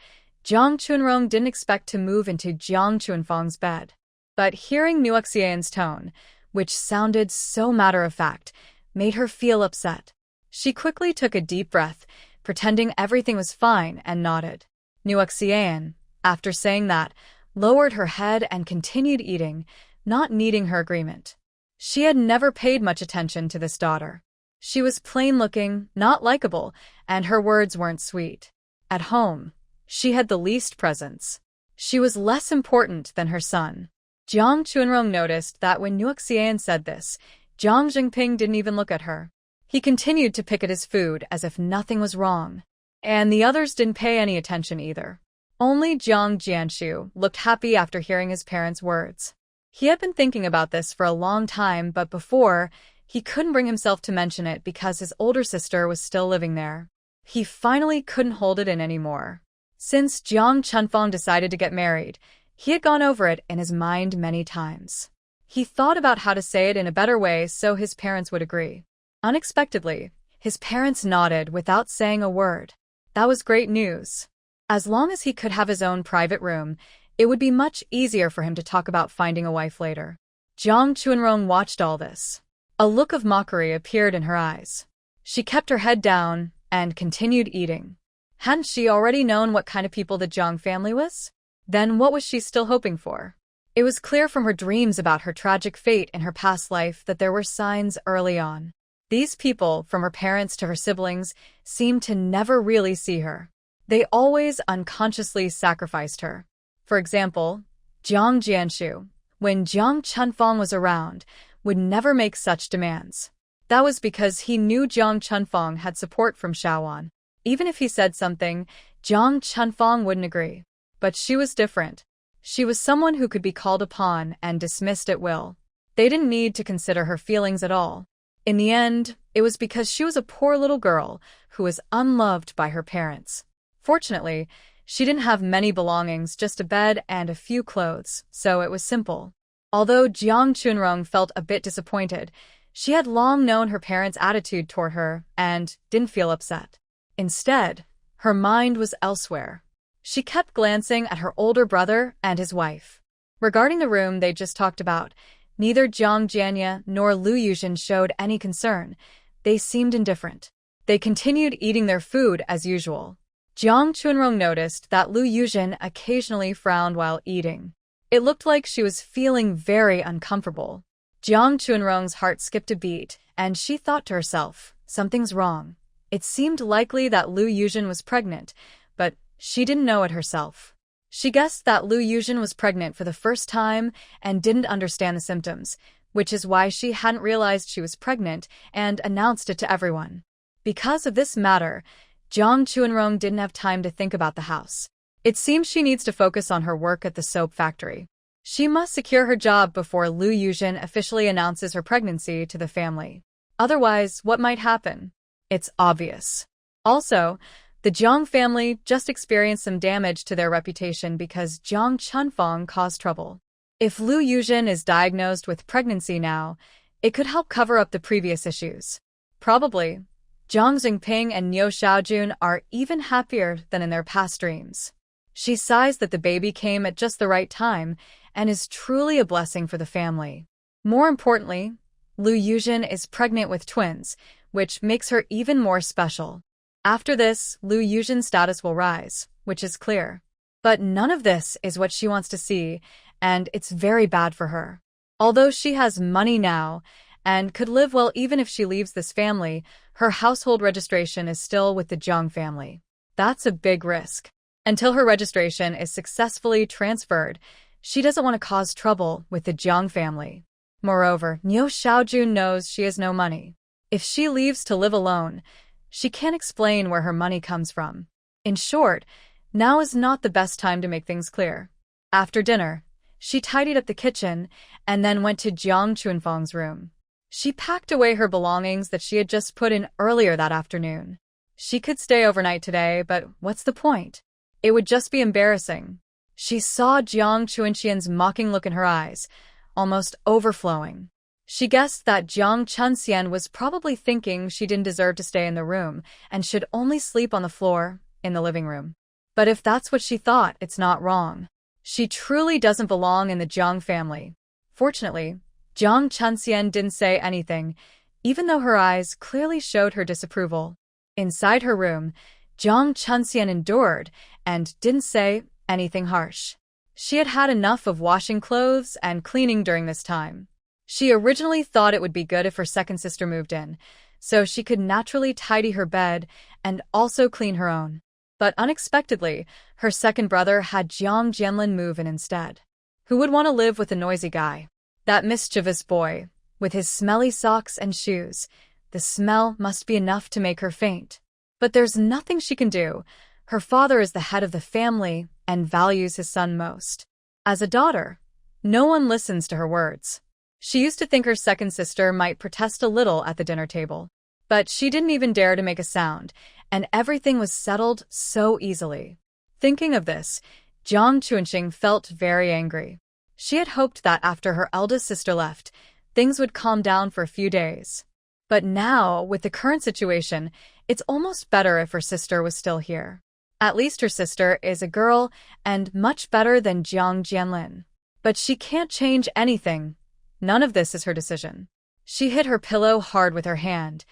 Jiang Chunrong didn't expect to move into Jiang Chunfang's bed. But hearing Nuxian's tone, which sounded so matter-of-fact, made her feel upset. She quickly took a deep breath, pretending everything was fine, and nodded. Nuxian, after saying that, lowered her head and continued eating, not needing her agreement. She had never paid much attention to this daughter. She was plain-looking, not likable, and her words weren't sweet. At home, she had the least presence. She was less important than her son. Jiang Chunrong noticed that when Nuxian said this, Jiang Jingping didn't even look at her. He continued to pick at his food as if nothing was wrong. And the others didn't pay any attention either. Only Jiang Jianshu looked happy after hearing his parents' words. He had been thinking about this for a long time, but before, he couldn't bring himself to mention it because his older sister was still living there. He finally couldn't hold it in anymore. Since Jiang Chunfang decided to get married, he had gone over it in his mind many times. He thought about how to say it in a better way so his parents would agree. Unexpectedly, his parents nodded without saying a word. That was great news. As long as he could have his own private room, it would be much easier for him to talk about finding a wife later. Jiang Chunrong watched all this. A look of mockery appeared in her eyes. She kept her head down and continued eating. Hadn't she already known what kind of people the Jiang family was? Then what was she still hoping for? It was clear from her dreams about her tragic fate in her past life that there were signs early on. These people, from her parents to her siblings, seemed to never really see her. They always unconsciously sacrificed her. For example, Jiang Jianshu, when Jiang Chunfang was around, would never make such demands. That was because he knew Jiang Chunfang had support from Shaoan. Even if he said something, Jiang Chunfang wouldn't agree. But she was different. She was someone who could be called upon and dismissed at will. They didn't need to consider her feelings at all. In the end, it was because she was a poor little girl who was unloved by her parents. Fortunately, she didn't have many belongings, just a bed and a few clothes, so it was simple. Although Jiang Chunrong felt a bit disappointed, she had long known her parents' attitude toward her and didn't feel upset. Instead, her mind was elsewhere. She kept glancing at her older brother and his wife. Regarding the room they just talked about, neither Jiang Jianya nor Lu Yuzhen showed any concern. They seemed indifferent. They continued eating their food as usual. Jiang Chunrong noticed that Lu Yuzhen occasionally frowned while eating. It looked like she was feeling very uncomfortable. Jiang Chunrong's heart skipped a beat, and she thought to herself, something's wrong. It seemed likely that Lu Yuzhen was pregnant, but she didn't know it herself. She guessed that Lu Yuzhen was pregnant for the first time and didn't understand the symptoms, which is why she hadn't realized she was pregnant and announced it to everyone. Because of this matter, Jiang Chunrong didn't have time to think about the house. It seems she needs to focus on her work at the soap factory. She must secure her job before Lu Yuzhen officially announces her pregnancy to the family. Otherwise, what might happen? It's obvious. Also, the Jiang family just experienced some damage to their reputation because Jiang Chunfang caused trouble. If Lu Yuzhen is diagnosed with pregnancy now, it could help cover up the previous issues. Probably, Jiang Jingping and Niu Xiaojun are even happier than in their past dreams. She sighs that the baby came at just the right time and is truly a blessing for the family. More importantly, Lu Yuzhen is pregnant with twins, which makes her even more special. After this, Lu Yuzhen's status will rise, which is clear. But none of this is what she wants to see, and it's very bad for her. Although she has money now and could live well even if she leaves this family, her household registration is still with the Jiang family. That's a big risk. Until her registration is successfully transferred, she doesn't want to cause trouble with the Jiang family. Moreover, Niu Xiaojun knows she has no money. If she leaves to live alone, she can't explain where her money comes from. In short, now is not the best time to make things clear. After dinner, she tidied up the kitchen and then went to Jiang Chunfang's room. She packed away her belongings that she had just put in earlier that afternoon. She could stay overnight today, but what's the point? It would just be embarrassing. She saw Jiang Chunxian's mocking look in her eyes, almost overflowing. She guessed that Jiang Chunxian was probably thinking she didn't deserve to stay in the room and should only sleep on the floor in the living room. But if that's what she thought, it's not wrong. She truly doesn't belong in the Jiang family. Fortunately, Jiang Chunxian didn't say anything, even though her eyes clearly showed her disapproval. Inside her room, Jiang Chunxian endured and didn't say anything harsh. She had had enough of washing clothes and cleaning during this time. She originally thought it would be good if her second sister moved in, so she could naturally tidy her bed and also clean her own. But unexpectedly, her second brother had Jiang Jianlin move in instead. Who would want to live with a noisy guy? That mischievous boy, with his smelly socks and shoes. The smell must be enough to make her faint. But there's nothing she can do. Her father is the head of the family and values his son most. As a daughter, no one listens to her words. She used to think her second sister might protest a little at the dinner table. But she didn't even dare to make a sound, and everything was settled so easily. Thinking of this, Jiang Chunxing felt very angry. She had hoped that after her eldest sister left, things would calm down for a few days. But now, with the current situation, it's almost better if her sister was still here. At least her sister is a girl and much better than Jiang Jianlin. But she can't change anything. None of this is her decision. She hit her pillow hard with her hand,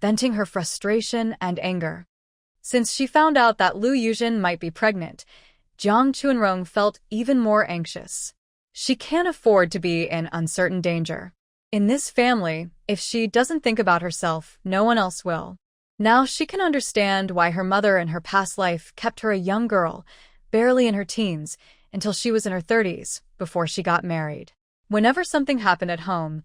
venting her frustration and anger. Since she found out that Lu Yuzhen might be pregnant, Jiang Chunrong felt even more anxious. She can't afford to be in uncertain danger. In this family, if she doesn't think about herself, no one else will. Now she can understand why her mother in her past life kept her a young girl, barely in her teens, until she was in her 30s, before she got married. Whenever something happened at home,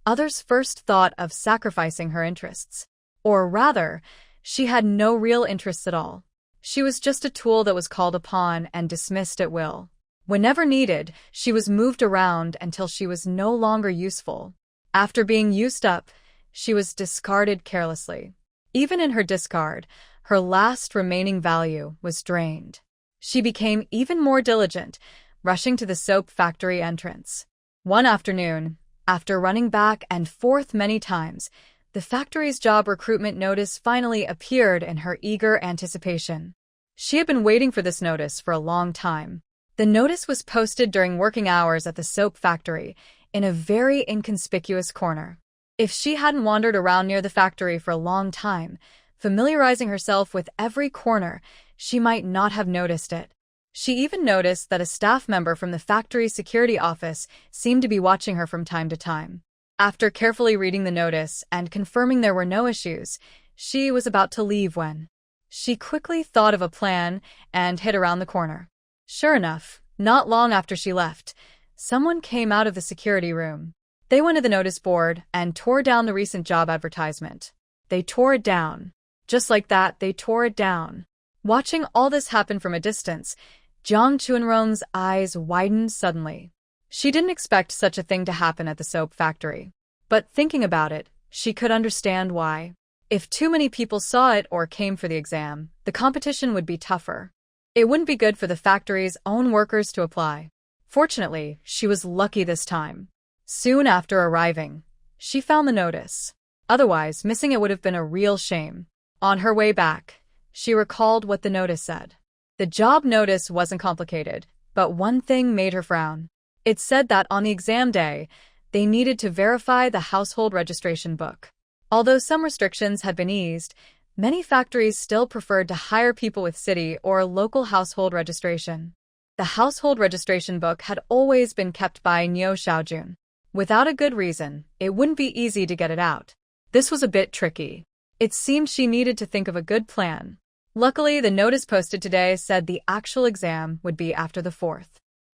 others first thought of sacrificing her interests. Or rather, she had no real interests at all. She was just a tool that was called upon and dismissed at will. Whenever needed, she was moved around until she was no longer useful. After being used up, she was discarded carelessly. Even in her discard, her last remaining value was drained. She became even more diligent, rushing to the soap factory entrance. One afternoon, after running back and forth many times, the factory's job recruitment notice finally appeared in her eager anticipation. She had been waiting for this notice for a long time. The notice was posted during working hours at the soap factory, in a very inconspicuous corner. If she hadn't wandered around near the factory for a long time, familiarizing herself with every corner, she might not have noticed it. She even noticed that a staff member from the factory's security office seemed to be watching her from time to time. After carefully reading the notice and confirming there were no issues, she was about to leave when she quickly thought of a plan and hid around the corner. Sure enough, not long after she left, someone came out of the security room. They went to the notice board and tore down the recent job advertisement. They tore it down. Just like that, they tore it down. Watching all this happen from a distance, Jiang Chunrong's eyes widened suddenly. She didn't expect such a thing to happen at the soap factory. But thinking about it, she could understand why. If too many people saw it or came for the exam, the competition would be tougher. It wouldn't be good for the factory's own workers to apply. Fortunately, she was lucky this time. Soon after arriving, she found the notice. Otherwise, missing it would have been a real shame. On her way back, she recalled what the notice said. The job notice wasn't complicated, but one thing made her frown. It said that on the exam day, they needed to verify the household registration book. Although some restrictions had been eased, many factories still preferred to hire people with city or local household registration. The household registration book had always been kept by Niu Xiaojun. Without a good reason, it wouldn't be easy to get it out. This was a bit tricky. It seemed she needed to think of a good plan. Luckily, the notice posted today said the actual exam would be after the 4th.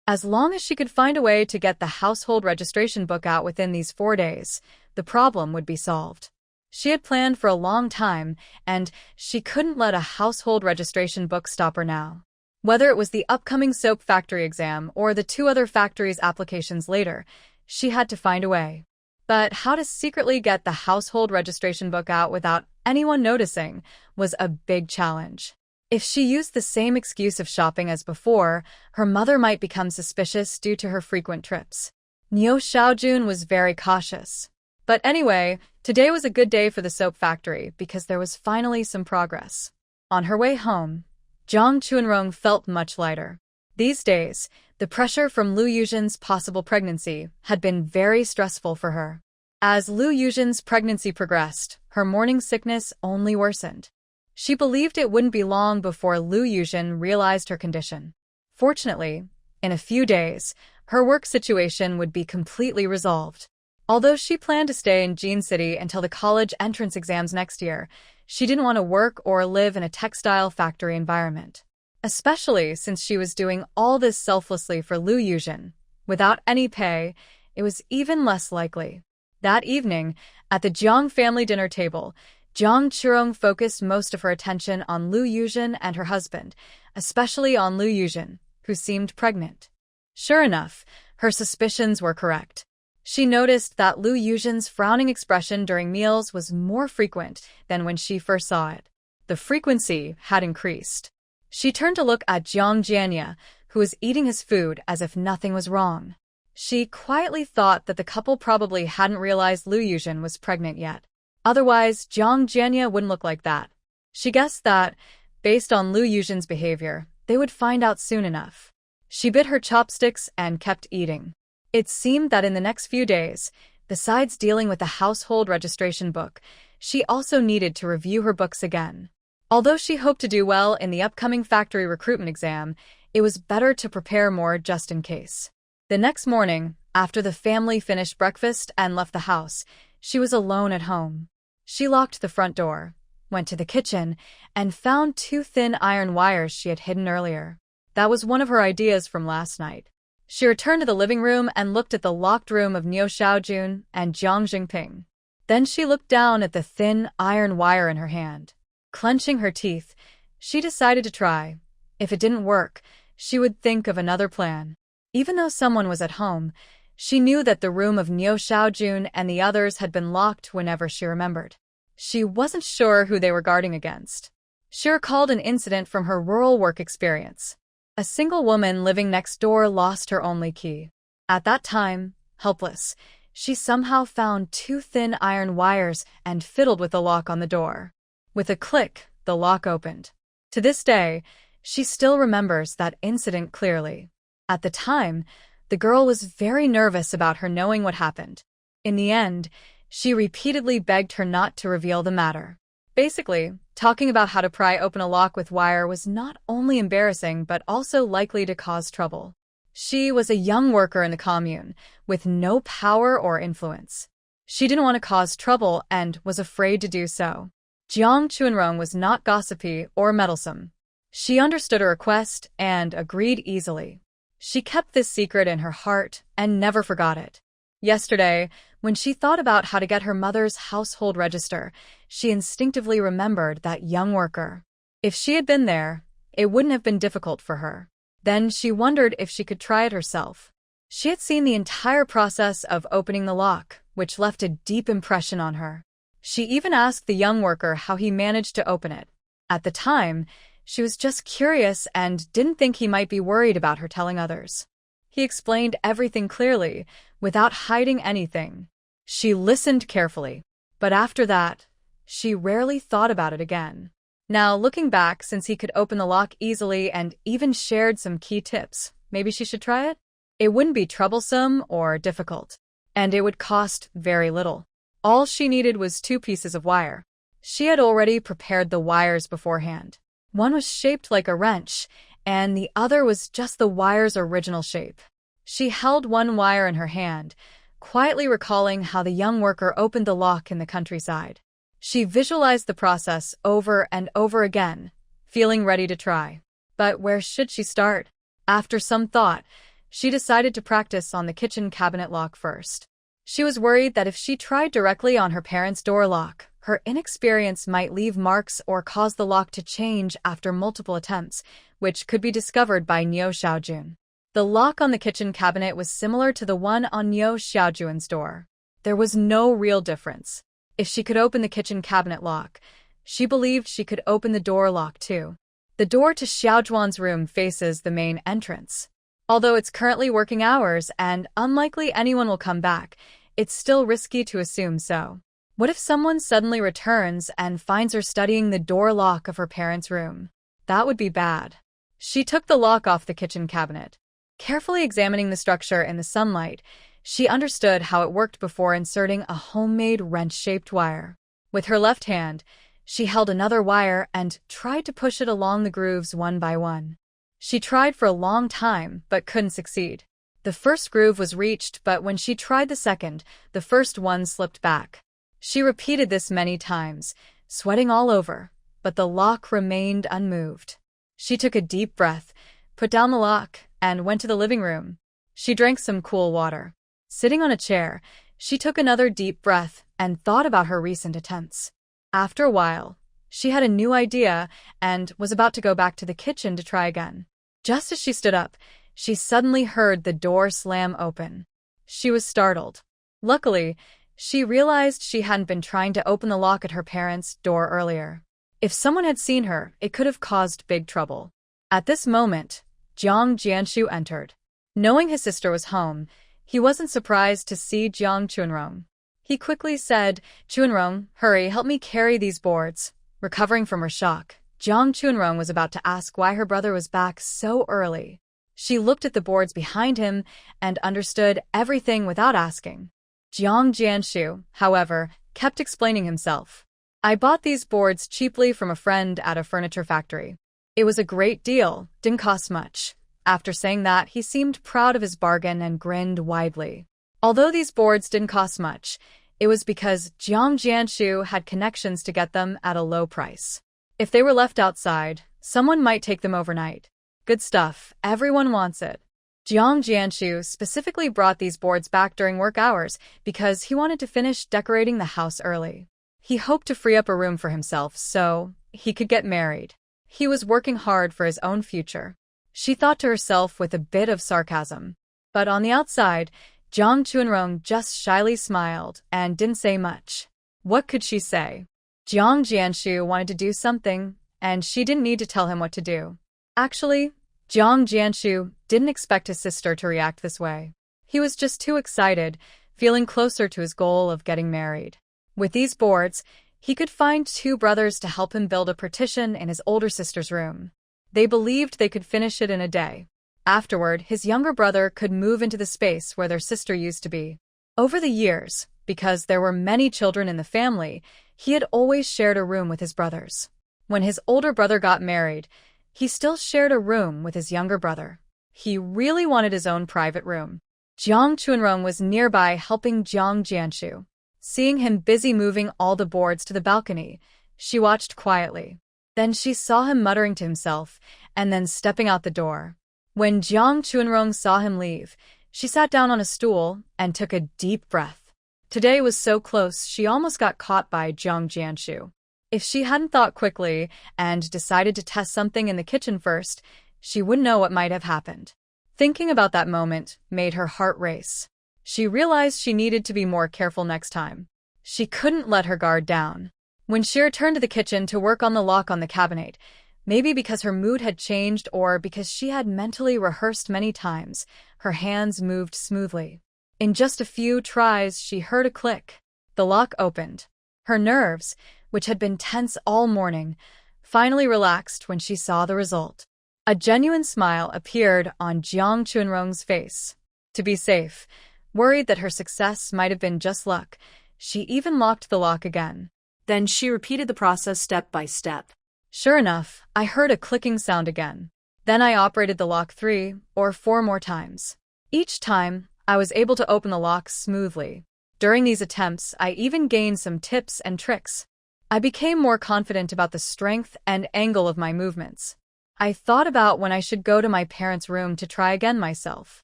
As long as she could find a way to get the household registration book out within these 4 days, the problem would be solved. She had planned for a long time, and she couldn't let a household registration book stop her now. Whether it was the upcoming soap factory exam or the 2 other factories' applications later, she had to find a way. But how to secretly get the household registration book out without anyone noticing was a big challenge. If she used the same excuse of shopping as before, her mother might become suspicious due to her frequent trips. Niu Xiaojun was very cautious. But anyway, today was a good day for the soap factory because there was finally some progress. On her way home, Jiang Chuanrong felt much lighter. These days, the pressure from Lu Yuzhen's possible pregnancy had been very stressful for her. As Lu Yuzhen's pregnancy progressed, her morning sickness only worsened. She believed it wouldn't be long before Lu Yuzhen realized her condition. Fortunately, in a few days, her work situation would be completely resolved. Although she planned to stay in Jean City until the college entrance exams next year, she didn't want to work or live in a textile factory environment. Especially since she was doing all this selflessly for Lu Yuzhen. Without any pay, it was even less likely. That evening, at the Jiang family dinner table, Jiang Chuanrong focused most of her attention on Lu Yuzhen and her husband, especially on Lu Yuzhen, who seemed pregnant. Sure enough, her suspicions were correct. She noticed that Lu Yuzhen's frowning expression during meals was more frequent than when she first saw it. The frequency had increased. She turned to look at Jiang Jianya, who was eating his food as if nothing was wrong. She quietly thought that the couple probably hadn't realized Lu Yuzhen was pregnant yet. Otherwise, Jiang Jianya wouldn't look like that. She guessed that, based on Lu Yuzhen's behavior, they would find out soon enough. She bit her chopsticks and kept eating. It seemed that in the next few days, besides dealing with the household registration book, she also needed to review her books again. Although she hoped to do well in the upcoming factory recruitment exam, it was better to prepare more just in case. The next morning, after the family finished breakfast and left the house, she was alone at home. She locked the front door, went to the kitchen, and found 2 thin iron wires she had hidden earlier. That was one of her ideas from last night. She returned to the living room and looked at the locked room of Niu Xiaojun and Jiang Jingping. Then she looked down at the thin iron wire in her hand. Clenching her teeth, she decided to try. If it didn't work, she would think of another plan. Even though someone was at home, she knew that the room of Niu Xiaojun and the others had been locked whenever she remembered. She wasn't sure who they were guarding against. She recalled an incident from her rural work experience. A single woman living next door lost her only key. At that time, helpless, she somehow found 2 thin iron wires and fiddled with the lock on the door. With a click, the lock opened. To this day, she still remembers that incident clearly. At the time, the girl was very nervous about her knowing what happened. In the end, she repeatedly begged her not to reveal the matter. Basically, talking about how to pry open a lock with wire was not only embarrassing but also likely to cause trouble. She was a young worker in the commune, with no power or influence. She didn't want to cause trouble and was afraid to do so. Jiang Chuanrong was not gossipy or meddlesome. She understood her request and agreed easily. She kept this secret in her heart and never forgot it. Yesterday, when she thought about how to get her mother's household register, she instinctively remembered that young worker. If she had been there, it wouldn't have been difficult for her. Then she wondered if she could try it herself. She had seen the entire process of opening the lock, which left a deep impression on her. She even asked the young worker how he managed to open it. At the time, she was just curious and didn't think he might be worried about her telling others. He explained everything clearly, without hiding anything. She listened carefully. But after that, she rarely thought about it again. Now, looking back, since he could open the lock easily and even shared some key tips, maybe she should try it? It wouldn't be troublesome or difficult. And it would cost very little. All she needed was 2 pieces of wire. She had already prepared the wires beforehand. One was shaped like a wrench, and the other was just the wire's original shape. She held one wire in her hand, quietly recalling how the young worker opened the lock in the countryside. She visualized the process over and over again, feeling ready to try. But where should she start? After some thought, she decided to practice on the kitchen cabinet lock first. She was worried that if she tried directly on her parents' door lock, her inexperience might leave marks or cause the lock to change after multiple attempts, which could be discovered by Niu Xiaojun. The lock on the kitchen cabinet was similar to the one on Niu Xiaojun's door. There was no real difference. If she could open the kitchen cabinet lock, she believed she could open the door lock too. The door to Xiaojuan's room faces the main entrance. Although it's currently working hours and unlikely anyone will come back, it's still risky to assume so. What if someone suddenly returns and finds her studying the door lock of her parents' room? That would be bad. She took the lock off the kitchen cabinet. Carefully examining the structure in the sunlight, she understood how it worked before inserting a homemade wrench-shaped wire. With her left hand, she held another wire and tried to push it along the grooves one by one. She tried for a long time, but couldn't succeed. The first groove was reached, but when she tried the second, the first one slipped back. She repeated this many times, sweating all over, but the lock remained unmoved. She took a deep breath, put down the lock, and went to the living room. She drank some cool water. Sitting on a chair, she took another deep breath and thought about her recent attempts. After a while, she had a new idea and was about to go back to the kitchen to try again. Just as she stood up, she suddenly heard the door slam open. She was startled. Luckily, she realized she hadn't been trying to open the lock at her parents' door earlier. If someone had seen her, it could have caused big trouble. At this moment, Jiang Jianshu entered. Knowing his sister was home, he wasn't surprised to see Jiang Chunrong. He quickly said, "Chunrong, hurry, help me carry these boards." Recovering from her shock, Jiang Chunrong was about to ask why her brother was back so early. She looked at the boards behind him and understood everything without asking. Jiang Jianshu, however, kept explaining himself. "I bought these boards cheaply from a friend at a furniture factory. It was a great deal, didn't cost much." After saying that, he seemed proud of his bargain and grinned widely. Although these boards didn't cost much, it was because Jiang Jianshu had connections to get them at a low price. If they were left outside, someone might take them overnight. Good stuff, everyone wants it. Jiang Jianshu specifically brought these boards back during work hours because he wanted to finish decorating the house early. He hoped to free up a room for himself so he could get married. He was working hard for his own future. She thought to herself with a bit of sarcasm. But on the outside, Jiang Chunrong just shyly smiled and didn't say much. What could she say? Jiang Jianshu wanted to do something, and she didn't need to tell him what to do. Actually, Jiang Jianshu didn't expect his sister to react this way. He was just too excited, feeling closer to his goal of getting married. With these boards, he could find 2 brothers to help him build a partition in his older sister's room. They believed they could finish it in a day. Afterward, his younger brother could move into the space where their sister used to be. Over the years, because there were many children in the family, he had always shared a room with his brothers. When his older brother got married, he still shared a room with his younger brother. He really wanted his own private room. Jiang Chunrong was nearby helping Jiang Jianshu. Seeing him busy moving all the boards to the balcony, she watched quietly. Then she saw him muttering to himself and then stepping out the door. When Jiang Chunrong saw him leave, she sat down on a stool and took a deep breath. Today was so close she almost got caught by Jiang Jianshu. If she hadn't thought quickly and decided to test something in the kitchen first, she wouldn't know what might have happened. Thinking about that moment made her heart race. She realized she needed to be more careful next time. She couldn't let her guard down. When she returned to the kitchen to work on the lock on the cabinet, maybe because her mood had changed or because she had mentally rehearsed many times, her hands moved smoothly. In just a few tries, she heard a click. The lock opened. Her nerves, which had been tense all morning, finally relaxed when she saw the result. A genuine smile appeared on Jiang Chunrong's face. To be safe, worried that her success might have been just luck, she even locked the lock again. Then she repeated the process step by step. Sure enough, I heard a clicking sound again. Then I operated the lock 3 or 4 more times. Each time, I was able to open the lock smoothly. During these attempts, I even gained some tips and tricks. I became more confident about the strength and angle of my movements. I thought about when I should go to my parents' room to try again myself.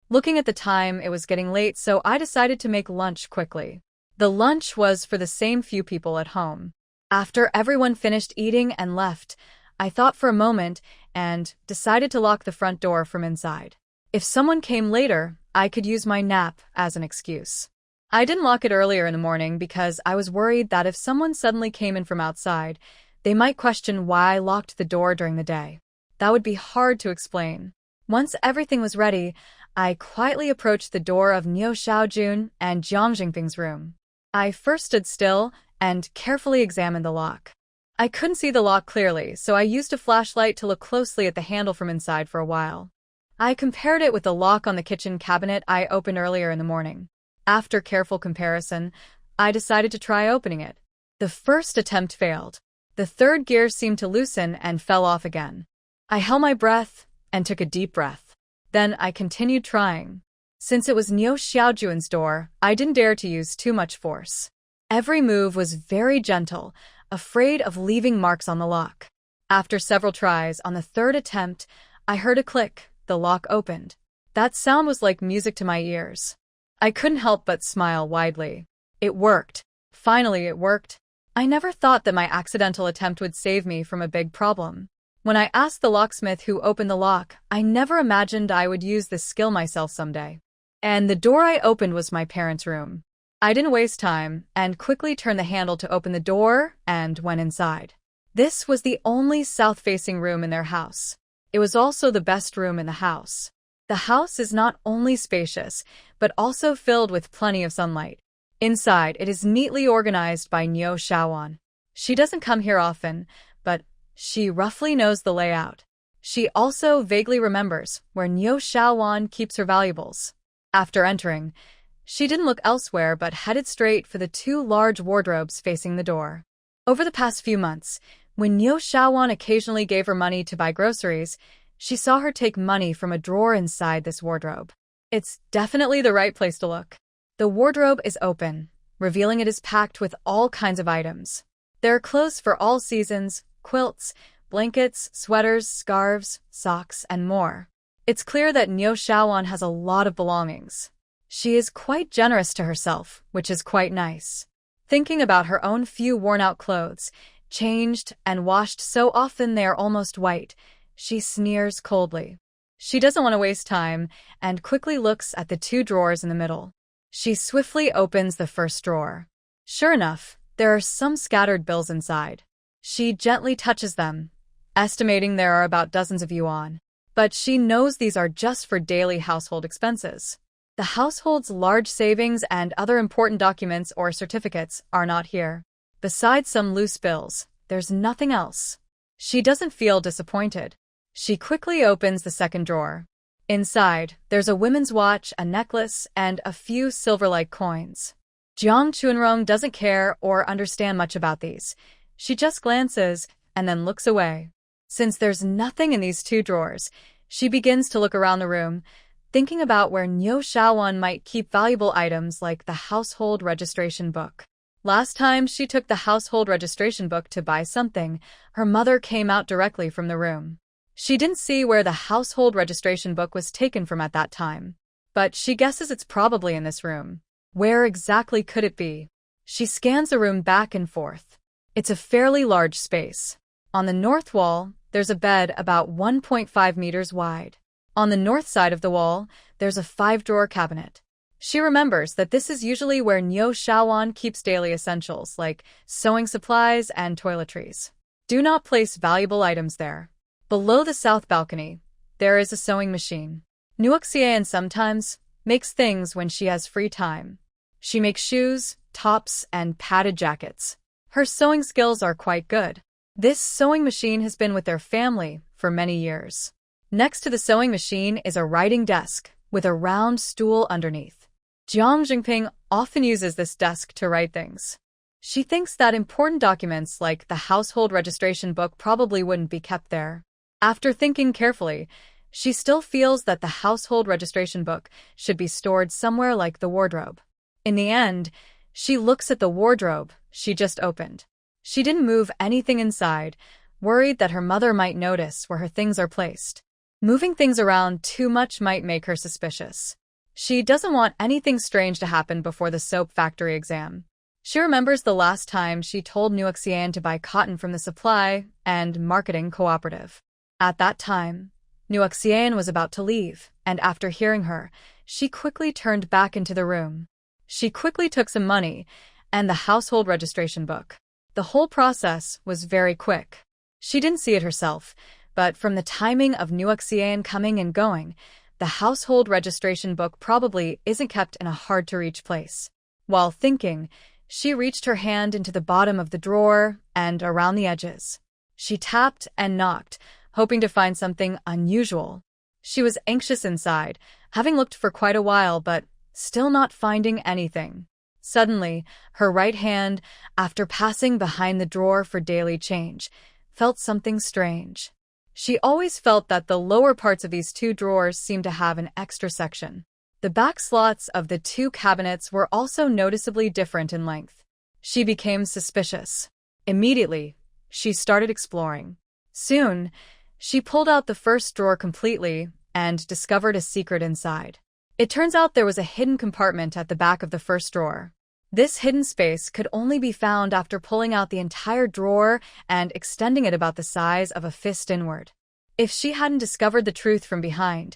Looking at the time, it was getting late, so I decided to make lunch quickly. The lunch was for the same few people at home. After everyone finished eating and left, I thought for a moment and decided to lock the front door from inside. If someone came later, I could use my nap as an excuse. I didn't lock it earlier in the morning because I was worried that if someone suddenly came in from outside, they might question why I locked the door during the day. That would be hard to explain. Once everything was ready, I quietly approached the door of Niu Xiaojun and Jiang Jingping's room. I first stood still and carefully examined the lock. I couldn't see the lock clearly, so I used a flashlight to look closely at the handle from inside for a while. I compared it with the lock on the kitchen cabinet I opened earlier in the morning. After careful comparison, I decided to try opening it. The first attempt failed. The third gear seemed to loosen and fell off again. I held my breath and took a deep breath. Then I continued trying. Since it was Niu Xiaojuan's door, I didn't dare to use too much force. Every move was very gentle, afraid of leaving marks on the lock. After several tries, on the third attempt, I heard a click. The lock opened. That sound was like music to my ears. I couldn't help but smile widely. It worked. Finally, it worked. I never thought that my accidental attempt would save me from a big problem. When I asked the locksmith who opened the lock, I never imagined I would use this skill myself someday. And the door I opened was my parents' room. I didn't waste time and quickly turned the handle to open the door and went inside. This was the only south-facing room in their house. It was also the best room in the house. The house is not only spacious, but also filled with plenty of sunlight. Inside, it is neatly organized by Niu Xiaowan. She doesn't come here often, but she roughly knows the layout. She also vaguely remembers where Niu Xiaowan keeps her valuables. After entering, she didn't look elsewhere but headed straight for the two large wardrobes facing the door. Over the past few months, when Niu Xiaowan occasionally gave her money to buy groceries, she saw her take money from a drawer inside this wardrobe. It's definitely the right place to look. The wardrobe is open, revealing it is packed with all kinds of items. There are clothes for all seasons, quilts, blankets, sweaters, scarves, socks, and more. It's clear that Niu Xiaowan has a lot of belongings. She is quite generous to herself, which is quite nice. Thinking about her own few worn-out clothes, changed and washed so often they are almost white, she sneers coldly. She doesn't want to waste time and quickly looks at the two drawers in the middle. She swiftly opens the first drawer. Sure enough, there are some scattered bills inside. She gently touches them, estimating there are about dozens of yuan. But she knows these are just for daily household expenses. The household's large savings and other important documents or certificates are not here. Besides some loose bills, there's nothing else. She doesn't feel disappointed. She quickly opens the second drawer. Inside, there's a women's watch, a necklace, and a few silver-like coins. Jiang Chunrong doesn't care or understand much about these. She just glances and then looks away. Since there's nothing in these two drawers, she begins to look around the room, thinking about where Niu Xiaowan might keep valuable items like the household registration book. Last time she took the household registration book to buy something, her mother came out directly from the room. She didn't see where the household registration book was taken from at that time, but she guesses it's probably in this room. Where exactly could it be? She scans the room back and forth. It's a fairly large space. On the north wall, there's a bed about 1.5 meters wide. On the north side of the wall, there's a 5-drawer cabinet. She remembers that this is usually where Niu Xiaowan keeps daily essentials like sewing supplies and toiletries. Do not place valuable items there. Below the south balcony, there is a sewing machine. Niu Xian sometimes makes things when she has free time. She makes shoes, tops, and padded jackets. Her sewing skills are quite good. This sewing machine has been with their family for many years. Next to the sewing machine is a writing desk with a round stool underneath. Jiang Jingping often uses this desk to write things. She thinks that important documents like the household registration book probably wouldn't be kept there. After thinking carefully, she still feels that the household registration book should be stored somewhere like the wardrobe. In the end, she looks at the wardrobe she just opened. She didn't move anything inside, worried that her mother might notice where her things are placed. Moving things around too much might make her suspicious. She doesn't want anything strange to happen before the soap factory exam. She remembers the last time she told Niu Xian to buy cotton from the supply and marketing cooperative. At that time, Niu Xian was about to leave, and after hearing her, she quickly turned back into the room. She quickly took some money and the household registration book. The whole process was very quick. She didn't see it herself, but from the timing of Niu Xian coming and going, the household registration book probably isn't kept in a hard-to-reach place. While thinking, She reached her hand into the bottom of the drawer and around the edges. She tapped and knocked, hoping to find something unusual. She was anxious inside, having looked for quite a while but still not finding anything. Suddenly, her right hand, after passing behind the drawer for daily change, felt something strange. She always felt that the lower parts of these two drawers seemed to have an extra section. The back slots of the two cabinets were also noticeably different in length. She became suspicious. Immediately, she started exploring. Soon, she pulled out the first drawer completely and discovered a secret inside. It turns out there was a hidden compartment at the back of the first drawer. This hidden space could only be found after pulling out the entire drawer and extending it about the size of a fist inward. If she hadn't discovered the truth from behind,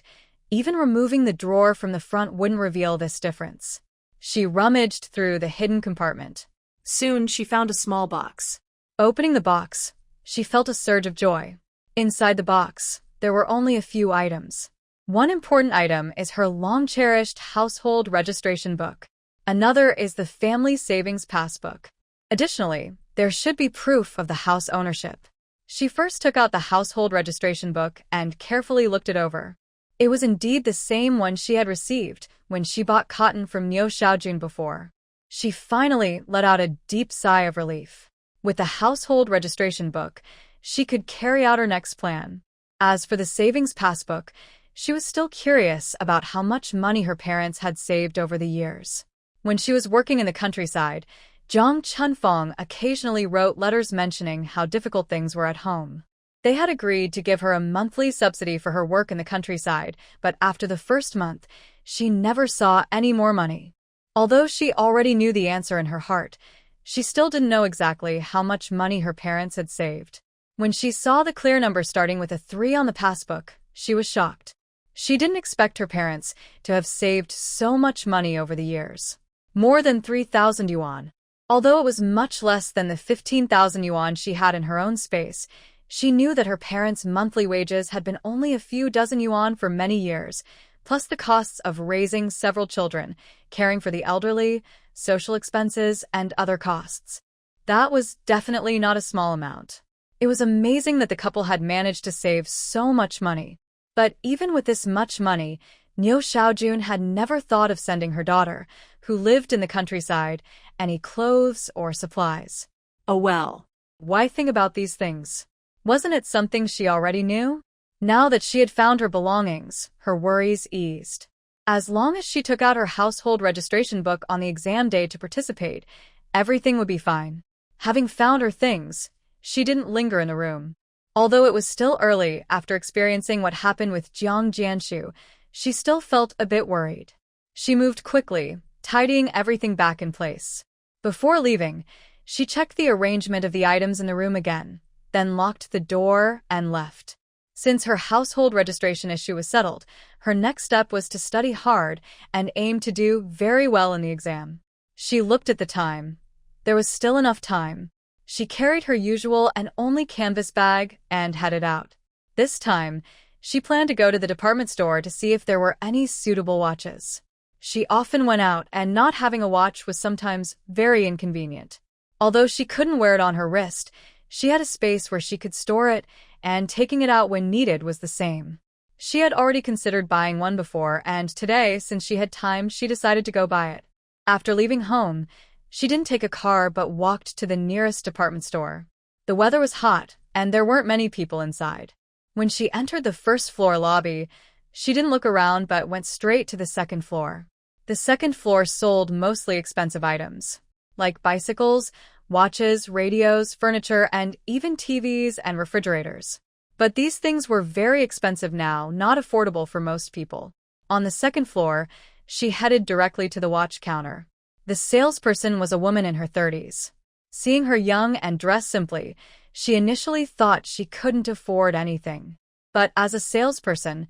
even removing the drawer from the front wouldn't reveal this difference. She rummaged through the hidden compartment. Soon, she found a small box. Opening the box, she felt a surge of joy. Inside the box, there were only a few items. One important item is her long-cherished household registration book. Another is the family savings passbook. Additionally, there should be proof of the house ownership. She first took out the household registration book and carefully looked it over. It was indeed the same one she had received when she bought cotton from Neo Xiaojun before. She finally let out a deep sigh of relief. With the household registration book, she could carry out her next plan. As for the savings passbook, she was still curious about how much money her parents had saved over the years. When she was working in the countryside, Zhang Chunfeng occasionally wrote letters mentioning how difficult things were at home. They had agreed to give her a monthly subsidy for her work in the countryside, but after the first month, she never saw any more money. Although she already knew the answer in her heart, she still didn't know exactly how much money her parents had saved. When she saw the clear number starting with a 3 on the passbook, she was shocked. She didn't expect her parents to have saved so much money over the years. More than 3,000 yuan. Although it was much less than the 15,000 yuan she had in her own space, she knew that her parents' monthly wages had been only a few dozen yuan for many years, plus the costs of raising several children, caring for the elderly, social expenses, and other costs. That was definitely not a small amount. It was amazing that the couple had managed to save so much money. But even with this much money, Neo Xiaojun had never thought of sending her daughter, who lived in the countryside, any clothes or supplies. Oh well. Why think about these things? Wasn't it something she already knew? Now that she had found her belongings, her worries eased. As long as she took out her household registration book on the exam day to participate, everything would be fine. Having found her things, she didn't linger in the room. Although it was still early after experiencing what happened with Jiang Jianshu, she still felt a bit worried. She moved quickly, tidying everything back in place. Before leaving, she checked the arrangement of the items in the room again, then locked the door and left. Since her household registration issue was settled, her next step was to study hard and aim to do very well in the exam. She looked at the time. There was still enough time. She carried her usual and only canvas bag and headed out. This time, she planned to go to the department store to see if there were any suitable watches. She often went out, and not having a watch was sometimes very inconvenient. Although she couldn't wear it on her wrist, she had a space where she could store it, and taking it out when needed was the same. She had already considered buying one before, and today, since she had time, she decided to go buy it. After leaving home, she didn't take a car but walked to the nearest department store. The weather was hot, and there weren't many people inside. When she entered the first floor lobby, she didn't look around but went straight to the second floor. The second floor sold mostly expensive items, like bicycles, watches, radios, furniture, and even TVs and refrigerators. But these things were very expensive now, not affordable for most people. On the second floor, she headed directly to the watch counter. The salesperson was a woman in her 30s. Seeing her young and dressed simply, she initially thought she couldn't afford anything. But as a salesperson,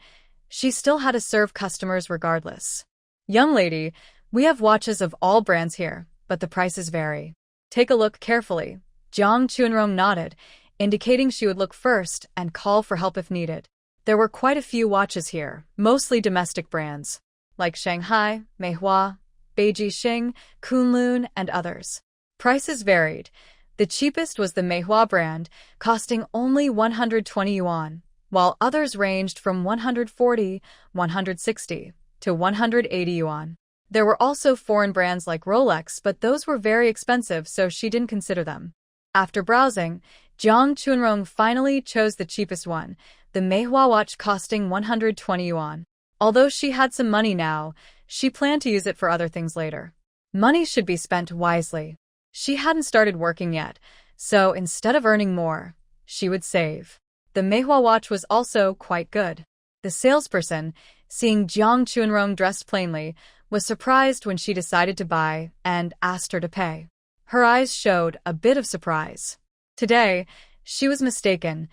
she still had to serve customers regardless. "Young lady, we have watches of all brands here, but the prices vary. Take a look carefully." Jiang Chunrong nodded, indicating she would look first and call for help if needed. There were quite a few watches here, mostly domestic brands, like Shanghai, manhwa, Beijing, Kunlun, and others. Prices varied. The cheapest was the manhwa brand, costing only 120 yuan, while others ranged from 140, 160, to 180 yuan. There were also foreign brands like Rolex, but those were very expensive, so she didn't consider them. After browsing, Jiang Chunrong finally chose the cheapest one, the manhwa watch costing 120 yuan. Although she had some money now, she planned to use it for other things later. Money should be spent wisely. She hadn't started working yet, so instead of earning more, she would save. The manhwa watch was also quite good. The salesperson, seeing Jiang Chunrong dressed plainly, was surprised when she decided to buy and asked her to pay. Her eyes showed a bit of surprise. Today, she was mistaken.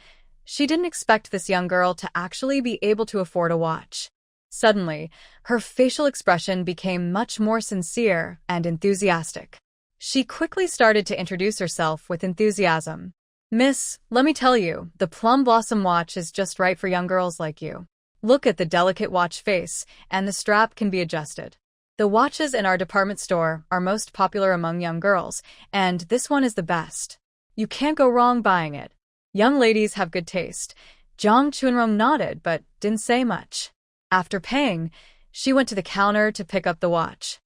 She didn't expect this young girl to actually be able to afford a watch. Suddenly, her facial expression became much more sincere and enthusiastic. She quickly started to introduce herself with enthusiasm. "Miss, let me tell you, the Plum Blossom watch is just right for young girls like you. Look at the delicate watch face, and the strap can be adjusted. The watches in our department store are most popular among young girls, and this one is the best. You can't go wrong buying it. Young ladies have good taste." Jiang Chunrong nodded but didn't say much. After paying, she went to the counter to pick up the watch.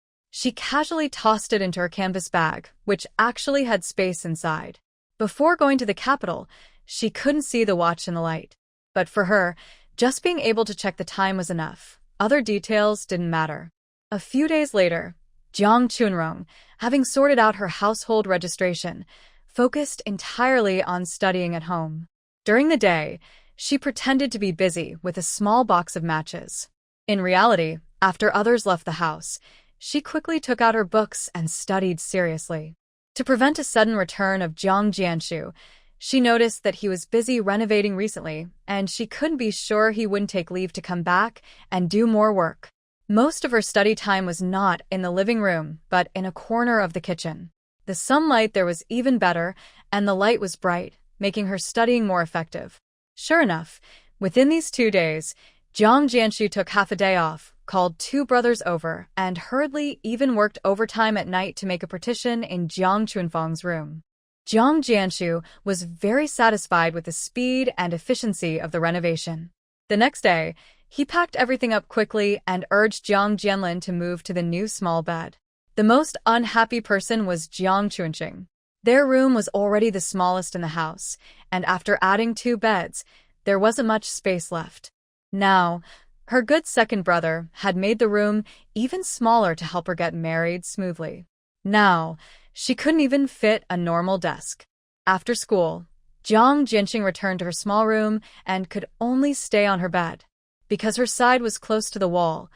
She casually tossed it into her canvas bag, which actually had space inside. Before going to the capital, she couldn't see the watch in the light. But for her, just being able to check the time was enough. Other details didn't matter. A few days later, Jiang Chunrong, having sorted out her household registration, focused entirely on studying at home. During the day, she pretended to be busy with a small box of matches. In reality, after others left the house, she quickly took out her books and studied seriously. To prevent a sudden return of Jiang Jianshu, she noticed that he was busy renovating recently, and she couldn't be sure he wouldn't take leave to come back and do more work. Most of her study time was not in the living room, but in a corner of the kitchen. The sunlight there was even better, and the light was bright, making her studying more effective. Sure enough, within these 2 days, Jiang Jianshu took half a day off, called 2 brothers over, and hurriedly even worked overtime at night to make a partition in Jiang Chunfang's room. Jiang Jianshu was very satisfied with the speed and efficiency of the renovation. The next day, he packed everything up quickly and urged Jiang Jianlin to move to the new small bed. The most unhappy person was Jiang Chunqing. Their room was already the smallest in the house, and after adding 2 beds, there wasn't much space left. Now, her good second brother had made the room even smaller to help her get married smoothly. Now, she couldn't even fit a normal desk. After school, Jiang Jianxing returned to her small room and could only stay on her bed. Because her side was close to the wall,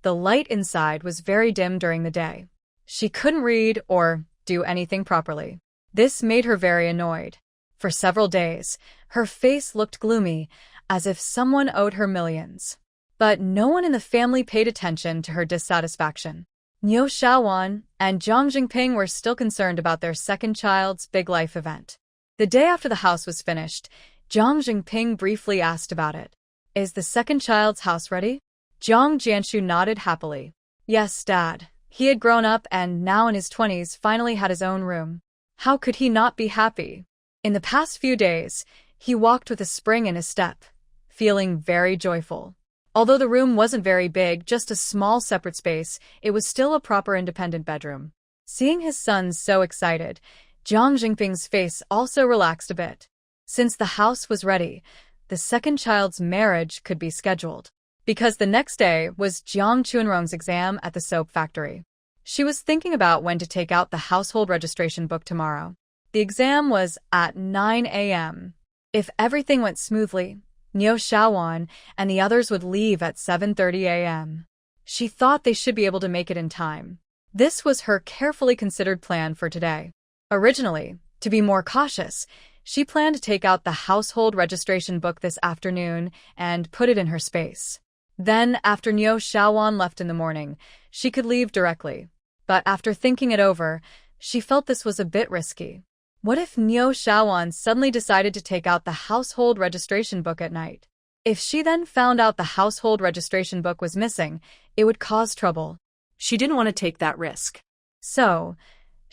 the light inside was very dim during the day. She couldn't read or do anything properly. This made her very annoyed. For several days, her face looked gloomy, as if someone owed her millions. But no one in the family paid attention to her dissatisfaction. Niu Xiaowan and Zhang Jingping were still concerned about their second child's big life event. The day after the house was finished, Zhang Jingping briefly asked about it. "Is the second child's house ready?" Jiang Jianshu nodded happily. "Yes, Dad. He had grown up and now in his 20s finally had his own room. How could he not be happy?" In the past few days, he walked with a spring in his step, feeling very joyful. Although the room wasn't very big, just a small separate space, it was still a proper independent bedroom. Seeing his son so excited, Jiang Jingping's face also relaxed a bit. Since the house was ready, the second child's marriage could be scheduled. Because the next day was Jiang Chunrong's exam at the soap factory. She was thinking about when to take out the household registration book tomorrow. The exam was at 9 a.m. If everything went smoothly, Niu Xiaowan and the others would leave at 7:30 a.m. She thought they should be able to make it in time. This was her carefully considered plan for today. Originally, to be more cautious, she planned to take out the household registration book this afternoon and put it in her space. Then, after Niu Xiaowan left in the morning, she could leave directly. But after thinking it over, she felt this was a bit risky. What if Niu Xiaowan suddenly decided to take out the household registration book at night? If she then found out the household registration book was missing, it would cause trouble. She didn't want to take that risk. So,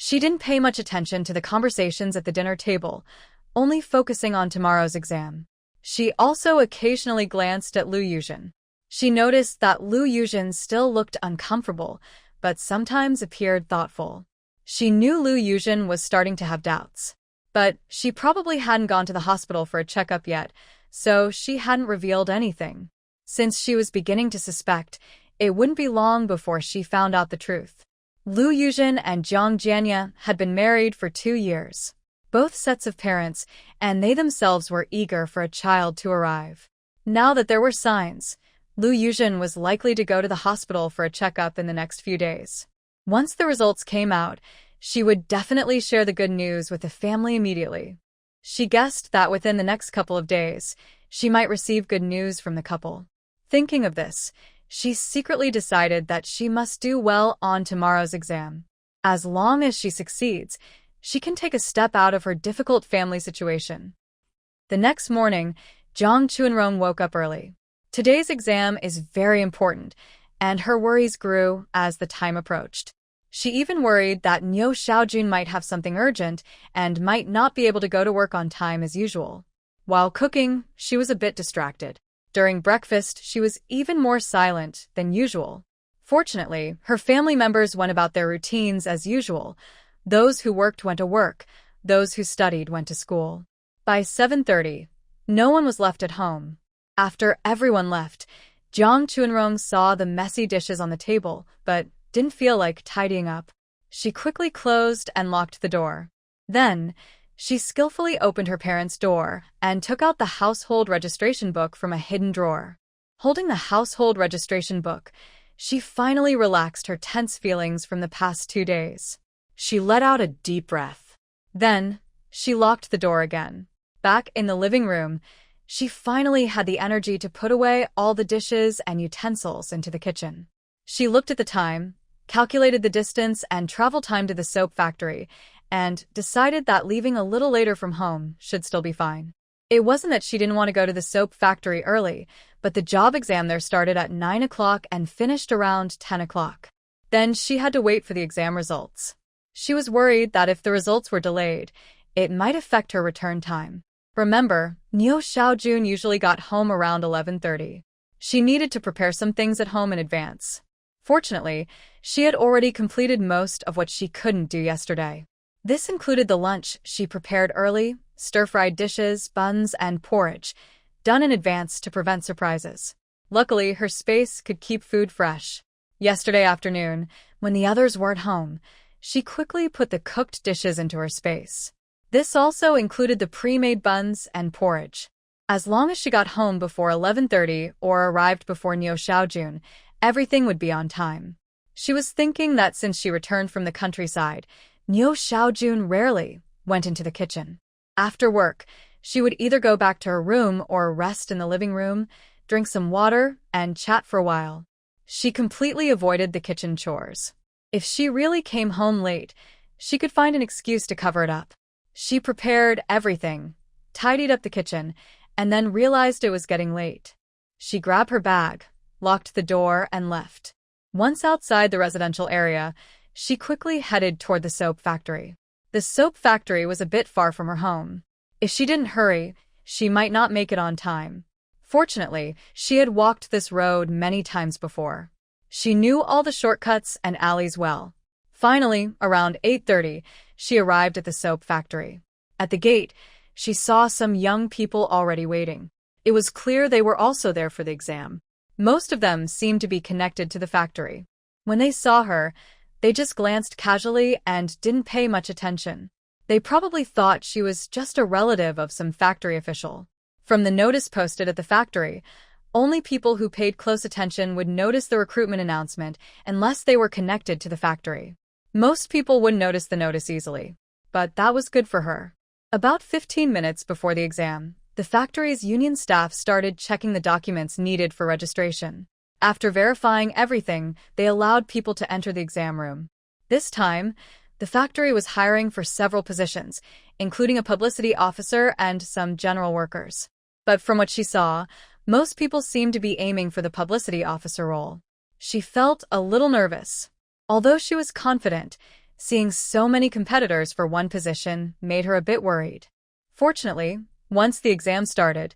She didn't pay much attention to the conversations at the dinner table, only focusing on tomorrow's exam. She also occasionally glanced at Lu Yuzhen. She noticed that Lu Yuzhen still looked uncomfortable, but sometimes appeared thoughtful. She knew Lu Yuzhen was starting to have doubts. But she probably hadn't gone to the hospital for a checkup yet, so she hadn't revealed anything. Since she was beginning to suspect, it wouldn't be long before she found out the truth. Lu Yuzhen and Jiang Jianye had been married for 2 years. Both sets of parents, and they themselves were eager for a child to arrive. Now that there were signs, Lu Yuzhen was likely to go to the hospital for a checkup in the next few days. Once the results came out, she would definitely share the good news with the family immediately. She guessed that within the next couple of days, she might receive good news from the couple. Thinking of this, she secretly decided that she must do well on tomorrow's exam. As long as she succeeds, she can take a step out of her difficult family situation. The next morning, Jiang Chuanrong woke up early. Today's exam is very important, and her worries grew as the time approached. She even worried that Niu Xiaojun might have something urgent and might not be able to go to work on time as usual. While cooking, she was a bit distracted. During breakfast, she was even more silent than usual. Fortunately, her family members went about their routines as usual. Those who worked went to work, those who studied went to school. By 7:30, no one was left at home. After everyone left, Jiang Chuanrong saw the messy dishes on the table, but didn't feel like tidying up. She quickly closed and locked the door. Then, she skillfully opened her parents' door and took out the household registration book from a hidden drawer. Holding the household registration book, she finally relaxed her tense feelings from the past 2 days. She let out a deep breath. Then, she locked the door again. Back in the living room, she finally had the energy to put away all the dishes and utensils into the kitchen. She looked at the time, calculated the distance and travel time to the soap factory, and decided that leaving a little later from home should still be fine. It wasn't that she didn't want to go to the soap factory early, but the job exam there started at 9 o'clock and finished around 10 o'clock. Then she had to wait for the exam results. She was worried that if the results were delayed, it might affect her return time. Remember, Niu Xiaojun usually got home around 11:30. She needed to prepare some things at home in advance. Fortunately, she had already completed most of what she couldn't do yesterday. This included the lunch she prepared early, stir-fried dishes, buns, and porridge, done in advance to prevent surprises. Luckily, her space could keep food fresh. Yesterday afternoon, when the others weren't home, she quickly put the cooked dishes into her space. This also included the pre-made buns and porridge. As long as she got home before 11:30 or arrived before Niu Xiaojun, everything would be on time. She was thinking that since she returned from the countryside, Niu Xiaojun rarely went into the kitchen. After work, she would either go back to her room or rest in the living room, drink some water, and chat for a while. She completely avoided the kitchen chores. If she really came home late, she could find an excuse to cover it up. She prepared everything, tidied up the kitchen, and then realized it was getting late. She grabbed her bag, locked the door, and left. Once outside the residential area, she quickly headed toward the soap factory. The soap factory was a bit far from her home. If she didn't hurry, she might not make it on time. Fortunately, she had walked this road many times before. She knew all the shortcuts and alleys well. Finally, around 8:30, she arrived at the soap factory. At the gate, she saw some young people already waiting. It was clear they were also there for the exam. Most of them seemed to be connected to the factory. When they saw her, they just glanced casually and didn't pay much attention. They probably thought she was just a relative of some factory official. From the notice posted at the factory, only people who paid close attention would notice the recruitment announcement unless they were connected to the factory. Most people wouldn't notice the notice easily, but that was good for her. About 15 minutes before the exam, the factory's union staff started checking the documents needed for registration. After verifying everything, they allowed people to enter the exam room. This time, the factory was hiring for several positions, including a publicity officer and some general workers. But from what she saw, most people seemed to be aiming for the publicity officer role. She felt a little nervous. Although she was confident, Seeing so many competitors for one position made her a bit worried. Fortunately, once the exam started,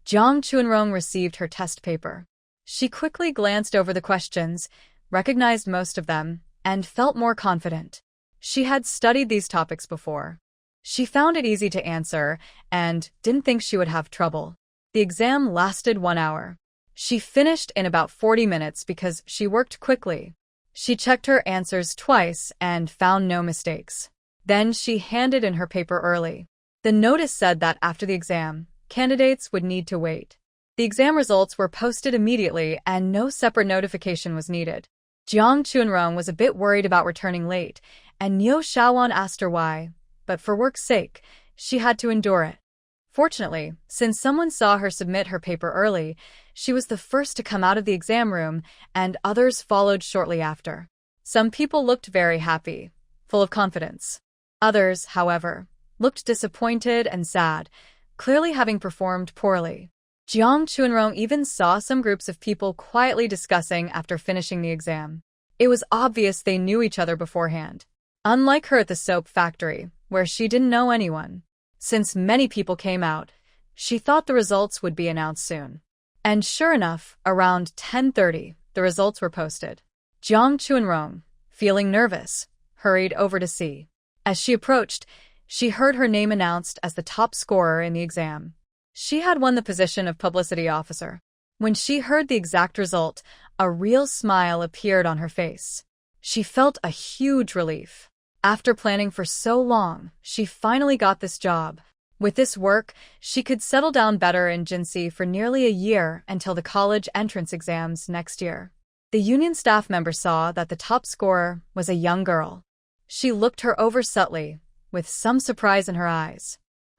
Jang Chunrong received her test paper. She quickly glanced over the questions, recognized most of them, and felt more confident. She had studied these topics before. She found it easy to answer and didn't think she would have trouble. The exam lasted 1 hour. She finished in about 40 minutes because she worked quickly. She checked her answers twice and found no mistakes. Then she handed in her paper early. The notice said that after the exam, candidates would need to wait. The exam results were posted immediately and no separate notification was needed. Jiang Chunrong was a bit worried about returning late, and Niu Shaowan asked her why, but for work's sake, she had to endure it. Fortunately, since someone saw her submit her paper early, she was the first to come out of the exam room, and others followed shortly after. Some people looked very happy, full of confidence. Others, however, looked disappointed and sad, clearly having performed poorly. Jiang Chunrong even saw some groups of people quietly discussing after finishing the exam. It was obvious they knew each other beforehand. Unlike her at the soap factory, where she didn't know anyone. Since many people came out, she thought the results would be announced soon. And sure enough, around 10:30, the results were posted. Jiang Chunrong, feeling nervous, hurried over to see. As she approached, she heard her name announced as the top scorer in the exam. She had won the position of publicity officer. When she heard the exact result, a real smile appeared on her face. She felt a huge relief. After planning for so long, she finally got this job. With this work, she could settle down better in Jinsei for nearly a year until the college entrance exams next year. The union staff member saw that the top scorer was a young girl. She looked her over subtly, with some surprise in her eyes.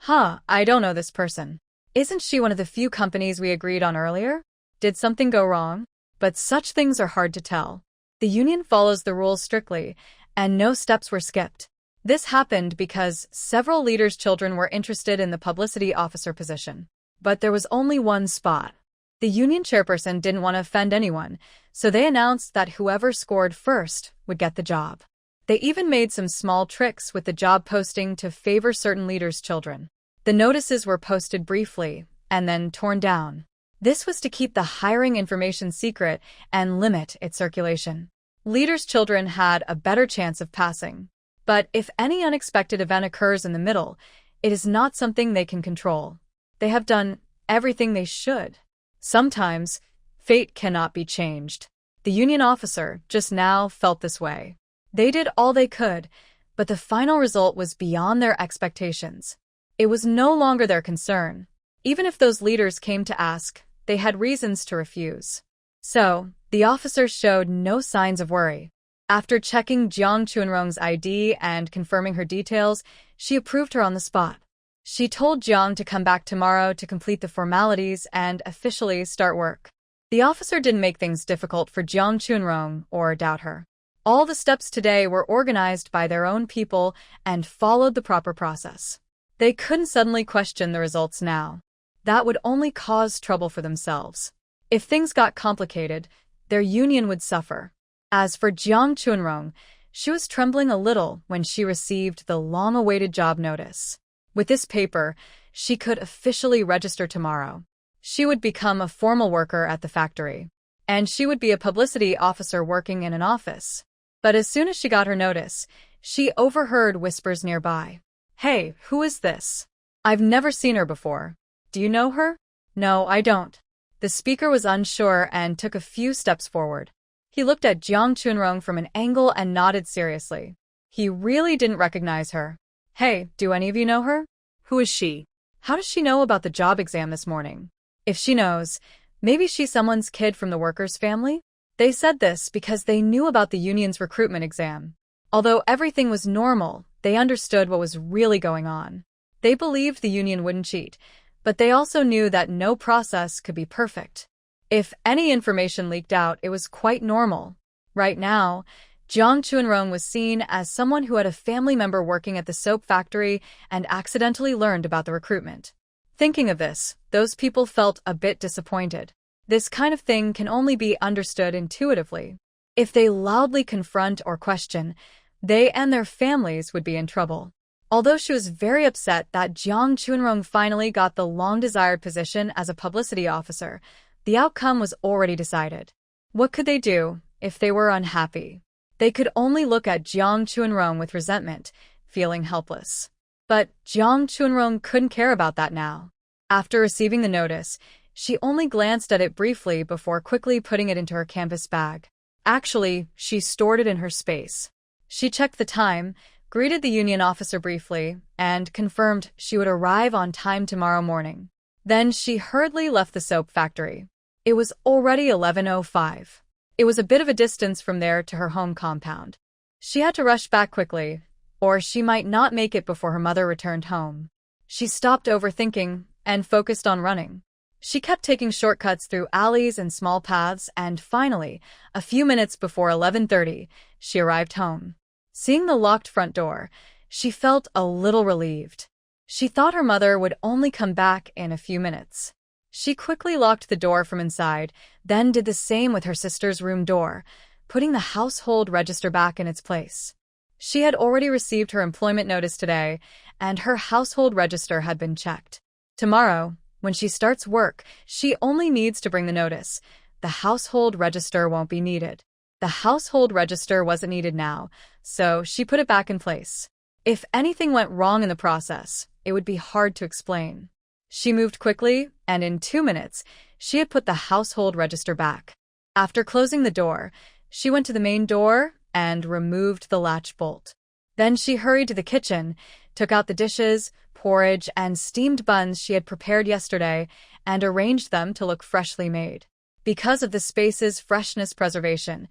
I don't know this person. Isn't she one of the few companies we agreed on earlier? Did something go wrong? But such things are hard to tell. The union follows the rules strictly, and no steps were skipped. This happened because several leaders' children were interested in the publicity officer position. But there was only one spot. The union chairperson didn't want to offend anyone, so they announced that whoever scored first would get the job. They even made some small tricks with the job posting to favor certain leaders' children. The notices were posted briefly and then torn down. This was to keep the hiring information secret and limit its circulation. Leaders' children had a better chance of passing. But if any unexpected event occurs in the middle, it is not something they can control. They have done everything they should. Sometimes, fate cannot be changed. The union officer just now felt this way. They did all they could, but the final result was beyond their expectations. It was no longer their concern. Even if those leaders came to ask, they had reasons to refuse. So, the officer showed no signs of worry. After checking Jiang Chunrong's ID and confirming her details, she approved her on the spot. She told Jiang to come back tomorrow to complete the formalities and officially start work. The officer didn't make things difficult for Jiang Chunrong or doubt her. All the steps today were organized by their own people and followed the proper process. They couldn't suddenly question the results now. That would only cause trouble for themselves. If things got complicated, their union would suffer. As for Jiang Chunrong, she was trembling a little when she received the long-awaited job notice. With this paper, she could officially register tomorrow. She would become a formal worker at the factory. And she would be a publicity officer working in an office. But as soon as she got her notice, she overheard whispers nearby. Hey, who is this? I've never seen her before. Do you know her? No, I don't. The speaker was unsure and took a few steps forward. He looked at Jiang Chunrong from an angle and nodded seriously. He really didn't recognize her. Hey, do any of you know her? Who is she? How does she know about the job exam this morning? If she knows, maybe she's someone's kid from the workers' family? They said this because they knew about the union's recruitment exam. Although everything was normal, they understood what was really going on. They believed the union wouldn't cheat, but they also knew that no process could be perfect. If any information leaked out, it was quite normal. Right now, Jiang Chunrong was seen as someone who had a family member working at the soap factory and accidentally learned about the recruitment. Thinking of this, those people felt a bit disappointed. This kind of thing can only be understood intuitively. If they loudly confront or question, They and their families would be in trouble. Although she was very upset that Jiang Chunrong finally got the long-desired position as a publicity officer, the outcome was already decided. What could they do if they were unhappy? They could only look at Jiang Chunrong with resentment, feeling helpless. But Jiang Chunrong couldn't care about that now. After receiving the notice, she only glanced at it briefly before quickly putting it into her canvas bag. Actually, she stored it in her space. She checked the time, greeted the union officer briefly, and confirmed she would arrive on time tomorrow morning. Then she hurriedly left the soap factory. It was already 11:05. It was a bit of a distance from there to her home compound. She had to rush back quickly, or she might not make it before her mother returned home. She stopped overthinking and focused on running. She kept taking shortcuts through alleys and small paths, and finally, a few minutes before 11:30, she arrived home. Seeing the locked front door, she felt a little relieved. She thought her mother would only come back in a few minutes. She quickly locked the door from inside, then did the same with her sister's room door, putting the household register back in its place. She had already received her employment notice today, and her household register had been checked. Tomorrow, when she starts work, she only needs to bring the notice. The household register won't be needed. The household register wasn't needed now, so she put it back in place. If anything went wrong in the process, it would be hard to explain. She moved quickly, and in 2 minutes, she had put the household register back. After closing the door, she went to the main door and removed the latch bolt. Then she hurried to the kitchen, took out the dishes, porridge, and steamed buns she had prepared yesterday, and arranged them to look freshly made. Because of the space's freshness preservation,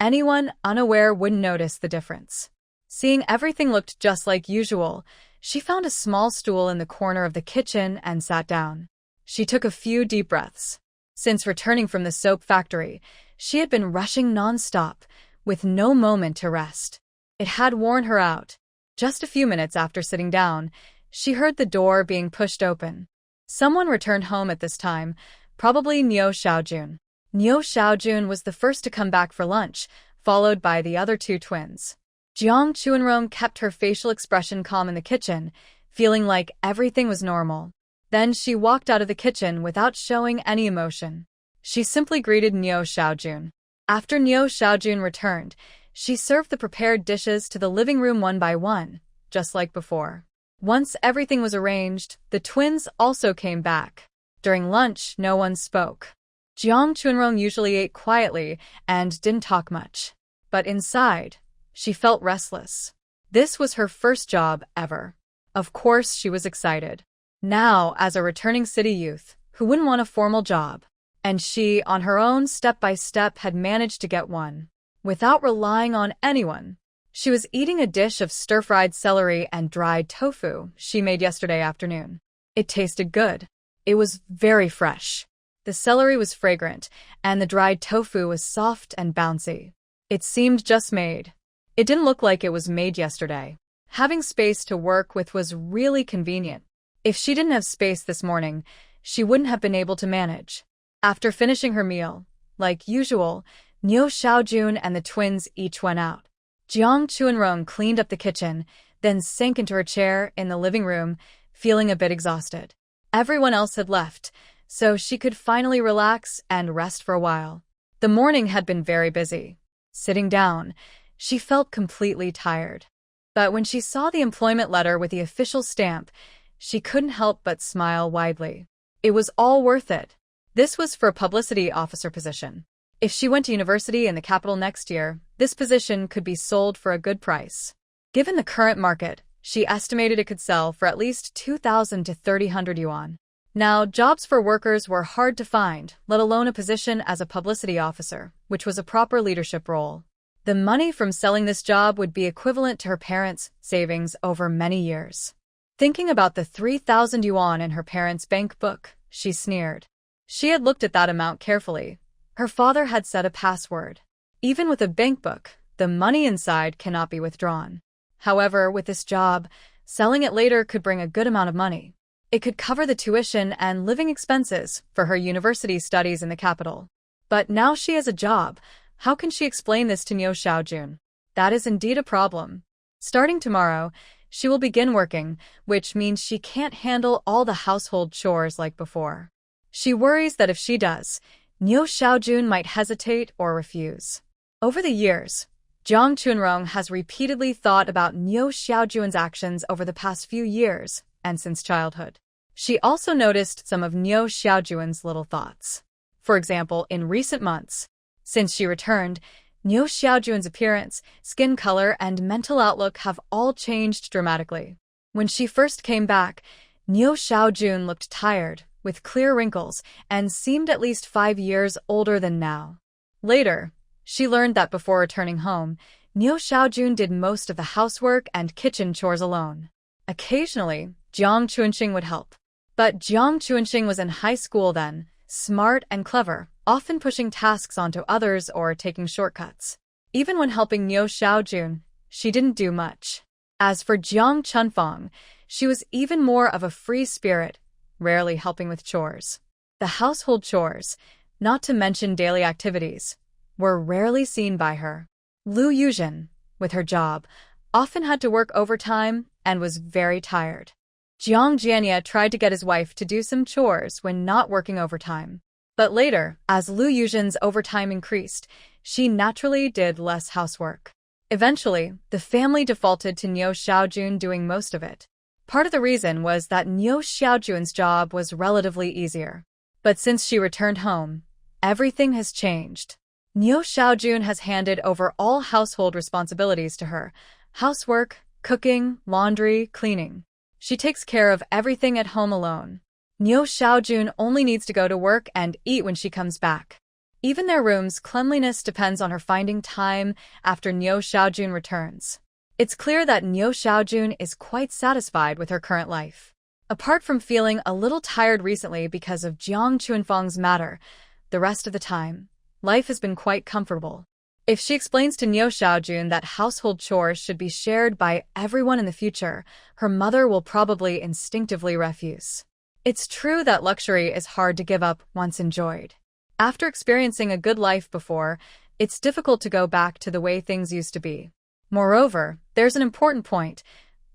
anyone unaware wouldn't notice the difference. Seeing everything looked just like usual, she found a small stool in the corner of the kitchen and sat down. She took a few deep breaths. Since returning from the soap factory, she had been rushing non-stop, with no moment to rest. It had worn her out. Just a few minutes after sitting down, she heard the door being pushed open. Someone returned home at this time, probably Niu Xiaojun. Niu Xiaojun was the first to come back for lunch, followed by the other two twins. Jiang Chunrong kept her facial expression calm in the kitchen, feeling like everything was normal. Then she walked out of the kitchen without showing any emotion. She simply greeted Niu Xiaojun. After Niu Xiaojun returned, she served the prepared dishes to the living room one by one, just like before. Once everything was arranged, the twins also came back. During lunch, no one spoke. Jiang Chunrong usually ate quietly and didn't talk much. But inside, she felt restless. This was her first job ever. Of course, she was excited. Now, as a returning city youth, who wouldn't want a formal job? And she, on her own, step by step, had managed to get one. Without relying on anyone. She was eating a dish of stir-fried celery and dried tofu she made yesterday afternoon. It tasted good. It was very fresh. The celery was fragrant, and the dried tofu was soft and bouncy. It seemed just made. It didn't look like it was made yesterday. Having space to work with was really convenient. If she didn't have space this morning, she wouldn't have been able to manage. After finishing her meal, like usual, Niu Xiaojun and the twins each went out. Jiang Chunrong cleaned up the kitchen, then sank into her chair in the living room, feeling a bit exhausted. Everyone else had left, so she could finally relax and rest for a while. The morning had been very busy. Sitting down, she felt completely tired. But when she saw the employment letter with the official stamp, she couldn't help but smile widely. It was all worth it. This was for a publicity officer position. If she went to university in the capital next year, this position could be sold for a good price. Given the current market, she estimated it could sell for at least 2,000 to 3,000 yuan. Now, jobs for workers were hard to find, let alone a position as a publicity officer, which was a proper leadership role. The money from selling this job would be equivalent to her parents' savings over many years. Thinking about the 3,000 yuan in her parents' bank book, she sneered. She had looked at that amount carefully. Her father had set a password. Even with a bank book, the money inside cannot be withdrawn. However, with this job, selling it later could bring a good amount of money. It could cover the tuition and living expenses for her university studies in the capital. But now she has a job. How can she explain this to Niu Xiaojun? That is indeed a problem. Starting tomorrow, she will begin working, which means she can't handle all the household chores like before. She worries that if she does, Nyo Xiaojun might hesitate or refuse. Over the years, Jiang Chunrong has repeatedly thought about Nyo Xiaojun's actions over the past few years and since childhood. She also noticed some of Nyo Xiaojun's little thoughts. For example, in recent months, since she returned, Nyo Xiaojun's appearance, skin color, and mental outlook have all changed dramatically. When she first came back, Nyo Xiaojun looked tired, with clear wrinkles, and seemed at least 5 years older than now. Later, she learned that before returning home, Nyo Xiaojun did most of the housework and kitchen chores alone. Occasionally, Jiang Chunxing would help. But Jiang Chunxing was in high school then, smart and clever, often pushing tasks onto others or taking shortcuts. Even when helping Nyo Xiaojun, she didn't do much. As for Jiang Chunfang, she was even more of a free spirit, rarely helping with chores. The household chores, not to mention daily activities, were rarely seen by her. Lu Yuzhen, with her job, often had to work overtime and was very tired. Jiang Jianya tried to get his wife to do some chores when not working overtime. But later, as Lu Yuzhen's overtime increased, she naturally did less housework. Eventually, the family defaulted to Nyo Xiaojun doing most of it. Part of the reason was that Nyo Xiaojun's job was relatively easier. But since she returned home, everything has changed. Nyo Xiaojun has handed over all household responsibilities to her: housework, cooking, laundry, cleaning. She takes care of everything at home alone. Nyo Xiaojun only needs to go to work and eat when she comes back. Even their room's cleanliness depends on her finding time after Nyo Xiaojun returns. It's clear that Nyo Xiaojun is quite satisfied with her current life. Apart from feeling a little tired recently because of Jiang Chunfang's matter, the rest of the time, life has been quite comfortable. If she explains to Nyo Xiaojun that household chores should be shared by everyone in the future, her mother will probably instinctively refuse. It's true that luxury is hard to give up once enjoyed. After experiencing a good life before, it's difficult to go back to the way things used to be. Moreover, there's an important point.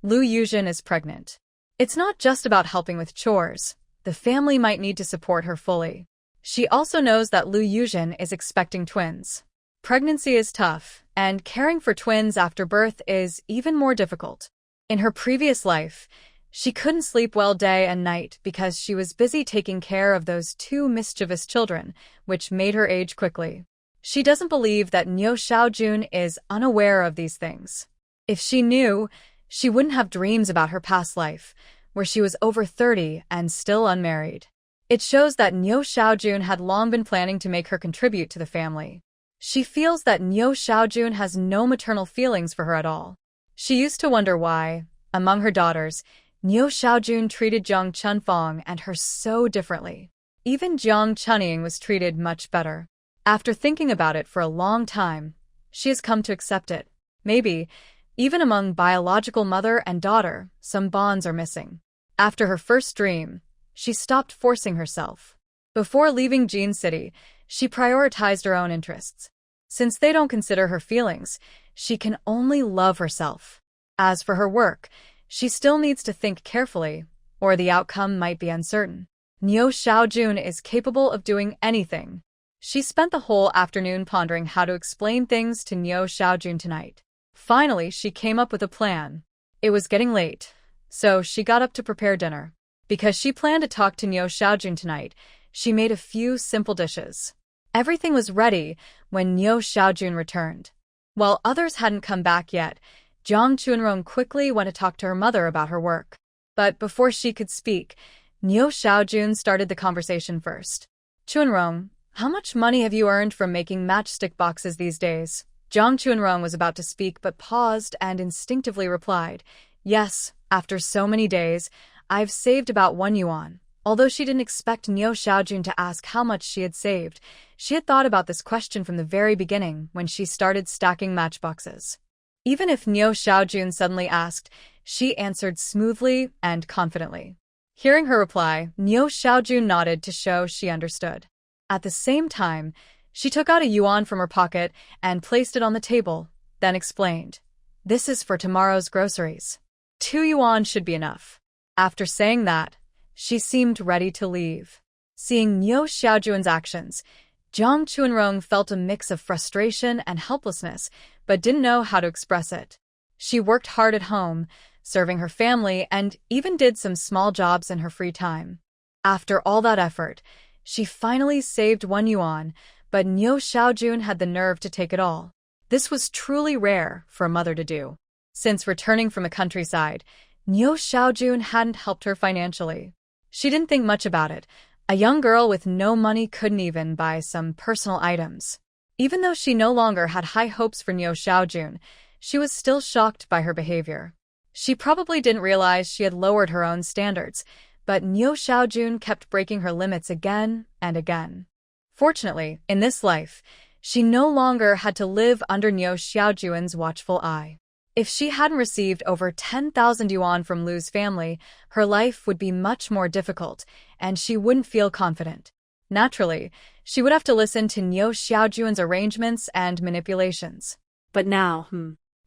Lu Yuzhen is pregnant. It's not just about helping with chores. The family might need to support her fully. She also knows that Lu Yuzhen is expecting twins. Pregnancy is tough, and caring for twins after birth is even more difficult. In her previous life, she couldn't sleep well day and night because she was busy taking care of those 2 mischievous children, which made her age quickly. She doesn't believe that Nyo Xiaojun is unaware of these things. If she knew, she wouldn't have dreams about her past life, where she was over 30 and still unmarried. It shows that Nyo Xiaojun had long been planning to make her contribute to the family. She feels that Nyo Xiaojun has no maternal feelings for her at all. She used to wonder why, among her daughters, Nyo Xiaojun treated Jiang Chunfang and her so differently. Even Jiang Chunying was treated much better. After thinking about it for a long time, she has come to accept it. Maybe, even among biological mother and daughter, some bonds are missing. After her first dream, she stopped forcing herself. Before leaving Jean City, she prioritized her own interests. Since they don't consider her feelings, she can only love herself. As for her work, she still needs to think carefully, or the outcome might be uncertain. Nyo Xiaojun is capable of doing anything. She spent the whole afternoon pondering how to explain things to Nyo Xiaojun tonight. Finally, she came up with a plan. It was getting late, so she got up to prepare dinner. Because she planned to talk to Nyo Xiaojun tonight, she made a few simple dishes. Everything was ready when Nyo Xiaojun returned. While others hadn't come back yet, Jiang Chunrong quickly went to talk to her mother about her work. But before she could speak, Nyo Xiaojun started the conversation first. Chunrong, how much money have you earned from making matchstick boxes these days? Jiang Chunrong was about to speak but paused and instinctively replied, Yes, after so many days, I've saved about 1 yuan. Although she didn't expect Nyo Xiaojun to ask how much she had saved, she had thought about this question from the very beginning when she started stacking matchboxes. Even if Nyo Xiaojun suddenly asked, she answered smoothly and confidently. Hearing her reply, Nyo Xiaojun nodded to show she understood. At the same time, she took out a yuan from her pocket and placed it on the table, then explained, "This is for tomorrow's groceries. 2 yuan should be enough." After saying that, she seemed ready to leave. Seeing Niu Xiaojun's actions, Jiang Chuanrong felt a mix of frustration and helplessness, but didn't know how to express it. She worked hard at home, serving her family, and even did some small jobs in her free time. After all that effort, she finally saved 1 yuan, but Niu Xiaojun had the nerve to take it all. This was truly rare for a mother to do. Since returning from the countryside, Niu Xiaojun hadn't helped her financially. She didn't think much about it. A young girl with no money couldn't even buy some personal items. Even though she no longer had high hopes for Niu Xiaojun, she was still shocked by her behavior. She probably didn't realize she had lowered her own standards, but Niu Xiaojun kept breaking her limits again and again. Fortunately, in this life, she no longer had to live under Niu Xiaojun's watchful eye. If she hadn't received over 10,000 yuan from Lu's family, her life would be much more difficult, and she wouldn't feel confident. Naturally, she would have to listen to Niu Xiaojun's arrangements and manipulations. But now,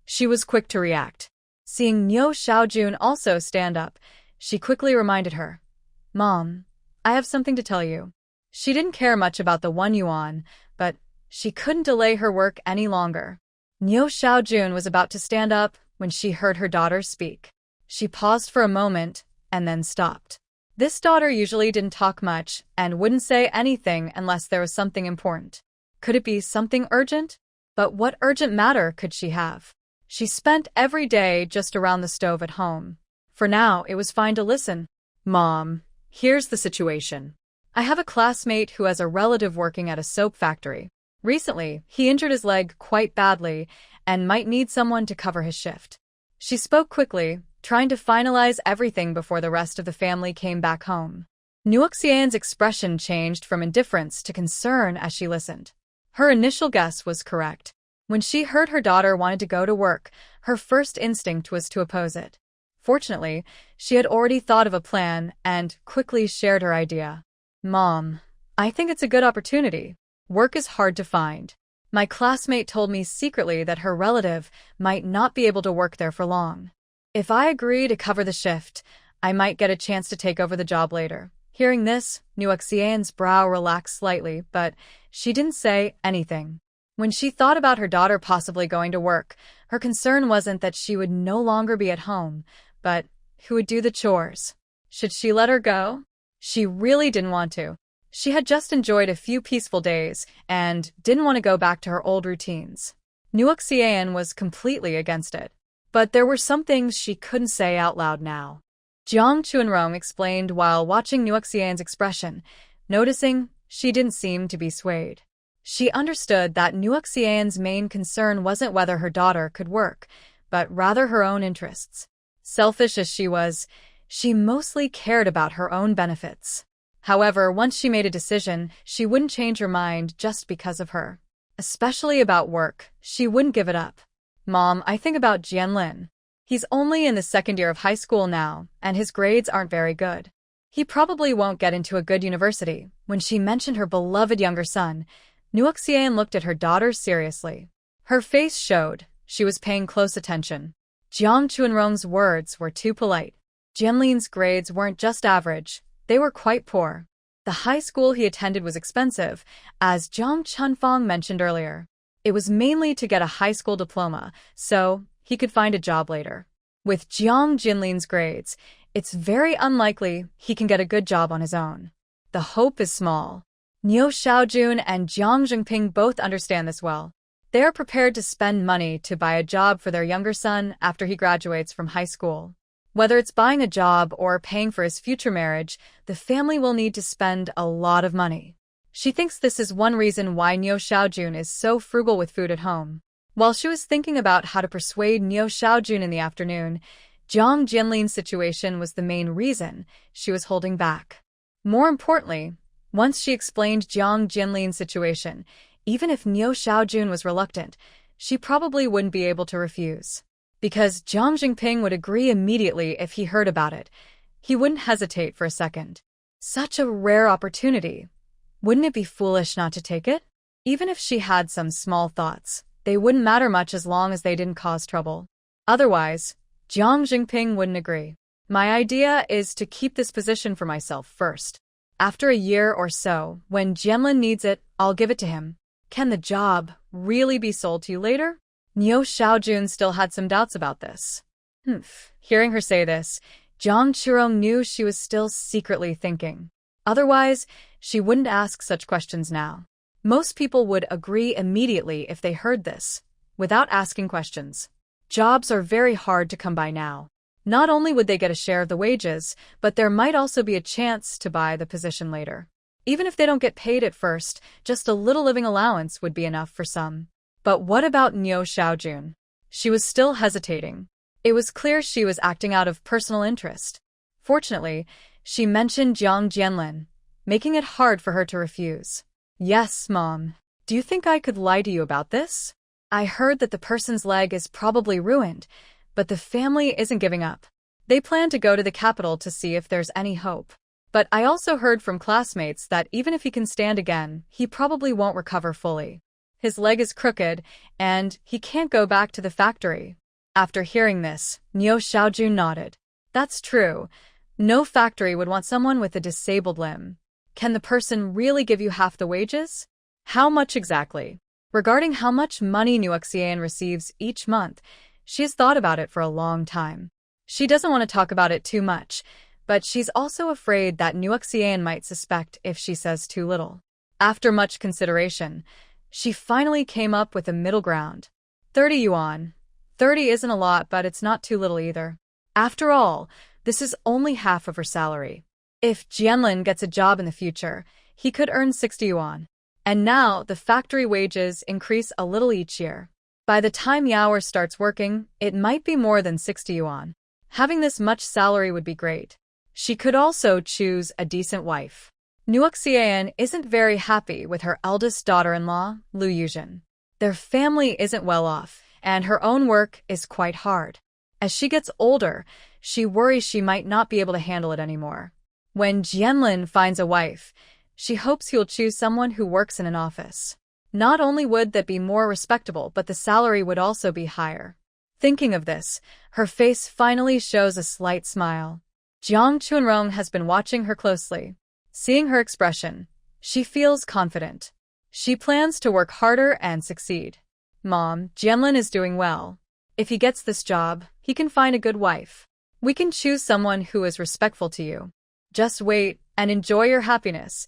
She was quick to react. Seeing Niu Xiaojun also stand up, she quickly reminded her, "Mom, I have something to tell you." She didn't care much about the 1 yuan, but she couldn't delay her work any longer. Niu Xiaojun was about to stand up when she heard her daughter speak. She paused for a moment and then stopped. This daughter usually didn't talk much and wouldn't say anything unless there was something important. Could it be something urgent? But what urgent matter could she have? She spent every day just around the stove at home. For now, it was fine to listen. Mom, here's the situation. I have a classmate who has a relative working at a soap factory. Recently, he injured his leg quite badly and might need someone to cover his shift. She spoke quickly, trying to finalize everything before the rest of the family came back home. Niu Xian's expression changed from indifference to concern as she listened. Her initial guess was correct. When she heard her daughter wanted to go to work, her first instinct was to oppose it. Fortunately, she had already thought of a plan and quickly shared her idea. "Mom, I think it's a good opportunity. Work is hard to find. My classmate told me secretly that her relative might not be able to work there for long. If I agree to cover the shift, I might get a chance to take over the job later." Hearing this, Niu Xian's brow relaxed slightly, but she didn't say anything. When she thought about her daughter possibly going to work, her concern wasn't that she would no longer be at home, but who would do the chores. Should she let her go? She really didn't want to. She had just enjoyed a few peaceful days and didn't want to go back to her old routines. Niu Xian was completely against it. But there were some things she couldn't say out loud now. Jiang Chuanrong explained while watching Niu Xian's expression, noticing she didn't seem to be swayed. She understood that Niu Xian's main concern wasn't whether her daughter could work, but rather her own interests. Selfish as she was, she mostly cared about her own benefits. However, once she made a decision, she wouldn't change her mind just because of her. Especially about work, she wouldn't give it up. "Mom, I think about Jianlin. He's only in the second year of high school now, and his grades aren't very good. He probably won't get into a good university." When she mentioned her beloved younger son, Niu Xian looked at her daughter seriously. Her face showed she was paying close attention. Jiang Chuanrong's words were too polite. Jianlin's grades weren't just average, they were quite poor. The high school he attended was expensive, as Jiang Chunfang mentioned earlier. It was mainly to get a high school diploma, so he could find a job later. With Jiang Jinlin's grades, it's very unlikely he can get a good job on his own. The hope is small. Niu Xiaojun and Jiang Zhengping both understand this well. They are prepared to spend money to buy a job for their younger son after he graduates from high school. Whether it's buying a job or paying for his future marriage, the family will need to spend a lot of money. She thinks this is one reason why Niu Xiaojun is so frugal with food at home. While she was thinking about how to persuade Niu Xiaojun in the afternoon, Jiang Jinlin's situation was the main reason she was holding back. More importantly, once she explained Jiang Jinlin's situation, even if Niu Xiaojun was reluctant, she probably wouldn't be able to refuse. Because Jiang Zhengping would agree immediately if he heard about it. He wouldn't hesitate for a second. Such a rare opportunity. Wouldn't it be foolish not to take it? Even if she had some small thoughts, They wouldn't matter much as long as they didn't cause trouble. Otherwise, Jiang Jingping wouldn't agree. My idea is to keep this position for myself first. After a year or so, when Jianlin needs it, I'll give it to him. Can the job really be sold to you later? Niu Xiaojun still had some doubts about this. Hearing her say this, Jiang Churong knew she was still secretly thinking. Otherwise, she wouldn't ask such questions now. Most people would agree immediately if they heard this, without asking questions. Jobs are very hard to come by now. Not only would they get a share of the wages, but there might also be a chance to buy the position later. Even if they don't get paid at first, just a little living allowance would be enough for some. But what about Niu Xiaojun? She was still hesitating. It was clear she was acting out of personal interest. Fortunately, she mentioned Jiang Jianlin, making it hard for her to refuse. Yes, Mom. Do you think I could lie to you about this? I heard that the person's leg is probably ruined, but the family isn't giving up. They plan to go to the capital to see if there's any hope. But I also heard from classmates that even if he can stand again, he probably won't recover fully. His leg is crooked, and he can't go back to the factory. After hearing this, Niu Xiaojun nodded. That's true. No factory would want someone with a disabled limb. Can the person really give you half the wages? How much exactly? Regarding how much money Niu Xian receives each month, she has thought about it for a long time. She doesn't want to talk about it too much, but she's also afraid that Niu Xian might suspect if she says too little. After much consideration, she finally came up with a middle ground. 30 yuan. 30 isn't a lot, but it's not too little either. After all, this is only half of her salary. If Jianlin gets a job in the future, he could earn 60 yuan. And now the factory wages increase a little each year. By the time Yaoer starts working, it might be more than 60 yuan. Having this much salary would be great. She could also choose a decent wife. Niu Xian isn't very happy with her eldest daughter-in-law, Lu Yuzhen. Their family isn't well off, and her own work is quite hard. As she gets older, she worries she might not be able to handle it anymore. When Jianlin finds a wife, she hopes he'll choose someone who works in an office. Not only would that be more respectable, but the salary would also be higher. Thinking of this, her face finally shows a slight smile. Jiang Chunrong has been watching her closely. Seeing her expression, she feels confident. She plans to work harder and succeed. Mom, Jianlin is doing well. If he gets this job, he can find a good wife. We can choose someone who is respectful to you. Just wait and enjoy your happiness.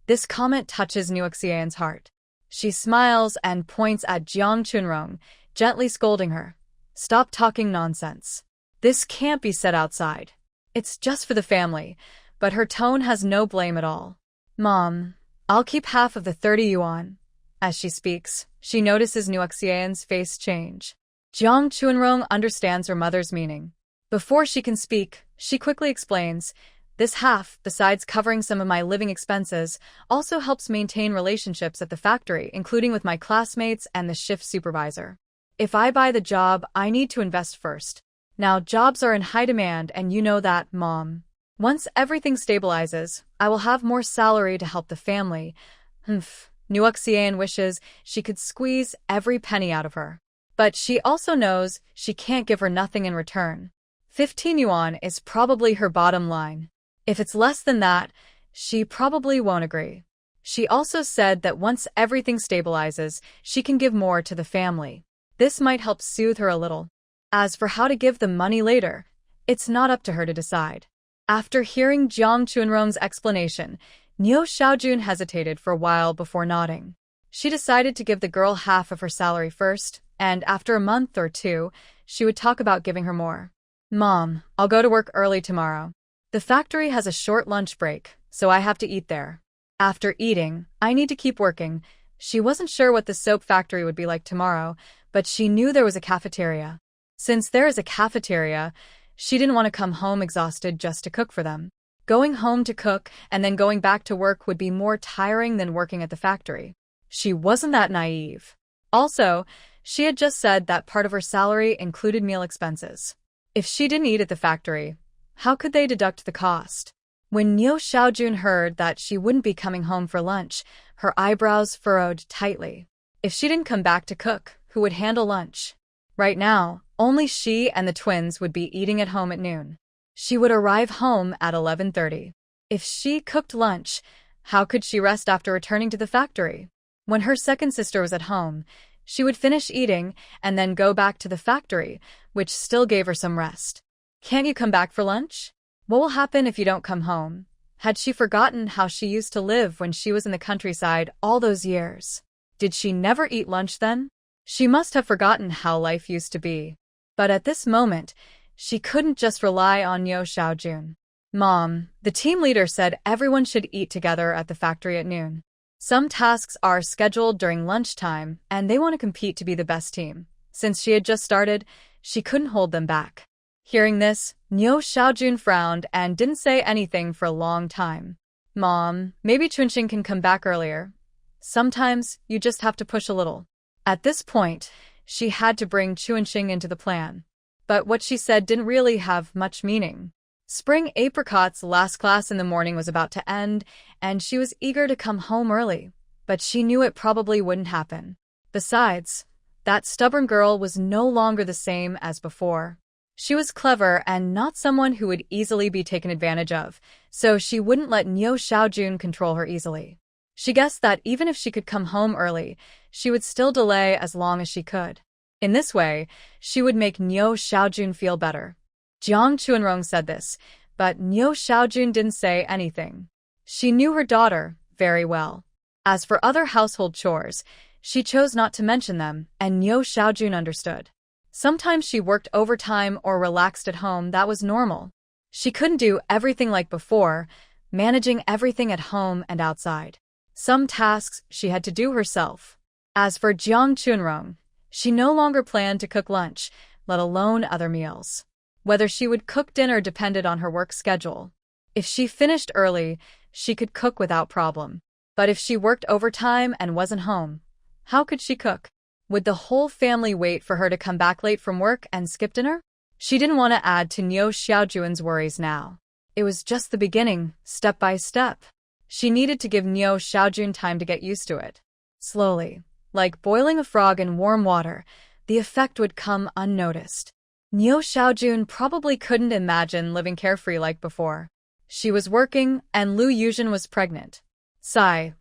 This comment touches Niu Xian's heart. She smiles and points at Jiang Chunrong, gently scolding her. Stop talking nonsense. This can't be said outside. It's just for the family, but her tone has no blame at all. Mom, I'll keep half of the 30 yuan. As she speaks, she notices Niu Xian's face change. Jiang Chunrong understands her mother's meaning. Before she can speak, she quickly explains, this half, besides covering some of my living expenses, also helps maintain relationships at the factory, including with my classmates and the shift supervisor. If I buy the job, I need to invest first. Now jobs are in high demand and you know that, Mom. Once everything stabilizes, I will have more salary to help the family. Niu Xian wishes she could squeeze every penny out of her. But she also knows she can't give her nothing in return. 15 yuan is probably her bottom line. If it's less than that, she probably won't agree. She also said that once everything stabilizes, she can give more to the family. This might help soothe her a little. As for how to give the money later, it's not up to her to decide. After hearing Jiang Chunrong's explanation, Niu Xiaojun hesitated for a while before nodding. She decided to give the girl half of her salary first, and after a month or two, she would talk about giving her more. Mom, I'll go to work early tomorrow. The factory has a short lunch break, so I have to eat there. After eating, I need to keep working. She wasn't sure what the soap factory would be like tomorrow, but she knew there was a cafeteria. Since there is a cafeteria, she didn't want to come home exhausted just to cook for them. Going home to cook and then going back to work would be more tiring than working at the factory. She wasn't that naive. Also, she had just said that part of her salary included meal expenses. If she didn't eat at the factory, how could they deduct the cost? When Niu Xiaojun heard that she wouldn't be coming home for lunch, her eyebrows furrowed tightly. If she didn't come back to cook, who would handle lunch. Right now, only she and the twins would be eating at home at noon. She would arrive home at 11:30. If she cooked lunch, how could she rest after returning to the factory? When her second sister was at home, she would finish eating and then go back to the factory, which still gave her some rest. Can't you come back for lunch? What will happen if you don't come home? Had she forgotten how she used to live when she was in the countryside all those years? Did she never eat lunch then? She must have forgotten how life used to be. But at this moment, she couldn't just rely on Nyo Xiaojun. Mom, the team leader said everyone should eat together at the factory at noon. Some tasks are scheduled during lunchtime, and they want to compete to be the best team. Since she had just started, she couldn't hold them back. Hearing this, Nyo Xiaojun frowned and didn't say anything for a long time. Mom, maybe Chunxing can come back earlier. Sometimes, you just have to push a little. At this point, she had to bring Chunxing into the plan. But what she said didn't really have much meaning. Spring Apricot's last class in the morning was about to end, and she was eager to come home early. But she knew it probably wouldn't happen. Besides, that stubborn girl was no longer the same as before. She was clever and not someone who would easily be taken advantage of, so she wouldn't let Nyo Xiaojun control her easily. She guessed that even if she could come home early, she would still delay as long as she could. In this way, she would make Nyo Xiaojun feel better. Jiang Chuanrong said this, but Nyo Xiaojun didn't say anything. She knew her daughter very well. As for other household chores, she chose not to mention them, and Nyo Xiaojun understood. Sometimes she worked overtime or relaxed at home. That was normal. She couldn't do everything like before, managing everything at home and outside. Some tasks she had to do herself. As for Jiang Chunrong, she no longer planned to cook lunch, let alone other meals. Whether she would cook dinner depended on her work schedule. If she finished early, she could cook without problem. But if she worked overtime and wasn't home, how could she cook? Would the whole family wait for her to come back late from work and skip dinner? She didn't want to add to Nyo Xiaojun's worries now. It was just the beginning, step by step. She needed to give Nyo Xiaojun time to get used to it. Slowly, like boiling a frog in warm water, the effect would come unnoticed. Nyo Xiaojun probably couldn't imagine living carefree like before. She was working, and Lu Yuzhen was pregnant.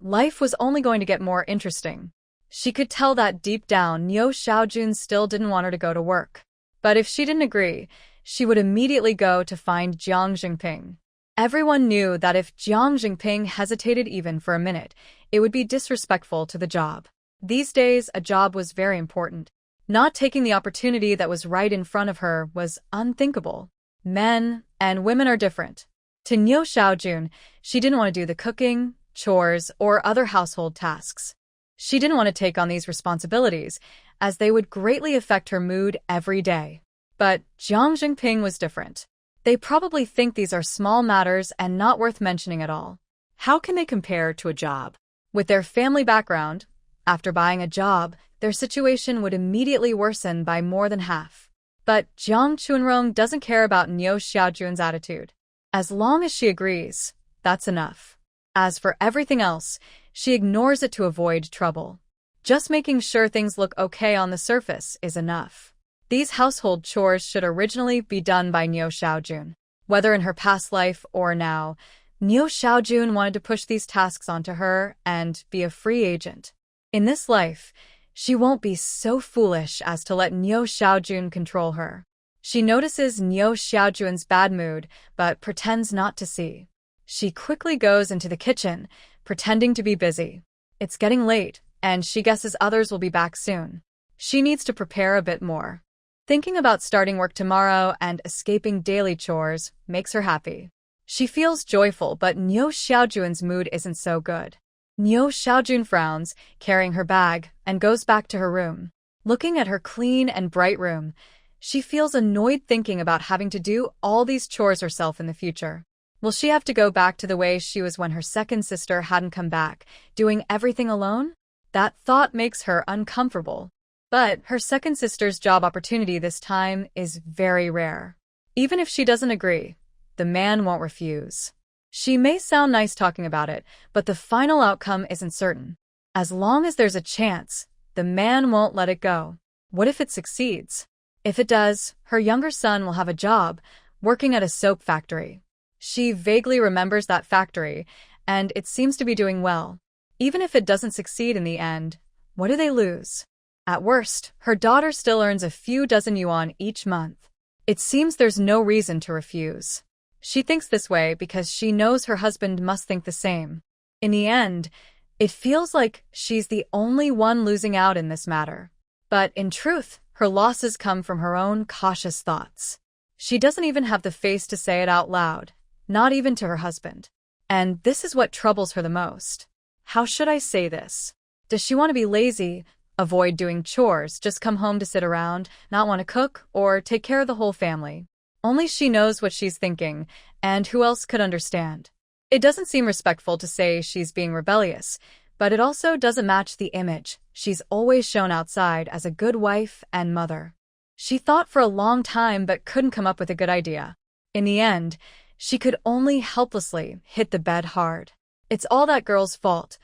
Life was only going to get more interesting. She could tell that deep down Nyo Xiaojun still didn't want her to go to work. But if she didn't agree, she would immediately go to find Jiang Jingping. Everyone knew that if Jiang Jingping hesitated even for a minute, it would be disrespectful to the job. These days, a job was very important. Not taking the opportunity that was right in front of her was unthinkable. Men and women are different. To Nyo Xiaojun, she didn't want to do the cooking, chores, or other household tasks. She didn't want to take on these responsibilities, as they would greatly affect her mood every day. But Jiang Jingping was different. They probably think these are small matters and not worth mentioning at all. How can they compare to a job? With their family background, after buying a job, their situation would immediately worsen by more than half. But Jiang Chunrong doesn't care about Nyo Xiaojun's attitude. As long as she agrees, that's enough. As for everything else, she ignores it to avoid trouble. Just making sure things look okay on the surface is enough. These household chores should originally be done by Nyo Xiaojun. Whether in her past life or now, Nyo Xiaojun wanted to push these tasks onto her and be a free agent. In this life, she won't be so foolish as to let Nyo Xiaojun control her. She notices Nyo Xiaojun's bad mood, but pretends not to see. She quickly goes into the kitchen, pretending to be busy. It's getting late, and she guesses others will be back soon. She needs to prepare a bit more. Thinking about starting work tomorrow and escaping daily chores makes her happy. She feels joyful, but Nyo Xiaojun's mood isn't so good. Nyo Xiaojun frowns, carrying her bag, and goes back to her room. Looking at her clean and bright room, she feels annoyed thinking about having to do all these chores herself in the future. Will she have to go back to the way she was when her second sister hadn't come back, doing everything alone? That thought makes her uncomfortable. But her second sister's job opportunity this time is very rare. Even if she doesn't agree, the man won't refuse. She may sound nice talking about it, but the final outcome isn't certain. As long as there's a chance, the man won't let it go. What if it succeeds? If it does, her younger son will have a job, working at a soap factory. She vaguely remembers that factory, and it seems to be doing well. Even if it doesn't succeed in the end, what do they lose? At worst, her daughter still earns a few dozen yuan each month. It seems there's no reason to refuse. She thinks this way because she knows her husband must think the same. In the end, it feels like she's the only one losing out in this matter. But in truth, her losses come from her own cautious thoughts. She doesn't even have the face to say it out loud, not even to her husband. And this is what troubles her the most. How should I say this? Does she want to be lazy, avoid doing chores, just come home to sit around, not want to cook, or take care of the whole family? Only she knows what she's thinking, and who else could understand? It doesn't seem respectful to say she's being rebellious, but it also doesn't match the image she's always shown outside as a good wife and mother. She thought for a long time but couldn't come up with a good idea. In the end, she could only helplessly hit the bed hard. It's all that girl's fault,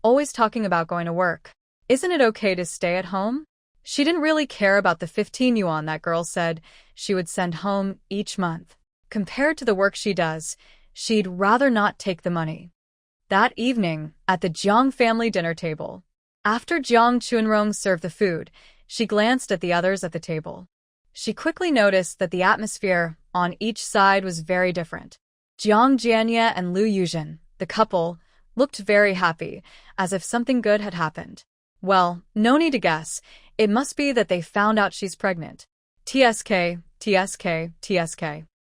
always talking about going to work. Isn't it okay to stay at home? She didn't really care about the 15 yuan that girl said she would send home each month. Compared to the work she does, she'd rather not take the money. That evening, at the Jiang family dinner table, after Jiang Chunrong served the food, she glanced at the others at the table. She quickly noticed that the atmosphere on each side was very different. Jiang Jianye and Lu Yuzhen, the couple, looked very happy, as if something good had happened. Well, no need to guess. It must be that they found out she's pregnant. TSK, TSK, TSK.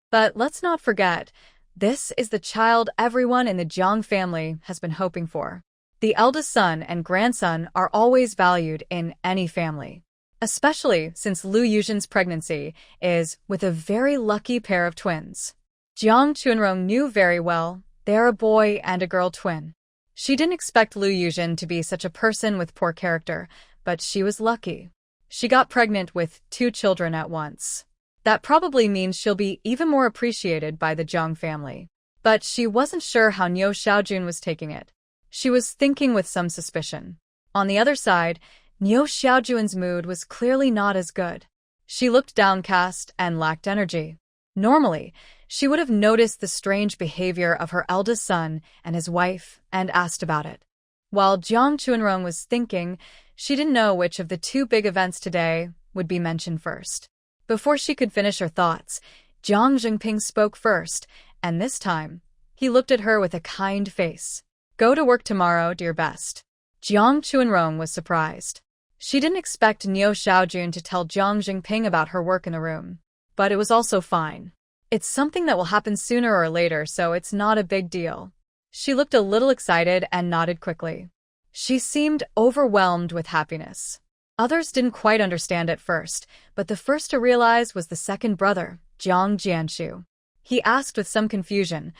But let's not forget, this is the child everyone in the Jiang family has been hoping for. The eldest son and grandson are always valued in any family, especially since Lu Yuzhen's pregnancy is with a very lucky pair of twins. Jiang Chunrong knew very well they're a boy and a girl twin. She didn't expect Lu Yuzhen to be such a person with poor character, but she was lucky. She got pregnant with 2 children at once. That probably means she'll be even more appreciated by the Jiang family. But she wasn't sure how Niu Xiaojun was taking it. She was thinking with some suspicion. On the other side, Niu Xiaojun's mood was clearly not as good. She looked downcast and lacked energy. Normally, she would have noticed the strange behavior of her eldest son and his wife and asked about it. While Jiang Chunrong was thinking, she didn't know which of the 2 big events today would be mentioned first. Before she could finish her thoughts, Jiang Jingping spoke first, and this time, he looked at her with a kind face. Go to work tomorrow, dear best. Jiang Chunrong was surprised. She didn't expect Niu Xiaojun to tell Jiang Jingping about her work in the room. But it was also fine. It's something that will happen sooner or later, so it's not a big deal. She looked a little excited and nodded quickly. She seemed overwhelmed with happiness. Others didn't quite understand at first, but the first to realize was the second brother, Jiang Jianshu. He asked with some confusion,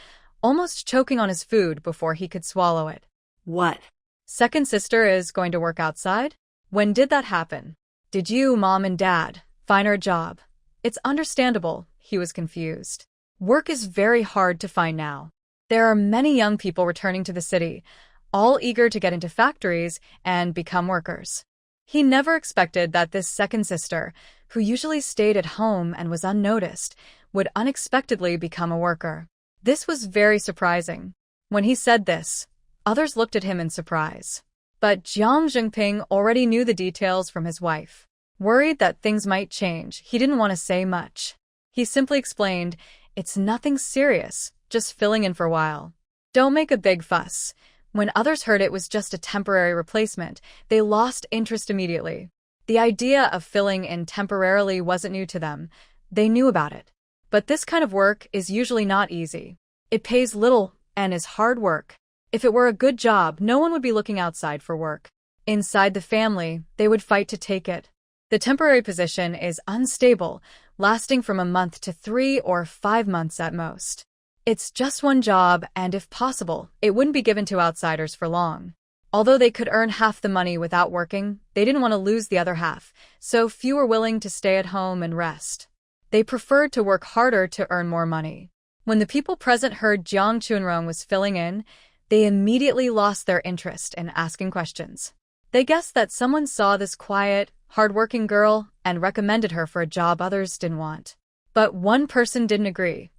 almost choking on his food before he could swallow it. What? Second sister is going to work outside? When did that happen? Did you, Mom and Dad, find her a job? It's understandable, he was confused. Work is very hard to find now. There are many young people returning to the city, all eager to get into factories and become workers. He never expected that this second sister, who usually stayed at home and was unnoticed, would unexpectedly become a worker. This was very surprising. When he said this, others looked at him in surprise. But Jiang Jingping already knew the details from his wife. Worried that things might change, he didn't want to say much. He simply explained, it's nothing serious, just filling in for a while. Don't make a big fuss. When others heard it was just a temporary replacement, they lost interest immediately. The idea of filling in temporarily wasn't new to them. They knew about it. But this kind of work is usually not easy. It pays little and is hard work. If it were a good job, no one would be looking outside for work. Inside the family, they would fight to take it. The temporary position is unstable, lasting from a month to 3 or 5 months at most. It's just one job, and if possible, it wouldn't be given to outsiders for long. Although they could earn half the money without working, they didn't want to lose the other half, so few were willing to stay at home and rest. They preferred to work harder to earn more money. When the people present heard Jiang Chunrong was filling in, they immediately lost their interest in asking questions. They guessed that someone saw this quiet, hardworking girl, and recommended her for a job others didn't want. But one person didn't agree.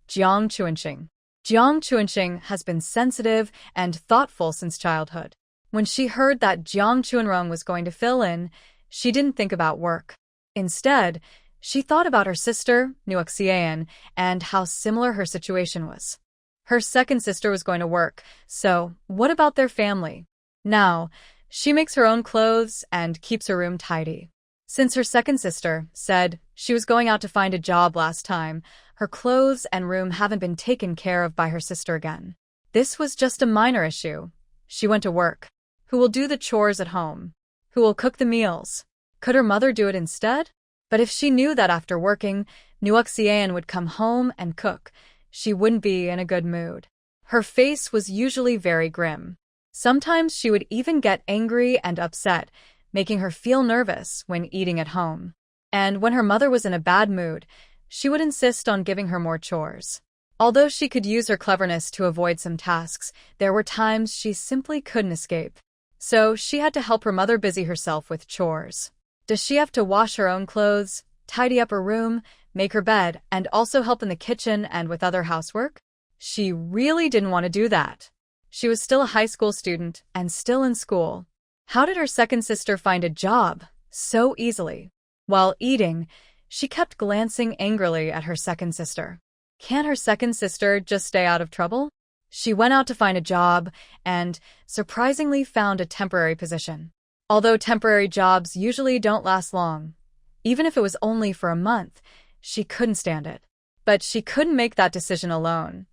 Jiang Chuanxing. Jiang Chuanxing has been sensitive and thoughtful since childhood. When she heard that Jiang Chuanrong was going to fill in, she didn't think about work. Instead, she thought about her sister, Nuxian, and how similar her situation was. Her second sister was going to work, so what about their family? Now, she makes her own clothes and keeps her room tidy. Since her second sister said she was going out to find a job last time, her clothes and room haven't been taken care of by her sister again. This was just a minor issue. She went to work. Who will do the chores at home? Who will cook the meals? Could her mother do it instead? But if she knew that after working, Nuxian would come home and cook, she wouldn't be in a good mood. Her face was usually very grim. Sometimes she would even get angry and upset, making her feel nervous when eating at home. And when her mother was in a bad mood, she would insist on giving her more chores. Although she could use her cleverness to avoid some tasks, there were times she simply couldn't escape. So she had to help her mother busy herself with chores. Does she have to wash her own clothes, tidy up her room, make her bed, and also help in the kitchen and with other housework? She really didn't want to do that. She was still a high school student and still in school. How did her second sister find a job so easily? While eating, she kept glancing angrily at her second sister. Can't her second sister just stay out of trouble? She went out to find a job and, surprisingly, found a temporary position. Although temporary jobs usually don't last long, even if it was only for a month, she couldn't stand it. But she couldn't make that decision alone.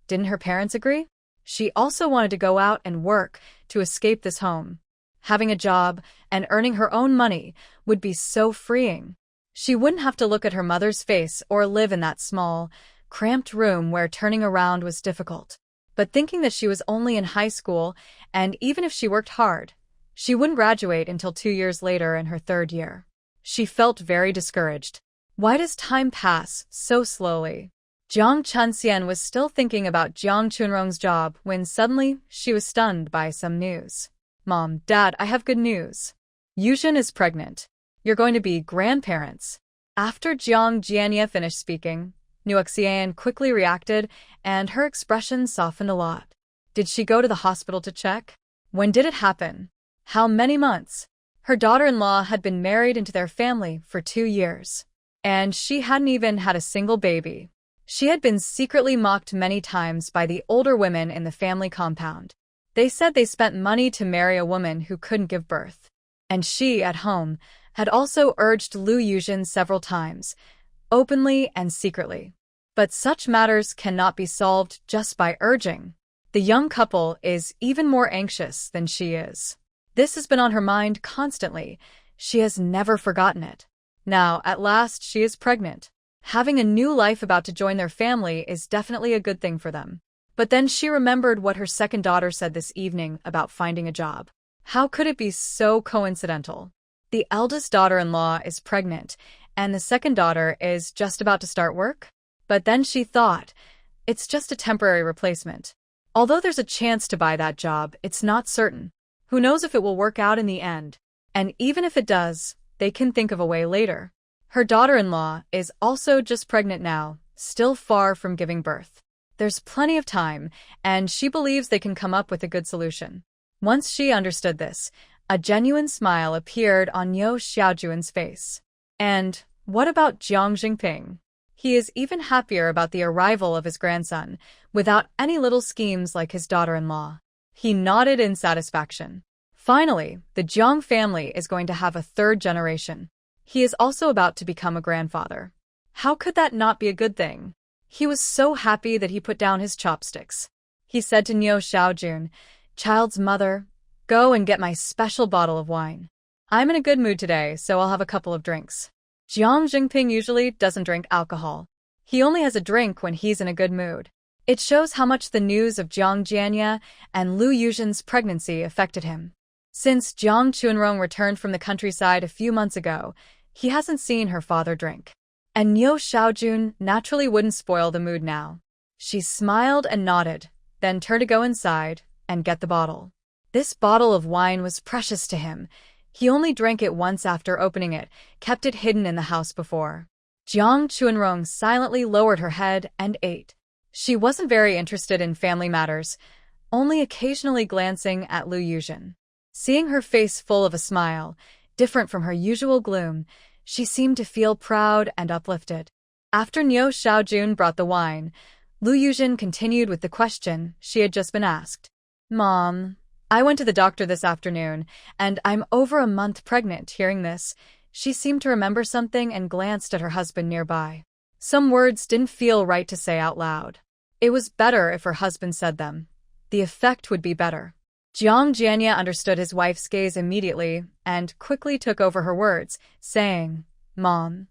Didn't her parents agree? She also wanted to go out and work to escape this home. Having a job and earning her own money would be so freeing. She wouldn't have to look at her mother's face or live in that small, cramped room where turning around was difficult. But thinking that she was only in high school, and even if she worked hard, she wouldn't graduate until 2 years later in her third year. She felt very discouraged. Why does time pass so slowly? Jiang Chunxian was still thinking about Jiang Chunrong's job when suddenly she was stunned by some news. Mom, Dad, I have good news. Yuzhen is pregnant. You're going to be grandparents. After Jiang Jianya finished speaking, Nuxian quickly reacted and her expression softened a lot. Did she go to the hospital to check? When did it happen? How many months? Her daughter-in-law had been married into their family for 2 years. And she hadn't even had a single baby. She had been secretly mocked many times by the older women in the family compound. They said they spent money to marry a woman who couldn't give birth. And she, at home, had also urged Lu Yuzhen several times, openly and secretly. But such matters cannot be solved just by urging. The young couple is even more anxious than she is. This has been on her mind constantly. She has never forgotten it. Now, at last, she is pregnant. Having a new life about to join their family is definitely a good thing for them. But then she remembered what her second daughter said this evening about finding a job. How could it be so coincidental? The eldest daughter-in-law is pregnant, and the second daughter is just about to start work? But then she thought, it's just a temporary replacement. Although there's a chance to buy that job, it's not certain. Who knows if it will work out in the end? And even if it does, they can think of a way later. Her daughter-in-law is also just pregnant now, still far from giving birth. There's plenty of time, and she believes they can come up with a good solution. Once she understood this, a genuine smile appeared on Niu Xiaojuan's face. And what about Jiang Jingping? He is even happier about the arrival of his grandson, without any little schemes like his daughter-in-law. He nodded in satisfaction. Finally, the Jiang family is going to have a third generation. He is also about to become a grandfather. How could that not be a good thing? He was so happy that he put down his chopsticks. He said to Niu Xiaojun, "Child's mother, go and get my special bottle of wine. I'm in a good mood today, so I'll have a couple of drinks." Jiang Jingping usually doesn't drink alcohol. He only has a drink when he's in a good mood. It shows how much the news of Jiang Jianya and Lu Yuzhen's pregnancy affected him. Since Jiang Chunrong returned from the countryside a few months ago, he hasn't seen her father drink. And Niu Xiaojun naturally wouldn't spoil the mood now. She smiled and nodded, then turned to go inside and get the bottle. This bottle of wine was precious to him. He only drank it once after opening it, kept it hidden in the house before. Jiang Chuanrong silently lowered her head and ate. She wasn't very interested in family matters, only occasionally glancing at Lu Yuzhen. Seeing her face full of a smile, different from her usual gloom, she seemed to feel proud and uplifted. After Niu Xiaojun brought the wine, Lu Yuzhen continued with the question she had just been asked. Mom, I went to the doctor this afternoon, and I'm over a month pregnant. Hearing this, she seemed to remember something and glanced at her husband nearby. Some words didn't feel right to say out loud. It was better if her husband said them. The effect would be better. Jiang Jianya understood his wife's gaze immediately and quickly took over her words, saying, Mom,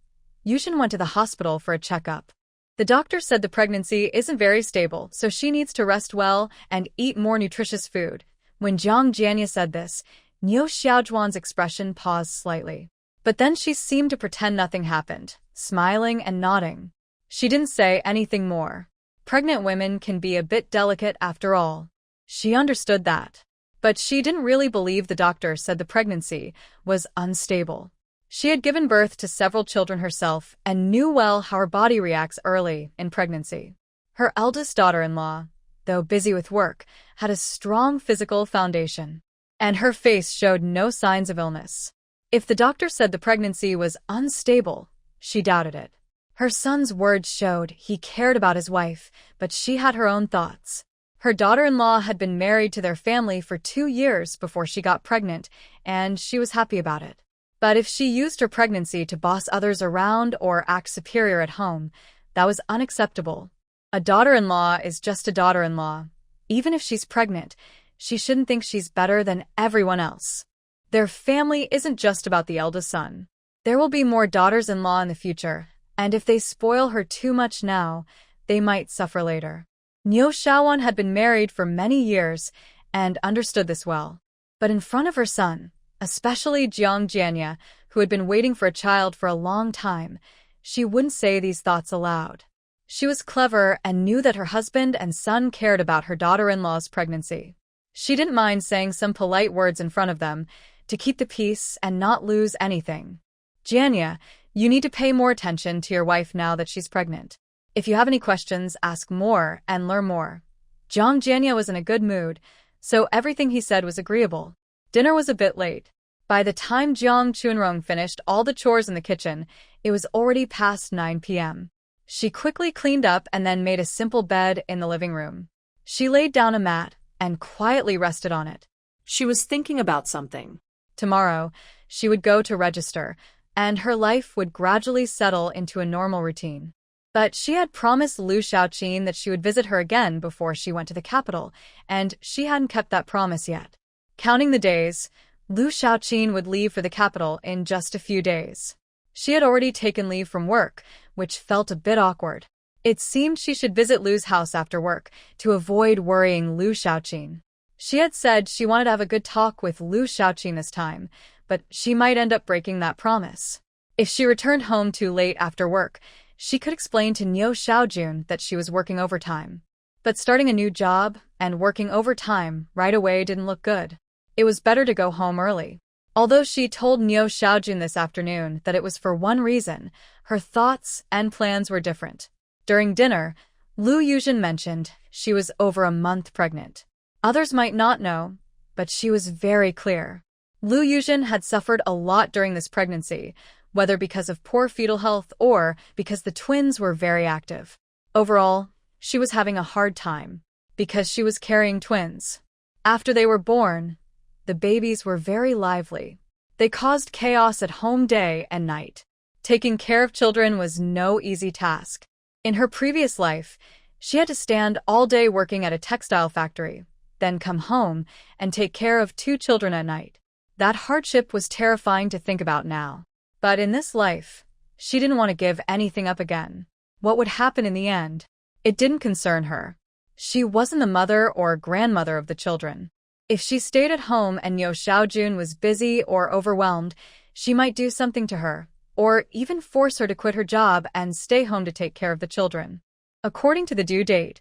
Yuzhen went to the hospital for a checkup. The doctor said the pregnancy isn't very stable, so she needs to rest well and eat more nutritious food. When Jiang Jianya said this, Niu Xiaozhuan's expression paused slightly. But then she seemed to pretend nothing happened, smiling and nodding. She didn't say anything more. Pregnant women can be a bit delicate after all. She understood that. But she didn't really believe the doctor said the pregnancy was unstable. She had given birth to several children herself and knew well how her body reacts early in pregnancy. Her eldest daughter-in-law, though busy with work, had a strong physical foundation, and her face showed no signs of illness. If the doctor said the pregnancy was unstable, she doubted it. Her son's words showed he cared about his wife, but she had her own thoughts. Her daughter-in-law had been married to their family for 2 years before she got pregnant, and she was happy about it. But if she used her pregnancy to boss others around or act superior at home, that was unacceptable. A daughter-in-law is just a daughter-in-law. Even if she's pregnant, she shouldn't think she's better than everyone else. Their family isn't just about the eldest son. There will be more daughters-in-law in the future, and if they spoil her too much now, they might suffer later. Niu Xiaowan had been married for many years and understood this well. But in front of her son, especially Jiang Jianya, who had been waiting for a child for a long time, she wouldn't say these thoughts aloud. She was clever and knew that her husband and son cared about her daughter-in-law's pregnancy. She didn't mind saying some polite words in front of them to keep the peace and not lose anything. Jianya, you need to pay more attention to your wife now that she's pregnant. If you have any questions, ask more and learn more. Jiang Jianya was in a good mood, so everything he said was agreeable. Dinner was a bit late. By the time Jiang Chunrong finished all the chores in the kitchen, it was already past 9 p.m. She quickly cleaned up and then made a simple bed in the living room. She laid down a mat and quietly rested on it. She was thinking about something. Tomorrow, she would go to register, and her life would gradually settle into a normal routine. But she had promised Lu Xiaoqin that she would visit her again before she went to the capital, and she hadn't kept that promise yet. Counting the days, Lu Xiaoqin would leave for the capital in just a few days. She had already taken leave from work, which felt a bit awkward. It seemed she should visit Lu's house after work to avoid worrying Lu Xiaoqin. She had said she wanted to have a good talk with Lu Xiaoqin this time, but she might end up breaking that promise. If she returned home too late after work, she could explain to Niu Xiaojun that she was working overtime. But starting a new job and working overtime right away didn't look good. It was better to go home early. Although she told Niu Xiaojun this afternoon that it was for one reason, her thoughts and plans were different. During dinner, Lu Yuzhen mentioned she was over a month pregnant. Others might not know, but she was very clear. Lu Yuzhen had suffered a lot during this pregnancy, whether because of poor fetal health or because the twins were very active. Overall, she was having a hard time, because she was carrying twins. After they were born, the babies were very lively. They caused chaos at home day and night. Taking care of children was no easy task. In her previous life, she had to stand all day working at a textile factory, then come home and take care of 2 children at night. That hardship was terrifying to think about now. But in this life, she didn't want to give anything up again. What would happen in the end? It didn't concern her. She wasn't the mother or grandmother of the children. If she stayed at home and Niu Xiaojun was busy or overwhelmed, she might do something to her, or even force her to quit her job and stay home to take care of the children. According to the due date,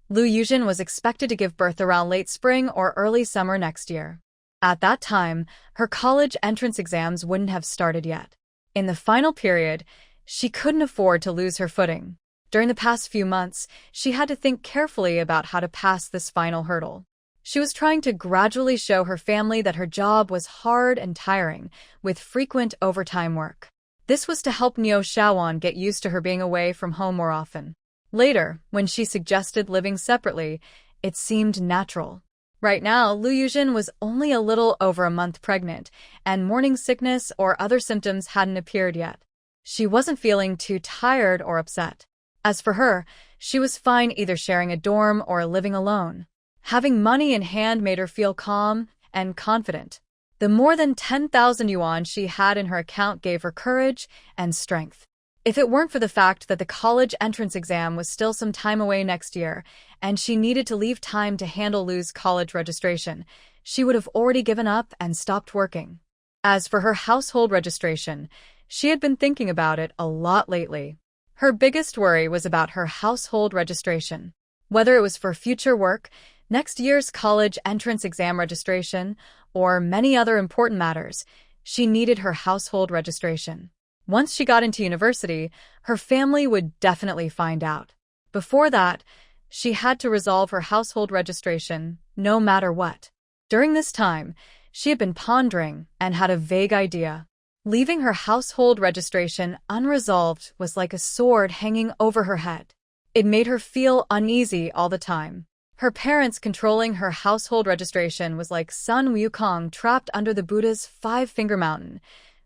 Lu Yuzhen was expected to give birth around late spring or early summer next year. At that time, her college entrance exams wouldn't have started yet. In the final period, she couldn't afford to lose her footing. During the past few months, she had to think carefully about how to pass this final hurdle. She was trying to gradually show her family that her job was hard and tiring, with frequent overtime work. This was to help Neo Shaowon get used to her being away from home more often. Later, when she suggested living separately, it seemed natural. Right now, Lu Yujin was only a little over a month pregnant, and morning sickness or other symptoms hadn't appeared yet. She wasn't feeling too tired or upset. As for her, she was fine either sharing a dorm or living alone. Having money in hand made her feel calm and confident. The more than 10,000 yuan she had in her account gave her courage and strength. If it weren't for the fact that the college entrance exam was still some time away next year, and she needed to leave time to handle Lu's college registration, she would have already given up and stopped working. As for her household registration, she had been thinking about it a lot lately. Her biggest worry was about her household registration. Whether it was for future work, next year's college entrance exam registration, or many other important matters, she needed her household registration. Once she got into university, her family would definitely find out. Before that, she had to resolve her household registration, no matter what. During this time, she had been pondering and had a vague idea. Leaving her household registration unresolved was like a sword hanging over her head. It made her feel uneasy all the time. Her parents controlling her household registration was like Sun Wukong trapped under the Buddha's five-finger mountain.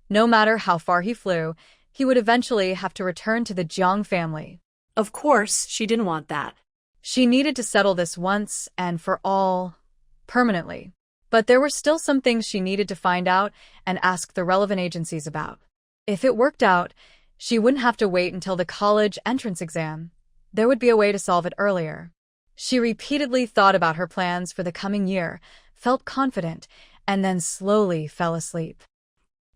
No matter how far he flew, he would eventually have to return to the Jiang family. Of course, she didn't want that. She needed to settle this once and for all, permanently. But there were still some things she needed to find out and ask the relevant agencies about. If it worked out, she wouldn't have to wait until the college entrance exam. There would be a way to solve it earlier. She repeatedly thought about her plans for the coming year, felt confident, and then slowly fell asleep.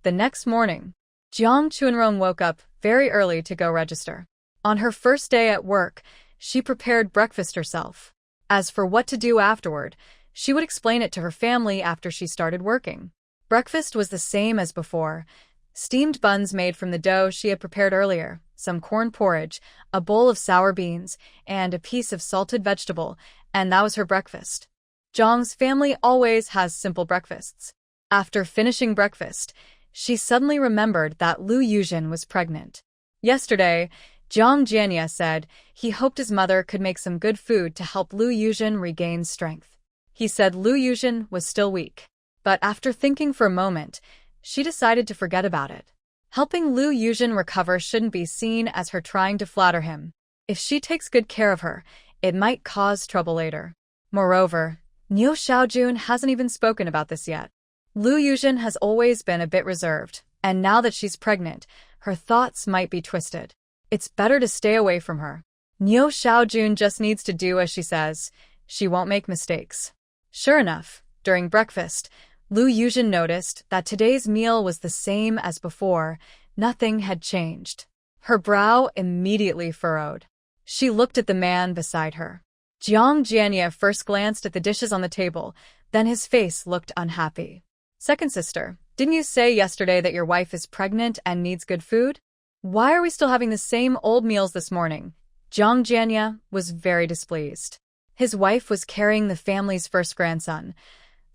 The next morning, Jiang Chunrong woke up very early to go register. On her first day at work, she prepared breakfast herself. As for what to do afterward, she would explain it to her family after she started working. Breakfast was the same as before. Steamed buns made from the dough she had prepared earlier, some corn porridge, a bowl of sour beans, and a piece of salted vegetable, and that was her breakfast. Jiang's family always has simple breakfasts. After finishing breakfast, she suddenly remembered that Lu Yujin was pregnant. Yesterday, Jiang Jianya said he hoped his mother could make some good food to help Lu Yujin regain strength. He said Lu Yujin was still weak, but after thinking for a moment, she decided to forget about it. Helping Lu Yujin recover shouldn't be seen as her trying to flatter him. If she takes good care of her, it might cause trouble later. Moreover, Neo Xiaojun hasn't even spoken about this yet. Lu Yujin has always been a bit reserved, and now that she's pregnant, her thoughts might be twisted. It's better to stay away from her. Neo Xiaojun just needs to do as she says. She won't make mistakes. Sure enough, during breakfast, Lu Yujin noticed that today's meal was the same as before. Nothing had changed. Her brow immediately furrowed. She looked at the man beside her. Jiang Jianya first glanced at the dishes on the table, then his face looked unhappy. Second sister, didn't you say yesterday that your wife is pregnant and needs good food? Why are we still having the same old meals this morning? Jiang Jianya was very displeased. His wife was carrying the family's first grandson,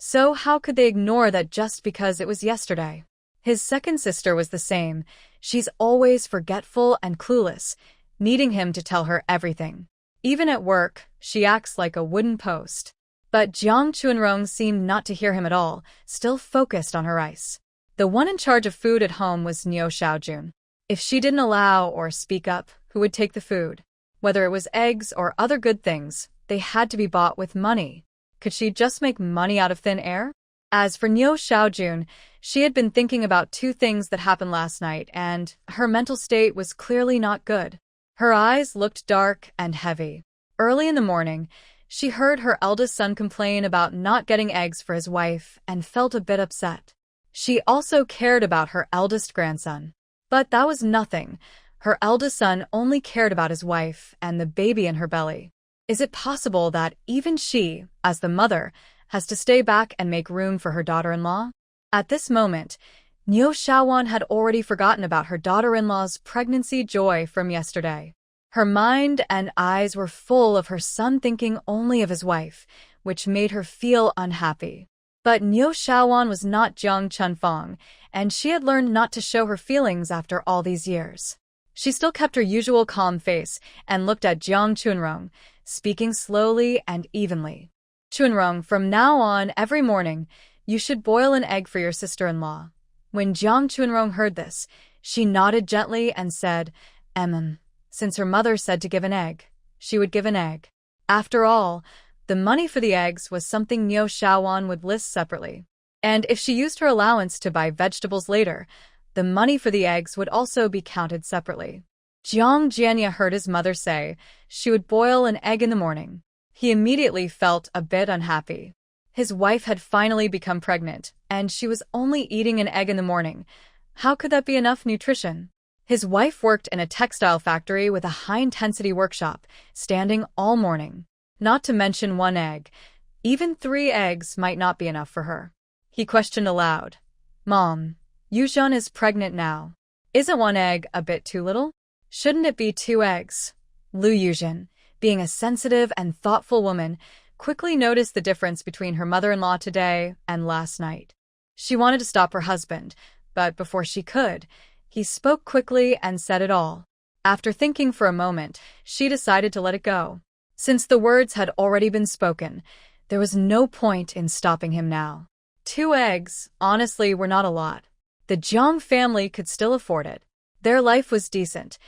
so how could they ignore that just because it was yesterday? His second sister was the same. She's always forgetful and clueless, needing him to tell her everything. Even at work, she acts like a wooden post. But Jiang Chunrong seemed not to hear him at all, still focused on her rice. The one in charge of food at home was Neo Xiaojun. If she didn't allow or speak up, who would take the food? Whether it was eggs or other good things, they had to be bought with money. Could she just make money out of thin air? As for Neo Xiaojun, she had been thinking about two things that happened last night, and her mental state was clearly not good. Her eyes looked dark and heavy. Early in the morning, she heard her eldest son complain about not getting eggs for his wife and felt a bit upset. She also cared about her eldest grandson. But that was nothing. Her eldest son only cared about his wife and the baby in her belly. Is it possible that even she, as the mother, has to stay back and make room for her daughter-in-law? At this moment, Neo Xiaowan had already forgotten about her daughter-in-law's pregnancy joy from yesterday. Her mind and eyes were full of her son thinking only of his wife, which made her feel unhappy. But Neo Xiaowan was not Jiang Chunfang, and she had learned not to show her feelings after all these years. She still kept her usual calm face and looked at Jiang Chunrong, speaking slowly and evenly. Chunrong, from now on, every morning, you should boil an egg for your sister-in-law. When Jiang Chunrong heard this, she nodded gently and said, since her mother said to give an egg, she would give an egg. After all, the money for the eggs was something Neo Xiaowan would list separately. And if she used her allowance to buy vegetables later, the money for the eggs would also be counted separately. Jiang Jianya heard his mother say she would boil an egg in the morning. He immediately felt a bit unhappy. His wife had finally become pregnant, and she was only eating an egg in the morning. How could that be enough nutrition? His wife worked in a textile factory with a high-intensity workshop, standing all morning. Not to mention one egg. Even 3 eggs might not be enough for her. He questioned aloud. Mom, Yuzhan is pregnant now. Isn't 1 egg a bit too little? Shouldn't it be 2 eggs? Lu Yuzhan, being a sensitive and thoughtful woman, quickly noticed the difference between her mother-in-law today and last night. She wanted to stop her husband, but before she could, he spoke quickly and said it all. After thinking for a moment, she decided to let it go. Since the words had already been spoken, there was no point in stopping him now. 2 eggs, honestly, were not a lot. The Jiang family could still afford it. Their life was decent.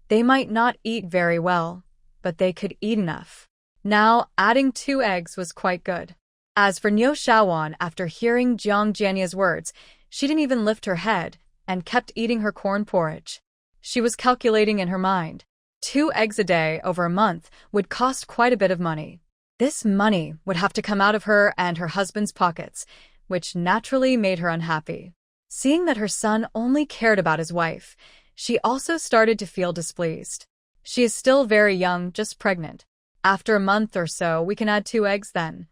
They might not eat very well, but they could eat enough. Now, adding 2 eggs was quite good. As for Neo Xiaowan, after hearing Jiang Jianya's words, she didn't even lift her head and kept eating her corn porridge. She was calculating in her mind. 2 eggs a day over a month would cost quite a bit of money. This money would have to come out of her and her husband's pockets, which naturally made her unhappy. Seeing that her son only cared about his wife, she also started to feel displeased. She is still very young, just pregnant. After a month or so, we can add 2 eggs then.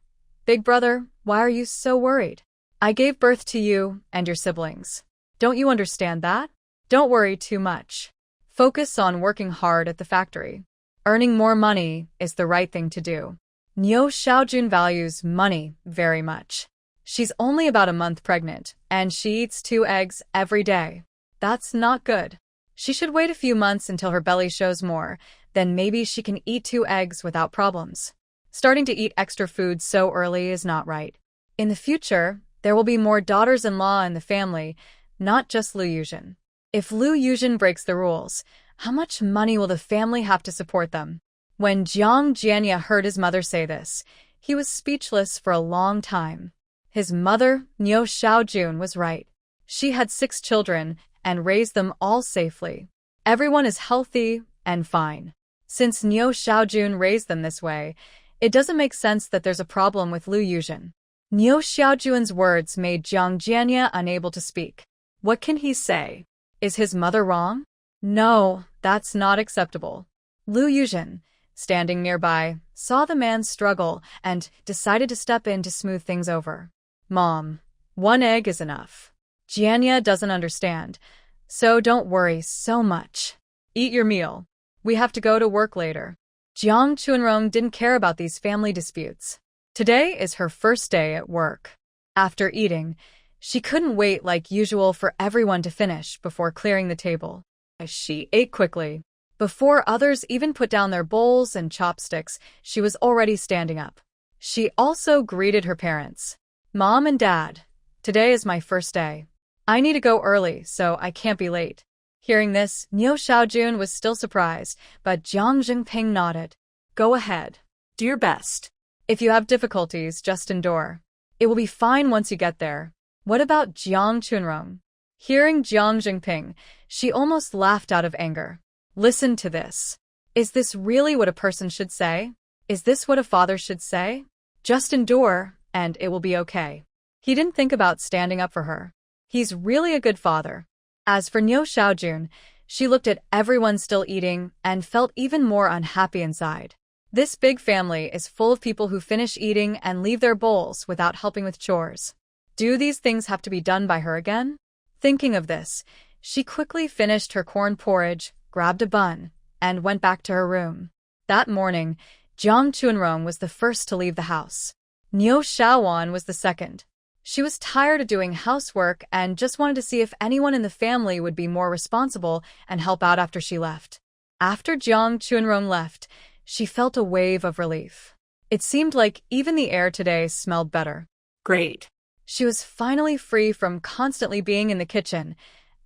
Big brother, why are you so worried? I gave birth to you and your siblings. Don't you understand that? Don't worry too much. Focus on working hard at the factory. Earning more money is the right thing to do. Neo Xiaojun values money very much. She's only about a month pregnant, and she eats 2 eggs every day. That's not good. She should wait a few months until her belly shows more, then maybe she can eat 2 eggs without problems. Starting to eat extra food so early is not right. In the future, there will be more daughters-in-law in the family, not just Lu Yuzhan. If Lu Yuzhan breaks the rules, how much money will the family have to support them? When Jiang Jianya heard his mother say this, he was speechless for a long time. His mother, Neo Xiaojun, was right. She had 6 children and raised them all safely. Everyone is healthy and fine. Since Neo Xiaojun raised them this way, it doesn't make sense that there's a problem with Lu Yuzhan. Neo Xiaojun's words made Jiang Jianya unable to speak. What can he say? Is his mother wrong? No, that's not acceptable. Lu Yuzhan, standing nearby, saw the man struggle and decided to step in to smooth things over. Mom, 1 egg is enough. Jianya doesn't understand, so don't worry so much. Eat your meal. We have to go to work later. Jiang Chunrong didn't care about these family disputes. Today is her first day at work. After eating, she couldn't wait like usual for everyone to finish before clearing the table. She ate quickly. Before others even put down their bowls and chopsticks, she was already standing up. She also greeted her parents. Mom and Dad, today is my first day. I need to go early, so I can't be late. Hearing this, Neo Xiaojun was still surprised, but Jiang Jingping nodded. Go ahead. Do your best. If you have difficulties, just endure. It will be fine once you get there. What about Jiang Chunrong? Hearing Jiang Jingping, she almost laughed out of anger. Listen to this. Is this really what a person should say? Is this what a father should say? Just endure, and it will be okay. He didn't think about standing up for her. He's really a good father. As for Neo Xiaojun, she looked at everyone still eating and felt even more unhappy inside. This big family is full of people who finish eating and leave their bowls without helping with chores. Do these things have to be done by her again? Thinking of this, she quickly finished her corn porridge, grabbed a bun, and went back to her room. That morning, Jiang Chunrong was the first to leave the house. Niu Xiaowan was the second. She was tired of doing housework and just wanted to see if anyone in the family would be more responsible and help out after she left. After Jiang Chunrong left, she felt a wave of relief. It seemed like even the air today smelled better. Great. She was finally free from constantly being in the kitchen.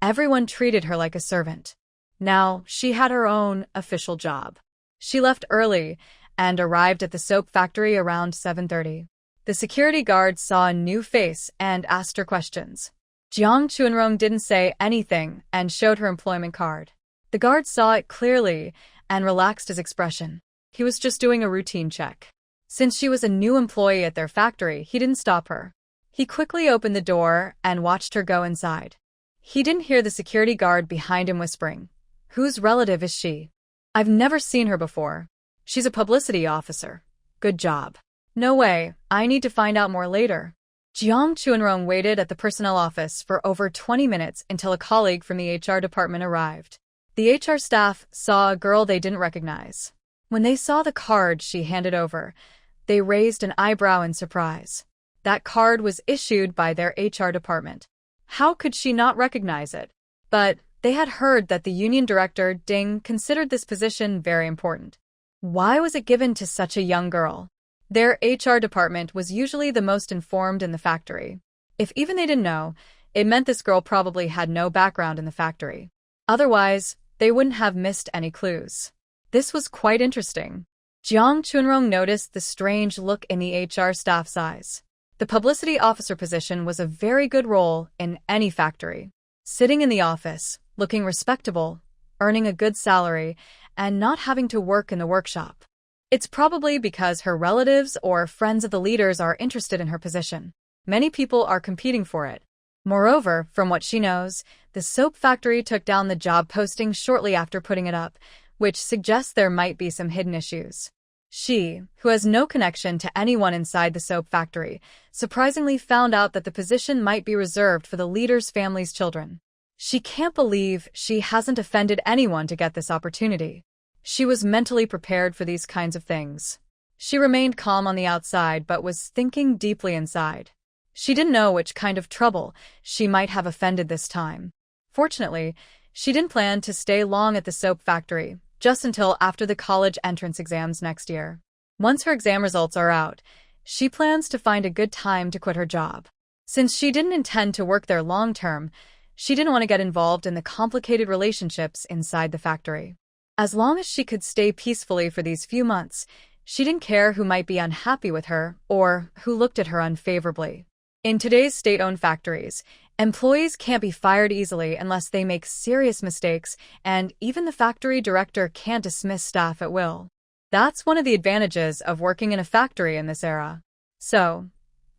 Everyone treated her like a servant. Now, she had her own official job. She left early and arrived at the soap factory around 7:30. The security guard saw a new face and asked her questions. Jiang Chunrong didn't say anything and showed her employment card. The guard saw it clearly and relaxed his expression. He was just doing a routine check. Since she was a new employee at their factory, he didn't stop her. He quickly opened the door and watched her go inside. He didn't hear the security guard behind him whispering, "Whose relative is she? I've never seen her before. She's a publicity officer. Good job." "No way, I need to find out more later." Jiang Chunrong waited at the personnel office for over 20 minutes until a colleague from the HR department arrived. The HR staff saw a girl they didn't recognize. When they saw the card she handed over, they raised an eyebrow in surprise. That card was issued by their HR department. How could she not recognize it? But they had heard that the union director, Ding, considered this position very important. Why was it given to such a young girl? Their HR department was usually the most informed in the factory. If even they didn't know, it meant this girl probably had no background in the factory. Otherwise, they wouldn't have missed any clues. This was quite interesting. Jiang Chunrong noticed the strange look in the HR staff's eyes. The publicity officer position was a very good role in any factory. Sitting in the office, looking respectable, earning a good salary, and not having to work in the workshop. It's probably because her relatives or friends of the leaders are interested in her position. Many people are competing for it. Moreover, from what she knows, the soap factory took down the job posting shortly after putting it up, which suggests there might be some hidden issues. She, who has no connection to anyone inside the soap factory, surprisingly found out that the position might be reserved for the leader's family's children. She can't believe she hasn't offended anyone to get this opportunity. She was mentally prepared for these kinds of things. She remained calm on the outside but was thinking deeply inside. She didn't know which kind of trouble she might have offended this time. Fortunately, she didn't plan to stay long at the soap factory, just until after the college entrance exams next year. Once her exam results are out, she plans to find a good time to quit her job. Since she didn't intend to work there long term, she didn't want to get involved in the complicated relationships inside the factory. As long as she could stay peacefully for these few months, she didn't care who might be unhappy with her or who looked at her unfavorably. In today's state-owned factories, employees can't be fired easily unless they make serious mistakes, and even the factory director can't dismiss staff at will. That's one of the advantages of working in a factory in this era. So,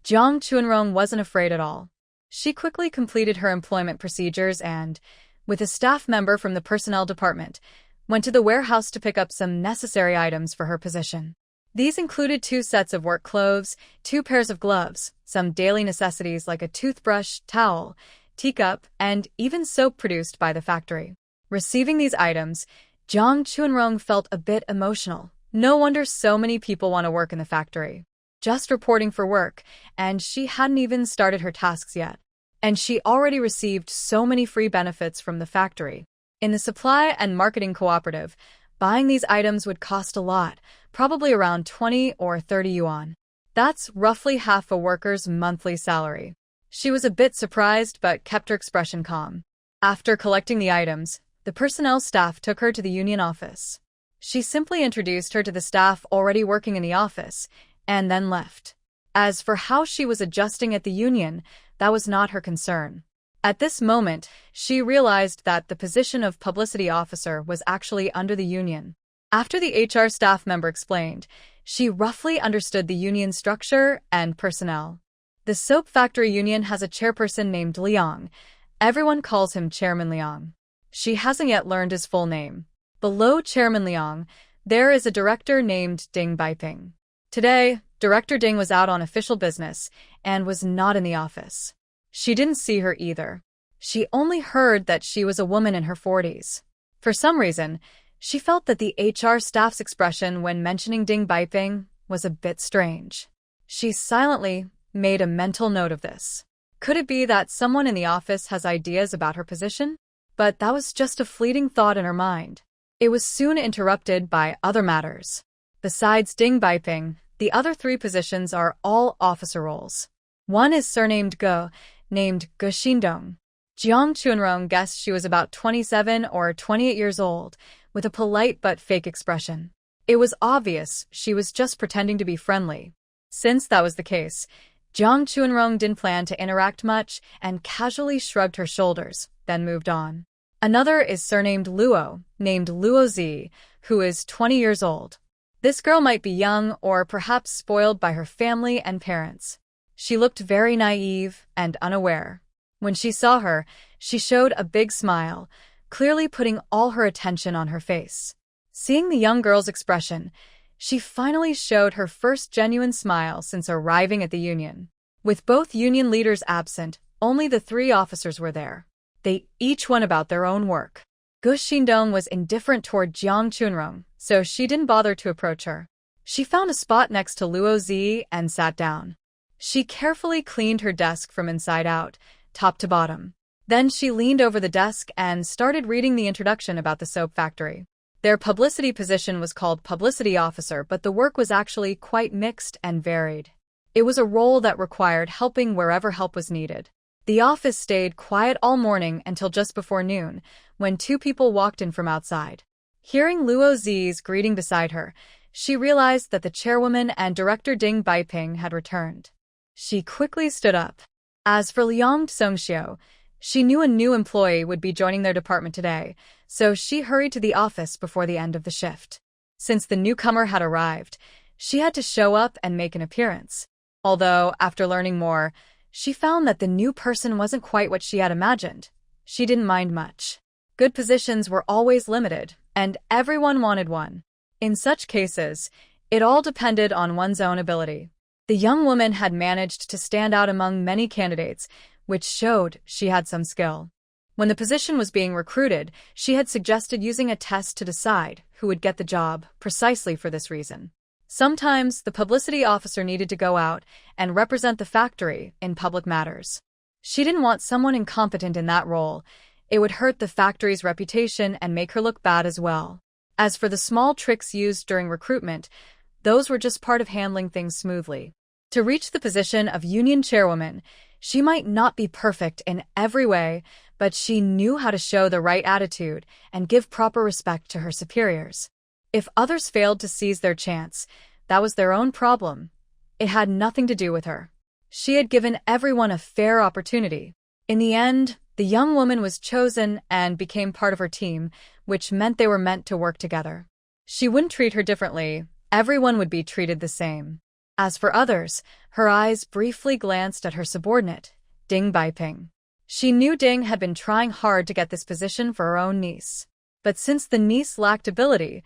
Jiang Chunrong wasn't afraid at all. She quickly completed her employment procedures and, with a staff member from the personnel department, went to the warehouse to pick up some necessary items for her position. These included 2 sets of work clothes, 2 pairs of gloves, some daily necessities like a toothbrush, towel, teacup, and even soap produced by the factory. Receiving these items, Jiang Chunrong felt a bit emotional. No wonder so many people want to work in the factory. Just reporting for work, and she hadn't even started her tasks yet. And she already received so many free benefits from the factory. In the supply and marketing cooperative, buying these items would cost a lot, probably around 20 or 30 yuan. That's roughly half a worker's monthly salary. She was a bit surprised but kept her expression calm. After collecting the items, the personnel staff took her to the union office. She simply introduced her to the staff already working in the office, and then left. As for how she was adjusting at the union, that was not her concern. At this moment, she realized that the position of publicity officer was actually under the union. After the HR staff member explained, she roughly understood the union structure and personnel. The soap factory union has a chairperson named Liang. Everyone calls him Chairman Liang. She hasn't yet learned his full name. Below Chairman Liang, There is a director named Ding Baiping. Today, Director Ding was out on official business and was not in the office. She didn't see her either. She only heard that she was a woman in her 40s. For some reason, she felt that the HR staff's expression when mentioning Ding Baiping was a bit strange. She silently made a mental note of this. Could it be that someone in the office has ideas about her position? But that was just a fleeting thought in her mind. It was soon interrupted by other matters. Besides Ding Baiping, the other 3 positions are all officer roles. One is surnamed Go, named Ge Xindong. Jiang Chunrong guessed she was about 27 or 28 years old, with a polite but fake expression. It was obvious she was just pretending to be friendly. Since that was the case, Jiang Chunrong didn't plan to interact much and casually shrugged her shoulders, then moved on. Another is surnamed Luo, named Luo Zi, who is 20 years old. This girl might be young or perhaps spoiled by her family and parents. She looked very naive and unaware. When she saw her, she showed a big smile, clearly putting all her attention on her face. Seeing the young girl's expression, she finally showed her first genuine smile since arriving at the union. With both union leaders absent, only the 3 officers were there. They each went about their own work. Ge Xindong was indifferent toward Jiang Chunrong, so she didn't bother to approach her. She found a spot next to Luo Zi and sat down. She carefully cleaned her desk from inside out, top to bottom. Then she leaned over the desk and started reading the introduction about the soap factory. Their publicity position was called publicity officer, but the work was actually quite mixed and varied. It was a role that required helping wherever help was needed. The office stayed quiet all morning until just before noon, when 2 people walked in from outside. Hearing Luo Zi's greeting beside her, she realized that the chairwoman and director Ding Baiping had returned. She quickly stood up. As for Liang Songxiu, she knew a new employee would be joining their department today, so she hurried to the office before the end of the shift. Since the newcomer had arrived, she had to show up and make an appearance. Although, after learning more, she found that the new person wasn't quite what she had imagined. She didn't mind much. Good positions were always limited, and everyone wanted one. In such cases, it all depended on one's own ability. The young woman had managed to stand out among many candidates, which showed she had some skill. When the position was being recruited, she had suggested using a test to decide who would get the job, precisely for this reason. Sometimes, the publicity officer needed to go out and represent the factory in public matters. She didn't want someone incompetent in that role. It would hurt the factory's reputation and make her look bad as well. As for the small tricks used during recruitment, those were just part of handling things smoothly. To reach the position of union chairwoman, she might not be perfect in every way, but she knew how to show the right attitude and give proper respect to her superiors. If others failed to seize their chance, that was their own problem. It had nothing to do with her. She had given everyone a fair opportunity. In the end, the young woman was chosen and became part of her team, which meant they were meant to work together. She wouldn't treat her differently. Everyone would be treated the same. As for others, her eyes briefly glanced at her subordinate, Ding Baiping. She knew Ding had been trying hard to get this position for her own niece. But since the niece lacked ability,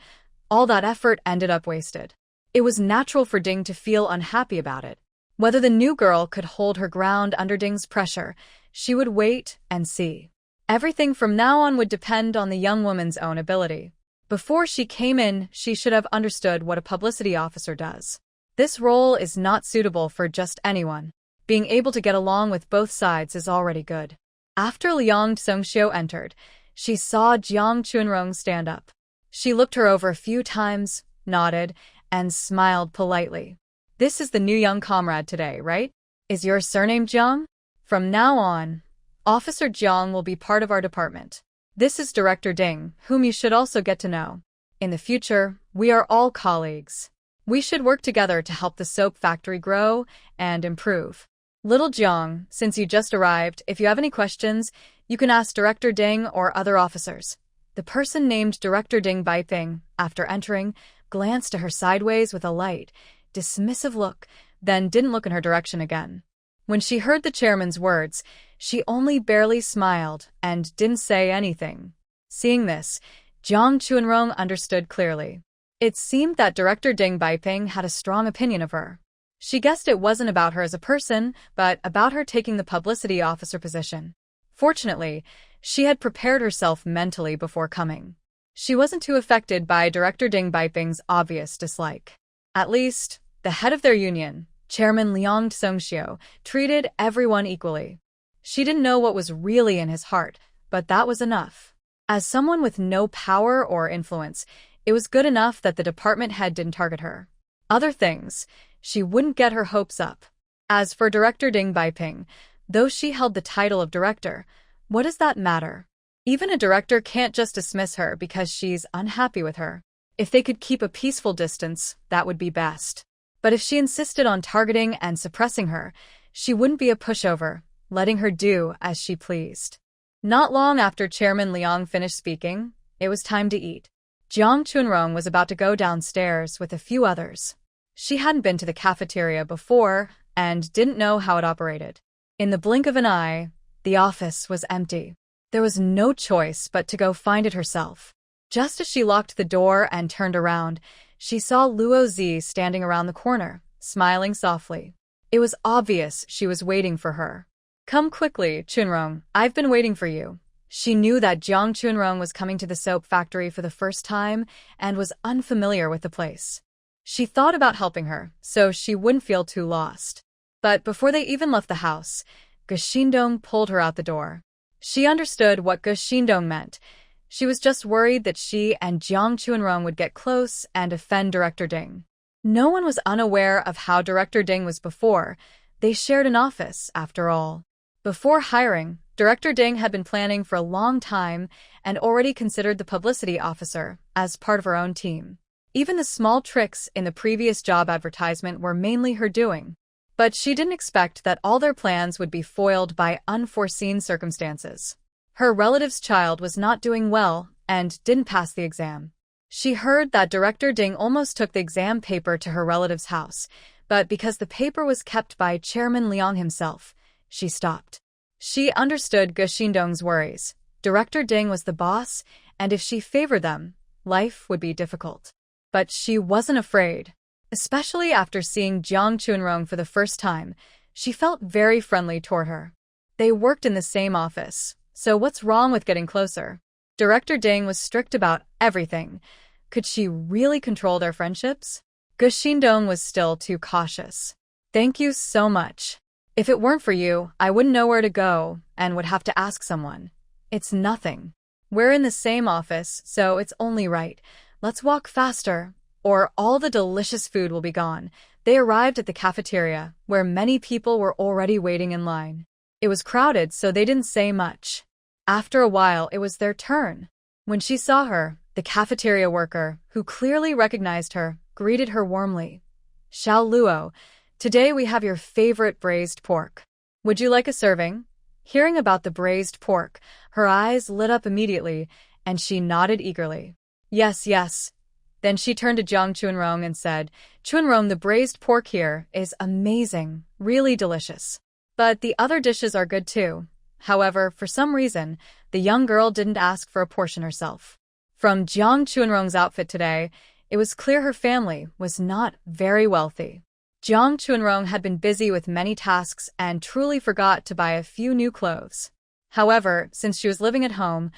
all that effort ended up wasted. It was natural for Ding to feel unhappy about it. Whether the new girl could hold her ground under Ding's pressure, she would wait and see. Everything from now on would depend on the young woman's own ability. Before she came in, she should have understood what a publicity officer does. This role is not suitable for just anyone. Being able to get along with both sides is already good. After Liang Songxiu entered, she saw Jiang Chunrong stand up. She looked her over a few times, nodded, and smiled politely. This is the new young comrade today, right? Is your surname Jiang? From now on, Officer Jiang will be part of our department. This is Director Ding, whom you should also get to know. In the future, we are all colleagues. We should work together to help the soap factory grow and improve. Little Jiang, since you just arrived, if you have any questions, you can ask Director Ding or other officers. The person named Director Ding Baiping, after entering, glanced at her sideways with a light, dismissive look, then didn't look in her direction again. When she heard the chairman's words, she only barely smiled and didn't say anything. Seeing this, Jiang Chunrong understood clearly. It seemed that director Ding Baiping had a strong opinion of her. She guessed it wasn't about her as a person, but about her taking the publicity officer position. Fortunately, she had prepared herself mentally before coming. She wasn't too affected by director Ding Baiping's obvious dislike. At least, the head of their union, Chairman Liang Tsongxiu, treated everyone equally. She didn't know what was really in his heart, but that was enough. As someone with no power or influence, it was good enough that the department head didn't target her. Other things, she wouldn't get her hopes up. As for director Ding Baiping, though she held the title of director, what does that matter? Even a director can't just dismiss her because she's unhappy with her. If they could keep a peaceful distance, that would be best. But if she insisted on targeting and suppressing her, she wouldn't be a pushover, letting her do as she pleased. Not long after Chairman Liang finished speaking, it was time to eat. Jiang Chunrong was about to go downstairs with a few others. She hadn't been to the cafeteria before and didn't know how it operated. In the blink of an eye, the office was empty. There was no choice but to go find it herself. Just as she locked the door and turned around, she saw Luo Zi standing around the corner, smiling softly. It was obvious she was waiting for her. "Come quickly, Chunrong, I've been waiting for you." She knew that Jiang Chunrong was coming to the soap factory for the first time and was unfamiliar with the place. She thought about helping her, so she wouldn't feel too lost. But before they even left the house, Ge Xindong pulled her out the door. She understood what Ge Xindong meant. She was just worried that she and Jiang Chunrong would get close and offend Director Ding. No one was unaware of how Director Ding was before. They shared an office, after all. Before hiring, Director Ding had been planning for a long time and already considered the publicity officer as part of her own team. Even the small tricks in the previous job advertisement were mainly her doing. But she didn't expect that all their plans would be foiled by unforeseen circumstances. Her relative's child was not doing well and didn't pass the exam. She heard that Director Ding almost took the exam paper to her relative's house, but because the paper was kept by Chairman Liang himself, she stopped. She understood Ge Xindong's worries. Director Ding was the boss, and if she favored them, life would be difficult. But she wasn't afraid. Especially after seeing Jiang Chunrong for the first time, she felt very friendly toward her. They worked in the same office, so what's wrong with getting closer? Director Ding was strict about everything. Could she really control their friendships? Ge Xindong was still too cautious. "Thank you so much. If it weren't for you, I wouldn't know where to go and would have to ask someone. It's nothing. We're in the same office, so it's only right. Let's walk faster, or all the delicious food will be gone." They arrived at the cafeteria, where many people were already waiting in line. It was crowded, so they didn't say much. After a while, it was their turn. When she saw her, the cafeteria worker, who clearly recognized her, greeted her warmly. "Xiao Luo, today we have your favorite braised pork. Would you like a serving?" Hearing about the braised pork, her eyes lit up immediately, and she nodded eagerly. "Yes, yes." Then she turned to Jiang Chunrong and said, "Chunrong, the braised pork here is amazing, really delicious. But the other dishes are good too." However, for some reason, the young girl didn't ask for a portion herself. From Jiang Chunrong's outfit today, it was clear her family was not very wealthy. Jiang Chunrong had been busy with many tasks and truly forgot to buy a few new clothes. However, since she was living at home,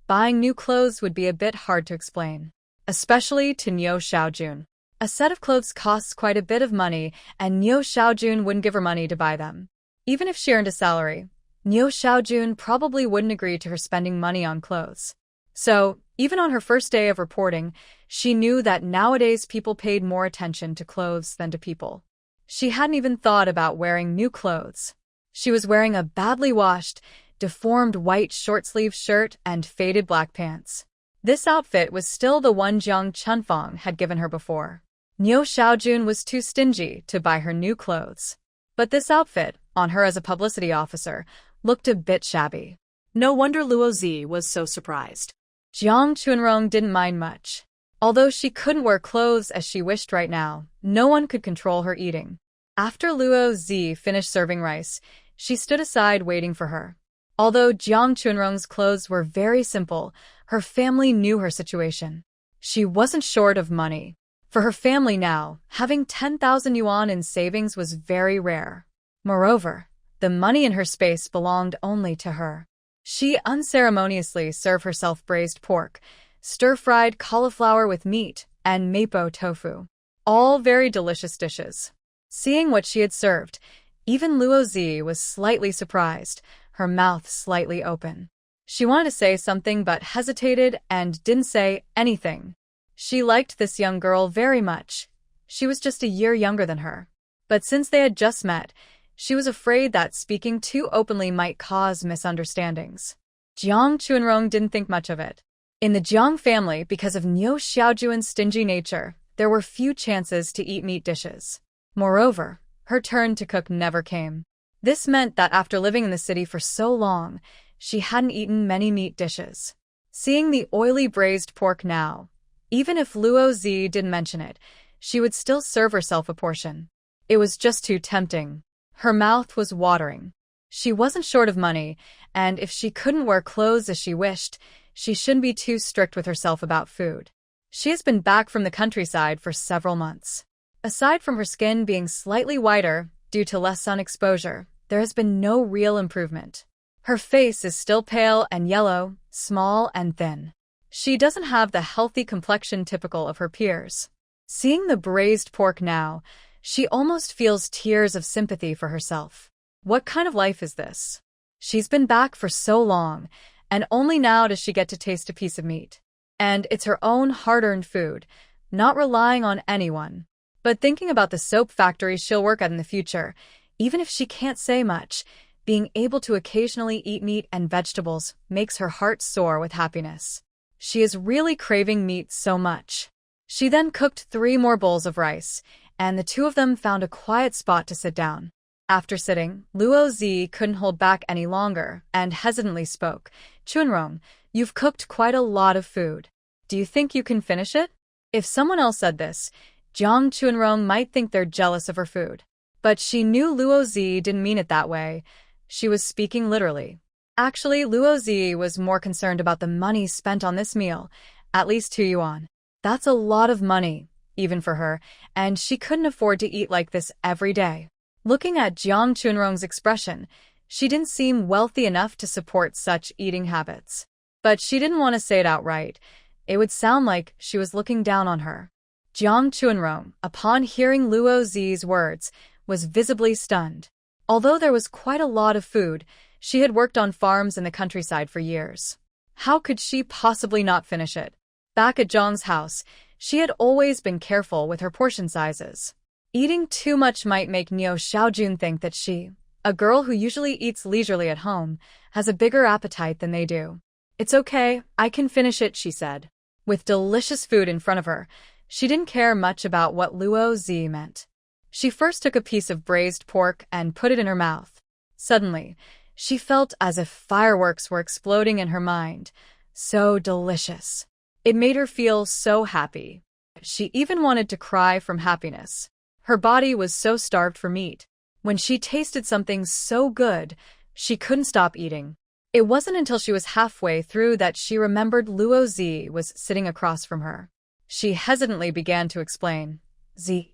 buying new clothes would be a bit hard to explain, especially to Niu Xiaojun. A set of clothes costs quite a bit of money, and Niu Xiaojun wouldn't give her money to buy them. Even if she earned a salary, Niu Xiaojun probably wouldn't agree to her spending money on clothes. So, even on her first day of reporting, she knew that nowadays people paid more attention to clothes than to people. She hadn't even thought about wearing new clothes. She was wearing a badly washed, deformed white short-sleeved shirt and faded black pants. This outfit was still the one Jiang Chunfang had given her before. Niu Xiaojun was too stingy to buy her new clothes. But this outfit, on her as a publicity officer, looked a bit shabby. No wonder Luo Zi was so surprised. Jiang Chunrong didn't mind much. Although she couldn't wear clothes as she wished right now, no one could control her eating. After Luo Zi finished serving rice, she stood aside waiting for her. Although Jiang Chunrong's clothes were very simple, her family knew her situation. She wasn't short of money. For her family now, having 10,000 yuan in savings was very rare. Moreover, the money in her space belonged only to her. She unceremoniously served herself braised pork, stir-fried cauliflower with meat, and mapo tofu. All very delicious dishes. Seeing what she had served, even Luo Zi was slightly surprised, her mouth slightly open. She wanted to say something but hesitated and didn't say anything. She liked this young girl very much. She was just a year younger than her. But since they had just met, she was afraid that speaking too openly might cause misunderstandings. Jiang Chuanrong didn't think much of it. In the Jiang family, because of Niu Xiaojuan's stingy nature, there were few chances to eat meat dishes. Moreover, her turn to cook never came. This meant that after living in the city for so long, she hadn't eaten many meat dishes. Seeing the oily braised pork now, even if Luo Zi didn't mention it, she would still serve herself a portion. It was just too tempting. Her mouth was watering. She wasn't short of money, and if she couldn't wear clothes as she wished, she shouldn't be too strict with herself about food. She has been back from the countryside for several months. Aside from her skin being slightly whiter due to less sun exposure, there has been no real improvement. Her face is still pale and yellow, small and thin. She doesn't have the healthy complexion typical of her peers. Seeing the braised pork now, she almost feels tears of sympathy for herself. What kind of life is this? She's been back for so long, and only now does she get to taste a piece of meat. And it's her own hard-earned food, not relying on anyone. But thinking about the soap factory she'll work at in the future, even if she can't say much, being able to occasionally eat meat and vegetables makes her heart soar with happiness. She is really craving meat so much. She then cooked 3 more bowls of rice, and the two of them found a quiet spot to sit down. After sitting, Luo Zi couldn't hold back any longer and hesitantly spoke. Chuanrong, you've cooked quite a lot of food. Do you think you can finish it? If someone else said this, Jiang Chuanrong might think they're jealous of her food. But she knew Luo Zi didn't mean it that way. She was speaking literally. Actually, Luo Zi was more concerned about the money spent on this meal, at least 2 yuan. That's a lot of money, even for her, and she couldn't afford to eat like this every day. Looking at Jiang Chuanrong's expression, she didn't seem wealthy enough to support such eating habits. But she didn't want to say it outright. It would sound like she was looking down on her. Jiang Chuanrong, upon hearing Luo Zi's words, was visibly stunned. Although there was quite a lot of food, she had worked on farms in the countryside for years. How could she possibly not finish it? Back at Zhang's house, she had always been careful with her portion sizes. Eating too much might make Niu Xiaojun think that she, a girl who usually eats leisurely at home, has a bigger appetite than they do. It's okay, I can finish it, she said. With delicious food in front of her, she didn't care much about what Luo Zi meant. She first took a piece of braised pork and put it in her mouth. Suddenly, she felt as if fireworks were exploding in her mind. So delicious. It made her feel so happy. She even wanted to cry from happiness. Her body was so starved for meat. When she tasted something so good, she couldn't stop eating. It wasn't until she was halfway through that she remembered Luo Zi was sitting across from her. She hesitantly began to explain. Zi,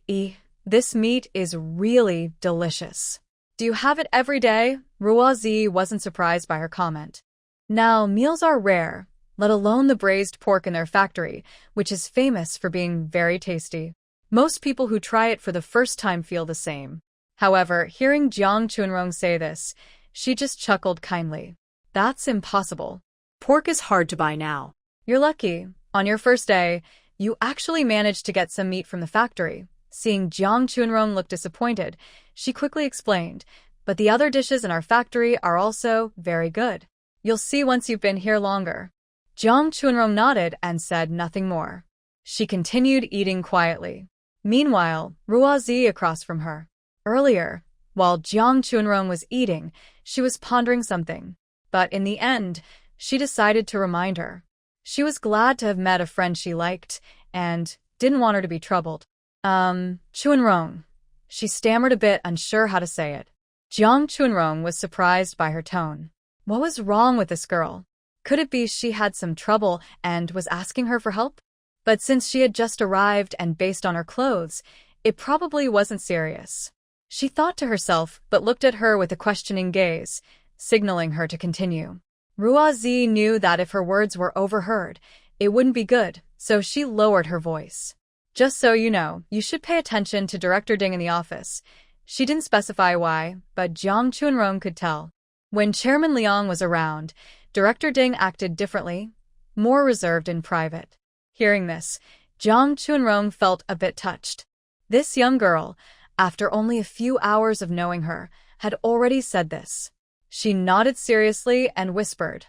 this meat is really delicious. Do you have it every day? Luo Zi wasn't surprised by her comment. Now, meals are rare, let alone the braised pork in their factory, which is famous for being very tasty. Most people who try it for the first time feel the same. However, hearing Jiang Chuanrong say this, she just chuckled kindly. That's impossible. Pork is hard to buy now. You're lucky. On your first day, you actually managed to get some meat from the factory. Seeing Jiang Chuanrong look disappointed, she quickly explained, but the other dishes in our factory are also very good. You'll see once you've been here longer. Jiang Chuanrong nodded and said nothing more. She continued eating quietly. Meanwhile, Luo Zi across from her. Earlier, while Jiang Chuanrong was eating, she was pondering something. But in the end, she decided to remind her. She was glad to have met a friend she liked, and didn't want her to be troubled. Chuanrong. She stammered a bit, unsure how to say it. Jiang Chuanrong was surprised by her tone. What was wrong with this girl? Could it be she had some trouble and was asking her for help? But since she had just arrived and based on her clothes, it probably wasn't serious. She thought to herself, but looked at her with a questioning gaze, signaling her to continue. Ruazi knew that if her words were overheard, it wouldn't be good, so she lowered her voice. Just so you know, you should pay attention to Director Ding in the office. She didn't specify why, but Jiang Chunrong could tell. When Chairman Liang was around, Director Ding acted differently, more reserved in private. Hearing this, Jiang Chunrong felt a bit touched. This young girl, after only a few hours of knowing her, had already said this. She nodded seriously and whispered,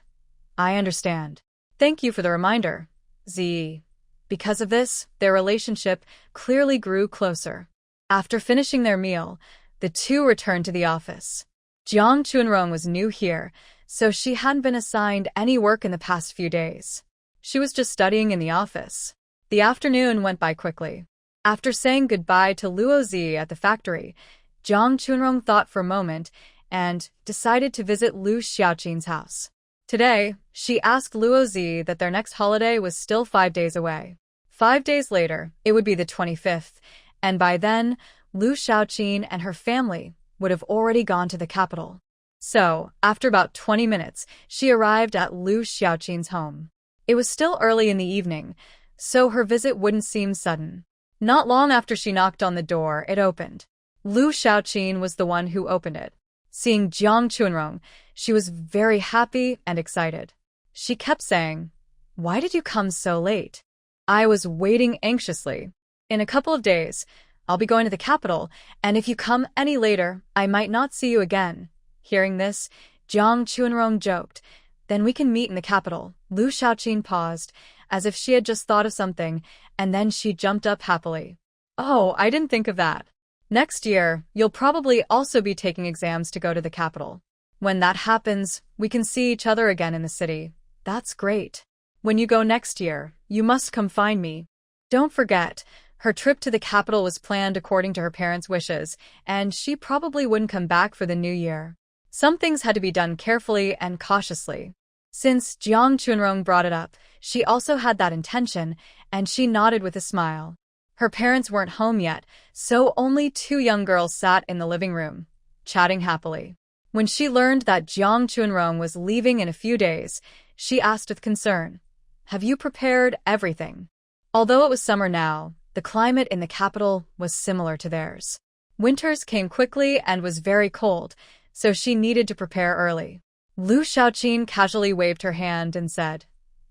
"I understand. Thank you for the reminder, Z." Because of this, their relationship clearly grew closer. After finishing their meal, the two returned to the office. Jiang Chunrong was new here, so she hadn't been assigned any work in the past few days. She was just studying in the office. The afternoon went by quickly. After saying goodbye to Luo Zi at the factory, Jiang Chunrong thought for a moment and decided to visit Lu Xiaoqin's house. Today, she asked Luo Zi that their next holiday was still 5 days away. 5 days later, it would be the 25th, and by then, Lu Xiaoqin and her family would have already gone to the capital. So, after about 20 minutes, she arrived at Lu Xiaoqin's home. It was still early in the evening, so her visit wouldn't seem sudden. Not long after she knocked on the door, it opened. Lu Xiaoqin was the one who opened it. Seeing Jiang Chunrong, she was very happy and excited. She kept saying, "Why did you come so late?" "I was waiting anxiously. In a couple of days, I'll be going to the capital, and if you come any later, I might not see you again." Hearing this, Jiang Chunrong joked, "Then we can meet in the capital." Lu Xiaoqin paused, as if she had just thought of something, and then she jumped up happily. "Oh, I didn't think of that. Next year, you'll probably also be taking exams to go to the capital. When that happens, we can see each other again in the city. That's great. When you go next year, you must come find me." Don't forget, her trip to the capital was planned according to her parents' wishes, and she probably wouldn't come back for the new year. Some things had to be done carefully and cautiously. Since Jiang Chunrong brought it up, she also had that intention, and she nodded with a smile. Her parents weren't home yet, so only two young girls sat in the living room, chatting happily. When she learned that Jiang Chunrong was leaving in a few days, she asked with concern, "Have you prepared everything?" Although it was summer now, the climate in the capital was similar to theirs. Winters came quickly and was very cold, so she needed to prepare early. Lu Xiaoqin casually waved her hand and said,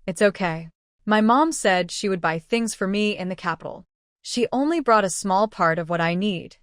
"It's okay. My mom said she would buy things for me in the capital. She only brought a small part of what I need."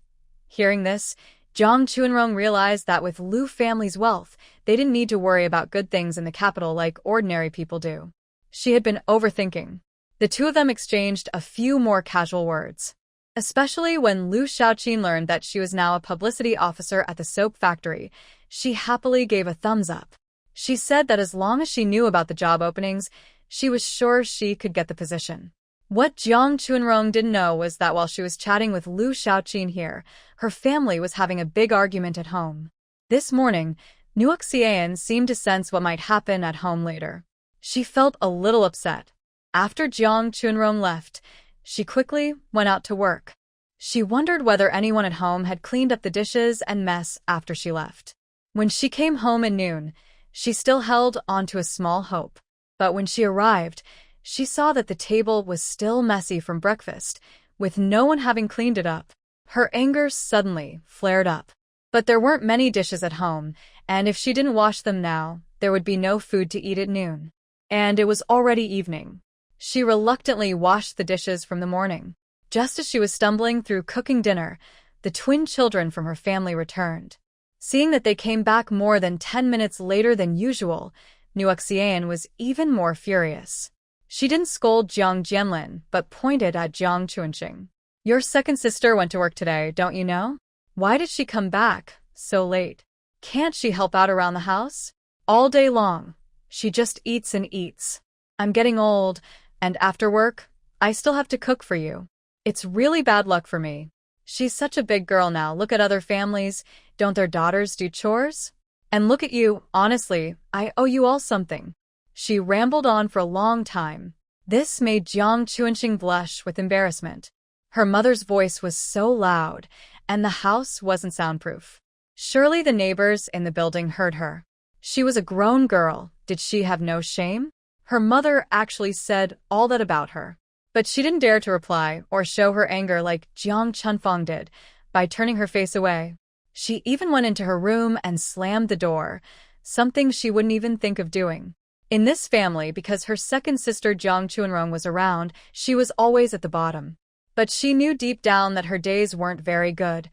Hearing this, Jiang Chunrong realized that with Lu family's wealth, they didn't need to worry about good things in the capital like ordinary people do. She had been overthinking. The two of them exchanged a few more casual words. Especially when Lu Xiaoqin learned that she was now a publicity officer at the soap factory, she happily gave a thumbs up. She said that as long as she knew about the job openings, she was sure she could get the position. What Jiang Chunrong didn't know was that while she was chatting with Lu Xiaoqin here, her family was having a big argument at home. This morning, Nuok Xian seemed to sense what might happen at home later. She felt a little upset. After Jiang Chunrong left, she quickly went out to work. She wondered whether anyone at home had cleaned up the dishes and mess after she left. When she came home at noon, she still held on to a small hope. But when she arrived, she saw that the table was still messy from breakfast, with no one having cleaned it up. Her anger suddenly flared up. But there weren't many dishes at home, and if she didn't wash them now, there would be no food to eat at noon. And it was already evening. She reluctantly washed the dishes from the morning. Just as she was stumbling through cooking dinner, the twin children from her family returned. Seeing that they came back more than 10 minutes later than usual, Nuok Xian was even more furious. She didn't scold Jiang Jianlin, but pointed at Jiang Chunqing. "Your second sister went to work today, don't you know? Why did she come back so late? Can't she help out around the house? All day long, she just eats and eats. I'm getting old, and after work, I still have to cook for you. It's really bad luck for me. She's such a big girl now. Look at other families. Don't their daughters do chores? And look at you, honestly, I owe you all something." She rambled on for a long time. This made Jiang Chuanxing blush with embarrassment. Her mother's voice was so loud, and the house wasn't soundproof. Surely the neighbors in the building heard her. She was a grown girl. Did she have no shame? Her mother actually said all that about her. But she didn't dare to reply or show her anger like Jiang Chunfang did, by turning her face away. She even went into her room and slammed the door, something she wouldn't even think of doing. In this family, because her second sister Jiang Chuanrong was around, she was always at the bottom. But she knew deep down that her days weren't very good.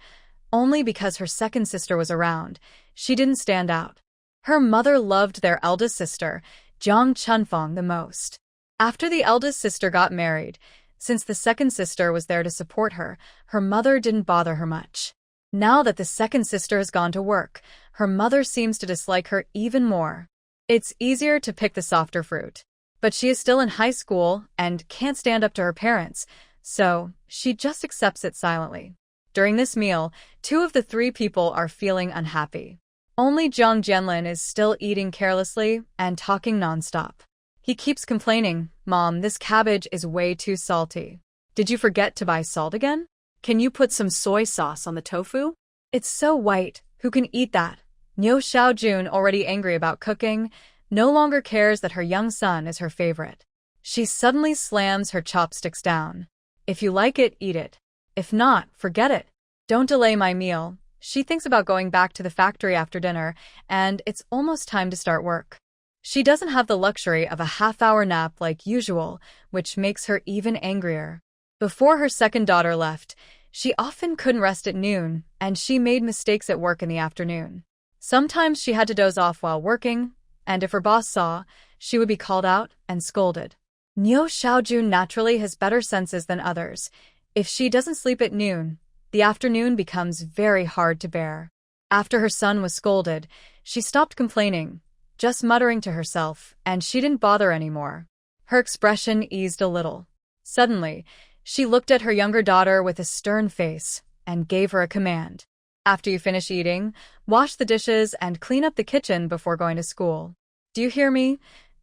Only because her second sister was around, she didn't stand out. Her mother loved their eldest sister, Jiang Chunfang, the most. After the eldest sister got married, since the second sister was there to support her, her mother didn't bother her much. Now that the second sister has gone to work, her mother seems to dislike her even more. It's easier to pick the softer fruit. But she is still in high school and can't stand up to her parents, so she just accepts it silently. During this meal, 2 of the 3 people are feeling unhappy. Only Jiang Jianlin is still eating carelessly and talking nonstop. He keeps complaining, "Mom, this cabbage is way too salty. Did you forget to buy salt again? Can you put some soy sauce on the tofu? It's so white. Who can eat that?" Niu Xiaojun, already angry about cooking, no longer cares that her young son is her favorite. She suddenly slams her chopsticks down. "If you like it, eat it. If not, forget it. Don't delay my meal." She thinks about going back to the factory after dinner, and it's almost time to start work. She doesn't have the luxury of a half-hour nap like usual, which makes her even angrier. Before her second daughter left, she often couldn't rest at noon, and she made mistakes at work in the afternoon. Sometimes she had to doze off while working, and if her boss saw, she would be called out and scolded. Niu Xiaojun naturally has better senses than others. If she doesn't sleep at noon, the afternoon becomes very hard to bear. After her son was scolded, she stopped complaining, just muttering to herself, and she didn't bother anymore. Her expression eased a little. Suddenly, she looked at her younger daughter with a stern face and gave her a command. "After you finish eating, wash the dishes and clean up the kitchen before going to school. Do you hear me?"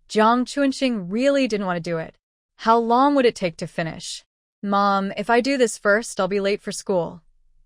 Jiang Chuanxing really didn't want to do it. How long would it take to finish? "Mom, if I do this first, I'll be late for school.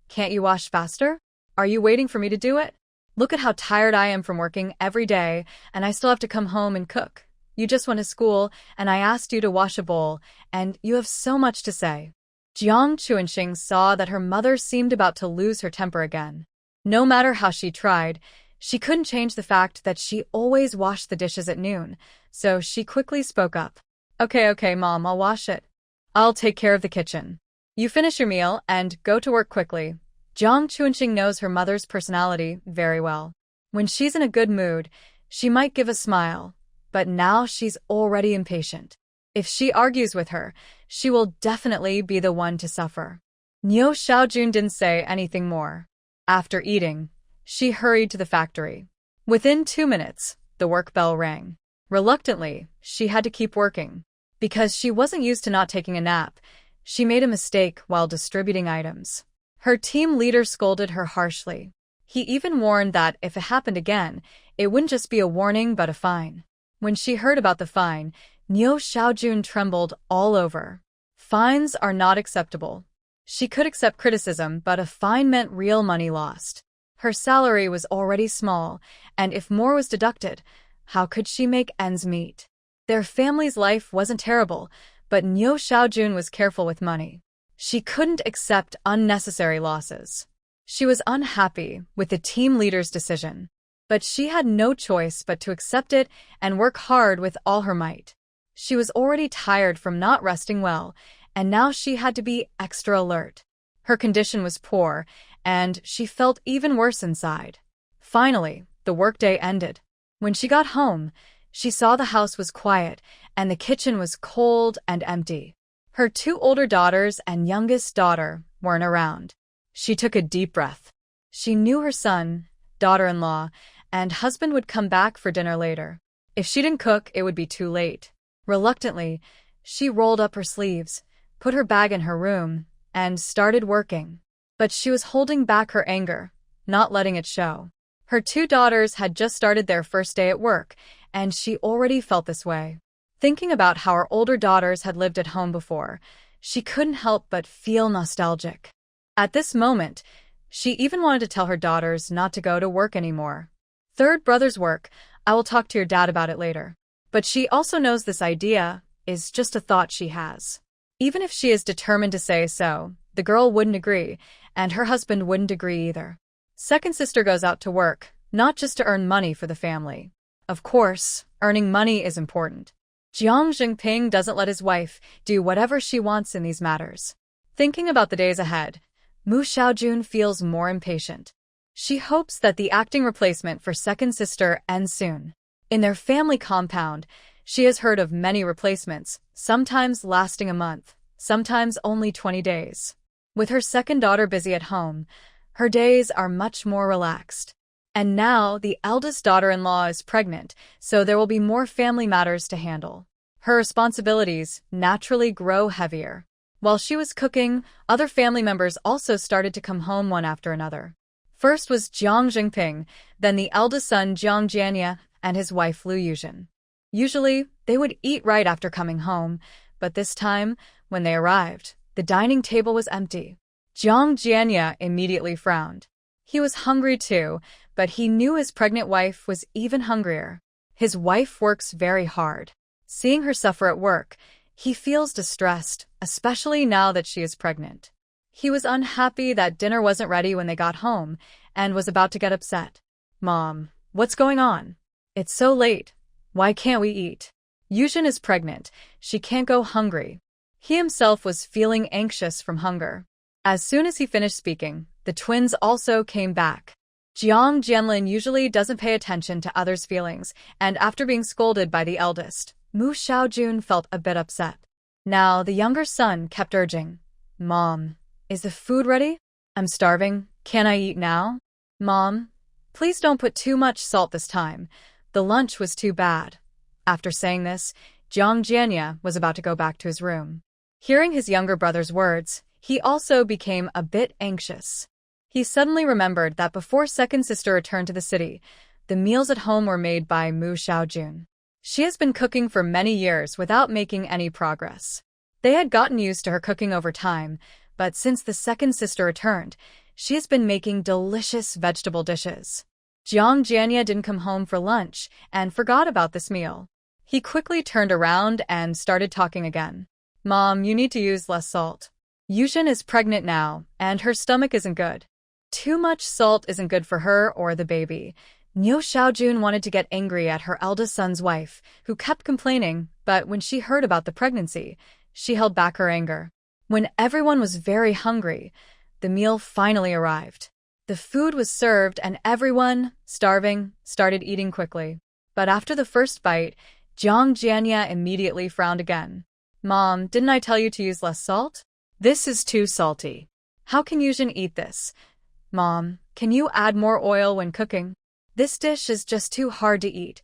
Can't you wash faster? Are you waiting for me to do it? Look at how tired I am from working every day, and I still have to come home and cook. You just went to school, and I asked you to wash a bowl, and you have so much to say." Jiang Chuanxing saw that her mother seemed about to lose her temper again. No matter how she tried, she couldn't change the fact that she always washed the dishes at noon, so she quickly spoke up. Okay, Mom, I'll wash it. I'll take care of the kitchen. You finish your meal and go to work quickly." Jiang Chuanxing knows her mother's personality very well. When she's in a good mood, she might give a smile, but now she's already impatient. If she argues with her, she will definitely be the one to suffer. Niu Xiaojun didn't say anything more. After eating, she hurried to the factory. Within 2 minutes, the work bell rang. Reluctantly, she had to keep working. Because she wasn't used to not taking a nap, she made a mistake while distributing items. Her team leader scolded her harshly. He even warned that if it happened again, it wouldn't just be a warning but a fine. When she heard about the fine, Niu Xiaojun trembled all over. Fines are not acceptable. She could accept criticism, but a fine meant real money lost. Her salary was already small, and if more was deducted, how could she make ends meet? Their family's life wasn't terrible, but Niu Xiaojun was careful with money. She couldn't accept unnecessary losses. She was unhappy with the team leader's decision, but she had no choice but to accept it and work hard with all her might. She was already tired from not resting well, and now she had to be extra alert. Her condition was poor, and she felt even worse inside. Finally, the workday ended. When she got home, she saw the house was quiet, and the kitchen was cold and empty. Her 2 older daughters and youngest daughter weren't around. She took a deep breath. She knew her son, daughter-in-law, and husband would come back for dinner later. If she didn't cook, it would be too late. Reluctantly, she rolled up her sleeves, put her bag in her room, and started working. But she was holding back her anger, not letting it show. Her 2 daughters had just started their first day at work, and she already felt this way. Thinking about how her older daughters had lived at home before, she couldn't help but feel nostalgic. At this moment, she even wanted to tell her daughters not to go to work anymore. Third brother's work, I will talk to your dad about it later. But she also knows this idea is just a thought she has. Even if she is determined to say so, the girl wouldn't agree, and her husband wouldn't agree either. Second sister goes out to work, not just to earn money for the family. Of course, earning money is important. Jiang Jinping doesn't let his wife do whatever she wants in these matters. Thinking about the days ahead, Mu Xiaojun feels more impatient. She hopes that the acting replacement for second sister ends soon. In their family compound, she has heard of many replacements, sometimes lasting a month, sometimes only 20 days. With her second daughter busy at home, her days are much more relaxed. And now the eldest daughter-in-law is pregnant, so there will be more family matters to handle. Her responsibilities naturally grow heavier. While she was cooking, other family members also started to come home one after another. First was Jiang Jinping, then the eldest son Jiang Jianye and his wife Lu Yuzhen. Usually, they would eat right after coming home, but this time, when they arrived, the dining table was empty. Jiang Jianye immediately frowned. He was hungry too, but he knew his pregnant wife was even hungrier. His wife works very hard. Seeing her suffer at work, he feels distressed, especially now that she is pregnant. He was unhappy that dinner wasn't ready when they got home, and was about to get upset. "Mom, what's going on? It's so late. Why can't we eat?" Yuzhen is pregnant. She can't go hungry. He himself was feeling anxious from hunger. As soon as he finished speaking, the twins also came back. Jiang Jianlin usually doesn't pay attention to others' feelings, and after being scolded by the eldest, Mu Xiaojun felt a bit upset. Now, the younger son kept urging, "Mom, is the food ready? I'm starving. Can I eat now? Mom, please don't put too much salt this time. The lunch was too bad." After saying this, Jiang Jianye was about to go back to his room. Hearing his younger brother's words, he also became a bit anxious. He suddenly remembered that before second sister returned to the city, the meals at home were made by Mu Xiaojun. She has been cooking for many years without making any progress. They had gotten used to her cooking over time, but since the second sister returned, she has been making delicious vegetable dishes. Jiang Jianye didn't come home for lunch and forgot about this meal. He quickly turned around and started talking again. "Mom, you need to use less salt. Yuzhen is pregnant now, and her stomach isn't good. Too much salt isn't good for her or the baby." Mu Xiaojun wanted to get angry at her eldest son's wife, who kept complaining, but when she heard about the pregnancy, she held back her anger. When everyone was very hungry, the meal finally arrived. The food was served and everyone, starving, started eating quickly. But after the first bite, Jiang Jianye immediately frowned again. "Mom, didn't I tell you to use less salt? This is too salty. How can Yuzhen eat this? Mom, can you add more oil when cooking? This dish is just too hard to eat."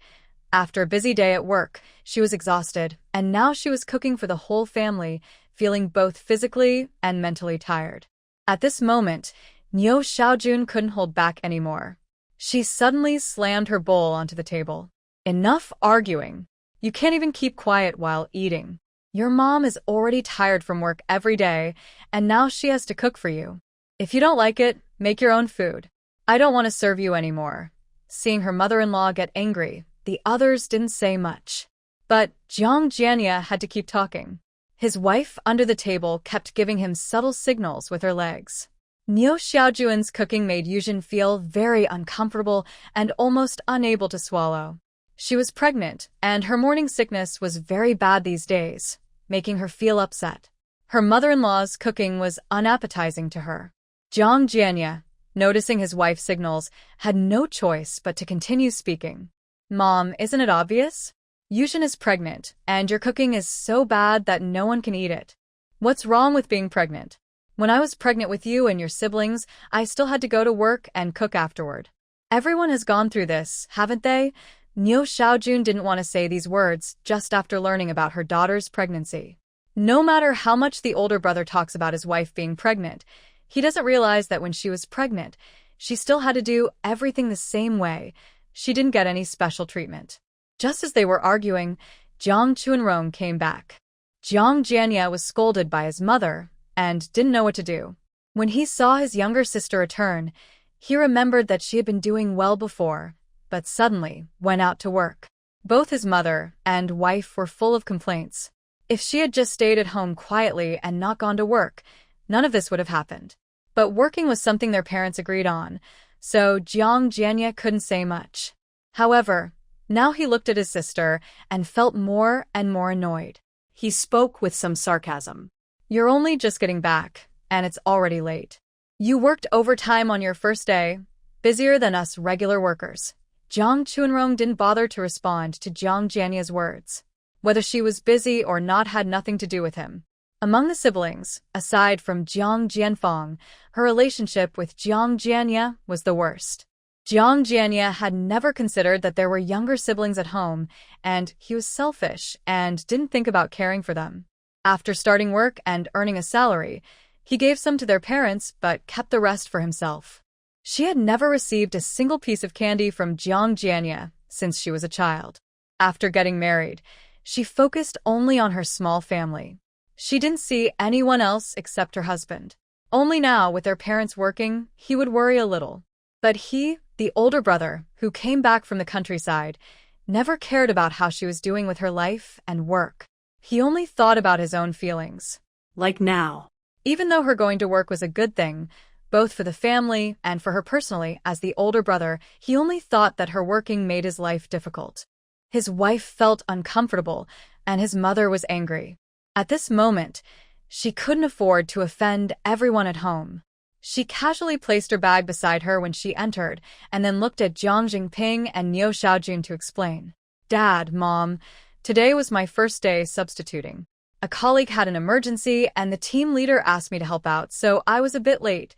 After a busy day at work, she was exhausted, and now she was cooking for the whole family, feeling both physically and mentally tired. At this moment, Mu Xiaojun couldn't hold back anymore. She suddenly slammed her bowl onto the table. "Enough arguing. You can't even keep quiet while eating. Your mom is already tired from work every day, and now she has to cook for you. If you don't like it, make your own food. I don't want to serve you anymore." Seeing her mother-in-law get angry, the others didn't say much. But Jiang Jianye had to keep talking. His wife under the table kept giving him subtle signals with her legs. Mu Xiaojun's cooking made Yuzhen feel very uncomfortable and almost unable to swallow. She was pregnant, and her morning sickness was very bad these days, making her feel upset. Her mother-in-law's cooking was unappetizing to her. Jiang Jianye, noticing his wife's signals, had no choice but to continue speaking. "Mom, isn't it obvious? Yuzhen is pregnant, and your cooking is so bad that no one can eat it. What's wrong with being pregnant? When I was pregnant with you and your siblings, I still had to go to work and cook afterward. Everyone has gone through this, haven't they?" Mu Xiaojun didn't want to say these words just after learning about her daughter's pregnancy. No matter how much the older brother talks about his wife being pregnant, he doesn't realize that when she was pregnant, she still had to do everything the same way. She didn't get any special treatment. Just as they were arguing, Jiang Chunrong came back. Jiang Jianya was scolded by his mother and didn't know what to do. When he saw his younger sister return, he remembered that she had been doing well before, but suddenly went out to work. Both his mother and wife were full of complaints. If she had just stayed at home quietly and not gone to work, none of this would have happened. But working was something their parents agreed on, so Jiang Jianya couldn't say much. However, now he looked at his sister and felt more and more annoyed. He spoke with some sarcasm. "You're only just getting back, and it's already late. You worked overtime on your first day, busier than us regular workers." Jiang Chunrong didn't bother to respond to Jiang Jianya's words. Whether she was busy or not had nothing to do with him. Among the siblings, aside from Jiang Jianfang, her relationship with Jiang Jianya was the worst. Jiang Jianya had never considered that there were younger siblings at home, and he was selfish and didn't think about caring for them. After starting work and earning a salary, he gave some to their parents but kept the rest for himself. She had never received a single piece of candy from Jiang Jianya since she was a child. After getting married, she focused only on her small family. She didn't see anyone else except her husband. Only now, with their parents working, he would worry a little. But he, the older brother, who came back from the countryside, never cared about how she was doing with her life and work. He only thought about his own feelings. Like now. Even though her going to work was a good thing, both for the family and for her personally, as the older brother, he only thought that her working made his life difficult. His wife felt uncomfortable, and his mother was angry. At this moment, she couldn't afford to offend everyone at home. She casually placed her bag beside her when she entered, and then looked at Jiang Jingping and Niu Xiaojun to explain. "Dad, Mom, today was my first day substituting. A colleague had an emergency, and the team leader asked me to help out, so I was a bit late."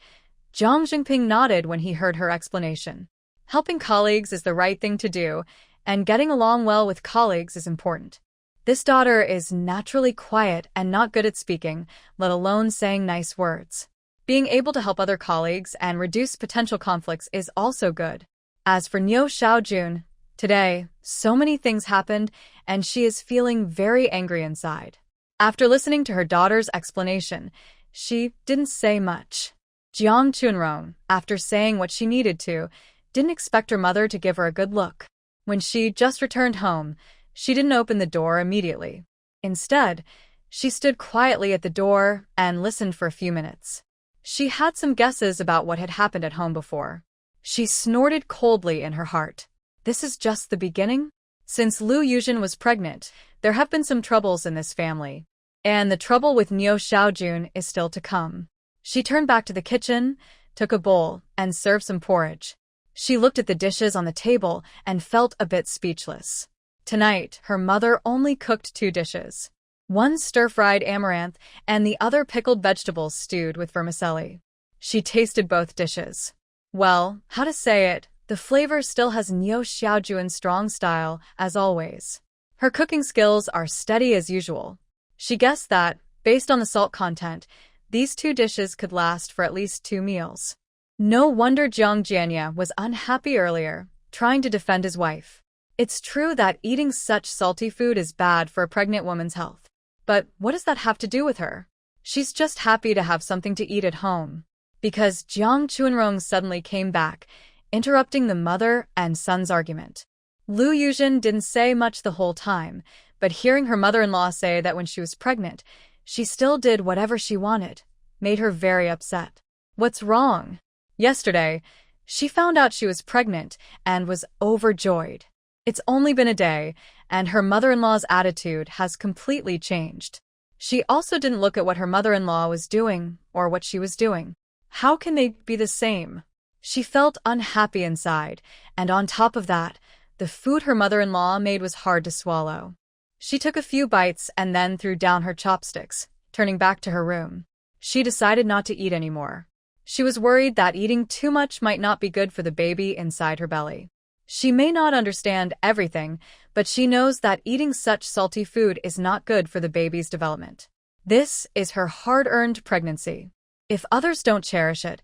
Jiang Jingping nodded when he heard her explanation. Helping colleagues is the right thing to do, and getting along well with colleagues is important. This daughter is naturally quiet and not good at speaking, let alone saying nice words. Being able to help other colleagues and reduce potential conflicts is also good. As for Niu Xiaojun, today, so many things happened, and she is feeling very angry inside. After listening to her daughter's explanation, she didn't say much. Jiang Chunrong, after saying what she needed to, didn't expect her mother to give her a good look. When she just returned home, she didn't open the door immediately. Instead, she stood quietly at the door and listened for a few minutes. She had some guesses about what had happened at home before. She snorted coldly in her heart. This is just the beginning? Since Lu Yuzhen was pregnant, there have been some troubles in this family. And the trouble with Niu Xiaojun is still to come. She turned back to the kitchen, took a bowl, and served some porridge. She looked at the dishes on the table and felt a bit speechless. Tonight, her mother only cooked 2 dishes. One stir-fried amaranth and the other pickled vegetables stewed with vermicelli. She tasted both dishes. Well, how to say it, the flavor still has Niu Xiaojun's strong style, as always. Her cooking skills are steady as usual. She guessed that, based on the salt content, these 2 dishes could last for at least 2 meals. No wonder Jiang Jianya was unhappy earlier, trying to defend his wife. It's true that eating such salty food is bad for a pregnant woman's health. But what does that have to do with her? She's just happy to have something to eat at home. Because Jiang Chunrong suddenly came back, interrupting the mother and son's argument. Lu Yuzhen didn't say much the whole time, but hearing her mother-in-law say that when she was pregnant, she still did whatever she wanted, made her very upset. What's wrong? Yesterday, she found out she was pregnant and was overjoyed. It's only been a day, and her mother-in-law's attitude has completely changed. She also didn't look at what her mother-in-law was doing or what she was doing. How can they be the same? She felt unhappy inside, and on top of that, the food her mother-in-law made was hard to swallow. She took a few bites and then threw down her chopsticks, turning back to her room. She decided not to eat anymore. She was worried that eating too much might not be good for the baby inside her belly. She may not understand everything, but she knows that eating such salty food is not good for the baby's development. This is her hard-earned pregnancy. If others don't cherish it,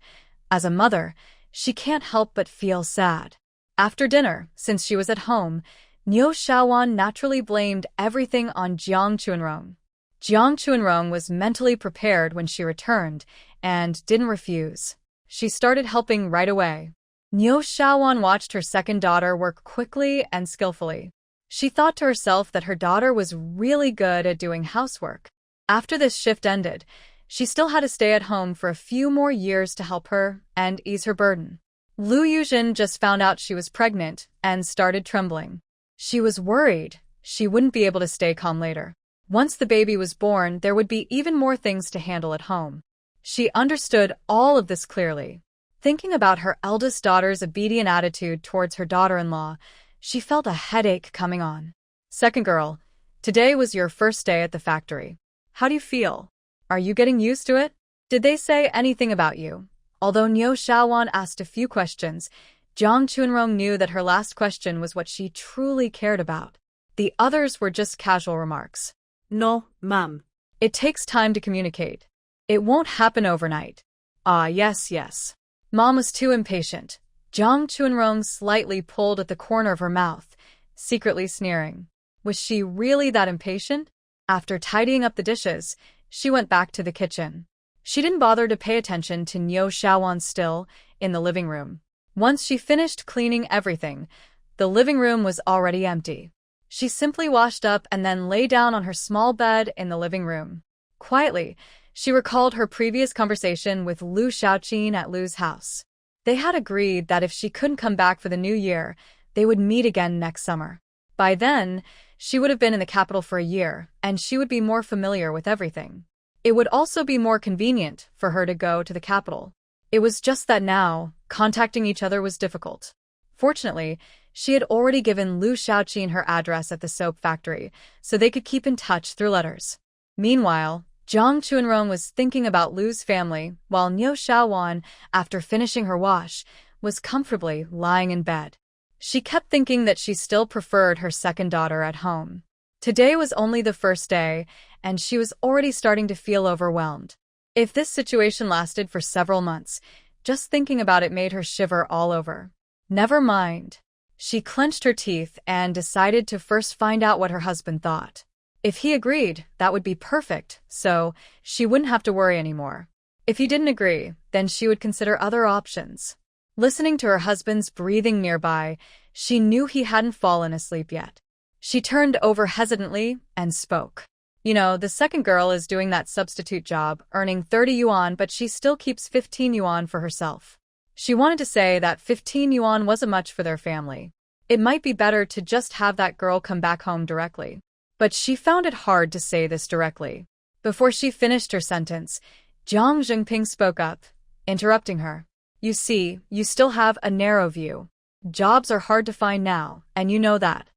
as a mother, she can't help but feel sad. After dinner, since she was at home, Niu Shaoan naturally blamed everything on Jiang Chuanrong. Jiang Chuanrong was mentally prepared when she returned and didn't refuse. She started helping right away. Niu Shaoan watched her second daughter work quickly and skillfully. She thought to herself that her daughter was really good at doing housework. After this shift ended, she still had to stay at home for a few more years to help her and ease her burden. Lu Yuzhen just found out she was pregnant and started trembling. She was worried she wouldn't be able to stay calm later. Once the baby was born, there would be even more things to handle at home. She understood all of this clearly. Thinking about her eldest daughter's obedient attitude towards her daughter-in-law, she felt a headache coming on. Second girl, today was your first day at the factory. How do you feel? Are you getting used to it? Did they say anything about you? Although Niu Shaoan asked a few questions, Jiang Chuanrong knew that her last question was what she truly cared about. The others were just casual remarks. No, ma'am. It takes time to communicate. It won't happen overnight. Ah, yes. Mom was too impatient. Jiang Chuanrong slightly pulled at the corner of her mouth, secretly sneering. Was she really that impatient? After tidying up the dishes, she went back to the kitchen. She didn't bother to pay attention to Niu Shaoan still in the living room. Once she finished cleaning everything, the living room was already empty. She simply washed up and then lay down on her small bed in the living room. Quietly, she recalled her previous conversation with Lu Shaoqin at Lu's house. They had agreed that if she couldn't come back for the new year, they would meet again next summer. By then, she would have been in the capital for a year, and she would be more familiar with everything. It would also be more convenient for her to go to the capital. It was just that now, contacting each other was difficult. Fortunately, she had already given Lu Shaoqin her address at the soap factory, so they could keep in touch through letters. Meanwhile, Jiang Chuanrong was thinking about Lu's family, while Niu Shaoan, after finishing her wash, was comfortably lying in bed. She kept thinking that she still preferred her second daughter at home. Today was only the first day, and she was already starting to feel overwhelmed. If this situation lasted for several months, just thinking about it made her shiver all over. Never mind. She clenched her teeth and decided to first find out what her husband thought. If he agreed, that would be perfect, so she wouldn't have to worry anymore. If he didn't agree, then she would consider other options. Listening to her husband's breathing nearby, she knew he hadn't fallen asleep yet. She turned over hesitantly and spoke. The second girl is doing that substitute job, earning 30 yuan, but she still keeps 15 yuan for herself. She wanted to say that 15 yuan wasn't much for their family. It might be better to just have that girl come back home directly. But she found it hard to say this directly. Before she finished her sentence, Jiang Zhengping spoke up, interrupting her. You see, you still have a narrow view. Jobs are hard to find now, and you know that.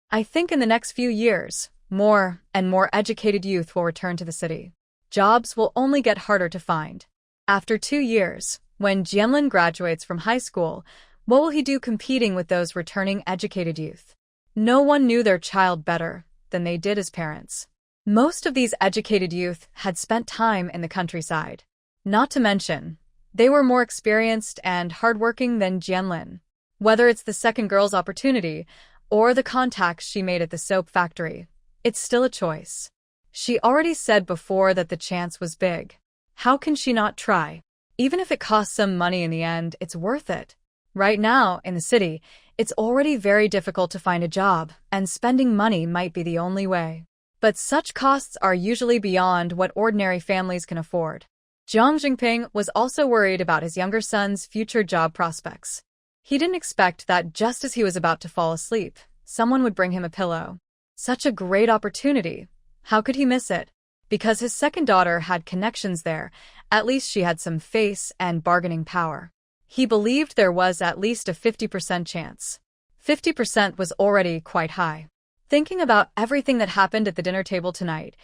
I think in the next few years, more and more educated youth will return to the city. Jobs will only get harder to find. After 2 years, when Jianlin graduates from high school, what will he do competing with those returning educated youth? No one knew their child better than they did as parents. Most of these educated youth had spent time in the countryside. Not to mention, they were more experienced and hardworking than Jianlin. Whether it's the second girl's opportunity or the contacts she made at the soap factory, it's still a choice. She already said before that the chance was big. How can she not try? Even if it costs some money in the end, it's worth it. Right now, in the city, it's already very difficult to find a job, and spending money might be the only way. But such costs are usually beyond what ordinary families can afford. Jiang Zhengping was also worried about his younger son's future job prospects. He didn't expect that just as he was about to fall asleep, someone would bring him a pillow. Such a great opportunity. How could he miss it? Because his second daughter had connections there, at least she had some face and bargaining power. He believed there was at least a 50% chance. 50% was already quite high. Thinking about everything that happened at the dinner table tonight,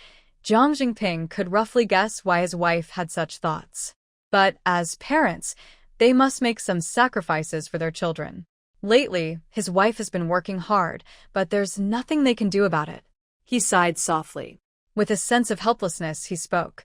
Jiang Zhengping could roughly guess why his wife had such thoughts. But as parents, they must make some sacrifices for their children. Lately, his wife has been working hard, but there's nothing they can do about it. He sighed softly. With a sense of helplessness, he spoke.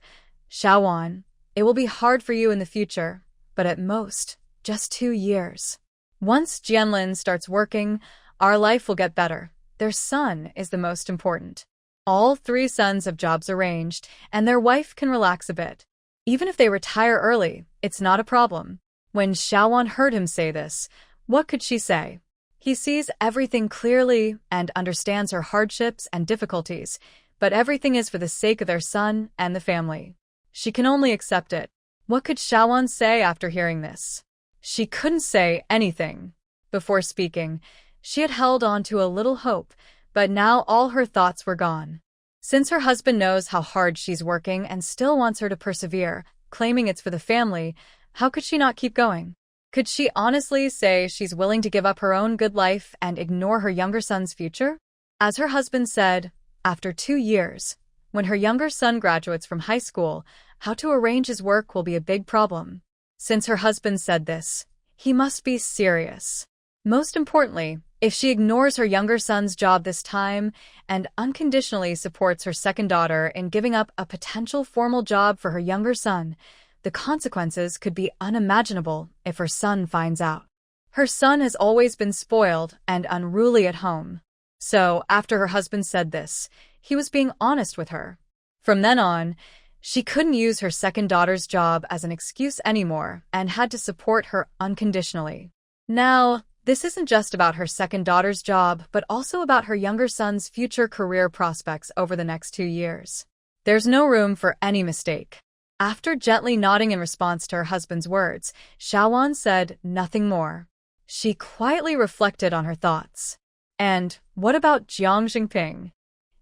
Shaoan, it will be hard for you in the future, but at most, just 2 years. Once Jianlin starts working, our life will get better. their son is the most important. All three sons have jobs arranged, and their wife can relax a bit. Even if they retire early, it's not a problem. When Xiaowan heard him say this, what could she say? He sees everything clearly and understands her hardships and difficulties, but everything is for the sake of their son and the family. She can only accept it. What could Xiaowan say after hearing this? She couldn't say anything. Before speaking, she had held on to a little hope, but now all her thoughts were gone. Since her husband knows how hard she's working and still wants her to persevere, claiming it's for the family, how could she not keep going? Could she honestly say she's willing to give up her own good life and ignore her younger son's future? As her husband said, after 2 years, when her younger son graduates from high school, how to arrange his work will be a big problem. Since her husband said this, he must be serious. Most importantly, if she ignores her younger son's job this time and unconditionally supports her second daughter in giving up a potential formal job for her younger son, the consequences could be unimaginable if her son finds out. Her son has always been spoiled and unruly at home. So, after her husband said this, he was being honest with her. From then on, she couldn't use her second daughter's job as an excuse anymore and had to support her unconditionally. Now, this isn't just about her second daughter's job, but also about her younger son's future career prospects over the next 2 years. There's no room for any mistake. After gently nodding in response to her husband's words, Xiaowan said nothing more. She quietly reflected on her thoughts. And what about Jiang Xingping?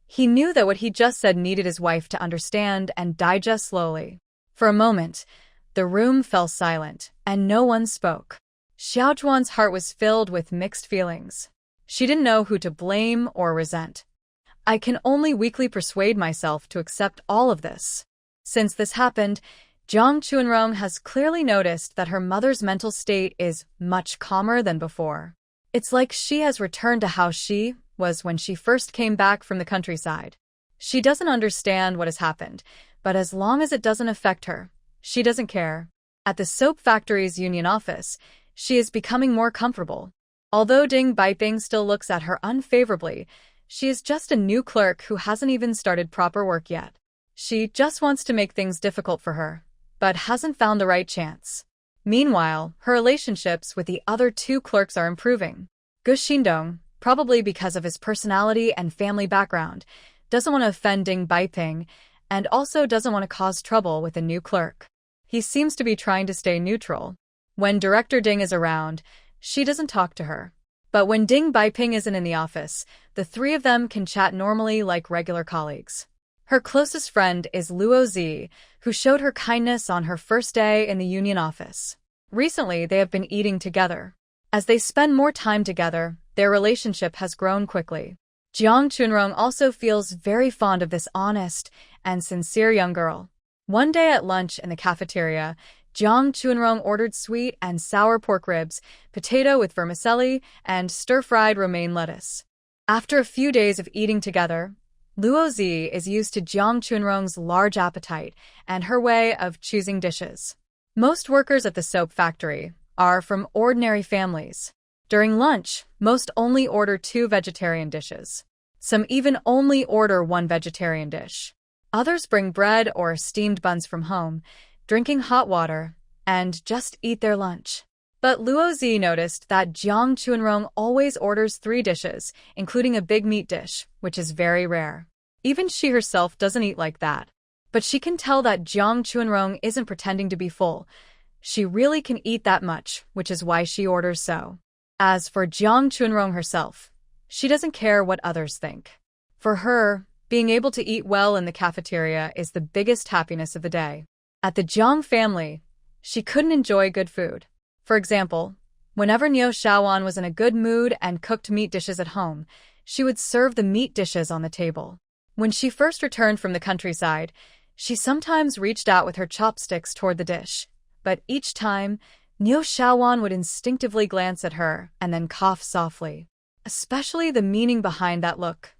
He knew that what he just said needed his wife to understand and digest slowly. For a moment, the room fell silent, and no one spoke. Xiaozhuan's heart was filled with mixed feelings. She didn't know who to blame or resent. I can only weakly persuade myself to accept all of this. Since this happened, Jiang Chuanrong has clearly noticed that her mother's mental state is much calmer than before. It's like she has returned to how she was when she first came back from the countryside. She doesn't understand what has happened, but as long as it doesn't affect her, she doesn't care. At the soap factory's union office, she is becoming more comfortable. Although Ding Baiping still looks at her unfavorably, she is just a new clerk who hasn't even started proper work yet. She just wants to make things difficult for her, but hasn't found the right chance. Meanwhile, her relationships with the other 2 clerks are improving. Gu Xindong, probably because of his personality and family background, doesn't want to offend Ding Baiping and also doesn't want to cause trouble with a new clerk. He seems to be trying to stay neutral. When Director Ding is around, she doesn't talk to her. But when Ding Baiping isn't in the office, the 3 of them can chat normally like regular colleagues. Her closest friend is Luo Zi, who showed her kindness on her first day in the union office. Recently, they have been eating together. As they spend more time together, their relationship has grown quickly. Jiang Chunrong also feels very fond of this honest and sincere young girl. One day at lunch in the cafeteria, Jiang Chunrong ordered sweet and sour pork ribs, potato with vermicelli, and stir-fried romaine lettuce. After a few days of eating together, Luo Zi is used to Jiang Chunrong's large appetite and her way of choosing dishes. Most workers at the soap factory are from ordinary families. During lunch, most only order 2 vegetarian dishes. Some even only order 1 vegetarian dish. Others bring bread or steamed buns from home, drinking hot water, and just eat their lunch. But Luo Zi noticed that Jiang Chunrong always orders 3 dishes, including a big meat dish, which is very rare. Even she herself doesn't eat like that. But she can tell that Jiang Chunrong isn't pretending to be full. She really can eat that much, which is why she orders so. As for Jiang Chunrong herself, she doesn't care what others think. For her, being able to eat well in the cafeteria is the biggest happiness of the day. At the Jiang family, she couldn't enjoy good food. For example, whenever Niu Xiaowan was in a good mood and cooked meat dishes at home, she would serve the meat dishes on the table. When she first returned from the countryside, she sometimes reached out with her chopsticks toward the dish, but each time, Niu Xiaowan would instinctively glance at her and then cough softly. Especially the meaning behind that look.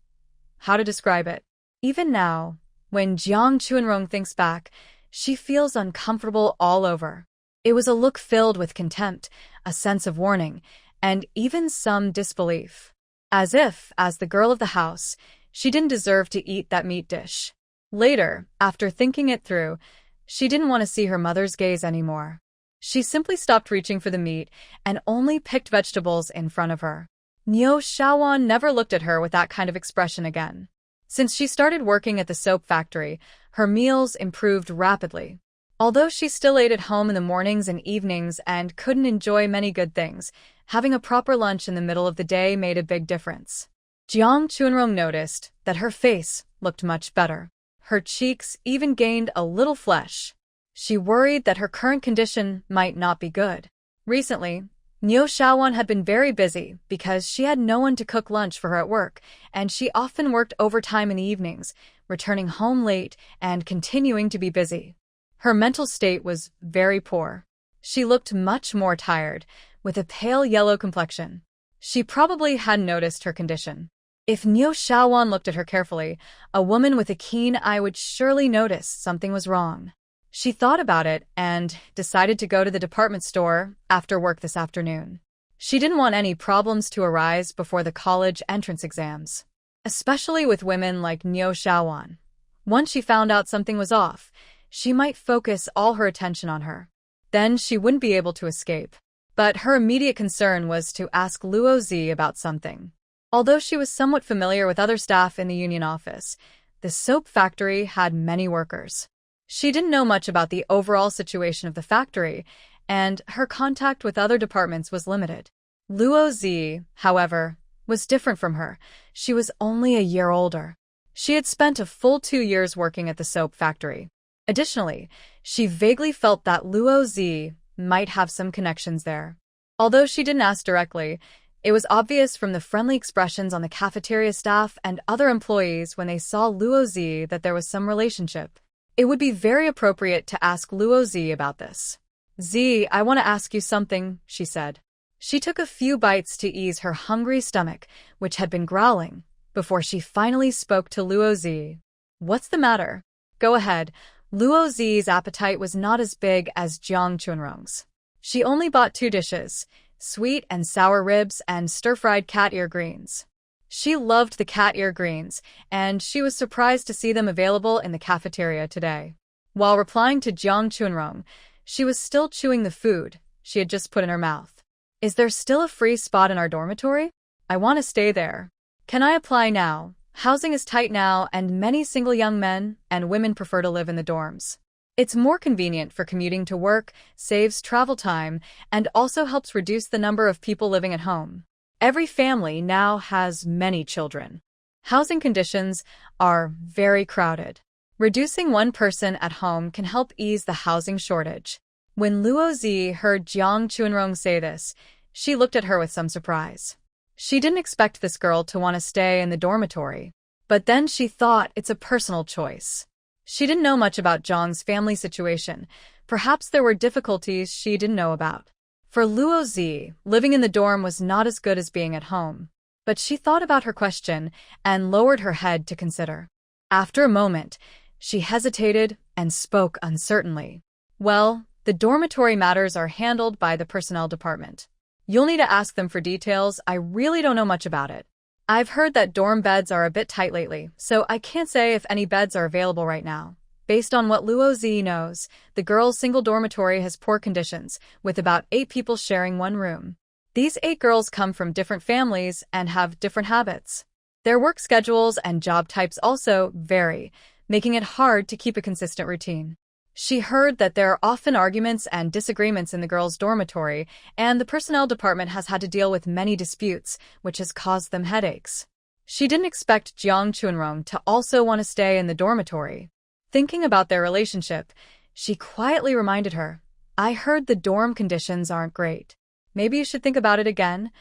How to describe it? Even now, when Jiang Chunrong thinks back, she feels uncomfortable all over. It was a look filled with contempt, a sense of warning, and even some disbelief. as if, as the girl of the house, she didn't deserve to eat that meat dish. Later, after thinking it through, she didn't want to see her mother's gaze anymore. She simply stopped reaching for the meat and only picked vegetables in front of her. Nyo Shawan never looked at her with that kind of expression again. Since she started working at the soap factory, her meals improved rapidly. Although she still ate at home in the mornings and evenings and couldn't enjoy many good things, having a proper lunch in the middle of the day made a big difference. Jiang Chunrong noticed that her face looked much better. Her cheeks even gained a little flesh. She worried that her current condition might not be good. Recently, Nyo Shawan had been very busy because she had no one to cook lunch for her at work, and she often worked overtime in the evenings, returning home late and continuing to be busy. Her mental state was very poor. She looked much more tired, with a pale yellow complexion. She probably hadn't noticed her condition. If Nyo Shawan looked at her carefully, a woman with a keen eye would surely notice something was wrong. She thought about it and decided to go to the department store after work this afternoon. She didn't want any problems to arise before the college entrance exams, especially with women like Nyo Shawan. Once she found out something was off, she might focus all her attention on her. Then she wouldn't be able to escape. But her immediate concern was to ask Luo Zi about something. Although she was somewhat familiar with other staff in the union office, the soap factory had many workers. She didn't know much about the overall situation of the factory, and her contact with other departments was limited. Luo Zi, however, was different from her. She was only a year older. She had spent a full 2 years working at the soap factory. Additionally, she vaguely felt that Luo Zi might have some connections there. Although she didn't ask directly, it was obvious from the friendly expressions on the cafeteria staff and other employees when they saw Luo Zi that there was some relationship. It would be very appropriate to ask Luo Zi about this. "Zi, I want to ask you something," she said. She took a few bites to ease her hungry stomach, which had been growling, before she finally spoke to Luo Zi. "What's the matter?" "Go ahead." Luo Zi's appetite was not as big as Jiang Chunrong's. She only bought 2 dishes, sweet and sour ribs and stir-fried cat ear greens. She loved the cat ear greens, and she was surprised to see them available in the cafeteria today. While replying to Jiang Chunrong, she was still chewing the food she had just put in her mouth. "Is there still a free spot in our dormitory? I want to stay there. Can I apply now? Housing is tight now, and many single young men and women prefer to live in the dorms. It's more convenient for commuting to work, saves travel time, and also helps reduce the number of people living at home. Every family now has many children. Housing conditions are very crowded. Reducing one person at home can help ease the housing shortage." When Luo Zi heard Jiang Chunrong say this, she looked at her with some surprise. She didn't expect this girl to want to stay in the dormitory, but then she thought it's a personal choice. She didn't know much about Jiang's family situation. Perhaps there were difficulties she didn't know about. For Luo Zi, living in the dorm was not as good as being at home. But she thought about her question and lowered her head to consider. After a moment, she hesitated and spoke uncertainly. "Well, the dormitory matters are handled by the personnel department. You'll need to ask them for details. I really don't know much about it. I've heard that dorm beds are a bit tight lately, so I can't say if any beds are available right now." Based on what Luo Zi knows, the girls' single dormitory has poor conditions, with about 8 people sharing one room. These 8 girls come from different families and have different habits. Their work schedules and job types also vary, making it hard to keep a consistent routine. She heard that there are often arguments and disagreements in the girls' dormitory, and the personnel department has had to deal with many disputes, which has caused them headaches. She didn't expect Jiang Chunrong to also want to stay in the dormitory. Thinking about their relationship, she quietly reminded her, "I heard the dorm conditions aren't great. Maybe you should think about it again."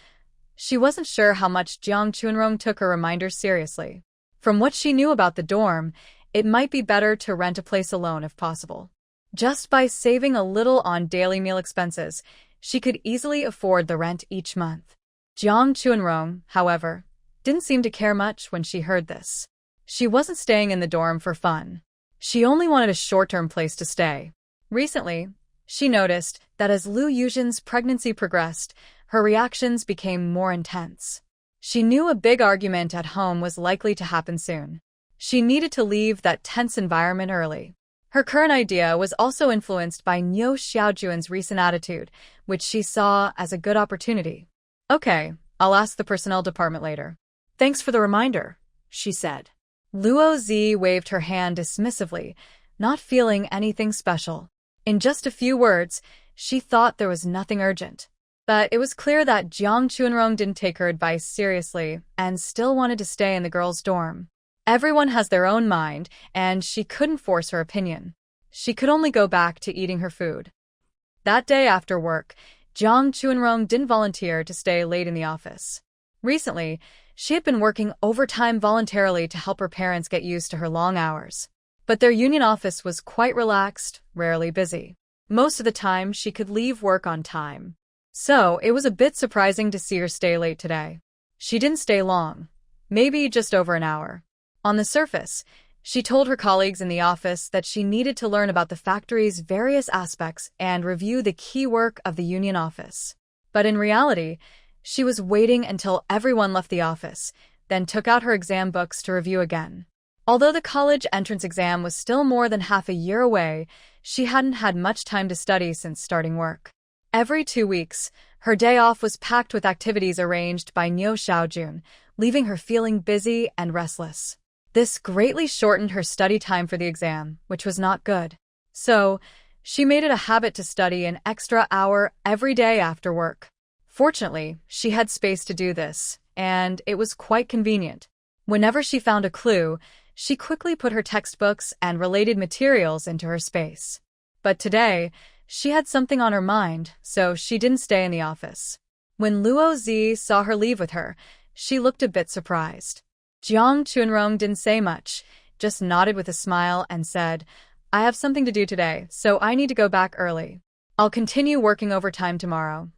She wasn't sure how much Jiang Chunrong took her reminders seriously. From what she knew about the dorm, it might be better to rent a place alone if possible. Just by saving a little on daily meal expenses, she could easily afford the rent each month. Jiang Chunrong, however, didn't seem to care much when she heard this. She wasn't staying in the dorm for fun. She only wanted a short-term place to stay. Recently, she noticed that as Lu Yuzhen's pregnancy progressed, her reactions became more intense. She knew a big argument at home was likely to happen soon. She needed to leave that tense environment early. Her current idea was also influenced by Niu Xiaojun's recent attitude, which she saw as a good opportunity. Okay, I'll ask the personnel department later. Thanks for the reminder, she said. Luo Zi waved her hand dismissively, not feeling anything special. In just a few words, she thought there was nothing urgent. But it was clear that Jiang Chunrong didn't take her advice seriously and still wanted to stay in the girls' dorm. Everyone has their own mind, and she couldn't force her opinion. She could only go back to eating her food. That day after work, Jiang Chunrong didn't volunteer to stay late in the office. Recently, she had been working overtime voluntarily to help her parents get used to her long hours. But their union office was quite relaxed, rarely busy. Most of the time, she could leave work on time. So, it was a bit surprising to see her stay late today. She didn't stay long, maybe just over an hour. On the surface, she told her colleagues in the office that she needed to learn about the factory's various aspects and review the key work of the union office. But in reality, she was waiting until everyone left the office, then took out her exam books to review again. Although the college entrance exam was still more than half a year away, she hadn't had much time to study since starting work. Every 2 weeks, her day off was packed with activities arranged by Niu Xiaojun, leaving her feeling busy and restless. This greatly shortened her study time for the exam, which was not good. So, she made it a habit to study an extra hour every day after work. Fortunately, she had space to do this, and it was quite convenient. Whenever she found a clue, she quickly put her textbooks and related materials into her space. But today, she had something on her mind, so she didn't stay in the office. When Luo Zi saw her leave with her, she looked a bit surprised. Jiang Chunrong didn't say much, just nodded with a smile and said, I have something to do today, so I need to go back early. I'll continue working overtime tomorrow.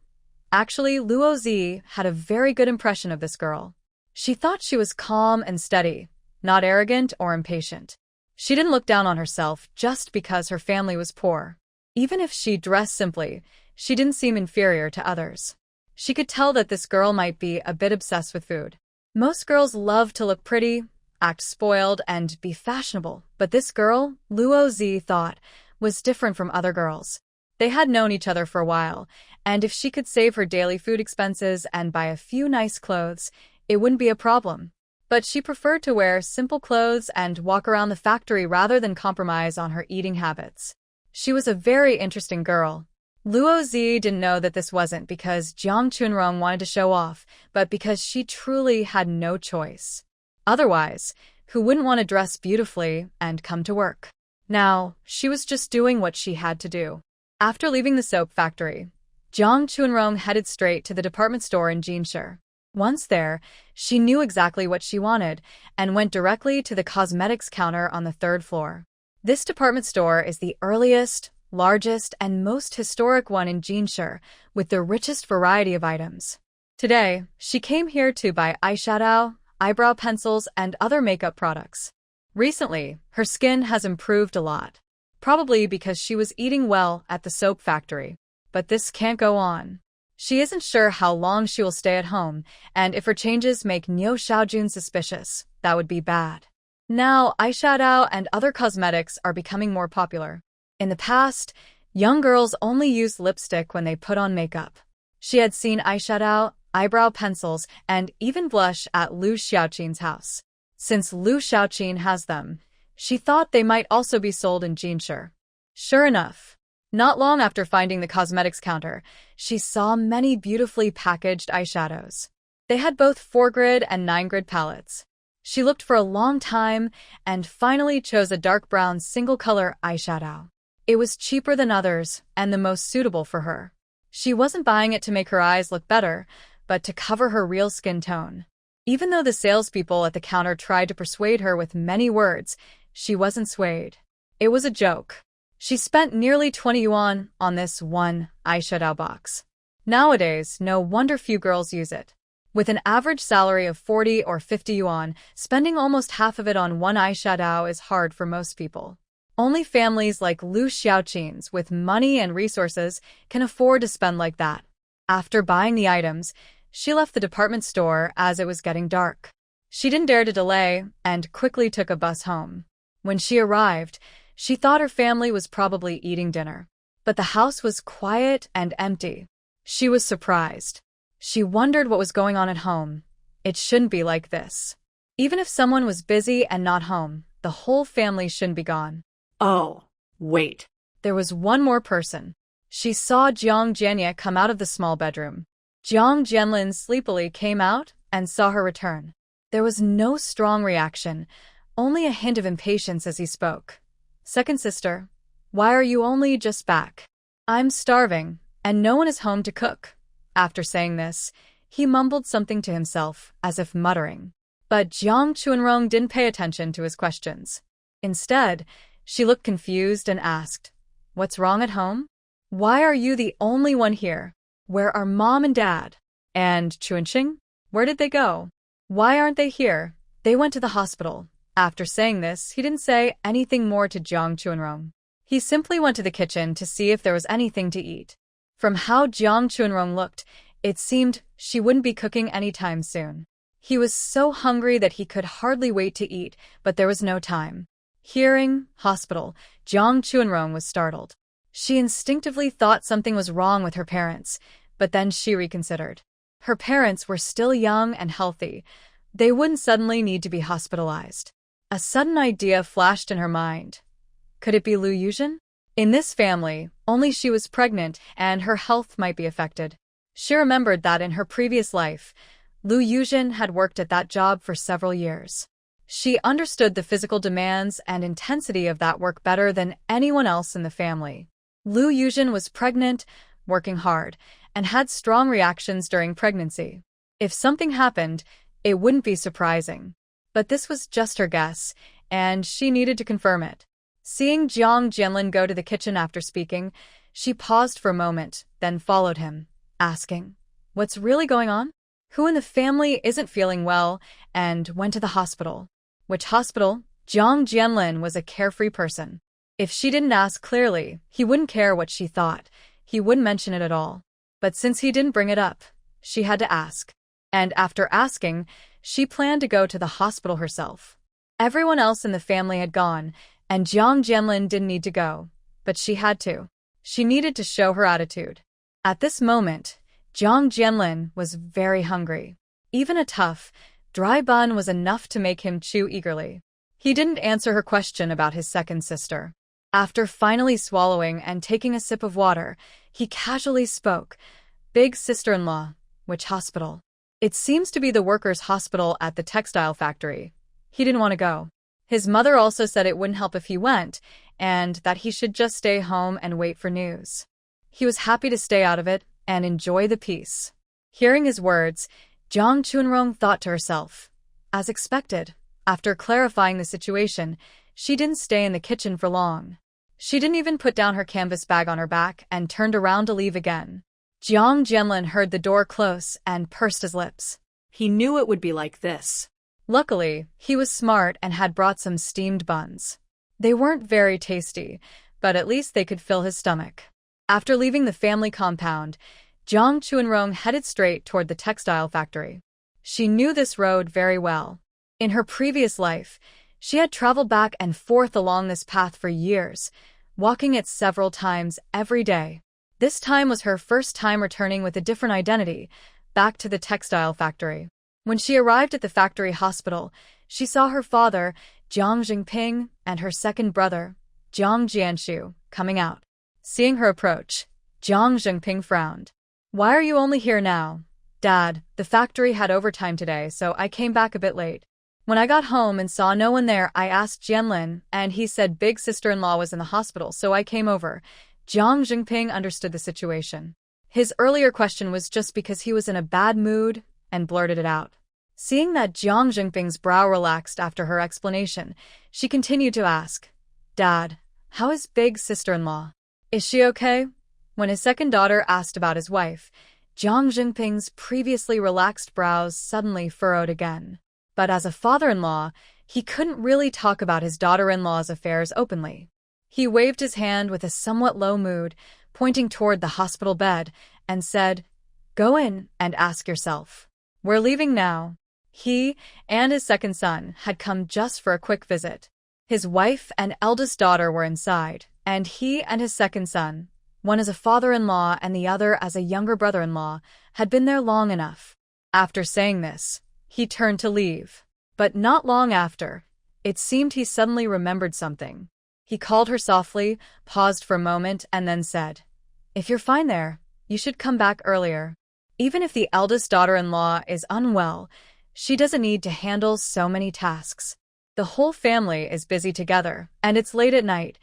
Actually, Luo Zi had a very good impression of this girl. She thought she was calm and steady, not arrogant or impatient. She didn't look down on herself just because her family was poor. Even if she dressed simply, she didn't seem inferior to others. She could tell that this girl might be a bit obsessed with food. Most girls love to look pretty, act spoiled, and be fashionable, but this girl, Luo Zi thought, was different from other girls. They had known each other for a while, and if she could save her daily food expenses and buy a few nice clothes, it wouldn't be a problem. But she preferred to wear simple clothes and walk around the factory rather than compromise on her eating habits. She was a very interesting girl. Luo Zi didn't know that this wasn't because Jiang Chunrong wanted to show off, but because she truly had no choice. Otherwise, who wouldn't want to dress beautifully and come to work? Now, she was just doing what she had to do. After leaving the soap factory, Jiang Chunrong headed straight to the department store in Jinshe. Once there, she knew exactly what she wanted and went directly to the cosmetics counter on the 3rd floor. This department store is the earliest, largest, and most historic one in Jinshe, with the richest variety of items. Today, she came here to buy eyeshadow, eyebrow pencils, and other makeup products. Recently, her skin has improved a lot, probably because she was eating well at the soap factory. But this can't go on. She isn't sure how long she will stay at home, and if her changes make Niu Xiaojun suspicious, that would be bad. Now, eyeshadow and other cosmetics are becoming more popular. In the past, young girls only used lipstick when they put on makeup. She had seen eyeshadow, eyebrow pencils, and even blush at Lu Xiaoqin's house. Since Lu Xiaoqin has them, she thought they might also be sold in Jinshe. Sure enough, not long after finding the cosmetics counter, she saw many beautifully packaged eyeshadows. They had both 4-grid and 9-grid palettes. She looked for a long time and finally chose a dark brown single-color eyeshadow. It was cheaper than others and the most suitable for her. She wasn't buying it to make her eyes look better, but to cover her real skin tone. Even though the salespeople at the counter tried to persuade her with many words, she wasn't swayed. It was a joke. She spent nearly 20 yuan on this one eyeshadow box. Nowadays, no wonder few girls use it. With an average salary of 40 or 50 yuan, spending almost half of it on one eyeshadow is hard for most people. Only families like Lu Xiaoqin's with money and resources can afford to spend like that. After buying the items, she left the department store as it was getting dark. She didn't dare to delay and quickly took a bus home. When she arrived, she thought her family was probably eating dinner. But the house was quiet and empty. She was surprised. She wondered what was going on at home. It shouldn't be like this. Even if someone was busy and not home, the whole family shouldn't be gone. Oh, wait. There was one more person. She saw Jiang Jianye come out of the small bedroom. Jiang Jianlin sleepily came out and saw her return. There was no strong reaction, only a hint of impatience as he spoke. "Second sister, why are you only just back? I'm starving, and no one is home to cook." After saying this, he mumbled something to himself, as if muttering. But Jiang Chuanrong didn't pay attention to his questions. Instead, she looked confused and asked, "What's wrong at home? Why are you the only one here? Where are Mom and Dad? And Chuanqing? Where did they go? Why aren't they here?" "They went to the hospital." After saying this, he didn't say anything more to Jiang Chuanrong. He simply went to the kitchen to see if there was anything to eat. From how Jiang Chuanrong looked, it seemed she wouldn't be cooking anytime soon. He was so hungry that he could hardly wait to eat, but there was no time. Hearing hospital, Jiang Chuanrong was startled. She instinctively thought something was wrong with her parents, but then she reconsidered. Her parents were still young and healthy. They wouldn't suddenly need to be hospitalized. A sudden idea flashed in her mind. Could it be Lu Yuzhen? In this family, only she was pregnant and her health might be affected. She remembered that in her previous life, Lu Yuzhen had worked at that job for several years. She understood the physical demands and intensity of that work better than anyone else in the family. Lu Yuzhen was pregnant, working hard, and had strong reactions during pregnancy. If something happened, it wouldn't be surprising. But this was just her guess, and she needed to confirm it. Seeing Jiang Jianlin go to the kitchen after speaking, she paused for a moment, then followed him, asking, "What's really going on? Who in the family isn't feeling well and went to the hospital?" "Which hospital?" Jiang Jianlin was a carefree person. If she didn't ask clearly, he wouldn't care what she thought. He wouldn't mention it at all. But since he didn't bring it up, she had to ask. And after asking, she planned to go to the hospital herself. Everyone else in the family had gone, and Jiang Jianlin didn't need to go, but she had to. She needed to show her attitude. At this moment, Jiang Jianlin was very hungry. Even a tough, dry bun was enough to make him chew eagerly. He didn't answer her question about his second sister. After finally swallowing and taking a sip of water, he casually spoke, "Big sister-in-law, which hospital?" "It seems to be the workers' hospital at the textile factory." He didn't want to go. His mother also said it wouldn't help if he went, and that he should just stay home and wait for news. He was happy to stay out of it and enjoy the peace. Hearing his words, Jiang Chuanrong thought to herself. As expected, after clarifying the situation, she didn't stay in the kitchen for long. She didn't even put down her canvas bag on her back and turned around to leave again. Jiang Jianlin heard the door close and pursed his lips. He knew it would be like this. Luckily, he was smart and had brought some steamed buns. They weren't very tasty, but at least they could fill his stomach. After leaving the family compound, Jiang Chuanrong headed straight toward the textile factory. She knew this road very well. In her previous life, she had traveled back and forth along this path for years, walking it several times every day. This time was her first time returning with a different identity, back to the textile factory. When she arrived at the factory hospital, she saw her father, Jiang Jingping, and her second brother, Jiang Jianshu, coming out. Seeing her approach, Jiang Jingping frowned. "Why are you only here now?" "Dad, the factory had overtime today, so I came back a bit late. When I got home and saw no one there, I asked Jianlin, and he said big sister-in-law was in the hospital, so I came over." Jiang Jingping understood the situation. His earlier question was just because he was in a bad mood and blurted it out. Seeing that Jiang Jingping's brow relaxed after her explanation, she continued to ask, "Dad, how is big sister-in-law? Is she okay?" When his second daughter asked about his wife, Jiang Jingping's previously relaxed brows suddenly furrowed again. But as a father-in-law, he couldn't really talk about his daughter-in-law's affairs openly. He waved his hand with a somewhat low mood, pointing toward the hospital bed, and said, Go in and ask yourself. We're leaving now. He and his second son had come just for a quick visit. His wife and eldest daughter were inside, and he and his second son, one as a father-in-law and the other as a younger brother-in-law, had been there long enough. After saying this, he turned to leave. But not long after, it seemed he suddenly remembered something. He called her softly, paused for a moment, and then said, "If you're fine there, you should come back earlier. Even if the eldest daughter-in-law is unwell, she doesn't need to handle so many tasks. The whole family is busy together, and it's late at night.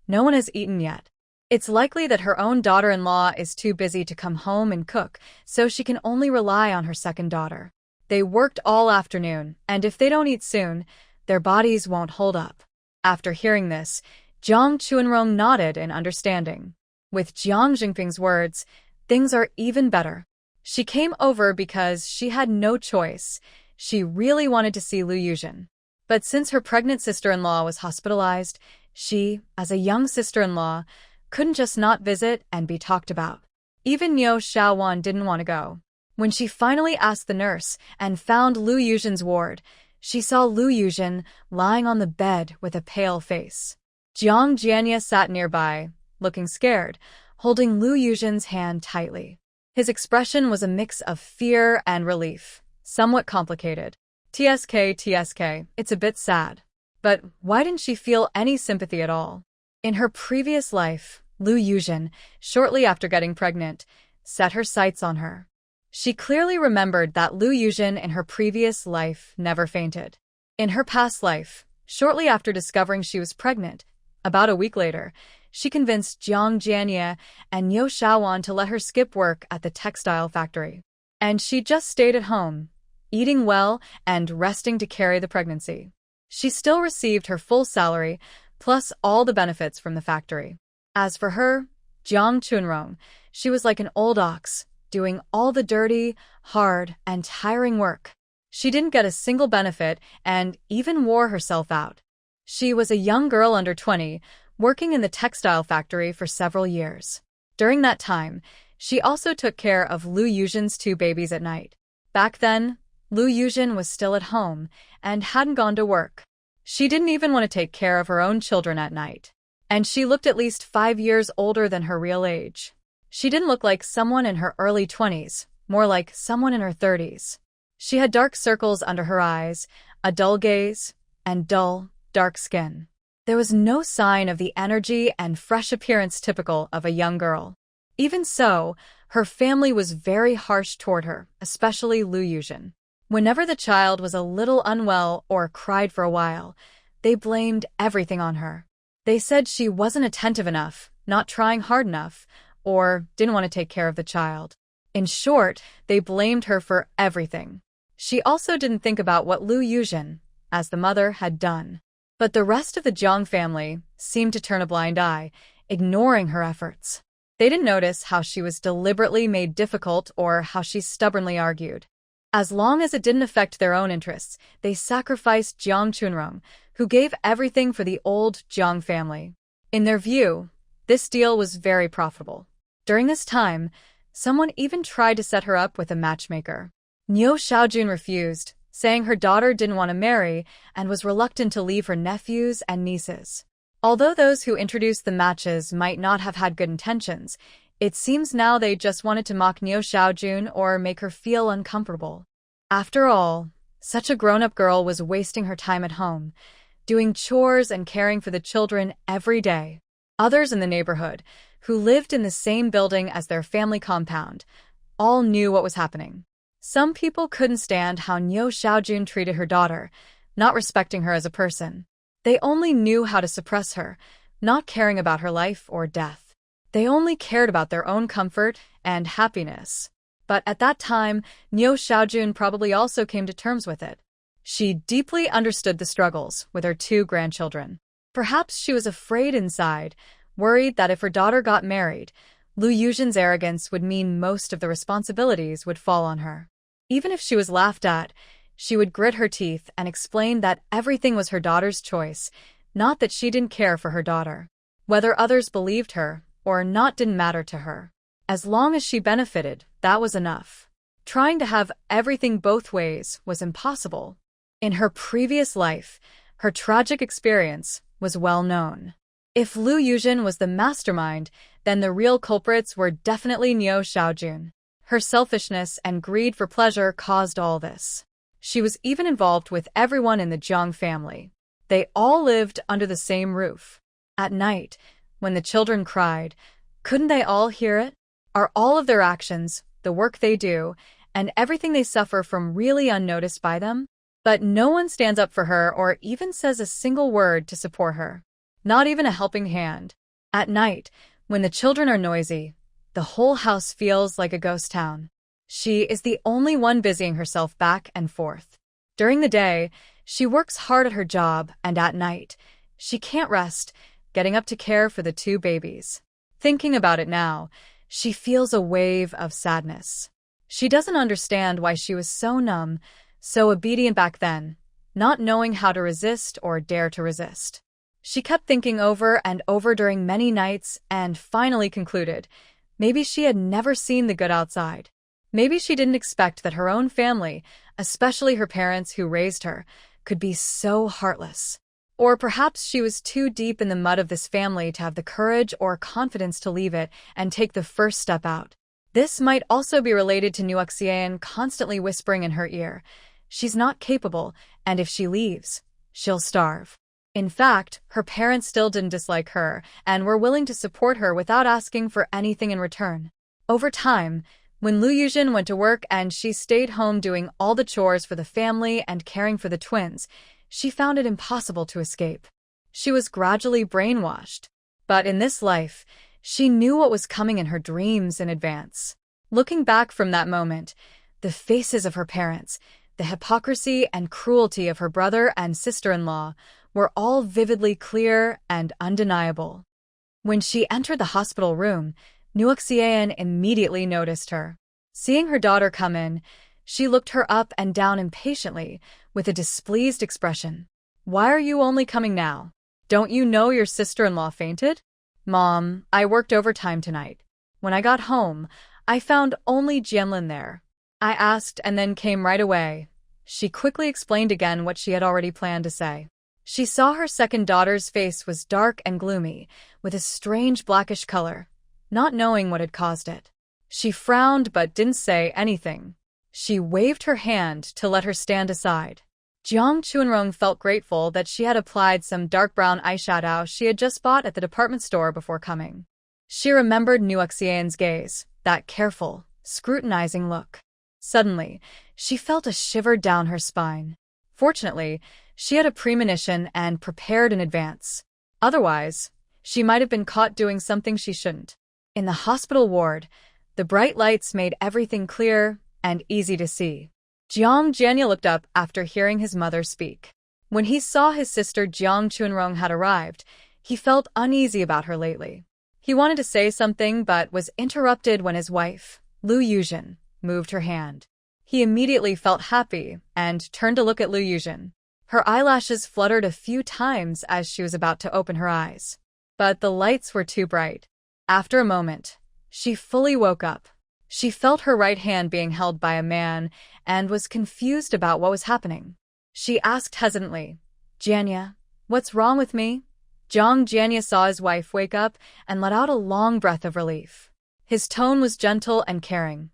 No one has eaten yet. It's likely that her own daughter-in-law is too busy to come home and cook, so she can only rely on her second daughter. They worked all afternoon, and if they don't eat soon, their bodies won't hold up." After hearing this, Jiang Chuanrong nodded in understanding. With Jiang Jingping's words, things are even better. She came over because she had no choice. She really wanted to see Lu Yuzhen. But since her pregnant sister-in-law was hospitalized, she, as a young sister-in-law, couldn't just not visit and be talked about. Even Niu Xiaowan didn't want to go. When she finally asked the nurse and found Lu Yuzhen's ward, she saw Lu Yuzhen lying on the bed with a pale face. Jiang Jianya sat nearby, looking scared, holding Lu Yuzhen's hand tightly. His expression was a mix of fear and relief, somewhat complicated. TSK, it's a bit sad. But why didn't she feel any sympathy at all? In her previous life, Lu Yuzhen, shortly after getting pregnant, set her sights on her. She clearly remembered that Lu Yuzhen in her previous life never fainted. In her past life, shortly after discovering she was pregnant, about a week later, she convinced Jiang Jianye and Niu Xiaowan to let her skip work at the textile factory. And she just stayed at home, eating well and resting to carry the pregnancy. She still received her full salary, plus all the benefits from the factory. As for her, Jiang Chunrong, she was like an old ox, doing all the dirty, hard, and tiring work. She didn't get a single benefit and even wore herself out. She was a young girl under 20, working in the textile factory for several years. During that time, she also took care of Lu Yuzhen's 2 babies at night. Back then, Lu Yuzhen was still at home and hadn't gone to work. She didn't even want to take care of her own children at night. And she looked at least 5 years older than her real age. She didn't look like someone in her early 20s, more like someone in her 30s. She had dark circles under her eyes, a dull gaze, and dull, dark skin. There was no sign of the energy and fresh appearance typical of a young girl. Even so, her family was very harsh toward her, especially Lu Yuzhen. Whenever the child was a little unwell or cried for a while, they blamed everything on her. They said she wasn't attentive enough, not trying hard enough, or didn't want to take care of the child. In short, they blamed her for everything. She also didn't think about what Lu Yuzhen, as the mother, had done. But the rest of the Jiang family seemed to turn a blind eye, ignoring her efforts. They didn't notice how she was deliberately made difficult or how she stubbornly argued. As long as it didn't affect their own interests, they sacrificed Jiang Chunrong, who gave everything for the old Jiang family. In their view, this deal was very profitable. During this time, someone even tried to set her up with a matchmaker. Niu Xiaojun refused, saying her daughter didn't want to marry and was reluctant to leave her nephews and nieces. Although those who introduced the matches might not have had good intentions, it seems now they just wanted to mock Niu Xiaojun or make her feel uncomfortable. After all, such a grown-up girl was wasting her time at home, doing chores and caring for the children every day. Others in the neighborhood, who lived in the same building as their family compound, all knew what was happening. Some people couldn't stand how Niu Xiaojun treated her daughter, not respecting her as a person. They only knew how to suppress her, not caring about her life or death. They only cared about their own comfort and happiness. But at that time, Niu Xiaojun probably also came to terms with it. She deeply understood the struggles with her 2 grandchildren. Perhaps she was afraid inside, worried that if her daughter got married, Lu Yuzhen's arrogance would mean most of the responsibilities would fall on her. Even if she was laughed at, she would grit her teeth and explain that everything was her daughter's choice, not that she didn't care for her daughter. Whether others believed her or not didn't matter to her. As long as she benefited, That was enough. Trying to have everything both ways was impossible. In her previous life, her tragic experience was well known. If Lu Yuzhen was the mastermind, then the real culprits were definitely Niu Xiaojun. Her selfishness and greed for pleasure caused all this. She was even involved with everyone in the Jiang family. They all lived under the same roof. At night, when the children cried, couldn't they all hear it? Are all of their actions, the work they do, and everything they suffer from really unnoticed by them? But no one stands up for her or even says a single word to support her. Not even a helping hand. At night, when the children are noisy, the whole house feels like a ghost town. She is the only one busying herself back and forth. During the day, she works hard at her job, and at night, she can't rest, getting up to care for the two babies. Thinking about it now, she feels a wave of sadness. She doesn't understand why she was so numb, so obedient back then, not knowing how to resist or dare to resist. She kept thinking over and over during many nights and finally concluded, maybe she had never seen the good outside. Maybe she didn't expect that her own family, especially her parents who raised her, could be so heartless. Or perhaps she was too deep in the mud of this family to have the courage or confidence to leave it and take the first step out. This might also be related to Nuxian constantly whispering in her ear, she's not capable, and if she leaves, she'll starve. In fact, her parents still didn't dislike her and were willing to support her without asking for anything in return. Over time, when Lu Yuzhen went to work and she stayed home doing all the chores for the family and caring for the twins, she found it impossible to escape. She was gradually brainwashed. But in this life, she knew what was coming in her dreams in advance. Looking back from that moment, the faces of her parents, the hypocrisy and cruelty of her brother and sister-in-law were all vividly clear and undeniable. When she entered the hospital room, Nuxian immediately noticed her. Seeing her daughter come in, she looked her up and down impatiently, with a displeased expression. "Why are you only coming now? Don't you know your sister-in-law fainted?" "Mom, I worked overtime tonight. When I got home, I found only Jianlin there. I asked and then came right away." She quickly explained again what she had already planned to say. She saw her second daughter's face was dark and gloomy, with a strange blackish color, not knowing what had caused it. She frowned but didn't say anything. She waved her hand to let her stand aside. Jiang Chunrong felt grateful that she had applied some dark brown eyeshadow she had just bought at the department store before coming. She remembered Nuxian's gaze, that careful, scrutinizing look. Suddenly, she felt a shiver down her spine. Fortunately, she had a premonition and prepared in advance. Otherwise, she might have been caught doing something she shouldn't. In the hospital ward, the bright lights made everything clear and easy to see. Jiang Jianya looked up after hearing his mother speak. When he saw his sister Jiang Chunrong had arrived, he felt uneasy about her lately. He wanted to say something but was interrupted when his wife, Lu Yuzhen, moved her hand. He immediately felt happy and turned to look at Lu Yuzhen. Her eyelashes fluttered a few times as she was about to open her eyes. But the lights were too bright. After a moment, she fully woke up. She felt her right hand being held by a man and was confused about what was happening. She asked hesitantly, "Jianya, what's wrong with me?" Jiang Jianya saw his wife wake up and let out a long breath of relief. His tone was gentle and caring.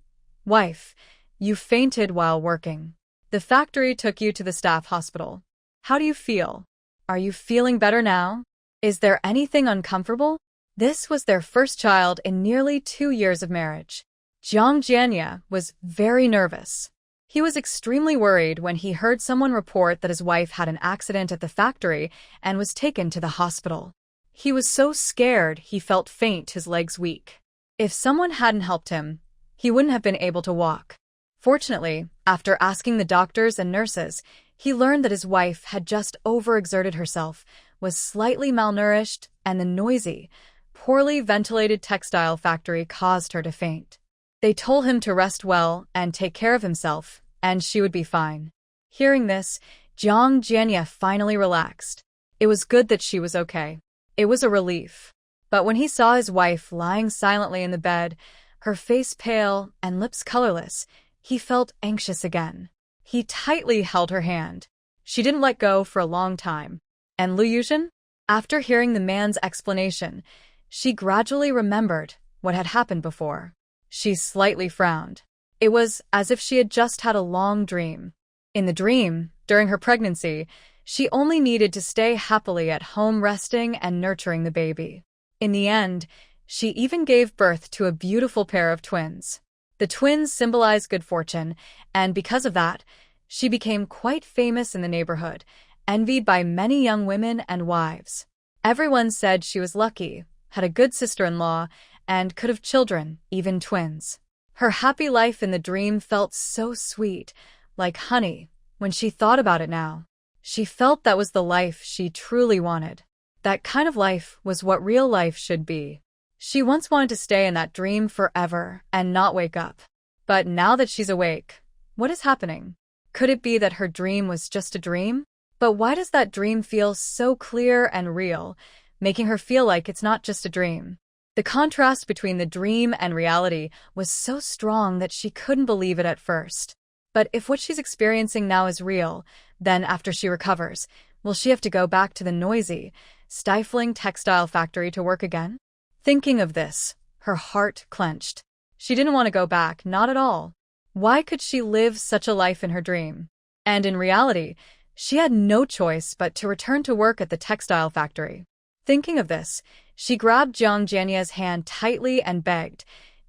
"Wife, you fainted while working. The factory took you to the staff hospital. How do you feel? Are you feeling better now? Is there anything uncomfortable?" This was their first child in nearly 2 years of marriage. Jiang Jianya was very nervous. He was extremely worried when he heard someone report that his wife had an accident at the factory and was taken to the hospital. He was so scared he felt faint, his legs weak. If someone hadn't helped him, he wouldn't have been able to walk. Fortunately, after asking the doctors and nurses, he learned that his wife had just overexerted herself, was slightly malnourished, and the noisy, poorly ventilated textile factory caused her to faint. They told him to rest well and take care of himself, and she would be fine. Hearing this, Jiang Jianya finally relaxed. It was good that she was okay. It was a relief. But when he saw his wife lying silently in the bed, her face pale and lips colorless, he felt anxious again. He tightly held her hand. She didn't let go for a long time. And Lu Yuzhen? After hearing the man's explanation, she gradually remembered what had happened before. She slightly frowned. It was as if she had just had a long dream. In the dream, during her pregnancy, she only needed to stay happily at home resting and nurturing the baby. In the end, she even gave birth to a beautiful pair of twins. The twins symbolized good fortune, and because of that, she became quite famous in the neighborhood, envied by many young women and wives. Everyone said she was lucky, had a good sister-in-law, and could have children, even twins. Her happy life in the dream felt so sweet, like honey, when she thought about it now. She felt that was the life she truly wanted. That kind of life was what real life should be. She once wanted to stay in that dream forever and not wake up. But now that she's awake, what is happening? Could it be that her dream was just a dream? But why does that dream feel so clear and real, making her feel like it's not just a dream? The contrast between the dream and reality was so strong that she couldn't believe it at first. But if what she's experiencing now is real, then after she recovers, will she have to go back to the noisy, stifling textile factory to work again? Thinking of this, her heart clenched. She didn't want to go back, not at all. Why could she live such a life in her dream? And in reality, she had no choice but to return to work at the textile factory. Thinking of this, she grabbed Jiang Jianya's hand tightly and begged,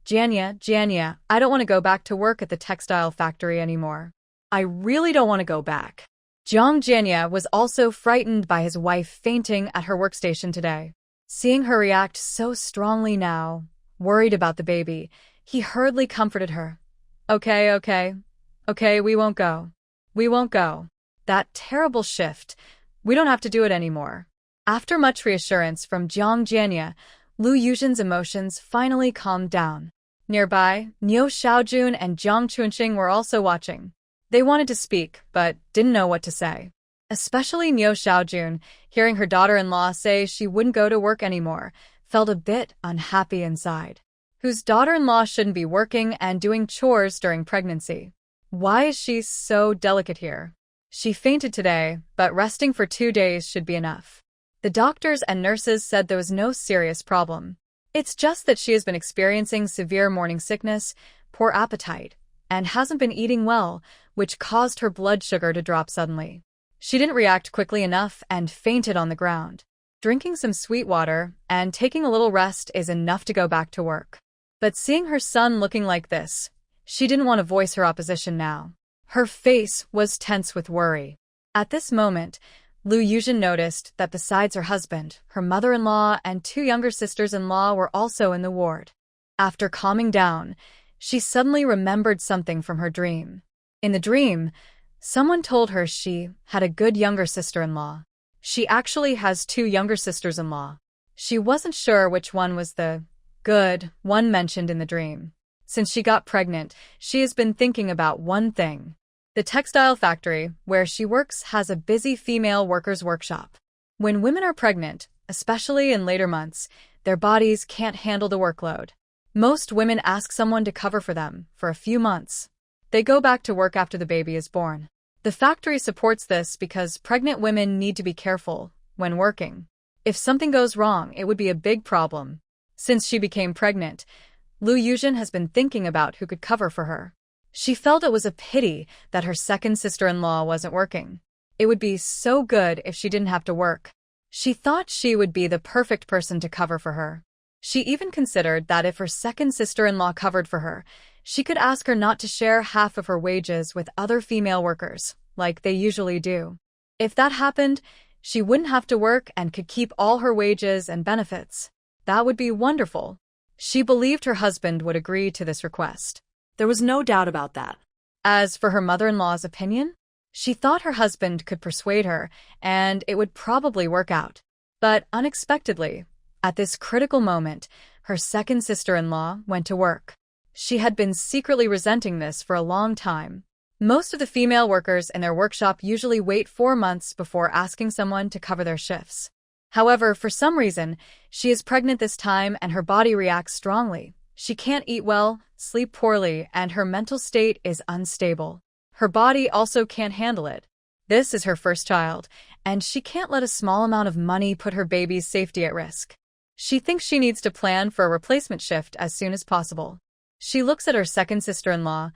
Jianya, I don't want to go back to work at the textile factory anymore. I really don't want to go back. Jiang Jianya was also frightened by his wife fainting at her workstation today. Seeing her react so strongly now, worried about the baby, he hurriedly comforted her. Okay, we won't go. We won't go. That terrible shift. We don't have to do it anymore. After much reassurance from Jiang Jianya, Lu Yuzhen's emotions finally calmed down. Nearby, Niu Xiaojun and Jiang Chunxing were also watching. They wanted to speak, but didn't know what to say. Especially Niu Xiaojun, hearing her daughter-in-law say she wouldn't go to work anymore, felt a bit unhappy inside. Whose daughter-in-law shouldn't be working and doing chores during pregnancy? Why is she so delicate here? She fainted today, but resting for 2 days should be enough. The doctors and nurses said there was no serious problem. It's just that she has been experiencing severe morning sickness, poor appetite, and hasn't been eating well, which caused her blood sugar to drop suddenly. She didn't react quickly enough and fainted on the ground. Drinking some sweet water and taking a little rest is enough to go back to work. But seeing her son looking like this, she didn't want to voice her opposition now. Her face was tense with worry. At this moment, Lu Yuzhen noticed that besides her husband, her mother-in-law and 2 younger sisters-in-law were also in the ward. After calming down, she suddenly remembered something from her dream. In the dream, someone told her she had a good younger sister-in-law. She actually has 2 younger sisters-in-law. She wasn't sure which one was the good one mentioned in the dream. Since she got pregnant, she has been thinking about one thing. The textile factory, where she works, has a busy female workers' workshop. When women are pregnant, especially in later months, their bodies can't handle the workload. Most women ask someone to cover for them for a few months. They go back to work after the baby is born. The factory supports this because pregnant women need to be careful when working. If something goes wrong, it would be a big problem. Since she became pregnant, Lu Yuzhen has been thinking about who could cover for her. She felt it was a pity that her second sister-in-law wasn't working. It would be so good if she didn't have to work. She thought she would be the perfect person to cover for her. She even considered that if her second sister-in-law covered for her, she could ask her not to share half of her wages with other female workers, like they usually do. If that happened, she wouldn't have to work and could keep all her wages and benefits. That would be wonderful. She believed her husband would agree to this request. There was no doubt about that. As for her mother-in-law's opinion, she thought her husband could persuade her, and it would probably work out. But unexpectedly, at this critical moment, her second sister-in-law went to work. She had been secretly resenting this for a long time. Most of the female workers in their workshop usually wait 4 months before asking someone to cover their shifts. However, for some reason, she is pregnant this time and her body reacts strongly. She can't eat well, sleep poorly, and her mental state is unstable. Her body also can't handle it. This is her first child, and she can't let a small amount of money put her baby's safety at risk. She thinks she needs to plan for a replacement shift as soon as possible. She looks at her second sister-in-law,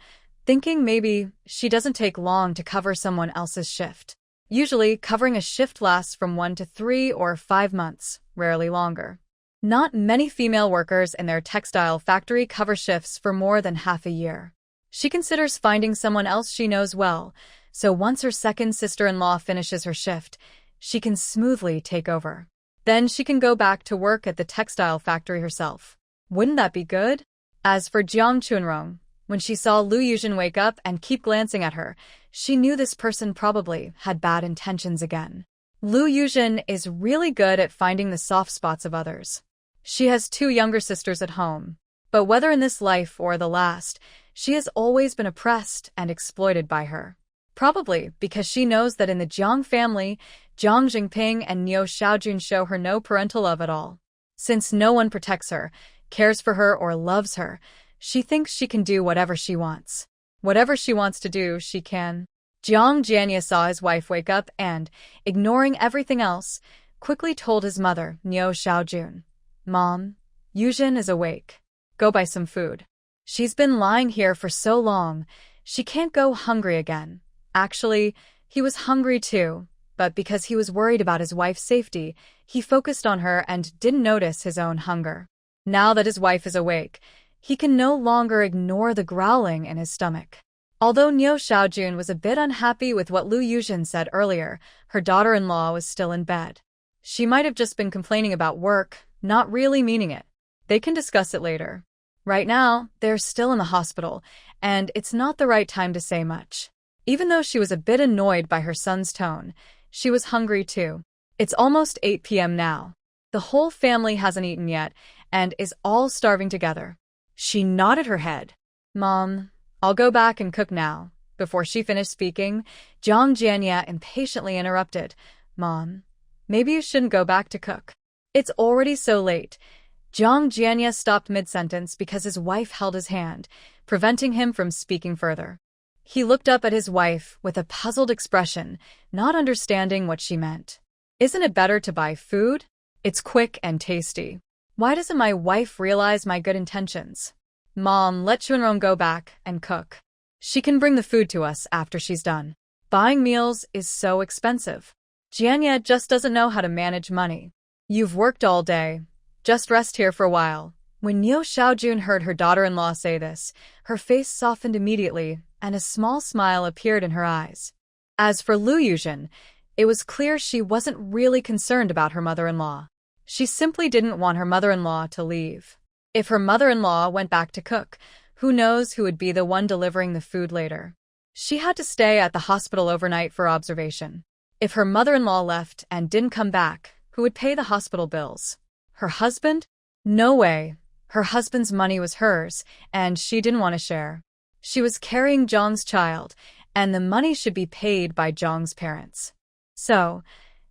thinking maybe she doesn't take long to cover someone else's shift. Usually, covering a shift lasts from 1 to 3 or 5 months, rarely longer. Not many female workers in their textile factory cover shifts for more than half a year. She considers finding someone else she knows well, so once her second sister-in-law finishes her shift, she can smoothly take over. Then she can go back to work at the textile factory herself. Wouldn't that be good? As for Jiang Chunrong, when she saw Lu Yuzhen wake up and keep glancing at her, she knew this person probably had bad intentions again. Lu Yuzhen is really good at finding the soft spots of others. She has 2 younger sisters at home, but whether in this life or the last, she has always been oppressed and exploited by her. Probably because she knows that in the Jiang family, Jiang Jingping and Niu Xiaojun show her no parental love at all. Since no one protects her, cares for her, or loves her, she thinks she can do whatever she wants. Whatever she wants to do, she can. Jiang Jianya saw his wife wake up and, ignoring everything else, quickly told his mother, Niu Xiaojun, "Mom, Yuzhen is awake. Go buy some food. She's been lying here for so long, she can't go hungry again." Actually, he was hungry too, but because he was worried about his wife's safety, he focused on her and didn't notice his own hunger. Now that his wife is awake, he can no longer ignore the growling in his stomach. Although Niu Xiaojun was a bit unhappy with what Lu Yuzhen said earlier, her daughter-in-law was still in bed. She might have just been complaining about work, not really meaning it. They can discuss it later. Right now, they're still in the hospital, and it's not the right time to say much. Even though she was a bit annoyed by her son's tone, she was hungry too. It's almost 8 p.m. now. The whole family hasn't eaten yet, and is all starving together. She nodded her head. "Mom, I'll go back and cook now." Before she finished speaking, Jiang Jianya impatiently interrupted. "Mom, maybe you shouldn't go back to cook. It's already so late." Jiang Jianya stopped mid-sentence because his wife held his hand, preventing him from speaking further. He looked up at his wife with a puzzled expression, not understanding what she meant. "Isn't it better to buy food? It's quick and tasty. Why doesn't my wife realize my good intentions?" "Mom, let Chunrong go back and cook. She can bring the food to us after she's done. Buying meals is so expensive. Jianya just doesn't know how to manage money. You've worked all day. Just rest here for a while." When Niu Xiaojun heard her daughter-in-law say this, her face softened immediately, and a small smile appeared in her eyes. As for Lu Yuzhen, it was clear she wasn't really concerned about her mother-in-law. She simply didn't want her mother-in-law to leave. If her mother-in-law went back to cook, who knows who would be the one delivering the food later. She had to stay at the hospital overnight for observation. If her mother-in-law left and didn't come back, who would pay the hospital bills? Her husband? No way. Her husband's money was hers, and she didn't want to share. She was carrying Zhang's child, and the money should be paid by Zhang's parents. So,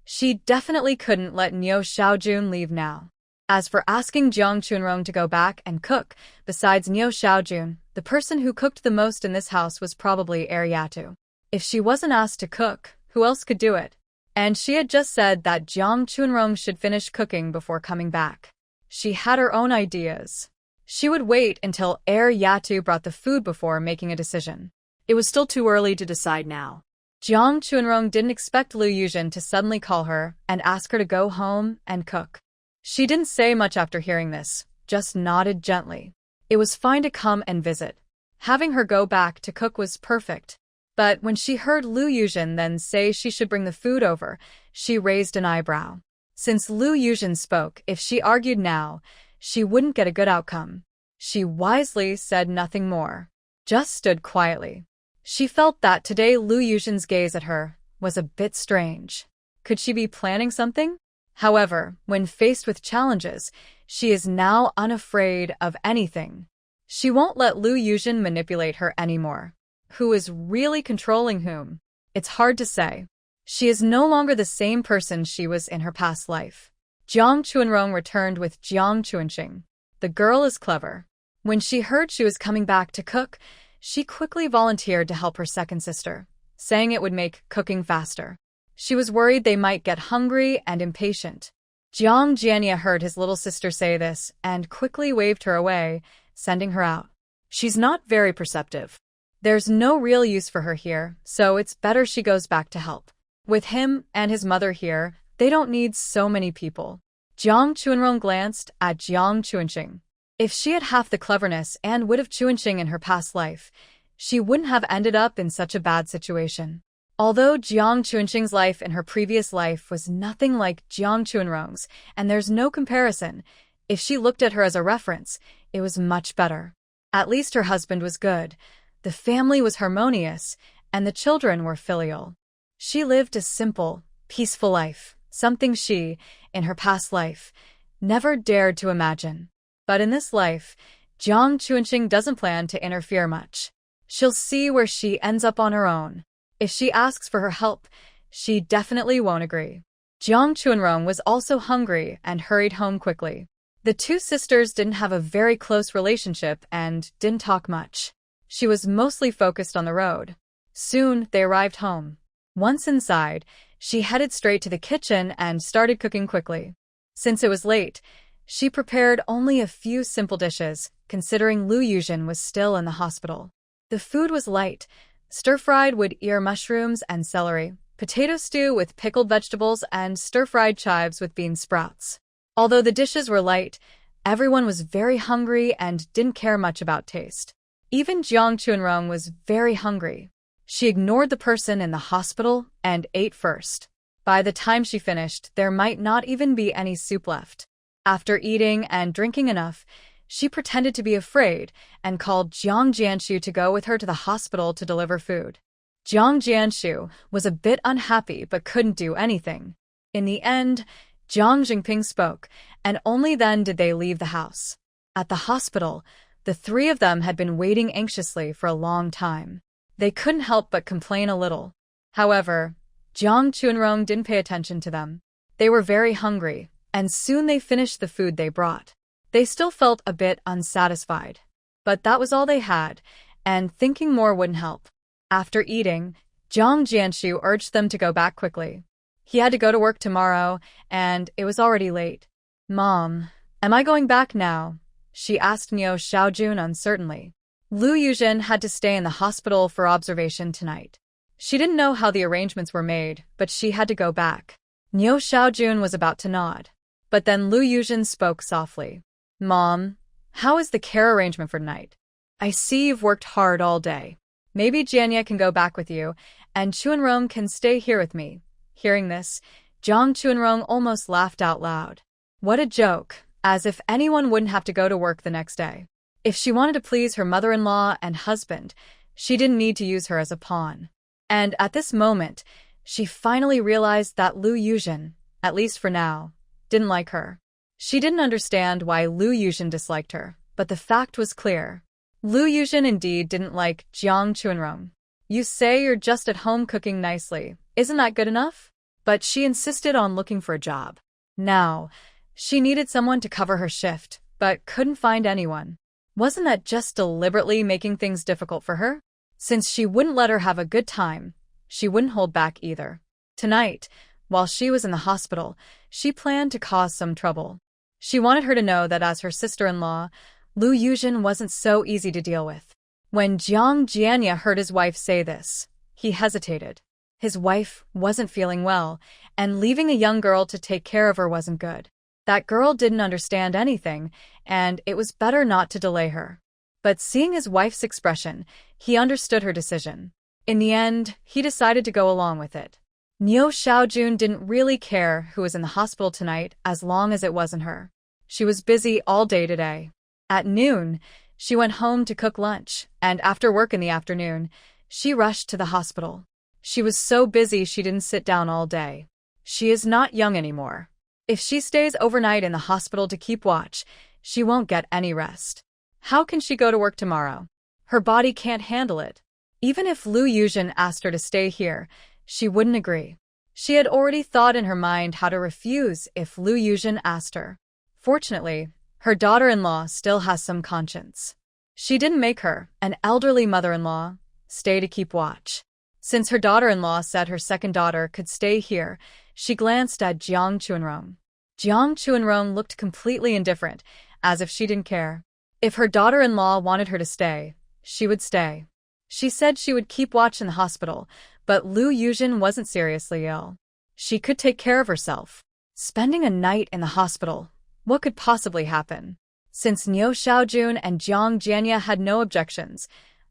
she definitely couldn't let Niu Xiaojun leave now. As for asking Jiang Chunrong to go back and cook, besides Niu Xiaojun, the person who cooked the most in this house was probably Yatu. If she wasn't asked to cook, who else could do it? And she had just said that Jiang Chunrong should finish cooking before coming back. She had her own ideas. She would wait until Yatu brought the food before making a decision. It was still too early to decide now. Jiang Chunrong didn't expect Lu Yuzhen to suddenly call her and ask her to go home and cook. She didn't say much after hearing this, just nodded gently. It was fine to come and visit. Having her go back to cook was perfect. But when she heard Lu Yuzhen then say she should bring the food over, she raised an eyebrow. Since Lu Yuzhen spoke, if she argued now, she wouldn't get a good outcome. She wisely said nothing more, just stood quietly. She felt that today Lu Yuzhen's gaze at her was a bit strange. Could she be planning something? However, when faced with challenges, she is now unafraid of anything. She won't let Lu Yuzhen manipulate her anymore. Who is really controlling whom? It's hard to say. She is no longer the same person she was in her past life. Jiang Chunrong returned with Jiang Chuanqing. The girl is clever. When she heard she was coming back to cook, she quickly volunteered to help her second sister, saying it would make cooking faster. She was worried they might get hungry and impatient. Jiang Jianya heard his little sister say this and quickly waved her away, sending her out. She's not very perceptive. There's no real use for her here, so it's better she goes back to help. With him and his mother here, they don't need so many people. Jiang Chuanrong glanced at Jiang Chuanqing. If she had half the cleverness and wit of Chuanqing in her past life, she wouldn't have ended up in such a bad situation. Although Jiang Chuanqing's life in her previous life was nothing like Jiang Chuanrong's, and there's no comparison, if she looked at her as a reference, it was much better. At least her husband was good, the family was harmonious, and the children were filial. She lived a simple, peaceful life, something she, in her past life, never dared to imagine. But in this life, Jiang Chuanqing doesn't plan to interfere much. She'll see where she ends up on her own. If she asks for her help, she definitely won't agree. Jiang Chuanrong was also hungry and hurried home quickly. The two sisters didn't have a very close relationship and didn't talk much. She was mostly focused on the road. Soon, they arrived home. Once inside, she headed straight to the kitchen and started cooking quickly. Since it was late, she prepared only a few simple dishes, considering Lu Yuzhen was still in the hospital. The food was light, stir-fried wood ear mushrooms and celery, potato stew with pickled vegetables, and stir-fried chives with bean sprouts. Although the dishes were light, everyone was very hungry and didn't care much about taste. Even Jiang Chuanrong was very hungry. She ignored the person in the hospital and ate first. By the time she finished, there might not even be any soup left. After eating and drinking enough, she pretended to be afraid and called Jiang Jianshu to go with her to the hospital to deliver food. Jiang Jianshu was a bit unhappy but couldn't do anything. In the end, Jiang Jingping spoke, and only then did they leave the house. At the hospital, the three of them had been waiting anxiously for a long time. They couldn't help but complain a little. However, Jiang Chuanrong didn't pay attention to them. They were very hungry, and soon they finished the food they brought. They still felt a bit unsatisfied. But that was all they had, and thinking more wouldn't help. After eating, Jiang Jianshu urged them to go back quickly. He had to go to work tomorrow, and it was already late. "Mom, am I going back now?" she asked Niu Xiaojun uncertainly. Lu Yuzhen had to stay in the hospital for observation tonight. She didn't know how the arrangements were made, but she had to go back. Niu Xiaojun was about to nod. But then Lu Yuzhen spoke softly. "Mom, how is the care arrangement for tonight? I see you've worked hard all day. Maybe Jianya can go back with you, and Chuanrong can stay here with me." Hearing this, Jiang Chuanrong almost laughed out loud. What a joke, as if anyone wouldn't have to go to work the next day. If she wanted to please her mother-in-law and husband, she didn't need to use her as a pawn. And at this moment, she finally realized that Lu Yuzhen, at least for now, didn't like her. She didn't understand why Lu Yuzhen disliked her, but the fact was clear. Lu Yuzhen indeed didn't like Jiang Chuanrong. "You say you're just at home cooking nicely. Isn't that good enough?" But she insisted on looking for a job. Now, she needed someone to cover her shift, but couldn't find anyone. Wasn't that just deliberately making things difficult for her? Since she wouldn't let her have a good time, she wouldn't hold back either. Tonight, while she was in the hospital, she planned to cause some trouble. She wanted her to know that as her sister-in-law, Lu Yuzhen wasn't so easy to deal with. When Jiang Jianya heard his wife say this, he hesitated. His wife wasn't feeling well, and leaving a young girl to take care of her wasn't good. That girl didn't understand anything, and it was better not to delay her. But seeing his wife's expression, he understood her decision. In the end, he decided to go along with it. Niu Xiaojun didn't really care who was in the hospital tonight as long as it wasn't her. She was busy all day today. At noon, she went home to cook lunch, and after work in the afternoon, she rushed to the hospital. She was so busy she didn't sit down all day. She is not young anymore. If she stays overnight in the hospital to keep watch, she won't get any rest. How can she go to work tomorrow? Her body can't handle it. Even if Lu Yuzhen asked her to stay here, she wouldn't agree. She had already thought in her mind how to refuse if Lu Yuzhen asked her. Fortunately, Her daughter-in-law still has some conscience. She didn't make her, an elderly mother-in-law, stay to keep watch. Since her daughter-in-law said her second daughter could stay here, she glanced at Jiang Chuanrong. Jiang Chuanrong looked completely indifferent, as if she didn't care. If her daughter-in-law wanted her to stay, she would stay. She said she would keep watch in the hospital, but Lu Yuzhen wasn't seriously ill. She could take care of herself. Spending a night in the hospital, what could possibly happen? Since Niu Xiaojun and Jiang Jianya had no objections,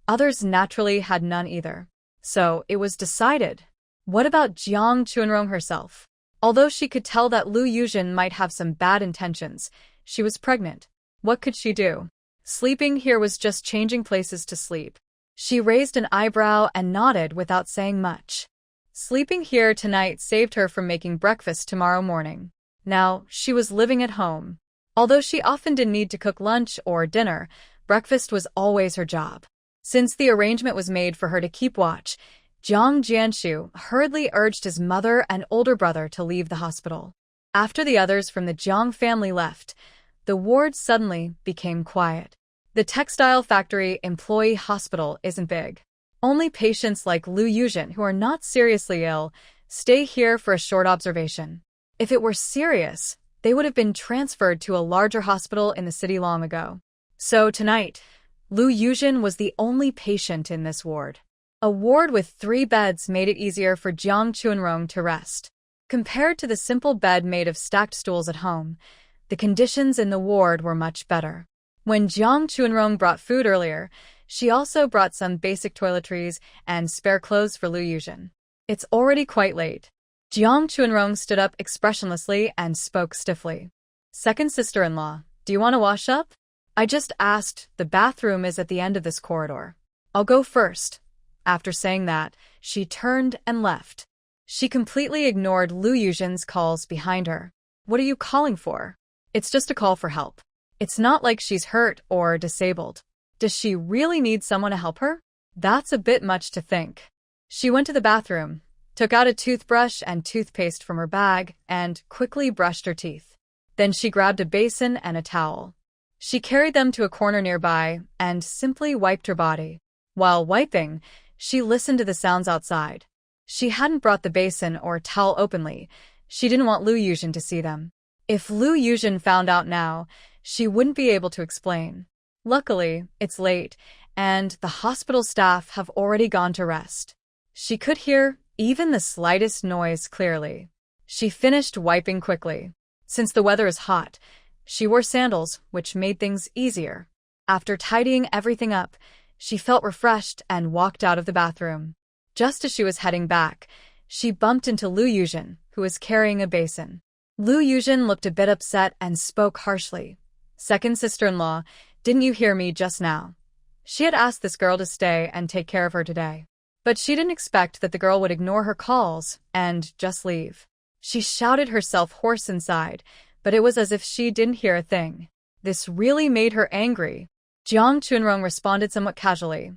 others naturally had none either. So it was decided. What about Jiang Chuanrong herself? Although she could tell that Lu Yuzhen might have some bad intentions, she was pregnant. What could she do? Sleeping here was just changing places to sleep. She raised an eyebrow and nodded without saying much. Sleeping here tonight saved her from making breakfast tomorrow morning. Now, she was living at home. Although she often didn't need to cook lunch or dinner, breakfast was always her job. Since the arrangement was made for her to keep watch, Jiang Jianshu hurriedly urged his mother and older brother to leave the hospital. After the others from the Jiang family left, the ward suddenly became quiet. The textile factory employee hospital isn't big. Only patients like Lu Yuzhen who are not seriously ill stay here for a short observation. If it were serious, they would have been transferred to a larger hospital in the city long ago. So tonight, Lu Yuzhen was the only patient in this ward. A ward with 3 beds made it easier for Jiang Chuanrong to rest. Compared to the simple bed made of stacked stools at home, the conditions in the ward were much better. When Jiang Chuanrong brought food earlier, she also brought some basic toiletries and spare clothes for Lu Yuzhen. It's already quite late. Jiang Chuanrong stood up expressionlessly and spoke stiffly. Second sister-in-law, do you want to wash up? I just asked, the bathroom is at the end of this corridor. I'll go first. After saying that, she turned and left. She completely ignored Lu Yuzhen's calls behind her. What are you calling for? It's just a call for help. It's not like she's hurt or disabled. Does she really need someone to help her? That's a bit much to think. She went to the bathroom, took out a toothbrush and toothpaste from her bag, and quickly brushed her teeth. Then she grabbed a basin and a towel. She carried them to a corner nearby and simply wiped her body. While wiping, she listened to the sounds outside. She hadn't brought the basin or towel openly. She didn't want Lu Yuzhen to see them. If Lu Yuzhen found out now, she wouldn't be able to explain. Luckily, it's late, and the hospital staff have already gone to rest. She could hear even the slightest noise clearly. She finished wiping quickly. Since the weather is hot, she wore sandals, which made things easier. After tidying everything up, she felt refreshed and walked out of the bathroom. Just as she was heading back, she bumped into Lu Yuzhen, who was carrying a basin. Lu Yuzhen looked a bit upset and spoke harshly. Second sister-in-law, didn't you hear me just now? She had asked this girl to stay and take care of her today. But she didn't expect that the girl would ignore her calls and just leave. She shouted herself hoarse inside, but it was as if she didn't hear a thing. This really made her angry. Jiang Chuanrong responded somewhat casually.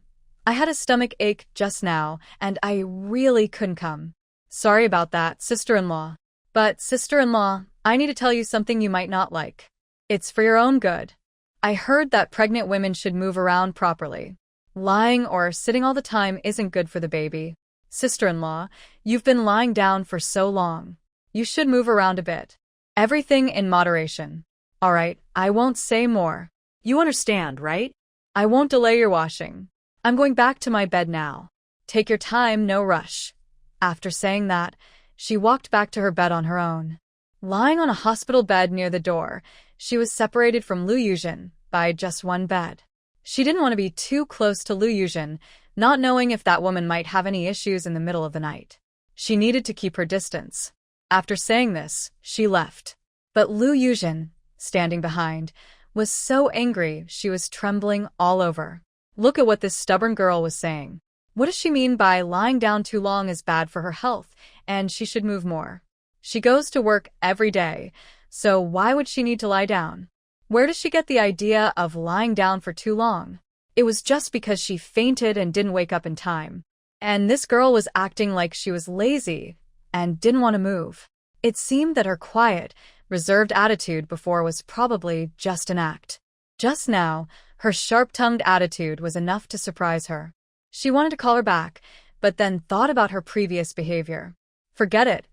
I had a stomach ache just now, and I really couldn't come. Sorry about that, sister-in-law. But, sister-in-law, I need to tell you something you might not like. It's for your own good. I heard that pregnant women should move around properly. Lying or sitting all the time isn't good for the baby. Sister-in-law, you've been lying down for so long. You should move around a bit. Everything in moderation. All right, I won't say more. You understand, right? I won't delay your washing. I'm going back to my bed now. Take your time, no rush. After saying that, she walked back to her bed on her own. Lying on a hospital bed near the door, she was separated from Lu Yuzhen by just one bed. She didn't want to be too close to Lu Yuzhen, not knowing if that woman might have any issues in the middle of the night. She needed to keep her distance. After saying this, she left. But Lu Yuzhen, standing behind, was so angry she was trembling all over. Look at what this stubborn girl was saying. What does she mean by lying down too long is bad for her health, and she should move more? She goes to work every day, so why would she need to lie down? Where does she get the idea of lying down for too long? It was just because she fainted and didn't wake up in time. And this girl was acting like she was lazy and didn't want to move. It seemed that her quiet reserved attitude before was probably just an act. Just now, her sharp-tongued attitude was enough to surprise her. She wanted to call her back, but then thought about her previous behavior. Forget it.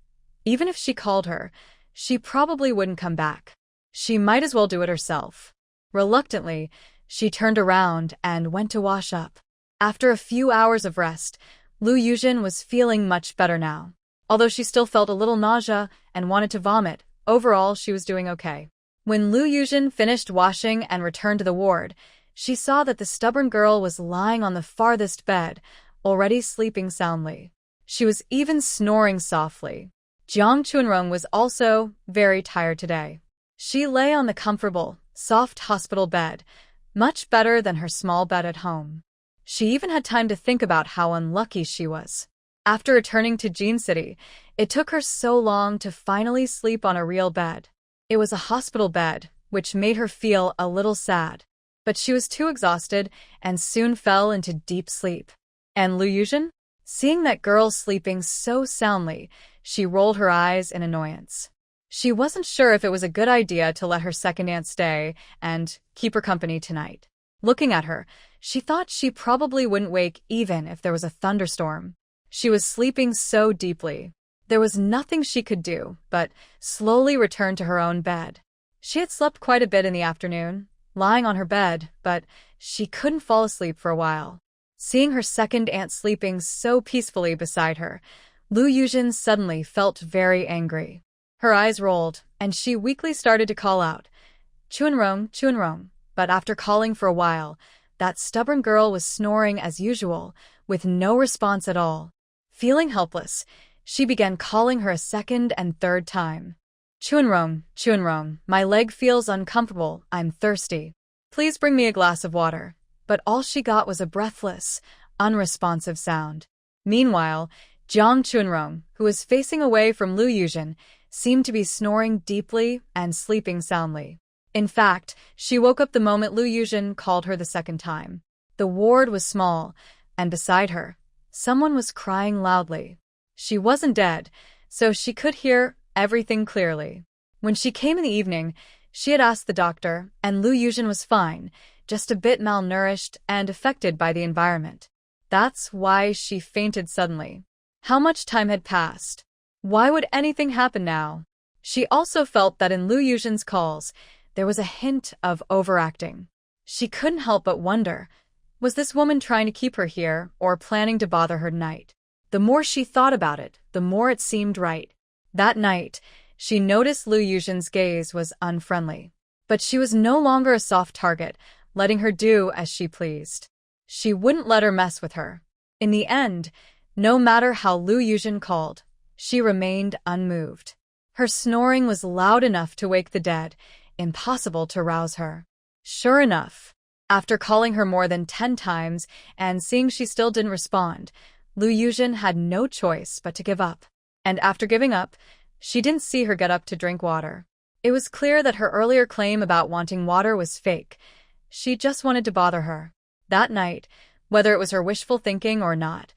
Even if she called her, she probably wouldn't come back. She might as well do it herself. Reluctantly, she turned around and went to wash up. After a few hours of rest, Lu Yuzhen was feeling much better now. Although she still felt a little nausea and wanted to vomit, overall she was doing okay. When Lu Yuzhen finished washing and returned to the ward, she saw that the stubborn girl was lying on the farthest bed, already sleeping soundly. She was even snoring softly. Jiang Chunrong was also very tired today. She lay on the comfortable, soft hospital bed, much better than her small bed at home. She even had time to think about how unlucky she was. After returning to Jean City, it took her so long to finally sleep on a real bed. It was a hospital bed, which made her feel a little sad. But she was too exhausted and soon fell into deep sleep. And Lu Yuzhen? Seeing that girl sleeping so soundly, she rolled her eyes in annoyance. She wasn't sure if it was a good idea to let her second aunt stay and keep her company tonight. Looking at her, she thought she probably wouldn't wake even if there was a thunderstorm. She was sleeping so deeply. There was nothing she could do but slowly return to her own bed. She had slept quite a bit in the afternoon, lying on her bed, but she couldn't fall asleep for a while. Seeing her second aunt sleeping so peacefully beside her, Lu Yuzhen suddenly felt very angry. Her eyes rolled, and she weakly started to call out, "Chunrong, Chunrong." But after calling for a while, that stubborn girl was snoring as usual, with no response at all. Feeling helpless, she began calling her a second and third time. "Chunrong, Chunrong, my leg feels uncomfortable, I'm thirsty. Please bring me a glass of water." But all she got was a breathless, unresponsive sound. Meanwhile, Jiang Chunrong, who was facing away from Lu Yuzhen, seemed to be snoring deeply and sleeping soundly. In fact, she woke up the moment Lu Yuzhen called her the second time. The ward was small, and beside her, someone was crying loudly. She wasn't dead, so she could hear everything clearly. When she came in the evening, she had asked the doctor, and Lu Yuzhen was fine, just a bit malnourished and affected by the environment. That's why she fainted suddenly. How much time had passed? Why would anything happen now? She also felt that in Lu Yuzhen's calls, there was a hint of overacting. She couldn't help but wonder, was this woman trying to keep her here or planning to bother her tonight? The more she thought about it, the more it seemed right. That night, she noticed Lu Yuzhen's gaze was unfriendly. But she was no longer a soft target, letting her do as she pleased. She wouldn't let her mess with her. In the end, no matter how Lu Yuzhen called, she remained unmoved. Her snoring was loud enough to wake the dead, impossible to rouse her. Sure enough, after calling her more than 10 times and seeing she still didn't respond, Lu Yuzhen had no choice but to give up. And after giving up, she didn't see her get up to drink water. It was clear that her earlier claim about wanting water was fake. She just wanted to bother her. That night, whether it was her wishful thinking or not,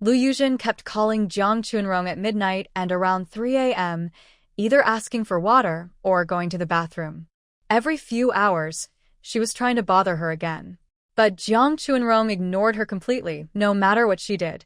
Lu Yuzhen kept calling Jiang Chunrong at midnight and around 3 a.m., either asking for water or going to the bathroom. Every few hours, she was trying to bother her again. But Jiang Chunrong ignored her completely, no matter what she did.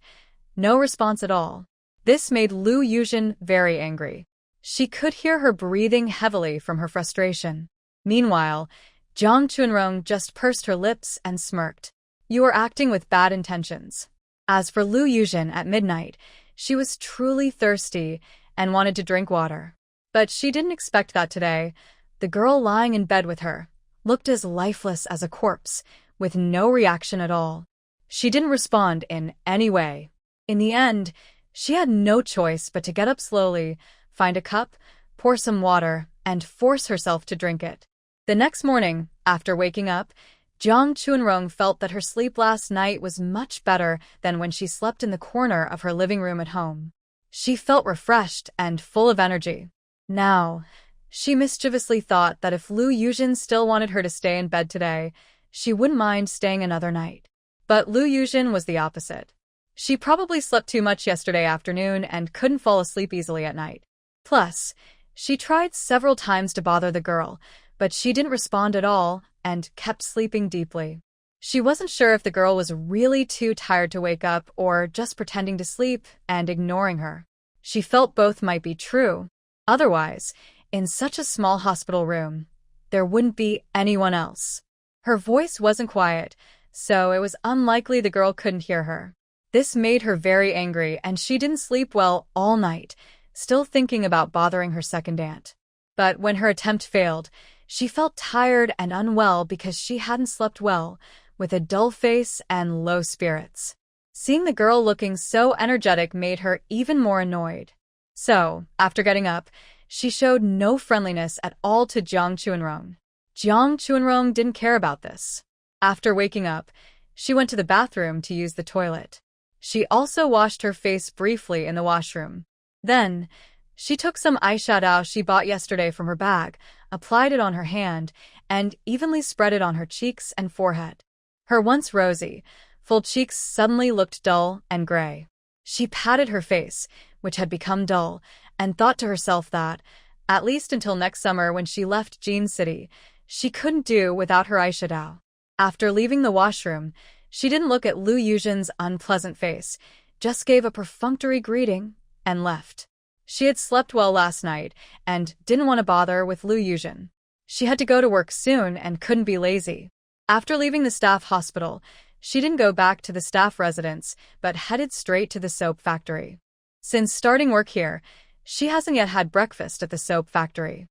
No response at all. This made Lu Yuzhen very angry. She could hear her breathing heavily from her frustration. Meanwhile, Jiang Chunrong just pursed her lips and smirked. "You are acting with bad intentions." As for Lu Yuzhen at midnight, she was truly thirsty and wanted to drink water. But she didn't expect that today. The girl lying in bed with her looked as lifeless as a corpse, with no reaction at all. She didn't respond in any way. In the end, she had no choice but to get up slowly, find a cup, pour some water, and force herself to drink it. The next morning, after waking up, Jiang Chunrong felt that her sleep last night was much better than when she slept in the corner of her living room at home. She felt refreshed and full of energy. Now, she mischievously thought that if Lu Yuzhen still wanted her to stay in bed today, she wouldn't mind staying another night. But Lu Yuzhen was the opposite. She probably slept too much yesterday afternoon and couldn't fall asleep easily at night. Plus, She tried several times to bother the girl, but she didn't respond at all and kept sleeping deeply. She wasn't sure if the girl was really too tired to wake up or just pretending to sleep and ignoring her. She felt both might be true. Otherwise, in such a small hospital room, there wouldn't be anyone else. Her voice wasn't quiet, so it was unlikely the girl couldn't hear her. This made her very angry, and she didn't sleep well all night, still thinking about bothering her second aunt. But when her attempt failed, she felt tired and unwell because she hadn't slept well, with a dull face and low spirits. Seeing the girl looking so energetic made her even more annoyed. So, after getting up, she showed no friendliness at all to Jiang Chuanrong. Jiang Chuanrong didn't care about this. After waking up, she went to the bathroom to use the toilet. She also washed her face briefly in the washroom. Then, she took some eyeshadow she bought yesterday from her bag, applied it on her hand, and evenly spread it on her cheeks and forehead. Her once rosy, full cheeks suddenly looked dull and gray. She patted her face, which had become dull, and thought to herself that, at least until next summer when she left Jean City, she couldn't do without her eyeshadow. After leaving the washroom, she didn't look at Lu Yuzhen's unpleasant face, just gave a perfunctory greeting, and left. She had slept well last night and didn't want to bother with Lu Yuzhen. She had to go to work soon and couldn't be lazy. After leaving the staff hospital, she didn't go back to the staff residence, but headed straight to the soap factory. Since starting work here, she hasn't yet had breakfast at the soap factory.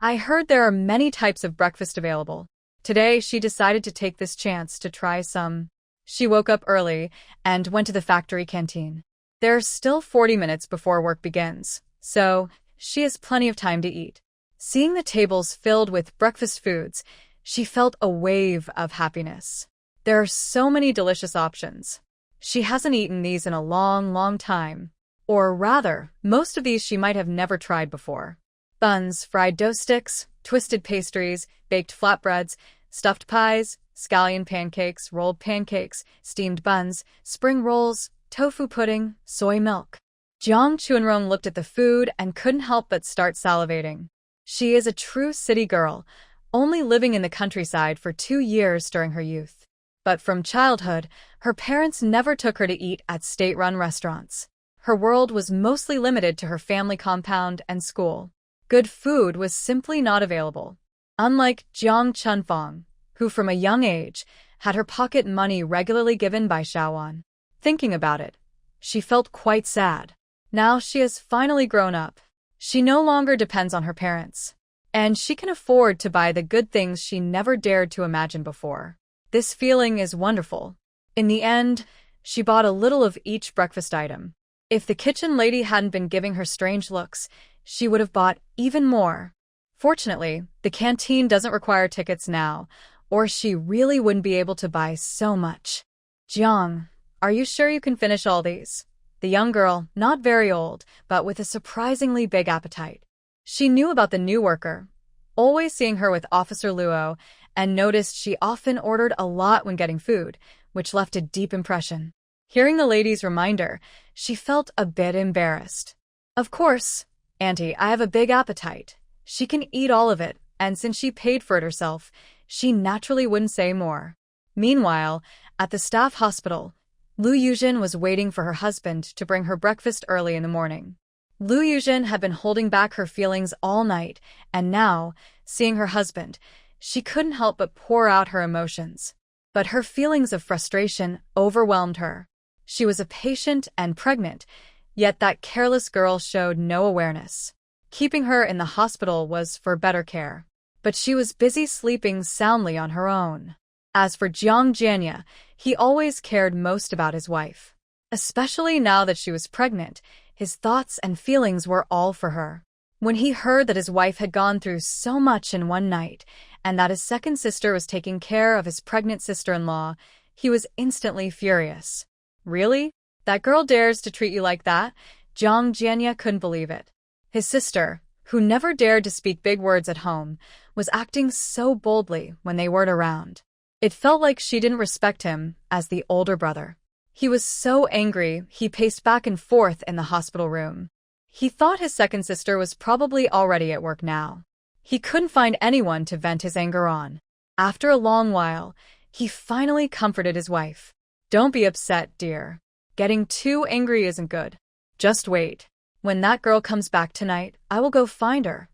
I heard there are many types of breakfast available. Today, she decided to take this chance to try some. She woke up early and went to the factory canteen. There's still 40 minutes before work begins, so she has plenty of time to eat. Seeing the tables filled with breakfast foods, she felt a wave of happiness. There are so many delicious options. She hasn't eaten these in a long time. Or rather, most of these she might have never tried before. Buns, fried dough sticks, twisted pastries, baked flatbreads, stuffed pies, scallion pancakes, rolled pancakes, steamed buns, spring rolls, tofu pudding, soy milk. Jiang Chuanrong looked at the food and couldn't help but start salivating. She is a true city girl, only living in the countryside for 2 years during her youth. But from childhood, her parents never took her to eat at state-run restaurants. Her world was mostly limited to her family compound and school. Good food was simply not available. Unlike Jiang Chunfang, who from a young age had her pocket money regularly given by Shaoan. Thinking about it, she felt quite sad. Now she has finally grown up. She no longer depends on her parents, and she can afford to buy the good things she never dared to imagine before. This feeling is wonderful. In the end, she bought a little of each breakfast item. If the kitchen lady hadn't been giving her strange looks, she would have bought even more. Fortunately, the canteen doesn't require tickets now, or she really wouldn't be able to buy so much. Jiang, are you sure you can finish all these? The young girl, not very old, but with a surprisingly big appetite. She knew about the new worker, always seeing her with Officer Luo, and noticed she often ordered a lot when getting food, which left a deep impression. Hearing the lady's reminder, she felt a bit embarrassed. Of course, Auntie, I have a big appetite. She can eat all of it, and since she paid for it herself, she naturally wouldn't say more. Meanwhile, at the staff hospital, Lu Yuzhen was waiting for her husband to bring her breakfast early in the morning. Lu Yuzhen had been holding back her feelings all night, and now, seeing her husband, she couldn't help but pour out her emotions. But her feelings of frustration overwhelmed her. She was a patient and pregnant, yet that careless girl showed no awareness. Keeping her in the hospital was for better care, but she was busy sleeping soundly on her own. As for Jiang Jianya, he always cared most about his wife. Especially now that she was pregnant, his thoughts and feelings were all for her. When he heard that his wife had gone through so much in one night, and that his second sister was taking care of his pregnant sister-in-law, he was instantly furious. Really? That girl dares to treat you like that? Jiang Jianya couldn't believe it. His sister, who never dared to speak big words at home, was acting so boldly when they weren't around. It felt like she didn't respect him as the older brother. He was so angry, he paced back and forth in the hospital room. He thought his second sister was probably already at work now. He couldn't find anyone to vent his anger on. After a long while, he finally comforted his wife. Don't be upset, dear. Getting too angry isn't good. Just wait. When that girl comes back tonight, I will go find her.